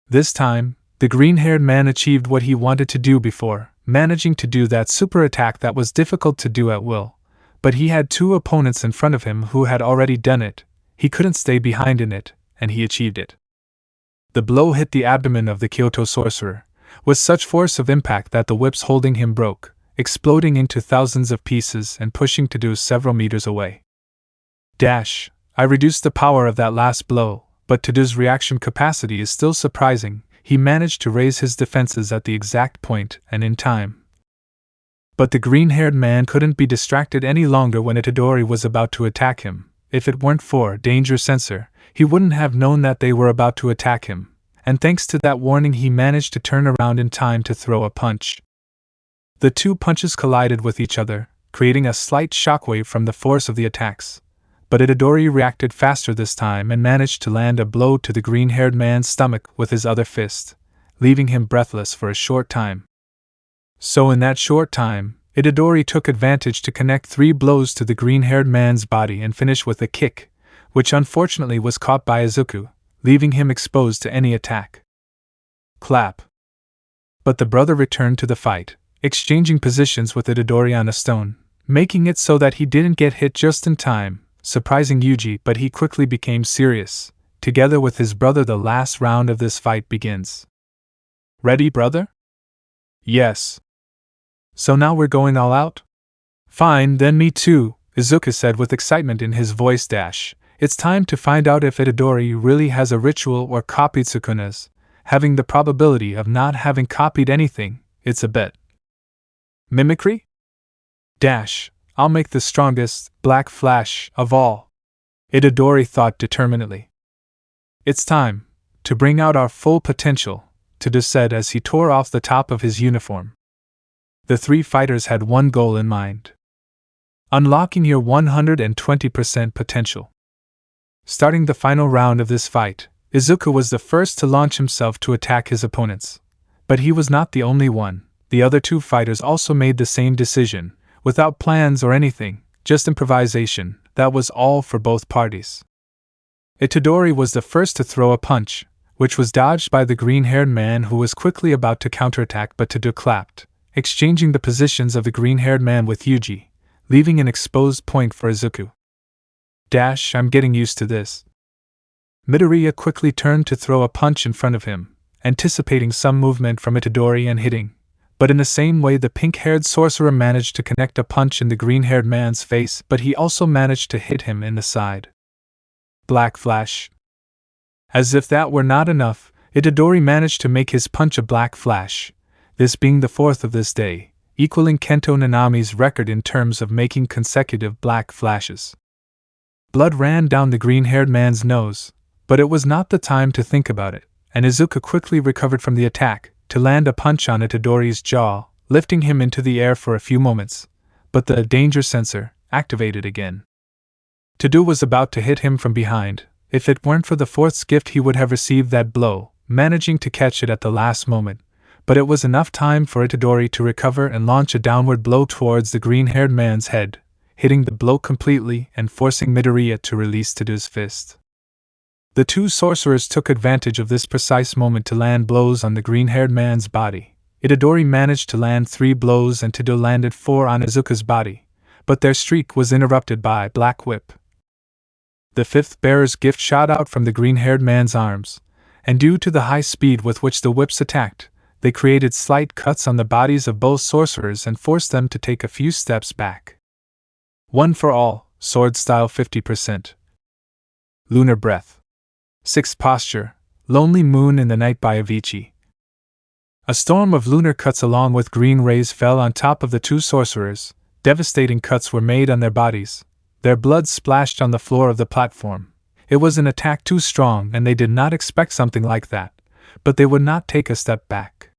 This time, the green-haired man achieved what he wanted to do before, managing to do that super attack that was difficult to do at will, but he had two opponents in front of him who had already done it. He couldn't stay behind in it, and he achieved it. The blow hit the abdomen of the Kyoto sorcerer, with such force of impact that the whips holding him broke, exploding into thousands of pieces and pushing Tadeu several meters away. Dash, I reduced the power of that last blow, but Tadeu's reaction capacity is still surprising. He managed to raise his defenses at the exact point and in time. But the green-haired man couldn't be distracted any longer when Itadori was about to attack him. If it weren't for danger sensor, he wouldn't have known that they were about to attack him, and thanks to that warning he managed to turn around in time to throw a punch. The two punches collided with each other, creating a slight shockwave from the force of the attacks, but Itadori reacted faster this time and managed to land a blow to the green-haired man's stomach with his other fist, leaving him breathless for a short time. So in that short time, Itadori took advantage to connect 3 blows to the green-haired man's body and finish with a kick, which unfortunately was caught by Izuku, leaving him exposed to any attack. Clap. But the brother returned to the fight, exchanging positions with Itadori on a stone, making it so that he didn't get hit just in time, surprising Yuji, but he quickly became serious. Together with his brother, the last round of this fight begins. Ready, brother? Yes. So now we're going all out? Fine, then me too, Izuku said with excitement in his voice. Dash. It's time to find out if Itadori really has a ritual or copied Sukuna's. Having the probability of not having copied anything, it's a bet. Mimicry? Dash. I'll make the strongest Black Flash of all. Itadori thought determinedly. It's time to bring out our full potential, Tadeu said as he tore off the top of his uniform. The 3 fighters had one goal in mind: unlocking your 120% potential. Starting the final round of this fight, Izuku was the first to launch himself to attack his opponents. But he was not the only one. The other 2 fighters also made the same decision, without plans or anything, just improvisation. that was all for both parties. Itadori was the first to throw a punch, which was dodged by the green-haired man who was quickly about to counterattack, but Itadori clapped, exchanging the positions of the green-haired man with Yuji, leaving an exposed point for Izuku. I'm getting used to this. Midoriya quickly turned to throw a punch in front of him, anticipating some movement from Itadori and hitting, but in the same way the pink-haired sorcerer managed to connect a punch in the green-haired man's face, but he also managed to hit him in the side. Black flash. As if that were not enough, Itadori managed to make his punch a black flash, this being the fourth of this day, equaling Kento Nanami's record in terms of making consecutive black flashes. Blood ran down the green-haired man's nose, but it was not the time to think about it, and Izuku quickly recovered from the attack to land a punch on Itadori's jaw, lifting him into the air for a few moments, but the danger sensor activated again. Itadori was about to hit him from behind. If it weren't for the fourth's gift he would have received that blow, managing to catch it at the last moment, but it was enough time for Itadori to recover and launch a downward blow towards the green-haired man's head, hitting the blow completely and forcing Midoriya to release Itadori's fist. The two sorcerers took advantage of this precise moment to land blows on the green-haired man's body. Itadori managed to land 3 blows and Itadori landed 4 on Izuku's body, but their streak was interrupted by Black Whip. The fifth bearer's gift shot out from the green-haired man's arms, and due to the high speed with which the whips attacked, they created slight cuts on the bodies of both sorcerers and forced them to take a few steps back. One for all, sword style 50%. Lunar breath. 6th posture, Lonely Moon in the Night by Avicii. A storm of lunar cuts along with green rays fell on top of the two sorcerers. Devastating cuts were made on their bodies. Their blood splashed on the floor of the platform. It was an attack too strong and they did not expect something like that, but they would not take a step back.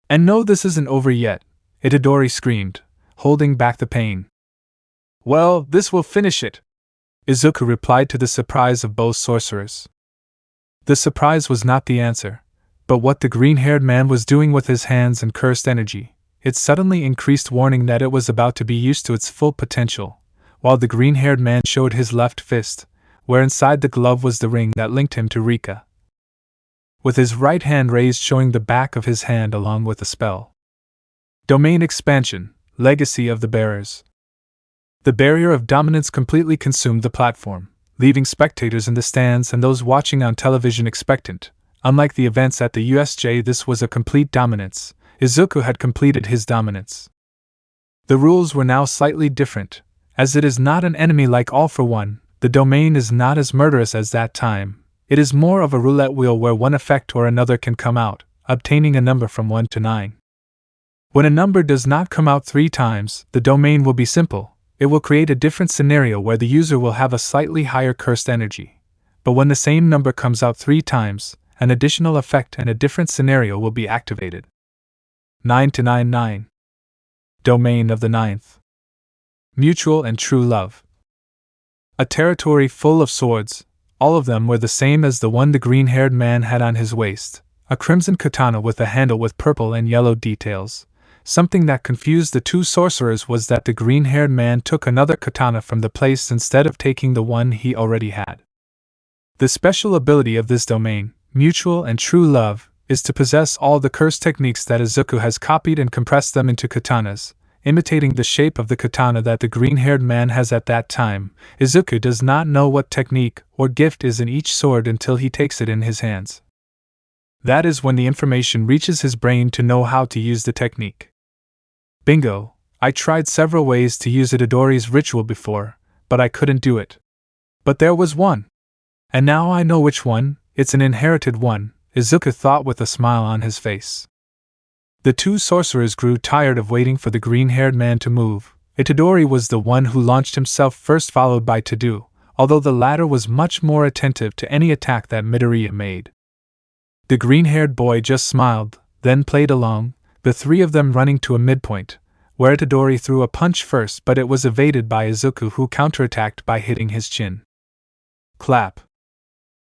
And no, this isn't over yet, Itadori screamed, holding back the pain. Well, this will finish it, Izuku replied to the surprise of both sorcerers. The surprise was not the answer, but what the green-haired man was doing with his hands and cursed energy. It suddenly increased, warning that it was about to be used to its full potential, while the green-haired man showed his left fist, where inside the glove was the ring that linked him to Rika. With his right hand raised, showing the back of his hand along with the spell. Domain expansion, Legacy of the Bearers. The barrier of dominance completely consumed the platform, leaving spectators in the stands and those watching on television expectant. Unlike the events at the USJ, this was a complete dominance. Izuku had completed his dominance. The rules were now slightly different, as it is not an enemy like All for One. The domain is not as murderous as that time. It is more of a roulette wheel where one effect or another can come out, obtaining a number from 1 to 9. When a number does not come out 3 times, the domain will be simple. It will create a different scenario where the user will have a slightly higher cursed energy. But when the same number comes out 3 times, an additional effect and a different scenario will be activated. 9 to 9 9. Domain of the Ninth. Mutual and True Love. A territory full of swords. All of them were the same as the one the green-haired man had on his waist, a crimson katana with a handle with purple and yellow details. Something that confused the two sorcerers was that the green-haired man took another katana from the place instead of taking the one he already had. The special ability of this domain, Mutual and True Love, is to possess all the curse techniques that Izuku has copied and compressed them into katanas, imitating the shape of the katana that the green-haired man has at that time. Izuku does not know what technique or gift is in each sword until he takes it in his hands. That is when the information reaches his brain to know how to use the technique. Bingo! I tried several ways to use Itadori's ritual before, but I couldn't do it. But there was one. And now I know which one. It's an inherited one, Izuku thought with a smile on his face. The two sorcerers grew tired of waiting for the green-haired man to move. Itadori was the one who launched himself first, followed by Itadori, although the latter was much more attentive to any attack that Midoriya made. The green-haired boy just smiled, then played along, the 3 of them running to a midpoint, where Itadori threw a punch first, but it was evaded by Izuku, who counterattacked by hitting his chin. Clap.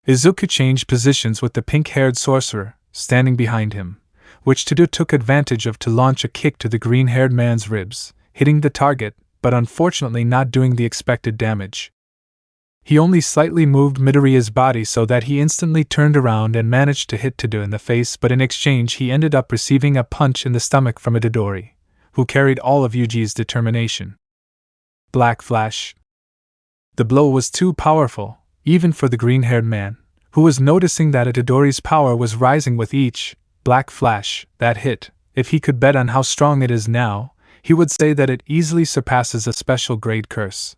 Izuku changed positions with the pink-haired sorcerer, standing behind him, which Itadori took advantage of to launch a kick to the green-haired man's ribs, hitting the target, but unfortunately not doing the expected damage. He only slightly moved Midoriya's body so that he instantly turned around and managed to hit Itadori in the face, but in exchange he ended up receiving a punch in the stomach from Itadori, who carried all of Yuji's determination. Black Flash. The blow was too powerful, even for the green-haired man, who was noticing that Itadori's power was rising with each Black Flash that hit. If he could bet on how strong it is now, he would say that it easily surpasses a special grade curse.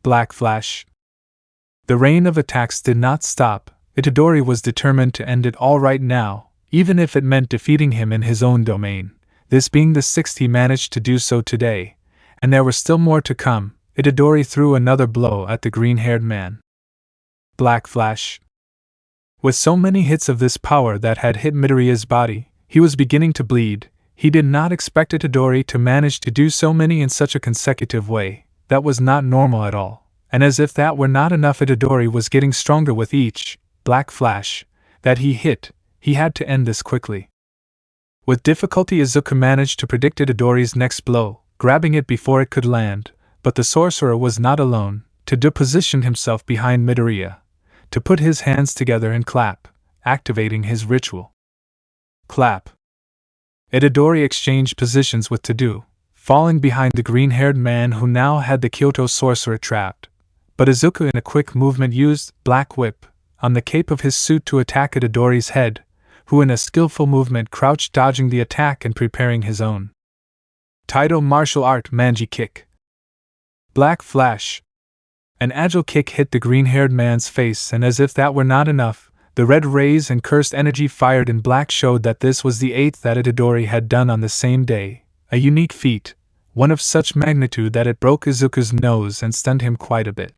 Black Flash. The rain of attacks did not stop. Itadori was determined to end it all right now, even if it meant defeating him in his own domain. This being the sixth he managed to do so today, and there were still more to come. Itadori threw another blow at the green-haired man. Black Flash. With so many hits of this power that had hit Midoriya's body, he was beginning to bleed. He did not expect Itadori to manage to do so many in such a consecutive way. That was not normal at all. And as if that were not enough, Itadori was getting stronger with each Black Flash that he hit. He had to end this quickly. With difficulty, Izuku managed to predict Itadori's next blow, grabbing it before it could land, but the sorcerer was not alone. Itadori positioned himself behind Midoriya to put his hands together and clap, activating his ritual. Clap. Itadori exchanged positions with Itadori, falling behind the green-haired man who now had the Kyoto sorcerer trapped. But Izuku in a quick movement used Black Whip on the cape of his suit to attack Itadori's head, who in a skillful movement crouched, dodging the attack and preparing his own Taito martial art Manji kick. Black Flash. An agile kick hit the green-haired man's face, and as if that were not enough, the red rays and cursed energy fired in black showed that this was the eighth that Itadori had done on the same day, a unique feat, one of such magnitude that it broke Izuku's nose and stunned him quite a bit.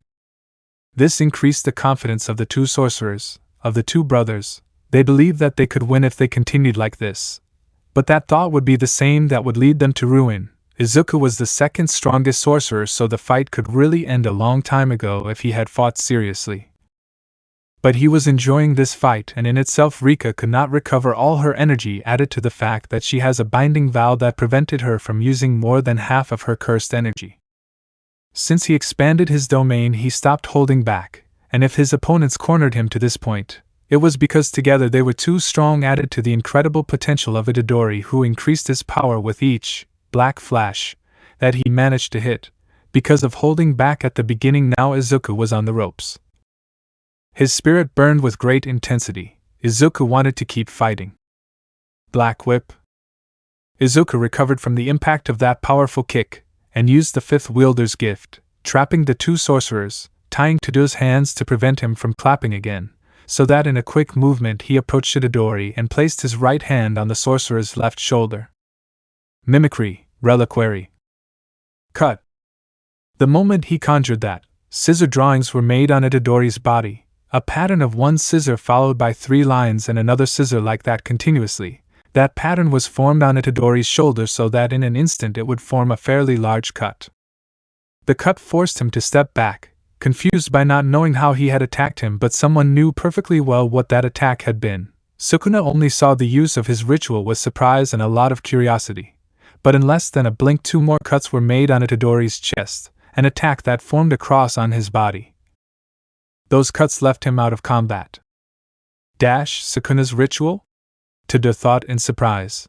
This increased the confidence of the two sorcerers, of the two brothers. They believed that they could win if they continued like this. But that thought would be the same that would lead them to ruin. Izuku was the second strongest sorcerer, so the fight could really end a long time ago if he had fought seriously. But he was enjoying this fight, and in itself Rika could not recover all her energy, added to the fact that she has a binding vow that prevented her from using more than half of her cursed energy. Since he expanded his domain, he stopped holding back, and if his opponents cornered him to this point, it was because together they were too strong, added to the incredible potential of Itadori, who increased his power with each Black Flash that he managed to hit. Because of holding back at the beginning, now Izuku was on the ropes. His spirit burned with great intensity. Izuku wanted to keep fighting. Black Whip. Izuku recovered from the impact of that powerful kick, and used the fifth wielder's gift, trapping the two sorcerers, tying Itadori's hands to prevent him from clapping again, so that in a quick movement he approached Itadori and placed his right hand on the sorcerer's left shoulder. Mimicry, Reliquary. Cut. The moment he conjured that, scissor drawings were made on Itadori's body, a pattern of one scissor followed by 3 lines and another scissor like that continuously. That pattern was formed on Itadori's shoulder so that in an instant it would form a fairly large cut. The cut forced him to step back, confused by not knowing how he had attacked him, but someone knew perfectly well what that attack had been. Sukuna only saw the use of his ritual with surprise and a lot of curiosity. But in less than a blink 2 more cuts were made on Itadori's chest, an attack that formed a cross on his body. Those cuts left him out of combat. Sukuna's ritual? Itadori thought in surprise.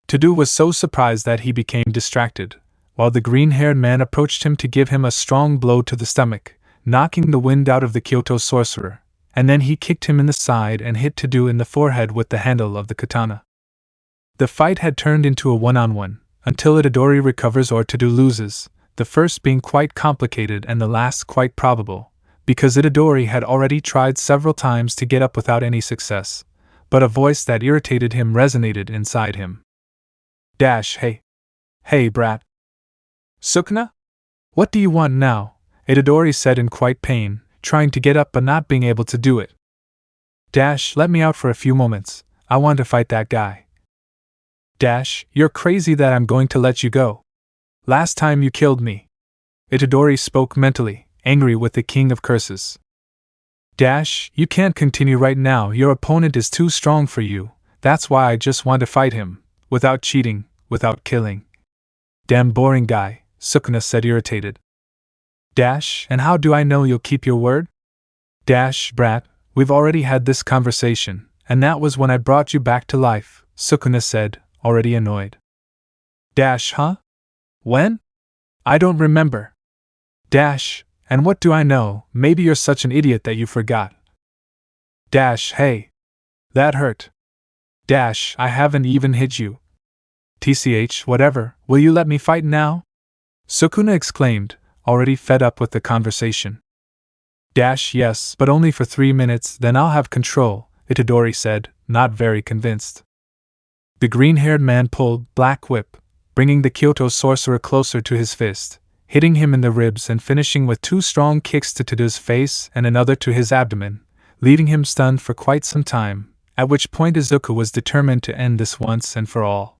Itadori was so surprised that he became distracted, while the green-haired man approached him to give him a strong blow to the stomach, knocking the wind out of the Kyoto sorcerer, and then he kicked him in the side and hit Itadori in the forehead with the handle of the katana. The fight had turned into a one-on-one, until Itadori recovers or Itadori loses, the first being quite complicated and the last quite probable, because Itadori had already tried several times to get up without any success. But a voice that irritated him resonated inside him. Hey. Hey, brat. Sukuna? What do you want now? Itadori said in quite pain, trying to get up but not being able to do it. Let me out for a few moments. I want to fight that guy. You're crazy that I'm going to let you go. Last time you killed me. Itadori spoke mentally, angry with the king of curses. You can't continue right now, your opponent is too strong for you, that's why I just want to fight him, without cheating, without killing. Damn boring guy, Sukuna said, irritated. Dash, and how do I know you'll keep your word? Dash, brat, we've already had this conversation, and that was when I brought you back to life, Sukuna said, already annoyed. Dash, huh? When? I don't remember. Dash, and what do I know, maybe you're such an idiot that you forgot. Dash, hey. That hurt. Dash, I haven't even hit you. TCH, whatever, will you let me fight now? Sukuna exclaimed, already fed up with the conversation. Dash, yes, but only for 3 minutes, then I'll have control, Itadori said, not very convinced. The green-haired man pulled Black Whip, bringing the Kyoto sorcerer closer to his fist, hitting him in the ribs and finishing with 2 strong kicks to Tada's face and another to his abdomen, leaving him stunned for quite some time, at which point Izuku was determined to end this once and for all.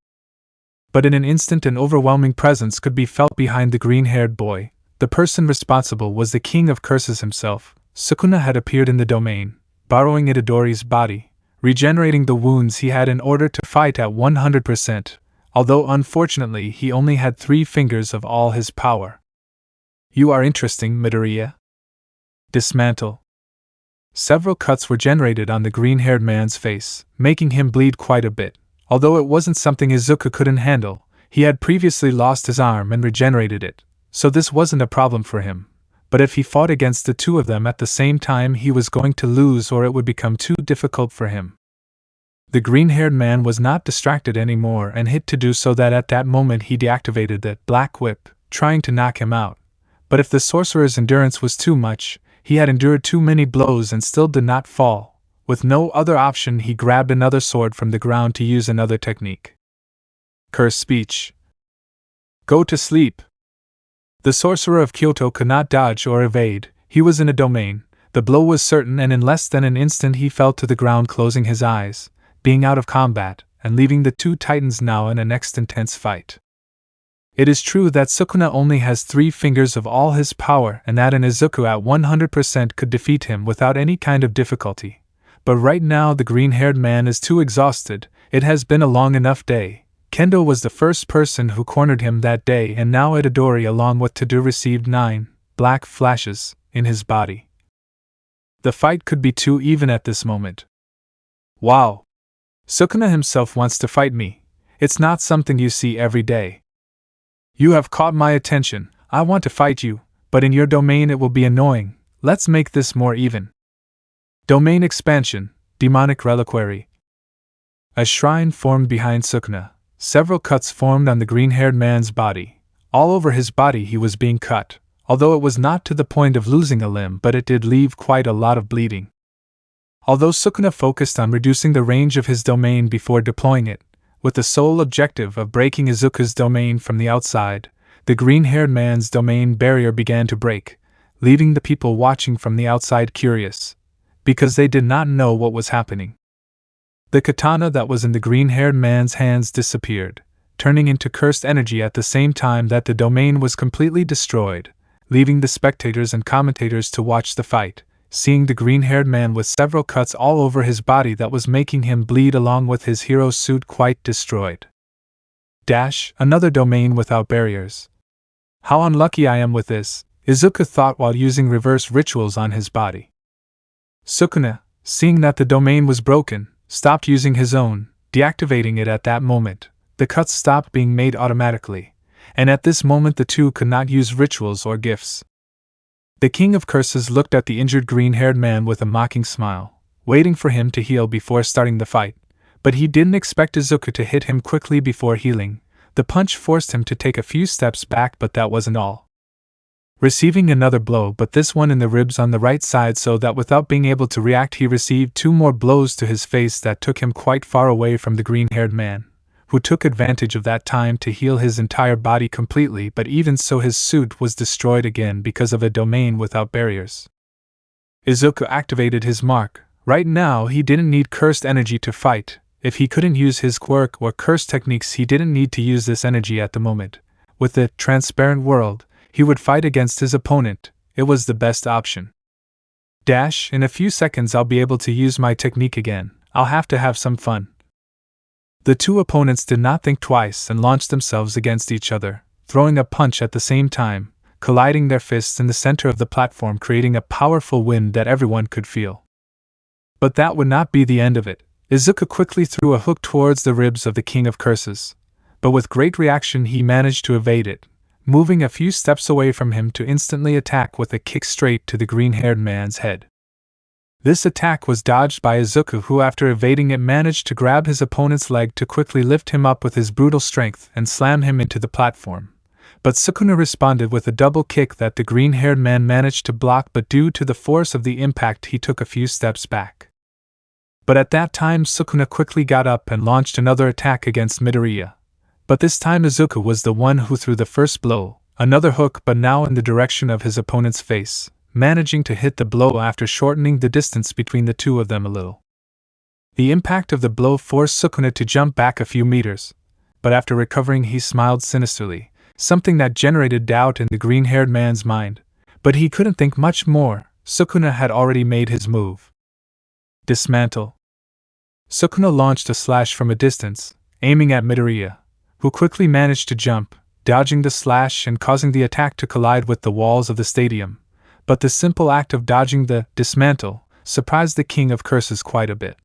But in an instant an overwhelming presence could be felt behind the green-haired boy. The person responsible was the King of Curses himself. Sukuna had appeared in the domain, borrowing Itadori's body, regenerating the wounds he had in order to fight at 100%, although unfortunately he only had 3 fingers of all his power. You are interesting, Midoriya. Dismantle. Several cuts were generated on the green-haired man's face, making him bleed quite a bit. Although it wasn't something Izuku couldn't handle, he had previously lost his arm and regenerated it, so this wasn't a problem for him. But if he fought against the 2 of them at the same time, he was going to lose or it would become too difficult for him. The green-haired man was not distracted anymore and hit to do so that at that moment he deactivated that Black Whip, trying to knock him out. But if the sorcerer's endurance was too much, he had endured too many blows and still did not fall. With no other option, he grabbed another sword from the ground to use another technique. Curse speech. Go to sleep. The sorcerer of Kyoto could not dodge or evade. He was in a domain. The blow was certain, and in less than an instant he fell to the ground, closing his eyes, being out of combat, and leaving the 2 titans now in a next intense fight. It is true that Sukuna only has 3 fingers of all his power, and that an Izuku at 100% could defeat him without any kind of difficulty. But right now the green-haired man is too exhausted. It has been a long enough day. Kendo was the first person who cornered him that day, and now Itadori along with Tada received 9 black flashes in his body. The fight could be too even at this moment. Wow! Sukuna himself wants to fight me. It's not something you see every day. You have caught my attention. I want to fight you, but in your domain it will be annoying. Let's make this more even. Domain expansion, demonic reliquary. A shrine formed behind Sukuna. Several cuts formed on the green-haired man's body. All over his body he was being cut, although it was not to the point of losing a limb, but it did leave quite a lot of bleeding. Although Sukuna focused on reducing the range of his domain before deploying it, with the sole objective of breaking Izuku's domain from the outside, the green-haired man's domain barrier began to break, leaving the people watching from the outside curious, because they did not know what was happening. The katana that was in the green-haired man's hands disappeared, turning into cursed energy at the same time that the domain was completely destroyed, leaving the spectators and commentators to watch the fight, seeing the green-haired man with several cuts all over his body that was making him bleed along with his hero's suit quite destroyed. Dash, another domain without barriers. How unlucky I am with this, Izuku thought while using reverse rituals on his body. Sukuna, seeing that the domain was broken, stopped using his own, deactivating it at that moment. The cuts stopped being made automatically, and at this moment the 2 could not use rituals or gifts. The King of Curses looked at the injured green-haired man with a mocking smile, waiting for him to heal before starting the fight, but he didn't expect Izuku to hit him quickly before healing. The punch forced him to take a few steps back, but that wasn't all. Receiving another blow, but this one in the ribs on the right side, so that without being able to react he received 2 more blows to his face that took him quite far away from the green-haired man, who took advantage of that time to heal his entire body completely, but even so his suit was destroyed again because of a domain without barriers. Izuku activated his mark. Right now he didn't need cursed energy to fight. If he couldn't use his quirk or curse techniques, he didn't need to use this energy at the moment. With the transparent world, he would fight against his opponent. It was the best option. Dash, in a few seconds I'll be able to use my technique again. I'll have to have some fun. The 2 opponents did not think twice and launched themselves against each other. throwing a punch at the same time, colliding their fists in the center of the platform, creating a powerful wind that everyone could feel. But that would not be the end of it. Izuku quickly threw a hook towards the ribs of the King of Curses, but with great reaction he managed to evade it, moving a few steps away from him to instantly attack with a kick straight to the green-haired man's head. This attack was dodged by Izuku, who after evading it managed to grab his opponent's leg to quickly lift him up with his brutal strength and slam him into the platform. But Sukuna responded with a double kick that the green-haired man managed to block, but due to the force of the impact he took a few steps back. But at that time Sukuna quickly got up and launched another attack against Midoriya. But this time Izuku was the one who threw the first blow, another hook but now in the direction of his opponent's face, managing to hit the blow after shortening the distance between the two of them a little. The impact of the blow forced Sukuna to jump back a few meters, but after recovering he smiled sinisterly, something that generated doubt in the green-haired man's mind, but he couldn't think much more. Sukuna had already made his move. Dismantle. Sukuna launched a slash from a distance, aiming at Midoriya, who quickly managed to jump, dodging the slash and causing the attack to collide with the walls of the stadium. But the simple act of dodging the dismantle surprised the King of Curses quite a bit.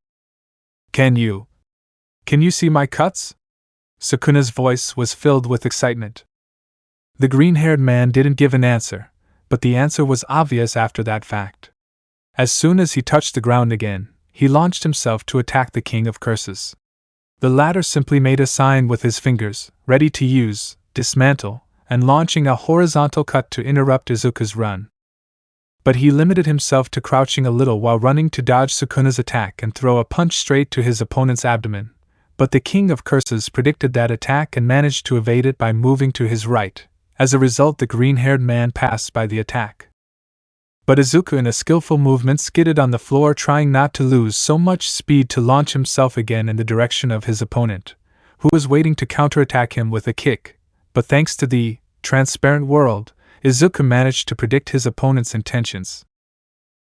Can you see my cuts? Sukuna's voice was filled with excitement. The green-haired man didn't give an answer, but the answer was obvious after that fact. As soon as he touched the ground again, he launched himself to attack the King of Curses. The latter simply made a sign with his fingers, ready to use dismantle, and launching a horizontal cut to interrupt Izuku's run. But he limited himself to crouching a little while running to dodge Sukuna's attack and throw a punch straight to his opponent's abdomen. But the King of Curses predicted that attack and managed to evade it by moving to his right. As a result, the green-haired man passed by the attack. But Izuku in a skillful movement skidded on the floor, trying not to lose so much speed to launch himself again in the direction of his opponent, who was waiting to counterattack him with a kick. But thanks to the transparent world, Izuku managed to predict his opponent's intentions.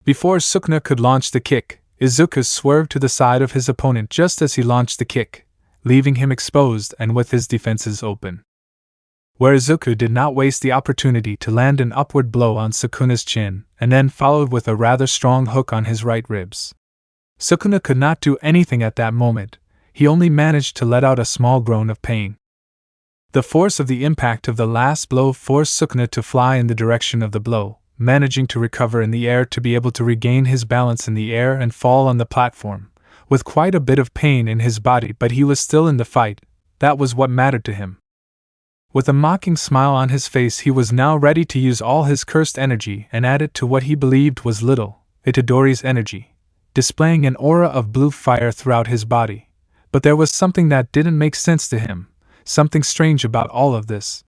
Before Sukuna could launch the kick, Izuku swerved to the side of his opponent just as he launched the kick, leaving him exposed and with his defenses open. Where Izuku did not waste the opportunity to land an upward blow on Sukuna's chin, and then followed with a rather strong hook on his right ribs. Sukuna could not do anything at that moment, he only managed to let out a small groan of pain. The force of the impact of the last blow forced Sukuna to fly in the direction of the blow, managing to recover in the air to be able to regain his balance in the air and fall on the platform, with quite a bit of pain in his body, but he was still in the fight. That was what mattered to him. With a mocking smile on his face, he was now ready to use all his cursed energy and add it to what he believed was little Itadori's energy, displaying an aura of blue fire throughout his body. But there was something that didn't make sense to him, something strange about all of this.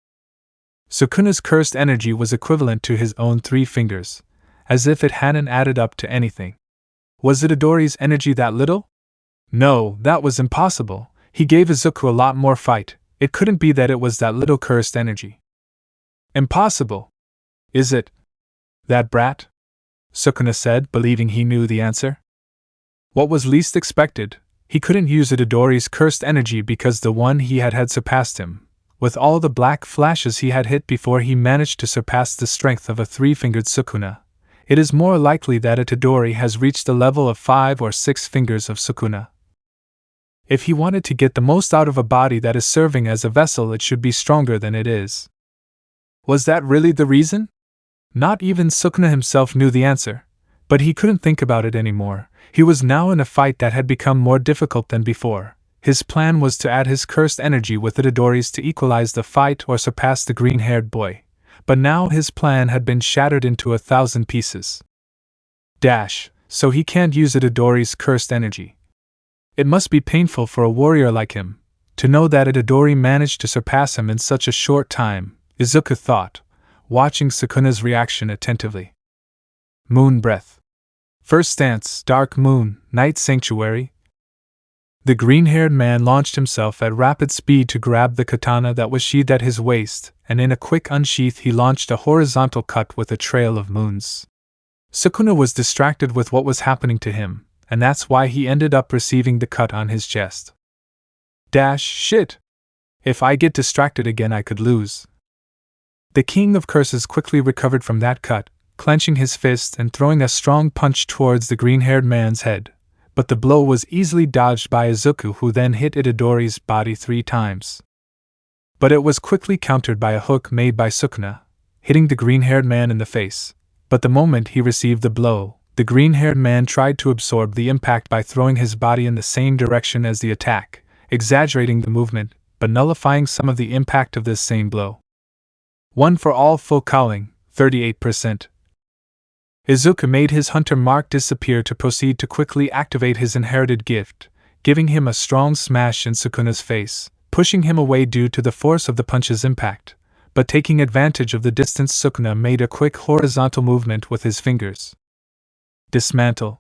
Sukuna's cursed energy was equivalent to his own 3 fingers, as if it hadn't added up to anything. Was Itadori's energy that little? No, that was impossible. He gave Izuku a lot more fight. It couldn't be that it was that little cursed energy. Impossible. Is it? That brat? Sukuna said, believing he knew the answer. What was least expected, he couldn't use Itadori's cursed energy because the one he had surpassed him. With all the black flashes he had hit before he managed to surpass the strength of a 3-fingered Sukuna, it is more likely that Itadori has reached the level of 5 or 6 fingers of Sukuna. If he wanted to get the most out of a body that is serving as a vessel, it should be stronger than it is. Was that really the reason? Not even Sukuna himself knew the answer, but he couldn't think about it anymore. He was now in a fight that had become more difficult than before. His plan was to add his cursed energy with Itadori's to equalize the fight or surpass the green-haired boy, but now his plan had been shattered into 1,000 pieces. So he can't use Itadori's cursed energy. It must be painful for a warrior like him to know that Itadori managed to surpass him in such a short time, Izuku thought, watching Sukuna's reaction attentively. Moon breath. First stance, dark moon, night sanctuary. The green-haired man launched himself at rapid speed to grab the katana that was sheathed at his waist, and in a quick unsheath he launched a horizontal cut with a trail of moons. Sukuna was distracted with what was happening to him, and that's why he ended up receiving the cut on his chest. Shit! If I get distracted again I could lose, The King of Curses quickly recovered from that cut, clenching his fist and throwing a strong punch towards the green-haired man's head. But the blow was easily dodged by Izuku, who then hit Itadori's body 3 times. But it was quickly countered by a hook made by Sukuna, hitting the green-haired man in the face. But the moment he received the blow, the green-haired man tried to absorb the impact by throwing his body in the same direction as the attack, exaggerating the movement, but nullifying some of the impact of this same blow. 1 for all full calling, 38%. Izuku made his hunter mark disappear to proceed to quickly activate his inherited gift, giving him a strong smash in Sukuna's face, pushing him away due to the force of the punch's impact, but taking advantage of the distance, Sukuna made a quick horizontal movement with his fingers. Dismantle.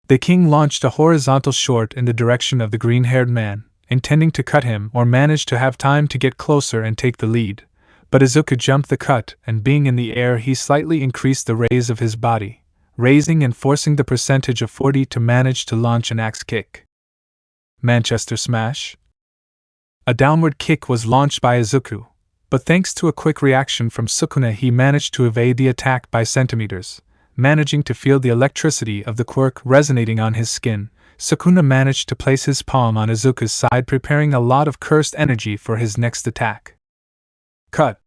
The king launched a horizontal short in the direction of the green-haired man, intending to cut him or manage to have time to get closer and take the lead. But Izuku jumped the cut, and being in the air he slightly increased the raise of his body, raising and forcing the percentage of 40 to manage to launch an axe kick. Manchester Smash. A downward kick was launched by Izuku, but thanks to a quick reaction from Sukuna he managed to evade the attack by centimeters, managing to feel the electricity of the quirk resonating on his skin. Sukuna managed to place his palm on Izuku's side, preparing a lot of cursed energy for his next attack. Cut.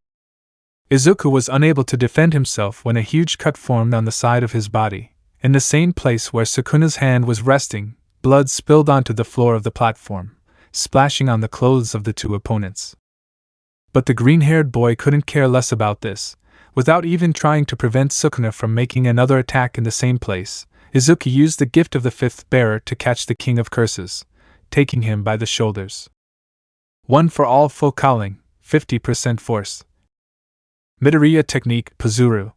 Izuku was unable to defend himself when a huge cut formed on the side of his body. In the same place where Sukuna's hand was resting, blood spilled onto the floor of the platform, splashing on the clothes of the 2 opponents. But the green-haired boy couldn't care less about this. Without even trying to prevent Sukuna from making another attack in the same place, Izuku used the gift of the 5th bearer to catch the King of Curses, taking him by the shoulders. 1 for all full calling, 50% force. Midoriya technique, Pazuru.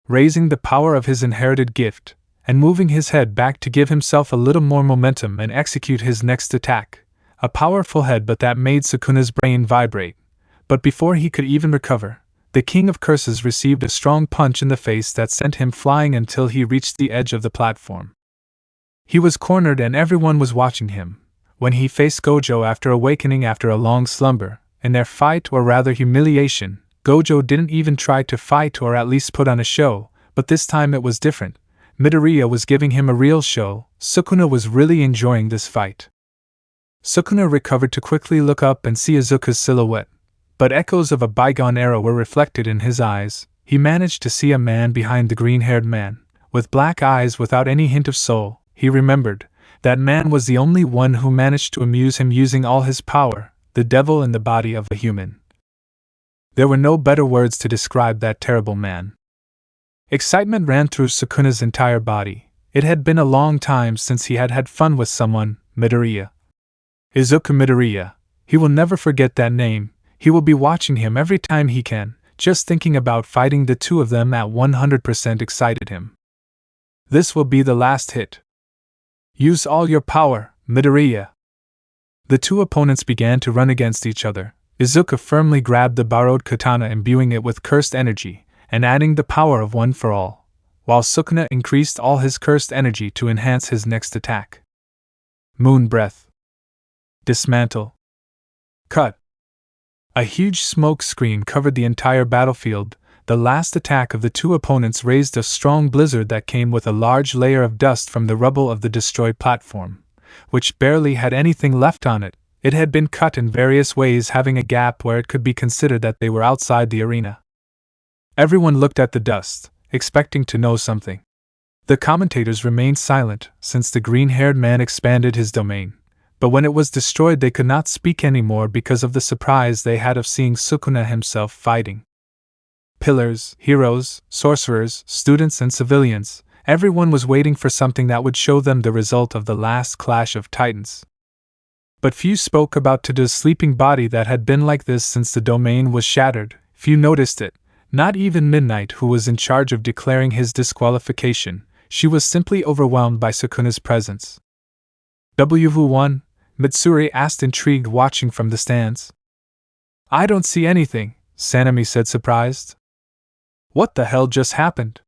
Raising the power of his inherited gift, and moving his head back to give himself a little more momentum and execute his next attack. A powerful head, but that made Sukuna's brain vibrate. But before he could even recover, the King of Curses received a strong punch in the face that sent him flying until he reached the edge of the platform. He was cornered and everyone was watching him. When he faced Gojo after awakening after a long slumber, in their fight, or rather humiliation, Gojo didn't even try to fight or at least put on a show, but this time it was different. Midoriya was giving him a real show. Sukuna was really enjoying this fight. Sukuna recovered to quickly look up and see Izuku's silhouette, but echoes of a bygone era were reflected in his eyes. He managed to see a man behind the green-haired man, with black eyes without any hint of soul. He remembered, that man was the only one who managed to amuse him using all his power, the devil in the body of a human. There were no better words to describe that terrible man. Excitement ran through Sukuna's entire body. It had been a long time since he had had fun with someone. Midoriya. Izuku Midoriya. He will never forget that name. He will be watching him every time he can. Just thinking about fighting the 2 of them at 100% excited him. This will be the last hit. Use all your power, Midoriya. The 2 opponents began to run against each other. Izuku firmly grabbed the borrowed katana, imbuing it with cursed energy, and adding the power of 1 for all, while Sukuna increased all his cursed energy to enhance his next attack. Moon Breath. Dismantle. Cut. A huge smoke screen covered the entire battlefield. The last attack of the 2 opponents raised a strong blizzard that came with a large layer of dust from the rubble of the destroyed platform, which barely had anything left on it. It had been cut in various ways, having a gap where it could be considered that they were outside the arena. Everyone looked at the dust, expecting to know something. The commentators remained silent, since the green-haired man expanded his domain. But when it was destroyed they could not speak anymore because of the surprise they had of seeing Sukuna himself fighting. Pillars, heroes, sorcerers, students and civilians, everyone was waiting for something that would show them the result of the last clash of titans. But few spoke about Tada's sleeping body that had been like this since the domain was shattered. Few noticed it, not even Midnight, who was in charge of declaring his disqualification. She was simply overwhelmed by Sukuna's presence. "W1?" Mitsuri asked, intrigued, watching from the stands. "I don't see anything," Sanemi said, surprised. "What the hell just happened?"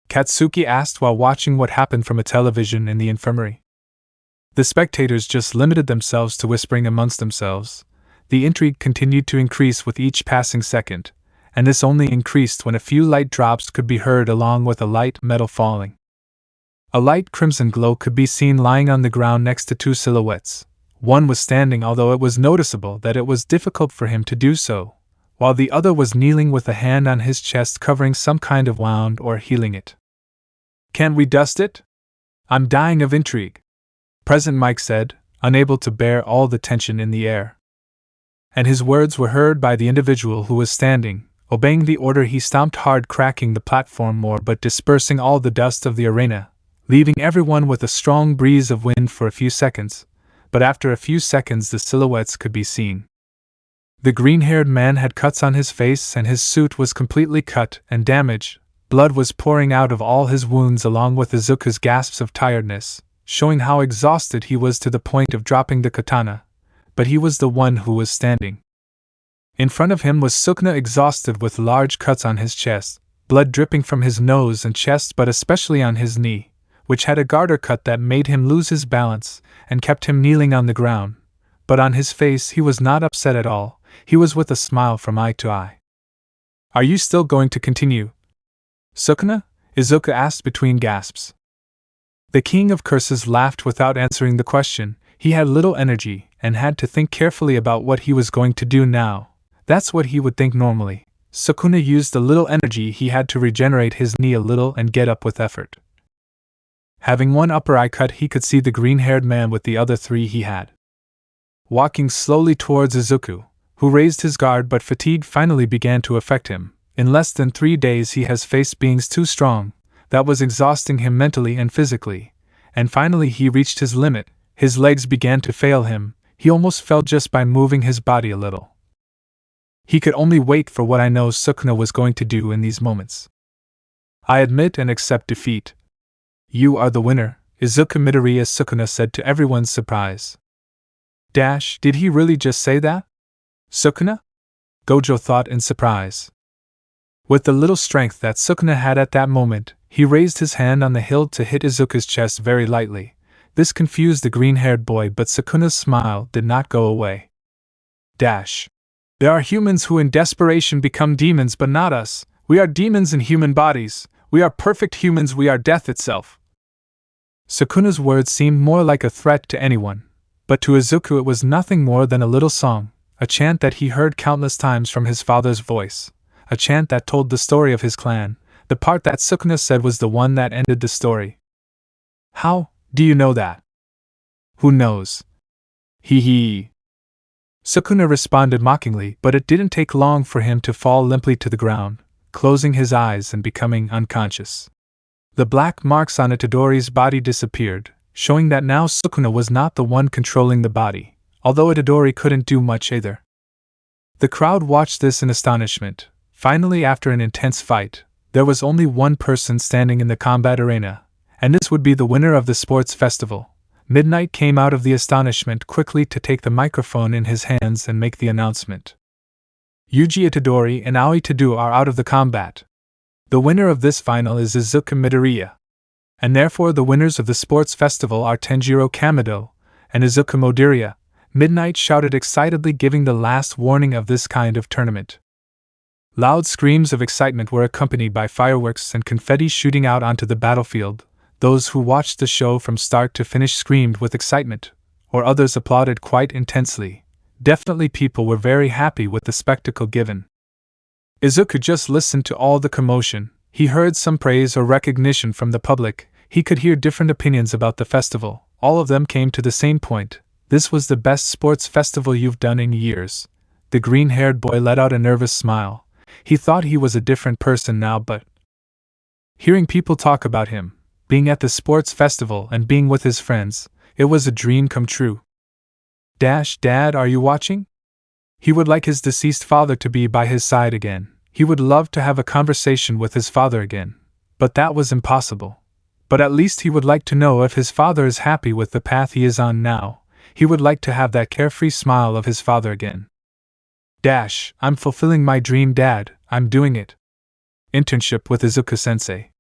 Katsuki asked while watching what happened from a television in the infirmary. The spectators just limited themselves to whispering amongst themselves. The intrigue continued to increase with each passing second. and this only increased when a few light drops could be heard along with a light metal falling. A light crimson glow could be seen lying on the ground next to two silhouettes. One was standing, although it was noticeable that it was difficult for him to do so, while the other was kneeling with a hand on his chest covering some kind of wound or healing it. "Can't we dust it? I'm dying of intrigue," Present Mike said, unable to bear all the tension in the air. And his words were heard by the individual who was standing. Obeying the order, he stomped hard, cracking the platform more but dispersing all the dust of the arena, leaving everyone with a strong breeze of wind for a few seconds, but after a few seconds the silhouettes could be seen. The green-haired man had cuts on his face and his suit was completely cut and damaged. Blood was pouring out of all his wounds along with Izuku's gasps of tiredness, showing how exhausted he was to the point of dropping the katana, but he was the one who was standing. In front of him was Sukuna, exhausted with large cuts on his chest, blood dripping from his nose and chest but especially on his knee, which had a garter cut that made him lose his balance and kept him kneeling on the ground, but on his face he was not upset at all, he was with a smile from eye to eye. "Are you still going to continue, Sukuna?" Izuku asked between gasps. The King of Curses laughed without answering the question. He had little energy and had to think carefully about what he was going to do now. That's what he would think normally. Sukuna used the little energy he had to regenerate his knee a little and get up with effort. Having one upper eye cut, he could see the green-haired man with the other three he had. Walking slowly towards Izuku, who raised his guard, but fatigue finally began to affect him. In less than 3 days he has faced beings too strong, that was exhausting him mentally and physically, and finally he reached his limit. His legs began to fail him, he almost fell just by moving his body a little. He could only wait for what I know Sukuna was going to do in these moments. "I admit and accept defeat. You are the winner," Izuku Midoriya, Sukuna said to everyone's surprise. Did he really just say that? Sukuna? Gojo thought in surprise. With the little strength that Sukuna had at that moment, he raised his hand on the hilt to hit Izuku's chest very lightly. This confused the green-haired boy, but Sukuna's smile did not go away. There are humans who in desperation become demons, but not us. We are demons in human bodies. We are perfect humans. We are death itself. Sukuna's words seemed more like a threat to anyone, but to Izuku it was nothing more than a little song, a chant that he heard countless times from his father's voice, a chant that told the story of his clan. The part that Sukuna said was the one that ended the story. "How do you know that?" "Who knows? Hee." Sukuna responded mockingly, but it didn't take long for him to fall limply to the ground, closing his eyes and becoming unconscious. The black marks on Itadori's body disappeared, showing that now Sukuna was not the one controlling the body, although Itadori couldn't do much either. The crowd watched this in astonishment. Finally, after an intense fight, there was only one person standing in the combat arena, and this would be the winner of the sports festival. Midnight came out of the astonishment quickly to take the microphone in his hands and make the announcement. Yuji Itadori and Aoi Tadu are out of the combat. The winner of this final is Izuku Midoriya. And therefore the winners of the sports festival are Tenjiro Kamado and Izuku Midoriya, Midnight shouted excitedly, giving the last warning of this kind of tournament. Loud screams of excitement were accompanied by fireworks and confetti shooting out onto the battlefield. Those who watched the show from start to finish screamed with excitement, or others applauded quite intensely. Definitely people were very happy with the spectacle given. Izuku just listened to all the commotion. He heard some praise or recognition from the public. He could hear different opinions about the festival. All of them came to the same point. This was the best sports festival you've done in years. The green-haired boy let out a nervous smile. He thought he was a different person now, but hearing people talk about him, being at the sports festival and being with his friends, it was a dream come true. Dad, are you watching? He would like his deceased father to be by his side again. He would love to have a conversation with his father again. But that was impossible. But at least he would like to know if his father is happy with the path he is on now. He would like to have that carefree smile of his father again. I'm fulfilling my dream, Dad. I'm doing it. Internship with Izuku-sensei.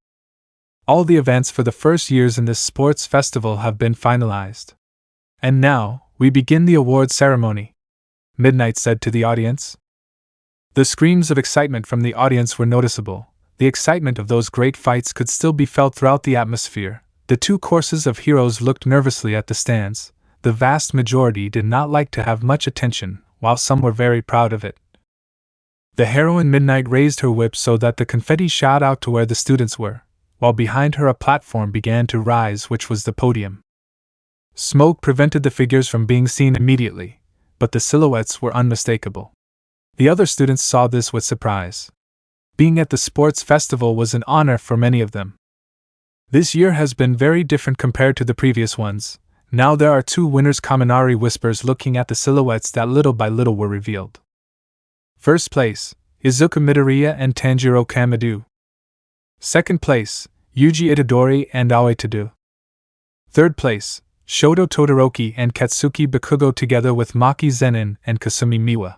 All the events for the first years in this sports festival have been finalized. And now, we begin the award ceremony, Midnight said to the audience. The screams of excitement from the audience were noticeable. The excitement of those great fights could still be felt throughout the atmosphere. The two courses of heroes looked nervously at the stands. The vast majority did not like to have much attention, while some were very proud of it. The heroine Midnight raised her whip so that the confetti shot out to where the students were, while behind her a platform began to rise, which was the podium. Smoke prevented the figures from being seen immediately, but the silhouettes were unmistakable. The other students saw this with surprise. Being at the sports festival was an honor for many of them. This year has been very different compared to the previous ones. Now there are two winners, Kaminari whispers, looking at the silhouettes that little by little were revealed. First place, Izuku Midoriya and Tanjiro Kamado. Second place, Yuji Itadori and Aoi Tado. Third place, Shoto Todoroki and Katsuki Bakugo together with Maki Zenin and Kasumi Miwa.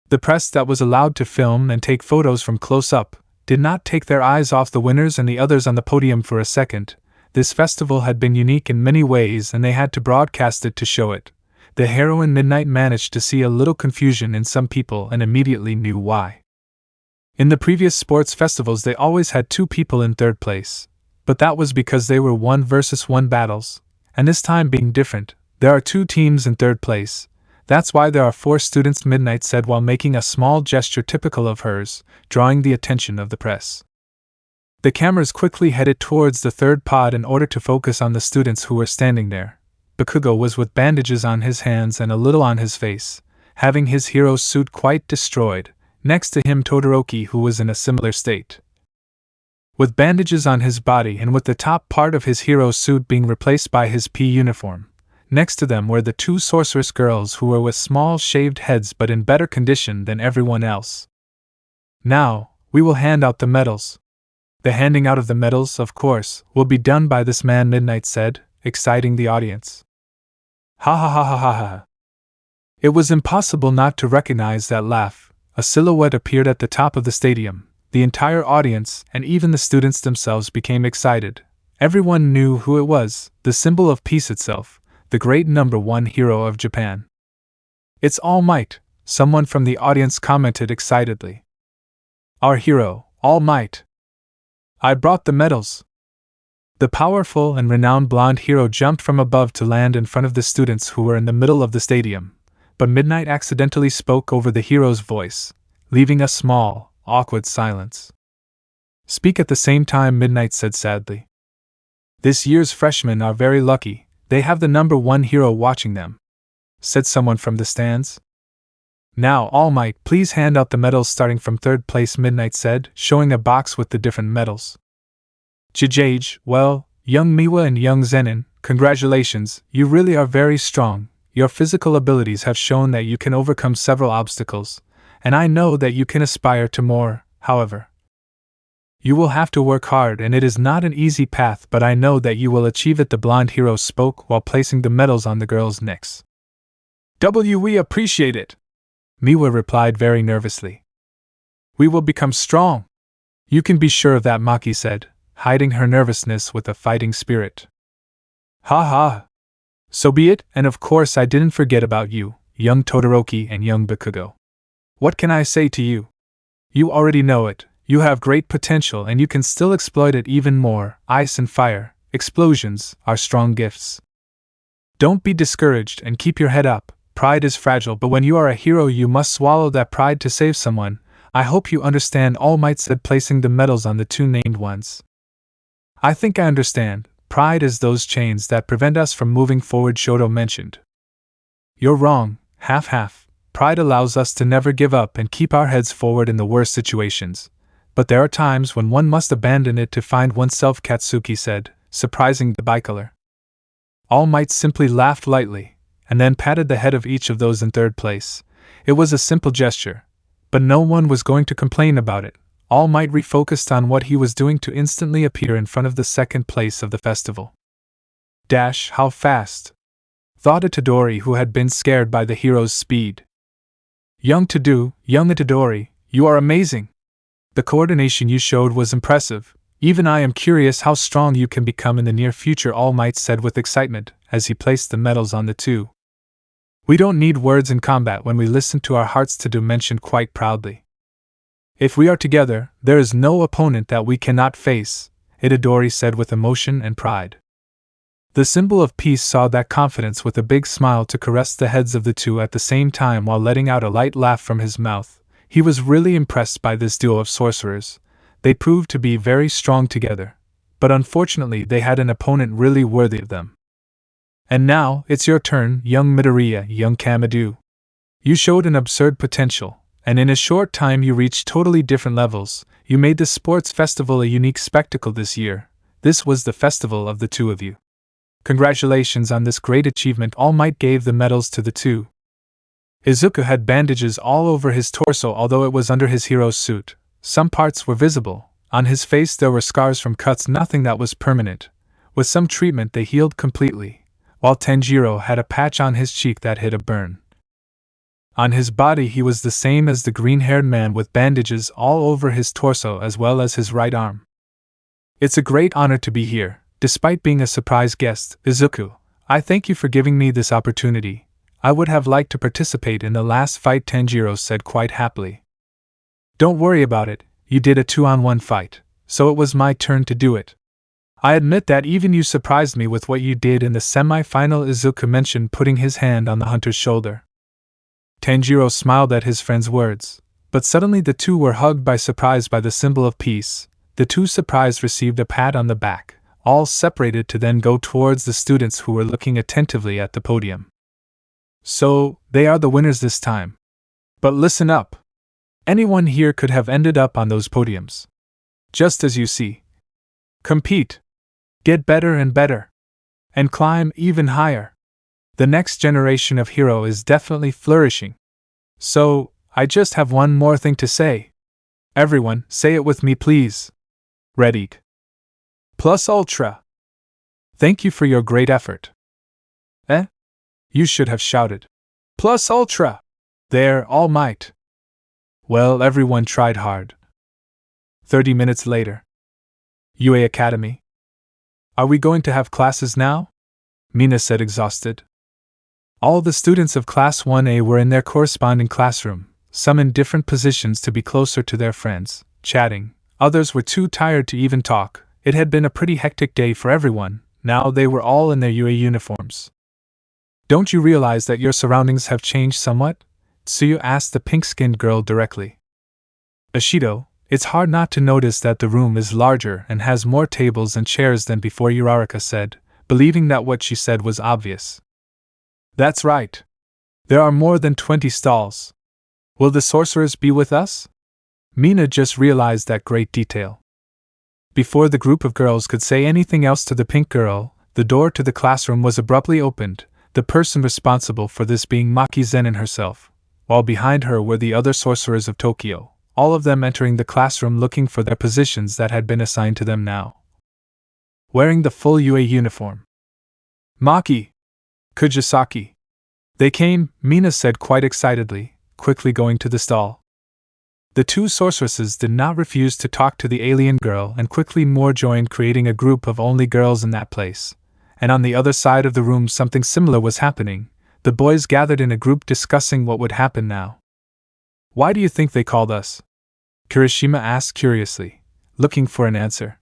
The press that was allowed to film and take photos from close up did not take their eyes off the winners and the others on the podium for a second. This festival had been unique in many ways and they had to broadcast it to show it. The heroine Midnight managed to see a little confusion in some people and immediately knew why. In the previous sports festivals they always had two people in third place, but that was because they were 1-versus-1 battles, and this time being different, there are two teams in third place. That's why there are 4 students, Midnight said while making a small gesture typical of hers, drawing the attention of the press. The cameras quickly headed towards the third pod in order to focus on the students who were standing there. Bakugo was with bandages on his hands and a little on his face, having his hero's suit quite destroyed. Next to him Todoroki, who was in a similar state, with bandages on his body and with the top part of his hero's suit being replaced by his P uniform. Next to them were the 2 sorceress girls who were with small shaved heads but in better condition than everyone else. Now, we will hand out the medals. The handing out of the medals, of course, will be done by this man, Midnight said, exciting the audience. Ha ha ha ha ha ha. It was impossible not to recognize that laugh. A silhouette appeared at the top of the stadium. The entire audience, and even the students themselves, became excited. Everyone knew who it was, the symbol of peace itself, the great #1 hero of Japan. It's All Might, someone from the audience commented excitedly. Our hero, All Might. I brought the medals. The powerful and renowned blonde hero jumped from above to land in front of the students who were in the middle of the stadium, but Midnight accidentally spoke over the hero's voice, leaving a small, awkward silence. Speak at the same time, Midnight said sadly. This year's freshmen are very lucky, they have the #1 hero watching them, said someone from the stands. Now, All Might, please hand out the medals starting from third place, Midnight said, showing a box with the different medals. Jijage, well, young Miwa and young Zenin, congratulations, you really are very strong. Your physical abilities have shown that you can overcome several obstacles, and I know that you can aspire to more, however. You will have to work hard and it is not an easy path, but I know that you will achieve it, the blonde hero spoke while placing the medals on the girls' necks. We appreciate it, Miwa replied very nervously. We will become strong. You can be sure of that, Maki said, hiding her nervousness with a fighting spirit. Ha ha. So be it, and of course I didn't forget about you, young Todoroki and young Bakugo. What can I say to you? You already know it, you have great potential and you can still exploit it even more. Ice and fire, explosions, are strong gifts. Don't be discouraged and keep your head up. Pride is fragile, but when you are a hero you must swallow that pride to save someone. I hope you understand, All Might said, placing the medals on the 2 named ones. I think I understand. Pride is those chains that prevent us from moving forward, Shoto mentioned. You're wrong, half. Pride allows us to never give up and keep our heads forward in the worst situations. But there are times when one must abandon it to find oneself, Katsuki said, surprising the bicolor. All Might simply laughed lightly, and then patted the head of each of those in third place. It was a simple gesture, but no one was going to complain about it. All Might refocused on what he was doing to instantly appear in front of the second place of the festival. Dash, how fast! Thought Itadori, who had been scared by the hero's speed. Young Itadori, you are amazing! The coordination you showed was impressive. Even I am curious how strong you can become in the near future, All Might said with excitement, as he placed the medals on the 2. We don't need words in combat when we listen to our hearts to do mentioned quite proudly. If we are together, there is no opponent that we cannot face, Itadori said with emotion and pride. The symbol of peace saw that confidence with a big smile to caress the heads of the two at the same time while letting out a light laugh from his mouth. He was really impressed by this duo of sorcerers. They proved to be very strong together, but unfortunately they had an opponent really worthy of them. And now, it's your turn, young Midoriya, young Kamadu. You showed an absurd potential, and in a short time you reached totally different levels. You made the sports festival a unique spectacle this year. This was the festival of the two of you. Congratulations on this great achievement. All Might gave the medals to the two. Izuku had bandages all over his torso although it was under his hero's suit. Some parts were visible. On his face there were scars from cuts, nothing that was permanent. With some treatment they healed completely, while Tanjiro had a patch on his cheek that hid a burn. On his body he was the same as the green-haired man with bandages all over his torso as well as his right arm. It's a great honor to be here, despite being a surprise guest, Izuku. I thank you for giving me this opportunity. I would have liked to participate in the last fight, Tanjiro said quite happily. Don't worry about it, you did a 2-on-1 fight, so it was my turn to do it. I admit that even you surprised me with what you did in the semi-final, Izuku mentioned, putting his hand on the hunter's shoulder. Tanjiro smiled at his friend's words, but suddenly the two were hugged by surprise by the symbol of peace. The two surprised received a pat on the back, all separated to then go towards the students who were looking attentively at the podium. So, they are the winners this time. But listen up. Anyone here could have ended up on those podiums. Just as you see. Compete. Get better and better. And climb even higher. The next generation of hero is definitely flourishing. So, I just have one more thing to say. Everyone, say it with me please. Ready. Plus Ultra. Thank you for your great effort. You should have shouted. Plus Ultra. There, All Might. Well, everyone tried hard. 30 minutes later. UA Academy. Are we going to have classes now? Mina said, exhausted. All the students of Class 1A were in their corresponding classroom, some in different positions to be closer to their friends, chatting. Others were too tired to even talk. It had been a pretty hectic day for everyone. Now they were all in their UA uniforms. Don't you realize that your surroundings have changed somewhat? Tsuyu asked the pink-skinned girl directly. Ashido, it's hard not to notice that the room is larger and has more tables and chairs than before, Uraraka said, believing that what she said was obvious. That's right. There are more than 20 stalls. Will the sorcerers be with us? Mina just realized that great detail. Before the group of girls could say anything else to the pink girl, the door to the classroom was abruptly opened, the person responsible for this being Maki Zenin herself, while behind her were the other sorcerers of Tokyo, all of them entering the classroom looking for their positions that had been assigned to them now. Wearing the full UA uniform. Maki! Kujisaki! They came, Mina said quite excitedly, quickly going to the stall. The two sorceresses did not refuse to talk to the alien girl and quickly more joined, creating a group of only girls in that place. And on the other side of the room something similar was happening. The boys gathered in a group discussing what would happen now. Why do you think they called us? Kirishima asked curiously, looking for an answer.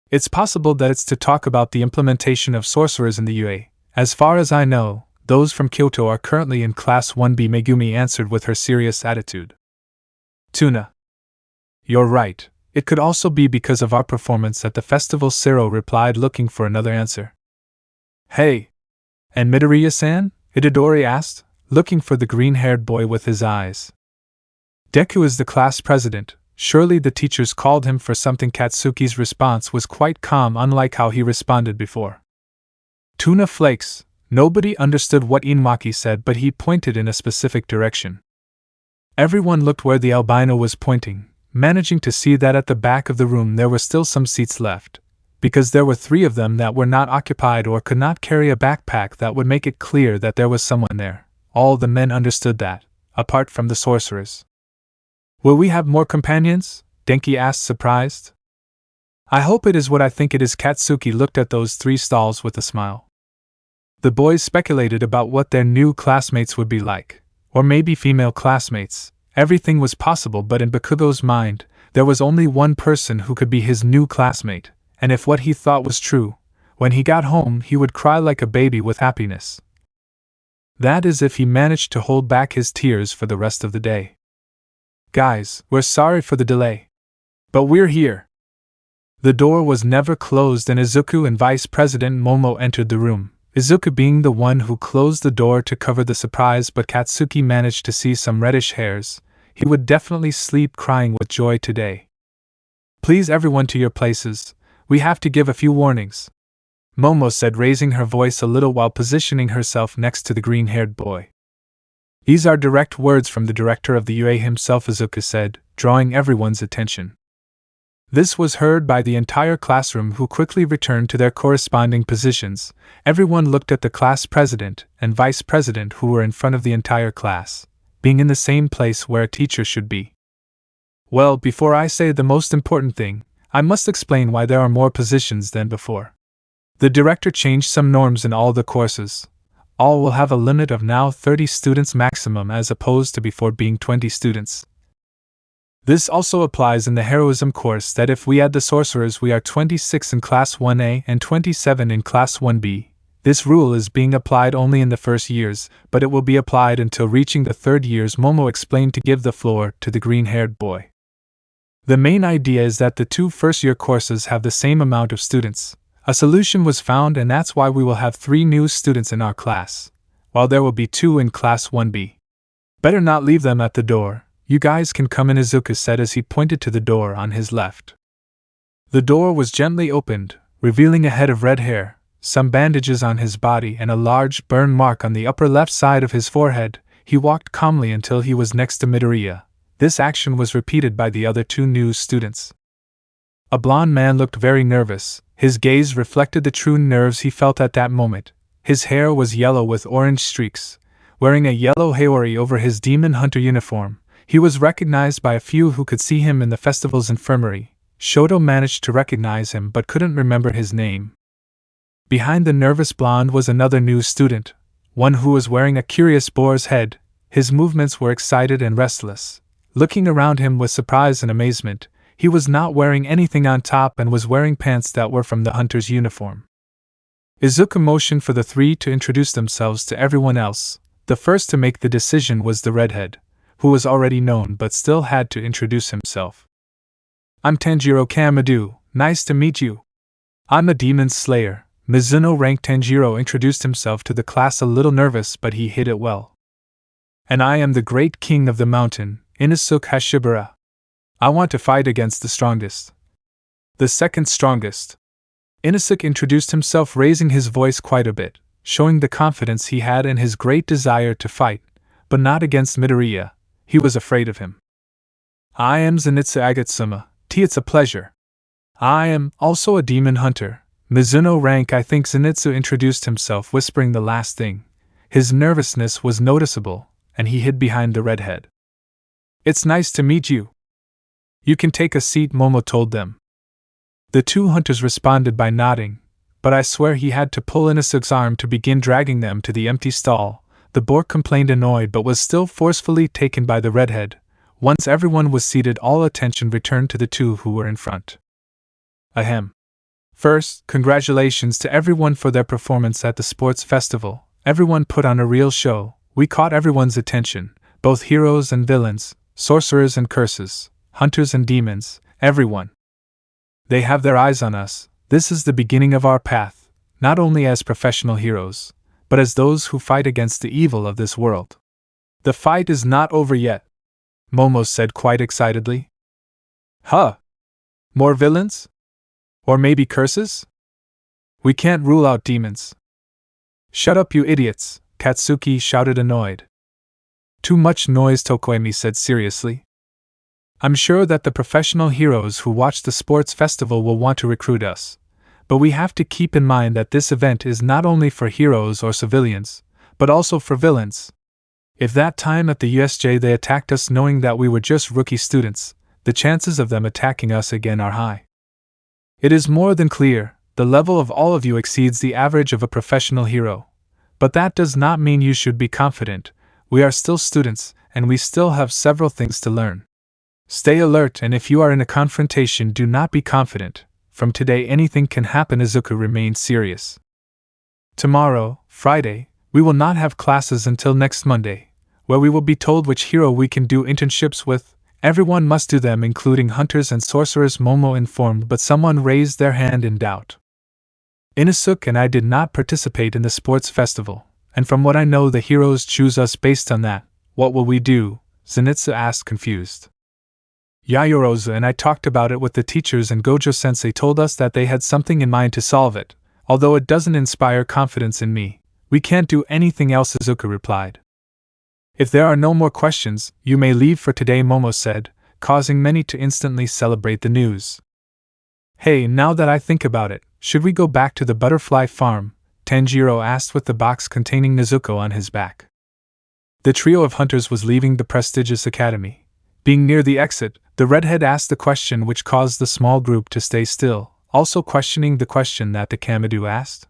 It's possible that it's to talk about the implementation of sorcerers in the UA. As far as I know, those from Kyoto are currently in Class 1B, Megumi answered with her serious attitude. Tuna. You're right, it could also be because of our performance at the festival, Sero replied, looking for another answer. Hey! And Midoriya-san? Itadori asked, looking for the green-haired boy with his eyes. Deku is the class president. Surely the teachers called him for something. Katsuki's response was quite calm, unlike how he responded before. Tuna flakes. Nobody understood what Inmaki said, but he pointed in a specific direction. Everyone looked where the albino was pointing, managing to see that at the back of the room there were still some seats left, because there were 3 of them that were not occupied or could not carry a backpack that would make it clear that there was someone there. All the men understood that, apart from the sorcerers. Will we have more companions? Denki asked, surprised. I hope it is what I think it is. Katsuki looked at those 3 stalls with a smile. The boys speculated about what their new classmates would be like, or maybe female classmates. Everything was possible, but in Bakugo's mind, there was only one person who could be his new classmate, and if what he thought was true, when he got home he would cry like a baby with happiness. That is if he managed to hold back his tears for the rest of the day. Guys, we're sorry for the delay. But we're here. The door was never closed and Izuku and Vice President Momo entered the room, Izuku being the one who closed the door to cover the surprise, but Katsuki managed to see some reddish hairs. He would definitely sleep crying with joy today. Please everyone to your places, we have to give a few warnings, Momo said, raising her voice a little while positioning herself next to the green-haired boy. These are direct words from the director of the UA himself, Izuku said, drawing everyone's attention. This was heard by the entire classroom, who quickly returned to their corresponding positions. Everyone looked at the class president and vice president, who were in front of the entire class, being in the same place where a teacher should be. Well, before I say the most important thing, I must explain why there are more positions than before. The director changed some norms in all the courses. All will have a limit of now 30 students maximum, as opposed to before being 20 students. This also applies in the heroism course, that if we add the sorcerers we are 26 in Class 1A and 27 in Class 1B. This rule is being applied only in the first years, but it will be applied until reaching the third years, Momo explained to give the floor to the green-haired boy. The main idea is that the two first-year courses have the same amount of students. A solution was found, and that's why we will have 3 new students in our class, while there will be 2 in Class 1B. Better not leave them at the door. You guys can come in, Izuku said as he pointed to the door on his left. The door was gently opened, revealing a head of red hair, some bandages on his body, and a large burn mark on the upper left side of his forehead. He walked calmly until he was next to Midoriya. This action was repeated by the other 2 new students. A blond man looked very nervous. His gaze reflected the true nerves he felt at that moment. His hair was yellow with orange streaks. Wearing a yellow haori over his demon hunter uniform, he was recognized by a few who could see him in the festival's infirmary. Shoto managed to recognize him but couldn't remember his name. Behind the nervous blonde was another new student, one who was wearing a curious boar's head. His movements were excited and restless. Looking around him with surprise and amazement, he was not wearing anything on top and was wearing pants that were from the hunter's uniform. Izuku motioned for the 3 to introduce themselves to everyone else. The first to make the decision was the redhead, who was already known but still had to introduce himself. I'm Tanjiro Kamadu, nice to meet you. I'm a demon slayer. Mizuno rank Tanjiro introduced himself to the class, a little nervous, but he hid it well. And I am the great king of the mountain, Inosuke Hashibara. I want to fight against the strongest. The second strongest. Inosuke introduced himself, raising his voice quite a bit, showing the confidence he had and his great desire to fight, but not against Midoriya. He was afraid of him. I am Zenitsu Agatsuma. It's a pleasure. I am also a demon hunter. Mizuno rank. I think Zenitsu introduced himself, whispering the last thing. His nervousness was noticeable, and he hid behind the redhead. It's nice to meet you. You can take a seat, Momo told them. The 2 hunters responded by nodding, but I swear he had to pull Inosuke's arm to begin dragging them to the empty stall. The boar complained, annoyed, but was still forcefully taken by the redhead. Once everyone was seated, all attention returned to the 2 who were in front. Ahem. First, congratulations to everyone for their performance at the sports festival. Everyone put on a real show. We caught everyone's attention, both heroes and villains, sorcerers and curses, hunters and demons, everyone. They have their eyes on us. This is the beginning of our path, not only as professional heroes, but as those who fight against the evil of this world. The fight is not over yet, Momo said quite excitedly. Huh? More villains? Or maybe curses? We can't rule out demons. Shut up, you idiots, Katsuki shouted, annoyed. Too much noise, Tokoemi said seriously. I'm sure that the professional heroes who watch the sports festival will want to recruit us, but we have to keep in mind that this event is not only for heroes or civilians, but also for villains. If that time at the USJ they attacked us knowing that we were just rookie students, the chances of them attacking us again are high. It is more than clear, the level of all of you exceeds the average of a professional hero. But that does not mean you should be confident. We are still students, and we still have several things to learn. Stay alert, and if you are in a confrontation, do not be confident. From today, anything can happen. Izuku remained serious. Tomorrow, Friday, we will not have classes until next Monday, where we will be told which hero we can do internships with. Everyone must do them, including hunters and sorcerers, Momo informed, but someone raised their hand in doubt. Inosuke and I did not participate in the sports festival, and from what I know, the heroes choose us based on that. What will we do? Zenitsu asked, confused. Yayorozu and I talked about it with the teachers, and Gojo-sensei told us that they had something in mind to solve it, although it doesn't inspire confidence in me. We can't do anything else, Izuku replied. If there are no more questions, you may leave for today, Momo said, causing many to instantly celebrate the news. Hey, now that I think about it, should we go back to the butterfly farm? Tanjiro asked with the box containing Nezuko on his back. The trio of hunters was leaving the prestigious academy. Being near the exit, the redhead asked the question which caused the small group to stay still, also questioning the question that the Kamadu asked.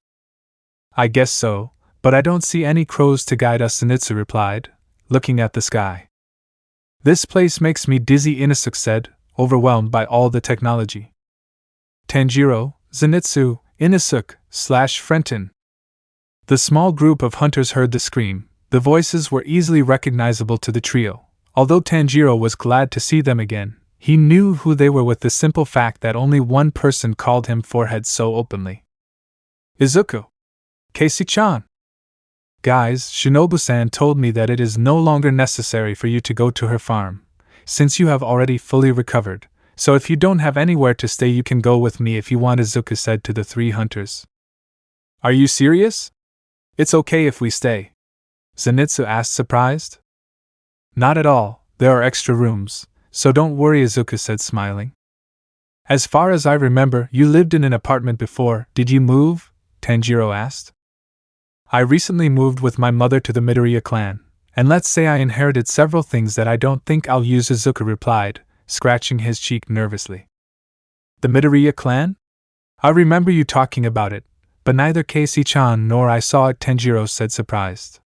I guess so, but I don't see any crows to guide us, Zenitsu replied, looking at the sky. This place makes me dizzy, Inosuke said, overwhelmed by all the technology. Tanjiro, Zenitsu, Inosuke, Frenton. The small group of hunters heard the scream. The voices were easily recognizable to the trio. Although Tanjiro was glad to see them again, he knew who they were with the simple fact that only one person called him forehead so openly. Izuku. Casey-chan. Guys, Shinobu-san told me that it is no longer necessary for you to go to her farm, since you have already fully recovered, so if you don't have anywhere to stay you can go with me if you want, Izuku said to the three hunters. Are you serious? It's okay if we stay. Zenitsu asked, surprised. Not at all, there are extra rooms, so don't worry, Izuku said, smiling. As far as I remember, you lived in an apartment before. Did you move? Tanjiro asked. I recently moved with my mother to the Midoriya clan, and let's say I inherited several things that I don't think I'll use, Izuku replied, scratching his cheek nervously. The Midoriya clan? I remember you talking about it, but neither Casey-chan nor I saw it, Tanjiro said, surprised.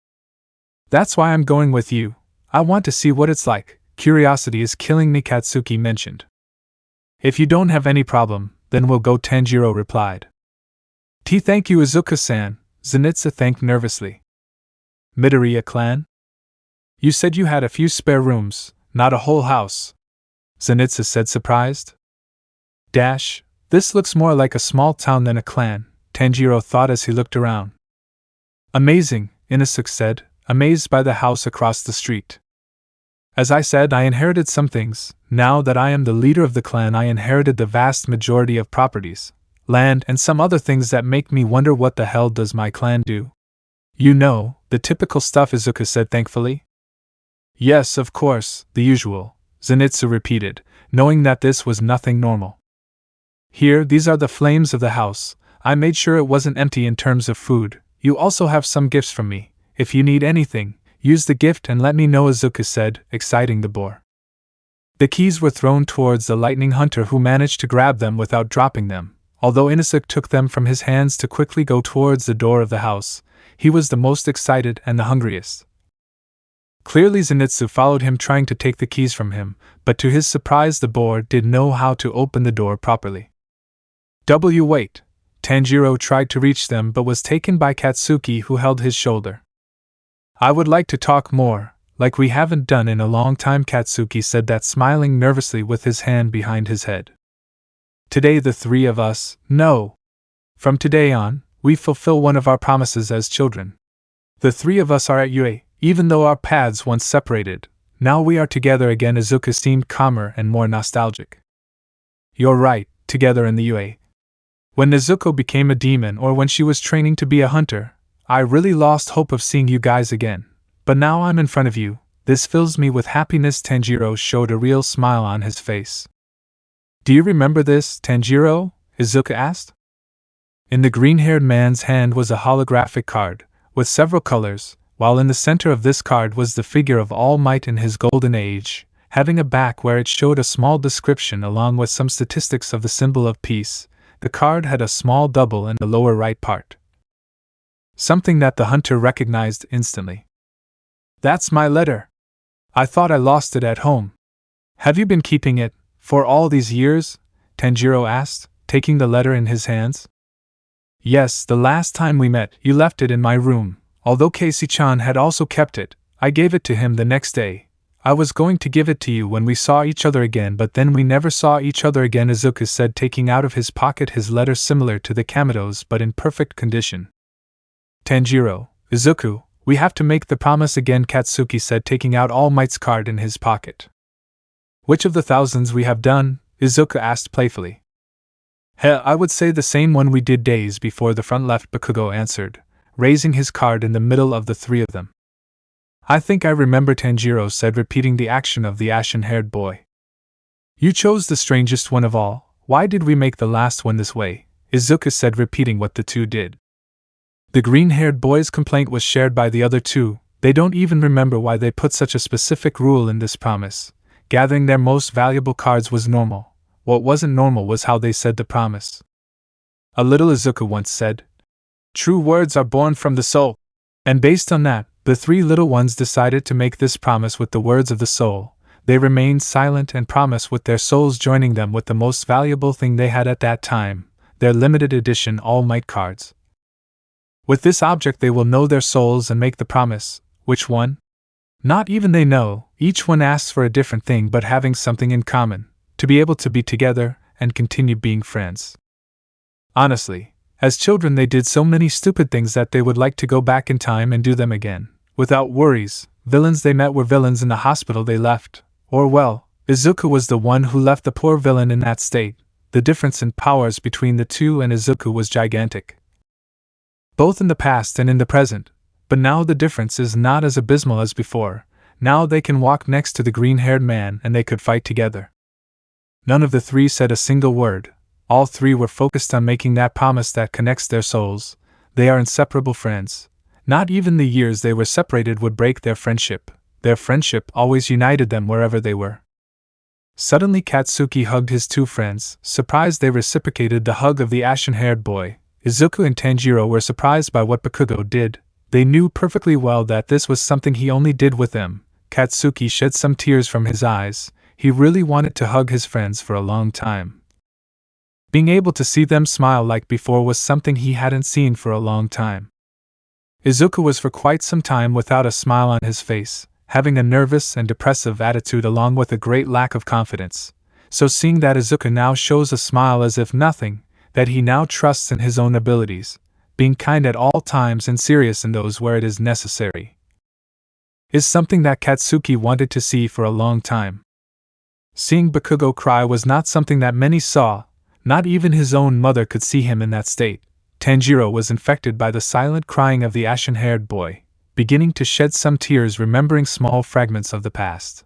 That's why I'm going with you. I want to see what it's like. Curiosity is killing me, Katsuki mentioned. If you don't have any problem, then we'll go, Tanjiro replied. Thank you, Izuku-san, Zenitsu thanked nervously. Midoriya clan? You said you had a few spare rooms, not a whole house, Zenitsu said, surprised. This looks more like a small town than a clan, Tanjiro thought as he looked around. Amazing, Inosuke said, amazed by the house across the street. As I said, I inherited some things. Now that I am the leader of the clan, I inherited the vast majority of properties, land, and some other things that make me wonder what the hell does my clan do? You know, the typical stuff, Izuku said thankfully. Yes, of course, the usual, Zenitsu repeated, knowing that this was nothing normal. Here, these are the flames of the house. I made sure it wasn't empty in terms of food. You also have some gifts from me. If you need anything, use the gift and let me know, Izuku said, exciting the boar. The keys were thrown towards the lightning hunter, who managed to grab them without dropping them. Although Inosuke took them from his hands to quickly go towards the door of the house, he was the most excited and the hungriest. Clearly Zenitsu followed him, trying to take the keys from him, but to his surprise the boar did know how to open the door properly. Wait. Tanjiro tried to reach them but was taken by Katsuki, who held his shoulder. I would like to talk more, like we haven't done in a long time, Katsuki said that, smiling nervously with his hand behind his head. Today the three of us, no. From today on, we fulfill one of our promises as children. The three of us are at UA, even though our paths once separated. Now we are together again. Izuku seemed calmer and more nostalgic. You're right, together in the UA. When Nezuko became a demon, or when she was training to be a hunter, I really lost hope of seeing you guys again. But now I'm in front of you. This fills me with happiness. Tanjiro showed a real smile on his face. Do you remember this, Tanjiro? Izuku asked. In the green-haired man's hand was a holographic card, with several colors, while in the center of this card was the figure of All Might in his golden age, having a back where it showed a small description along with some statistics of the symbol of peace. The card had a small double in the lower right part. something that the hunter recognized instantly. That's my letter. I thought I lost it at home. Have you been keeping it for all these years? Tanjiro asked, taking the letter in his hands. Yes, the last time we met, you left it in my room. Although Casey-chan had also kept it, I gave it to him the next day. I was going to give it to you when we saw each other again, but then we never saw each other again, Izuku said, taking out of his pocket his letter similar to the Kamido's but in perfect condition. Tanjiro, Izuku, we have to make the promise again, Katsuki said, taking out All Might's card in his pocket. Which of the thousands we have done? Izuku asked playfully. I would say the same one we did days before the front left, Bakugo answered, raising his card in the middle of the three of them. I think I remember, Tanjiro said, repeating the action of the ashen-haired boy. You chose the strangest one of all. Why did we make the last one this way? Izuku said, repeating what the two did. The green-haired boy's complaint was shared by the other two. They don't even remember why they put such a specific rule in this promise. Gathering their most valuable cards was normal. What wasn't normal was how they said the promise. A little Izuku once said, "True words are born from the soul." And based on that, the three little ones decided to make this promise with the words of the soul. They remained silent and promised with their souls joining them with the most valuable thing they had at that time, their limited edition All Might cards. With this object they will know their souls and make the promise. Which one? Not even they know. Each one asks for a different thing, but having something in common, to be able to be together and continue being friends. Honestly, as children they did so many stupid things that they would like to go back in time and do them again. Without worries, villains they met were villains in the hospital they left. Or well, Izuku was the one who left the poor villain in that state. The difference in powers between the two and Izuku was gigantic. Both in the past and in the present, but now the difference is not as abysmal as before. Now they can walk next to the green-haired man and they could fight together. None of the three said a single word. All three were focused on making that promise that connects their souls. They are inseparable friends. Not even the years they were separated would break their friendship. Their friendship always united them wherever they were. Suddenly Katsuki hugged his two friends. Surprised, they reciprocated the hug of the ashen-haired boy. Izuku and Tanjiro were surprised by what Bakugo did. They knew perfectly well that this was something he only did with them. Katsuki shed some tears from his eyes. He really wanted to hug his friends for a long time. Being able to see them smile like before was something he hadn't seen for a long time. Izuku was for quite some time without a smile on his face, having a nervous and depressive attitude along with a great lack of confidence. So seeing that Izuku now shows a smile as if nothing, that he now trusts in his own abilities, being kind at all times and serious in those where it is necessary, is something that Katsuki wanted to see for a long time. Seeing Bakugo cry was not something that many saw. Not even his own mother could see him in that state. Tanjiro was infected by the silent crying of the ashen-haired boy, beginning to shed some tears remembering small fragments of the past.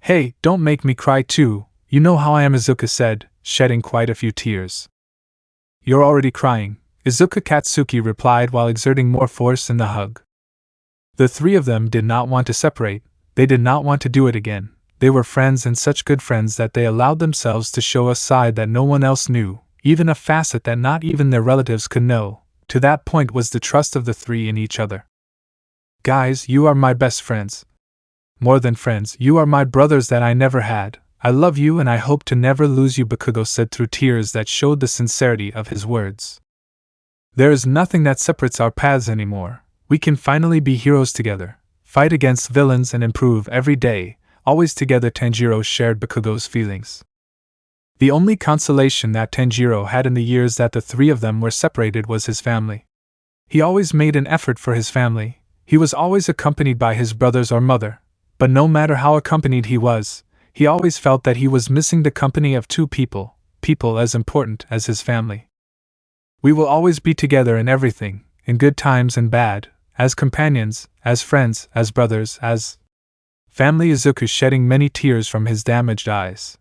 "Hey, don't make me cry too, you know how I am," Izuku said, shedding quite a few tears. "You're already crying," Izuku Katsuki replied while exerting more force in the hug. The three of them did not want to separate. They did not want to do it again. They were friends, and such good friends that they allowed themselves to show a side that no one else knew, even a facet that not even their relatives could know. To that point was the trust of the three in each other. "Guys, you are my best friends. More than friends, you are my brothers that I never had. I love you and I hope to never lose you," Bakugo said through tears that showed the sincerity of his words. "There is nothing that separates our paths anymore. We can finally be heroes together, fight against villains and improve every day. Always together." Tanjiro shared Bakugo's feelings. The only consolation that Tanjiro had in the years that the three of them were separated was his family. He always made an effort for his family. He was always accompanied by his brothers or mother, but no matter how accompanied he was, he always felt that he was missing the company of two people as important as his family. "We will always be together in everything, in good times and bad, as companions, as friends, as brothers, as family," Izuku shedding many tears from his damaged eyes.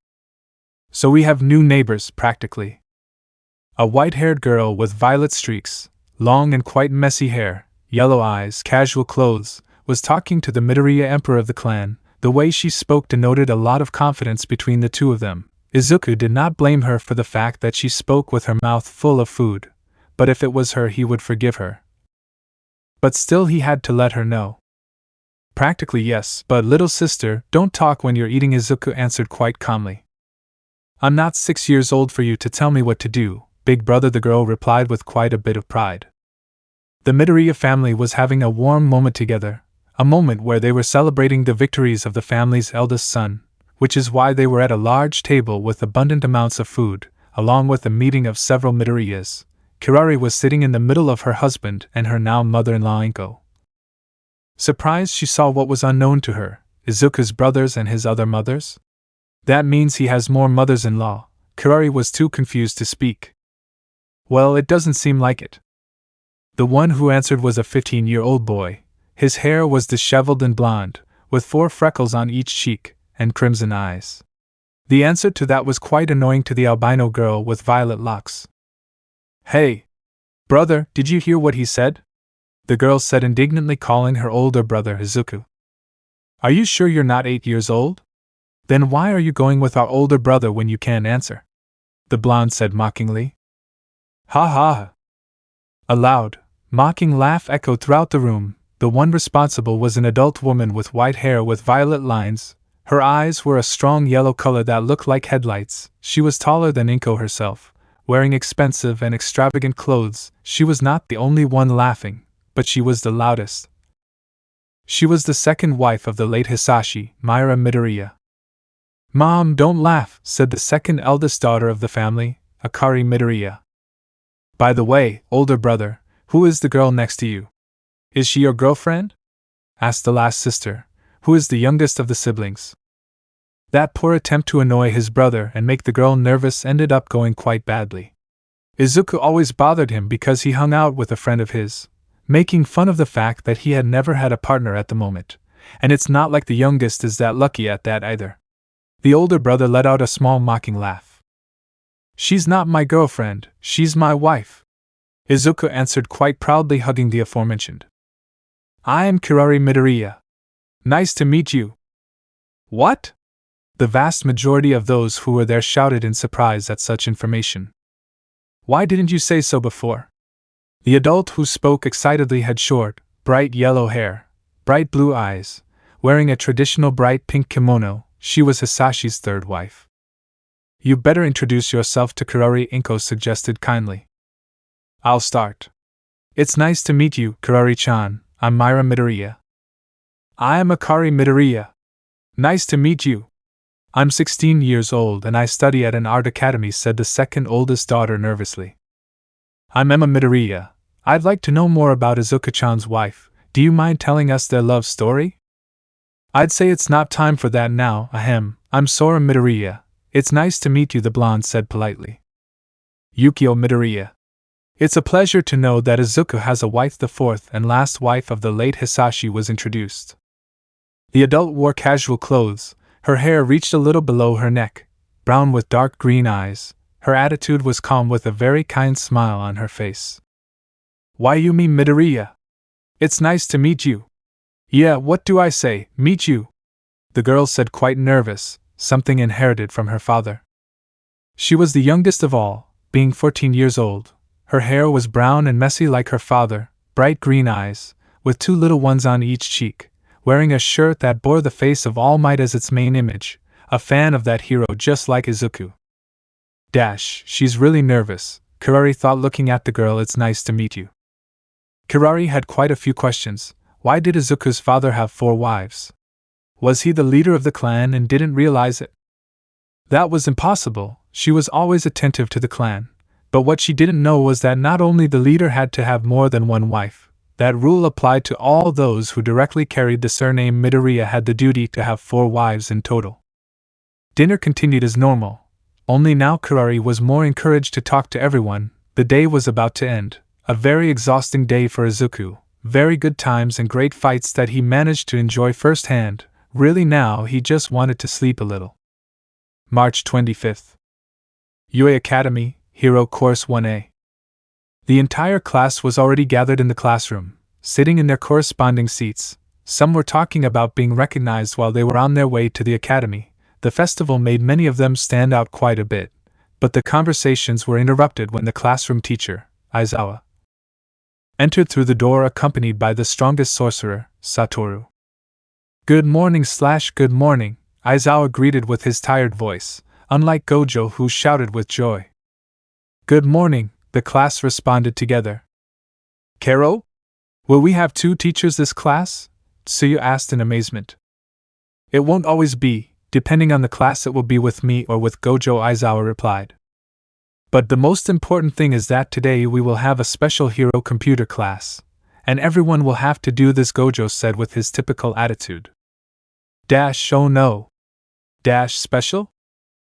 "So we have new neighbors, practically." A white-haired girl with violet streaks, long and quite messy hair, yellow eyes, casual clothes, was talking to the Midoriya emperor of the clan. The way she spoke denoted a lot of confidence between the two of them. Izuku did not blame her for the fact that she spoke with her mouth full of food, but if it was her he would forgive her. But still he had to let her know. Practically yes, but little sister, don't talk when you're eating, Izuku answered quite calmly. I'm not 6 years old for you to tell me what to do, big brother, the girl replied with quite a bit of pride. The Midoriya family was having a warm moment together, a moment where they were celebrating the victories of the family's eldest son, which is why they were at a large table with abundant amounts of food, along with a meeting of several Midoriyas. Kirari was sitting in the middle of her husband and her now mother-in-law Inko. Surprised, she saw what was unknown to her, Izuku's brothers and his other mothers? That means he has more mothers-in-law. Kirari was too confused to speak. Well, it doesn't seem like it. The one who answered was a 15-year-old boy. His hair was disheveled and blonde, with 4 freckles on each cheek, and crimson eyes. The answer to that was quite annoying to the albino girl with violet locks. Hey! Brother, did you hear what he said? The girl said indignantly, calling her older brother Izuku. Are you sure you're not 8 years old? Then why are you going with our older brother when you can't answer? The blonde said mockingly. Ha ha! A loud, mocking laugh echoed throughout the room. The one responsible was an adult woman with white hair with violet lines. Her eyes were a strong yellow color that looked like headlights. She was taller than Inko herself, wearing expensive and extravagant clothes. She was not the only one laughing, but she was the loudest. She was the second wife of the late Hisashi, Myra Midoriya. Mom, don't laugh, said the second eldest daughter of the family, Akari Midoriya. By the way, older brother, who is the girl next to you? Is she your girlfriend? Asked the last sister, who is the youngest of the siblings. That poor attempt to annoy his brother and make the girl nervous ended up going quite badly. Izuku always bothered him because he hung out with a friend of his, making fun of the fact that he had never had a partner at the moment, and it's not like the youngest is that lucky at that either. The older brother let out a small mocking laugh. She's not my girlfriend, she's my wife, Izuku answered quite proudly, hugging the aforementioned. I am Kirari Midoriya. Nice to meet you. What? The vast majority of those who were there shouted in surprise at such information. Why didn't you say so before? The adult who spoke excitedly had short, bright yellow hair, bright blue eyes, wearing a traditional bright pink kimono. She was Hisashi's third wife. You better introduce yourself to Kirari, Inko suggested kindly. I'll start. It's nice to meet you, Kirari-chan. I'm Myra Midoriya. I am Akari Midoriya. Nice to meet you. I'm 16 years old and I study at an art academy, said the second oldest daughter nervously. I'm Emma Midoriya. I'd like to know more about Izuku-chan's wife. Do you mind telling us their love story? I'd say it's not time for that now, ahem. I'm Sora Midoriya. It's nice to meet you, the blonde said politely. Yukio Midoriya. It's a pleasure to know that Izuku has a wife. The fourth and last wife of the late Hisashi was introduced. The adult wore casual clothes. Her hair reached a little below her neck, brown with dark green eyes. Her attitude was calm with a very kind smile on her face. Why, Yumi Midoriya? It's nice to meet you. Yeah, what do I say, meet you? The girl said, quite nervous, something inherited from her father. She was the youngest of all, being 14 years old. Her hair was brown and messy like her father, bright green eyes, with 2 little ones on each cheek, wearing a shirt that bore the face of All Might as its main image, a fan of that hero just like Izuku. She's really nervous, Kirari thought looking at the girl. It's nice to meet you. Kirari had quite a few questions. Why did Izuku's father have 4 wives? Was he the leader of the clan and didn't realize it? That was impossible. She was always attentive to the clan. But what she didn't know was that not only the leader had to have more than 1 wife, that rule applied to all those who directly carried the surname Midoriya had the duty to have 4 wives in total. Dinner continued as normal, only now Kirari was more encouraged to talk to everyone. The day was about to end, a very exhausting day for Izuku, very good times and great fights that he managed to enjoy firsthand. Really now he just wanted to sleep a little. March 25th. Yui Academy, Hero Course 1A. The entire class was already gathered in the classroom, sitting in their corresponding seats. Some were talking about being recognized while they were on their way to the academy. The festival made many of them stand out quite a bit, but the conversations were interrupted when the classroom teacher, Aizawa, entered through the door accompanied by the strongest sorcerer, Satoru. Good morning, Aizawa greeted with his tired voice, unlike Gojo who shouted with joy. Good morning, the class responded together. Kero? Will we have 2 teachers this class? Tsuyu asked in amazement. It won't always be, depending on the class it will be with me or with Gojo, Aizawa replied. But the most important thing is that today we will have a special hero computer class, and everyone will have to do this, Gojo said with his typical attitude. Oh no. Special?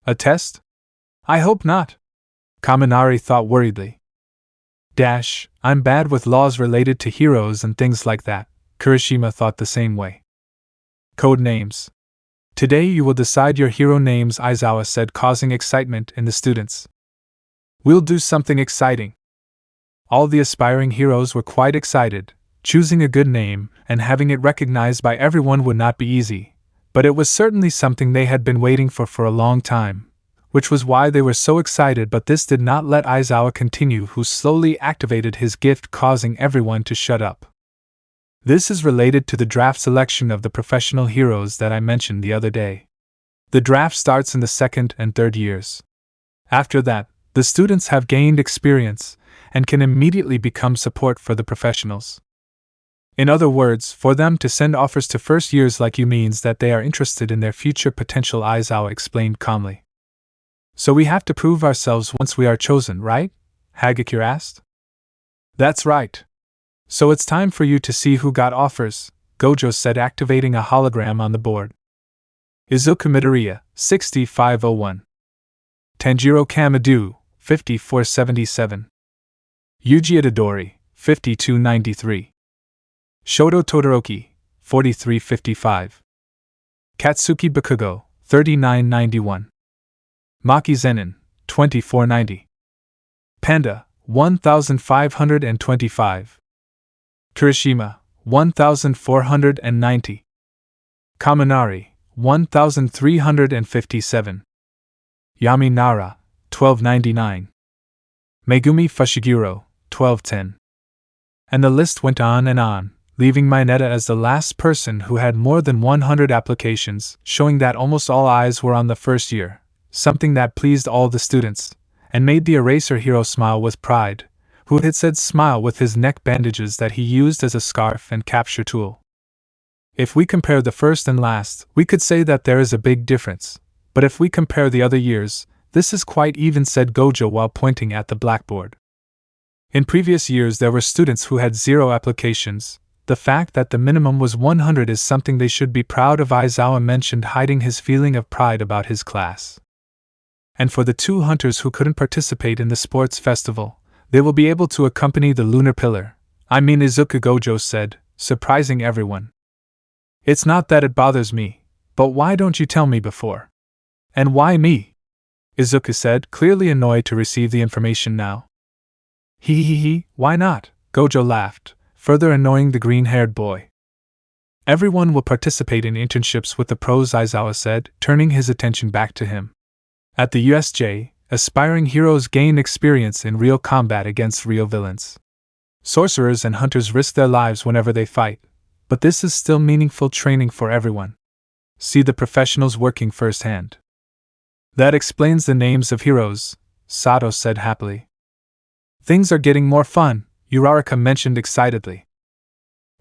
A test? I hope not. Kaminari thought worriedly. I'm bad with laws related to heroes and things like that, Kirishima thought the same way. Code names. Today you will decide your hero names, Aizawa said, causing excitement in the students. We'll do something exciting. All the aspiring heroes were quite excited. Choosing a good name and having it recognized by everyone would not be easy, but it was certainly something they had been waiting for a long time, which was why they were so excited. But this did not let Aizawa continue, who slowly activated his gift, causing everyone to shut up. This is related to the draft selection of the professional heroes that I mentioned the other day. The draft starts in the 2nd and 3rd years. After that, the students have gained experience and can immediately become support for the professionals. In other words, for them to send offers to first years like you means that they are interested in their future potential, Aizawa explained calmly. So we have to prove ourselves once we are chosen, right? Hagakure asked. That's right. So it's time for you to see who got offers, Gojo said, activating a hologram on the board. Izuku Midoriya, 6501. Tanjiro Kamadu, 5477. Yuji Itadori, 5293. Shoto Todoroki, 4355. Katsuki Bakugo, 3991. Maki Zenin, 2490. Panda, 1525. Kirishima, 1490. Kaminari, 1357. Yami Nara, 1299. Megumi Fushiguro, 1210. And the list went on, leaving Mineta as the last person who had more than 100 applications, showing that almost all eyes were on the first year, something that pleased all the students, and made the eraser hero smile with pride, who had said smile with his neck bandages that he used as a scarf and capture tool. If we compare the first and last, we could say that there is a big difference, but if we compare the other years, this is quite even, said Gojo while pointing at the blackboard. In previous years there were students who had 0 applications. The fact that the minimum was 100 is something they should be proud of, Aizawa mentioned, hiding his feeling of pride about his class. And for the 2 hunters who couldn't participate in the sports festival, they will be able to accompany the lunar pillar. Izuku, Gojo said, surprising everyone. It's not that it bothers me, but why don't you tell me before? And why me? Izuku said, clearly annoyed to receive the information now. Why not? Gojo laughed, further annoying the green-haired boy. Everyone will participate in internships with the pros, Aizawa said, turning his attention back to him. At the USJ, aspiring heroes gain experience in real combat against real villains. Sorcerers and hunters risk their lives whenever they fight, but this is still meaningful training for everyone. See the professionals working firsthand. That explains the names of heroes, Sato said happily. Things are getting more fun, Uraraka mentioned excitedly.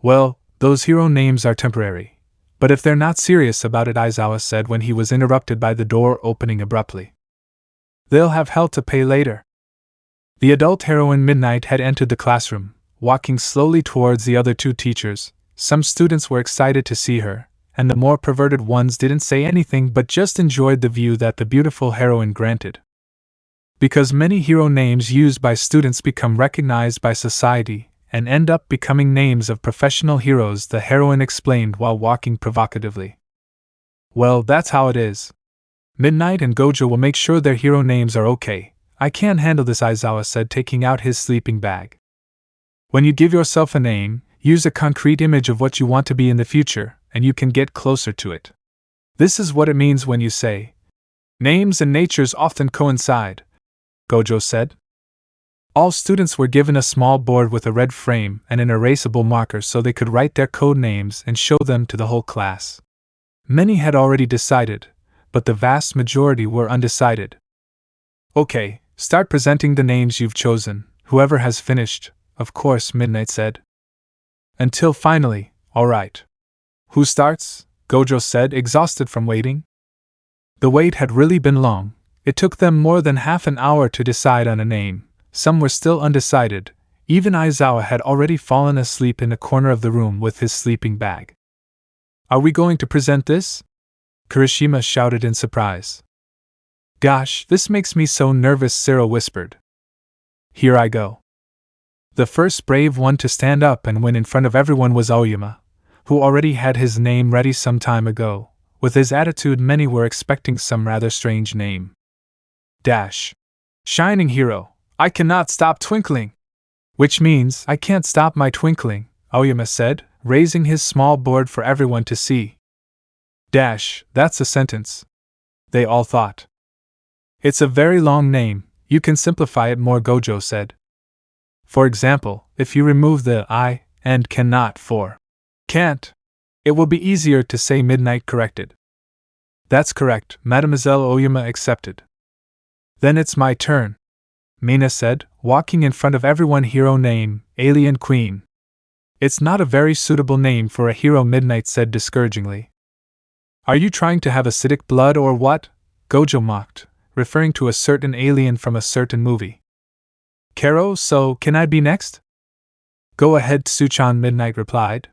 Well, those hero names are temporary, but if they're not serious about it, Aizawa said when he was interrupted by the door opening abruptly. They'll have hell to pay later. The adult heroine Midnight had entered the classroom, walking slowly towards the other 2 teachers. Some students were excited to see her, and the more perverted ones didn't say anything but just enjoyed the view that the beautiful heroine granted. Because many hero names used by students become recognized by society and end up becoming names of professional heroes, the heroine explained while walking provocatively. Well, that's how it is. Midnight and Gojo will make sure their hero names are okay. I can't handle this, Aizawa said, taking out his sleeping bag. When you give yourself a name, use a concrete image of what you want to be in the future, and you can get closer to it. This is what it means when you say, names and natures often coincide, Gojo said. All students were given a small board with a red frame and an erasable marker so they could write their code names and show them to the whole class. Many had already decided, but the vast majority were undecided. Okay, start presenting the names you've chosen, whoever has finished, of course, Midnight said. Until finally, alright. Who starts? Gojo said, exhausted from waiting. The wait had really been long. It took them more than half an hour to decide on a name. Some were still undecided. Even Aizawa had already fallen asleep in a corner of the room with his sleeping bag. Are we going to present this? Kirishima shouted in surprise. Gosh, this makes me so nervous, Cyril whispered. Here I go. The first brave one to stand up and win in front of everyone was Aoyama, who already had his name ready some time ago. With his attitude, many were expecting some rather strange name. Dash. Shining hero. I cannot stop twinkling. Which means, I can't stop my twinkling, Aoyama said, raising his small board for everyone to see. Dash, that's a sentence. They all thought. It's a very long name, you can simplify it more, Gojo said. For example, if you remove the I and cannot for can't, it will be easier to say, Midnight corrected. That's correct, Mademoiselle Aoyama accepted. Then it's my turn, Mina said, walking in front of everyone. Hero name, Alien Queen. It's not a very suitable name for a hero, Midnight said discouragingly. Are you trying to have acidic blood or what? Gojo mocked, referring to a certain alien from a certain movie. Kero, so can I be next? Go ahead, Tsuchan, Midnight replied.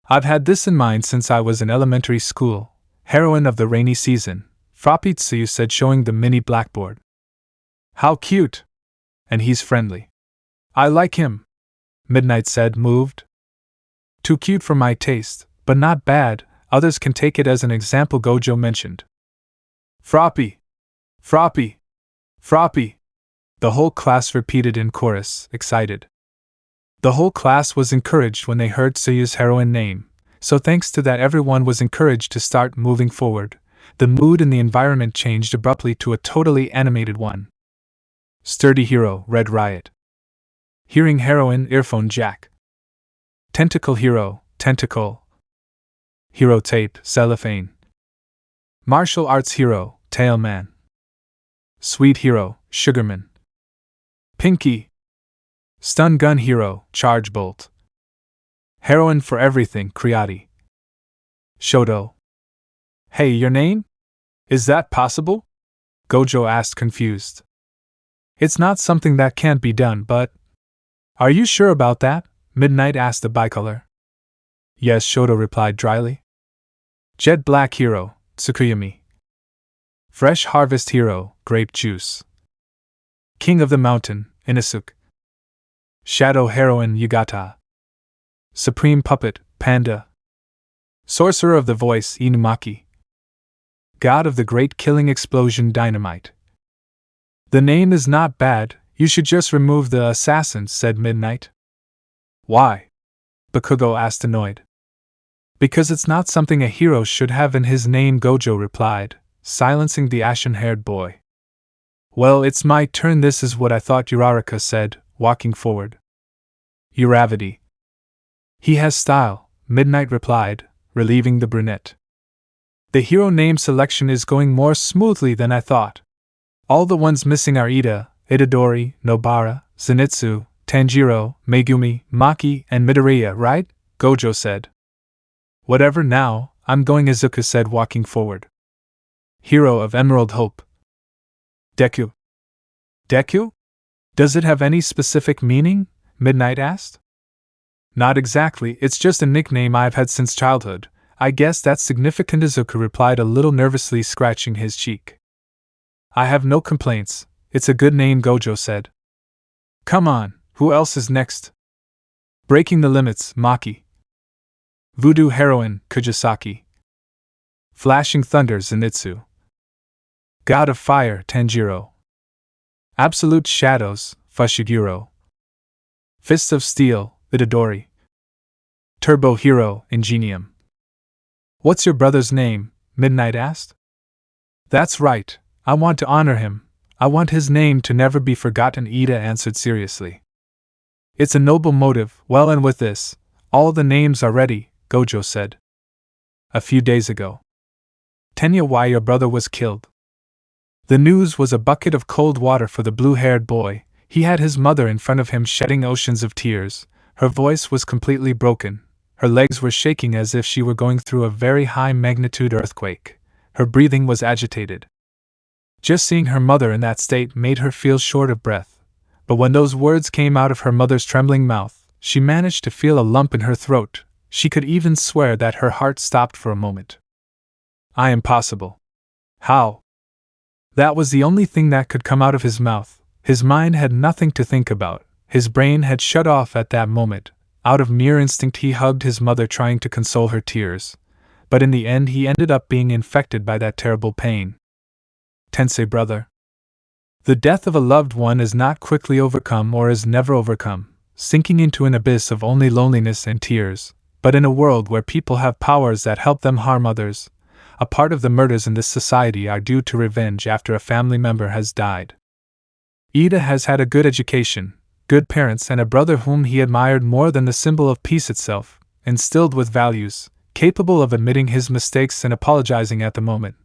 I've had this in mind since I was in elementary school. Heroine of the rainy season, Froppitsuyu said, showing the mini blackboard. How cute! And he's friendly. I like him, Midnight said, moved. Too cute for my taste, but not bad. Others can take it as an example, Gojo mentioned. Froppy! Froppy! Froppy! The whole class repeated in chorus, excited. The whole class was encouraged when they heard Tsuyu's heroine name, so thanks to that everyone was encouraged to start moving forward. The mood in the environment changed abruptly to a totally animated one. Sturdy hero, Red Riot. Hearing heroine, Earphone Jack. Tentacle hero, Tentacle. Hero tape, Cellophane. Martial arts hero, Tailman. Sweet hero, Sugarman. Pinky. Stun gun hero, Charge Bolt. Heroine for everything, Creati. Shoto. Hey, your name? Is that possible? Gojo asked, confused. It's not something that can't be done, but... Are you sure about that? Midnight asked the bicolor. Yes, Shoto replied dryly. Jet Black hero, Tsukuyami. Fresh Harvest hero, Grape Juice. King of the Mountain, Inosuke. Shadow heroine, Yugata. Supreme Puppet, Panda. Sorcerer of the Voice, Inumaki. God of the Great Killing Explosion, Dynamite. The name is not bad, you should just remove the assassins, said Midnight. Why? Bakugo asked, annoyed. Because it's not something a hero should have in his name, Gojo replied, silencing the ashen-haired boy. Well, it's my turn. This is what I thought, Uraraka said, walking forward. Uravity. He has style, Midnight replied, relieving the brunette. The hero name selection is going more smoothly than I thought. All the ones missing are Ida, Itadori, Nobara, Zenitsu, Tanjiro, Megumi, Maki, and Midoriya, right? Gojo said. Whatever now, I'm going, Izuku said, walking forward. Hero of Emerald Hope. Deku. Deku? Does it have any specific meaning? Midnight asked. Not exactly, it's just a nickname I've had since childhood. I guess that's significant, Izuku replied, a little nervously scratching his cheek. I have no complaints, it's a good name, Gojo said. Come on, who else is next? Breaking the Limits, Maki. Voodoo Heroine, Kujisaki. Flashing Thunder, Zenitsu. God of Fire, Tanjiro. Absolute Shadows, Fushiguro. Fist of Steel, Itadori. Turbo Hero, Ingenium. What's your brother's name? Midnight asked. That's right, I want to honor him. I want his name to never be forgotten, Ida answered seriously. It's a noble motive. Well, and with this, all the names are ready, Gojo said. A few days ago. Tenya, why your brother was killed. The news was a bucket of cold water for the blue-haired boy. He had his mother in front of him shedding oceans of tears. Her voice was completely broken. Her legs were shaking as if she were going through a very high-magnitude earthquake. Her breathing was agitated. Just seeing her mother in that state made her feel short of breath. But when those words came out of her mother's trembling mouth, she managed to feel a lump in her throat. She could even swear that her heart stopped for a moment. Impossible. How? That was the only thing that could come out of his mouth. His mind had nothing to think about. His brain had shut off at that moment. Out of mere instinct he hugged his mother, trying to console her tears. But in the end he ended up being infected by that terrible pain. Tensei brother. The death of a loved one is not quickly overcome or is never overcome, sinking into an abyss of only loneliness and tears. But in a world where people have powers that help them harm others, a part of the murders in this society are due to revenge after a family member has died. Ida has had a good education, good parents, and a brother whom he admired more than the symbol of peace itself, instilled with values, capable of admitting his mistakes and apologizing at the moment.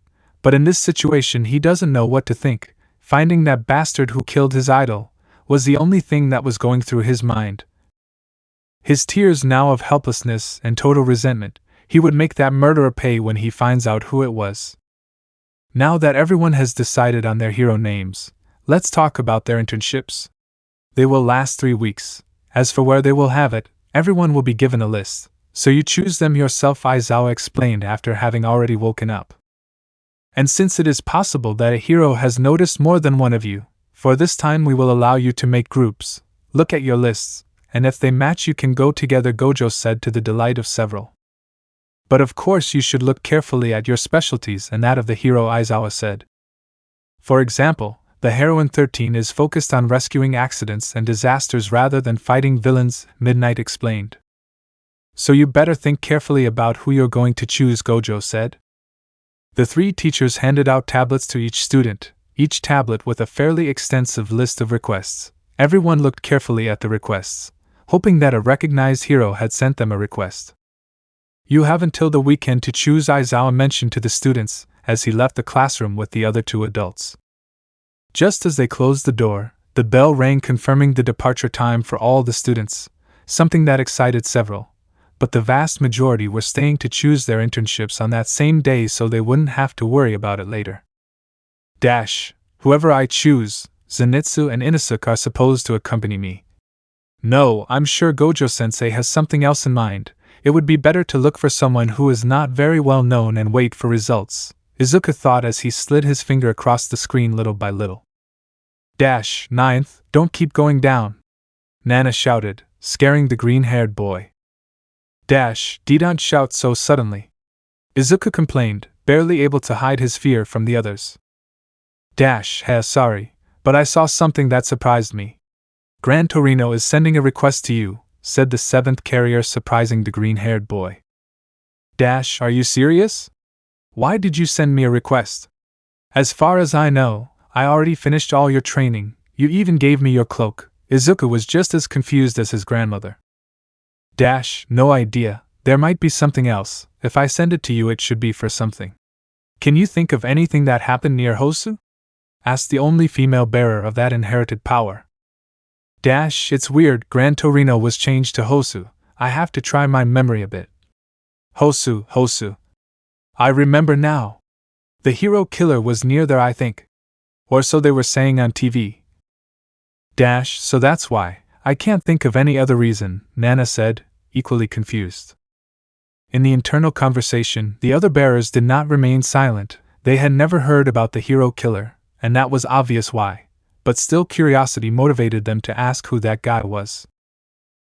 But in this situation he doesn't know what to think. Finding that bastard who killed his idol was the only thing that was going through his mind. His tears now of helplessness and total resentment. He would make that murderer pay when he finds out who it was. Now that everyone has decided on their hero names, let's talk about their internships. They will last 3 weeks. As for where they will have it, everyone will be given a list, so you choose them yourself, Aizawa explained after having already woken up. And since it is possible that a hero has noticed more than one of you, for this time we will allow you to make groups. Look at your lists, and if they match you can go together, Gojo said to the delight of several. But of course you should look carefully at your specialties and that of the hero, Aizawa said. For example, the heroine 13 is focused on rescuing accidents and disasters rather than fighting villains, Midnight explained. So you better think carefully about who you're going to choose, Gojo said. The 3 teachers handed out tablets to each student, each tablet with a fairly extensive list of requests. Everyone looked carefully at the requests, hoping that a recognized hero had sent them a request. You have until the weekend to choose, Aizawa mentioned to the students, as he left the classroom with the other 2 adults. Just as they closed the door, the bell rang confirming the departure time for all the students, something that excited several. But the vast majority were staying to choose their internships on that same day so they wouldn't have to worry about it later. Whoever I choose, Zenitsu and Inosuke are supposed to accompany me. No, I'm sure Gojo-sensei has something else in mind. It would be better to look for someone who is not very well known and wait for results, Izuku thought as he slid his finger across the screen little by little. 9th, don't keep going down, Nana shouted, scaring the green-haired boy. Don't shout so suddenly, Izuku complained, barely able to hide his fear from the others. Sorry, but I saw something that surprised me. Gran Torino is sending a request to you, said the 7th carrier, surprising the green-haired boy. Are you serious? Why did you send me a request? As far as I know, I already finished all your training. You even gave me your cloak. Izuku was just as confused as his grandmother. No idea. There might be something else. If I send it to you, it should be for something. Can you think of anything that happened near Hosu? Asked the only female bearer of that inherited power. It's weird. Gran Torino was changed to Hosu. I have to try my memory a bit. Hosu. I remember now. The hero killer was near there, I think. Or so they were saying on TV. So that's why. I can't think of any other reason, Nana said, equally confused. In the internal conversation, the other bearers did not remain silent. They had never heard about the hero killer, and that was obvious why. But still curiosity motivated them to ask who that guy was.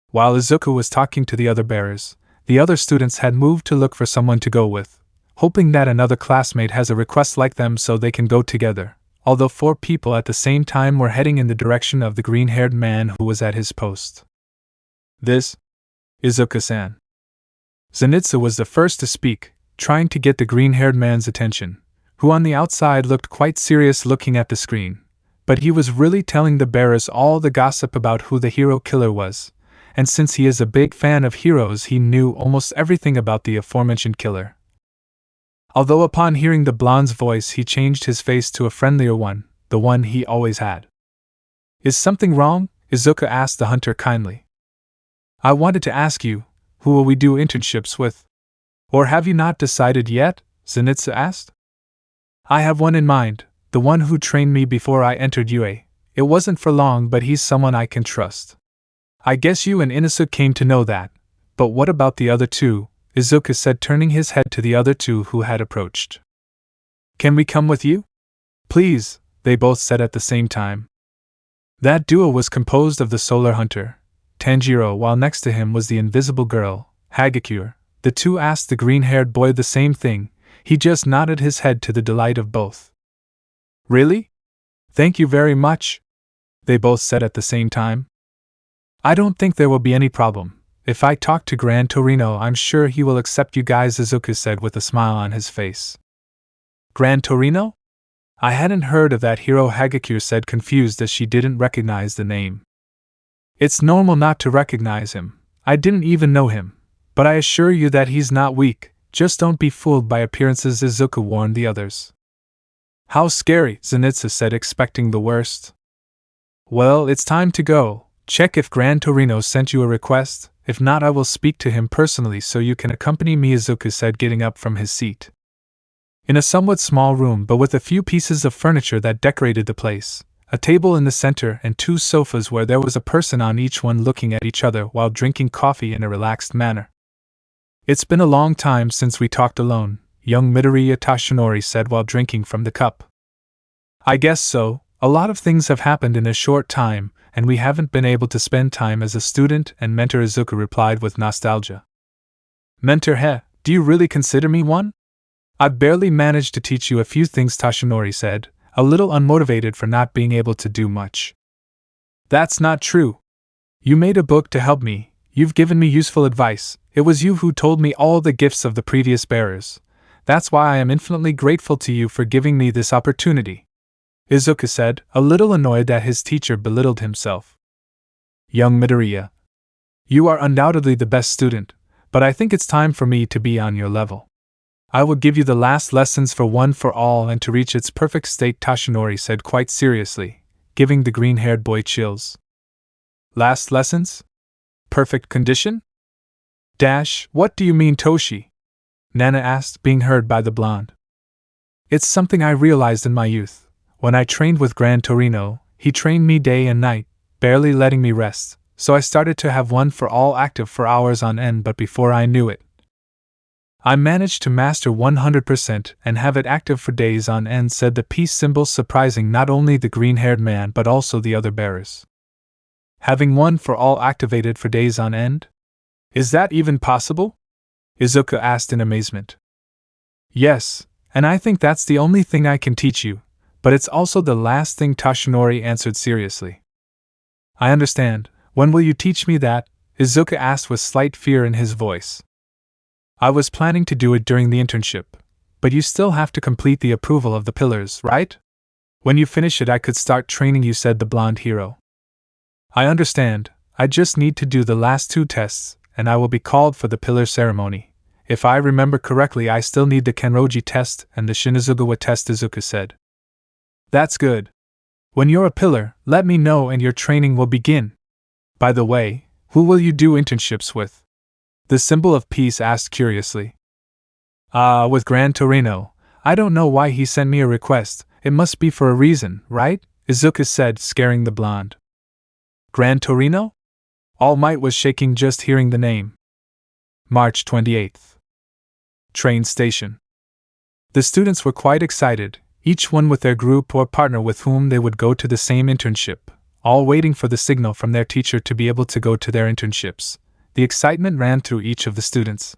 While Izuku was talking to the other bearers, the other students had moved to look for someone to go with, hoping that another classmate has a request like them so they can go together, although 4 people at the same time were heading in the direction of the green-haired man who was at his post. This? Izuku-san. Zenitsu was the first to speak, trying to get the green-haired man's attention, who on the outside looked quite serious looking at the screen. But he was really telling the bearers all the gossip about who the hero killer was, and since he is a big fan of heroes, he knew almost everything about the aforementioned killer. Although upon hearing the blonde's voice he changed his face to a friendlier one, the one he always had. Is something wrong? Izuku asked the hunter kindly. I wanted to ask you, who will we do internships with? Or have you not decided yet? Zenitsu asked. I have one in mind, the one who trained me before I entered UA. It wasn't for long, but he's someone I can trust. I guess you and Inosuke came to know that, but what about the other two? Izuku said, turning his head to the other two who had approached. Can we come with you? Please, they both said at the same time. That duo was composed of the solar hunter, Tanjiro, while next to him was the invisible girl, Hagakure. The two asked the green-haired boy the same thing. He just nodded his head to the delight of both. Really? Thank you very much, they both said at the same time. I don't think there will be any problem. If I talk to Gran Torino, I'm sure he will accept you guys, Izuku said with a smile on his face. Gran Torino? I hadn't heard of that hero, Hagakure said, confused as she didn't recognize the name. It's normal not to recognize him. I didn't even know him. But I assure you that he's not weak, just don't be fooled by appearances, Izuku warned the others. How scary, Zenitsu said, expecting the worst. Well, it's time to go. Check if Gran Torino sent you a request. If not, I will speak to him personally so you can accompany me, Izuku said, getting up from his seat. In a somewhat small room but with a few pieces of furniture that decorated the place, a table in the center and two sofas where there was a person on each one looking at each other while drinking coffee in a relaxed manner. It's been a long time since we talked alone, young Midoriya Tashinori said while drinking from the cup. I guess so. A lot of things have happened in a short time, and we haven't been able to spend time as a student and mentor, Izuku replied with nostalgia. Mentor, heh, do you really consider me one? I've barely managed to teach you a few things, Tashinori said, a little unmotivated for not being able to do much. That's not true. You made a book to help me, you've given me useful advice, it was you who told me all the gifts of the previous bearers. That's why I am infinitely grateful to you for giving me this opportunity, Izuku said, a little annoyed that his teacher belittled himself. Young Midoriya, you are undoubtedly the best student, but I think it's time for me to be on your level. I will give you the last lessons for One for All and to reach its perfect state, Tashinori said quite seriously, giving the green-haired boy chills. Last lessons? Perfect condition? What do you mean, Toshi? Nana asked, being heard by the blonde. It's something I realized in my youth. When I trained with Gran Torino, he trained me day and night, barely letting me rest, so I started to have One for All active for hours on end, but before I knew it, I managed to master 100% and have it active for days on end, said the peace symbol, surprising not only the green-haired man but also the other bearers. Having One for All activated for days on end? Is that even possible? Izuku asked in amazement. Yes, and I think that's the only thing I can teach you, but it's also the last thing, Tashinori answered seriously. I understand. When will you teach me that? Izuku asked with slight fear in his voice. I was planning to do it during the internship, but you still have to complete the approval of the pillars, right? When you finish it I could start training you, said the blonde hero. I understand, I just need to do the last 2 tests, and I will be called for the pillar ceremony. If I remember correctly, I still need the Kenroji test and the Shinazugawa test, Izuku said. That's good. When you're a pillar, let me know and your training will begin. By the way, who will you do internships with? The symbol of peace asked curiously. With Gran Torino. I don't know why he sent me a request, it must be for a reason, right? Izuku said, scaring the blonde. Gran Torino? All Might was shaking just hearing the name. March 28th. Train station. The students were quite excited, each one with their group or partner with whom they would go to the same internship, all waiting for the signal from their teacher to be able to go to their internships. The excitement ran through each of the students.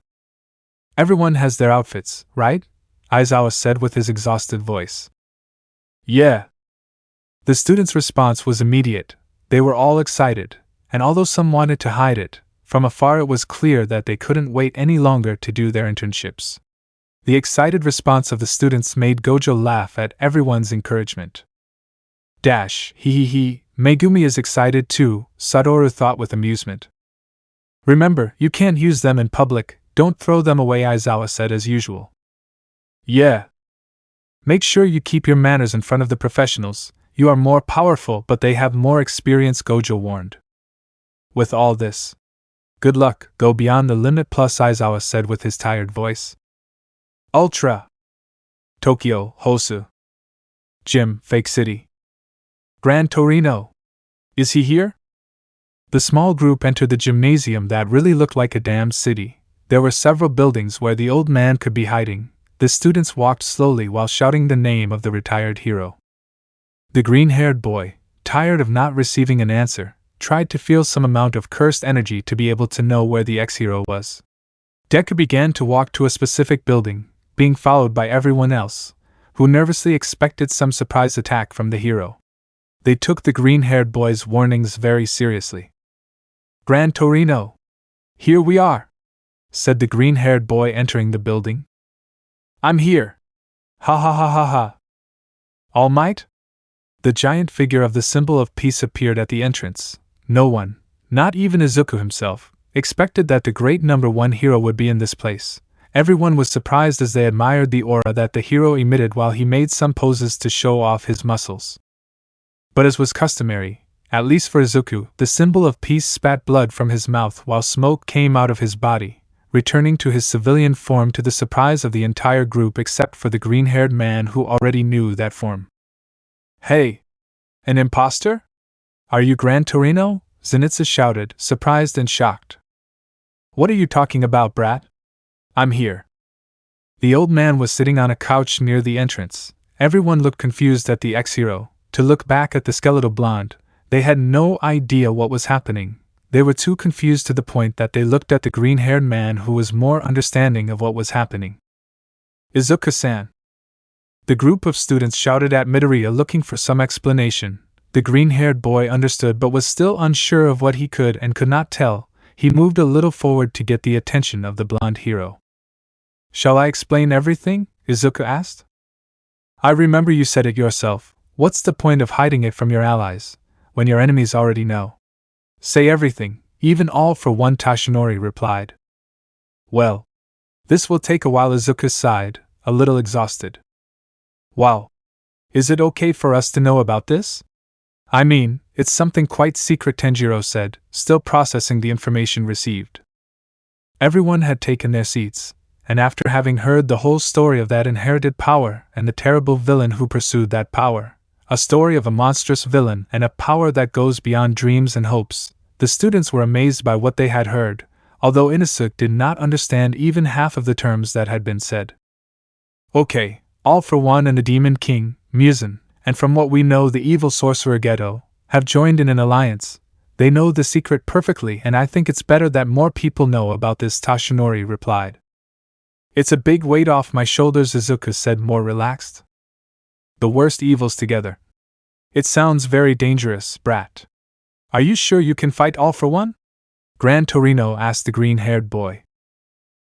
Everyone has their outfits, right? Aizawa said with his exhausted voice. Yeah. The students' response was immediate. They were all excited, and although some wanted to hide it, from afar it was clear that they couldn't wait any longer to do their internships. The excited response of the students made Gojo laugh at everyone's encouragement. Dash, hee. Megumi is excited too, Satoru thought with amusement. Remember, you can't use them in public, don't throw them away, Aizawa said as usual. Yeah. Make sure you keep your manners in front of the professionals, you are more powerful but they have more experience, Gojo warned. With all this, good luck, go beyond the limit plus, Aizawa said with his tired voice. Ultra. Tokyo, Hosu. Gym, Fake City. Gran Torino. Is he here? The small group entered the gymnasium that really looked like a damned city. There were several buildings where the old man could be hiding. The students walked slowly while shouting the name of the retired hero. The green-haired boy, tired of not receiving an answer, tried to feel some amount of cursed energy to be able to know where the ex-hero was. Deku began to walk to a specific building, being followed by everyone else, who nervously expected some surprise attack from the hero. They took the green-haired boy's warnings very seriously. Gran Torino. Here we are, said the green-haired boy entering the building. I'm here. Ha. All Might? The giant figure of the symbol of peace appeared at the entrance. No one, not even Izuku himself, expected that the great number one hero would be in this place. Everyone was surprised as they admired the aura that the hero emitted while he made some poses to show off his muscles. But as was customary, at least for Izuku, the symbol of peace spat blood from his mouth while smoke came out of his body, returning to his civilian form to the surprise of the entire group except for the green-haired man who already knew that form. Hey! An imposter? Are you Gran Torino? Zenitsu shouted, surprised and shocked. What are you talking about, brat? I'm here. The old man was sitting on a couch near the entrance. Everyone looked confused at the ex-hero. To look back at the skeletal blonde, they had no idea what was happening. They were too confused to the point that they looked at the green-haired man who was more understanding of what was happening. Izuku-san. The group of students shouted at Midoriya looking for some explanation. The green-haired boy understood but was still unsure of what he could and could not tell. He moved a little forward to get the attention of the blonde hero. Shall I explain everything? Izuku asked. I remember you said it yourself. What's the point of hiding it from your allies, when your enemies already know? Say everything, even all for one, Tashinori replied. Well, this will take a while, Izuku sighed, a little exhausted. Wow. Is it okay for us to know about this? I mean, it's something quite secret, Tenjiro said, still processing the information received. Everyone had taken their seats, and after having heard the whole story of that inherited power and the terrible villain who pursued that power, a story of a monstrous villain and a power that goes beyond dreams and hopes, the students were amazed by what they had heard, although Inosuke did not understand even half of the terms that had been said. Okay, All for One and the Demon King, Muzan, and from what we know the evil sorcerer Geto, have joined in an alliance. They know the secret perfectly and I think it's better that more people know about this, Tashinori replied. It's a big weight off my shoulders, Izuku said more relaxed. The worst evils together. It sounds very dangerous, brat. Are you sure you can fight All for One? Gran Torino asked the green-haired boy.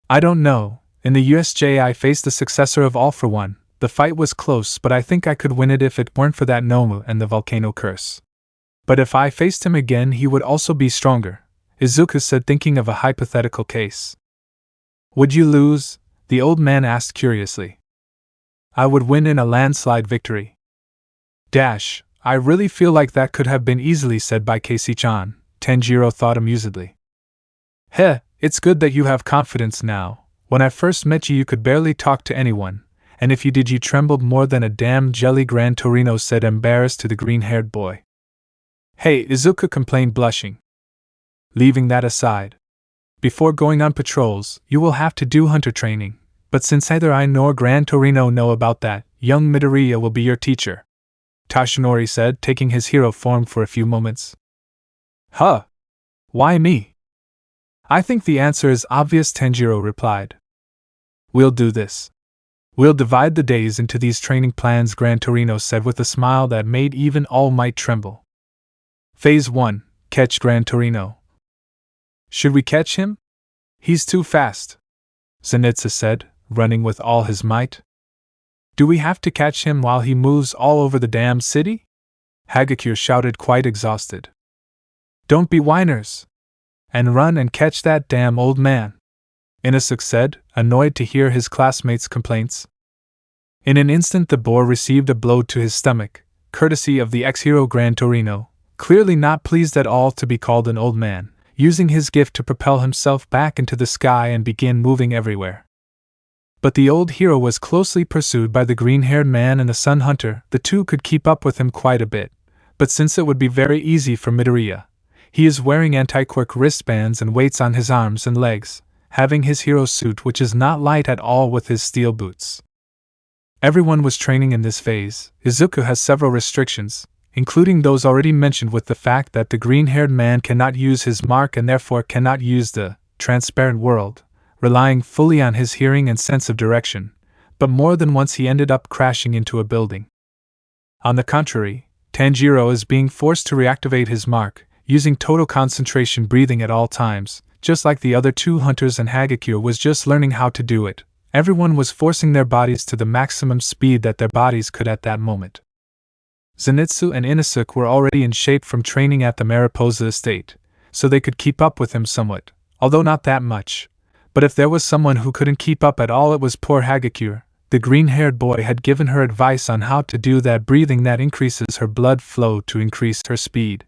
I don't know. In the USJ I faced the successor of All for One. The fight was close but I think I could win it if it weren't for that Nomu and the volcano curse. But if I faced him again he would also be stronger, Izuku said, thinking of a hypothetical case. Would you lose? The old man asked curiously. I would win in a landslide victory. Dash, I really feel like that could have been easily said by Casey-chan, Tenjiro thought amusedly. Heh, it's good that you have confidence now. When I first met you you could barely talk to anyone, and if you did you trembled more than a damn jelly, Gran Torino said embarrassed to the green-haired boy. Hey, Izuku complained blushing. Leaving that aside. Before going on patrols, you will have to do hunter training, but since neither I nor Gran Torino know about that, young Midoriya will be your teacher, Tashinori said, taking his hero form for a few moments. Huh? Why me? I think the answer is obvious, Tenjiro replied. We'll do this. We'll divide the days into these training plans, Gran Torino said with a smile that made even All Might tremble. Phase 1, catch Gran Torino. Should we catch him? He's too fast, Zenitsu said, running with all his might. Do we have to catch him while he moves all over the damn city? Hagakure shouted, quite exhausted. Don't be whiners! And run and catch that damn old man! Inusuke said, annoyed to hear his classmates' complaints. In an instant the boar received a blow to his stomach, courtesy of the ex-hero Gran Torino, clearly not pleased at all to be called an old man, using his gift to propel himself back into the sky and begin moving everywhere. But the old hero was closely pursued by the green-haired man and the sun hunter. The two could keep up with him quite a bit, but since it would be very easy for Midoriya, he is wearing anti-quirk wristbands and weights on his arms and legs, having his hero suit which is not light at all with his steel boots. Everyone was training in this phase. Izuku has several restrictions, including those already mentioned with the fact that the green-haired man cannot use his mark and therefore cannot use the transparent world, relying fully on his hearing and sense of direction, but more than once he ended up crashing into a building. On the contrary, Tanjiro is being forced to reactivate his mark, using total concentration breathing at all times, just like the other two hunters, and Hagakure was just learning how to do it. Everyone was forcing their bodies to the maximum speed that their bodies could at that moment. Zenitsu and Inusuke were already in shape from training at the Mariposa estate, so they could keep up with him somewhat, although not that much. But if there was someone who couldn't keep up at all, it was poor Hagakure. The green-haired boy had given her advice on how to do that breathing that increases her blood flow to increase her speed.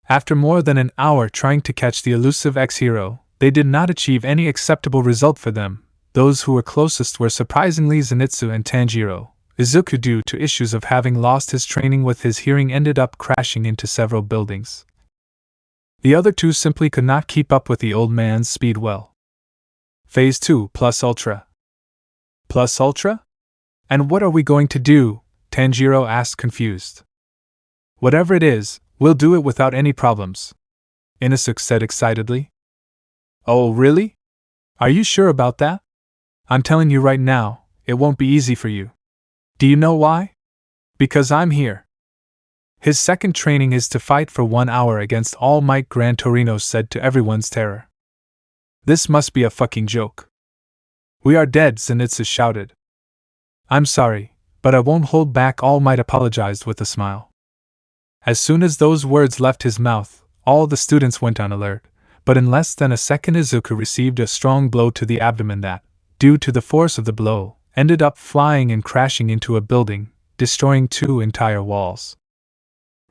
After more than an hour trying to catch the elusive ex-hero, they did not achieve any acceptable result for them. Those who were closest were surprisingly Zenitsu and Tanjiro. Izuku, due to issues of having lost his training with his hearing, ended up crashing into several buildings. The other two simply could not keep up with the old man's speed well. Phase 2 plus Ultra. Plus Ultra? And what are we going to do? Tanjiro asked, confused. Whatever it is, we'll do it without any problems, Inusuke said excitedly. Oh, really? Are you sure about that? I'm telling you right now, it won't be easy for you. Do you know why? Because I'm here. His second training is to fight for 1 hour against All Might, Gran Torino said to everyone's terror. This must be a fucking joke. We are dead, Zenitsu shouted. I'm sorry, but I won't hold back, All Might apologized with a smile. As soon as those words left his mouth, all the students went on alert, but in less than a second Izuku received a strong blow to the abdomen that, due to the force of the blow, ended up flying and crashing into a building, destroying 2 entire walls.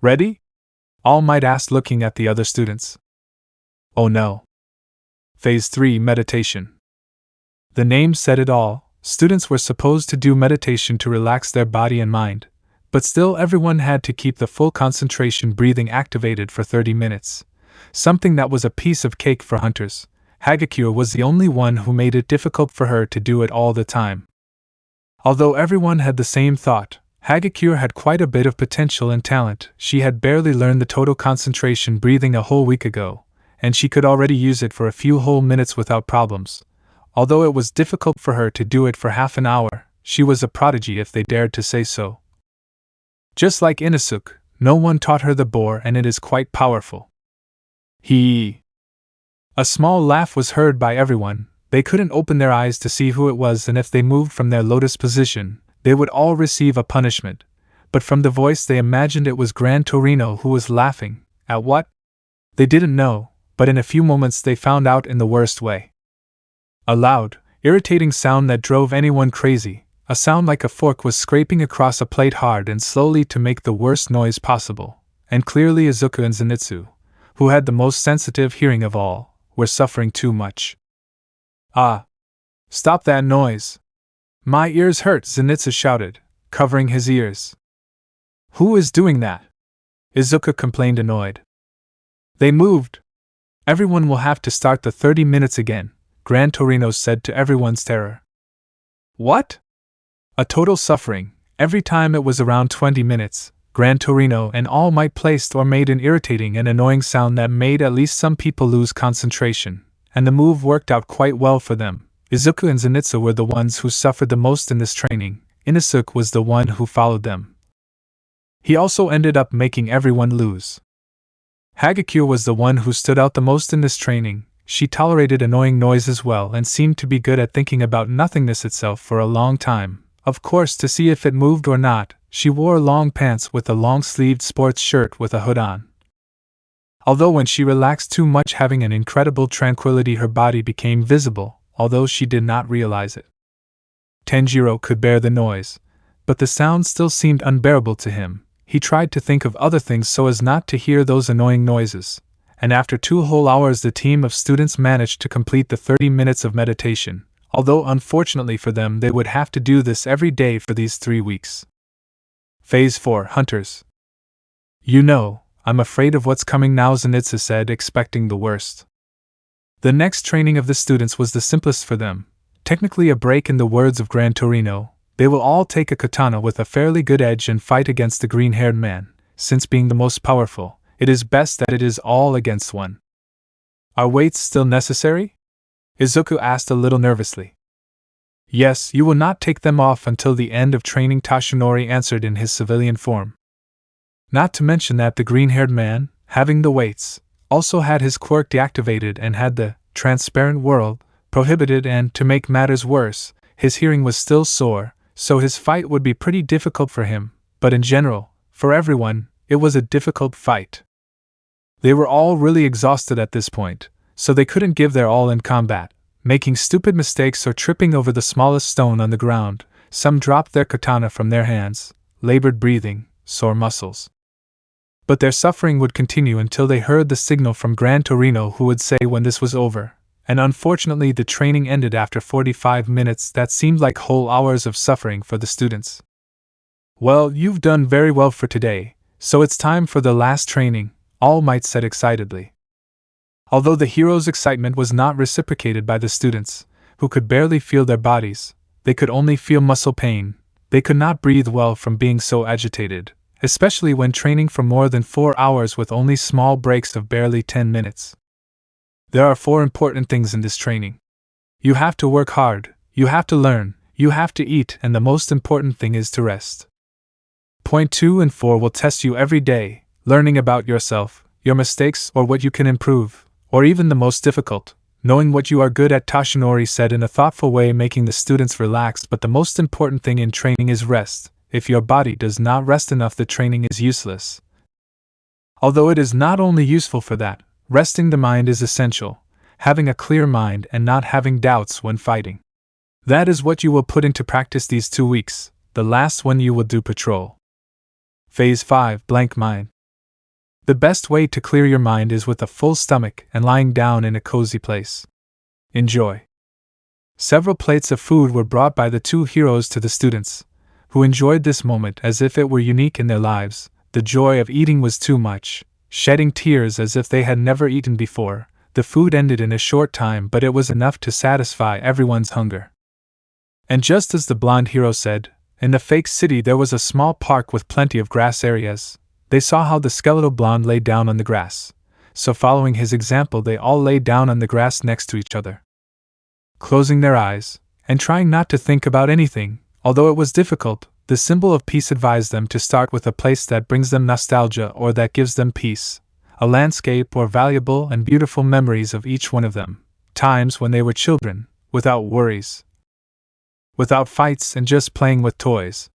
Ready? All Might asked, looking at the other students. Oh no. Phase 3 Meditation. The name said it all. Students were supposed to do meditation to relax their body and mind, but still everyone had to keep the full concentration breathing activated for 30 minutes, something that was a piece of cake for hunters. Hagakure was the only one who made it difficult for her to do it all the time. Although everyone had the same thought, Hagakure had quite a bit of potential and talent. She had barely learned the total concentration breathing a whole week ago, and she could already use it for a few whole minutes without problems. Although it was difficult for her to do it for half an hour, she was a prodigy if they dared to say so. Just like Inusuke, no one taught her the boar, and it is quite powerful. A small laugh was heard by everyone. They couldn't open their eyes to see who it was, and if they moved from their lotus position, they would all receive a punishment. But from the voice they imagined it was Gran Torino who was laughing. At what? They didn't know, but in a few moments they found out in the worst way. A loud, irritating sound that drove anyone crazy, a sound like a fork was scraping across a plate hard and slowly to make the worst noise possible, and clearly Izuku and Zenitsu, who had the most sensitive hearing of all, were suffering too much. Ah! Stop that noise! My ears hurt, Zenitsu shouted, covering his ears. Who is doing that? Izuku complained, annoyed. They moved. Everyone will have to start the 30 minutes again, Gran Torino said to everyone's terror. What? A total suffering. Every time it was around 20 minutes, Gran Torino and All Might placed or made an irritating and annoying sound that made at least some people lose concentration, and the move worked out quite well for them. Izuku and Zenitsu were the ones who suffered the most in this training. Inusuke was the one who followed them. He also ended up making everyone lose. Hagakure was the one who stood out the most in this training. She tolerated annoying noises well and seemed to be good at thinking about nothingness itself for a long time. Of course, to see if it moved or not, She wore long pants with a long-sleeved sports shirt with a hood on. Although when she relaxed too much, having an incredible tranquility, her body became visible, although she did not realize it. Tanjiro could bear the noise, but the sound still seemed unbearable to him. He tried to think of other things so as not to hear those annoying noises, and after 2 whole hours the team of students managed to complete the 30 minutes of meditation, although unfortunately for them they would have to do this every day for these 3 weeks. Phase 4 Hunters. You know, I'm afraid of what's coming now, Zenitsu said, expecting the worst. The next training of the students was the simplest for them. Technically a break, in the words of Gran Torino. They will all take a katana with a fairly good edge and fight against the green-haired man. Since being the most powerful, it is best that it is all against one. Are weights still necessary? Izuku asked a little nervously. Yes, you will not take them off until the end of training, Tashinori answered in his civilian form. Not to mention that the green-haired man, having the weights, also had his quirk deactivated and had the transparent world prohibited, and, to make matters worse, his hearing was still sore, so his fight would be pretty difficult for him, but in general, for everyone, it was a difficult fight. They were all really exhausted at this point, so they couldn't give their all in combat, making stupid mistakes or tripping over the smallest stone on the ground. Some dropped their katana from their hands, labored breathing, sore muscles. But their suffering would continue until they heard the signal from Gran Torino, who would say when this was over. And unfortunately the training ended after 45 minutes that seemed like whole hours of suffering for the students. Well, you've done very well for today, so it's time for the last training, All Might said excitedly. Although the heroes' excitement was not reciprocated by the students, who could barely feel their bodies, they could only feel muscle pain. They could not breathe well from being so agitated, especially when training for more than 4 hours with only small breaks of barely 10 minutes. There are 4 important things in this training. You have to work hard, you have to learn, you have to eat, and the most important thing is to rest. Point 2 and 4 will test you every day, learning about yourself, your mistakes or what you can improve, or even the most difficult, knowing what you are good at, Tashinori said in a thoughtful way, making the students relax. But the most important thing in training is rest. If your body does not rest enough, the training is useless. Although it is not only useful for that, resting the mind is essential, having a clear mind and not having doubts when fighting. That is what you will put into practice these 2 weeks, the last one you will do patrol. Phase 5 Blank Mind. The best way to clear your mind is with a full stomach and lying down in a cozy place. Enjoy. Several plates of food were brought by the 2 heroes to the students, who enjoyed this moment as if it were unique in their lives. The joy of eating was too much, shedding tears as if they had never eaten before. The food ended in a short time, but it was enough to satisfy everyone's hunger. And just as the blonde hero said, in the fake city there was a small park with plenty of grass areas. They saw how the skeletal blonde lay down on the grass, so following his example they all lay down on the grass next to each other, closing their eyes, and trying not to think about anything. Although it was difficult, the symbol of peace advised them to start with a place that brings them nostalgia or that gives them peace, a landscape or valuable and beautiful memories of each one of them, times when they were children, without worries, without fights and just playing with toys.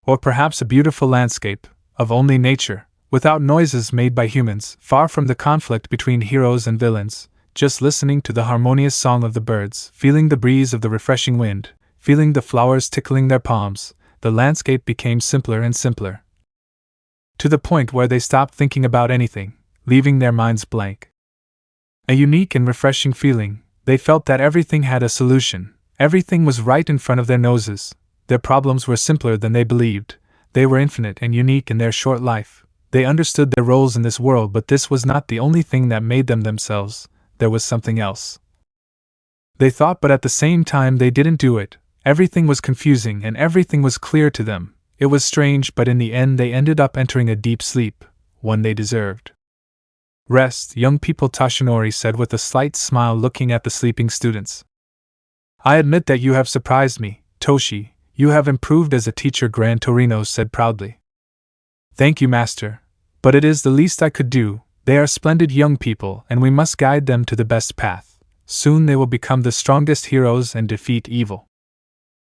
Or perhaps a beautiful landscape, of only nature, without noises made by humans, far from the conflict between heroes and villains, just listening to the harmonious song of the birds, feeling the breeze of the refreshing wind, feeling the flowers tickling their palms. The landscape became simpler and simpler, to the point where they stopped thinking about anything, leaving their minds blank. A unique and refreshing feeling. They felt that everything had a solution, everything was right in front of their noses. Their problems were simpler than they believed. They were infinite and unique in their short life. They understood their roles in this world, but this was not the only thing that made them themselves. There was something else. They thought, but at the same time they didn't do it. Everything was confusing and everything was clear to them. It was strange, but in the end they ended up entering a deep sleep, one they deserved. Rest, young people, Tashinori said with a slight smile, looking at the sleeping students. I admit that you have surprised me, Toshi. You have improved as a teacher, Gran Torino said proudly. Thank you, master. But it is the least I could do. They are splendid young people and we must guide them to the best path. Soon they will become the strongest heroes and defeat evil.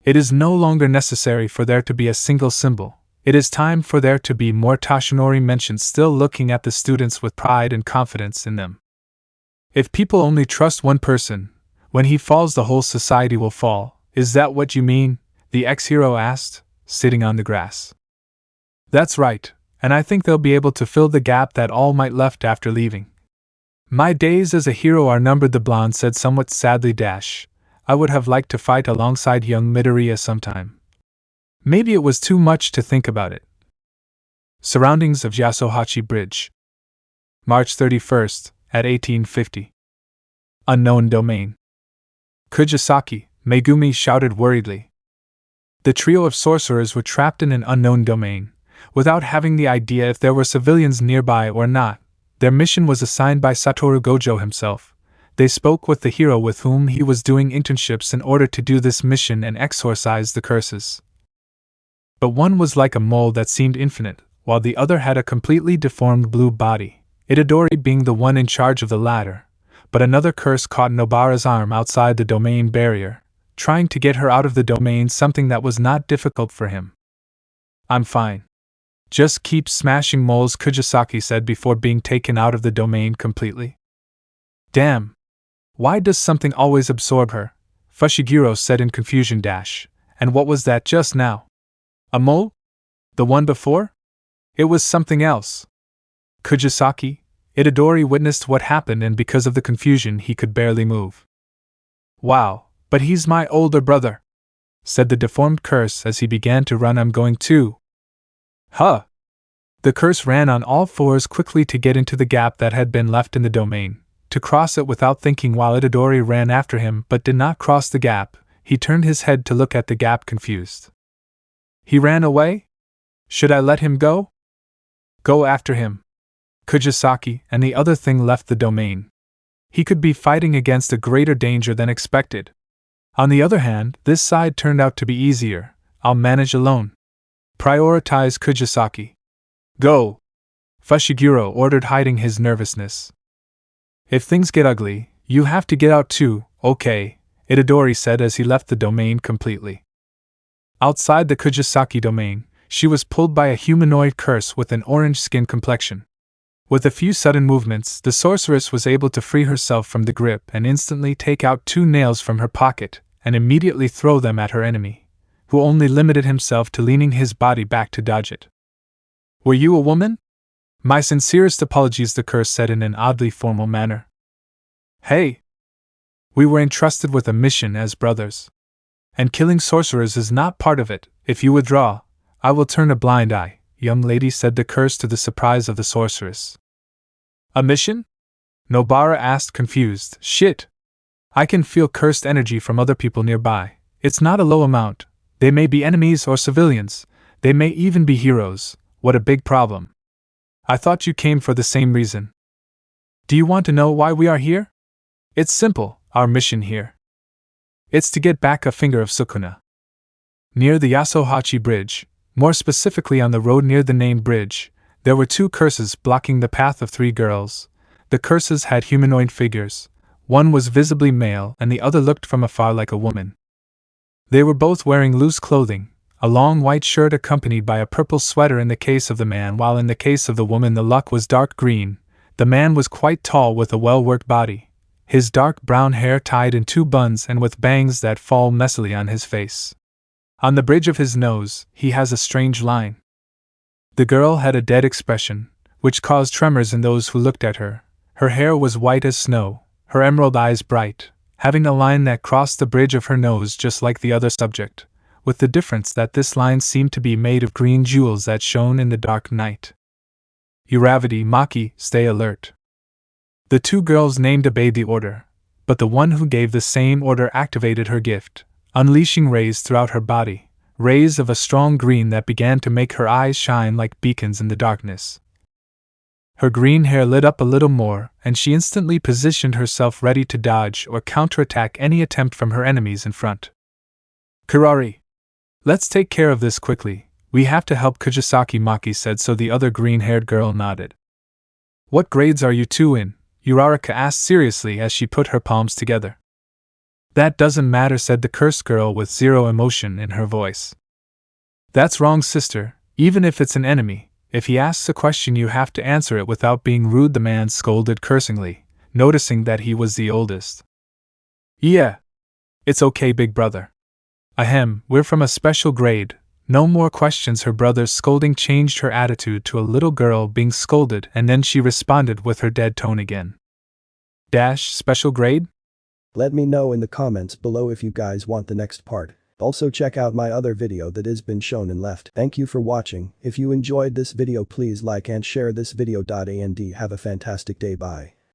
It is no longer necessary for there to be a single symbol. It is time for there to be more. Toshinori mentioned, still looking at the students with pride and confidence in them. If people only trust one person, when he falls the whole society will fall. Is that what you mean? The ex-hero asked, sitting on the grass. That's right, and I think they'll be able to fill the gap that All Might left after leaving. My days as a hero are numbered, the blonde said somewhat sadly. I would have liked to fight alongside young Midoriya sometime. Maybe it was too much to think about it. Surroundings of Yasuhachi Bridge. March 31st, at 1850. Unknown domain. Kujisaki, Megumi shouted worriedly. The trio of sorcerers were trapped in an unknown domain, without having the idea if there were civilians nearby or not. Their mission was assigned by Satoru Gojo himself. They spoke with the hero with whom he was doing internships in order to do this mission and exorcise the curses. But one was like a mole that seemed infinite, while the other had a completely deformed blue body, Itadori being the one in charge of the latter. But another curse caught Nobara's arm outside the domain barrier, trying to get her out of the domain, something that was not difficult for him. I'm fine. Just keep smashing moles, Kujisaki said before being taken out of the domain completely. Damn. Why does something always absorb her? Fushiguro said in confusion. And what was that just now? A mole? The one before? It was something else. Kujisaki, Itadori witnessed what happened, and because of the confusion he could barely move. Wow, but he's my older brother, said the deformed curse as he began to run. I'm going too. Huh. The curse ran on all fours quickly to get into the gap that had been left in the domain, to cross it without thinking, while Itadori ran after him but did not cross the gap. He turned his head to look at the gap, confused. He ran away? Should I let him go? Go after him. Kujisaki and the other thing left the domain. He could be fighting against a greater danger than expected. On the other hand, this side turned out to be easier. I'll manage alone. Prioritize, Kujisaki. Go! Fushiguro ordered, hiding his nervousness. If things get ugly, you have to get out too. Okay, Itadori said as he left the domain completely. Outside the Kujisaki domain, she was pulled by a humanoid curse with an orange skin complexion. With a few sudden movements, the sorceress was able to free herself from the grip and instantly take out 2 nails from her pocket and immediately throw them at her enemy, who only limited himself to leaning his body back to dodge it. Were you a woman? My sincerest apologies, the curse said in an oddly formal manner. Hey! We were entrusted with a mission as brothers. And killing sorcerers is not part of it. If you withdraw, I will turn a blind eye, young lady, said the curse to the surprise of the sorceress. A mission? Nobara asked, confused. Shit! I can feel cursed energy from other people nearby. It's not a low amount. They may be enemies or civilians. They may even be heroes. What a big problem. I thought you came for the same reason. Do you want to know why we are here? It's simple, our mission here. It's to get back a finger of Sukuna. Near the Yasuhachi Bridge, more specifically on the road near the named bridge, there were 2 curses blocking the path of 3 girls. The curses had humanoid figures. One was visibly male and the other looked from afar like a woman. They were both wearing loose clothing, a long white shirt accompanied by a purple sweater in the case of the man, while in the case of the woman the look was dark green. The man was quite tall with a well-worked body, his dark brown hair tied in 2 buns and with bangs that fall messily on his face. On the bridge of his nose, he has a strange line. The girl had a dead expression, which caused tremors in those who looked at her. Her hair was white as snow, her emerald eyes bright, having a line that crossed the bridge of her nose just like the other subject, with the difference that this line seemed to be made of green jewels that shone in the dark night. Uravati, Maki, stay alert. The 2 girls named obeyed the order, but the one who gave the same order activated her gift, unleashing rays throughout her body, rays of a strong green that began to make her eyes shine like beacons in the darkness. Her green hair lit up a little more, and she instantly positioned herself ready to dodge or counterattack any attempt from her enemies in front. Kurari! Let's take care of this quickly. We have to help Kujisaki, Maki said, so the other green-haired girl nodded. What grades are you 2 in? Uraraka asked seriously as she put her palms together. That doesn't matter, said the cursed girl with 0 emotion in her voice. That's wrong, sister. Even if it's an enemy, if he asks a question, you have to answer it without being rude, the man scolded cursingly, noticing that he was the oldest. Yeah. It's okay, big brother. Ahem, we're from a special grade. No more questions. Her brother's scolding changed her attitude to a little girl being scolded, and then she responded with her dead tone again. Special grade? Let me know in the comments below if you guys want the next part. Also check out my other video that has been shown and left. Thank you for watching. If you enjoyed this video, please like and share this video. And have a fantastic day. Bye.